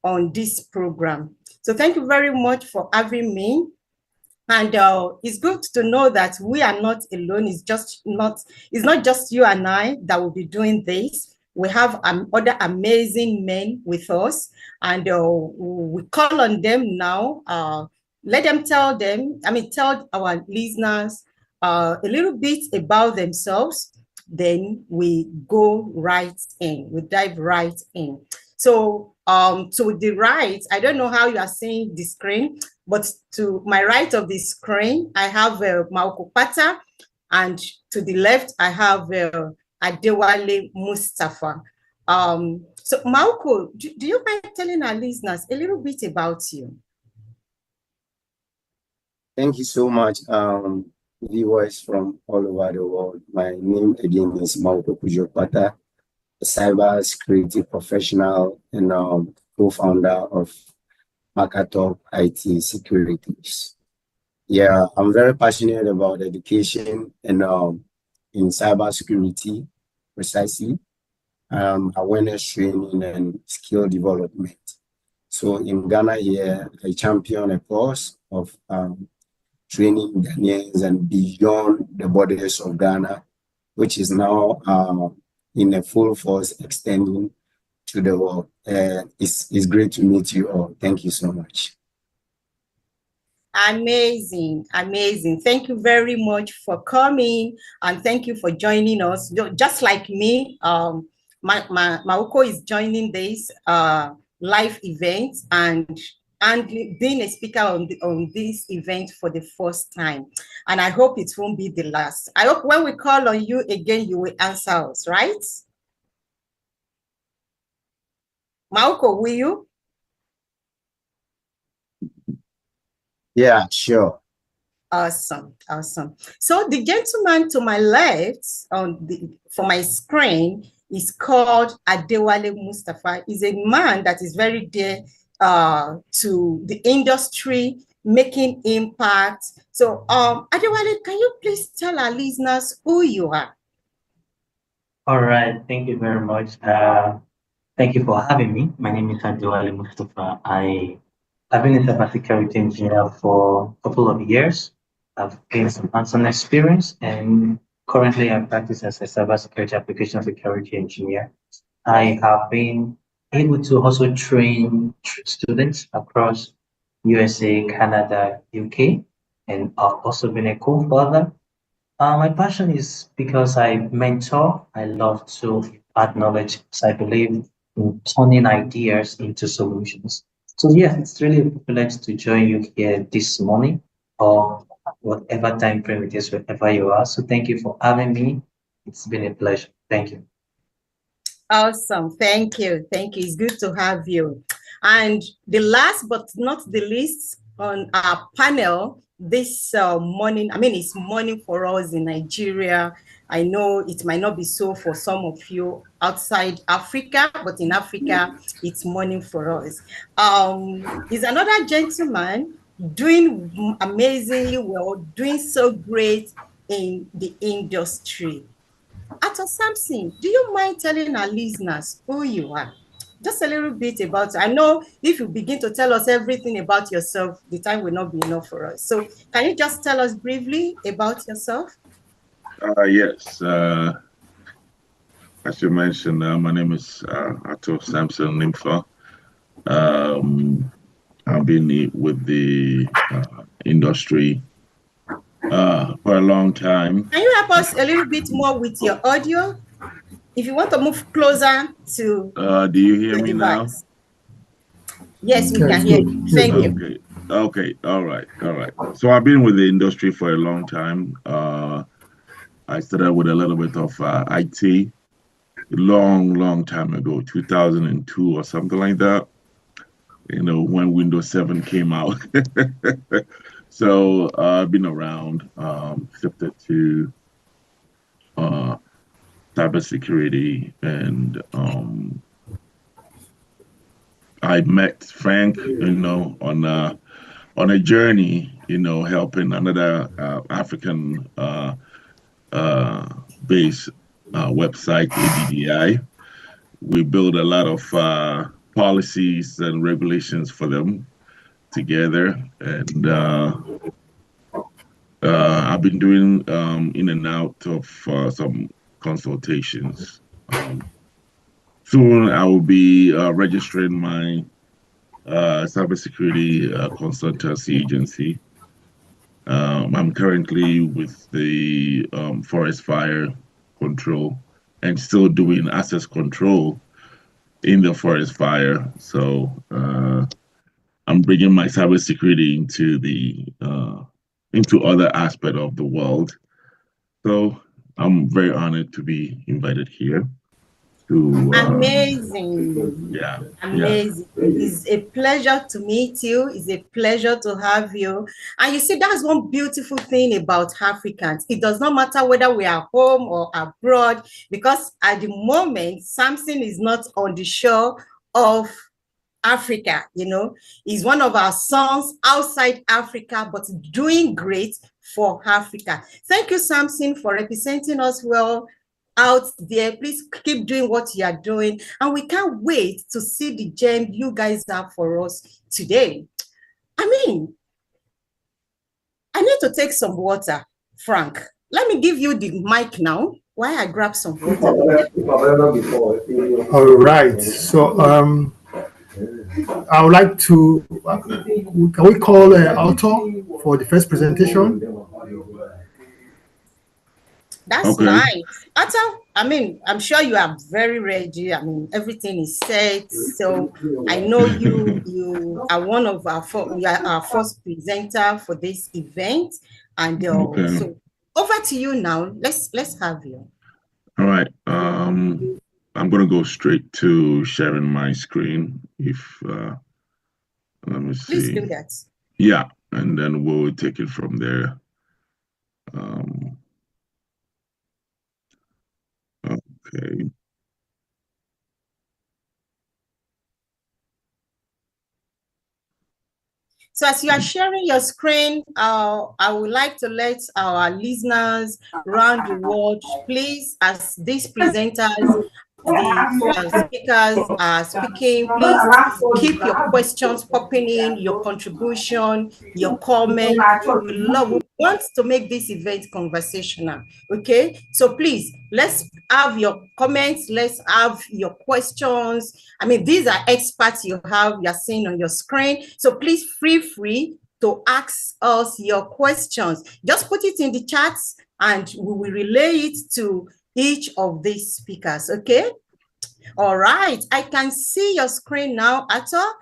Speaker 25: on this program. So thank you very much for having me. And it's good to know that we are not alone. It's not just you and I that will be doing this. We have other amazing men with us, and we call on them now. Let them tell our listeners a little bit about themselves. Then we go right in. We dive right in. So to the right, I don't know how you are seeing the screen, but to my right of the screen, I have Mauko Pata, and to the left, I have Adewale Mustafa. So Mauko, do you mind telling our listeners a little bit about you?
Speaker 14: Thank you so much, viewers from all over the world. My name again is Mauko Pata, a cyber security professional and co-founder of Makatop IT Securities. Yeah, I'm very passionate about education and in cybersecurity, precisely, awareness training and skill development. So in Ghana here, I champion a course of training Ghanaians and beyond the borders of Ghana, which is now in a full force extending to the world. It's great to meet you all. Thank you so much.
Speaker 25: Amazing, amazing. Thank you very much for coming, and thank you for joining us. Just like me, Mauko is joining this live event and being a speaker on this event for the first time. And I hope it won't be the last. I hope when we call on you again, you will answer us, right? Mauko, will you?
Speaker 14: Yeah, sure.
Speaker 25: Awesome, awesome. So the gentleman to my left for my screen is called Adewale Mustafa. He's a man that is very dear to the industry, making impact. So Adewale, can you please tell our listeners who you are?
Speaker 15: All right, thank you very much. Thank you for having me. My name is Adewale Mustafa. I've been a cybersecurity engineer for a couple of years. I've gained some hands-on experience, and currently I practice as a cybersecurity application security engineer. I have been able to also train students across USA, Canada, UK, and I've also been a co-founder. My passion is because I mentor. I love to add knowledge, because I believe in turning ideas into solutions. So yeah, it's really a privilege to join you here this morning, or whatever time frame it is, wherever you are. So thank you for having me. It's been a pleasure. Thank you.
Speaker 25: Awesome. Thank you. Thank you. It's good to have you. And the last but not the least on our panel this morning, it's morning for us in Nigeria. I know it might not be so for some of you outside Africa, but in Africa, it's morning for us. Is another gentleman doing amazingly well, doing so great in the industry. Ato Samson, do you mind telling our listeners who you are? Just a little bit about, I know if you begin to tell us everything about yourself, the time will not be enough for us. So can you just tell us briefly about yourself?
Speaker 18: Yes. As you mentioned, my name is Ato Samson Nimfa. I've been with the industry for a long time.
Speaker 25: Can you help us a little bit more with your audio? If you want to move closer to
Speaker 18: do you hear me
Speaker 25: device.
Speaker 18: now?
Speaker 25: Yes, we can hear you. Thank you.
Speaker 18: Okay. All right. So I've been with the industry for a long time. I started with a little bit of IT long time ago, 2002 or something like that. You know, when Windows 7 came out. So I've been around, shifted to cybersecurity, and I met Frank, on a journey, helping another African based website, ADDI. We build a lot of policies and regulations for them together. And I've been doing in and out of some consultations. Soon I will be registering my cybersecurity consultancy agency. I'm currently with the forest fire control and still doing access control in the forest fire. So I'm bringing my cybersecurity into the into other aspect of the world. So I'm very honored to be invited here.
Speaker 25: Amazing.
Speaker 18: Yeah.
Speaker 25: Amazing. It's a pleasure to meet you. It's a pleasure to have you. And you see, that's one beautiful thing about Africans. It does not matter whether we are home or abroad, because at the moment, Samson is not on the shore of Africa, you know. He's one of our sons outside Africa, but doing great for Africa. Thank you, Samson, for representing us well out there. Please keep doing what you are doing, and we can't wait to see the gem you guys have for us today. I mean, I need to take some water. Frank, let me give you the mic now while I grab some water.
Speaker 24: All right, so I would like to can we call author for the first presentation?
Speaker 25: That's okay. Nice. Atta, I mean, I'm sure you are very ready. I mean, everything is set. So I know you are one of our first presenter for this event. And so over to you now. Let's have you.
Speaker 18: All right. I'm gonna go straight to sharing my screen. If let me see.
Speaker 25: Please do that.
Speaker 18: Yeah, and then we'll take it from there. Okay.
Speaker 25: So as you are sharing your screen, I would like to let our listeners around the world, please, as these presenters, the speakers are speaking, please keep your questions popping in, your contribution, your comment. We want to make this event conversational, okay? So please, let's have your comments, let's have your questions. I mean, these are experts you're seeing on your screen. So please feel free to ask us your questions. Just put it in the chats and we will relay it to each of these speakers, okay? All right, I can see your screen now, Atta.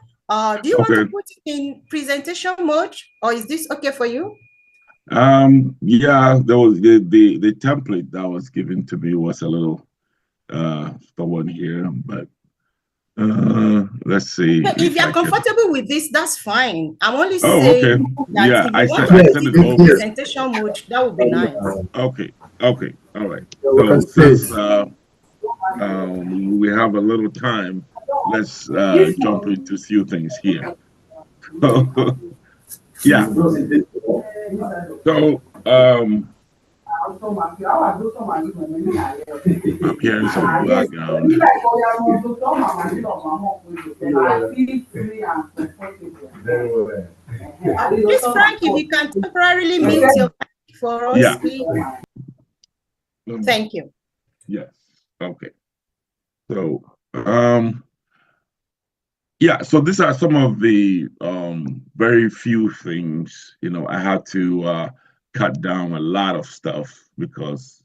Speaker 25: Do you want to put it in presentation mode, or is this okay for you?
Speaker 18: Yeah, there was the template that was given to me was a little stubborn here, but let's see.
Speaker 25: If you're comfortable with this, that's fine. I'm only saying that if you want to put it in presentation mode, that would be nice.
Speaker 18: Okay, all right. So since we have a little time, let's jump into a few things here. Yeah. So I'm hearing some background.
Speaker 25: Please, Frank, if you can temporarily mute your mic for us, please. Thank you.
Speaker 18: Yes. Okay. So yeah, so these are some of the very few things, you know, I had to cut down a lot of stuff because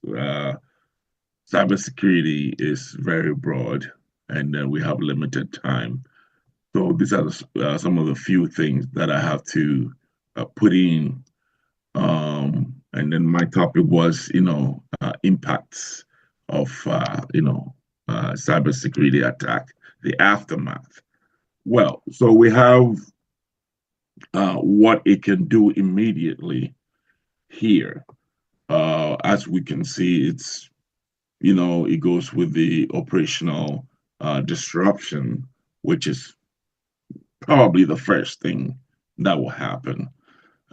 Speaker 18: cybersecurity is very broad and we have limited time. So these are some of the few things that I have to put in. And then my topic was, you know, impacts of, you know, cybersecurity attack, the aftermath. Well, so we have what it can do immediately here. As we can see, it's, you know, it goes with the operational disruption, which is probably the first thing that will happen.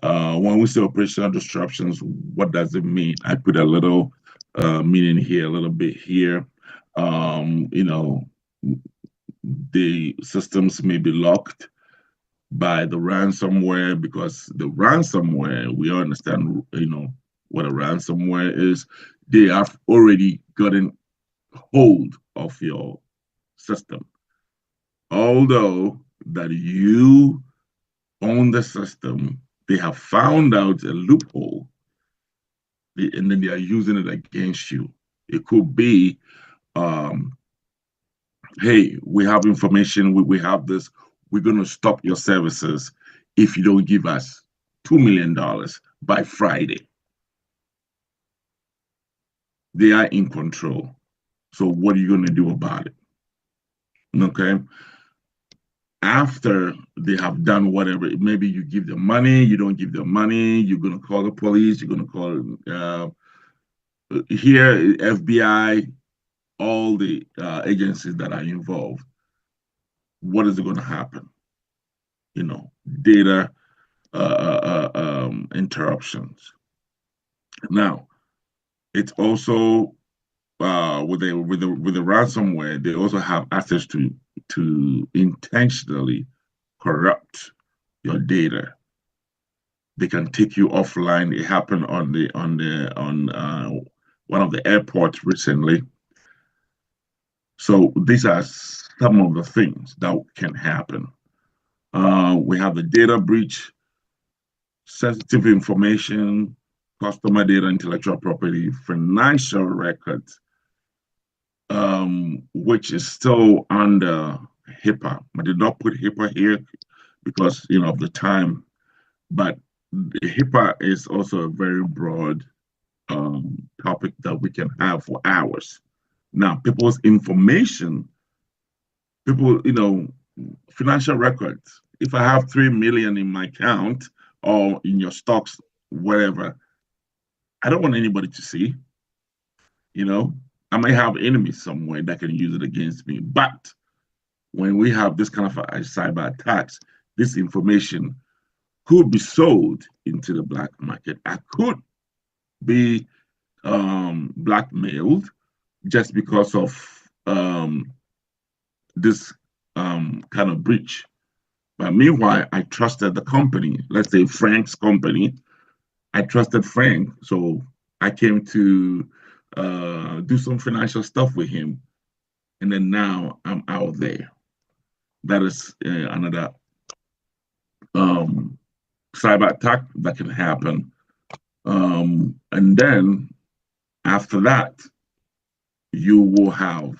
Speaker 18: When we say operational disruptions, what does it mean? I put a little meaning here, a little bit here. You know, the systems may be locked by the ransomware, because the ransomware, we understand, what a ransomware is. They have already gotten hold of your system. Although that you own the system, they have found out a loophole, and then they are using it against you. It could be, hey, we have information, we have this, we're going to stop your services if you don't give us $2 million by Friday. They are in control. So what are you going to do about it? Okay. After they have done whatever, maybe you give them money, you don't give them money, you're going to call the police, you're going to call here, FBI, all the agencies that are involved. What is going to happen? Data interruptions. Now, it's also with the ransomware, they also have access to intentionally corrupt your data. They can take you offline. It happened on one of the airports recently. So these are some of the things that can happen. We have the data breach, sensitive information, customer data, intellectual property, financial records, which is still under HIPAA. I did not put HIPAA here because of the time, but the HIPAA is also a very broad topic that we can have for hours. Now, people's information, financial records. If I have 3 million in my account or in your stocks, whatever, I don't want anybody to see. I may have enemies somewhere that can use it against me. But when we have this kind of cyber attacks, this information could be sold into the black market. I could be blackmailed just because of this kind of breach. But meanwhile, I trusted the company. Let's say Frank's company. I trusted Frank, so I came to do some financial stuff with him, and then now I'm out there. That is another cyber attack that can happen. And then after that, you will have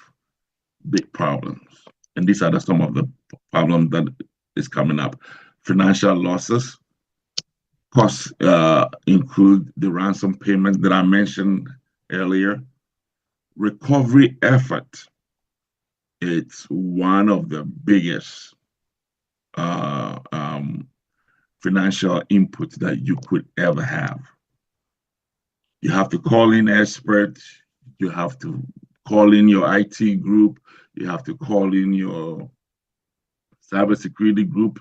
Speaker 18: big problems. And these are some of the problems that is coming up. Financial losses. Costs include the ransom payment that I mentioned earlier. Recovery effort. It's one of the biggest financial inputs that you could ever have. You have to call in experts. You have to call in your IT group. You have to call in your cybersecurity group,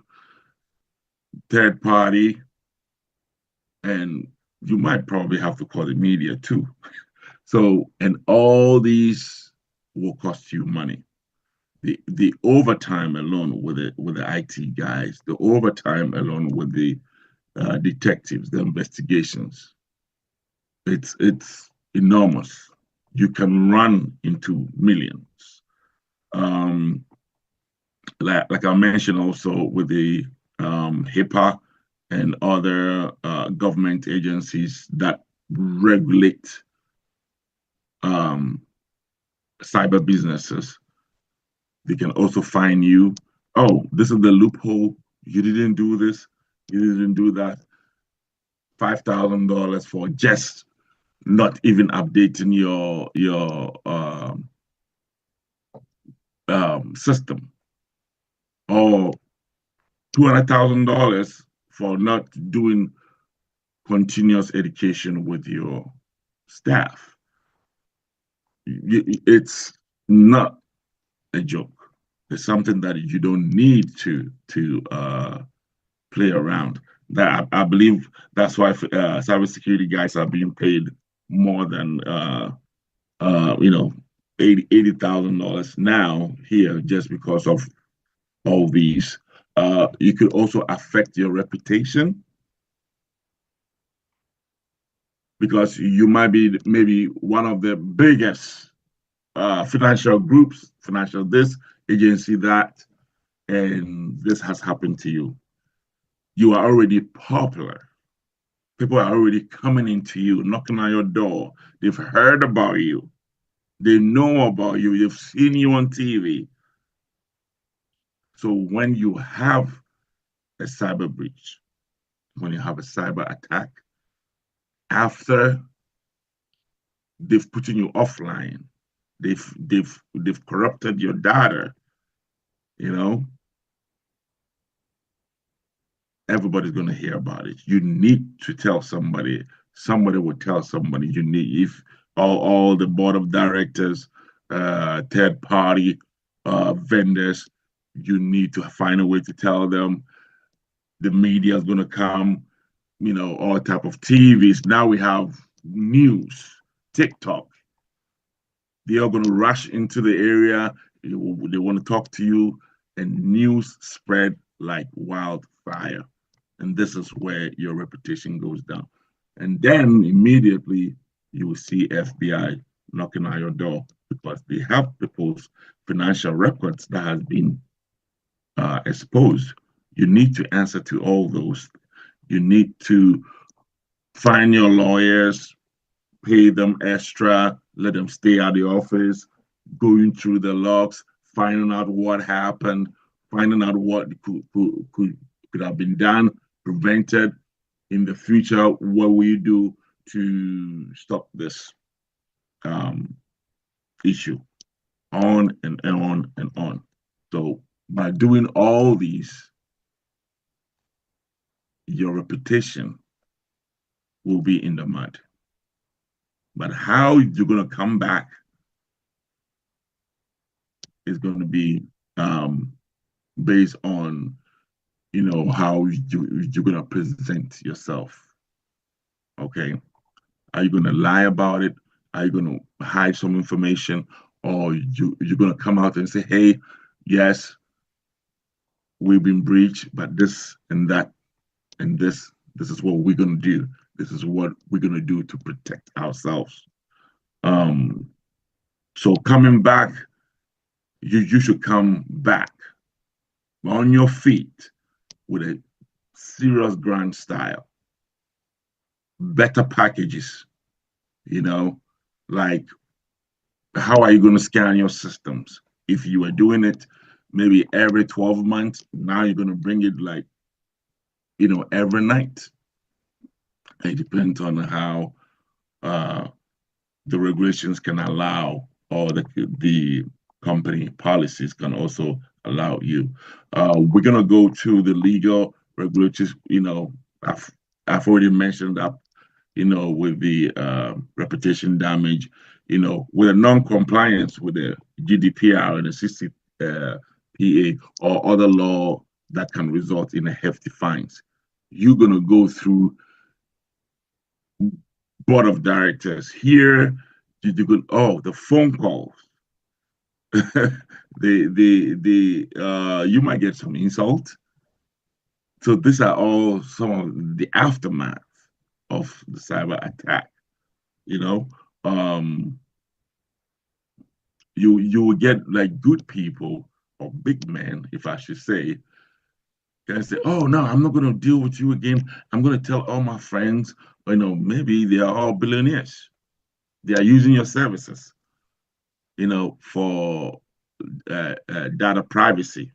Speaker 18: third party, and you might probably have to call the media too. So, and all these will cost you money. The overtime alone with the IT guys, the overtime alone with the detectives, the investigations, it's enormous. You can run into millions. Like I mentioned also with the HIPAA and other government agencies that regulate cyber businesses, they can also fine you. Oh, this is the loophole. You didn't do this. You didn't do that. $5,000 for just not even updating your system, or $200,000 for not doing continuous education with your staff. It's not a joke. It's something that you don't need to play around. That I believe that's why cybersecurity guys are being paid more than $80,000 now here just because of all these. You could also affect your reputation because you might be maybe one of the biggest financial groups, financial this, agency that, and this has happened to you. You are already popular. People are already coming into you, knocking on your door. They've heard about you. They know about you. They've seen you on TV. So when you have a cyber breach, when you have a cyber attack, after they've put you offline, they've corrupted your data, you know, everybody's going to hear about it. You need to tell somebody. Somebody will tell somebody. You need, if all the board of directors, third party vendors, you need to find a way to tell them. The media is going to come, you know, all type of TVs. Now we have news, TikTok. They are going to rush into the area. They want to talk to you, and news spread like wildfire. And this is where your reputation goes down. And then immediately you will see FBI knocking on your door because they have people's financial records that has been exposed. You need to answer to all those. You need to find your lawyers, pay them extra, let them stay at the office, going through the logs, finding out what happened, finding out what could have been done, prevented in the future. What will you do to stop this issue? On and on and on. So by doing all these, your reputation will be in the mud. But how you're going to come back is going to be based on, you know, how you're going to present yourself. Okay. Are you going to lie about it? Are you going to hide some information? Or you're going to come out and say, hey, yes, we've been breached, but this and that and this is what we're going to do. This is what we're going to do to protect ourselves. So coming back, you should come back on your feet with a serious grand style, better packages, you know, like how are you going to scan your systems? If you were doing it maybe every 12 months, now you're going to bring it like, you know, every night. It depends on how the regulations can allow, or the company policies can also allow you. We're going to go to the legal regulations. You know, I've already mentioned that, you know, with the reputation damage, you know, with a non-compliance with the GDPR and the CCPA or other law that can result in a hefty fines. You're going to go through board of directors here. The phone calls. You might get some insult. So these are all some of the aftermath of the cyber attack. You know, you will get like good people or big men, if I should say, can say, oh no, I'm not going to deal with you again. I'm going to tell all my friends. You know, maybe they are all billionaires. They are using your services, you know, for data privacy.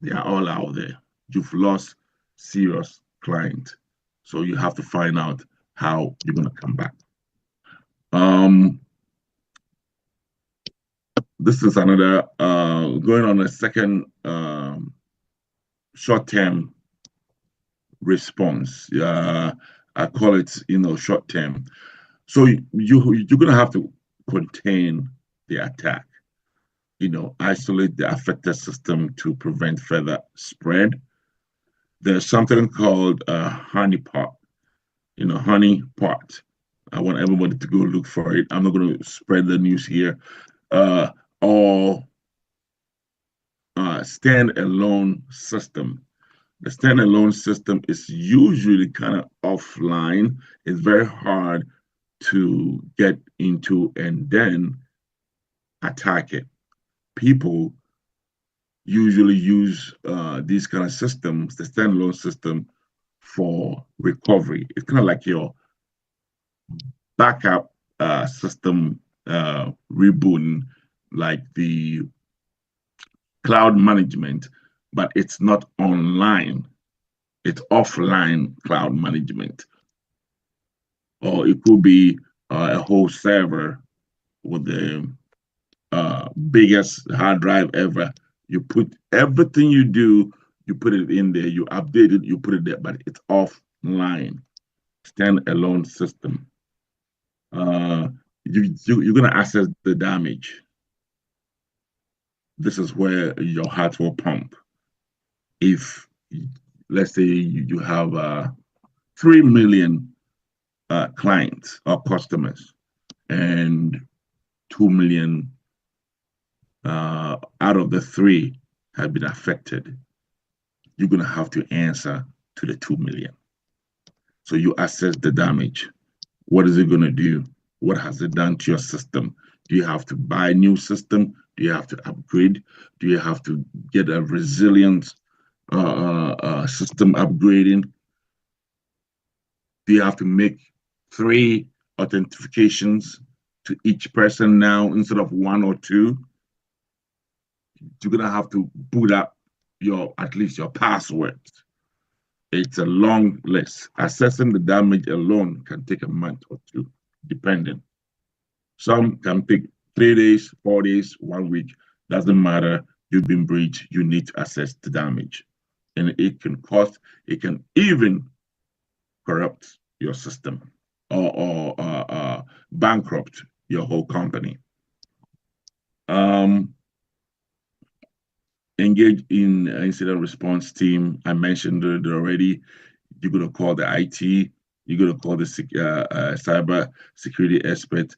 Speaker 18: They are all out there. You've lost serious clients. So you have to find out how you're going to come back. This is another, going on a second short-term response. I call it, you know, short-term. So you're going to have to contain the attack, you know, isolate the affected system to prevent further spread. There's something called a honeypot, you know, honeypot. I want everybody to go look for it. I'm not going to spread the news here. Or standalone system. The standalone system is usually kind of offline. It's very hard to get into and then attack it. People usually use these kind of systems, the standalone system, for recovery. It's kind of like your backup system rebooting, like the cloud management, but it's not online. It's offline cloud management. Or it could be a whole server with the biggest hard drive ever. You put everything you do, you put it in there, you update it, you put it there, but it's offline, standalone system. You're going to assess the damage. This is where your heart will pump. If, let's say, you have 3 million clients or customers, and 2 million out of the 3 have been affected, you're going to have to answer to the 2 million. So you assess the damage. What is it going to do? What has it done to your system? Do you have to buy a new system? Do you have to upgrade? Do you have to get a resilient system upgrading? Do you have to make 3 authentications to each person now instead of 1 or 2? You're going to have to boot up at least your passwords. It's a long list. Assessing the damage alone can take a month or 2, depending. Some can take 3 days, 4 days, 1 week. Doesn't matter. You've been breached. You need to assess the damage. And it can even corrupt your system or bankrupt your whole company. Engage in incident response team. I mentioned it already. You're going to call the IT. You're going to call the cyber security expert.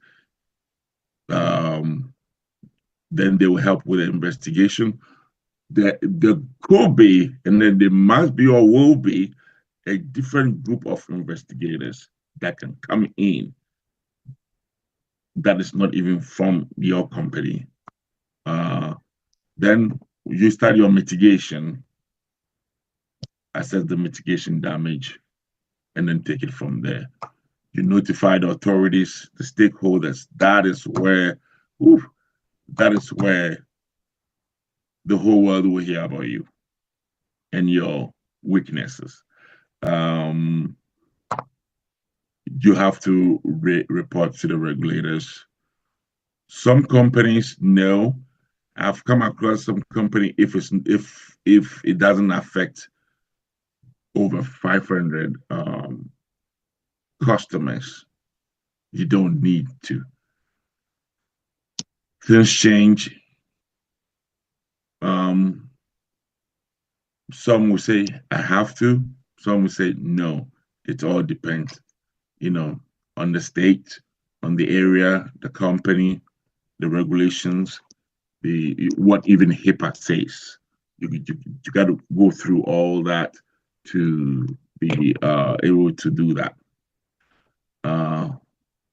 Speaker 18: Then they will help with the investigation. There could be, and then there must be or will be, a different group of investigators that can come in that is not even from your company. Then you start your mitigation, assess the mitigation damage, and then take it from there. You notify the authorities, the stakeholders. That is where the whole world will hear about you and your weaknesses. You have to report to the regulators. Some companies know. I've come across some company, if it doesn't affect over 500 customers, you don't need to. Things change. Some will say I have to. Some will say no. It all depends, on the state, on the area, the company, the regulations, what even HIPAA says. You got to go through all that to be able to do that.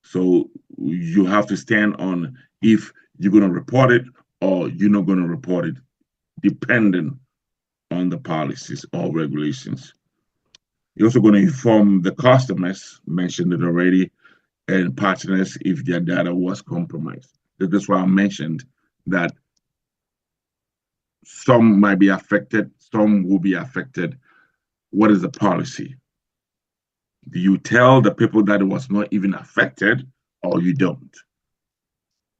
Speaker 18: So you have to stand on if you're going to report it or you're not going to report it, depending on the policies or regulations. You're also going to inform the customers, mentioned it already, and partners if their data was compromised. That's why I mentioned that some might be affected, some will be affected. What is the policy? Do you tell the people that it was not even affected, or you don't?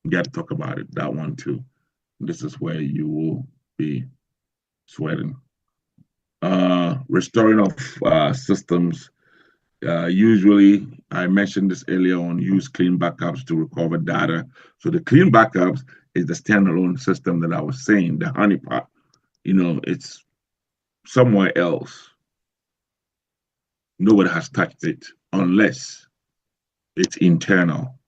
Speaker 18: You got to talk about it, that one too. This is where you will be sweating. Restoring of systems. Usually, I mentioned this earlier on, use clean backups to recover data. So the clean backups is the standalone system that I was saying, the honeypot. It's somewhere else. Nobody has touched it unless It's internal.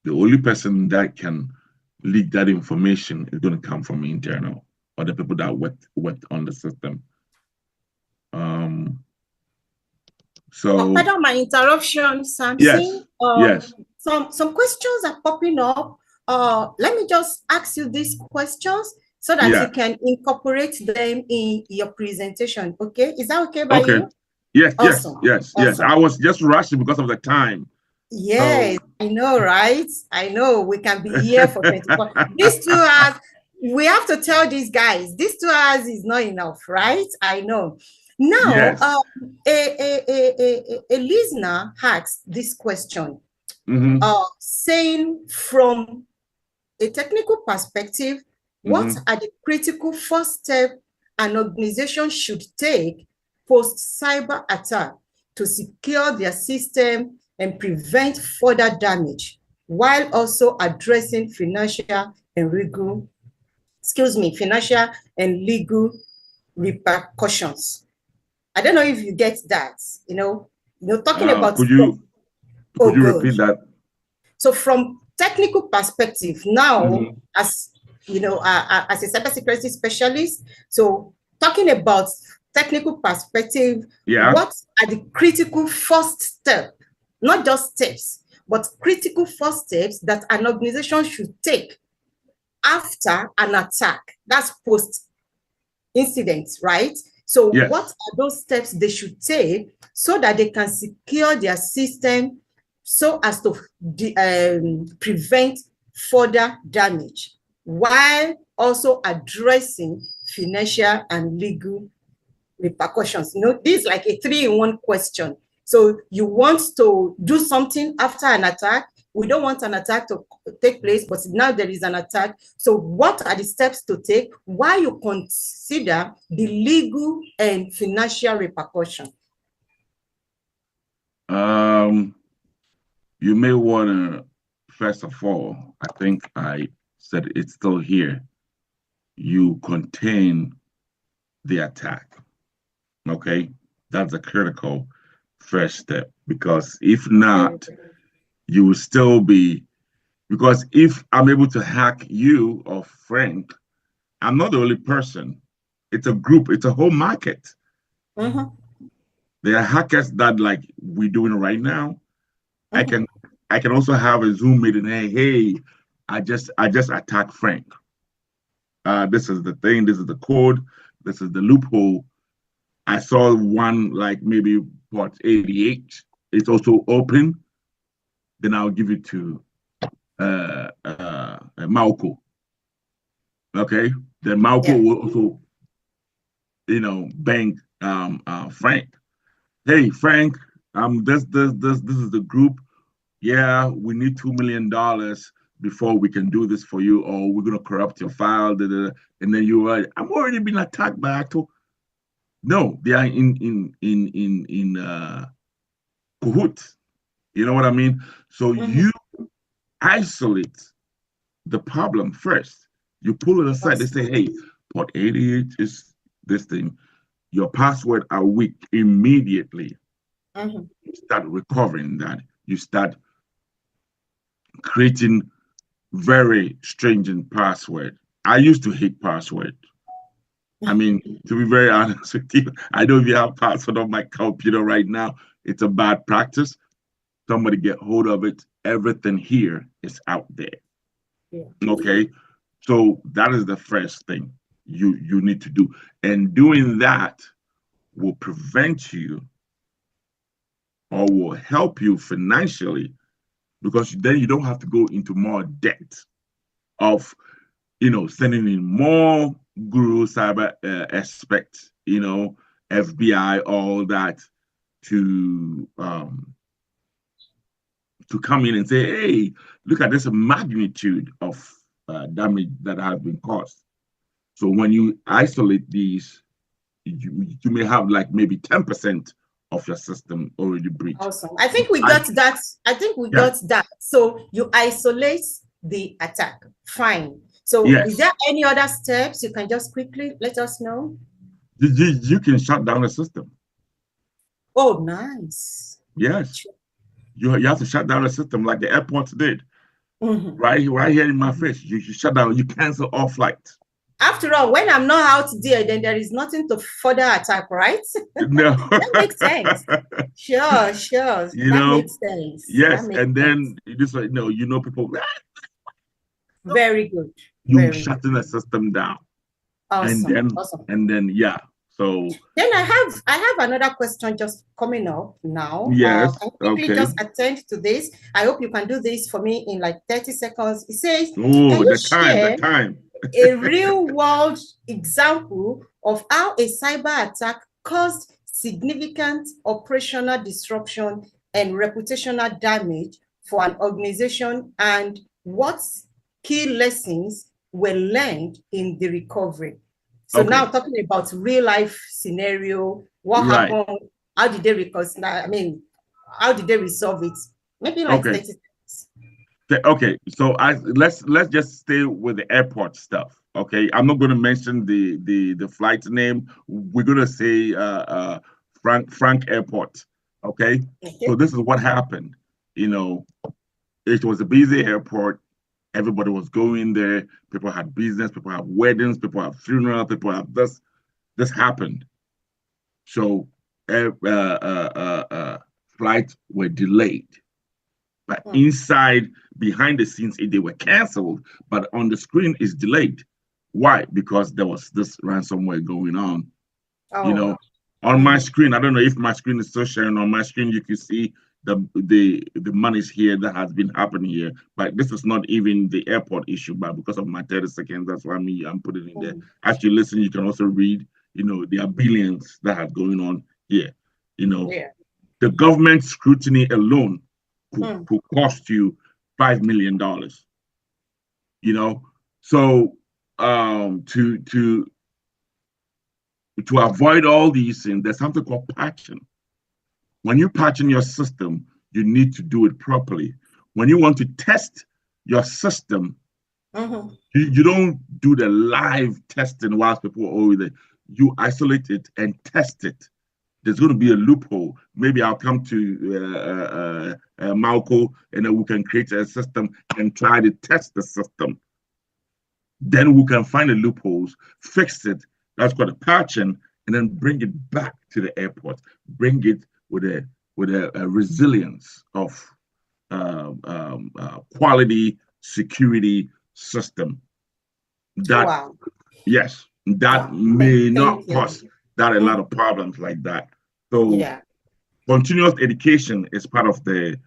Speaker 18: The only person that can leak that information is going to come from internal, or the people that worked on the system. So
Speaker 25: pardon my interruption, Samson.
Speaker 18: Yes. Yes.
Speaker 25: Some questions are popping up. Let me just ask you these questions so that you can incorporate them in your presentation. Okay, is that okay by you?
Speaker 18: Yes.
Speaker 25: Awesome.
Speaker 18: Yes.
Speaker 25: Awesome.
Speaker 18: I was just rushing because of the time.
Speaker 25: Yes, I know, right? I know we can be here for 24. These 2 hours, we have to tell these guys, these 2 hours is not enough, right? I know. Now,
Speaker 18: yes.
Speaker 25: a listener asked this question, saying from a technical perspective, what are the critical first steps an organization should take post-cyber attack to secure their system and prevent further damage, while also addressing financial and legal repercussions? I don't know if you get that. Talking about.
Speaker 18: Could you repeat that?
Speaker 25: So from technical perspective, now, as as a cybersecurity specialist, so talking about technical perspective, what are the critical first steps, not just steps, but critical first steps that an organization should take after an attack? That's post-incident, right? So what are those steps they should take so that they can secure their system so as to prevent further damage, while also addressing financial and legal repercussions? This is like a 3-in-1 question. So you want to do something after an attack. We don't want an attack to take place, but now there is an attack. So what are the steps to take while you consider the legal and financial repercussion?
Speaker 18: You may want to, first of all, I think I said it's still here. You contain the attack. Okay, that's a critical first step, because if not, you will still be, because if I'm able to hack you or Frank, I'm not the only person. It's a group, it's a whole market. There are hackers that, like we're doing right now. I can also have a Zoom meeting. Hey, I just attacked Frank. This is the thing, this is the code, this is the loophole. I saw one like maybe port 88. It's also open. Then I'll give it to Malco. Okay. Then Malco will also, bang Frank. Hey Frank, this is the group. Yeah, we need $2 million before we can do this for you, or we're gonna corrupt your file. And then you are, I'm already been attacked by Acto. No, they are in cahoots. You know what I mean? So you isolate the problem first. You pull it aside. They say, hey, port 88 is this thing. Your password are weak. Immediately. You start recovering that. You start creating very stringent password. I used to hate password. I mean, to be very honest with you, I know if you have password on my computer right now, it's a bad practice. Somebody get hold of it. Everything here is out there. Okay, so that is the first thing you need to do, and doing that will prevent you or will help you financially, because then you don't have to go into more debt of sending in more guru cyber aspects, FBI, all that to come in and say, hey, look at this magnitude of damage that has been caused. So when you isolate these, you may have like maybe 10% of your system already breached.
Speaker 25: Awesome. I think we got that. I think we got that. So you isolate the attack. Fine. So is there any other steps you can just quickly let us know?
Speaker 18: You can shut down the system.
Speaker 25: Oh, nice.
Speaker 18: Yes. you have to shut down the system like the airports did.
Speaker 25: Mhm.
Speaker 18: Right here in my face, you shut down, you cancel all flights.
Speaker 25: After all, when I'm not out there, then there is nothing to further attack, right?
Speaker 18: No.
Speaker 25: That makes sense. Sure, sure. That makes sense.
Speaker 18: Yes,
Speaker 25: That makes
Speaker 18: and then this, people.
Speaker 25: Very good.
Speaker 18: You shutting the system down,
Speaker 25: Awesome.
Speaker 18: and then yeah. So
Speaker 25: then I have another question just coming up now.
Speaker 18: Yes.
Speaker 25: Can you quickly just attend to this? I hope you can do this for me in like 30 seconds. It says,
Speaker 18: oh,
Speaker 25: can you
Speaker 18: the time.
Speaker 25: a real world example of how a cyber attack caused significant operational disruption and reputational damage for an organization, and what key lessons were learned in the recovery? So now talking about real life scenario, what happened? How did they reconcile? I mean, how did they resolve it? Maybe like 30 seconds.
Speaker 18: Okay, so let's just stay with the airport stuff. Okay, I'm not going to mention the flight name. We're going to say Frank Airport. Okay, so this is what happened. It was a busy airport. Everybody was going there. People had business. People have weddings. People have funerals. People have this. This happened. So flights were delayed. But inside, behind the scenes, they were canceled. But on the screen, it's delayed. Why? Because there was this ransomware going on. On my screen, I don't know if my screen is still sharing. On my screen, you can see the monies here that has been happening here. But this is not even the airport issue. But because of my 30 seconds, that's why I'm putting it in there. As you listen, you can also read. There are billions that are going on here. The government scrutiny alone could cost you $5 million. So to avoid all these things, there's something called patching. When you patch in your system, you need to do it properly. When you want to test your system, you don't do the live testing whilst people are over there. You isolate it and test it. There's going to be a loophole. Maybe I'll come to Malco, and then we can create a system and try to test the system. Then we can find the loopholes, fix it. That's called a patching, and then bring it back to the airport. Bring it with a resilience of quality security system. That yes, that may not cause that a lot of problems like that. So continuous education is part of the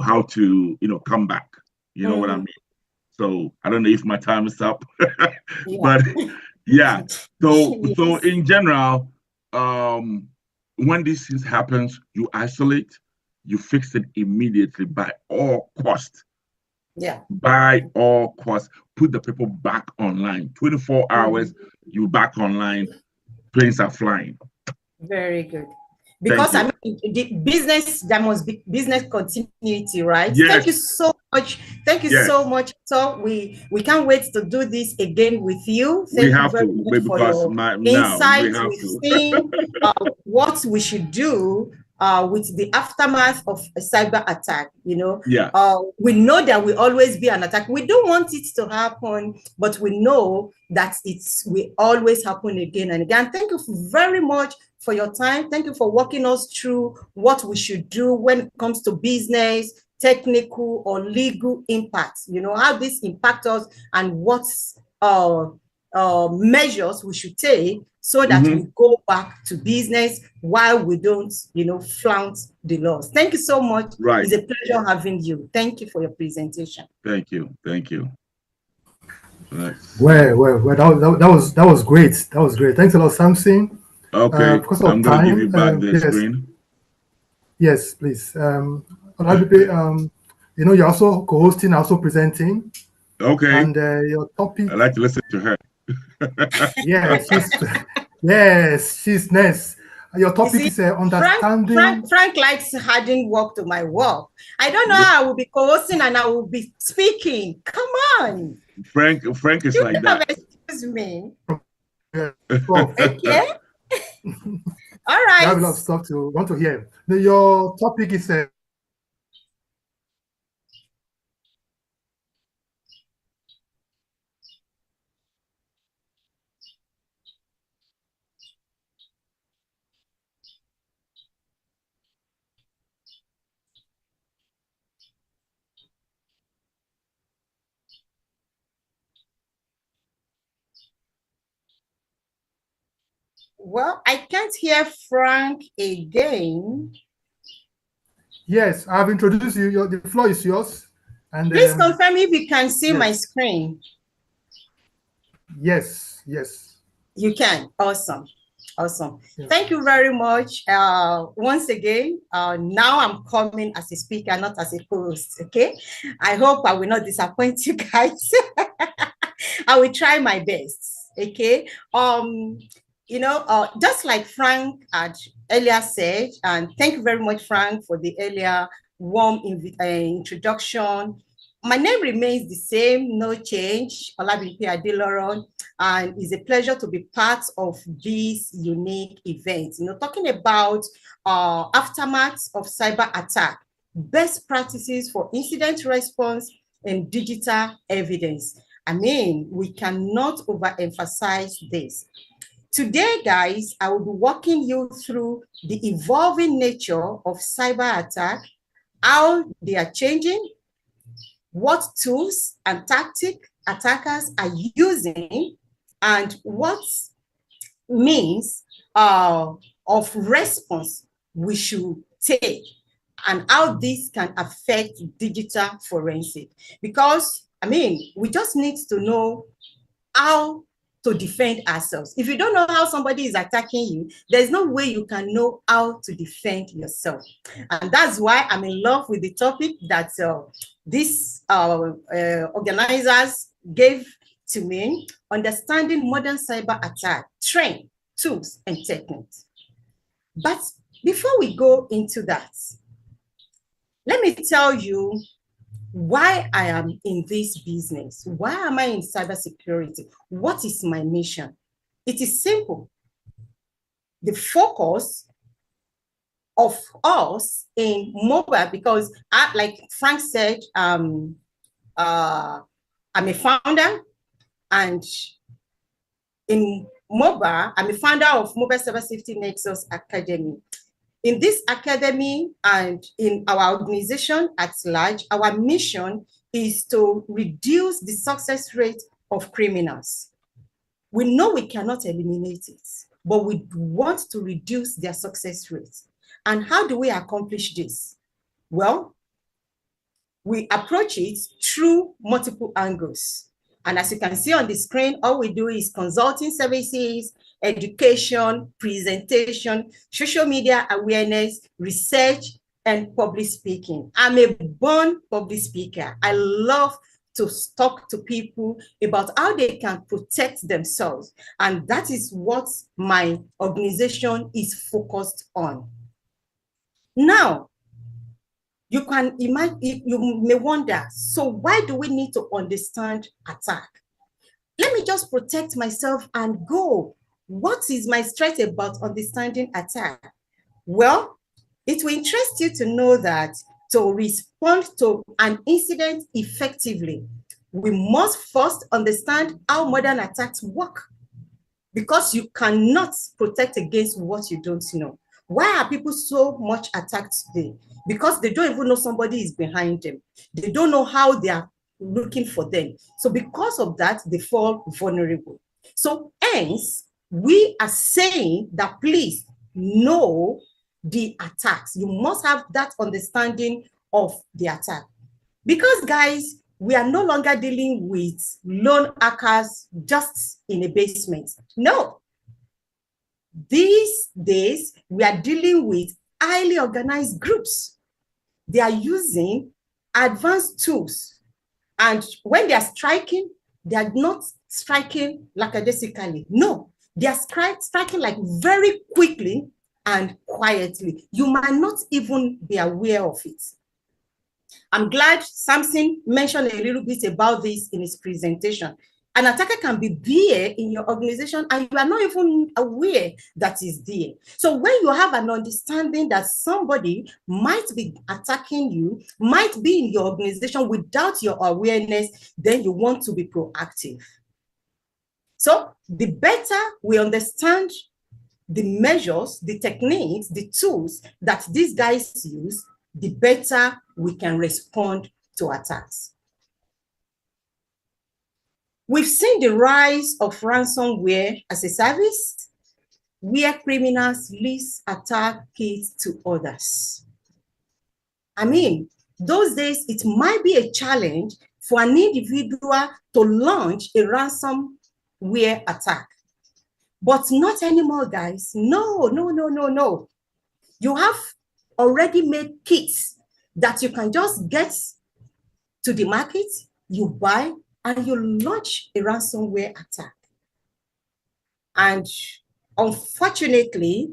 Speaker 18: how to come back. You know what I mean? So I don't know if my time is up, but yeah. So in general, when these things happens, you isolate, you fix it immediately by all cost. By all costs, put the people back online. 24 hours, you back online, planes are flying.
Speaker 25: Very good. Because I mean, the business, there must be business continuity, right?
Speaker 18: Yes.
Speaker 25: Thank you so much. Thank you so much. So we can't wait to do this again with you. Thank you very much for your insights. We've seen what we should do with the aftermath of a cyber attack. We know there will always be an attack. We don't want it to happen, but we know that it will always happen again and again. Thank you very much for your time. Thank you for walking us through what we should do when it comes to business, technical or legal impacts, how this impacts us and what measures we should take so that we go back to business while we don't, flout the laws. Thank you so much. It's a pleasure having you. Thank you for your presentation.
Speaker 18: Thank you. Thank you.
Speaker 24: Well, that was great. That was great. Thanks a lot, Samson.
Speaker 18: Okay,
Speaker 24: because
Speaker 18: I'm going to give you back the
Speaker 24: yes,
Speaker 18: screen.
Speaker 24: Yes, please. You're also co-hosting, also presenting.
Speaker 18: Okay.
Speaker 24: And your topic.
Speaker 18: I like to listen to her.
Speaker 24: She's nice. Your topic is understanding.
Speaker 25: Frank likes adding work to my work. I don't know how I will be co-hosting and I will be speaking. Come on.
Speaker 18: Frank is like that.
Speaker 25: Excuse me.
Speaker 24: Okay.
Speaker 25: All right.
Speaker 24: We have a lot of stuff to want to hear. Your topic is
Speaker 25: Well, I can't hear Frank again.
Speaker 24: Yes, I've introduced you. The floor is yours. And
Speaker 25: please confirm if you can see my screen.
Speaker 24: Yes, yes.
Speaker 25: You can. Awesome. Awesome. Yeah. Thank you very much. Once again, now I'm coming as a speaker, not as a host. Okay. I hope I will not disappoint you guys. I will try my best. Okay. You know, just like Frank had earlier said, and thank you very much, Frank, for the earlier warm introduction. My name remains the same, no change, Olabimpe Adeloron, and it's a pleasure to be part of this unique event. You know, talking about aftermath of cyber attack, best practices for incident response and digital evidence. I mean, we cannot overemphasize this. Today, guys, I will be walking you through the evolving nature of cyber attack, how they are changing, what tools and tactics attackers are using, and what means of response we should take, and how this can affect digital forensic. Because, I mean, we just need to know how to defend ourselves. If you don't know how somebody is attacking you, there's no way you can know how to defend yourself. And that's why I'm in love with the topic that these organizers gave to me, understanding modern cyber attack, trend, tools, and techniques. But before we go into that, let me tell you why I am in this business. Why am I in cybersecurity? What is my mission? It is simple. The focus of us in mobile, because like Frank said, I'm a founder, and in mobile, I'm a founder of Mobile Cyber Safety Nexus Academy. In this academy and in our organization at large, our mission is to reduce the success rate of criminals. We know we cannot eliminate it, but we want to reduce their success rate. And how do we accomplish this? Well, we approach it through multiple angles. And as you can see on the screen, all we do is consulting services, education, presentation, social media awareness, research, and public speaking. I'm a born public speaker. I love to talk to people about how they can protect themselves. And that is what my organization is focused on. Now, you may wonder, so why do we need to understand attack? Let me just protect myself and go. What is my strength about understanding attack? Well, it will interest you to know that to respond to an incident effectively, we must first understand how modern attacks work, because you cannot protect against what you don't know. Why are people so much attacked today? Because they don't even know somebody is behind them. They don't know how they are looking for them. So because of that, they fall vulnerable. So hence, we are saying that please know the attacks. You must have that understanding of the attack. Because guys, we are no longer dealing with lone hackers just in a basement. No. These days, we are dealing with highly organized groups. They are using advanced tools. And when they are striking, they are not striking lackadaisically. No, they are striking like very quickly and quietly. You might not even be aware of it. I'm glad Samson mentioned a little bit about this in his presentation. An attacker can be there in your organization and you are not even aware that is there. So when you have an understanding that somebody might be attacking you, might be in your organization without your awareness, then you want to be proactive. So the better we understand the measures, the techniques, the tools that these guys use, the better we can respond to attacks. We've seen the rise of ransomware as a service where criminals lease attack kits to others. I mean, those days, it might be a challenge for an individual to launch a ransomware attack. But not anymore, guys. No, no, no, no, no. You have already made kits that you can just get to the market, you buy, and you launch a ransomware attack. And unfortunately,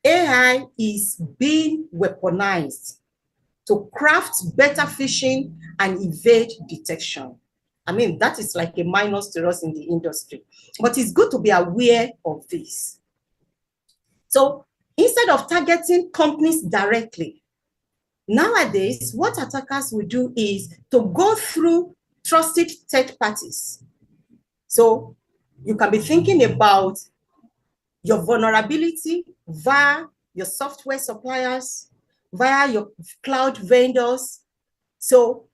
Speaker 25: AI is being weaponized to craft better phishing and evade detection. I mean, that is like a minus to us in the industry, but it's good to be aware of this. So instead of targeting companies directly, nowadays, what attackers will do is to go through trusted third parties. So you can be thinking about your vulnerability via your software suppliers, via your cloud vendors. So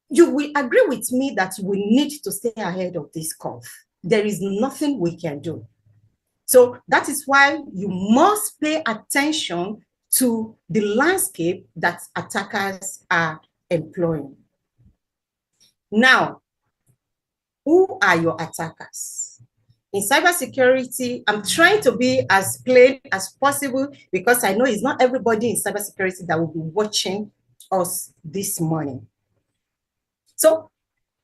Speaker 25: you will agree with me that we need to stay ahead of this curve. There is nothing we can do. So that is why you must pay attention to the landscape that attackers are employing. Now, who are your attackers? In cybersecurity, I'm trying to be as plain as possible because I know it's not everybody in cybersecurity that will be watching us this morning. So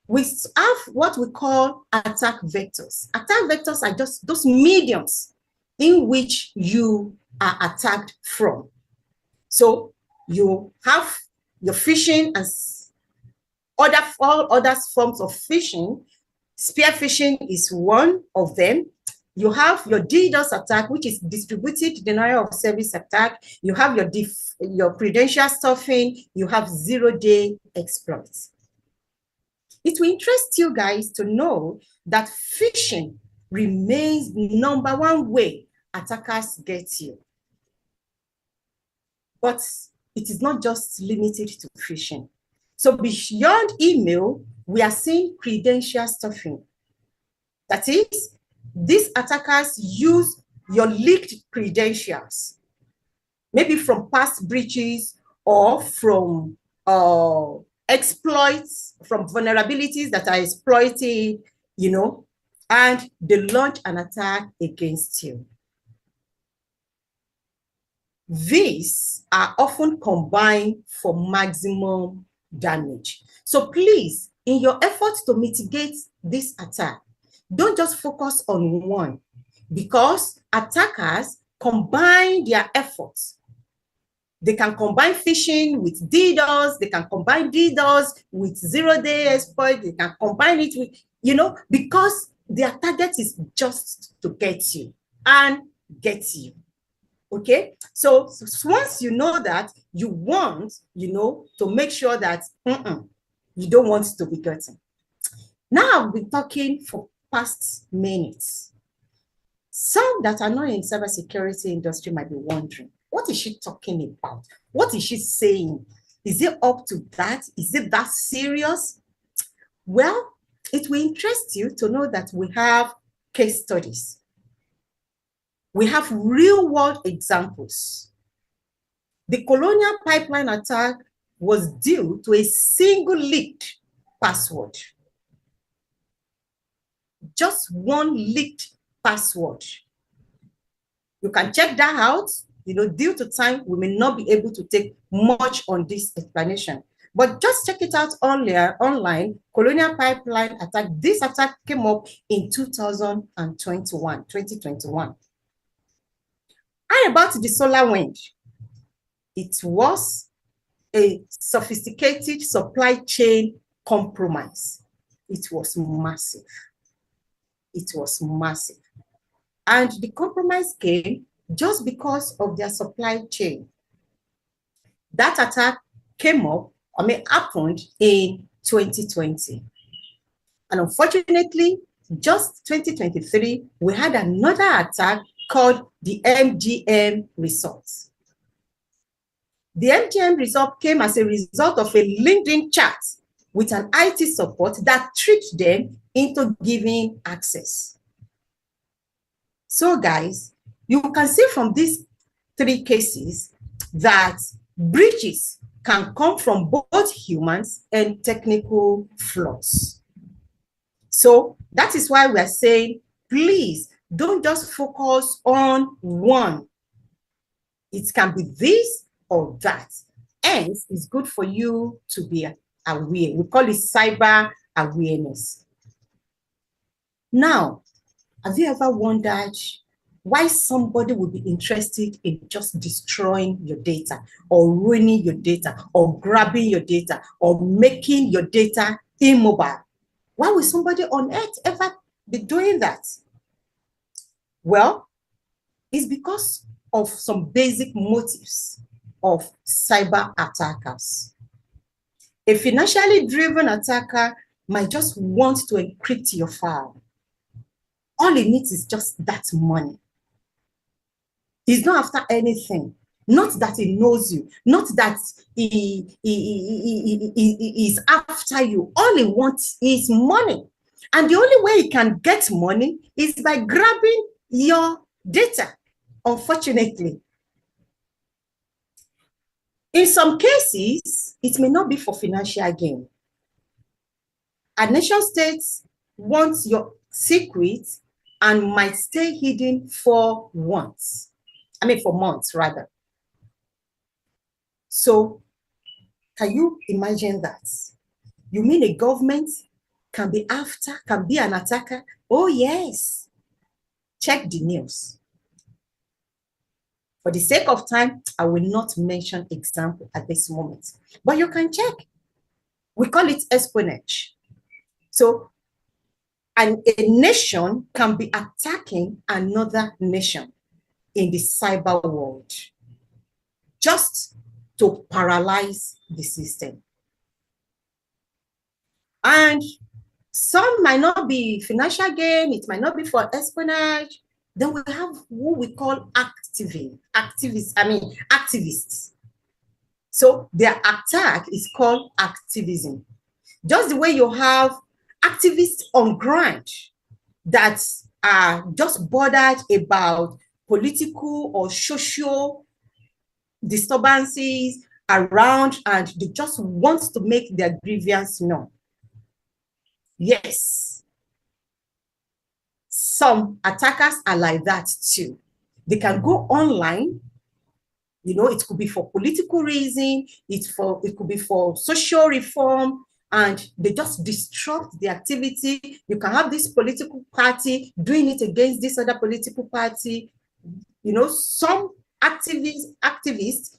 Speaker 25: we have what we call attack vectors. Attack vectors are just those mediums in which you are attacked from. So you have your phishing and all other forms of phishing. Spear phishing is one of them. You have your DDoS attack, which is distributed denial of service attack. You have your credential stuffing. You have zero-day exploits. It will interest you guys to know that phishing remains #1 way attackers get you. But it is not just limited to phishing. So beyond email, we are seeing credential stuffing. That is, these attackers use your leaked credentials, maybe from past breaches or from exploits, from vulnerabilities that are exploited, and they launch an attack against you. These are often combined for maximum damage. So please, in your efforts to mitigate this attack, don't just focus on one, because attackers combine their efforts. They can combine phishing with DDoS, they can combine DDoS with zero-day exploit, they can combine it with, because their target is just to get you and get you. Okay, so once you know that, you want, to make sure that you don't want to be gotten. Now I've been talking for past minutes. Some that are not in cybersecurity industry might be wondering, what is she talking about? What is she saying? Is it up to that? Is it that serious? Well, it will interest you to know that we have case studies. We have real-world examples. The Colonial Pipeline attack was due to a single leaked password. Just one leaked password. You can check that out. Due to time, we may not be able to take much on this explanation. But just check it out online. Colonial Pipeline attack. This attack came up in 2021. How about the SolarWind? It was a sophisticated supply chain compromise. it was massive. It was massive. And the compromise came just because of their supply chain. That attack happened in 2020. And unfortunately, just 2023, we had another attack called the MGM result. The MGM result came as a result of a LinkedIn chat with an IT support that tricked them into giving access. So guys, you can see from these three cases that breaches can come from both humans and technical flaws. So that is why we are saying, please don't just focus on one. It can be this or that. Hence, it's good for you to be aware. We call it cyber awareness. Now, have you ever wondered why somebody would be interested in just destroying your data or ruining your data or grabbing your data or making your data immobile? Why would somebody on earth ever be doing that? Well, it's because of some basic motives of cyber attackers. A financially driven attacker might just want to encrypt your file. All he needs is just that money. He's not after anything. Not that he knows you, not that he is after you. All he wants is money. And the only way he can get money is by grabbing your data, unfortunately. In some cases, it may not be for financial gain. A nation state wants your secrets and might stay hidden for months, rather. So, can you imagine that? You mean a government can be an attacker? Oh, yes. Check the news. For the sake of time, I will not mention example at this moment, but you can check. We call it espionage. So, a nation can be attacking another nation in the cyber world just to paralyze the system. And some might not be financial gain, it might not be for espionage. Then we have who we call activists. So their attack is called activism. Just the way you have activists on ground that are just bothered about political or social disturbances around, and they just want to make their grievance known. Yes, some attackers are like that too. They can go online, it could be for political reason, it could be for social reform, and they just disrupt the activity. You can have this political party doing it against this other political party. Some activists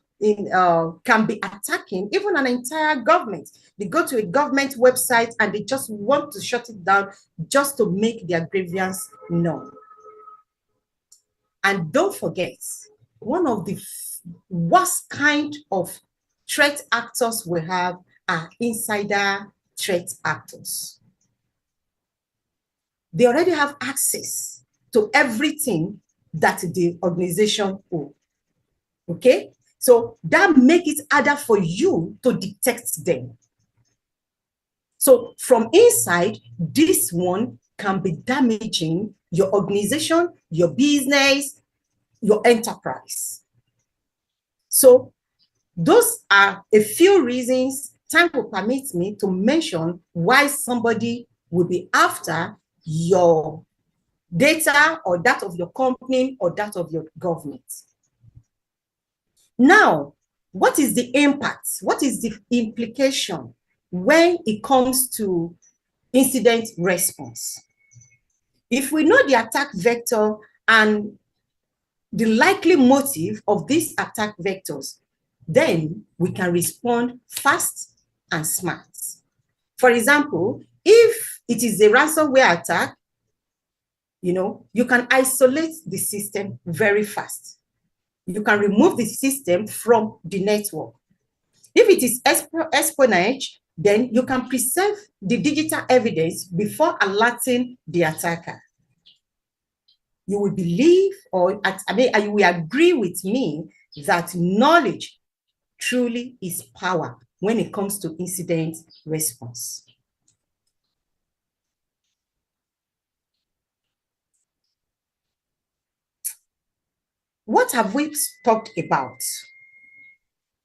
Speaker 25: can be attacking even an entire government. They go to a government website and they just want to shut it down just to make their grievance known. And don't forget, one of the worst kind of threat actors we have are insider threat actors. They already have access to everything that the organization owns. Okay? So that makes it harder for you to detect them. So from inside, this one can be damaging your organization, your business, your enterprise. So those are a few reasons. Time will permit me to mention why somebody will be after your data or that of your company or that of your government. Now, what is the impact? What is the implication when it comes to incident response? If we know the attack vector and the likely motive of these attack vectors, then we can respond fast and smart. For example, if it is a ransomware attack, you can isolate the system very fast. You can remove the system from the network. If it is espionage, then you can preserve the digital evidence before alerting the attacker. You will believe, you will agree with me that knowledge truly is power when it comes to incident response. What have we talked about?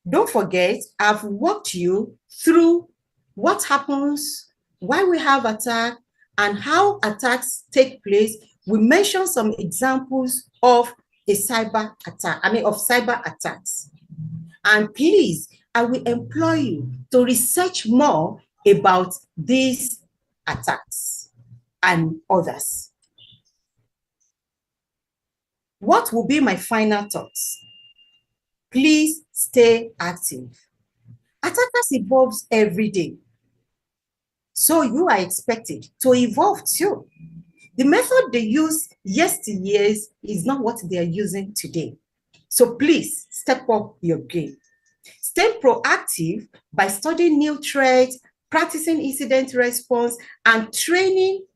Speaker 25: Don't forget, I've walked you through what happens, why we have attack, and how attacks take place. We mentioned some examples of cyber attacks. And please, I will implore you to research more about these attacks and others. What will be my final thoughts? Please stay active. Attackers evolve every day. So you are expected to evolve too. The method they used yesteryear is not what they are using today. So please step up your game. Stay proactive by studying new threats, practicing incident response, and training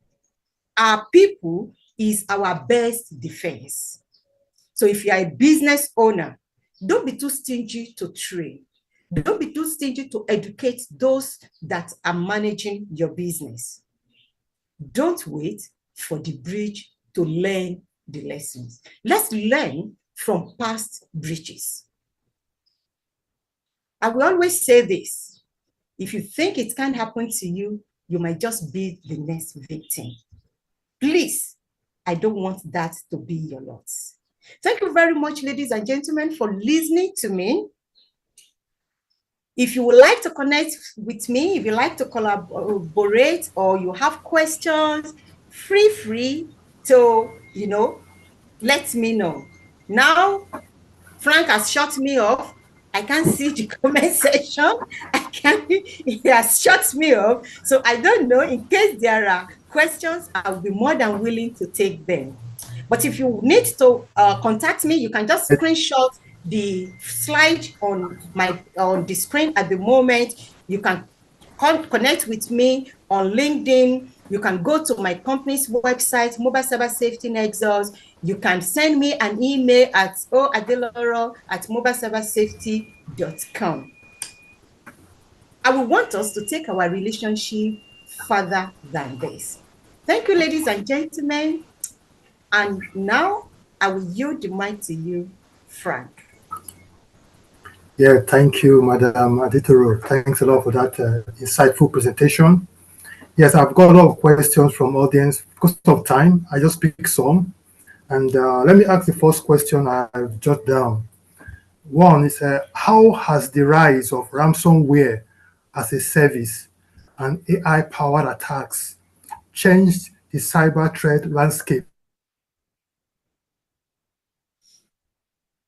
Speaker 25: our people is our best defense. So if you are a business owner, don't be too stingy to train. Don't be too stingy to educate those that are managing your business. Don't wait for the breach to learn the lessons. Let's learn from past breaches. I will always say this: if you think it can happen to you, you might just be the next victim. Please, I don't want that to be your lot. Thank you very much, ladies and gentlemen, for listening to me. If you would like to connect with me, if you like to collaborate, or you have questions, feel free to, let me know. Now, Frank has shut me off. I can't see the comment section. He has shut me off. So I don't know, in case there are questions, I'll be more than willing to take them. But if you need to contact me, you can just screenshot the slide on the screen at the moment. You can connect with me on LinkedIn. You can go to my company's website, Mobile Cyber Safety Nexus. You can send me an email at oadeloro@mobilecybersafety.com. I will want us to take our relationship further than this. Thank you, ladies and gentlemen. And now I will yield the mic to you, Frank.
Speaker 24: Yeah, thank you, Madam Aditoro. Thanks a lot for that insightful presentation. Yes, I've got a lot of questions from audience. Because of time, I just pick some. And let me ask the first question I've jotted down. One is, how has the rise of ransomware as a service and AI-powered attacks changed the cyber threat landscape?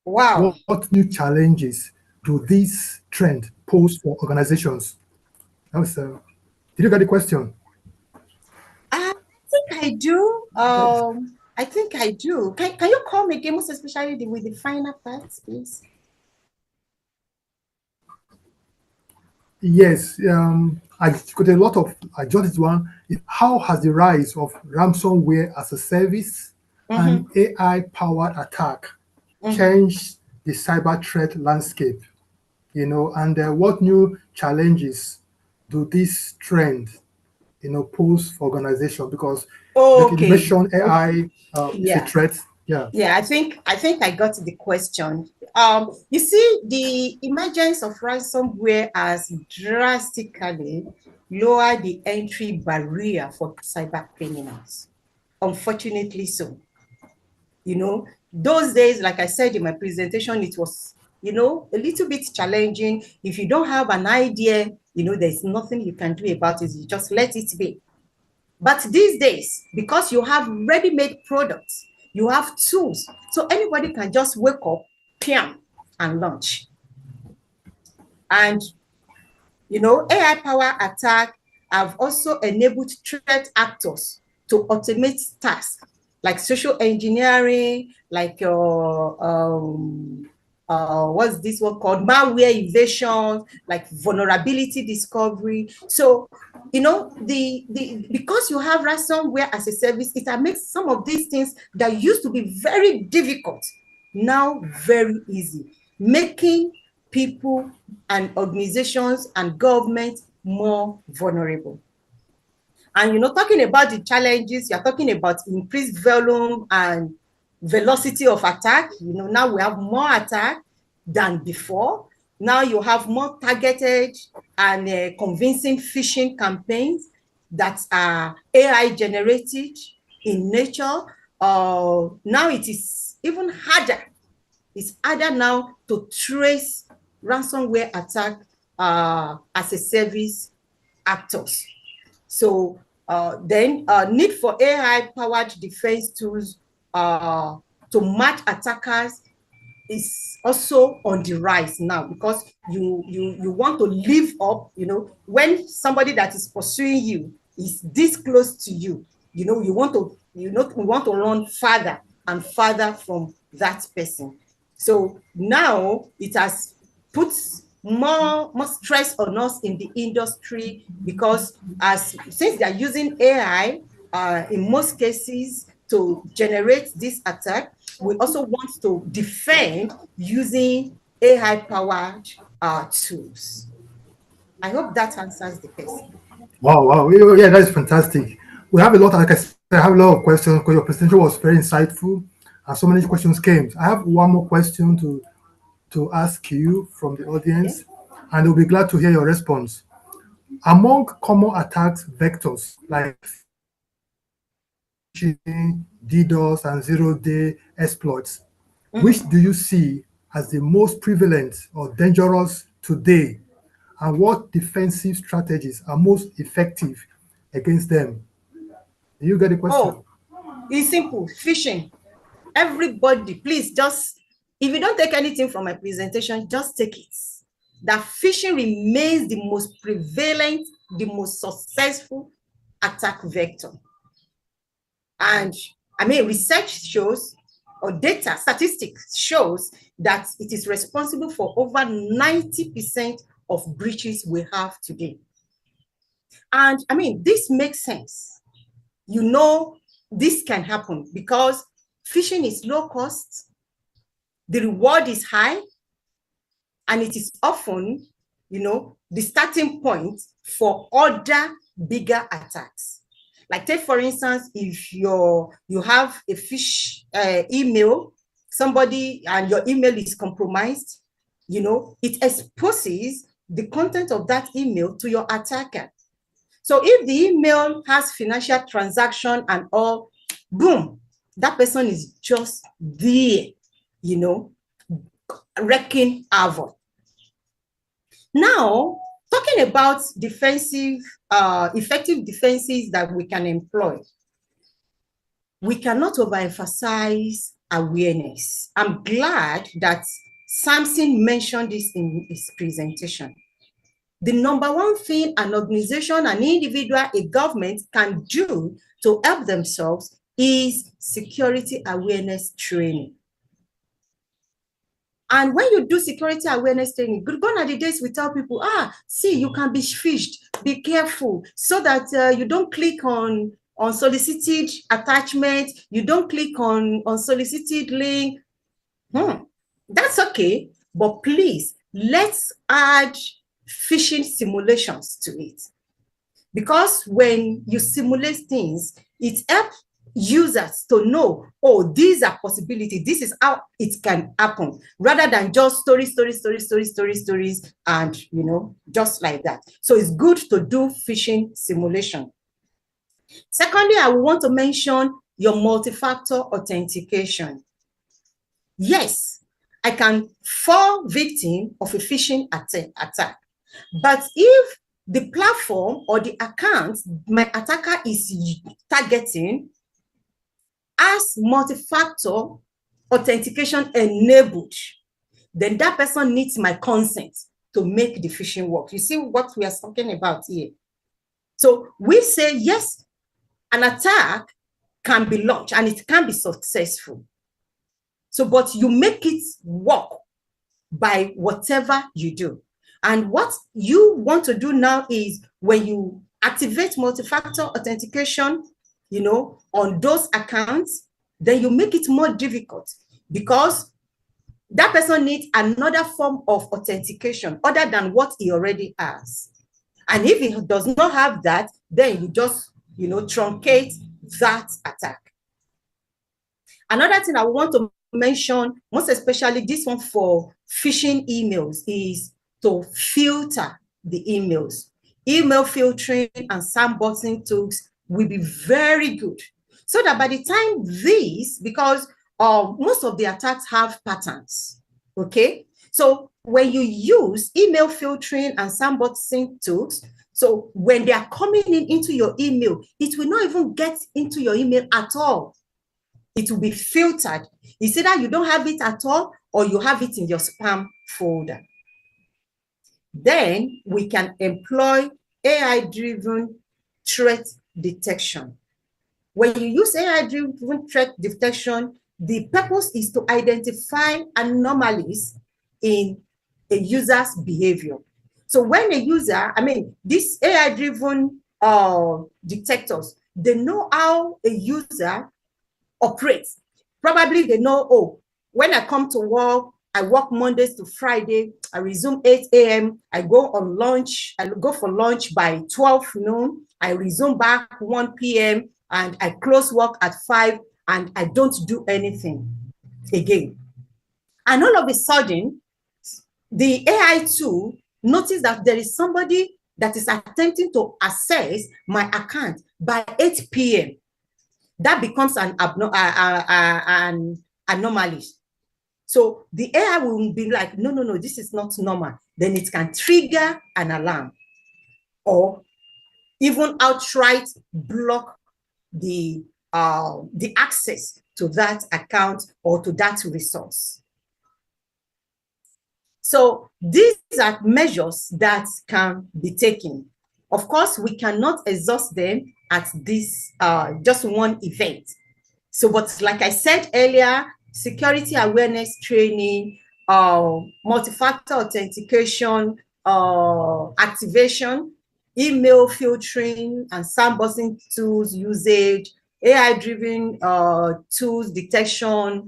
Speaker 25: Wow.
Speaker 24: What new challenges do these trends pose for organizations? That was, did you get the question?
Speaker 25: I think I do. I think I do. Can you call me again, most especially with the final parts, please?
Speaker 24: Yes, I got a lot of, I jotted one. How has the rise of ransomware as a service and AI-powered attack changed the cyber threat landscape? And what new challenges do these trends, pose for organization? Because you mentioned AI is a threat. Yeah.
Speaker 25: Yeah, I think I got the question. You see, the emergence of ransomware has drastically lowered the entry barrier for cyber criminals. Unfortunately so. Those days, like I said in my presentation, it was, a little bit challenging. If you don't have an idea, there's nothing you can do about it. You just let it be. But these days, because you have ready-made products, you have tools, so anybody can just wake up, PM, and launch. And, AI power attack have also enabled threat actors to automate tasks like social engineering, like what's this one called? Malware evasion, like vulnerability discovery. So, you know, because you have ransomware as a service, it makes some of these things that used to be very difficult now very easy, making people and organizations and governments more vulnerable. And, you know, talking about the challenges, you're talking about increased volume and velocity of attack. You know, now we have more attack than before. Now you have more targeted and convincing phishing campaigns that are AI generated in nature. Now it is even harder. It's harder now to trace ransomware attack as a service actors. So then need for AI-powered defense tools to match attackers is also on the rise now, because you want to live up, you know, when somebody that is pursuing you is this close to you, you know, you want to run farther and farther from that person. So now it has put more stress on us in the industry, because since they are using AI in most cases to generate this attack, we also want to defend using AI-powered tools. I hope that answers the question.
Speaker 24: Wow. Yeah, that is fantastic. We have a lot, like I said, I have a lot of questions because your presentation was very insightful and so many questions came. I have one more question to ask you from the audience, and we'll be glad to hear your response. Among common attack vectors like DDoS and zero-day exploits, which do you see as the most prevalent or dangerous today, and what defensive strategies are most effective against them? Do you get the question?
Speaker 25: Oh, it's simple. Phishing. Everybody, please just, if you don't take anything from my presentation, just take it. That phishing remains the most prevalent, the most successful attack vector. And I mean, research shows, or data, statistics shows that it is responsible for over 90% of breaches we have today. And I mean, this makes sense. You know, this can happen because phishing is low cost, the reward is high, and it is often, you know, the starting point for other bigger attacks. Like take, for instance, if you have a phish email, somebody, and your email is compromised, you know, it exposes the content of that email to your attacker. So if the email has financial transaction and all, boom, that person is just there, you know, wrecking havoc. Now, talking about defensive, effective defenses that we can employ, we cannot overemphasize awareness. I'm glad that Samson mentioned this in his presentation. The number one thing an organization, an individual, a government can do to help themselves is security awareness training. And when you do security awareness training, gone are the days we tell people, see, you can be phished, be careful, so that you don't click on unsolicited attachment, you don't click on unsolicited link. That's okay, but please, let's add phishing simulations to it. Because when you simulate things, it helps users to know, oh, these are possibilities, this is how it can happen, rather than just stories, and, you know, just like that. So it's good to do phishing simulation. Secondly, I want to mention your multi-factor authentication. Yes, I can fall victim of a phishing attack, but if the platform or the account my attacker is targeting as multi-factor authentication enabled, then that person needs my consent to make the phishing work. You see what we are talking about here? So we say, yes, an attack can be launched and it can be successful. So, but you make it work by whatever you do. And what you want to do now is when you activate multi-factor authentication, you know, on those accounts, then you make it more difficult because that person needs another form of authentication other than what he already has. And if he does not have that, then you just, you know, truncate that attack. Another thing I want to mention, most especially this one for phishing emails, is to filter the emails. Email filtering and sandboxing tools will be very good. So that by the time because most of the attacks have patterns, okay? So when you use email filtering and sandboxing tools, so when they are coming into your email, it will not even get into your email at all. It will be filtered. It's either you don't have it at all or you have it in your spam folder. Then we can employ AI-driven threat detection. When you use AI-driven threat detection, the purpose is to identify anomalies in a user's behavior. So when a user, these AI-driven detectors, they know how a user operates. Probably they know, oh, when I come to work, I work Mondays to Friday, I resume 8 a.m., I go on lunch, I go for lunch by 12 noon, I resume back 1 p.m., and I close work at 5, and I don't do anything again. And all of a sudden, the AI tool notices that there is somebody that is attempting to access my account by 8 p.m. That becomes an anomaly. So the AI will be like, no, this is not normal. Then it can trigger an alarm or even outright block the access to that account or to that resource. So these are measures that can be taken. Of course, we cannot exhaust them at this just one event. So, but like I said earlier, security awareness training, multi-factor authentication, activation, email filtering and sandboxing tools usage, AI-driven tools detection,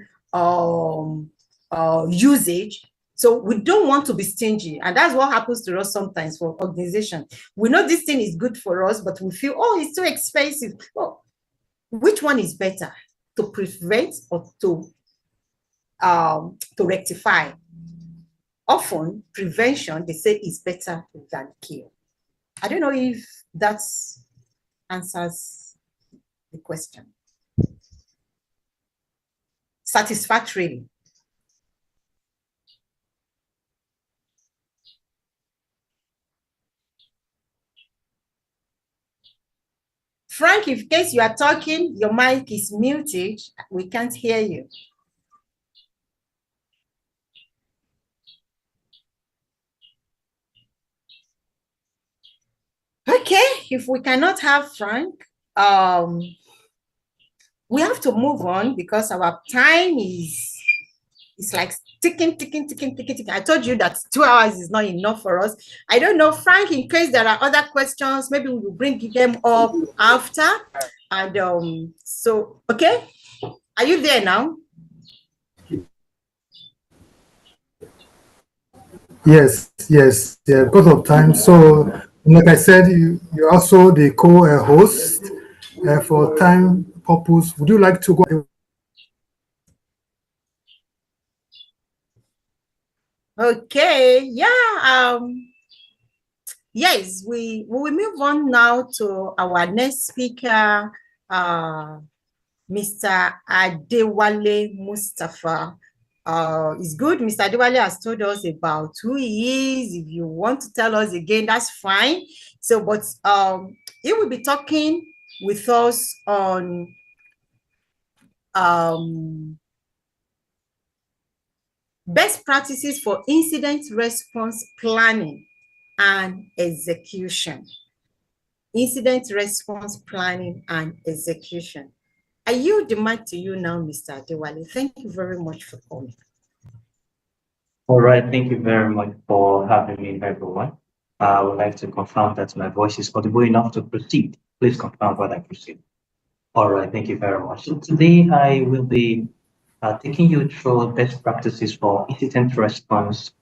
Speaker 25: usage. So we don't want to be stingy. And that's what happens to us sometimes for organizations. We know this thing is good for us, but we feel, oh, it's too expensive. Well, which one is better, to prevent or to rectify? Often prevention, they say, is better than cure. I don't know if that answers the question satisfactorily. Frank, in case you are talking, your mic is muted. We can't hear you. Okay, if we cannot have Frank, we have to move on because our time is like ticking. I told you that 2 hours is not enough for us. I don't know, Frank, in case there are other questions, maybe we will bring them up after. And so, okay, are you there now?
Speaker 24: Yes, yeah, because of time. So, like I said, you're also the co-host. For time purpose, would you like to go?
Speaker 25: Okay, yeah. Yes, we will move on now to our next speaker, Mr. Adewale Mustafa. It's good. Mr. Adewale has told us about who he is. If you want to tell us again, that's fine. So, but he will be talking with us on best practices for incident response planning and execution. incident response planning and execution. I yield the mic to you now, Mr. Adewale. Thank you very much for coming.
Speaker 15: All right, thank you very much for having me, everyone. I would like to confirm that my voice is audible enough to proceed. Please confirm when I proceed. All right, thank you very much. So today I will be taking you through best practices for incident response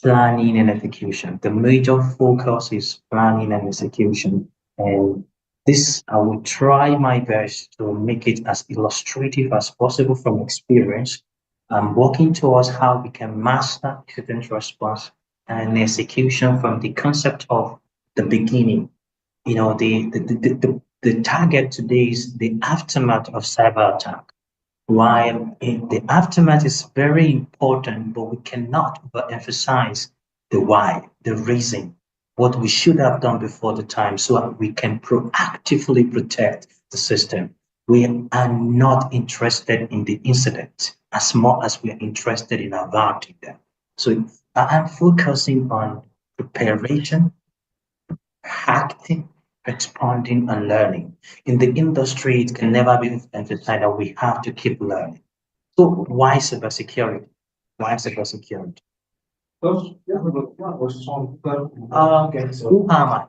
Speaker 15: planning and execution. The major focus is planning and execution. And this, I will try my best to make it as illustrative as possible from experience. I'm working towards how we can master incident response and execution from the concept of the beginning. You know, the target today is the aftermath of cyber attack. While the aftermath is very important, but we cannot overemphasize the why, the reason, what we should have done before the time so that we can proactively protect the system. We are not interested in the incident as much as we are interested in averting them. So I am focusing on preparation, acting, responding, and learning. In the industry, it can never be emphasized that we have to keep learning. So why cybersecurity? Why cybersecurity? Okay, so who am I?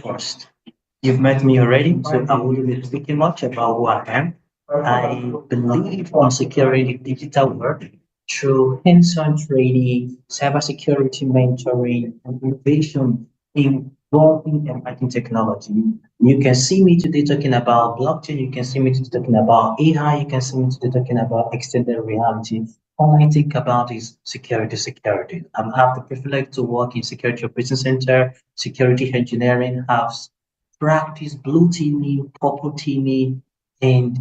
Speaker 15: First, you've met me already, so I won't be speaking much about who I am. I believe on securing the digital world through hands-on training, cybersecurity mentoring, and innovation involving emerging technology. You can see me today talking about blockchain, you can see me today talking about AI, you can see me today talking about extended reality. All I think about is security. I have the privilege to work in Security Operations Center, security engineering, have practiced blue teaming, purple teaming, and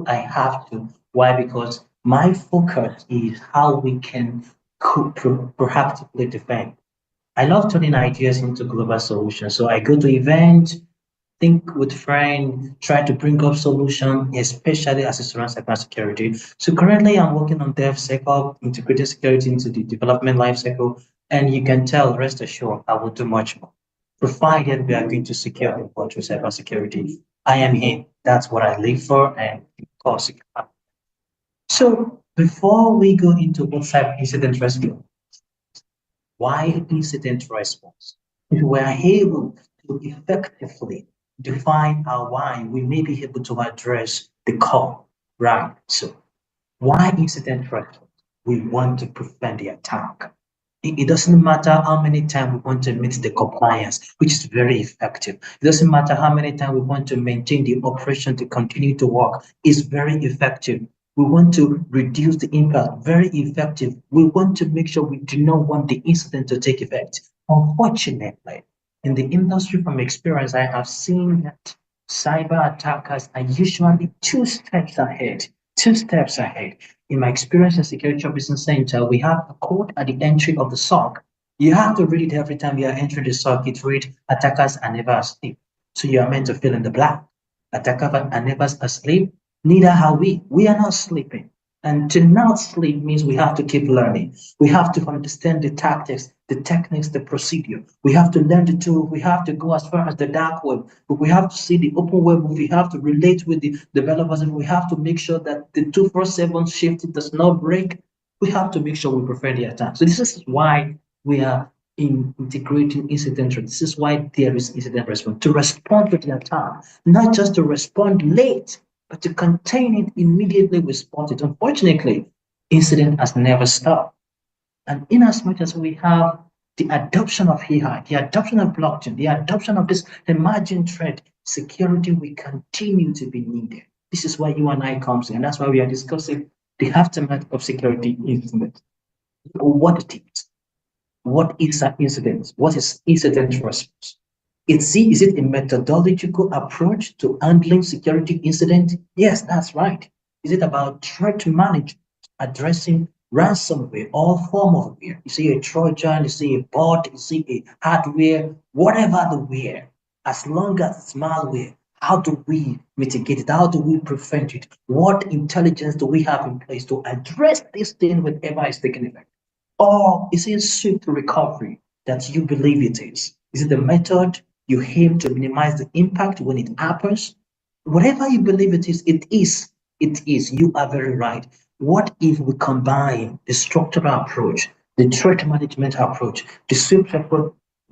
Speaker 15: I have to. Why? Because my focus is how we can proactively defend. I love turning ideas into global solutions. So I go to events, think with friends, try to bring up solutions, especially as it surrounds cybersecurity. So currently I'm working on DevSecOps, integrating security into the development lifecycle. And you can tell, rest assured, I will do much more. Provided we are going to secure the world through cybersecurity. I am here. That's what I live for. And of course, so before we go into what cyber incident rescue, why incident response? If we are able to effectively define our why, we may be able to address the core, right? So why incident response? We want to prevent the attack. It doesn't matter how many times we want to meet the compliance, which is very effective. It doesn't matter how many times we want to maintain the operation to continue to work. It's very effective. We want to reduce the impact, very effective. We want to make sure we do not want the incident to take effect. Unfortunately, in the industry from experience, I have seen that cyber attackers are usually 2 steps ahead. 2 steps ahead. In my experience in Security Operations Center, we have a code at the entry of the SOC. You have to read it every time you are entering the SOC. It reads, attackers are never asleep. So you are meant to fill in the blank. Attackers are never asleep. Neither are we. We are not sleeping. And to not sleep means we have to keep learning. We have to understand the tactics, the techniques, the procedure. We have to learn the tool. We have to go as far as the dark web. We have to see the open web. We have to relate with the developers, and we have to make sure that the 24/7 shift does not break. We have to make sure we prevent the attack. So this is why we are integrating incident. This is why there is incident response, to respond to the attack, not just to respond late, but to contain it immediately responded. Unfortunately, incident has never stopped. And in as much as we have the adoption of AI, the adoption of blockchain, the adoption of this emerging threat, security will continue to be needed. This is why you and I comes in, and that's why we are discussing the aftermath of security incident. What it is. What is an incident? What is incident response? Is it a methodological approach to handling security incident? Yes, that's right. Is it about threat management, addressing ransomware, all form of ware? You see a Trojan, you see a bot, you see a hardware, whatever the ware, as long as it's malware, how do we mitigate it? How do we prevent it? What intelligence do we have in place to address this thing whenever it's taking effect? Or is it swift recovery that you believe it is? Is it the method
Speaker 2: You aim to minimize the impact when it happens. Whatever you believe it is, it is. It is. You are very right. What if we combine the structural approach, the threat management approach, the swift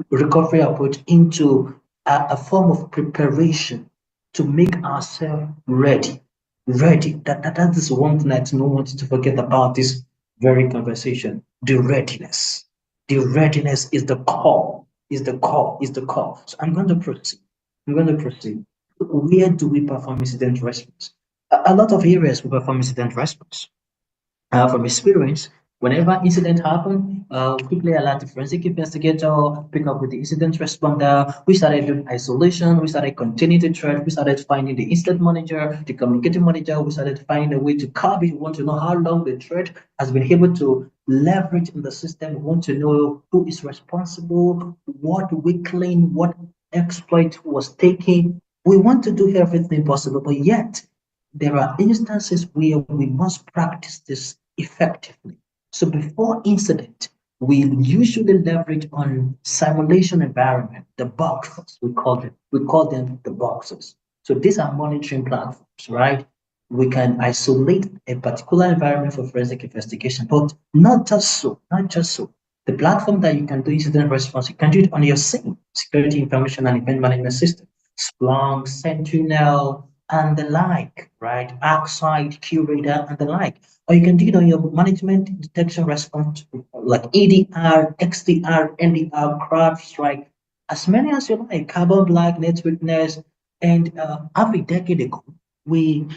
Speaker 2: recovery approach into a form of preparation to make ourselves ready? Ready. That is one thing I don't want to forget about this very conversation. The readiness. The readiness is the core. Is the core. Is the core. So I'm going to proceed. Where do we perform incident response? A lot of areas we perform incident response. From experience, whenever incident happen, quickly alert the forensic investigator, pick up with the incident responder. We started doing isolation. We started containing the threat. We started finding the incident manager, the communicating manager. We started finding a way to curb it. We want to know how long the threat has been able to leverage in the system. We want to know who is responsible, what weakling, what exploit was taken. We want to do everything possible, but yet there are instances where we must practice this effectively. So before incident, we usually leverage on simulation environment, the boxes, we call them the boxes. So these are monitoring platforms, right? We can isolate a particular environment for forensic investigation, but not just so. The platform that you can do incident response, you can do it on your same security information and event management system, Splunk, Sentinel, and the like, right? ArcSight, QRadar, and the like. Or you can do it on your management detection response, like EDR, XDR, NDR, CrowdStrike, as many as you like, Carbon Black, Networkness, and half a decade ago, we've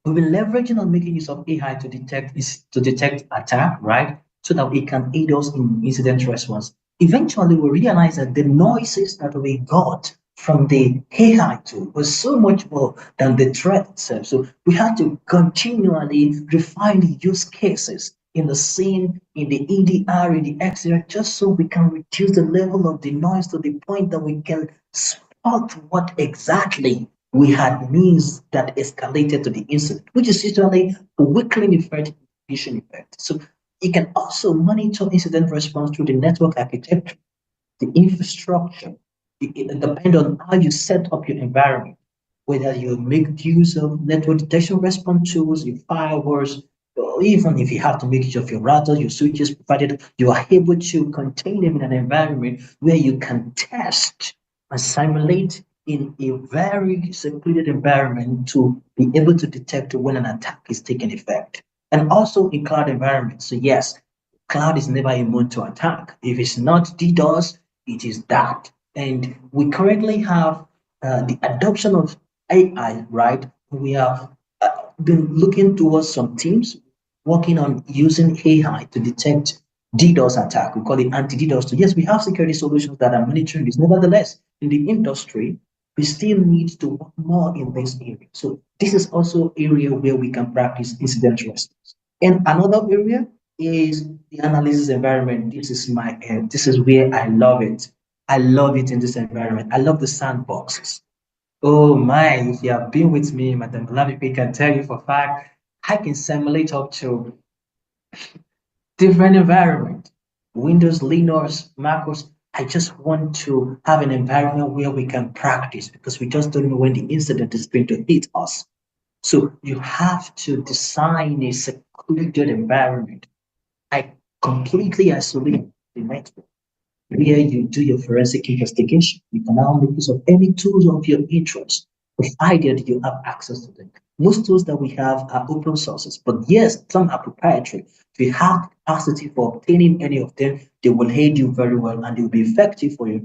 Speaker 2: been leveraging on making use of AI to detect attack, right? So that we can aid us in incident response. Eventually, we realized that the noises that we got from the AI tool was so much more than the threat itself. So we had to continually refine the use cases in the scene, in the EDR, in the XDR, just so we can reduce the level of the noise to the point that we can spot what exactly we had missed that escalated to the incident, which is usually a weakling effect, vision effect. So you can also monitor incident response through the network architecture, the infrastructure. It depends on how you set up your environment, whether you make use of network detection response tools, your firewalls, or even if you have to make use of your routers, your switches, provided you are able to contain them in an environment where you can test and simulate in a very secluded environment to be able to detect when an attack is taking effect. And also in cloud environments. So yes, cloud is never immune to attack. If it's not DDoS, it is that. And we currently have the adoption of AI, right? We have been looking towards some teams working on using AI to detect DDoS attack. We call it anti-DDoS. So yes, we have security solutions that are monitoring this. Nevertheless, in the industry, we still need to work more in this area. So this is also area where we can practice incident response. And another area is the analysis environment. This is where I love it. I love it in this environment. I love the sandboxes. Oh my, if you have been with me, Madam Blavik, can tell you for a fact, I can simulate up to different environment, Windows, Linux, MacOS. I just want to have an environment where we can practice because we just don't know when the incident is going to hit us. So you have to design a secluded environment. I completely isolate the network where you do your forensic investigation. You can now make use of any tools of your interest, provided you have access to them. Most tools that we have are open sources, but yes, some are proprietary. If you have capacity for obtaining any of them, they will aid you very well and they will be effective for your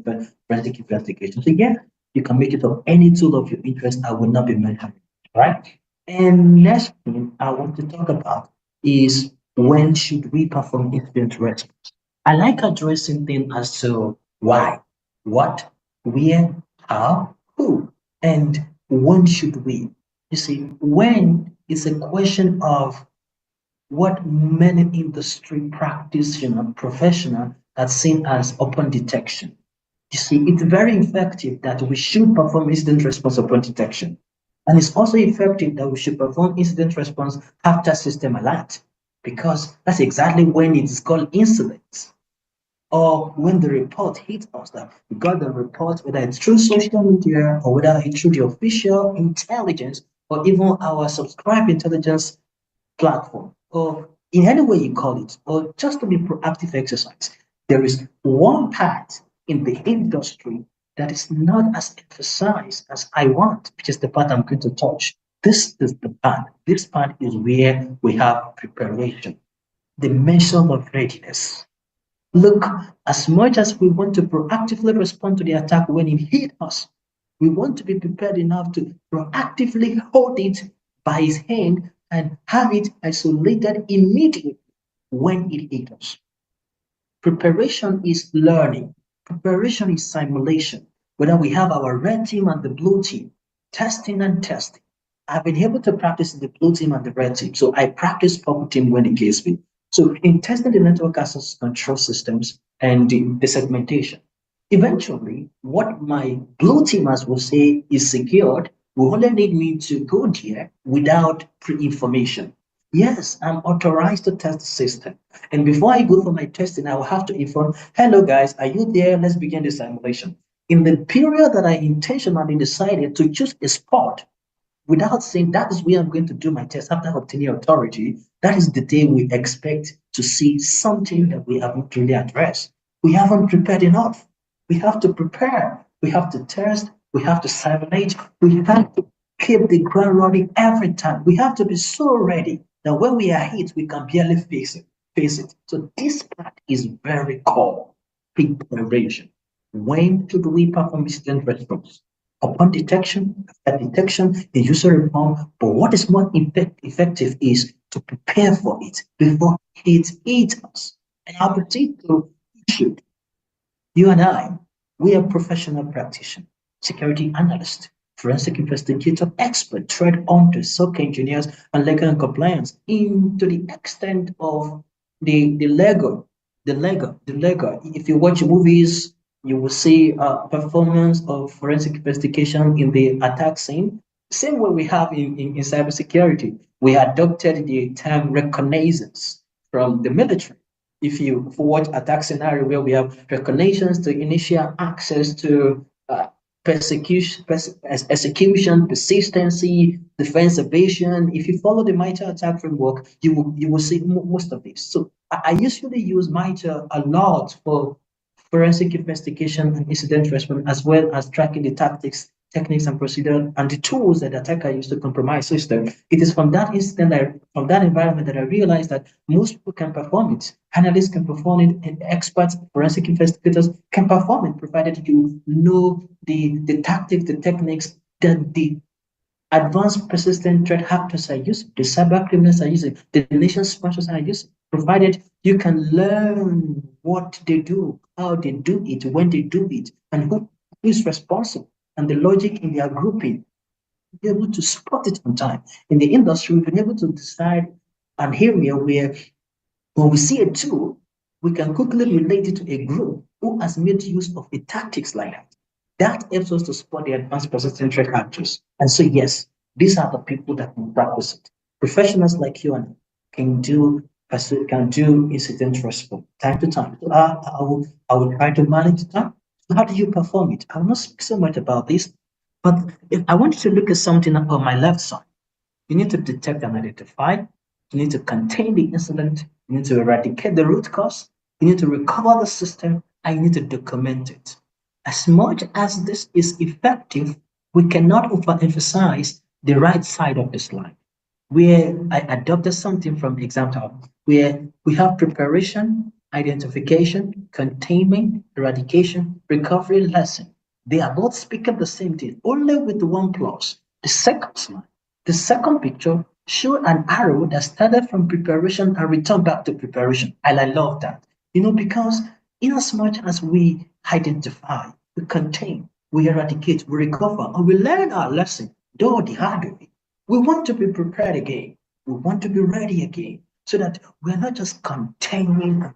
Speaker 2: forensic investigation. So yeah, you can make it of any tool of your interest. I will not be mentioning, right? And next thing I want to talk about is when should we perform incident response? I like addressing things as to why, what, where, how, who, and when should we. You see, when is a question of what many industry practitioners, professionals have seen as open detection. You see, it's very effective that we should perform incident response upon detection. And it's also effective that we should perform incident response after system alert, because that's exactly when it is called incidents. or when the report hits us that we got the report, whether it's through social media or whether it's through the official intelligence or even our subscribe intelligence platform, or in any way you call it, or just to be proactive exercise. There is one part in the industry that is not as emphasized as I want, which is the part I'm going to touch. This is the part. This part is where we have preparation, the measure of readiness. Look, as much as we want to proactively respond to the attack when it hit us, we want to be prepared enough to proactively hold it by its hand and have it isolated immediately when it hit us. Preparation is learning. Preparation is simulation. Whether we have our red team and the blue team, testing and testing. I've been able to practice the blue team and the red team, so I practice purple team when it gives me. So in testing the network access control systems and the segmentation, eventually what my blue teamers will say is secured will only need me to go there without pre-information. Yes, I'm authorized to test the system. And before I go for my testing, I will have to inform, hello guys, are you there? Let's begin the simulation. In the period that I intentionally decided to choose a spot without saying that is where I'm going to do my test after obtaining authority, that is the day we expect to see something that we haven't really addressed. We haven't prepared enough. We have to prepare. We have to test. We have to simulate. We have to keep the ground running every time. We have to be so ready that when we are hit, we can barely face it. So this part is very core. Preparation. When should we perform incident response? Upon detection, after detection, the user reform. But what is more effective is to prepare for it before it hits us. And our particular issue, you and I, we are professional practitioners, security analysts, forensic investigator, expert, threat hunters, SOC engineers, and legal and compliance, into the extent of the Lego. If you watch movies, you will see performance of forensic investigation in the attack scene. Same way we have in cybersecurity. We adopted the term reconnaissance from the military. If you watch attack scenario where we have reconnaissance to initial access to execution, persistency, defense evasion. If you follow the MITRE attack framework, you will see most of this. So I usually use MITRE a lot for forensic investigation and incident response, as well as tracking the tactics, techniques, and procedure, and the tools that the attacker used to compromise system. It is from that incident, from that environment, that I realized that most people can perform it. Analysts can perform it, and experts, forensic investigators can perform it, provided you know the tactics, the techniques that the advanced persistent threat actors are using, the cyber criminals are using, the nation sponsors are using, provided you can learn what they do, how they do it, when they do it, and who is responsible, and the logic in their grouping. Be able to spot it on time. In the industry, we've been able to decide an area where when we see a tool, we can quickly relate it to a group who has made use of the tactics like that. That helps us to spot the advanced persistent threat actors. And so, yes, these are the people that can practice it. Professionals like you and I can do incident response time to time. So I will try to manage time. How do you perform it? I will not speak so much about this, but if I want you to look at something on my left side, you need to detect and identify. You need to contain the incident. You need to eradicate the root cause. You need to recover the system, and you need to document it. As much as this is effective, we cannot overemphasize the right side of this line, where I adopted something from the example, where we have preparation, identification, containment, eradication, recovery, lesson. They are both speaking the same thing, only with one plus. The second slide, the second picture showed an arrow that started from preparation and returned back to preparation. And I love that, because in as much as we identify, we contain, we eradicate, we recover, and we learn our lesson, though the hard way, we want to be prepared again. We want to be ready again, so that we're not just containing,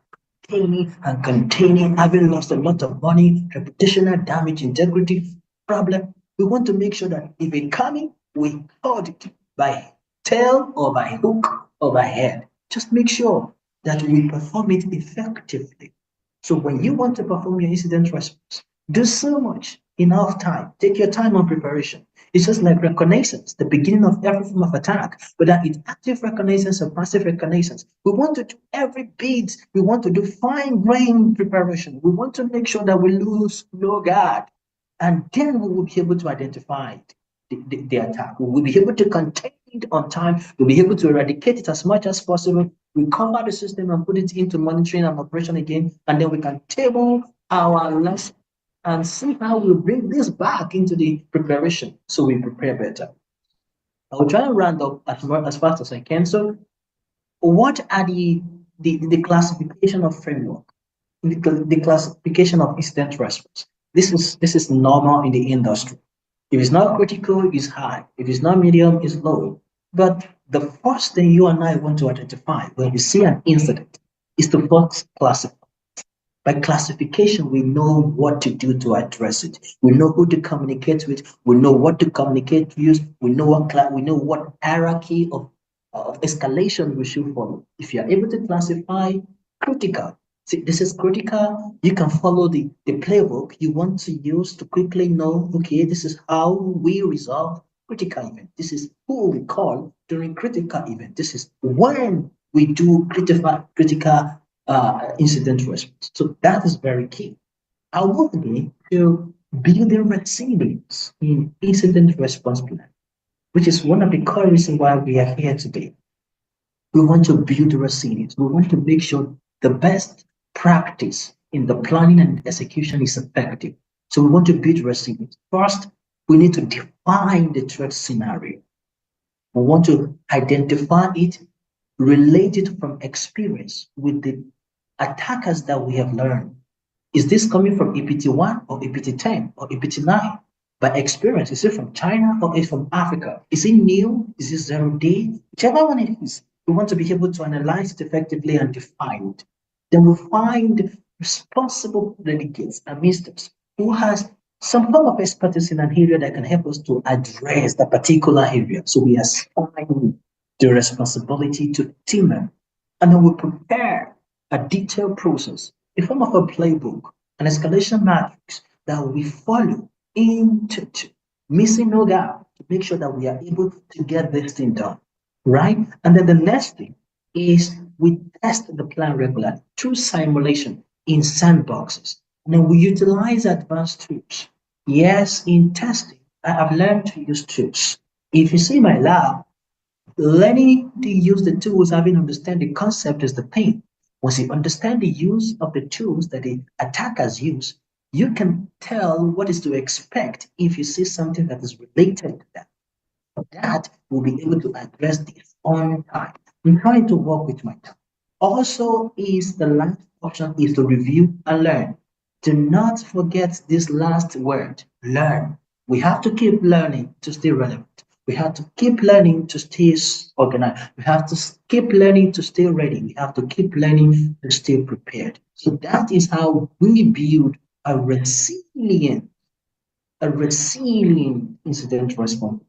Speaker 2: having lost a lot of money, reputational damage, integrity problem. We want to make sure that if it's coming, we hold it by tail or by hook or by head. Just make sure that we perform it effectively. So when you want to perform your incident response, do so much, enough time. Take your time on preparation. It's just like reconnaissance, the beginning of every form of attack, whether it's active reconnaissance or passive reconnaissance. We want to do every bit. We want to do fine-grained preparation. We want to make sure that we lose no guard. And then we will be able to identify the attack. We will be able to contain it on time. We'll be able to eradicate it as much as possible. We cover the system and put it into monitoring and operation again, and then we can table our lesson and see how we bring this back into the preparation so we prepare better. I will try and round up as fast as I can. So what are the classification of framework, the classification of incident response? This is normal in the industry. If it's not critical, it's high. If it's not medium, it's low. But the first thing you and I want to identify when we see an incident is to first classify. By classification, we know what to do to address it. We know who to communicate with. We know what to communicate with. We know what hierarchy of escalation we should follow. If you are able to classify critical, see, this is critical. You can follow the playbook you want to use to quickly know, okay, this is how we resolve critical event. This is who we call during critical event. This is when we do critical incident response. So that is very key. I will begin to building resilience in incident response plan, which is one of the core reasons why we are here today. We want to build resilience. We want to make sure the best practice in the planning and execution is effective. So we want to build resilience. First, we need to define the threat scenario. We want to identify it, relate it from experience with the attackers that we have learned. Is this coming from EPT1 or EPT10 or EPT9? By experience, is it from China or is it from Africa? Is it new? Is it 0 day? Whichever one it is, we want to be able to analyze it effectively and define it. Then we find responsible delegates and ministers who has some form of expertise in an area that can help us to address the particular area. So we assign the responsibility to the team member. And then we prepare a detailed process, a form of a playbook, an escalation matrix that we follow into missing no gap to make sure that we are able to get this thing done, right? And then the next thing is we test the plan regularly through simulation in sandboxes. And then we utilize advanced tools. Yes, in testing, I have learned to use tools. If you see my lab, learning to use the tools, having understand the concept is the thing. Once you understand the use of the tools that the attackers use, you can tell what is to expect if you see something that is related to that. For that, we'll be able to address this on time. I'm trying to work with my time. Also, is the last option is to review and learn. Do not forget this last word, learn. We have to keep learning to stay relevant. We have to keep learning to stay organized. We have to keep learning to stay ready. We have to keep learning to stay prepared. So that is how we build a resilient incident response.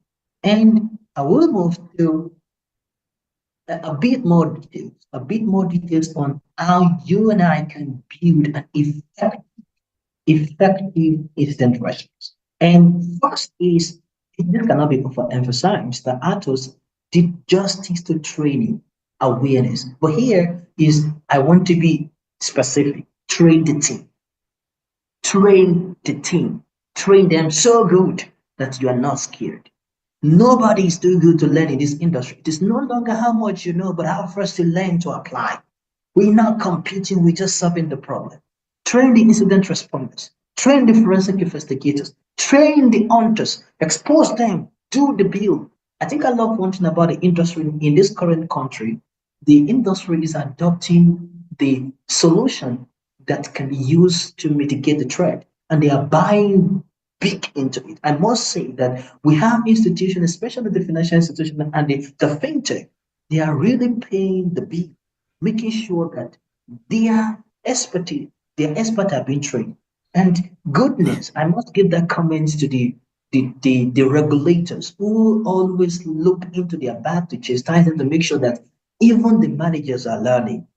Speaker 2: And I will move to a bit more details on how you and I can build an effective incident response. And first is, this cannot be overemphasized, that Atos did justice to training, awareness. But here is, I want to be specific, train the team. Train the team. Train them so good that you are not scared. Nobody is too good to learn in this industry. It is no longer how much you know, but how first you learn to apply. We're not competing, we're just solving the problem. Train the incident responders. Train the forensic investigators. Train the hunters. Expose them. Do the build. I think I love one thing about the industry in this current country. The industry is adopting the solution that can be used to mitigate the threat, and they are buying big into it. I must say that we have institutions, especially the financial institution and the fintech, they are really paying the bill, making sure that their expert are being trained. And goodness, I must give that comment to the regulators who always look into their advantages, trying to make sure that even the managers are learning.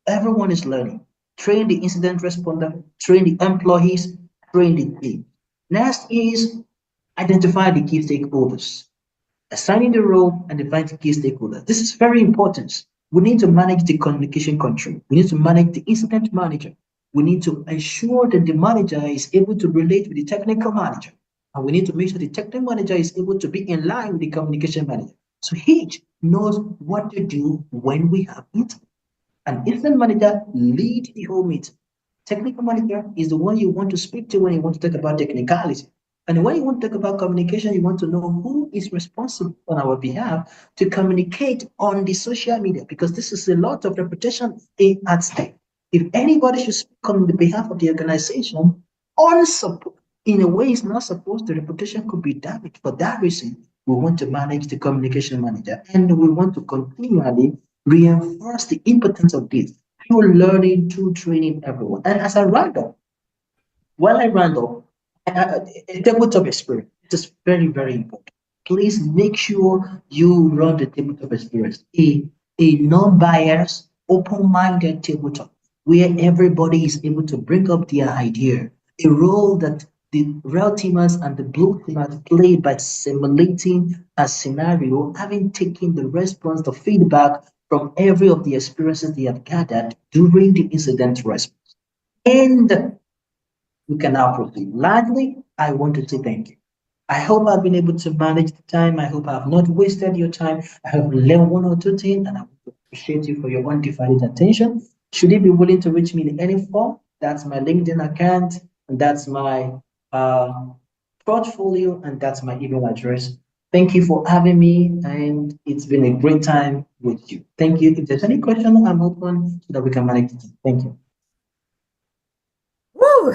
Speaker 2: Everyone is learning. train the incident responder, train the employees, train the team. Next is identify the key stakeholders, assigning the role and define the key stakeholders. This is very important. We need to manage the communication control. We need to manage the incident manager. We need to ensure that the manager is able to relate with the technical manager. And we need to make sure the technical manager is able to be in line with the communication manager. So each knows what to do when we have it. An incident manager lead the whole meeting. Technical manager is the one you want to speak to when you want to talk about technicality. And when you want to talk about communication, you want to know who is responsible on our behalf to communicate on the social media, because this is a lot of reputation at stake. If anybody should speak on the behalf of the organization, in a way it's not supposed, the reputation could be damaged. For that reason, we want to manage the communication manager, and we want to continually reinforce the importance of this through learning, through training everyone. And as I round up, while I round up, a tabletop experience. It is very, very important. Please make sure you run the tabletop experience, a non-biased, open-minded tabletop where everybody is able to bring up their idea, a role that the red teamers and the blue teamers play by simulating a scenario, having taken the response, the feedback from every of the experiences they have gathered during the incident response. And we can now proceed. Lastly, I want to say thank you. I hope I've been able to manage the time. I hope I have not wasted your time. I have learned one or two things, and I want to appreciate you for your undivided attention. Should you be willing to reach me in any form, that's my LinkedIn account, and that's my portfolio, and that's my email address. Thank you for having me, and it's been a great time with you. Thank you. If there's any question, I'm open so that we can manage it. Thank you.
Speaker 25: Woo!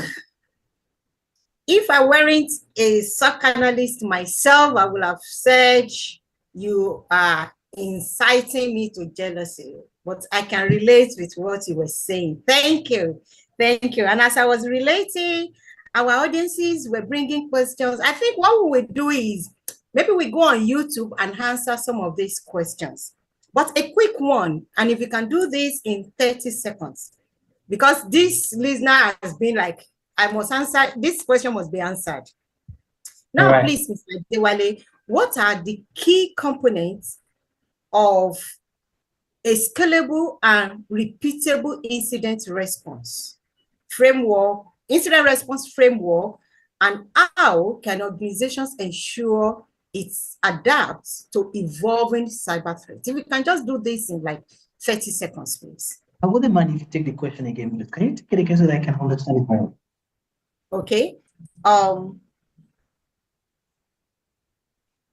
Speaker 25: If I weren't a SOC analyst myself, I would have said you are inciting me to jealousy, but I can relate with what you were saying. Thank you. Thank you. And as I was relating, our audiences were bringing questions. I think what we would do is maybe we go on YouTube and answer some of these questions, but a quick one. And if you can do this in 30 seconds, because this listener has been like, I must answer, this question must be answered. Now, right. Please, Mr. Dewale, what are the key components of a scalable and repeatable incident response framework, incident response framework, and how can organizations ensure it adapts to evolving cyber threats? If we can just do this in like 30 seconds, please.
Speaker 2: I wouldn't mind if you take the question again, please. Can you take it again so that I can understand it better?
Speaker 25: Okay.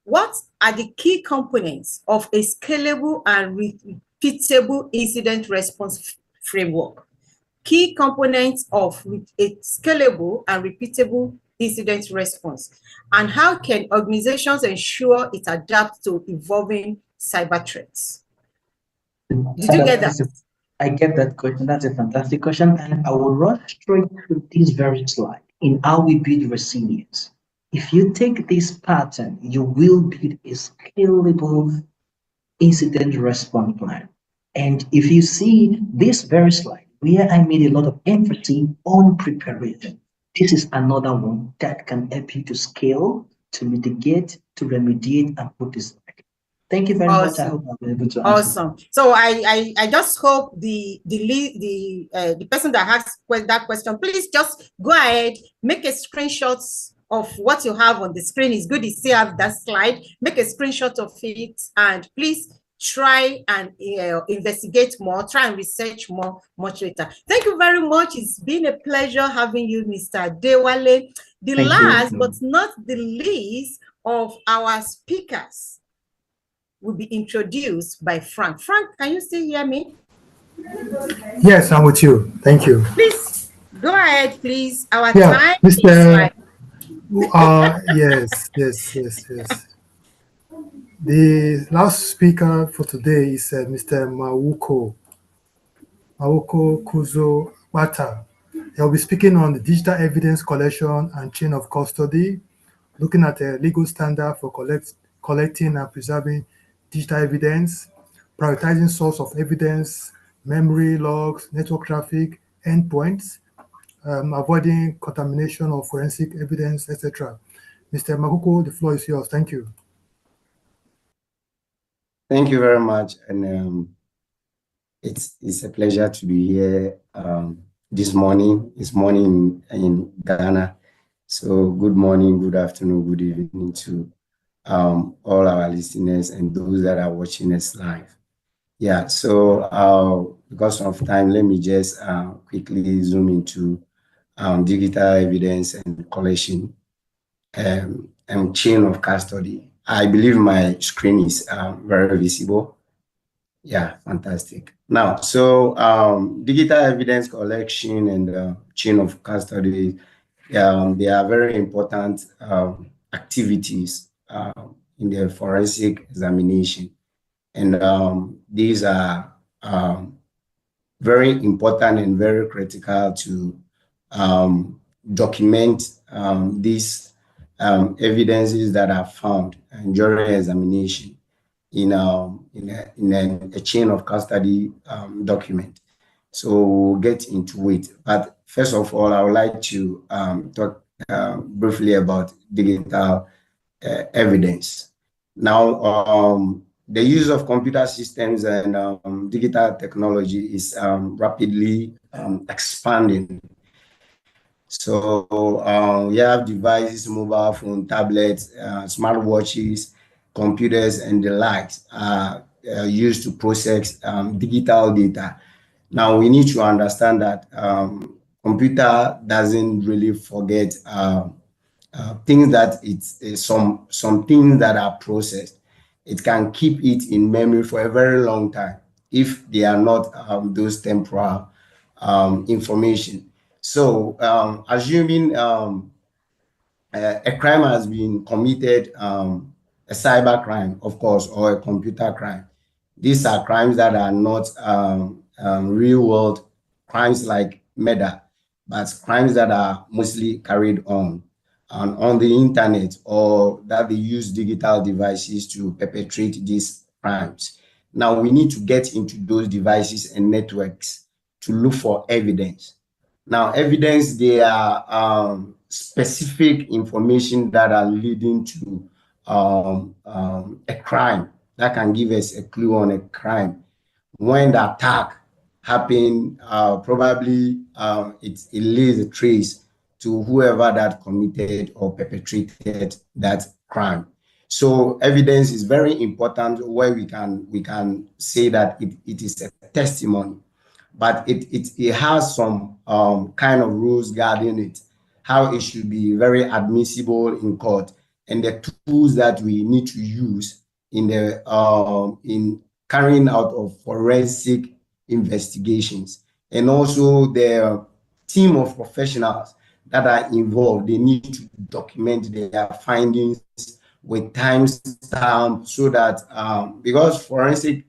Speaker 25: What are the key components of a scalable and repeatable incident response framework? Key components of a scalable and repeatable incident response, and how can organizations ensure it adapts to evolving cyber threats? Did you get that?
Speaker 2: I get that question. That's a fantastic question, and I will rush straight to this very slide in how we build resilience. If you take this pattern, you will build a scalable incident response plan. And if you see this very slide, where I made a lot of emphasis on preparation, this is another one that can help you to scale, to mitigate, to remediate, and put this back. Thank you very much. I hope I'll be able to answer.
Speaker 25: Awesome. So I just hope the person that asked that question, please just go ahead, make a screenshot of what you have on the screen. It's good to still have that slide. Make a screenshot of it, and please try and investigate more, try and research more much later. Thank you very much. It's been a pleasure having you, Mr. Dewale. The last but not the least of our speakers will be introduced by Frank. Frank, can you still hear me?
Speaker 24: Yes, I'm with you. Thank you.
Speaker 25: Please go ahead, please. Our
Speaker 24: time
Speaker 25: Mr.
Speaker 24: Yes. The last speaker for today is Mr. Mawuko Kuzo Bata. He'll be speaking on the digital evidence collection and chain of custody, looking at a legal standard for collecting and preserving digital evidence, prioritizing source of evidence, memory logs, network traffic, endpoints, avoiding contamination of forensic evidence, etc. Mr. Makuko, the floor is yours. Thank you.
Speaker 14: Thank you very much. And it's a pleasure to be here this morning. It's morning in Ghana. So good morning, good afternoon, good evening to all our listeners and those that are watching us live. Yeah, so because of time, let me just quickly zoom into digital evidence and collection and chain of custody. I believe my screen is very visible. Yeah, fantastic. Now, so digital evidence collection and chain of custody, they are very important activities in the forensic examination. And these are very important and very critical to document these evidences that are found during examination in a chain of custody document. So we'll get into it. But first of all, I would like to talk briefly about digital evidence. Now, the use of computer systems and digital technology is rapidly expanding. So we have devices, mobile phone, tablets, smartwatches, computers, and the likes are used to process digital data. Now we need to understand that computer doesn't really forget things that it's some things that are processed. It can keep it in memory for a very long time if they are not those temporal information. So assuming a crime has been committed, a cyber crime, of course, or a computer crime. These are crimes that are not real world crimes like murder, but crimes that are mostly carried on the internet, or that they use digital devices to perpetrate these crimes. Now we need to get into those devices and networks to look for evidence. Now, evidence, they are specific information that are leading to a crime that can give us a clue on a crime. When the attack happened, probably it lays a trace to whoever that committed or perpetrated that crime. So evidence is very important, where we can say that it is a testimony, but it has some kind of rules guarding it, how it should be very admissible in court, and the tools that we need to use in the in carrying out of forensic investigations, and also the team of professionals that are involved. They need to document their findings with timestamp, so that because forensic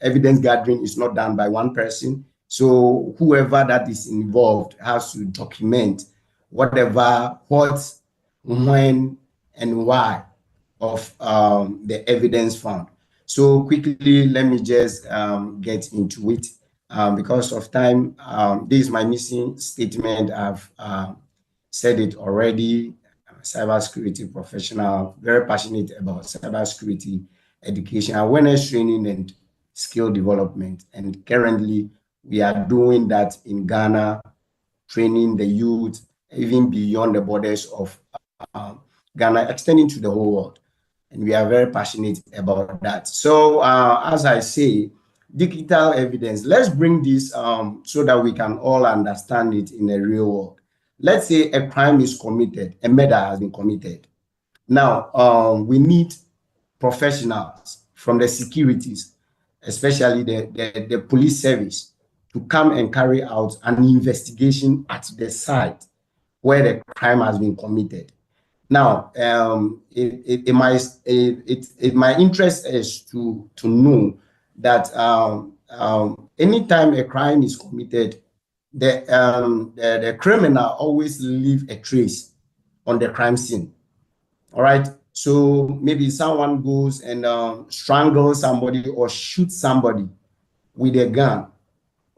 Speaker 14: evidence gathering is not done by one person, so whoever that is involved has to document whatever, what, when, and why of the evidence found. So quickly, let me just get into it. Because of time, this is my missing statement. I've said it already. I'm a cybersecurity professional, very passionate about cybersecurity education, awareness training, and skill development. And currently, we are doing that in Ghana, training the youth, even beyond the borders of Ghana, extending to the whole world. And we are very passionate about that. So as I say, digital evidence, let's bring this so that we can all understand it in the real world. Let's say a crime is committed, a murder has been committed. Now, we need professionals from the securities, especially the police service, to come and carry out an investigation at the site where the crime has been committed. Now, my interest is to know that anytime a crime is committed, the criminal always leave a trace on the crime scene. All right. So maybe someone goes and strangles somebody or shoots somebody with a gun.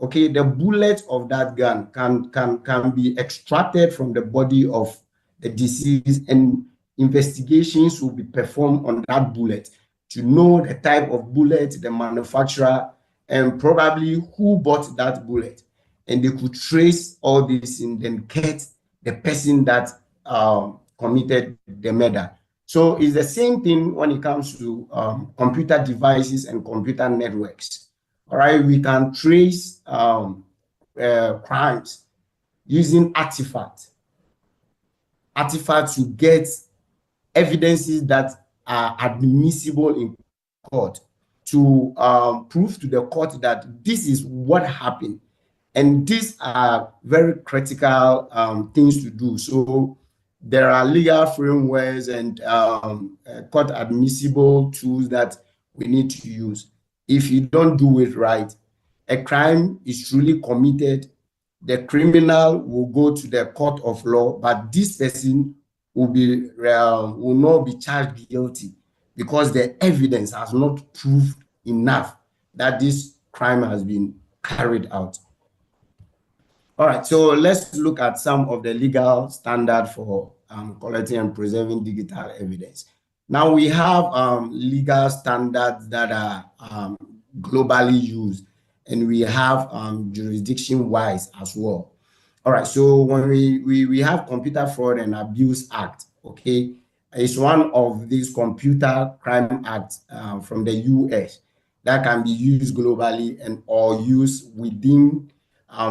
Speaker 14: okay, the bullet of that gun can be extracted from the body of the deceased, and investigations will be performed on that bullet to know the type of bullet, the manufacturer, and probably who bought that bullet. And they could trace all this and then get the person that committed the murder. So it's the same thing when it comes to computer devices and computer networks. All right, we can trace crimes using artifacts to get evidences that are admissible in court to prove to the court that this is what happened. And these are very critical things to do. So there are legal frameworks and court admissible tools that we need to use. If you don't do it right, a crime is truly committed. The criminal will go to the court of law, but this person will not be charged guilty because the evidence has not proved enough that this crime has been carried out. All right, so let's look at some of the legal standards for collecting and preserving digital evidence. Now we have legal standards that are globally used, and we have jurisdiction-wise as well. All right, so when we have Computer Fraud and Abuse Act, okay, it's one of these computer crime acts from the US that can be used globally and or used within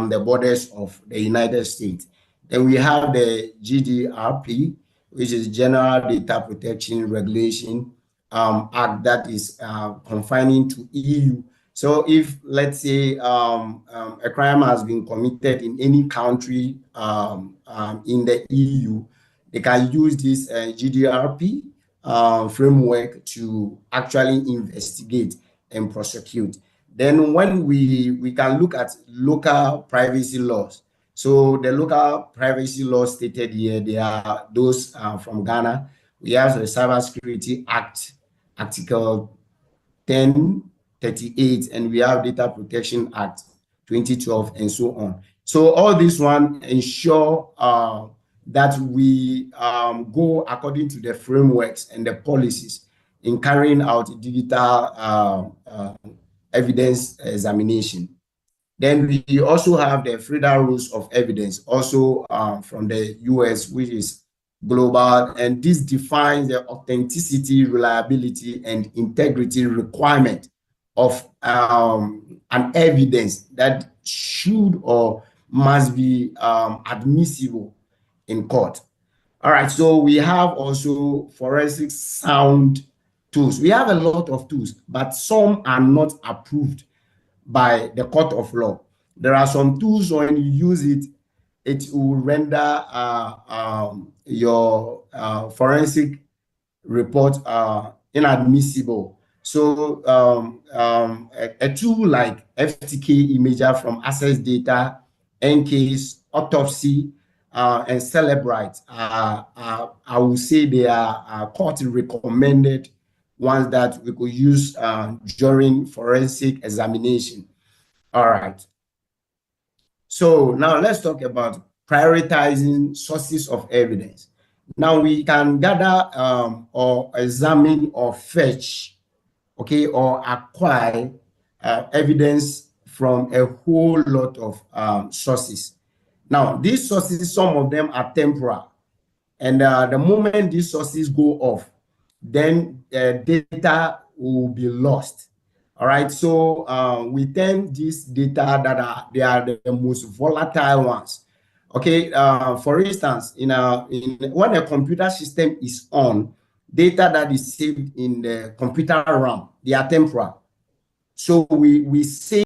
Speaker 14: the borders of the United States. Then we have the GDRP, which is General Data Protection Regulation Act, that is confining to EU. So if, let's say, a crime has been committed in any country in the EU, they can use this GDRP framework to actually investigate and prosecute. Then when we can look at local privacy laws. So the local privacy laws stated here, they are those from Ghana. We have the Cybersecurity Act, Article 1038, and we have Data Protection Act 2012, and so on. So all this one ensure that we go according to the frameworks and the policies in carrying out digital evidence examination. Then we also have the Federal Rules of Evidence, also from the US, which is global, and this defines the authenticity, reliability, and integrity requirement of an evidence that should or must be admissible in court. All right, so we have also forensic sound tools. We have a lot of tools, but some are not approved by the court of law. There are some tools when you use it, it will render your forensic report inadmissible. So a tool like FTK Imager from Access Data, NCASE, Autopsy, and Celebrite, I will say they are court recommended ones that we could use during forensic examination. All right. So now let's talk about prioritizing sources of evidence. Now we can gather or examine or fetch, okay, or acquire evidence from a whole lot of sources. Now these sources, some of them are temporal, and the moment these sources go off, then data will be lost. All right, so we tend these data that they are the most volatile ones. Okay, for instance, when a computer system is on, data that is saved in the computer RAM, they are temporal. So we save